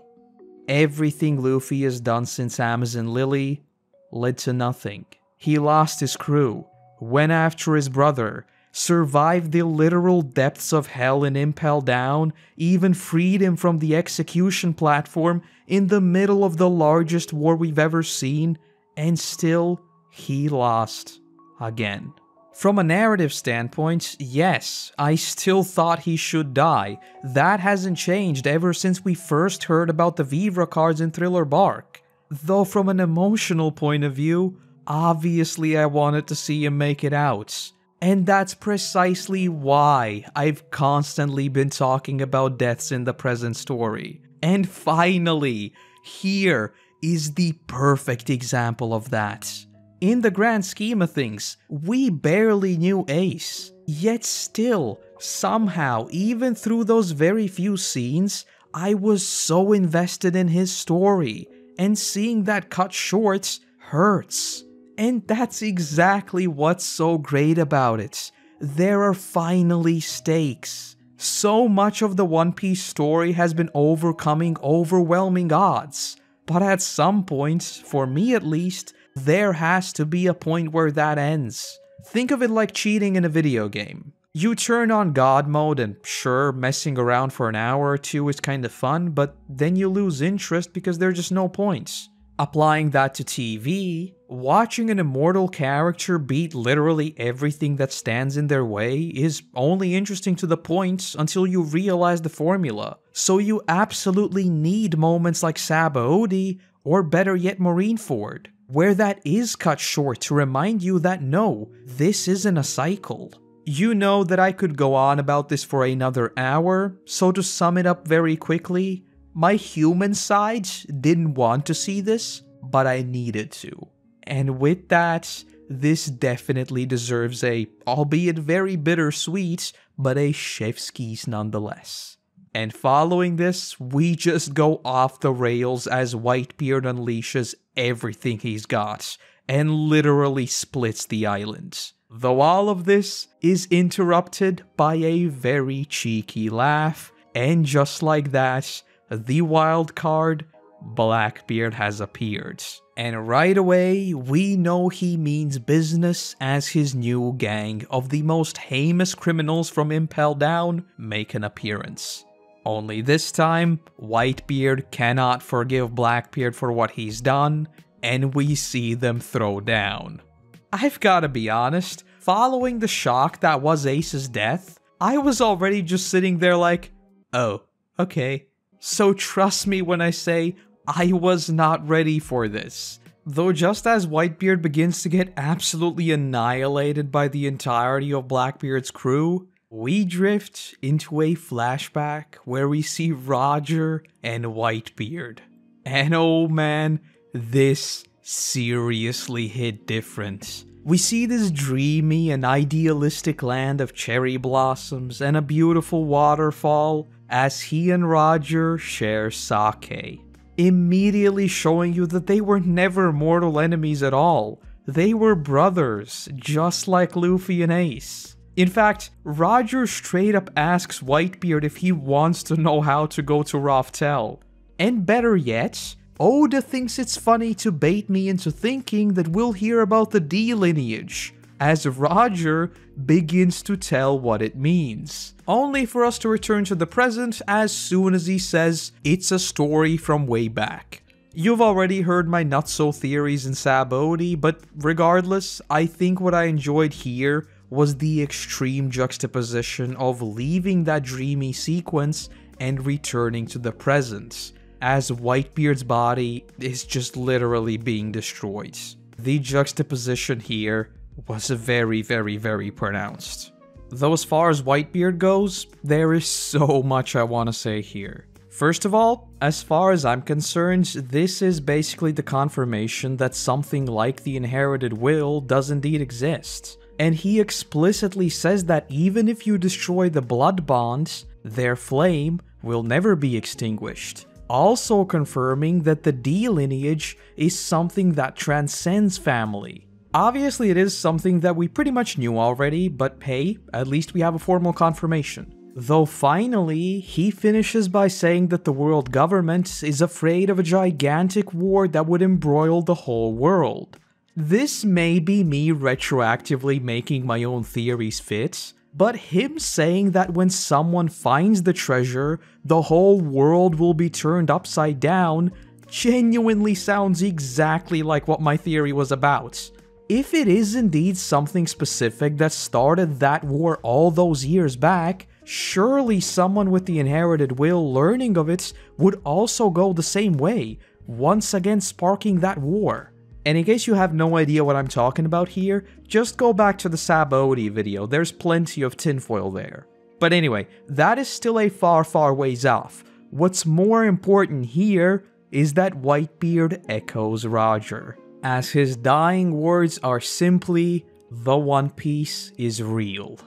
Everything Luffy has done since Amazon Lily led to nothing. He lost his crew, went after his brother, survived the literal depths of hell in Impel Down, even freed him from the execution platform in the middle of the largest war we've ever seen, and still, he lost again. From a narrative standpoint, yes, I still thought he should die. That hasn't changed ever since we first heard about the Vivre cards in Thriller Bark. Though from an emotional point of view, obviously I wanted to see him make it out. And that's precisely why I've constantly been talking about deaths in the present story. And finally, here is the perfect example of that. In the grand scheme of things, we barely knew Ace. Yet still, somehow, even through those very few scenes, I was so invested in his story. And seeing that cut short hurts. And that's exactly what's so great about it. There are finally stakes. So much of the One Piece story has been overcoming overwhelming odds. But at some point, for me at least, there has to be a point where that ends. Think of it like cheating in a video game. You turn on God mode and sure, messing around for an hour or two is kind of fun, but then you lose interest because there's just no points. Applying that to TV, watching an immortal character beat literally everything that stands in their way is only interesting to the point until you realize the formula. So you absolutely need moments like Sabaody, or better yet Marineford, where that is cut short to remind you that no, this isn't a cycle. You know that I could go on about this for another hour, so to sum it up very quickly, my human side didn't want to see this, but I needed to. And with that, this definitely deserves a, albeit very bittersweet, but a chef's kiss nonetheless. And following this, we just go off the rails as Whitebeard unleashes everything he's got, and literally splits the island. Though all of this is interrupted by a very cheeky laugh, and just like that, the wild card, Blackbeard, has appeared. And right away, we know he means business as his new gang of the most heinous criminals from Impel Down make an appearance. Only this time, Whitebeard cannot forgive Blackbeard for what he's done, and we see them throw down. I've gotta be honest, following the shock that was Ace's death, I was already just sitting there like, oh, okay. So trust me when I say I was not ready for this. Though just as Whitebeard begins to get absolutely annihilated by the entirety of Blackbeard's crew, we drift into a flashback where we see Roger and Whitebeard. And oh man, this seriously hit different. We see this dreamy and idealistic land of cherry blossoms and a beautiful waterfall as he and Roger share sake, immediately showing you that they were never mortal enemies at all. They were brothers, just like Luffy and Ace. In fact, Roger straight up asks Whitebeard if he wants to know how to go to Raftel. And better yet, Oda thinks it's funny to bait me into thinking that we'll hear about the D lineage, as Roger begins to tell what it means. Only for us to return to the present as soon as he says it's a story from way back. You've already heard my nutso theories in Sabaody, but regardless, I think what I enjoyed here was the extreme juxtaposition of leaving that dreamy sequence and returning to the present, as Whitebeard's body is just literally being destroyed. The juxtaposition here was very, very, very pronounced. Though as far as Whitebeard goes, there is so much I want to say here. First of all, as far as I'm concerned, this is basically the confirmation that something like the inherited will does indeed exist. And he explicitly says that even if you destroy the blood bonds, their flame will never be extinguished. Also confirming that the D lineage is something that transcends family. Obviously it is something that we pretty much knew already, but hey, at least we have a formal confirmation. Though finally, he finishes by saying that the world government is afraid of a gigantic war that would embroil the whole world. This may be me retroactively making my own theories fit, but him saying that when someone finds the treasure, the whole world will be turned upside down genuinely sounds exactly like what my theory was about. if it is indeed something specific that started that war all those years back, surely someone with the inherited will learning of it would also go the same way, once again sparking that war. And in case you have no idea what I'm talking about here, just go back to the Sabaody video, there's plenty of tinfoil there. But anyway, that is still a far ways off. What's more important here is that Whitebeard echoes Roger, as his dying words are simply, "The One Piece is real."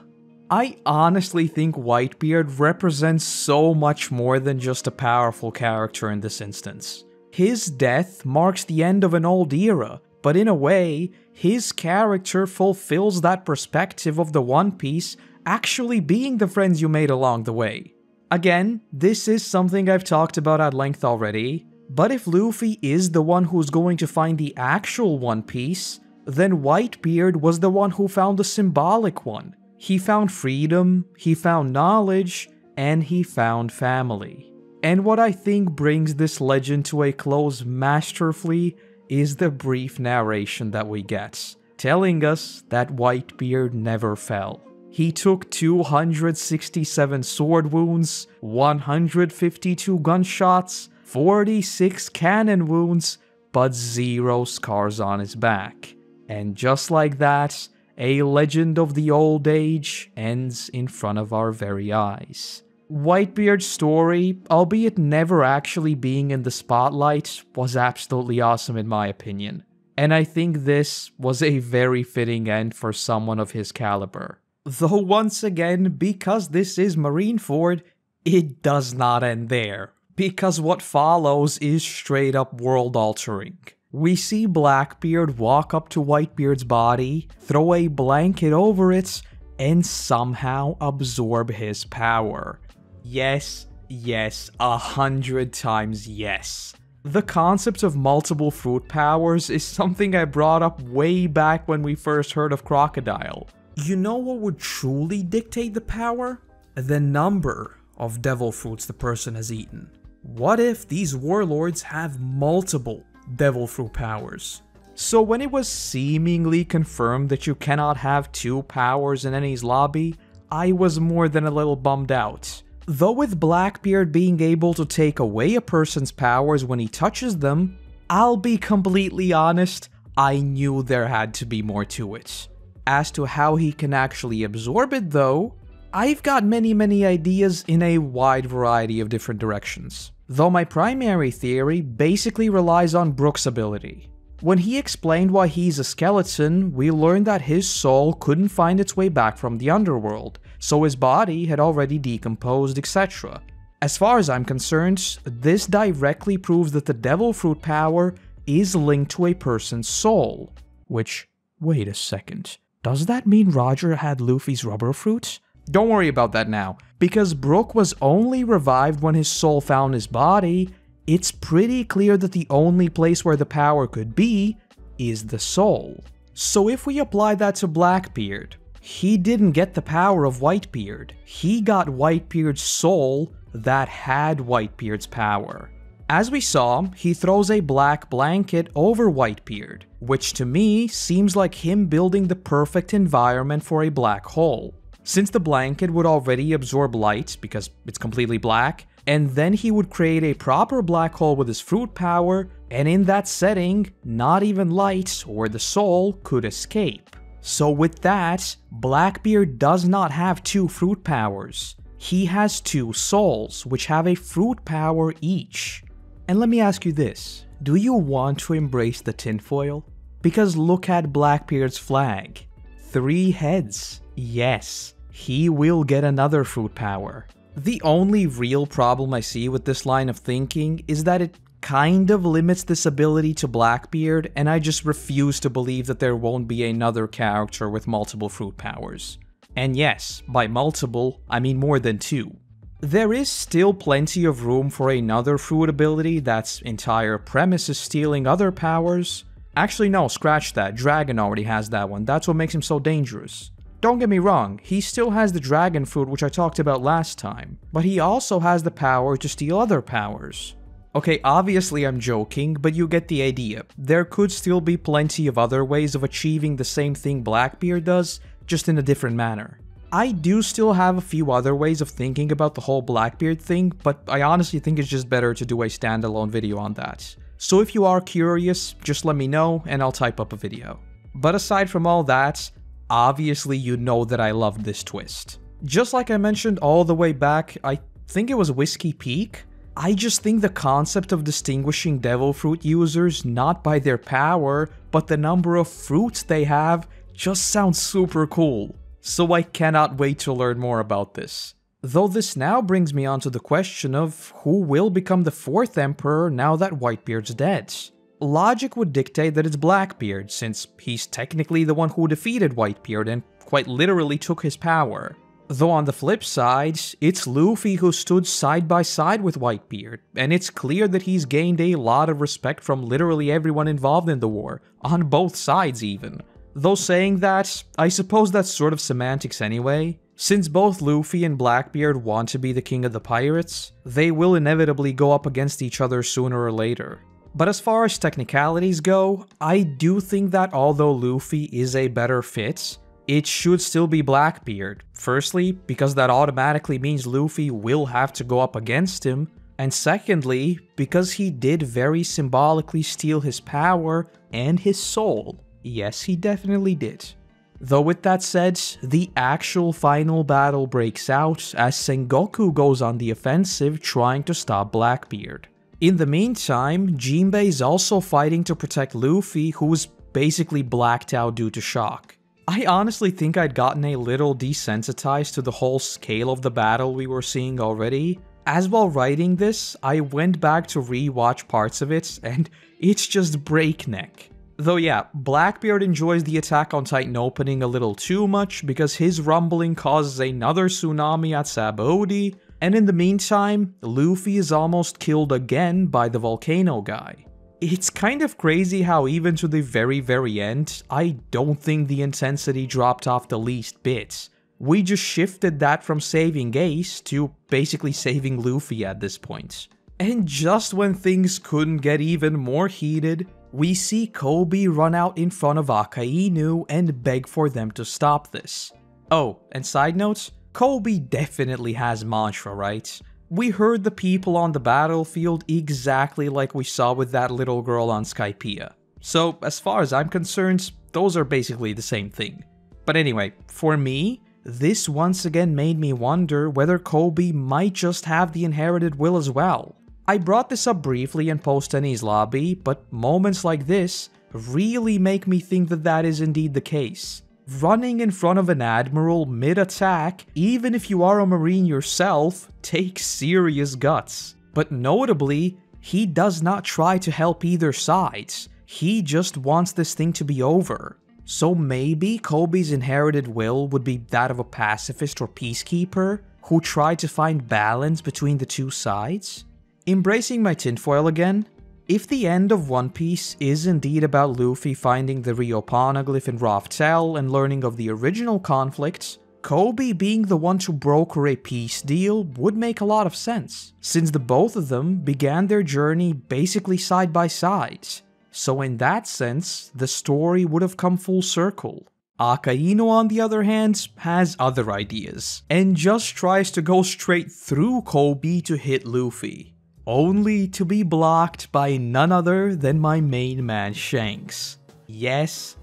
I honestly think Whitebeard represents so much more than just a powerful character in this instance. His death marks the end of an old era, but in a way, his character fulfills that perspective of the One Piece actually being the friends you made along the way. Again, this is something I've talked about at length already, but if Luffy is the one who's going to find the actual One Piece, then Whitebeard was the one who found the symbolic one. He found freedom, he found knowledge, and he found family. And what I think brings this legend to a close masterfully is the brief narration that we get, telling us that Whitebeard never fell. He took 267 sword wounds, 152 gunshots, 46 cannon wounds, but 0 scars on his back. And just like that, a legend of the old age ends in front of our very eyes. Whitebeard's story, albeit never actually being in the spotlight, was absolutely awesome in my opinion. And I think this was a very fitting end for someone of his caliber. Though once again, because this is Marineford, it does not end there. Because what follows is straight up world altering. We see Blackbeard walk up to Whitebeard's body, throw a blanket over it, and somehow absorb his power. Yes, 100 times yes. The concept of multiple fruit powers is something I brought up way back when we first heard of Crocodile. You know what would truly dictate the power? The number of devil fruits the person has eaten. What if these warlords have multiple devil fruit powers? So when it was seemingly confirmed that you cannot have 2 powers in Enies Lobby, I was more than a little bummed out. Though with Blackbeard being able to take away a person's powers when he touches them, I'll be completely honest, I knew there had to be more to it. As to how he can actually absorb it though, I've got many ideas in a wide variety of different directions. Though my primary theory basically relies on Brook's ability. When he explained why he's a skeleton, we learned that his soul couldn't find its way back from the underworld, so his body had already decomposed, etc. As far as I'm concerned, this directly proves that the devil fruit power is linked to a person's soul. Which, wait a second, does that mean Roger had Luffy's rubber fruit? Don't worry about that now, because Brook was only revived when his soul found his body. It's pretty clear that the only place where the power could be is the soul. So if we apply that to Blackbeard, he didn't get the power of Whitebeard. He got Whitebeard's soul that had Whitebeard's power. As we saw, he throws a black blanket over Whitebeard, which to me seems like him building the perfect environment for a black hole. Since the blanket would already absorb light because it's completely black, and then he would create a proper black hole with his fruit power, and in that setting, not even light or the soul could escape. So with that, Blackbeard does not have 2 fruit powers. He has 2 souls, which have a fruit power each. And let me ask you this, do you want to embrace the tinfoil? Because look at Blackbeard's flag. 3 heads. Yes, he will get another fruit power. The only real problem I see with this line of thinking is that it kind of limits this ability to Blackbeard, and I just refuse to believe that there won't be another character with multiple fruit powers. And yes, by multiple, I mean more than 2. There is still plenty of room for another fruit ability that's entire premise is stealing other powers. Actually no, scratch that, Dragon already has that one, that's what makes him so dangerous. Don't get me wrong, he still has the dragon fruit which I talked about last time, but he also has the power to steal other powers. Okay, obviously I'm joking, but you get the idea. There could still be plenty of other ways of achieving the same thing Blackbeard does, just in a different manner. I do still have a few other ways of thinking about the whole Blackbeard thing, but I honestly think it's just better to do a standalone video on that. So if you are curious, just let me know and I'll type up a video. But aside from all that, obviously you know that I love this twist. Just like I mentioned all the way back, I think it was Whisky Peak, I just think the concept of distinguishing devil fruit users not by their power, but the number of fruits they have just sounds super cool. So I cannot wait to learn more about this. Though this now brings me on to the question of who will become the 4th emperor now that Whitebeard's dead. Logic would dictate that it's Blackbeard, since he's technically the one who defeated Whitebeard and quite literally took his power. Though on the flip side, it's Luffy who stood side by side with Whitebeard, and it's clear that he's gained a lot of respect from literally everyone involved in the war, on both sides even. Though saying that, I suppose that's sort of semantics anyway. Since both Luffy and Blackbeard want to be the king of the pirates, they will inevitably go up against each other sooner or later. But as far as technicalities go, I do think that although Luffy is a better fit, it should still be Blackbeard. Firstly, because that automatically means Luffy will have to go up against him, and secondly, because he did very symbolically steal his power and his soul. Yes, he definitely did. Though with that said, the actual final battle breaks out as Sengoku goes on the offensive trying to stop Blackbeard. In the meantime, Jinbei is also fighting to protect Luffy, who is basically blacked out due to shock. I honestly think I'd gotten a little desensitized to the whole scale of the battle we were seeing already. As while writing this, I went back to re-watch parts of it, and it's just breakneck. Though yeah, Blackbeard enjoys the Attack on Titan opening a little too much because his rumbling causes another tsunami at Sabaody, and in the meantime, Luffy is almost killed again by the volcano guy. It's kind of crazy how even to the very end, I don't think the intensity dropped off the least bit. We just shifted that from saving Ace to basically saving Luffy at this point. And just when things couldn't get even more heated, we see Koby run out in front of Akainu and beg for them to stop this. Oh, and side note, Koby definitely has mantra, right? We heard the people on the battlefield exactly like we saw with that little girl on Skypiea. So as far as I'm concerned, those are basically the same thing. But anyway, for me, this once again made me wonder whether Koby might just have the inherited will as well. I brought this up briefly in Post-Enies Lobby, but moments like this really make me think that that is indeed the case. Running in front of an admiral mid-attack, even if you are a marine yourself, takes serious guts. But notably, he does not try to help either side. He just wants this thing to be over. So maybe Koby's inherited will would be that of a pacifist or peacekeeper who tried to find balance between the two sides? Embracing my tinfoil again, if the end of One Piece is indeed about Luffy finding the Rio Poneglyph in Raftel and learning of the original conflicts, Koby being the one to broker a peace deal would make a lot of sense, since the both of them began their journey basically side by side. So in that sense, the story would have come full circle. Akainu, on the other hand, has other ideas, and just tries to go straight through Koby to hit Luffy. Only to be blocked by none other than my main man Shanks. Yes,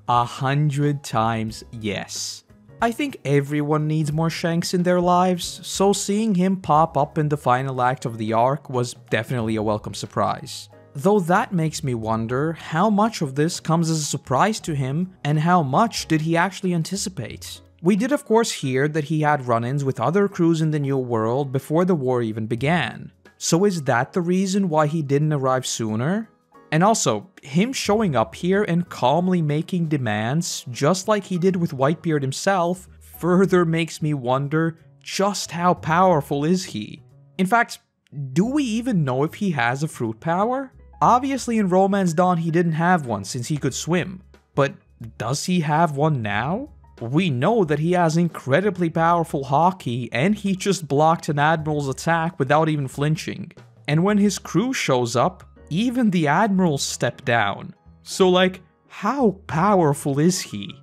100 times yes. I think everyone needs more Shanks in their lives, so seeing him pop up in the final act of the arc was definitely a welcome surprise. Though that makes me wonder how much of this comes as a surprise to him, and how much did he actually anticipate? We did of course hear that he had run-ins with other crews in the New World before the war even began. So is that the reason why he didn't arrive sooner? And also, him showing up here and calmly making demands, just like he did with Whitebeard himself, further makes me wonder just how powerful is he? In fact, do we even know if he has a fruit power? Obviously in Romance Dawn he didn't have one since he could swim, but does he have one now? We know that he has incredibly powerful hockey, and he just blocked an admiral's attack without even flinching. And when his crew shows up, even the admirals step down. So like, how powerful is he?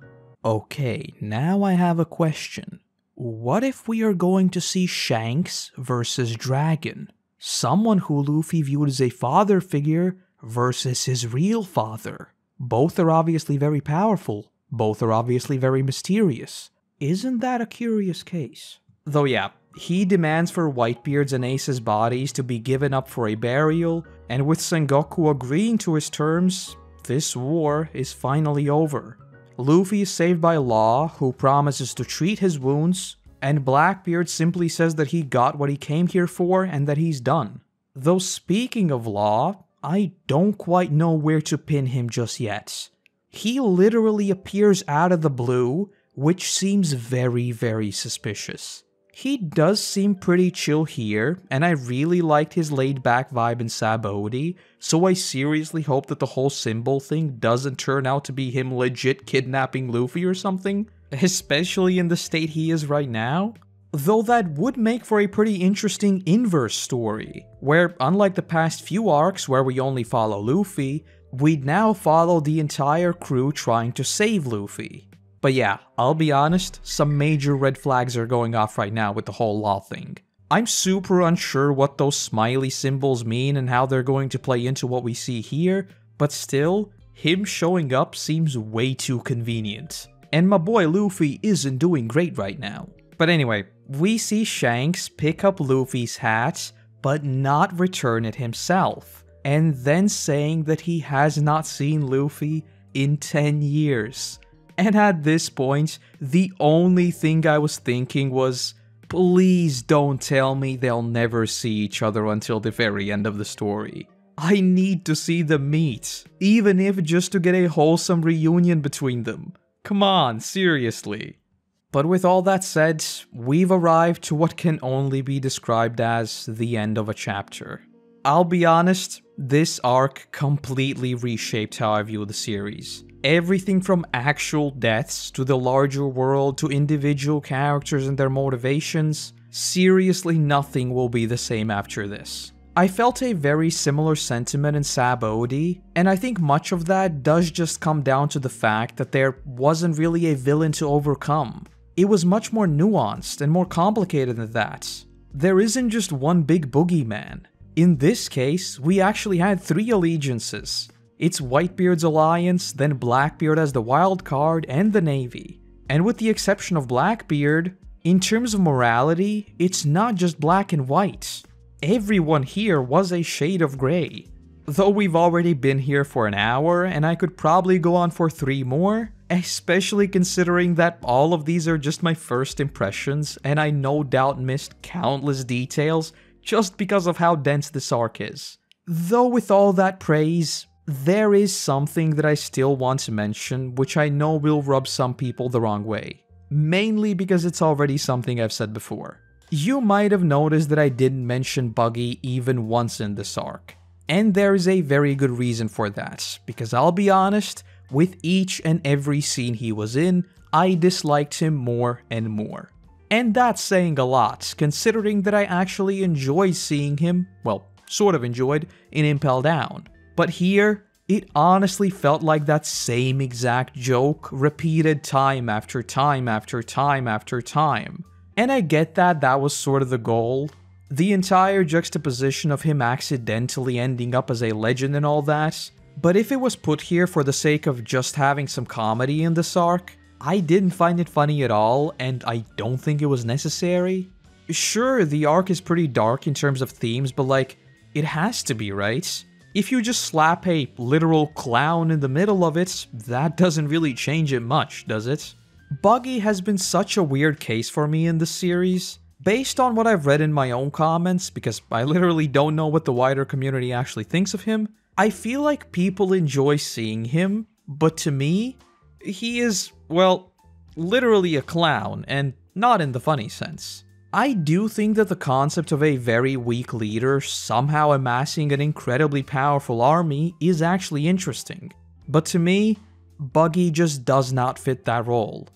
Okay, now I have a question. What if we are going to see Shanks versus Dragon? Someone who Luffy viewed as a father figure versus his real father. Both are obviously very powerful. Both are obviously very mysterious. Isn't that a curious case? Though yeah, he demands for Whitebeard's and Ace's bodies to be given up for a burial, and with Sengoku agreeing to his terms, this war is finally over. Luffy is saved by Law, who promises to treat his wounds, and Blackbeard simply says that he got what he came here for and that he's done. Though speaking of Law, I don't quite know where to pin him just yet. He literally appears out of the blue, which seems very, very suspicious. He does seem pretty chill here, and I really liked his laid-back vibe in Sabaody, so I seriously hope that the whole symbol thing doesn't turn out to be him legit kidnapping Luffy or something, especially in the state he is right now. Though that would make for a pretty interesting inverse story, where unlike the past few arcs where we only follow Luffy, we'd now follow the entire crew trying to save Luffy. But yeah, I'll be honest, some major red flags are going off right now with the whole Law thing. I'm super unsure what those smiley symbols mean and how they're going to play into what we see here, but still, him showing up seems way too convenient. And my boy Luffy isn't doing great right now. But anyway, we see Shanks pick up Luffy's hat, but not return it himself, and then saying that he has not seen Luffy in 10 years. And at this point, the only thing I was thinking was, please don't tell me they'll never see each other until the very end of the story. I need to see them meet, even if just to get a wholesome reunion between them. Come on, seriously. But with all that said, we've arrived to what can only be described as the end of a chapter. I'll be honest, this arc completely reshaped how I view the series. Everything from actual deaths to the larger world to individual characters and their motivations, seriously nothing will be the same after this. I felt a very similar sentiment in Sabaody, and I think much of that does just come down to the fact that there wasn't really a villain to overcome. It was much more nuanced and more complicated than that. There isn't just one big boogeyman. In this case, we actually had 3 allegiances. It's Whitebeard's alliance, then Blackbeard as the wild card, and the Navy. And with the exception of Blackbeard, in terms of morality, it's not just black and white. Everyone here was a shade of grey. Though we've already been here for an hour, and I could probably go on for 3 more, especially considering that all of these are just my first impressions, and I no doubt missed countless details just because of how dense this arc is. Though with all that praise, there is something that I still want to mention, which I know will rub some people the wrong way. Mainly because it's already something I've said before. You might have noticed that I didn't mention Buggy even once in this arc. And there is a very good reason for that, because I'll be honest, with each and every scene he was in, I disliked him more and more. And that's saying a lot, considering that I actually enjoy seeing him, well, sort of enjoyed, in Impel Down. But here, it honestly felt like that same exact joke repeated time after time after time after time. And I get that that was sort of the goal. The entire juxtaposition of him accidentally ending up as a legend and all that. But if it was put here for the sake of just having some comedy in this arc, I didn't find it funny at all, and I don't think it was necessary. Sure, the arc is pretty dark in terms of themes, but like, it has to be, right? If you just slap a literal clown in the middle of it, that doesn't really change it much, does it? Buggy has been such a weird case for me in this series. Based on what I've read in my own comments, because I literally don't know what the wider community actually thinks of him, I feel like people enjoy seeing him, but to me, he is, well, literally a clown, and not in the funny sense. I do think that the concept of a very weak leader somehow amassing an incredibly powerful army is actually interesting, but to me, Buggy just does not fit that role.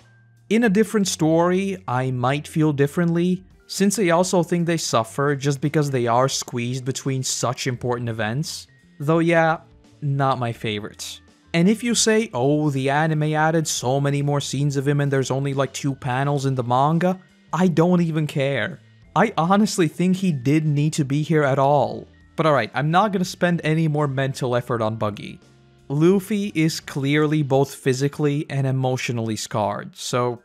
In a different story, I might feel differently, since I also think they suffer just because they are squeezed between such important events. Though yeah, not my favorite. And if you say, oh, the anime added so many more scenes of him and there's only like 2 panels in the manga, I don't even care. I honestly think he didn't need to be here at all. But alright, I'm not gonna spend any more mental effort on Buggy. Luffy is clearly both physically and emotionally scarred, so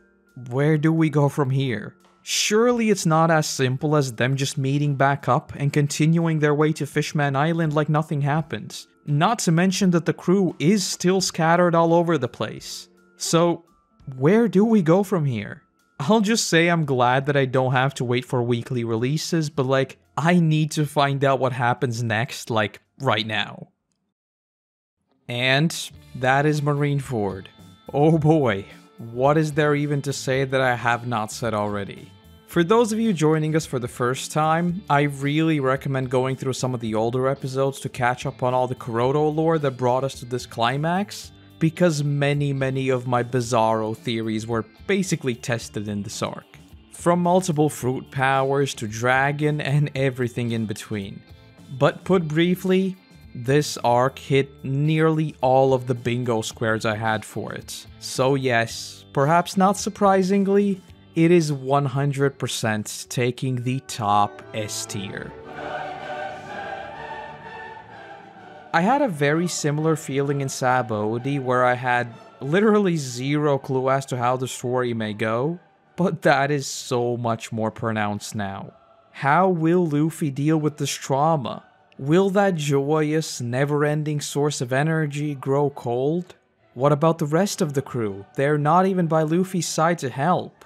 where do we go from here? Surely it's not as simple as them just meeting back up and continuing their way to Fishman Island like nothing happened. Not to mention that the crew is still scattered all over the place. So where do we go from here? I'll just say I'm glad that I don't have to wait for weekly releases, but like, I need to find out what happens next, like, right now. And that is Marineford. Oh boy, what is there even to say that I have not said already? For those of you joining us for the first time, I really recommend going through some of the older episodes to catch up on all the Koroto lore that brought us to this climax, because many of my bizarro theories were basically tested in this arc. From multiple fruit powers to dragon and everything in between. But put briefly, this arc hit nearly all of the bingo squares I had for it. So yes, perhaps not surprisingly, it is 100% taking the top S tier. I had a very similar feeling in Sabaody where I had literally zero clue as to how the story may go, but that is so much more pronounced now. How will Luffy deal with this trauma? Will that joyous, never-ending source of energy grow cold? What about the rest of the crew? They're not even by Luffy's side to help.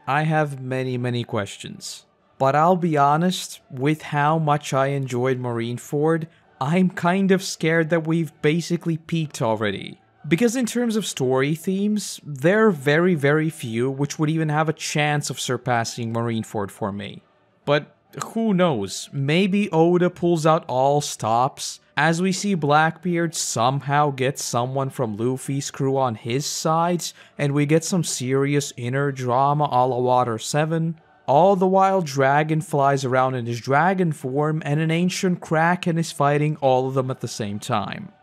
I have many questions. But I'll be honest, with how much I enjoyed Marineford, I'm kind of scared that we've basically peaked already. Because in terms of story themes, there are very few which would even have a chance of surpassing Marineford for me. But who knows, maybe Oda pulls out all stops, as we see Blackbeard somehow get someone from Luffy's crew on his sides, and we get some serious inner drama a la Water 7. All the while Dragon flies around in his dragon form and an ancient Kraken is fighting all of them at the same time.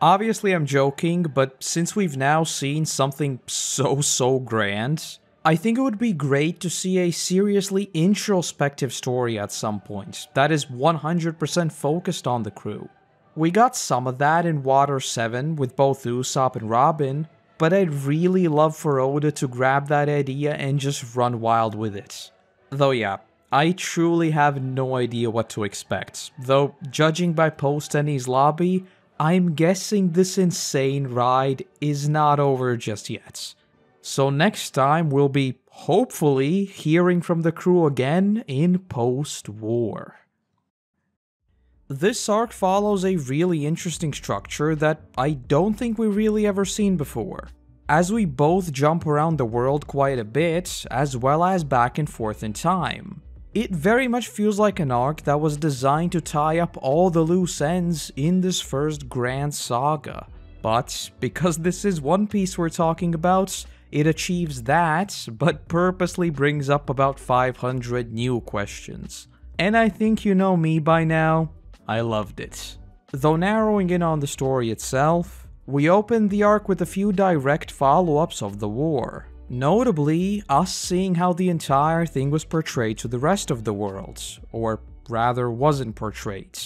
Obviously I'm joking, but since we've now seen something so grand, I think it would be great to see a seriously introspective story at some point that is 100% focused on the crew. We got some of that in Water 7 with both Usopp and Robin, but I'd really love for Oda to grab that idea and just run wild with it. Though yeah, I truly have no idea what to expect, though judging by Post-Enies Lobby, I'm guessing this insane ride is not over just yet. So next time we'll be, hopefully, hearing from the crew again in post-war. This arc follows a really interesting structure that I don't think we really ever seen before, as we both jump around the world quite a bit, as well as back and forth in time. It very much feels like an arc that was designed to tie up all the loose ends in this first grand saga. But because this is One Piece we're talking about, it achieves that, but purposely brings up about 500 new questions. And I think you know me by now, I loved it. Though narrowing in on the story itself, we opened the arc with a few direct follow-ups of the war. Notably, us seeing how the entire thing was portrayed to the rest of the world, or rather wasn't portrayed,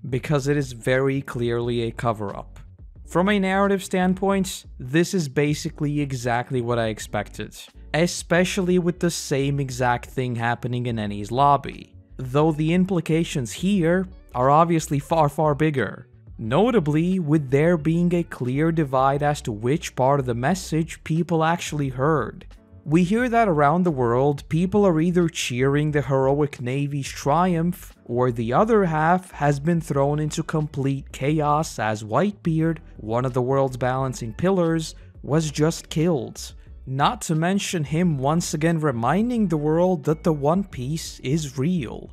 because it is very clearly a cover-up. From a narrative standpoint, this is basically exactly what I expected, especially with the same exact thing happening in Enies Lobby, though the implications here are obviously far bigger. Notably, with there being a clear divide as to which part of the message people actually heard. We hear that around the world, people are either cheering the heroic Navy's triumph, or the other half has been thrown into complete chaos as Whitebeard, one of the world's balancing pillars, was just killed. Not to mention him once again reminding the world that the One Piece is real.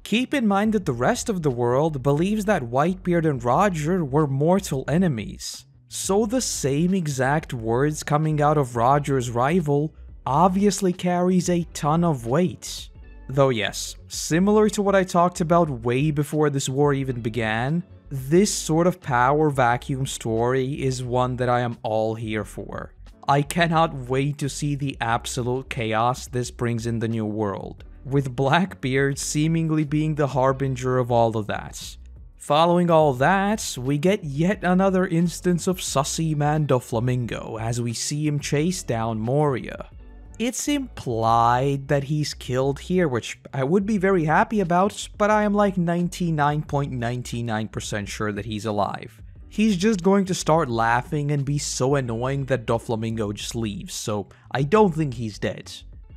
Keep in mind that the rest of the world believes that Whitebeard and Roger were mortal enemies, so the same exact words coming out of Roger's rival obviously carries a ton of weight. Though yes, similar to what I talked about way before this war even began, this sort of power vacuum story is one that I am all here for. I cannot wait to see the absolute chaos this brings in the new world, with Blackbeard seemingly being the harbinger of all of that. Following all that, we get yet another instance of Sussy Man Doflamingo as we see him chase down Moria. It's implied that he's killed here, which I would be very happy about, but I am like 99.99% sure that he's alive. He's just going to start laughing and be so annoying that Doflamingo just leaves, so I don't think he's dead.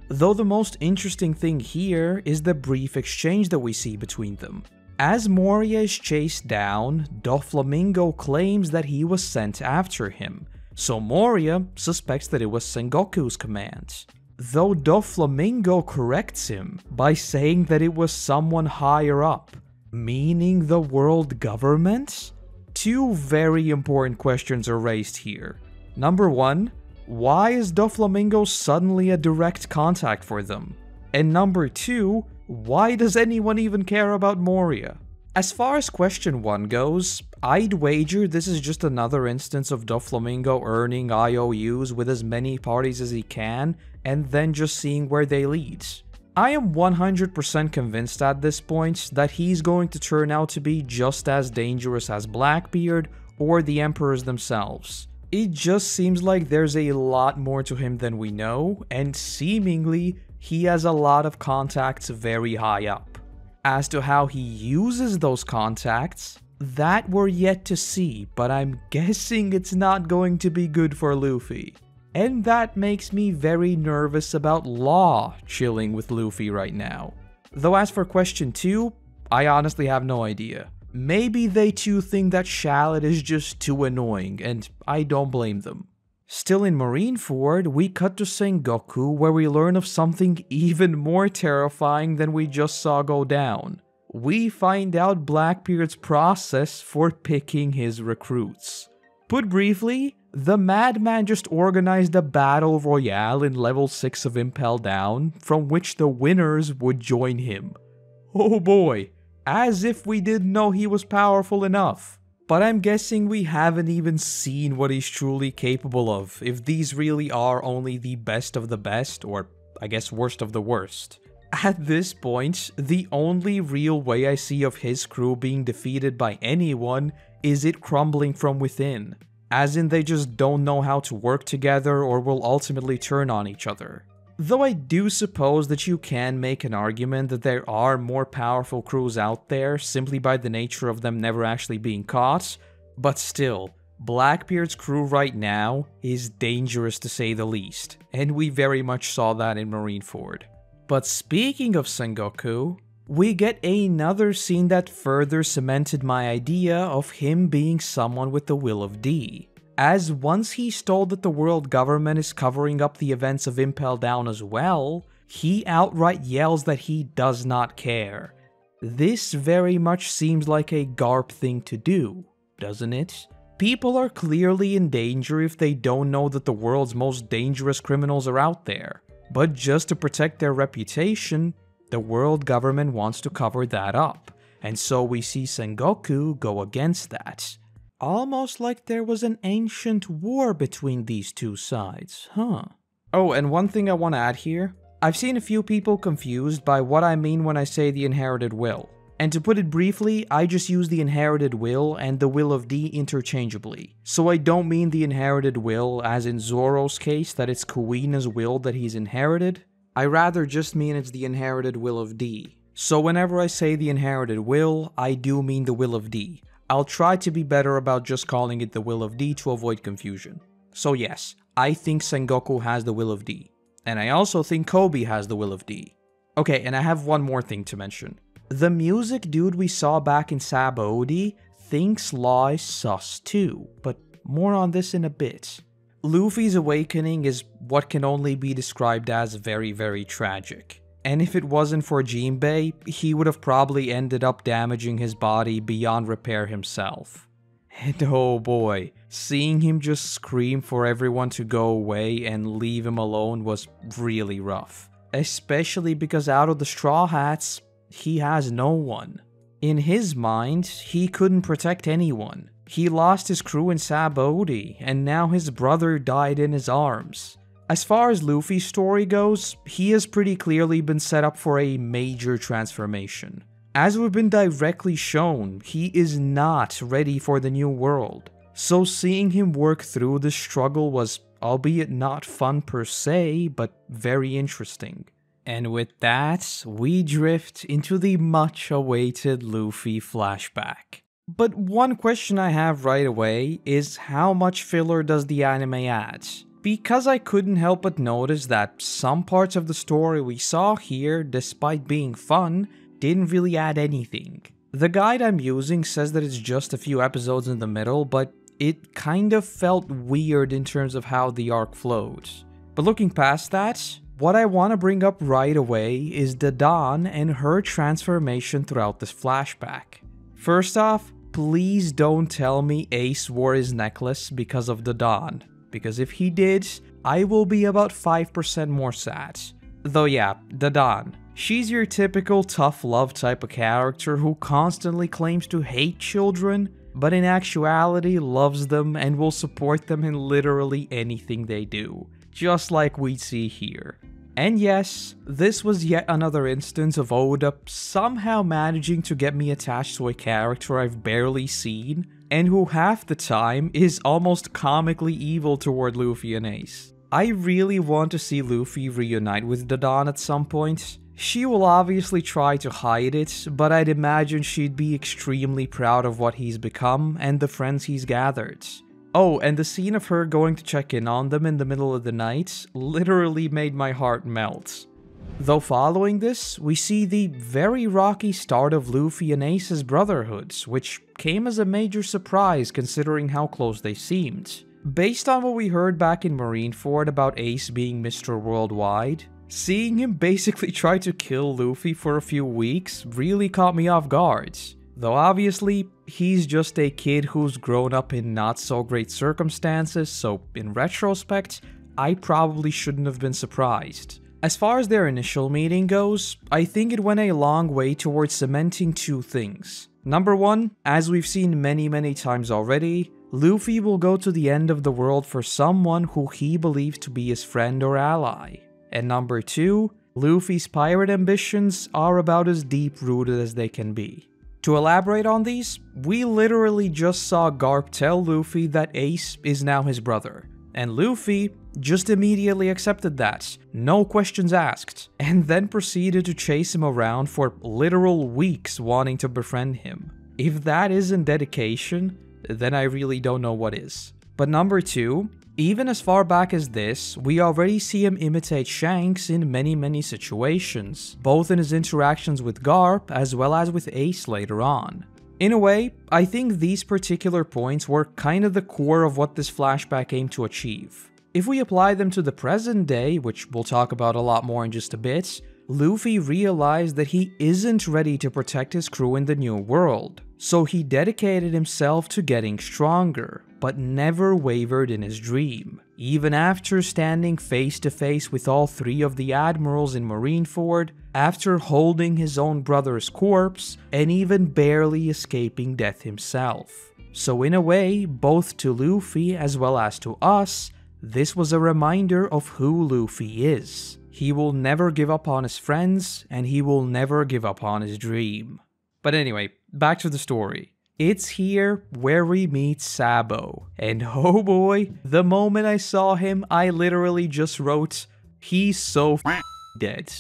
Though the most interesting thing here is the brief exchange that we see between them. As Moria is chased down, Doflamingo claims that he was sent after him, so Moria suspects that it was Sengoku's command. Though Doflamingo corrects him by saying that it was someone higher up, meaning the world government? Two very important questions are raised here. Number one, why is Doflamingo suddenly a direct contact for them? And number two, why does anyone even care about Moria? As far as question 1 goes, I'd wager this is just another instance of Doflamingo earning IOUs with as many parties as he can, and then just seeing where they lead. I am 100% convinced at this point that he's going to turn out to be just as dangerous as Blackbeard or the Emperors themselves. It just seems like there's a lot more to him than we know, and seemingly, he has a lot of contacts very high up. As to how he uses those contacts, that we're yet to see, but I'm guessing it's not going to be good for Luffy. And that makes me very nervous about Law chilling with Luffy right now. Though as for question 2, I honestly have no idea. Maybe they too think that Shallot is just too annoying, and I don't blame them. Still in Marineford, we cut to Sengoku where we learn of something even more terrifying than we just saw go down. We find out Blackbeard's process for picking his recruits. Put briefly, the madman just organized a battle royale in level 6 of Impel Down, from which the winners would join him. Oh boy, as if we didn't know he was powerful enough. But I'm guessing we haven't even seen what he's truly capable of, if these really are only the best of the best, or I guess worst of the worst. At this point, the only real way I see of his crew being defeated by anyone is it crumbling from within. As in they just don't know how to work together or will ultimately turn on each other. Though I do suppose that you can make an argument that there are more powerful crews out there simply by the nature of them never actually being caught, but still, Blackbeard's crew right now is dangerous to say the least, and we very much saw that in Marineford. But speaking of Sengoku, we get another scene that further cemented my idea of him being someone with the will of D. As once he's told that the world government is covering up the events of Impel Down as well, he outright yells that he does not care. This very much seems like a Garp thing to do, doesn't it? People are clearly in danger if they don't know that the world's most dangerous criminals are out there. But just to protect their reputation, the world government wants to cover that up. And so we see Sengoku go against that. Almost like there was an ancient war between these two sides, huh? Oh, and one thing I want to add here. I've seen a few people confused by what I mean when I say the inherited will. And to put it briefly, I just use the inherited will and the will of D interchangeably. So I don't mean the inherited will as in Zoro's case that it's Kuina's will that he's inherited. I rather just mean it's the inherited will of D. So whenever I say the inherited will, I do mean the will of D. I'll try to be better about just calling it the will of D to avoid confusion. So yes, I think Sengoku has the will of D. And I also think Koby has the will of D. Okay, and I have one more thing to mention. The music dude we saw back in Sabaody thinks Law is sus too, but more on this in a bit. Luffy's awakening is what can only be described as very, very tragic. And if it wasn't for Jinbei, he would have probably ended up damaging his body beyond repair himself. And oh boy, seeing him just scream for everyone to go away and leave him alone was really rough. especially because out of the Straw Hats, he has no one. In his mind, he couldn't protect anyone. He lost his crew in Sabaody, and now his brother died in his arms. As far as Luffy's story goes, he has pretty clearly been set up for a major transformation. As we've been directly shown, he is not ready for the new world. So seeing him work through this struggle was, albeit not fun per se, but very interesting. And with that, we drift into the much-awaited Luffy flashback. But one question I have right away is how much filler does the anime add? Because I couldn't help but notice that some parts of the story we saw here, despite being fun, didn't really add anything. The guide I'm using says that it's just a few episodes in the middle, but it kind of felt weird in terms of how the arc flowed. But looking past that, what I want to bring up right away is the Dawn and her transformation throughout this flashback. First off, please don't tell me Ace wore his necklace because of the Dawn, because if he did, I will be about 5% more sad. Though yeah, the Dawn. She's your typical tough love type of character who constantly claims to hate children, but in actuality loves them and will support them in literally anything they do, just like we see here. And yes, this was yet another instance of Oda somehow managing to get me attached to a character I've barely seen, and who half the time is almost comically evil toward Luffy and Ace. I really want to see Luffy reunite with the Dawn at some point. She will obviously try to hide it, but I'd imagine she'd be extremely proud of what he's become and the friends he's gathered. Oh, and the scene of her going to check in on them in the middle of the night literally made my heart melt. Though following this, we see the very rocky start of Luffy and Ace's brotherhoods, which came as a major surprise considering how close they seemed. Based on what we heard back in Marineford about Ace being Mr. Worldwide, seeing him basically try to kill Luffy for a few weeks really caught me off guard. Though obviously, he's just a kid who's grown up in not so great circumstances, so in retrospect, I probably shouldn't have been surprised. As far as their initial meeting goes, I think it went a long way towards cementing two things. Number one, as we've seen many times already, Luffy will go to the end of the world for someone who he believes to be his friend or ally. And number two, Luffy's pirate ambitions are about as deep-rooted as they can be. To elaborate on these, we literally just saw Garp tell Luffy that Ace is now his brother, and Luffy just immediately accepted that, no questions asked, and then proceeded to chase him around for literal weeks wanting to befriend him. If that isn't dedication, then I really don't know what is. But number two, even as far back as this, we already see him imitate Shanks in many situations, both in his interactions with Garp as well as with Ace later on. In a way, I think these particular points were kind of the core of what this flashback aimed to achieve. If we apply them to the present day, which we'll talk about a lot more in just a bit, Luffy realized that he isn't ready to protect his crew in the new world, so he dedicated himself to getting stronger, but never wavered in his dream. Even after standing face to face with all three of the admirals in Marineford, after holding his own brother's corpse, and even barely escaping death himself. So in a way, both to Luffy as well as to us, this was a reminder of who Luffy is. He will never give up on his friends, and he will never give up on his dream. But anyway, back to the story. It's here where we meet Sabo, and oh boy, the moment I saw him, I literally just wrote, he's so dead.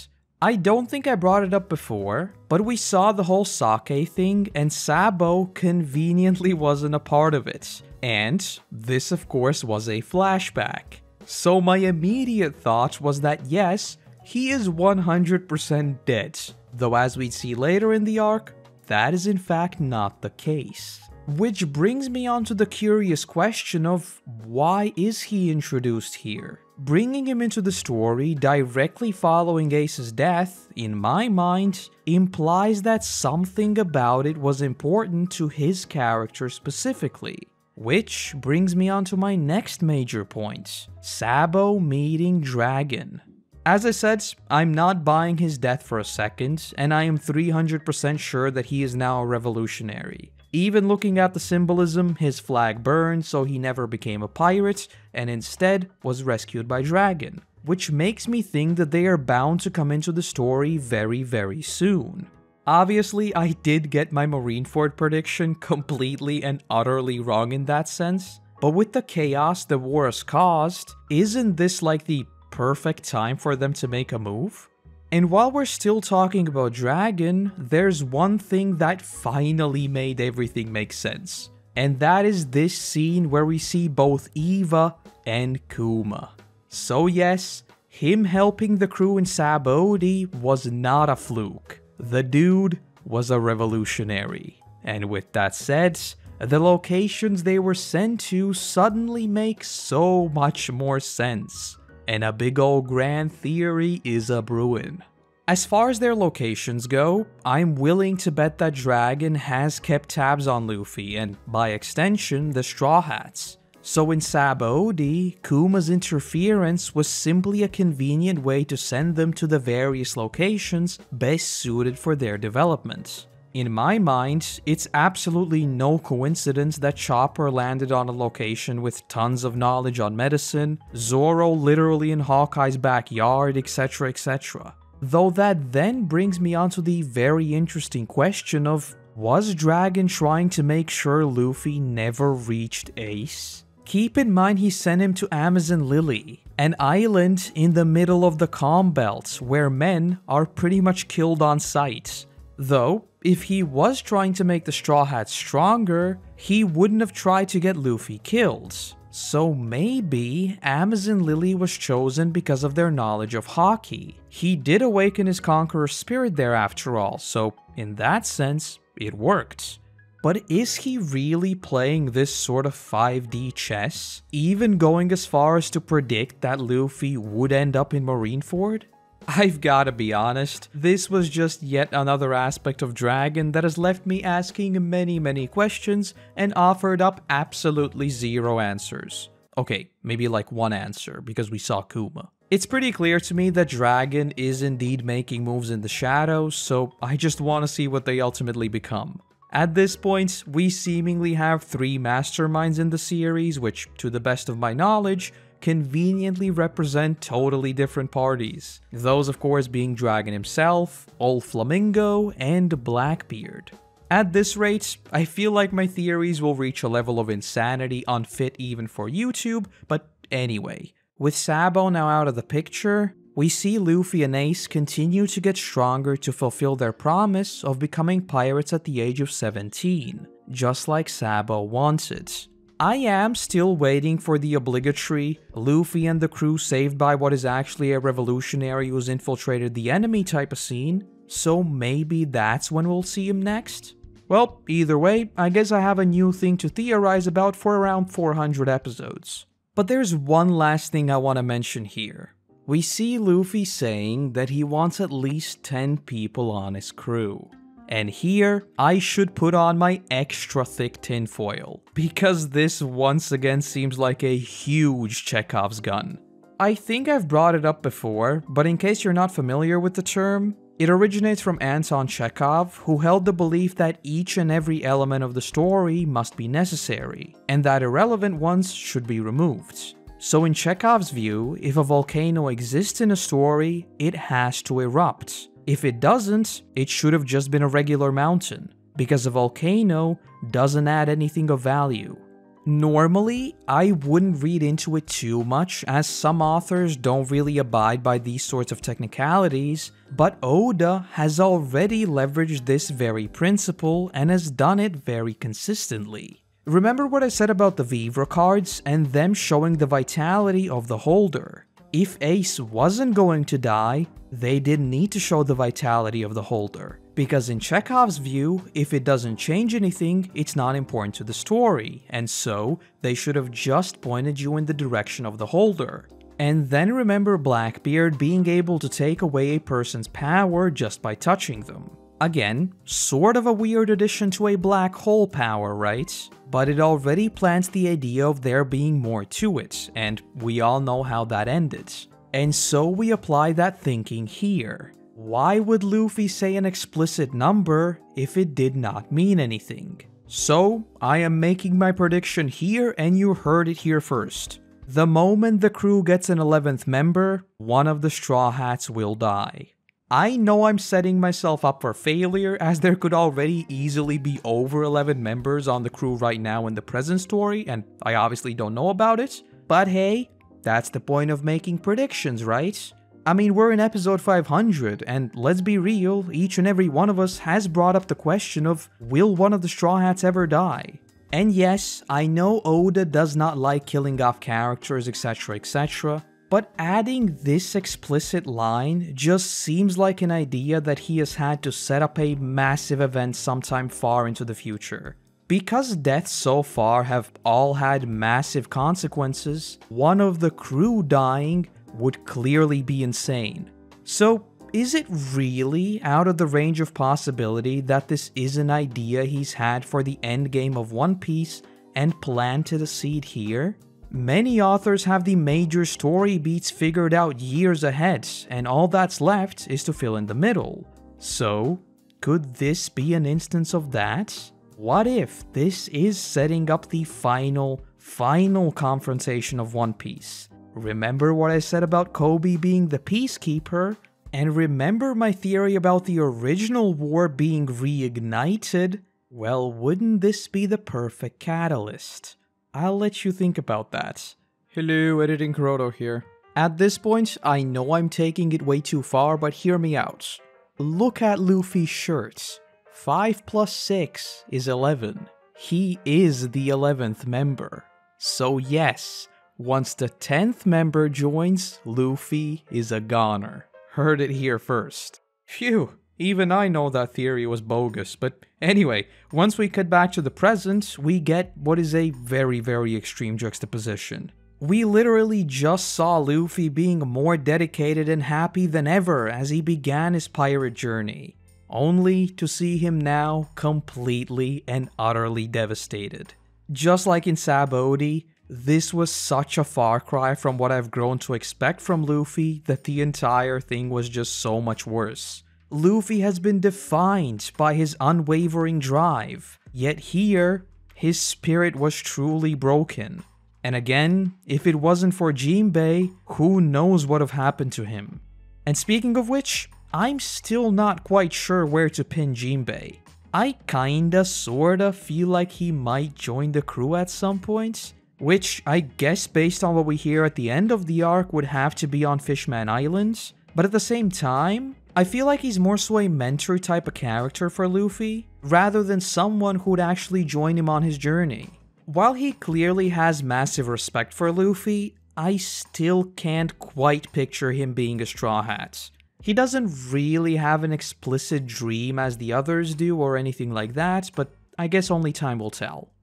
I don't think I brought it up before, but we saw the whole sake thing, and Sabo conveniently wasn't a part of it. And this of course was a flashback. So my immediate thought was that yes, he is 100% dead, though as we'd see later in the arc, that is in fact not the case. Which brings me on to the curious question of why is he introduced here? Bringing him into the story directly following Ace's death, in my mind, implies that something about it was important to his character specifically. Which brings me on to my next major point, Sabo meeting Dragon. As I said, I'm not buying his death for a second, and I am 300% sure that he is now a revolutionary. Even looking at the symbolism, his flag burned so he never became a pirate, and instead was rescued by Dragon, which makes me think that they are bound to come into the story very, very soon. Obviously, I did get my Marineford prediction completely and utterly wrong in that sense, but with the chaos the war has caused, isn't this like the perfect time for them to make a move? And while we're still talking about Dragon, there's one thing that finally made everything make sense. And that is this scene where we see both Eva and Kuma. So yes, him helping the crew in Sabaody was not a fluke. The dude was a revolutionary. And with that said, the locations they were sent to suddenly make so much more sense. And a big ol' grand theory is a brewin'. As far as their locations go, I'm willing to bet that Dragon has kept tabs on Luffy and, by extension, the Straw Hats. So in Sabaody, Kuma's interference was simply a convenient way to send them to the various locations best suited for their development. In my mind, it's absolutely no coincidence that Chopper landed on a location with tons of knowledge on medicine, Zoro literally in Hawkeye's backyard, etc, etc. Though that then brings me onto the very interesting question of, was Dragon trying to make sure Luffy never reached Ace? Keep in mind he sent him to Amazon Lily, an island in the middle of the Calm Belt where men are pretty much killed on sight. Though, if he was trying to make the Straw Hats stronger, he wouldn't have tried to get Luffy killed. So maybe Amazon Lily was chosen because of their knowledge of hockey. He did awaken his conqueror spirit there after all, so in that sense, it worked. But is he really playing this sort of 5D chess? Even going as far as to predict that Luffy would end up in Marineford? I've gotta be honest, this was just yet another aspect of Dragon that has left me asking many questions and offered up absolutely zero answers. Okay, maybe like one answer, because we saw Kuma. It's pretty clear to me that Dragon is indeed making moves in the shadows, so I just want to see what they ultimately become. At this point, we seemingly have 3 masterminds in the series, which, to the best of my knowledge, conveniently represent totally different parties. Those of course being Dragon himself, Old Flamingo, and Blackbeard. At this rate, I feel like my theories will reach a level of insanity unfit even for YouTube, but anyway. With Sabo now out of the picture, we see Luffy and Ace continue to get stronger to fulfill their promise of becoming pirates at the age of 17, just like Sabo wanted. I am still waiting for the obligatory Luffy and the crew saved by what is actually a revolutionary who's infiltrated the enemy type of scene, so maybe that's when we'll see him next? Well, either way, I guess I have a new thing to theorize about for around 400 episodes. But there's one last thing I want to mention here. We see Luffy saying that he wants at least 10 people on his crew. And here, I should put on my extra thick tinfoil, because this once again seems like a huge Chekhov's gun. I think I've brought it up before, but in case you're not familiar with the term, it originates from Anton Chekhov, who held the belief that each and every element of the story must be necessary, and that irrelevant ones should be removed. So in Chekhov's view, if a volcano exists in a story, it has to erupt. If it doesn't, it should have just been a regular mountain, because a volcano doesn't add anything of value. Normally, I wouldn't read into it too much, as some authors don't really abide by these sorts of technicalities, but Oda has already leveraged this very principle and has done it very consistently. Remember what I said about the Vivre cards and them showing the vitality of the holder? If Ace wasn't going to die, they didn't need to show the vitality of the holder, because in Chekhov's view, if it doesn't change anything, it's not important to the story, and so they should have just pointed you in the direction of the holder. And then remember Blackbeard being able to take away a person's power just by touching them. Again, sort of a weird addition to a black hole power, right? But it already plants the idea of there being more to it, and we all know how that ended. And so we apply that thinking here. Why would Luffy say an explicit number if it did not mean anything? So, I am making my prediction here and you heard it here first. The moment the crew gets an 11th member, one of the Straw Hats will die. I know I'm setting myself up for failure, as there could already easily be over 11 members on the crew right now in the present story, and I obviously don't know about it. But hey, that's the point of making predictions, right? I mean, we're in episode 500, and let's be real, each and every one of us has brought up the question of, will one of the Straw Hats ever die? And yes, I know Oda does not like killing off characters, etc, etc, but adding this explicit line just seems like an idea that he has had to set up a massive event sometime far into the future. Because deaths so far have all had massive consequences, one of the crew dying would clearly be insane. So, is it really out of the range of possibility that this is an idea he's had for the endgame of One Piece and planted a seed here? Many authors have the major story beats figured out years ahead, and all that's left is to fill in the middle. So, could this be an instance of that? What if this is setting up the final confrontation of One Piece? Remember what I said about Koby being the peacekeeper? And remember my theory about the original war being reignited? Well, wouldn't this be the perfect catalyst? I'll let you think about that. Hello, editing Korotos here. At this point, I know I'm taking it way too far, but hear me out. Look at Luffy's shirts. 5 plus 6 is 11. He is the 11th member. So yes, once the 10th member joins, Luffy is a goner. Heard it here first. Phew, even I know that theory was bogus, but anyway, once we cut back to the present, we get what is a very extreme juxtaposition. We literally just saw Luffy being more dedicated and happy than ever as he began his pirate journey, only to see him now completely and utterly devastated. Just like in Sabaody, this was such a far cry from what I've grown to expect from Luffy that the entire thing was just so much worse. Luffy has been defined by his unwavering drive, yet here, his spirit was truly broken. And again, if it wasn't for Jinbei, who knows what have happened to him. And speaking of which, I'm still not quite sure where to pin Jinbei. I kinda sorta feel like he might join the crew at some point, which I guess based on what we hear at the end of the arc would have to be on Fishman Island, but at the same time, I feel like he's more so a mentor type of character for Luffy, rather than someone who would actually join him on his journey. While he clearly has massive respect for Luffy, I still can't quite picture him being a Straw Hat. He doesn't really have an explicit dream as the others do or anything like that, but I guess only time will tell.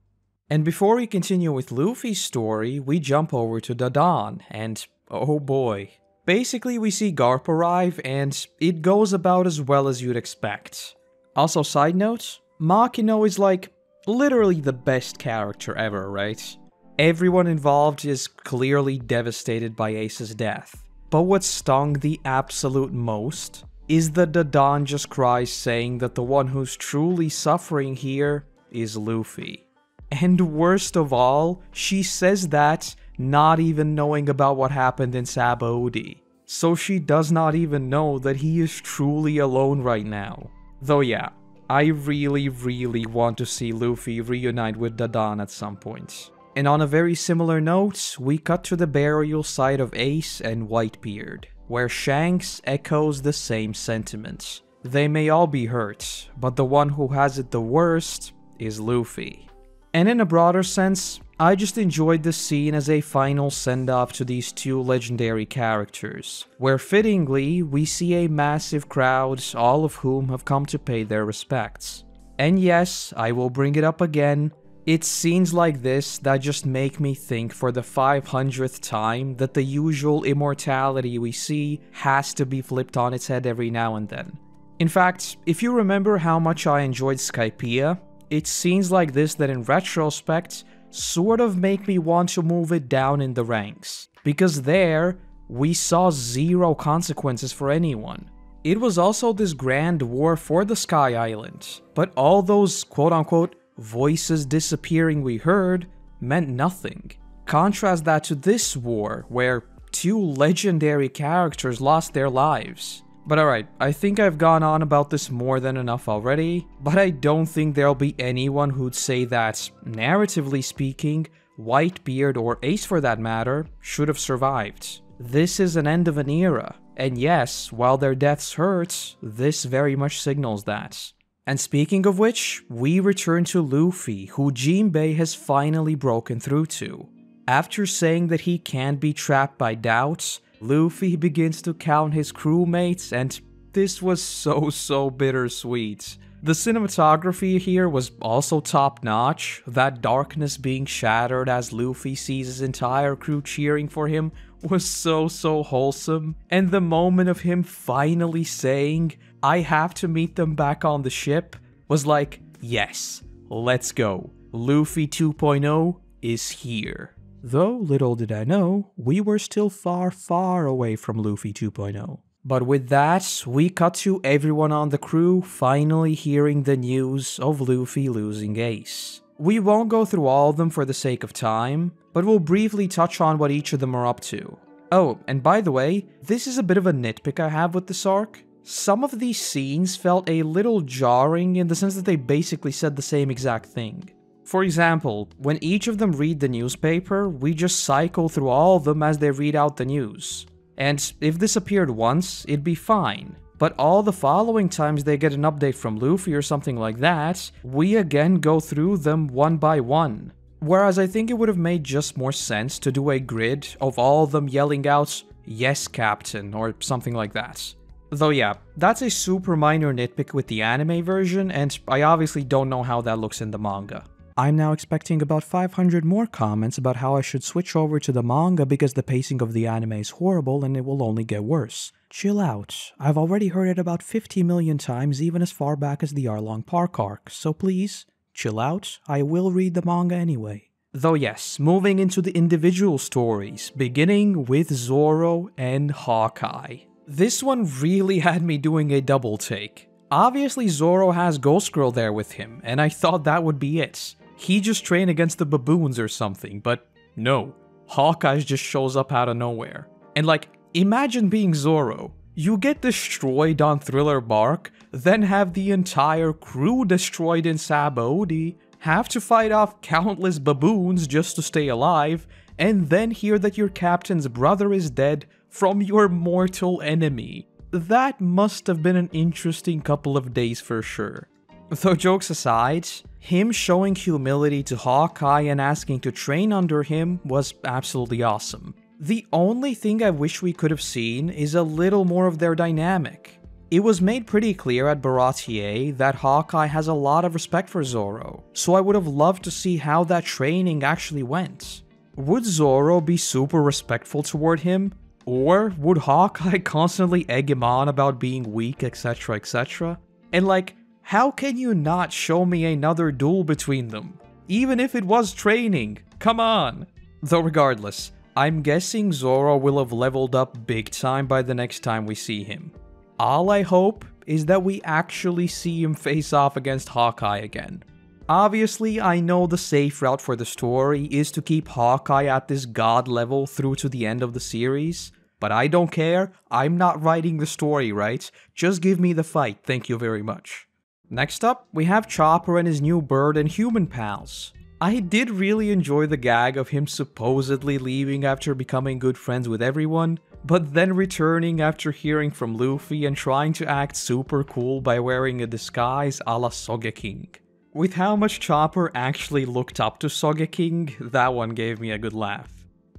And before we continue with Luffy's story, we jump over to Dadan, and oh boy. Basically, we see Garp arrive, and it goes about as well as you'd expect. Also, side note, Makino is like literally the best character ever, right? Everyone involved is clearly devastated by Ace's death. But what stung the absolute most is that Dadan just cries saying that the one who's truly suffering here is Luffy. And worst of all, she says that not even knowing about what happened in Sabaody. So she does not even know that he is truly alone right now. Though yeah, I really want to see Luffy reunite with Dadan at some point. And on a very similar note, we cut to the burial site of Ace and Whitebeard, where Shanks echoes the same sentiments. They may all be hurt, but the one who has it the worst is Luffy. And in a broader sense, I just enjoyed this scene as a final send-off to these two legendary characters, where fittingly, we see a massive crowd, all of whom have come to pay their respects. And yes, I will bring it up again, it's scenes like this that just make me think for the 500th time that the usual immortality we see has to be flipped on its head every now and then. In fact, if you remember how much I enjoyed Skypiea, it's scenes like this that in retrospect sort of make me want to move it down in the ranks. Because there, we saw zero consequences for anyone. It was also this grand war for the Sky Island, but all those quote-unquote voices disappearing we heard meant nothing. Contrast that to this war, where 2 legendary characters lost their lives. But alright, I think I've gone on about this more than enough already, but I don't think there'll be anyone who'd say that, narratively speaking, Whitebeard, or Ace for that matter, should have survived. This is an end of an era, and yes, while their deaths hurt, this very much signals that. And speaking of which, we return to Luffy, who Jinbei has finally broken through to. After saying that he can't be trapped by doubts, Luffy begins to count his crewmates, and this was so bittersweet. The cinematography here was also top-notch, that darkness being shattered as Luffy sees his entire crew cheering for him was so wholesome, and the moment of him finally saying, "I have to meet them back on the ship," was like, yes, let's go. Luffy 2.0 is here. Though, little did I know, we were still far away from Luffy 2.0. But with that, we cut to everyone on the crew finally hearing the news of Luffy losing Ace. We won't go through all of them for the sake of time, but we'll briefly touch on what each of them are up to. Oh, and by the way, this is a bit of a nitpick I have with this arc. Some of these scenes felt a little jarring in the sense that they basically said the same exact thing. For example, when each of them read the newspaper, we just cycle through all of them as they read out the news. And if this appeared once, it'd be fine. But all the following times they get an update from Luffy or something like that, we again go through them one by one. Whereas I think it would have made just more sense to do a grid of all of them yelling out, "Yes, Captain," or something like that. Though yeah, that's a super minor nitpick with the anime version, and I obviously don't know how that looks in the manga. I'm now expecting about 500 more comments about how I should switch over to the manga because the pacing of the anime is horrible and it will only get worse. Chill out. I've already heard it about 50 million times, even as far back as the Arlong Park arc, so please, chill out. I will read the manga anyway. Though yes, moving into the individual stories, beginning with Zoro and Hawkeye. This one really had me doing a double take. Obviously Zoro has Ghost Girl there with him, and I thought that would be it. He just trained against the baboons or something, but no. Hawkeye just shows up out of nowhere. And like, imagine being Zoro. You get destroyed on Thriller Bark, then have the entire crew destroyed in Sabaody, have to fight off countless baboons just to stay alive, and then hear that your captain's brother is dead from your mortal enemy. That must have been an interesting couple of days for sure. Though jokes aside, him showing humility to Hawkeye and asking to train under him was absolutely awesome. The only thing I wish we could have seen is a little more of their dynamic. It was made pretty clear at Baratie that Hawkeye has a lot of respect for Zoro, so I would have loved to see how that training actually went. Would Zoro be super respectful toward him? Or would Hawkeye constantly egg him on about being weak, etc, etc? And like, how can you not show me another duel between them? Even if it was training, come on! Though regardless, I'm guessing Zoro will have leveled up big time by the next time we see him. All I hope is that we actually see him face off against Hawkeye again. Obviously, I know the safe route for the story is to keep Hawkeye at this god level through to the end of the series, but I don't care, I'm not writing the story, right? Just give me the fight, thank you very much. Next up, we have Chopper and his new bird and human pals. I did really enjoy the gag of him supposedly leaving after becoming good friends with everyone, but then returning after hearing from Luffy and trying to act super cool by wearing a disguise a la Sogeking. With how much Chopper actually looked up to Sogeking, that one gave me a good laugh.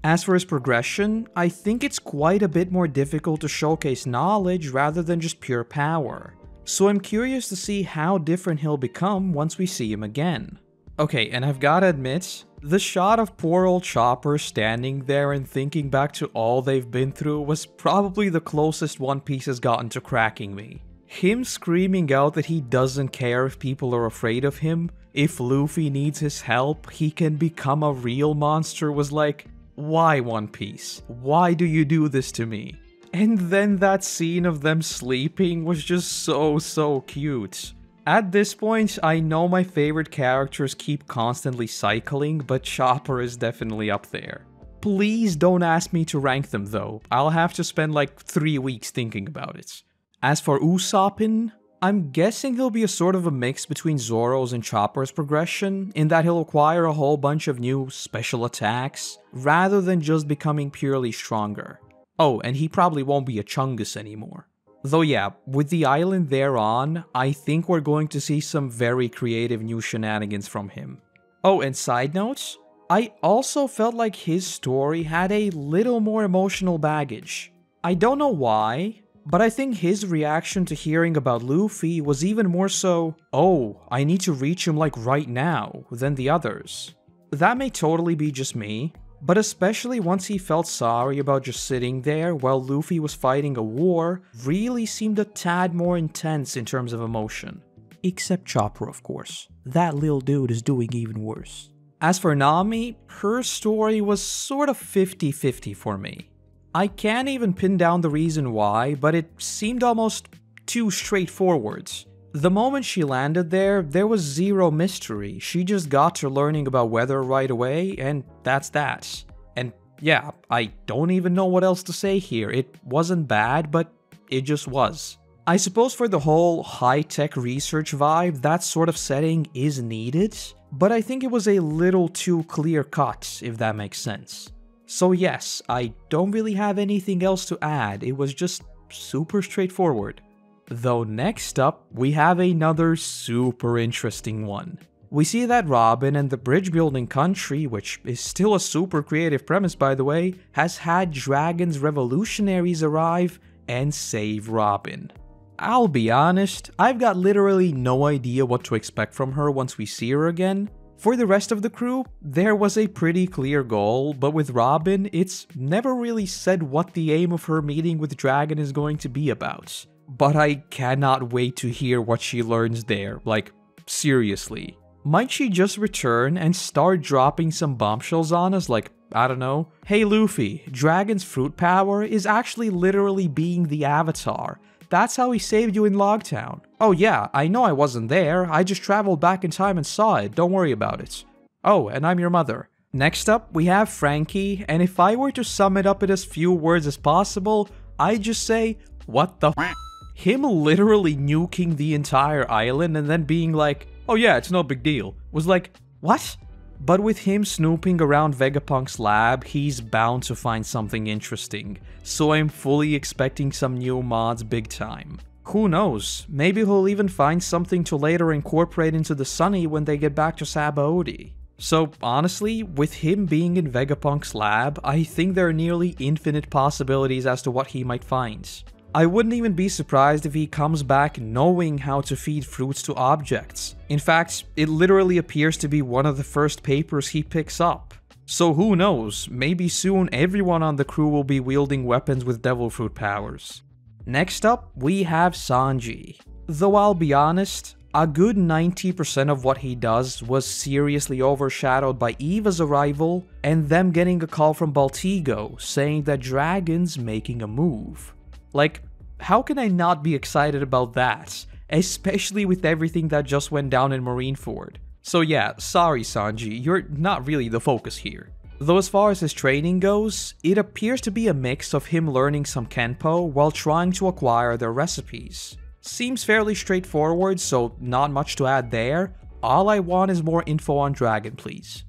As for his progression, I think it's quite a bit more difficult to showcase knowledge rather than just pure power. So I'm curious to see how different he'll become once we see him again. Okay, and I've gotta admit, the shot of poor old Chopper standing there and thinking back to all they've been through was probably the closest One Piece has gotten to cracking me. Him screaming out that he doesn't care if people are afraid of him, if Luffy needs his help, he can become a real monster was like, Why, One Piece? Why do you do this to me? And then that scene of them sleeping was just so cute. At this point, I know my favorite characters keep constantly cycling, but Chopper is definitely up there. Please don't ask me to rank them though, I'll have to spend like 3 weeks thinking about it. As for Usoppin, I'm guessing he'll be a sort of a mix between Zoro's and Chopper's progression, in that he'll acquire a whole bunch of new special attacks, rather than just becoming purely stronger. Oh, and he probably won't be a Chungus anymore. Though yeah, with the island thereon, I think we're going to see some very creative new shenanigans from him. Oh, and side notes, I also felt like his story had a little more emotional baggage. I don't know why, but I think his reaction to hearing about Luffy was even more so, oh, I need to reach him like right now, than the others. That may totally be just me, but especially once he felt sorry about just sitting there while Luffy was fighting a war, really seemed a tad more intense in terms of emotion. Except Chopper, of course. That little dude is doing even worse. As for Nami, her story was sort of 50-50 for me. I can't even pin down the reason why, but it seemed almost too straightforward. The moment she landed there, there was zero mystery. She just got to learning about weather right away, and that's that. And yeah, I don't even know what else to say here. It wasn't bad, but it just was. I suppose for the whole high-tech research vibe, that sort of setting is needed, but I think it was a little too clear-cut, if that makes sense. So yes, I don't really have anything else to add, it was just super straightforward. Though next up, we have another super interesting one. We see that Robin and the bridge building country, which is still a super creative premise by the way, has had Dragon's revolutionaries arrive and save Robin. I'll be honest, I've got literally no idea what to expect from her once we see her again. For the rest of the crew, there was a pretty clear goal, but with Robin, it's never really said what the aim of her meeting with Dragon is going to be about. But I cannot wait to hear what she learns there, like, seriously. Might she just return and start dropping some bombshells on us, like, I don't know, hey Luffy, Dragon's fruit power is actually literally being the Avatar. That's how he saved you in Loguetown. Oh yeah, I know I wasn't there, I just traveled back in time and saw it, don't worry about it. Oh, and I'm your mother. Next up, we have Frankie, and if I were to sum it up in as few words as possible, I'd just say, what the f***? Him literally nuking the entire island and then being like, oh yeah, it's no big deal, was like, what? But with him snooping around Vegapunk's lab, he's bound to find something interesting, so I'm fully expecting some new mods big time. Who knows, maybe he'll even find something to later incorporate into the Sunny when they get back to Sabaody. So honestly, with him being in Vegapunk's lab, I think there are nearly infinite possibilities as to what he might find. I wouldn't even be surprised if he comes back knowing how to feed fruits to objects. In fact, it literally appears to be one of the first papers he picks up. So who knows, maybe soon everyone on the crew will be wielding weapons with devil fruit powers. Next up, we have Sanji. Though I'll be honest, a good 90% of what he does was seriously overshadowed by Eva's arrival and them getting a call from Baltigo saying that Dragon's making a move. Like, how can I not be excited about that? Especially with everything that just went down in Marineford. So yeah, sorry Sanji, you're not really the focus here. Though as far as his training goes, it appears to be a mix of him learning some Kenpo while trying to acquire their recipes. Seems fairly straightforward, so not much to add there. All I want is more info on Dragon, please.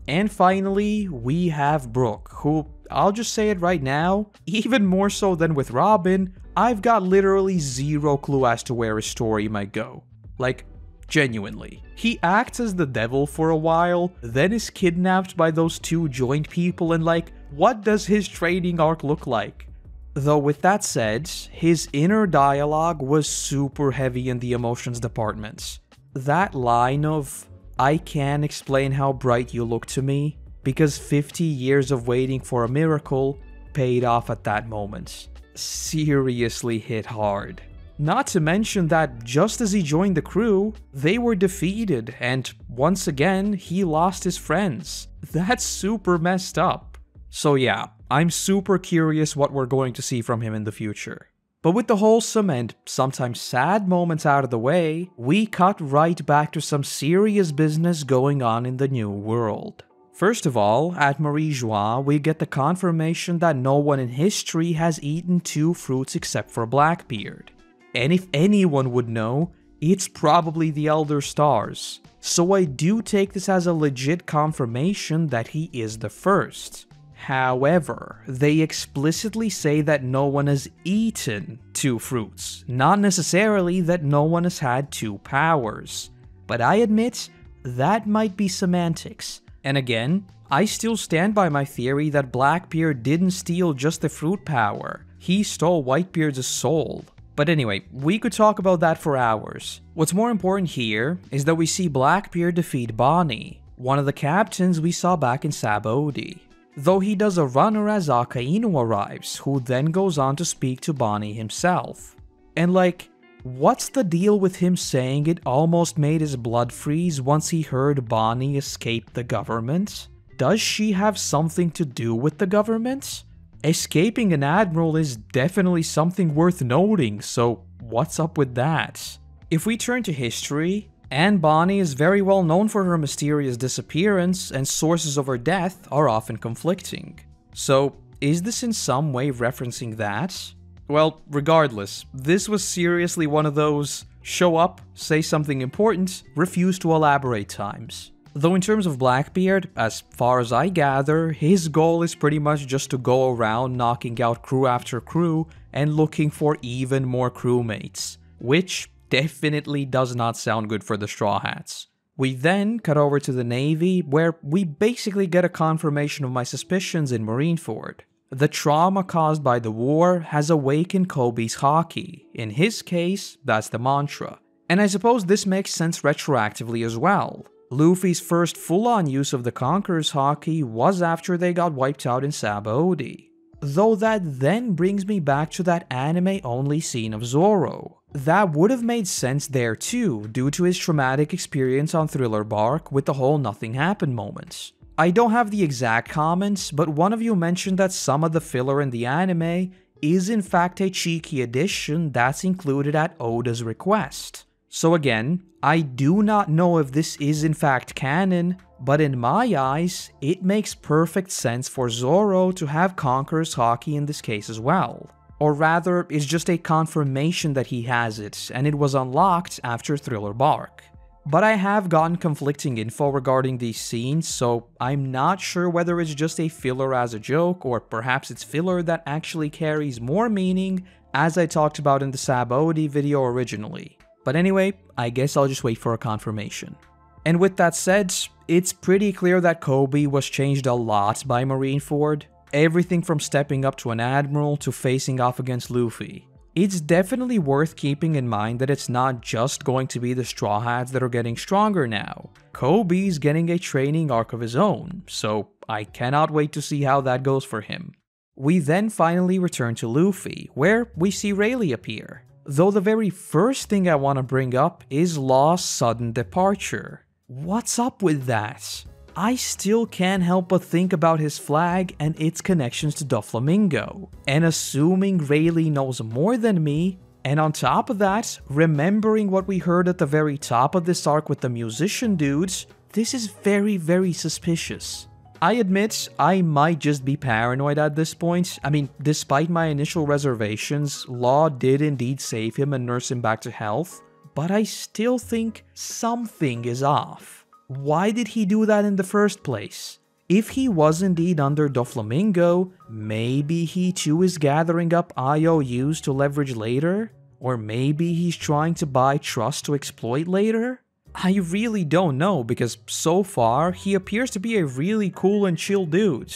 And finally, we have Brook, who, I'll just say it right now, even more so than with Robin, I've got literally zero clue as to where his story might go. Like, genuinely. He acts as the devil for a while, then is kidnapped by those two joint people, and like, what does his training arc look like? Though with that said, his inner dialogue was super heavy in the emotions department. That line of, I can't explain how bright you look to me, because 50 years of waiting for a miracle paid off at that moment. Seriously hit hard. Not to mention that just as he joined the crew, they were defeated and once again he lost his friends. That's super messed up. So yeah, I'm super curious what we're going to see from him in the future. But with the wholesome and sometimes sad moments out of the way, we cut right back to some serious business going on in the New World. First of all, at Marie Joie, we get the confirmation that no one in history has eaten 2 fruits except for Blackbeard. And if anyone would know, it's probably the Elder Stars. So I do take this as a legit confirmation that he is the first. However, they explicitly say that no one has eaten 2 fruits, not necessarily that no one has had 2 powers. But I admit, that might be semantics. And again, I still stand by my theory that Blackbeard didn't steal just the fruit power, he stole Whitebeard's soul. But anyway, we could talk about that for hours. What's more important here is that we see Blackbeard defeat Bonnie, one of the captains we saw back in Sabaody. Though he does a runner as Akainu arrives, who then goes on to speak to Bonnie himself. And like, what's the deal with him saying it almost made his blood freeze once he heard Bonnie escape the government? Does she have something to do with the government? Escaping an admiral is definitely something worth noting, so what's up with that? If we turn to history, Anne Bonny is very well known for her mysterious disappearance, and sources of her death are often conflicting. So, is this in some way referencing that? Well, regardless, this was seriously one of those show up, say something important, refuse to elaborate times. Though in terms of Blackbeard, as far as I gather, his goal is pretty much just to go around knocking out crew after crew and looking for even more crewmates, which definitely does not sound good for the Straw Hats. We then cut over to the Navy, where we basically get a confirmation of my suspicions in Marineford. The trauma caused by the war has awakened Koby's haki. In his case, that's the mantra. And I suppose this makes sense retroactively as well. Luffy's first full-on use of the Conqueror's haki was after they got wiped out in Sabaody. Though that then brings me back to that anime-only scene of Zoro. That would have made sense there too, due to his traumatic experience on Thriller Bark with the whole nothing happened moments. I don't have the exact comments, but one of you mentioned that some of the filler in the anime is in fact a cheeky addition that's included at Oda's request. So again, I do not know if this is in fact canon, but in my eyes, it makes perfect sense for Zoro to have Conqueror's haki in this case as well. Or rather, it's just a confirmation that he has it, and it was unlocked after Thriller Bark. But I have gotten conflicting info regarding these scenes, so I'm not sure whether it's just a filler as a joke, or perhaps it's filler that actually carries more meaning, as I talked about in the Sabaody video originally. But anyway, I guess I'll just wait for a confirmation. And with that said, it's pretty clear that Koby was changed a lot by Marineford. Everything from stepping up to an admiral to facing off against Luffy. It's definitely worth keeping in mind that it's not just going to be the Straw Hats that are getting stronger now. Koby's getting a training arc of his own, so I cannot wait to see how that goes for him. We then finally return to Luffy, where we see Rayleigh appear. Though the very first thing I want to bring up is Law's sudden departure. What's up with that? I still can't help but think about his flag and its connections to Doflamingo, and assuming Rayleigh knows more than me, and on top of that, remembering what we heard at the very top of this arc with the musician dudes, this is very suspicious. I admit, I might just be paranoid at this point. I mean, despite my initial reservations, Law did indeed save him and nurse him back to health, but I still think something is off. Why did he do that in the first place? If he was indeed under Doflamingo, maybe he too is gathering up IOUs to leverage later? Or maybe he's trying to buy trust to exploit later? I really don't know, because so far he appears to be a really cool and chill dude.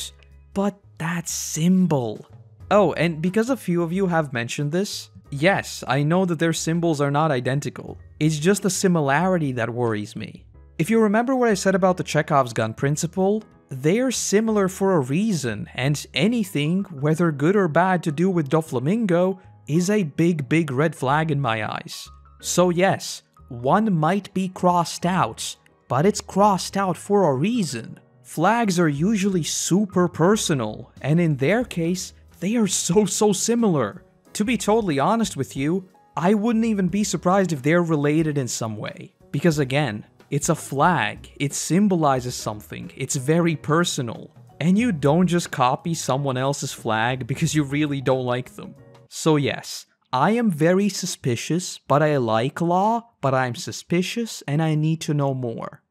But that symbol. Oh, and because a few of you have mentioned this, yes, I know that their symbols are not identical. It's just the similarity that worries me. If you remember what I said about the Chekhov's gun principle, they're similar for a reason, and anything, whether good or bad to do with Doflamingo, is a big red flag in my eyes. So yes, one might be crossed out, but it's crossed out for a reason. Flags are usually super personal, and in their case, they are so similar. To be totally honest with you, I wouldn't even be surprised if they're related in some way. Because again, it's a flag, it symbolizes something, it's very personal. And you don't just copy someone else's flag because you really don't like them. So yes, I am very suspicious, but I like law, but I'm suspicious and I need to know more.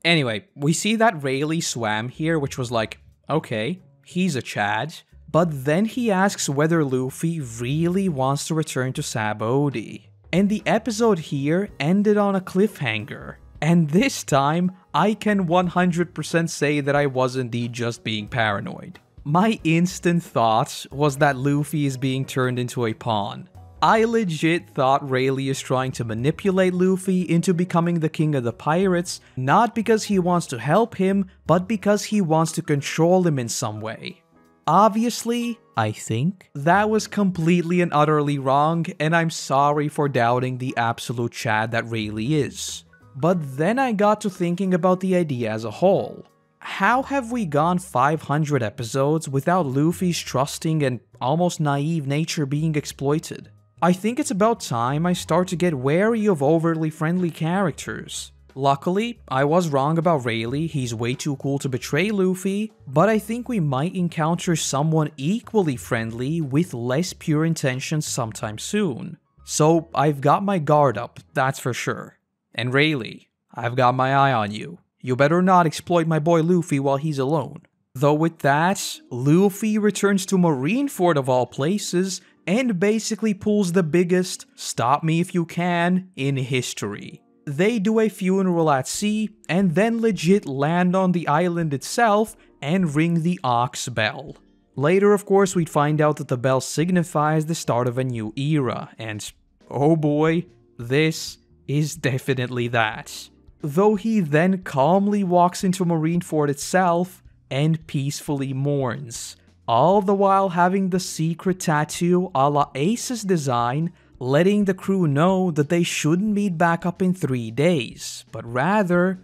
Anyway, we see that Rayleigh swam here, which was like, okay, he's a Chad. But then he asks whether Luffy really wants to return to Sabaody. And the episode here ended on a cliffhanger. And this time, I can 100% say that I was indeed just being paranoid. My instant thought was that Luffy is being turned into a pawn. I legit thought Rayleigh is trying to manipulate Luffy into becoming the king of the pirates, not because he wants to help him, but because he wants to control him in some way. Obviously, I think, that was completely and utterly wrong, and I'm sorry for doubting the absolute Chad that Rayleigh is. But then I got to thinking about the idea as a whole. How have we gone 500 episodes without Luffy's trusting and almost naive nature being exploited? I think it's about time I start to get wary of overly friendly characters. Luckily, I was wrong about Rayleigh, he's way too cool to betray Luffy, but I think we might encounter someone equally friendly with less pure intentions sometime soon. So I've got my guard up, that's for sure. And Rayleigh, I've got my eye on you. You better not exploit my boy Luffy while he's alone. Though with that, Luffy returns to Marineford of all places and basically pulls the biggest "stop me if you can" in history. They do a funeral at sea, and then legit land on the island itself and ring the Ox Bell. Later, of course, we'd find out that the bell signifies the start of a new era, and oh boy, this is definitely that. Though he then calmly walks into Marineford itself and peacefully mourns, all the while having the secret tattoo a la Ace's design, letting the crew know that they shouldn't meet back up in 3 days, but rather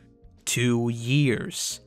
2 years.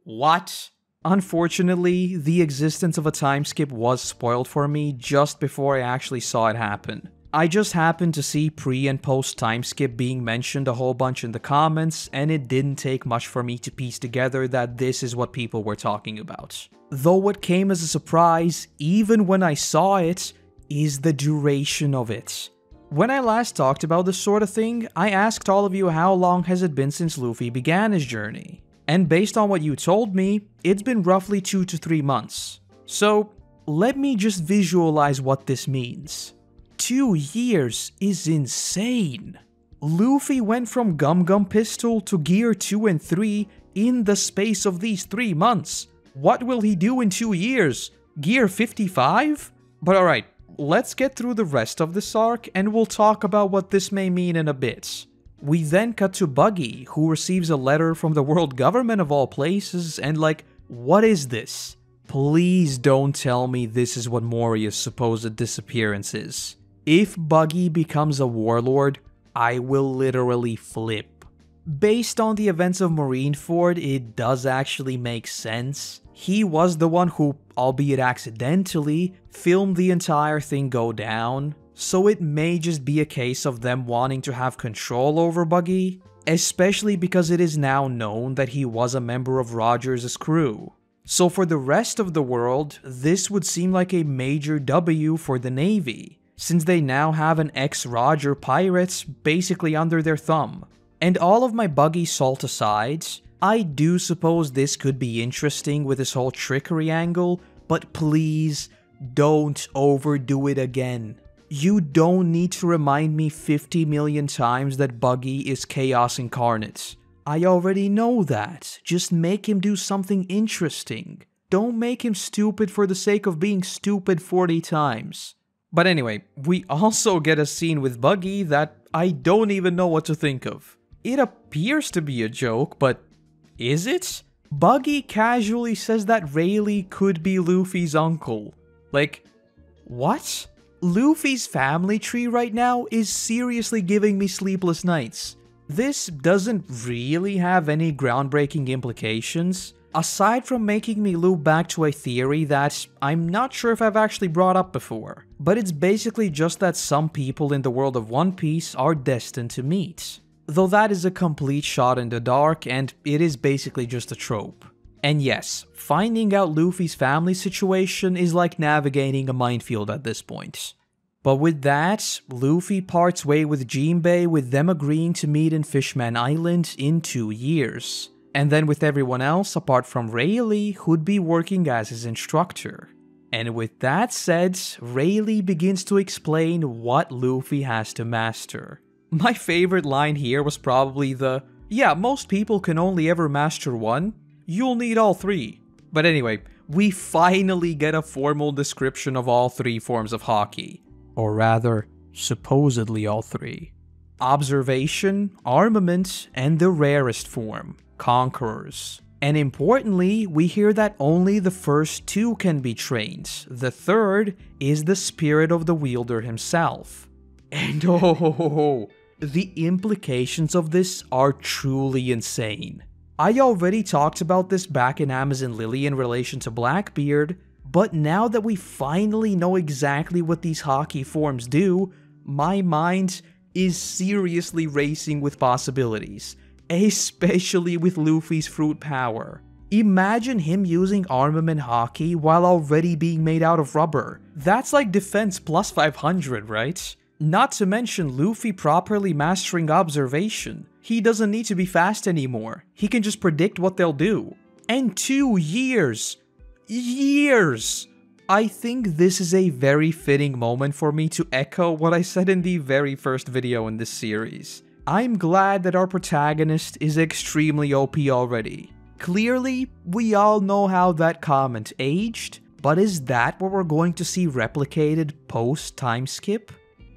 What? Unfortunately, the existence of a time skip was spoiled for me just before I actually saw it happen. I just happened to see pre and post time skip being mentioned a whole bunch in the comments, and it didn't take much for me to piece together that this is what people were talking about. Though what came as a surprise, even when I saw it, is the duration of it. When I last talked about this sort of thing, I asked all of you how long has it been since Luffy began his journey. And based on what you told me, it's been roughly 2 to 3 months. So, let me just visualize what this means. 2 years is insane. Luffy went from Gum Gum Pistol to Gear 2 and 3 in the space of these 3 months. What will he do in 2 years? Gear 55? But alright, let's get through the rest of this arc and we'll talk about what this may mean in a bit. We then cut to Buggy, who receives a letter from the world government of all places, and like, what is this? Please don't tell me this is what Moria's supposed disappearance is. If Buggy becomes a warlord, I will literally flip. Based on the events of Marineford, it does actually make sense. He was the one who, albeit accidentally, filmed the entire thing go down, so it may just be a case of them wanting to have control over Buggy, especially because it is now known that he was a member of Rogers' crew. So for the rest of the world, this would seem like a major W for the Navy, since they now have an ex-Roger pirates basically under their thumb. And all of my Buggy salt aside, I do suppose this could be interesting with this whole trickery angle, but please don't overdo it again. You don't need to remind me 50 million times that Buggy is Chaos Incarnate. I already know that. Just make him do something interesting. Don't make him stupid for the sake of being stupid 40 times. But anyway, we also get a scene with Buggy that I don't even know what to think of. It appears to be a joke, but is it? Buggy casually says that Rayleigh could be Luffy's uncle. Like, what? Luffy's family tree right now is seriously giving me sleepless nights. This doesn't really have any groundbreaking implications. aside from making me loop back to a theory that I'm not sure if I've actually brought up before, but it's basically just that some people in the world of One Piece are destined to meet. Though that is a complete shot in the dark, and it is basically just a trope. And yes, finding out Luffy's family situation is like navigating a minefield at this point. But with that, Luffy parts way with Jinbei, with them agreeing to meet in Fishman Island in 2 years. And then with everyone else apart from Rayleigh, who'd be working as his instructor. And with that said, Rayleigh begins to explain what Luffy has to master. My favorite line here was probably the, "Yeah, most people can only ever master one. You'll need all three." But anyway, we finally get a formal description of all three forms of Haki. Or rather, supposedly all three. Observation, armament, and the rarest form, Conquerors. And importantly, we hear that only the first two can be trained. The third is the spirit of the wielder himself. And oh, the implications of this are truly insane. I already talked about this back in Amazon Lily in relation to Blackbeard, but now that we finally know exactly what these Haki forms do, my mind is seriously racing with possibilities, especially with Luffy's fruit power. Imagine him using armament Haki while already being made out of rubber. That's like defense plus 500, right? Not to mention Luffy properly mastering observation. He doesn't need to be fast anymore. He can just predict what they'll do. And 2 years! Years! I think this is a very fitting moment for me to echo what I said in the very first video in this series. I'm glad that our protagonist is extremely OP already. Clearly, we all know how that comment aged, but is that what we're going to see replicated post-timeskip?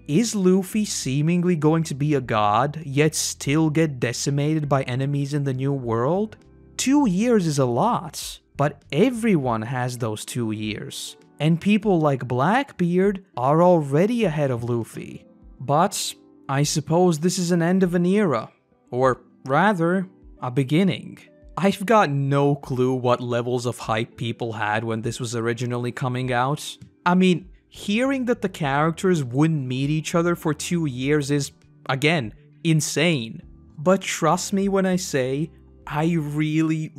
Is Luffy seemingly going to be a god, yet still get decimated by enemies in the new world? 2 years is a lot, but everyone has those 2 years. And people like Blackbeard are already ahead of Luffy. But I suppose this is an end of an era. Or rather, a beginning. I've got no clue what levels of hype people had when this was originally coming out. I mean, hearing that the characters wouldn't meet each other for 2 years is, again, insane. But trust me when I say, I really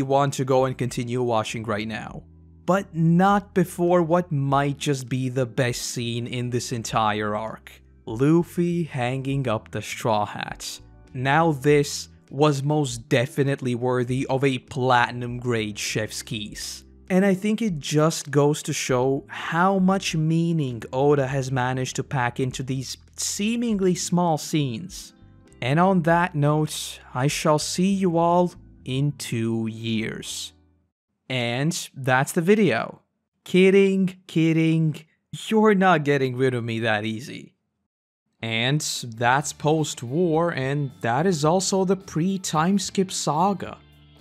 want to go and continue watching right now. But not before what might just be the best scene in this entire arc. Luffy hanging up the straw hat. Now this was most definitely worthy of a platinum grade chef's kiss. And I think it just goes to show how much meaning Oda has managed to pack into these seemingly small scenes. And on that note, I shall see you all in 2 years. And that's the video. Kidding. You're not getting rid of me that easy. And that's post-war, and that is also the pre-timeskip saga.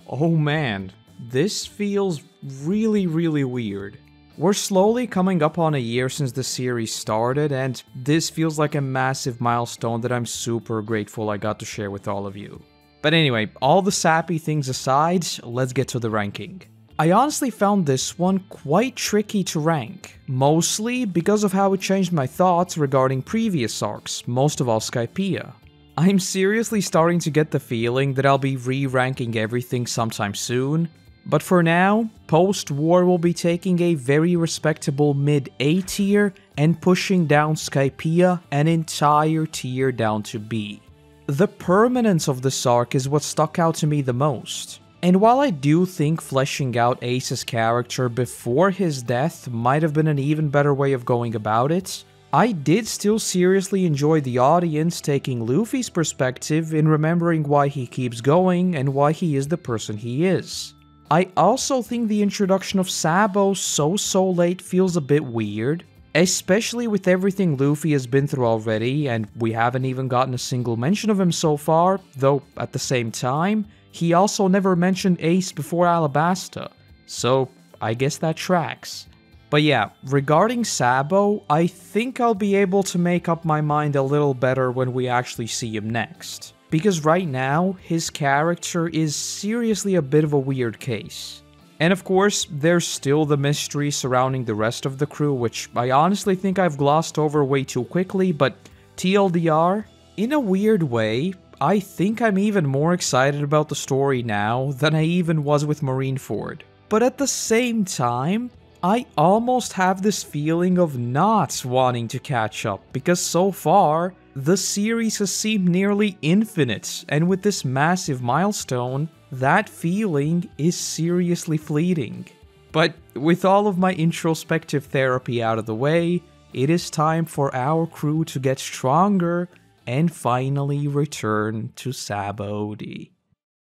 Oh man, this feels really weird. We're slowly coming up on a year since the series started, and this feels like a massive milestone that I'm super grateful I got to share with all of you. But anyway, all the sappy things aside, let's get to the ranking. I honestly found this one quite tricky to rank, mostly because of how it changed my thoughts regarding previous arcs, most of all Skypiea. I'm seriously starting to get the feeling that I'll be re-ranking everything sometime soon, but for now, post-war will be taking a very respectable mid-A tier and pushing down Skypiea an entire tier down to B. The permanence of this arc is what stuck out to me the most. And while I do think fleshing out Ace's character before his death might have been an even better way of going about it, I did still seriously enjoy the audience taking Luffy's perspective in remembering why he keeps going and why he is the person he is. I also think the introduction of Sabo so late feels a bit weird, especially with everything Luffy has been through already, and we haven't even gotten a single mention of him so far, though at the same time, he also never mentioned Ace before Alabasta, so I guess that tracks. But yeah, regarding Sabo, I think I'll be able to make up my mind a little better when we actually see him next. because right now, his character is seriously a bit of a weird case. And of course, there's still the mystery surrounding the rest of the crew, which I honestly think I've glossed over way too quickly, but TLDR, in a weird way, I think I'm even more excited about the story now than I even was with Marineford. But at the same time, I almost have this feeling of not wanting to catch up, because so far, the series has seemed nearly infinite, and with this massive milestone, that feeling is seriously fleeting. But with all of my introspective therapy out of the way, it is time for our crew to get stronger and finally return to Sabaody.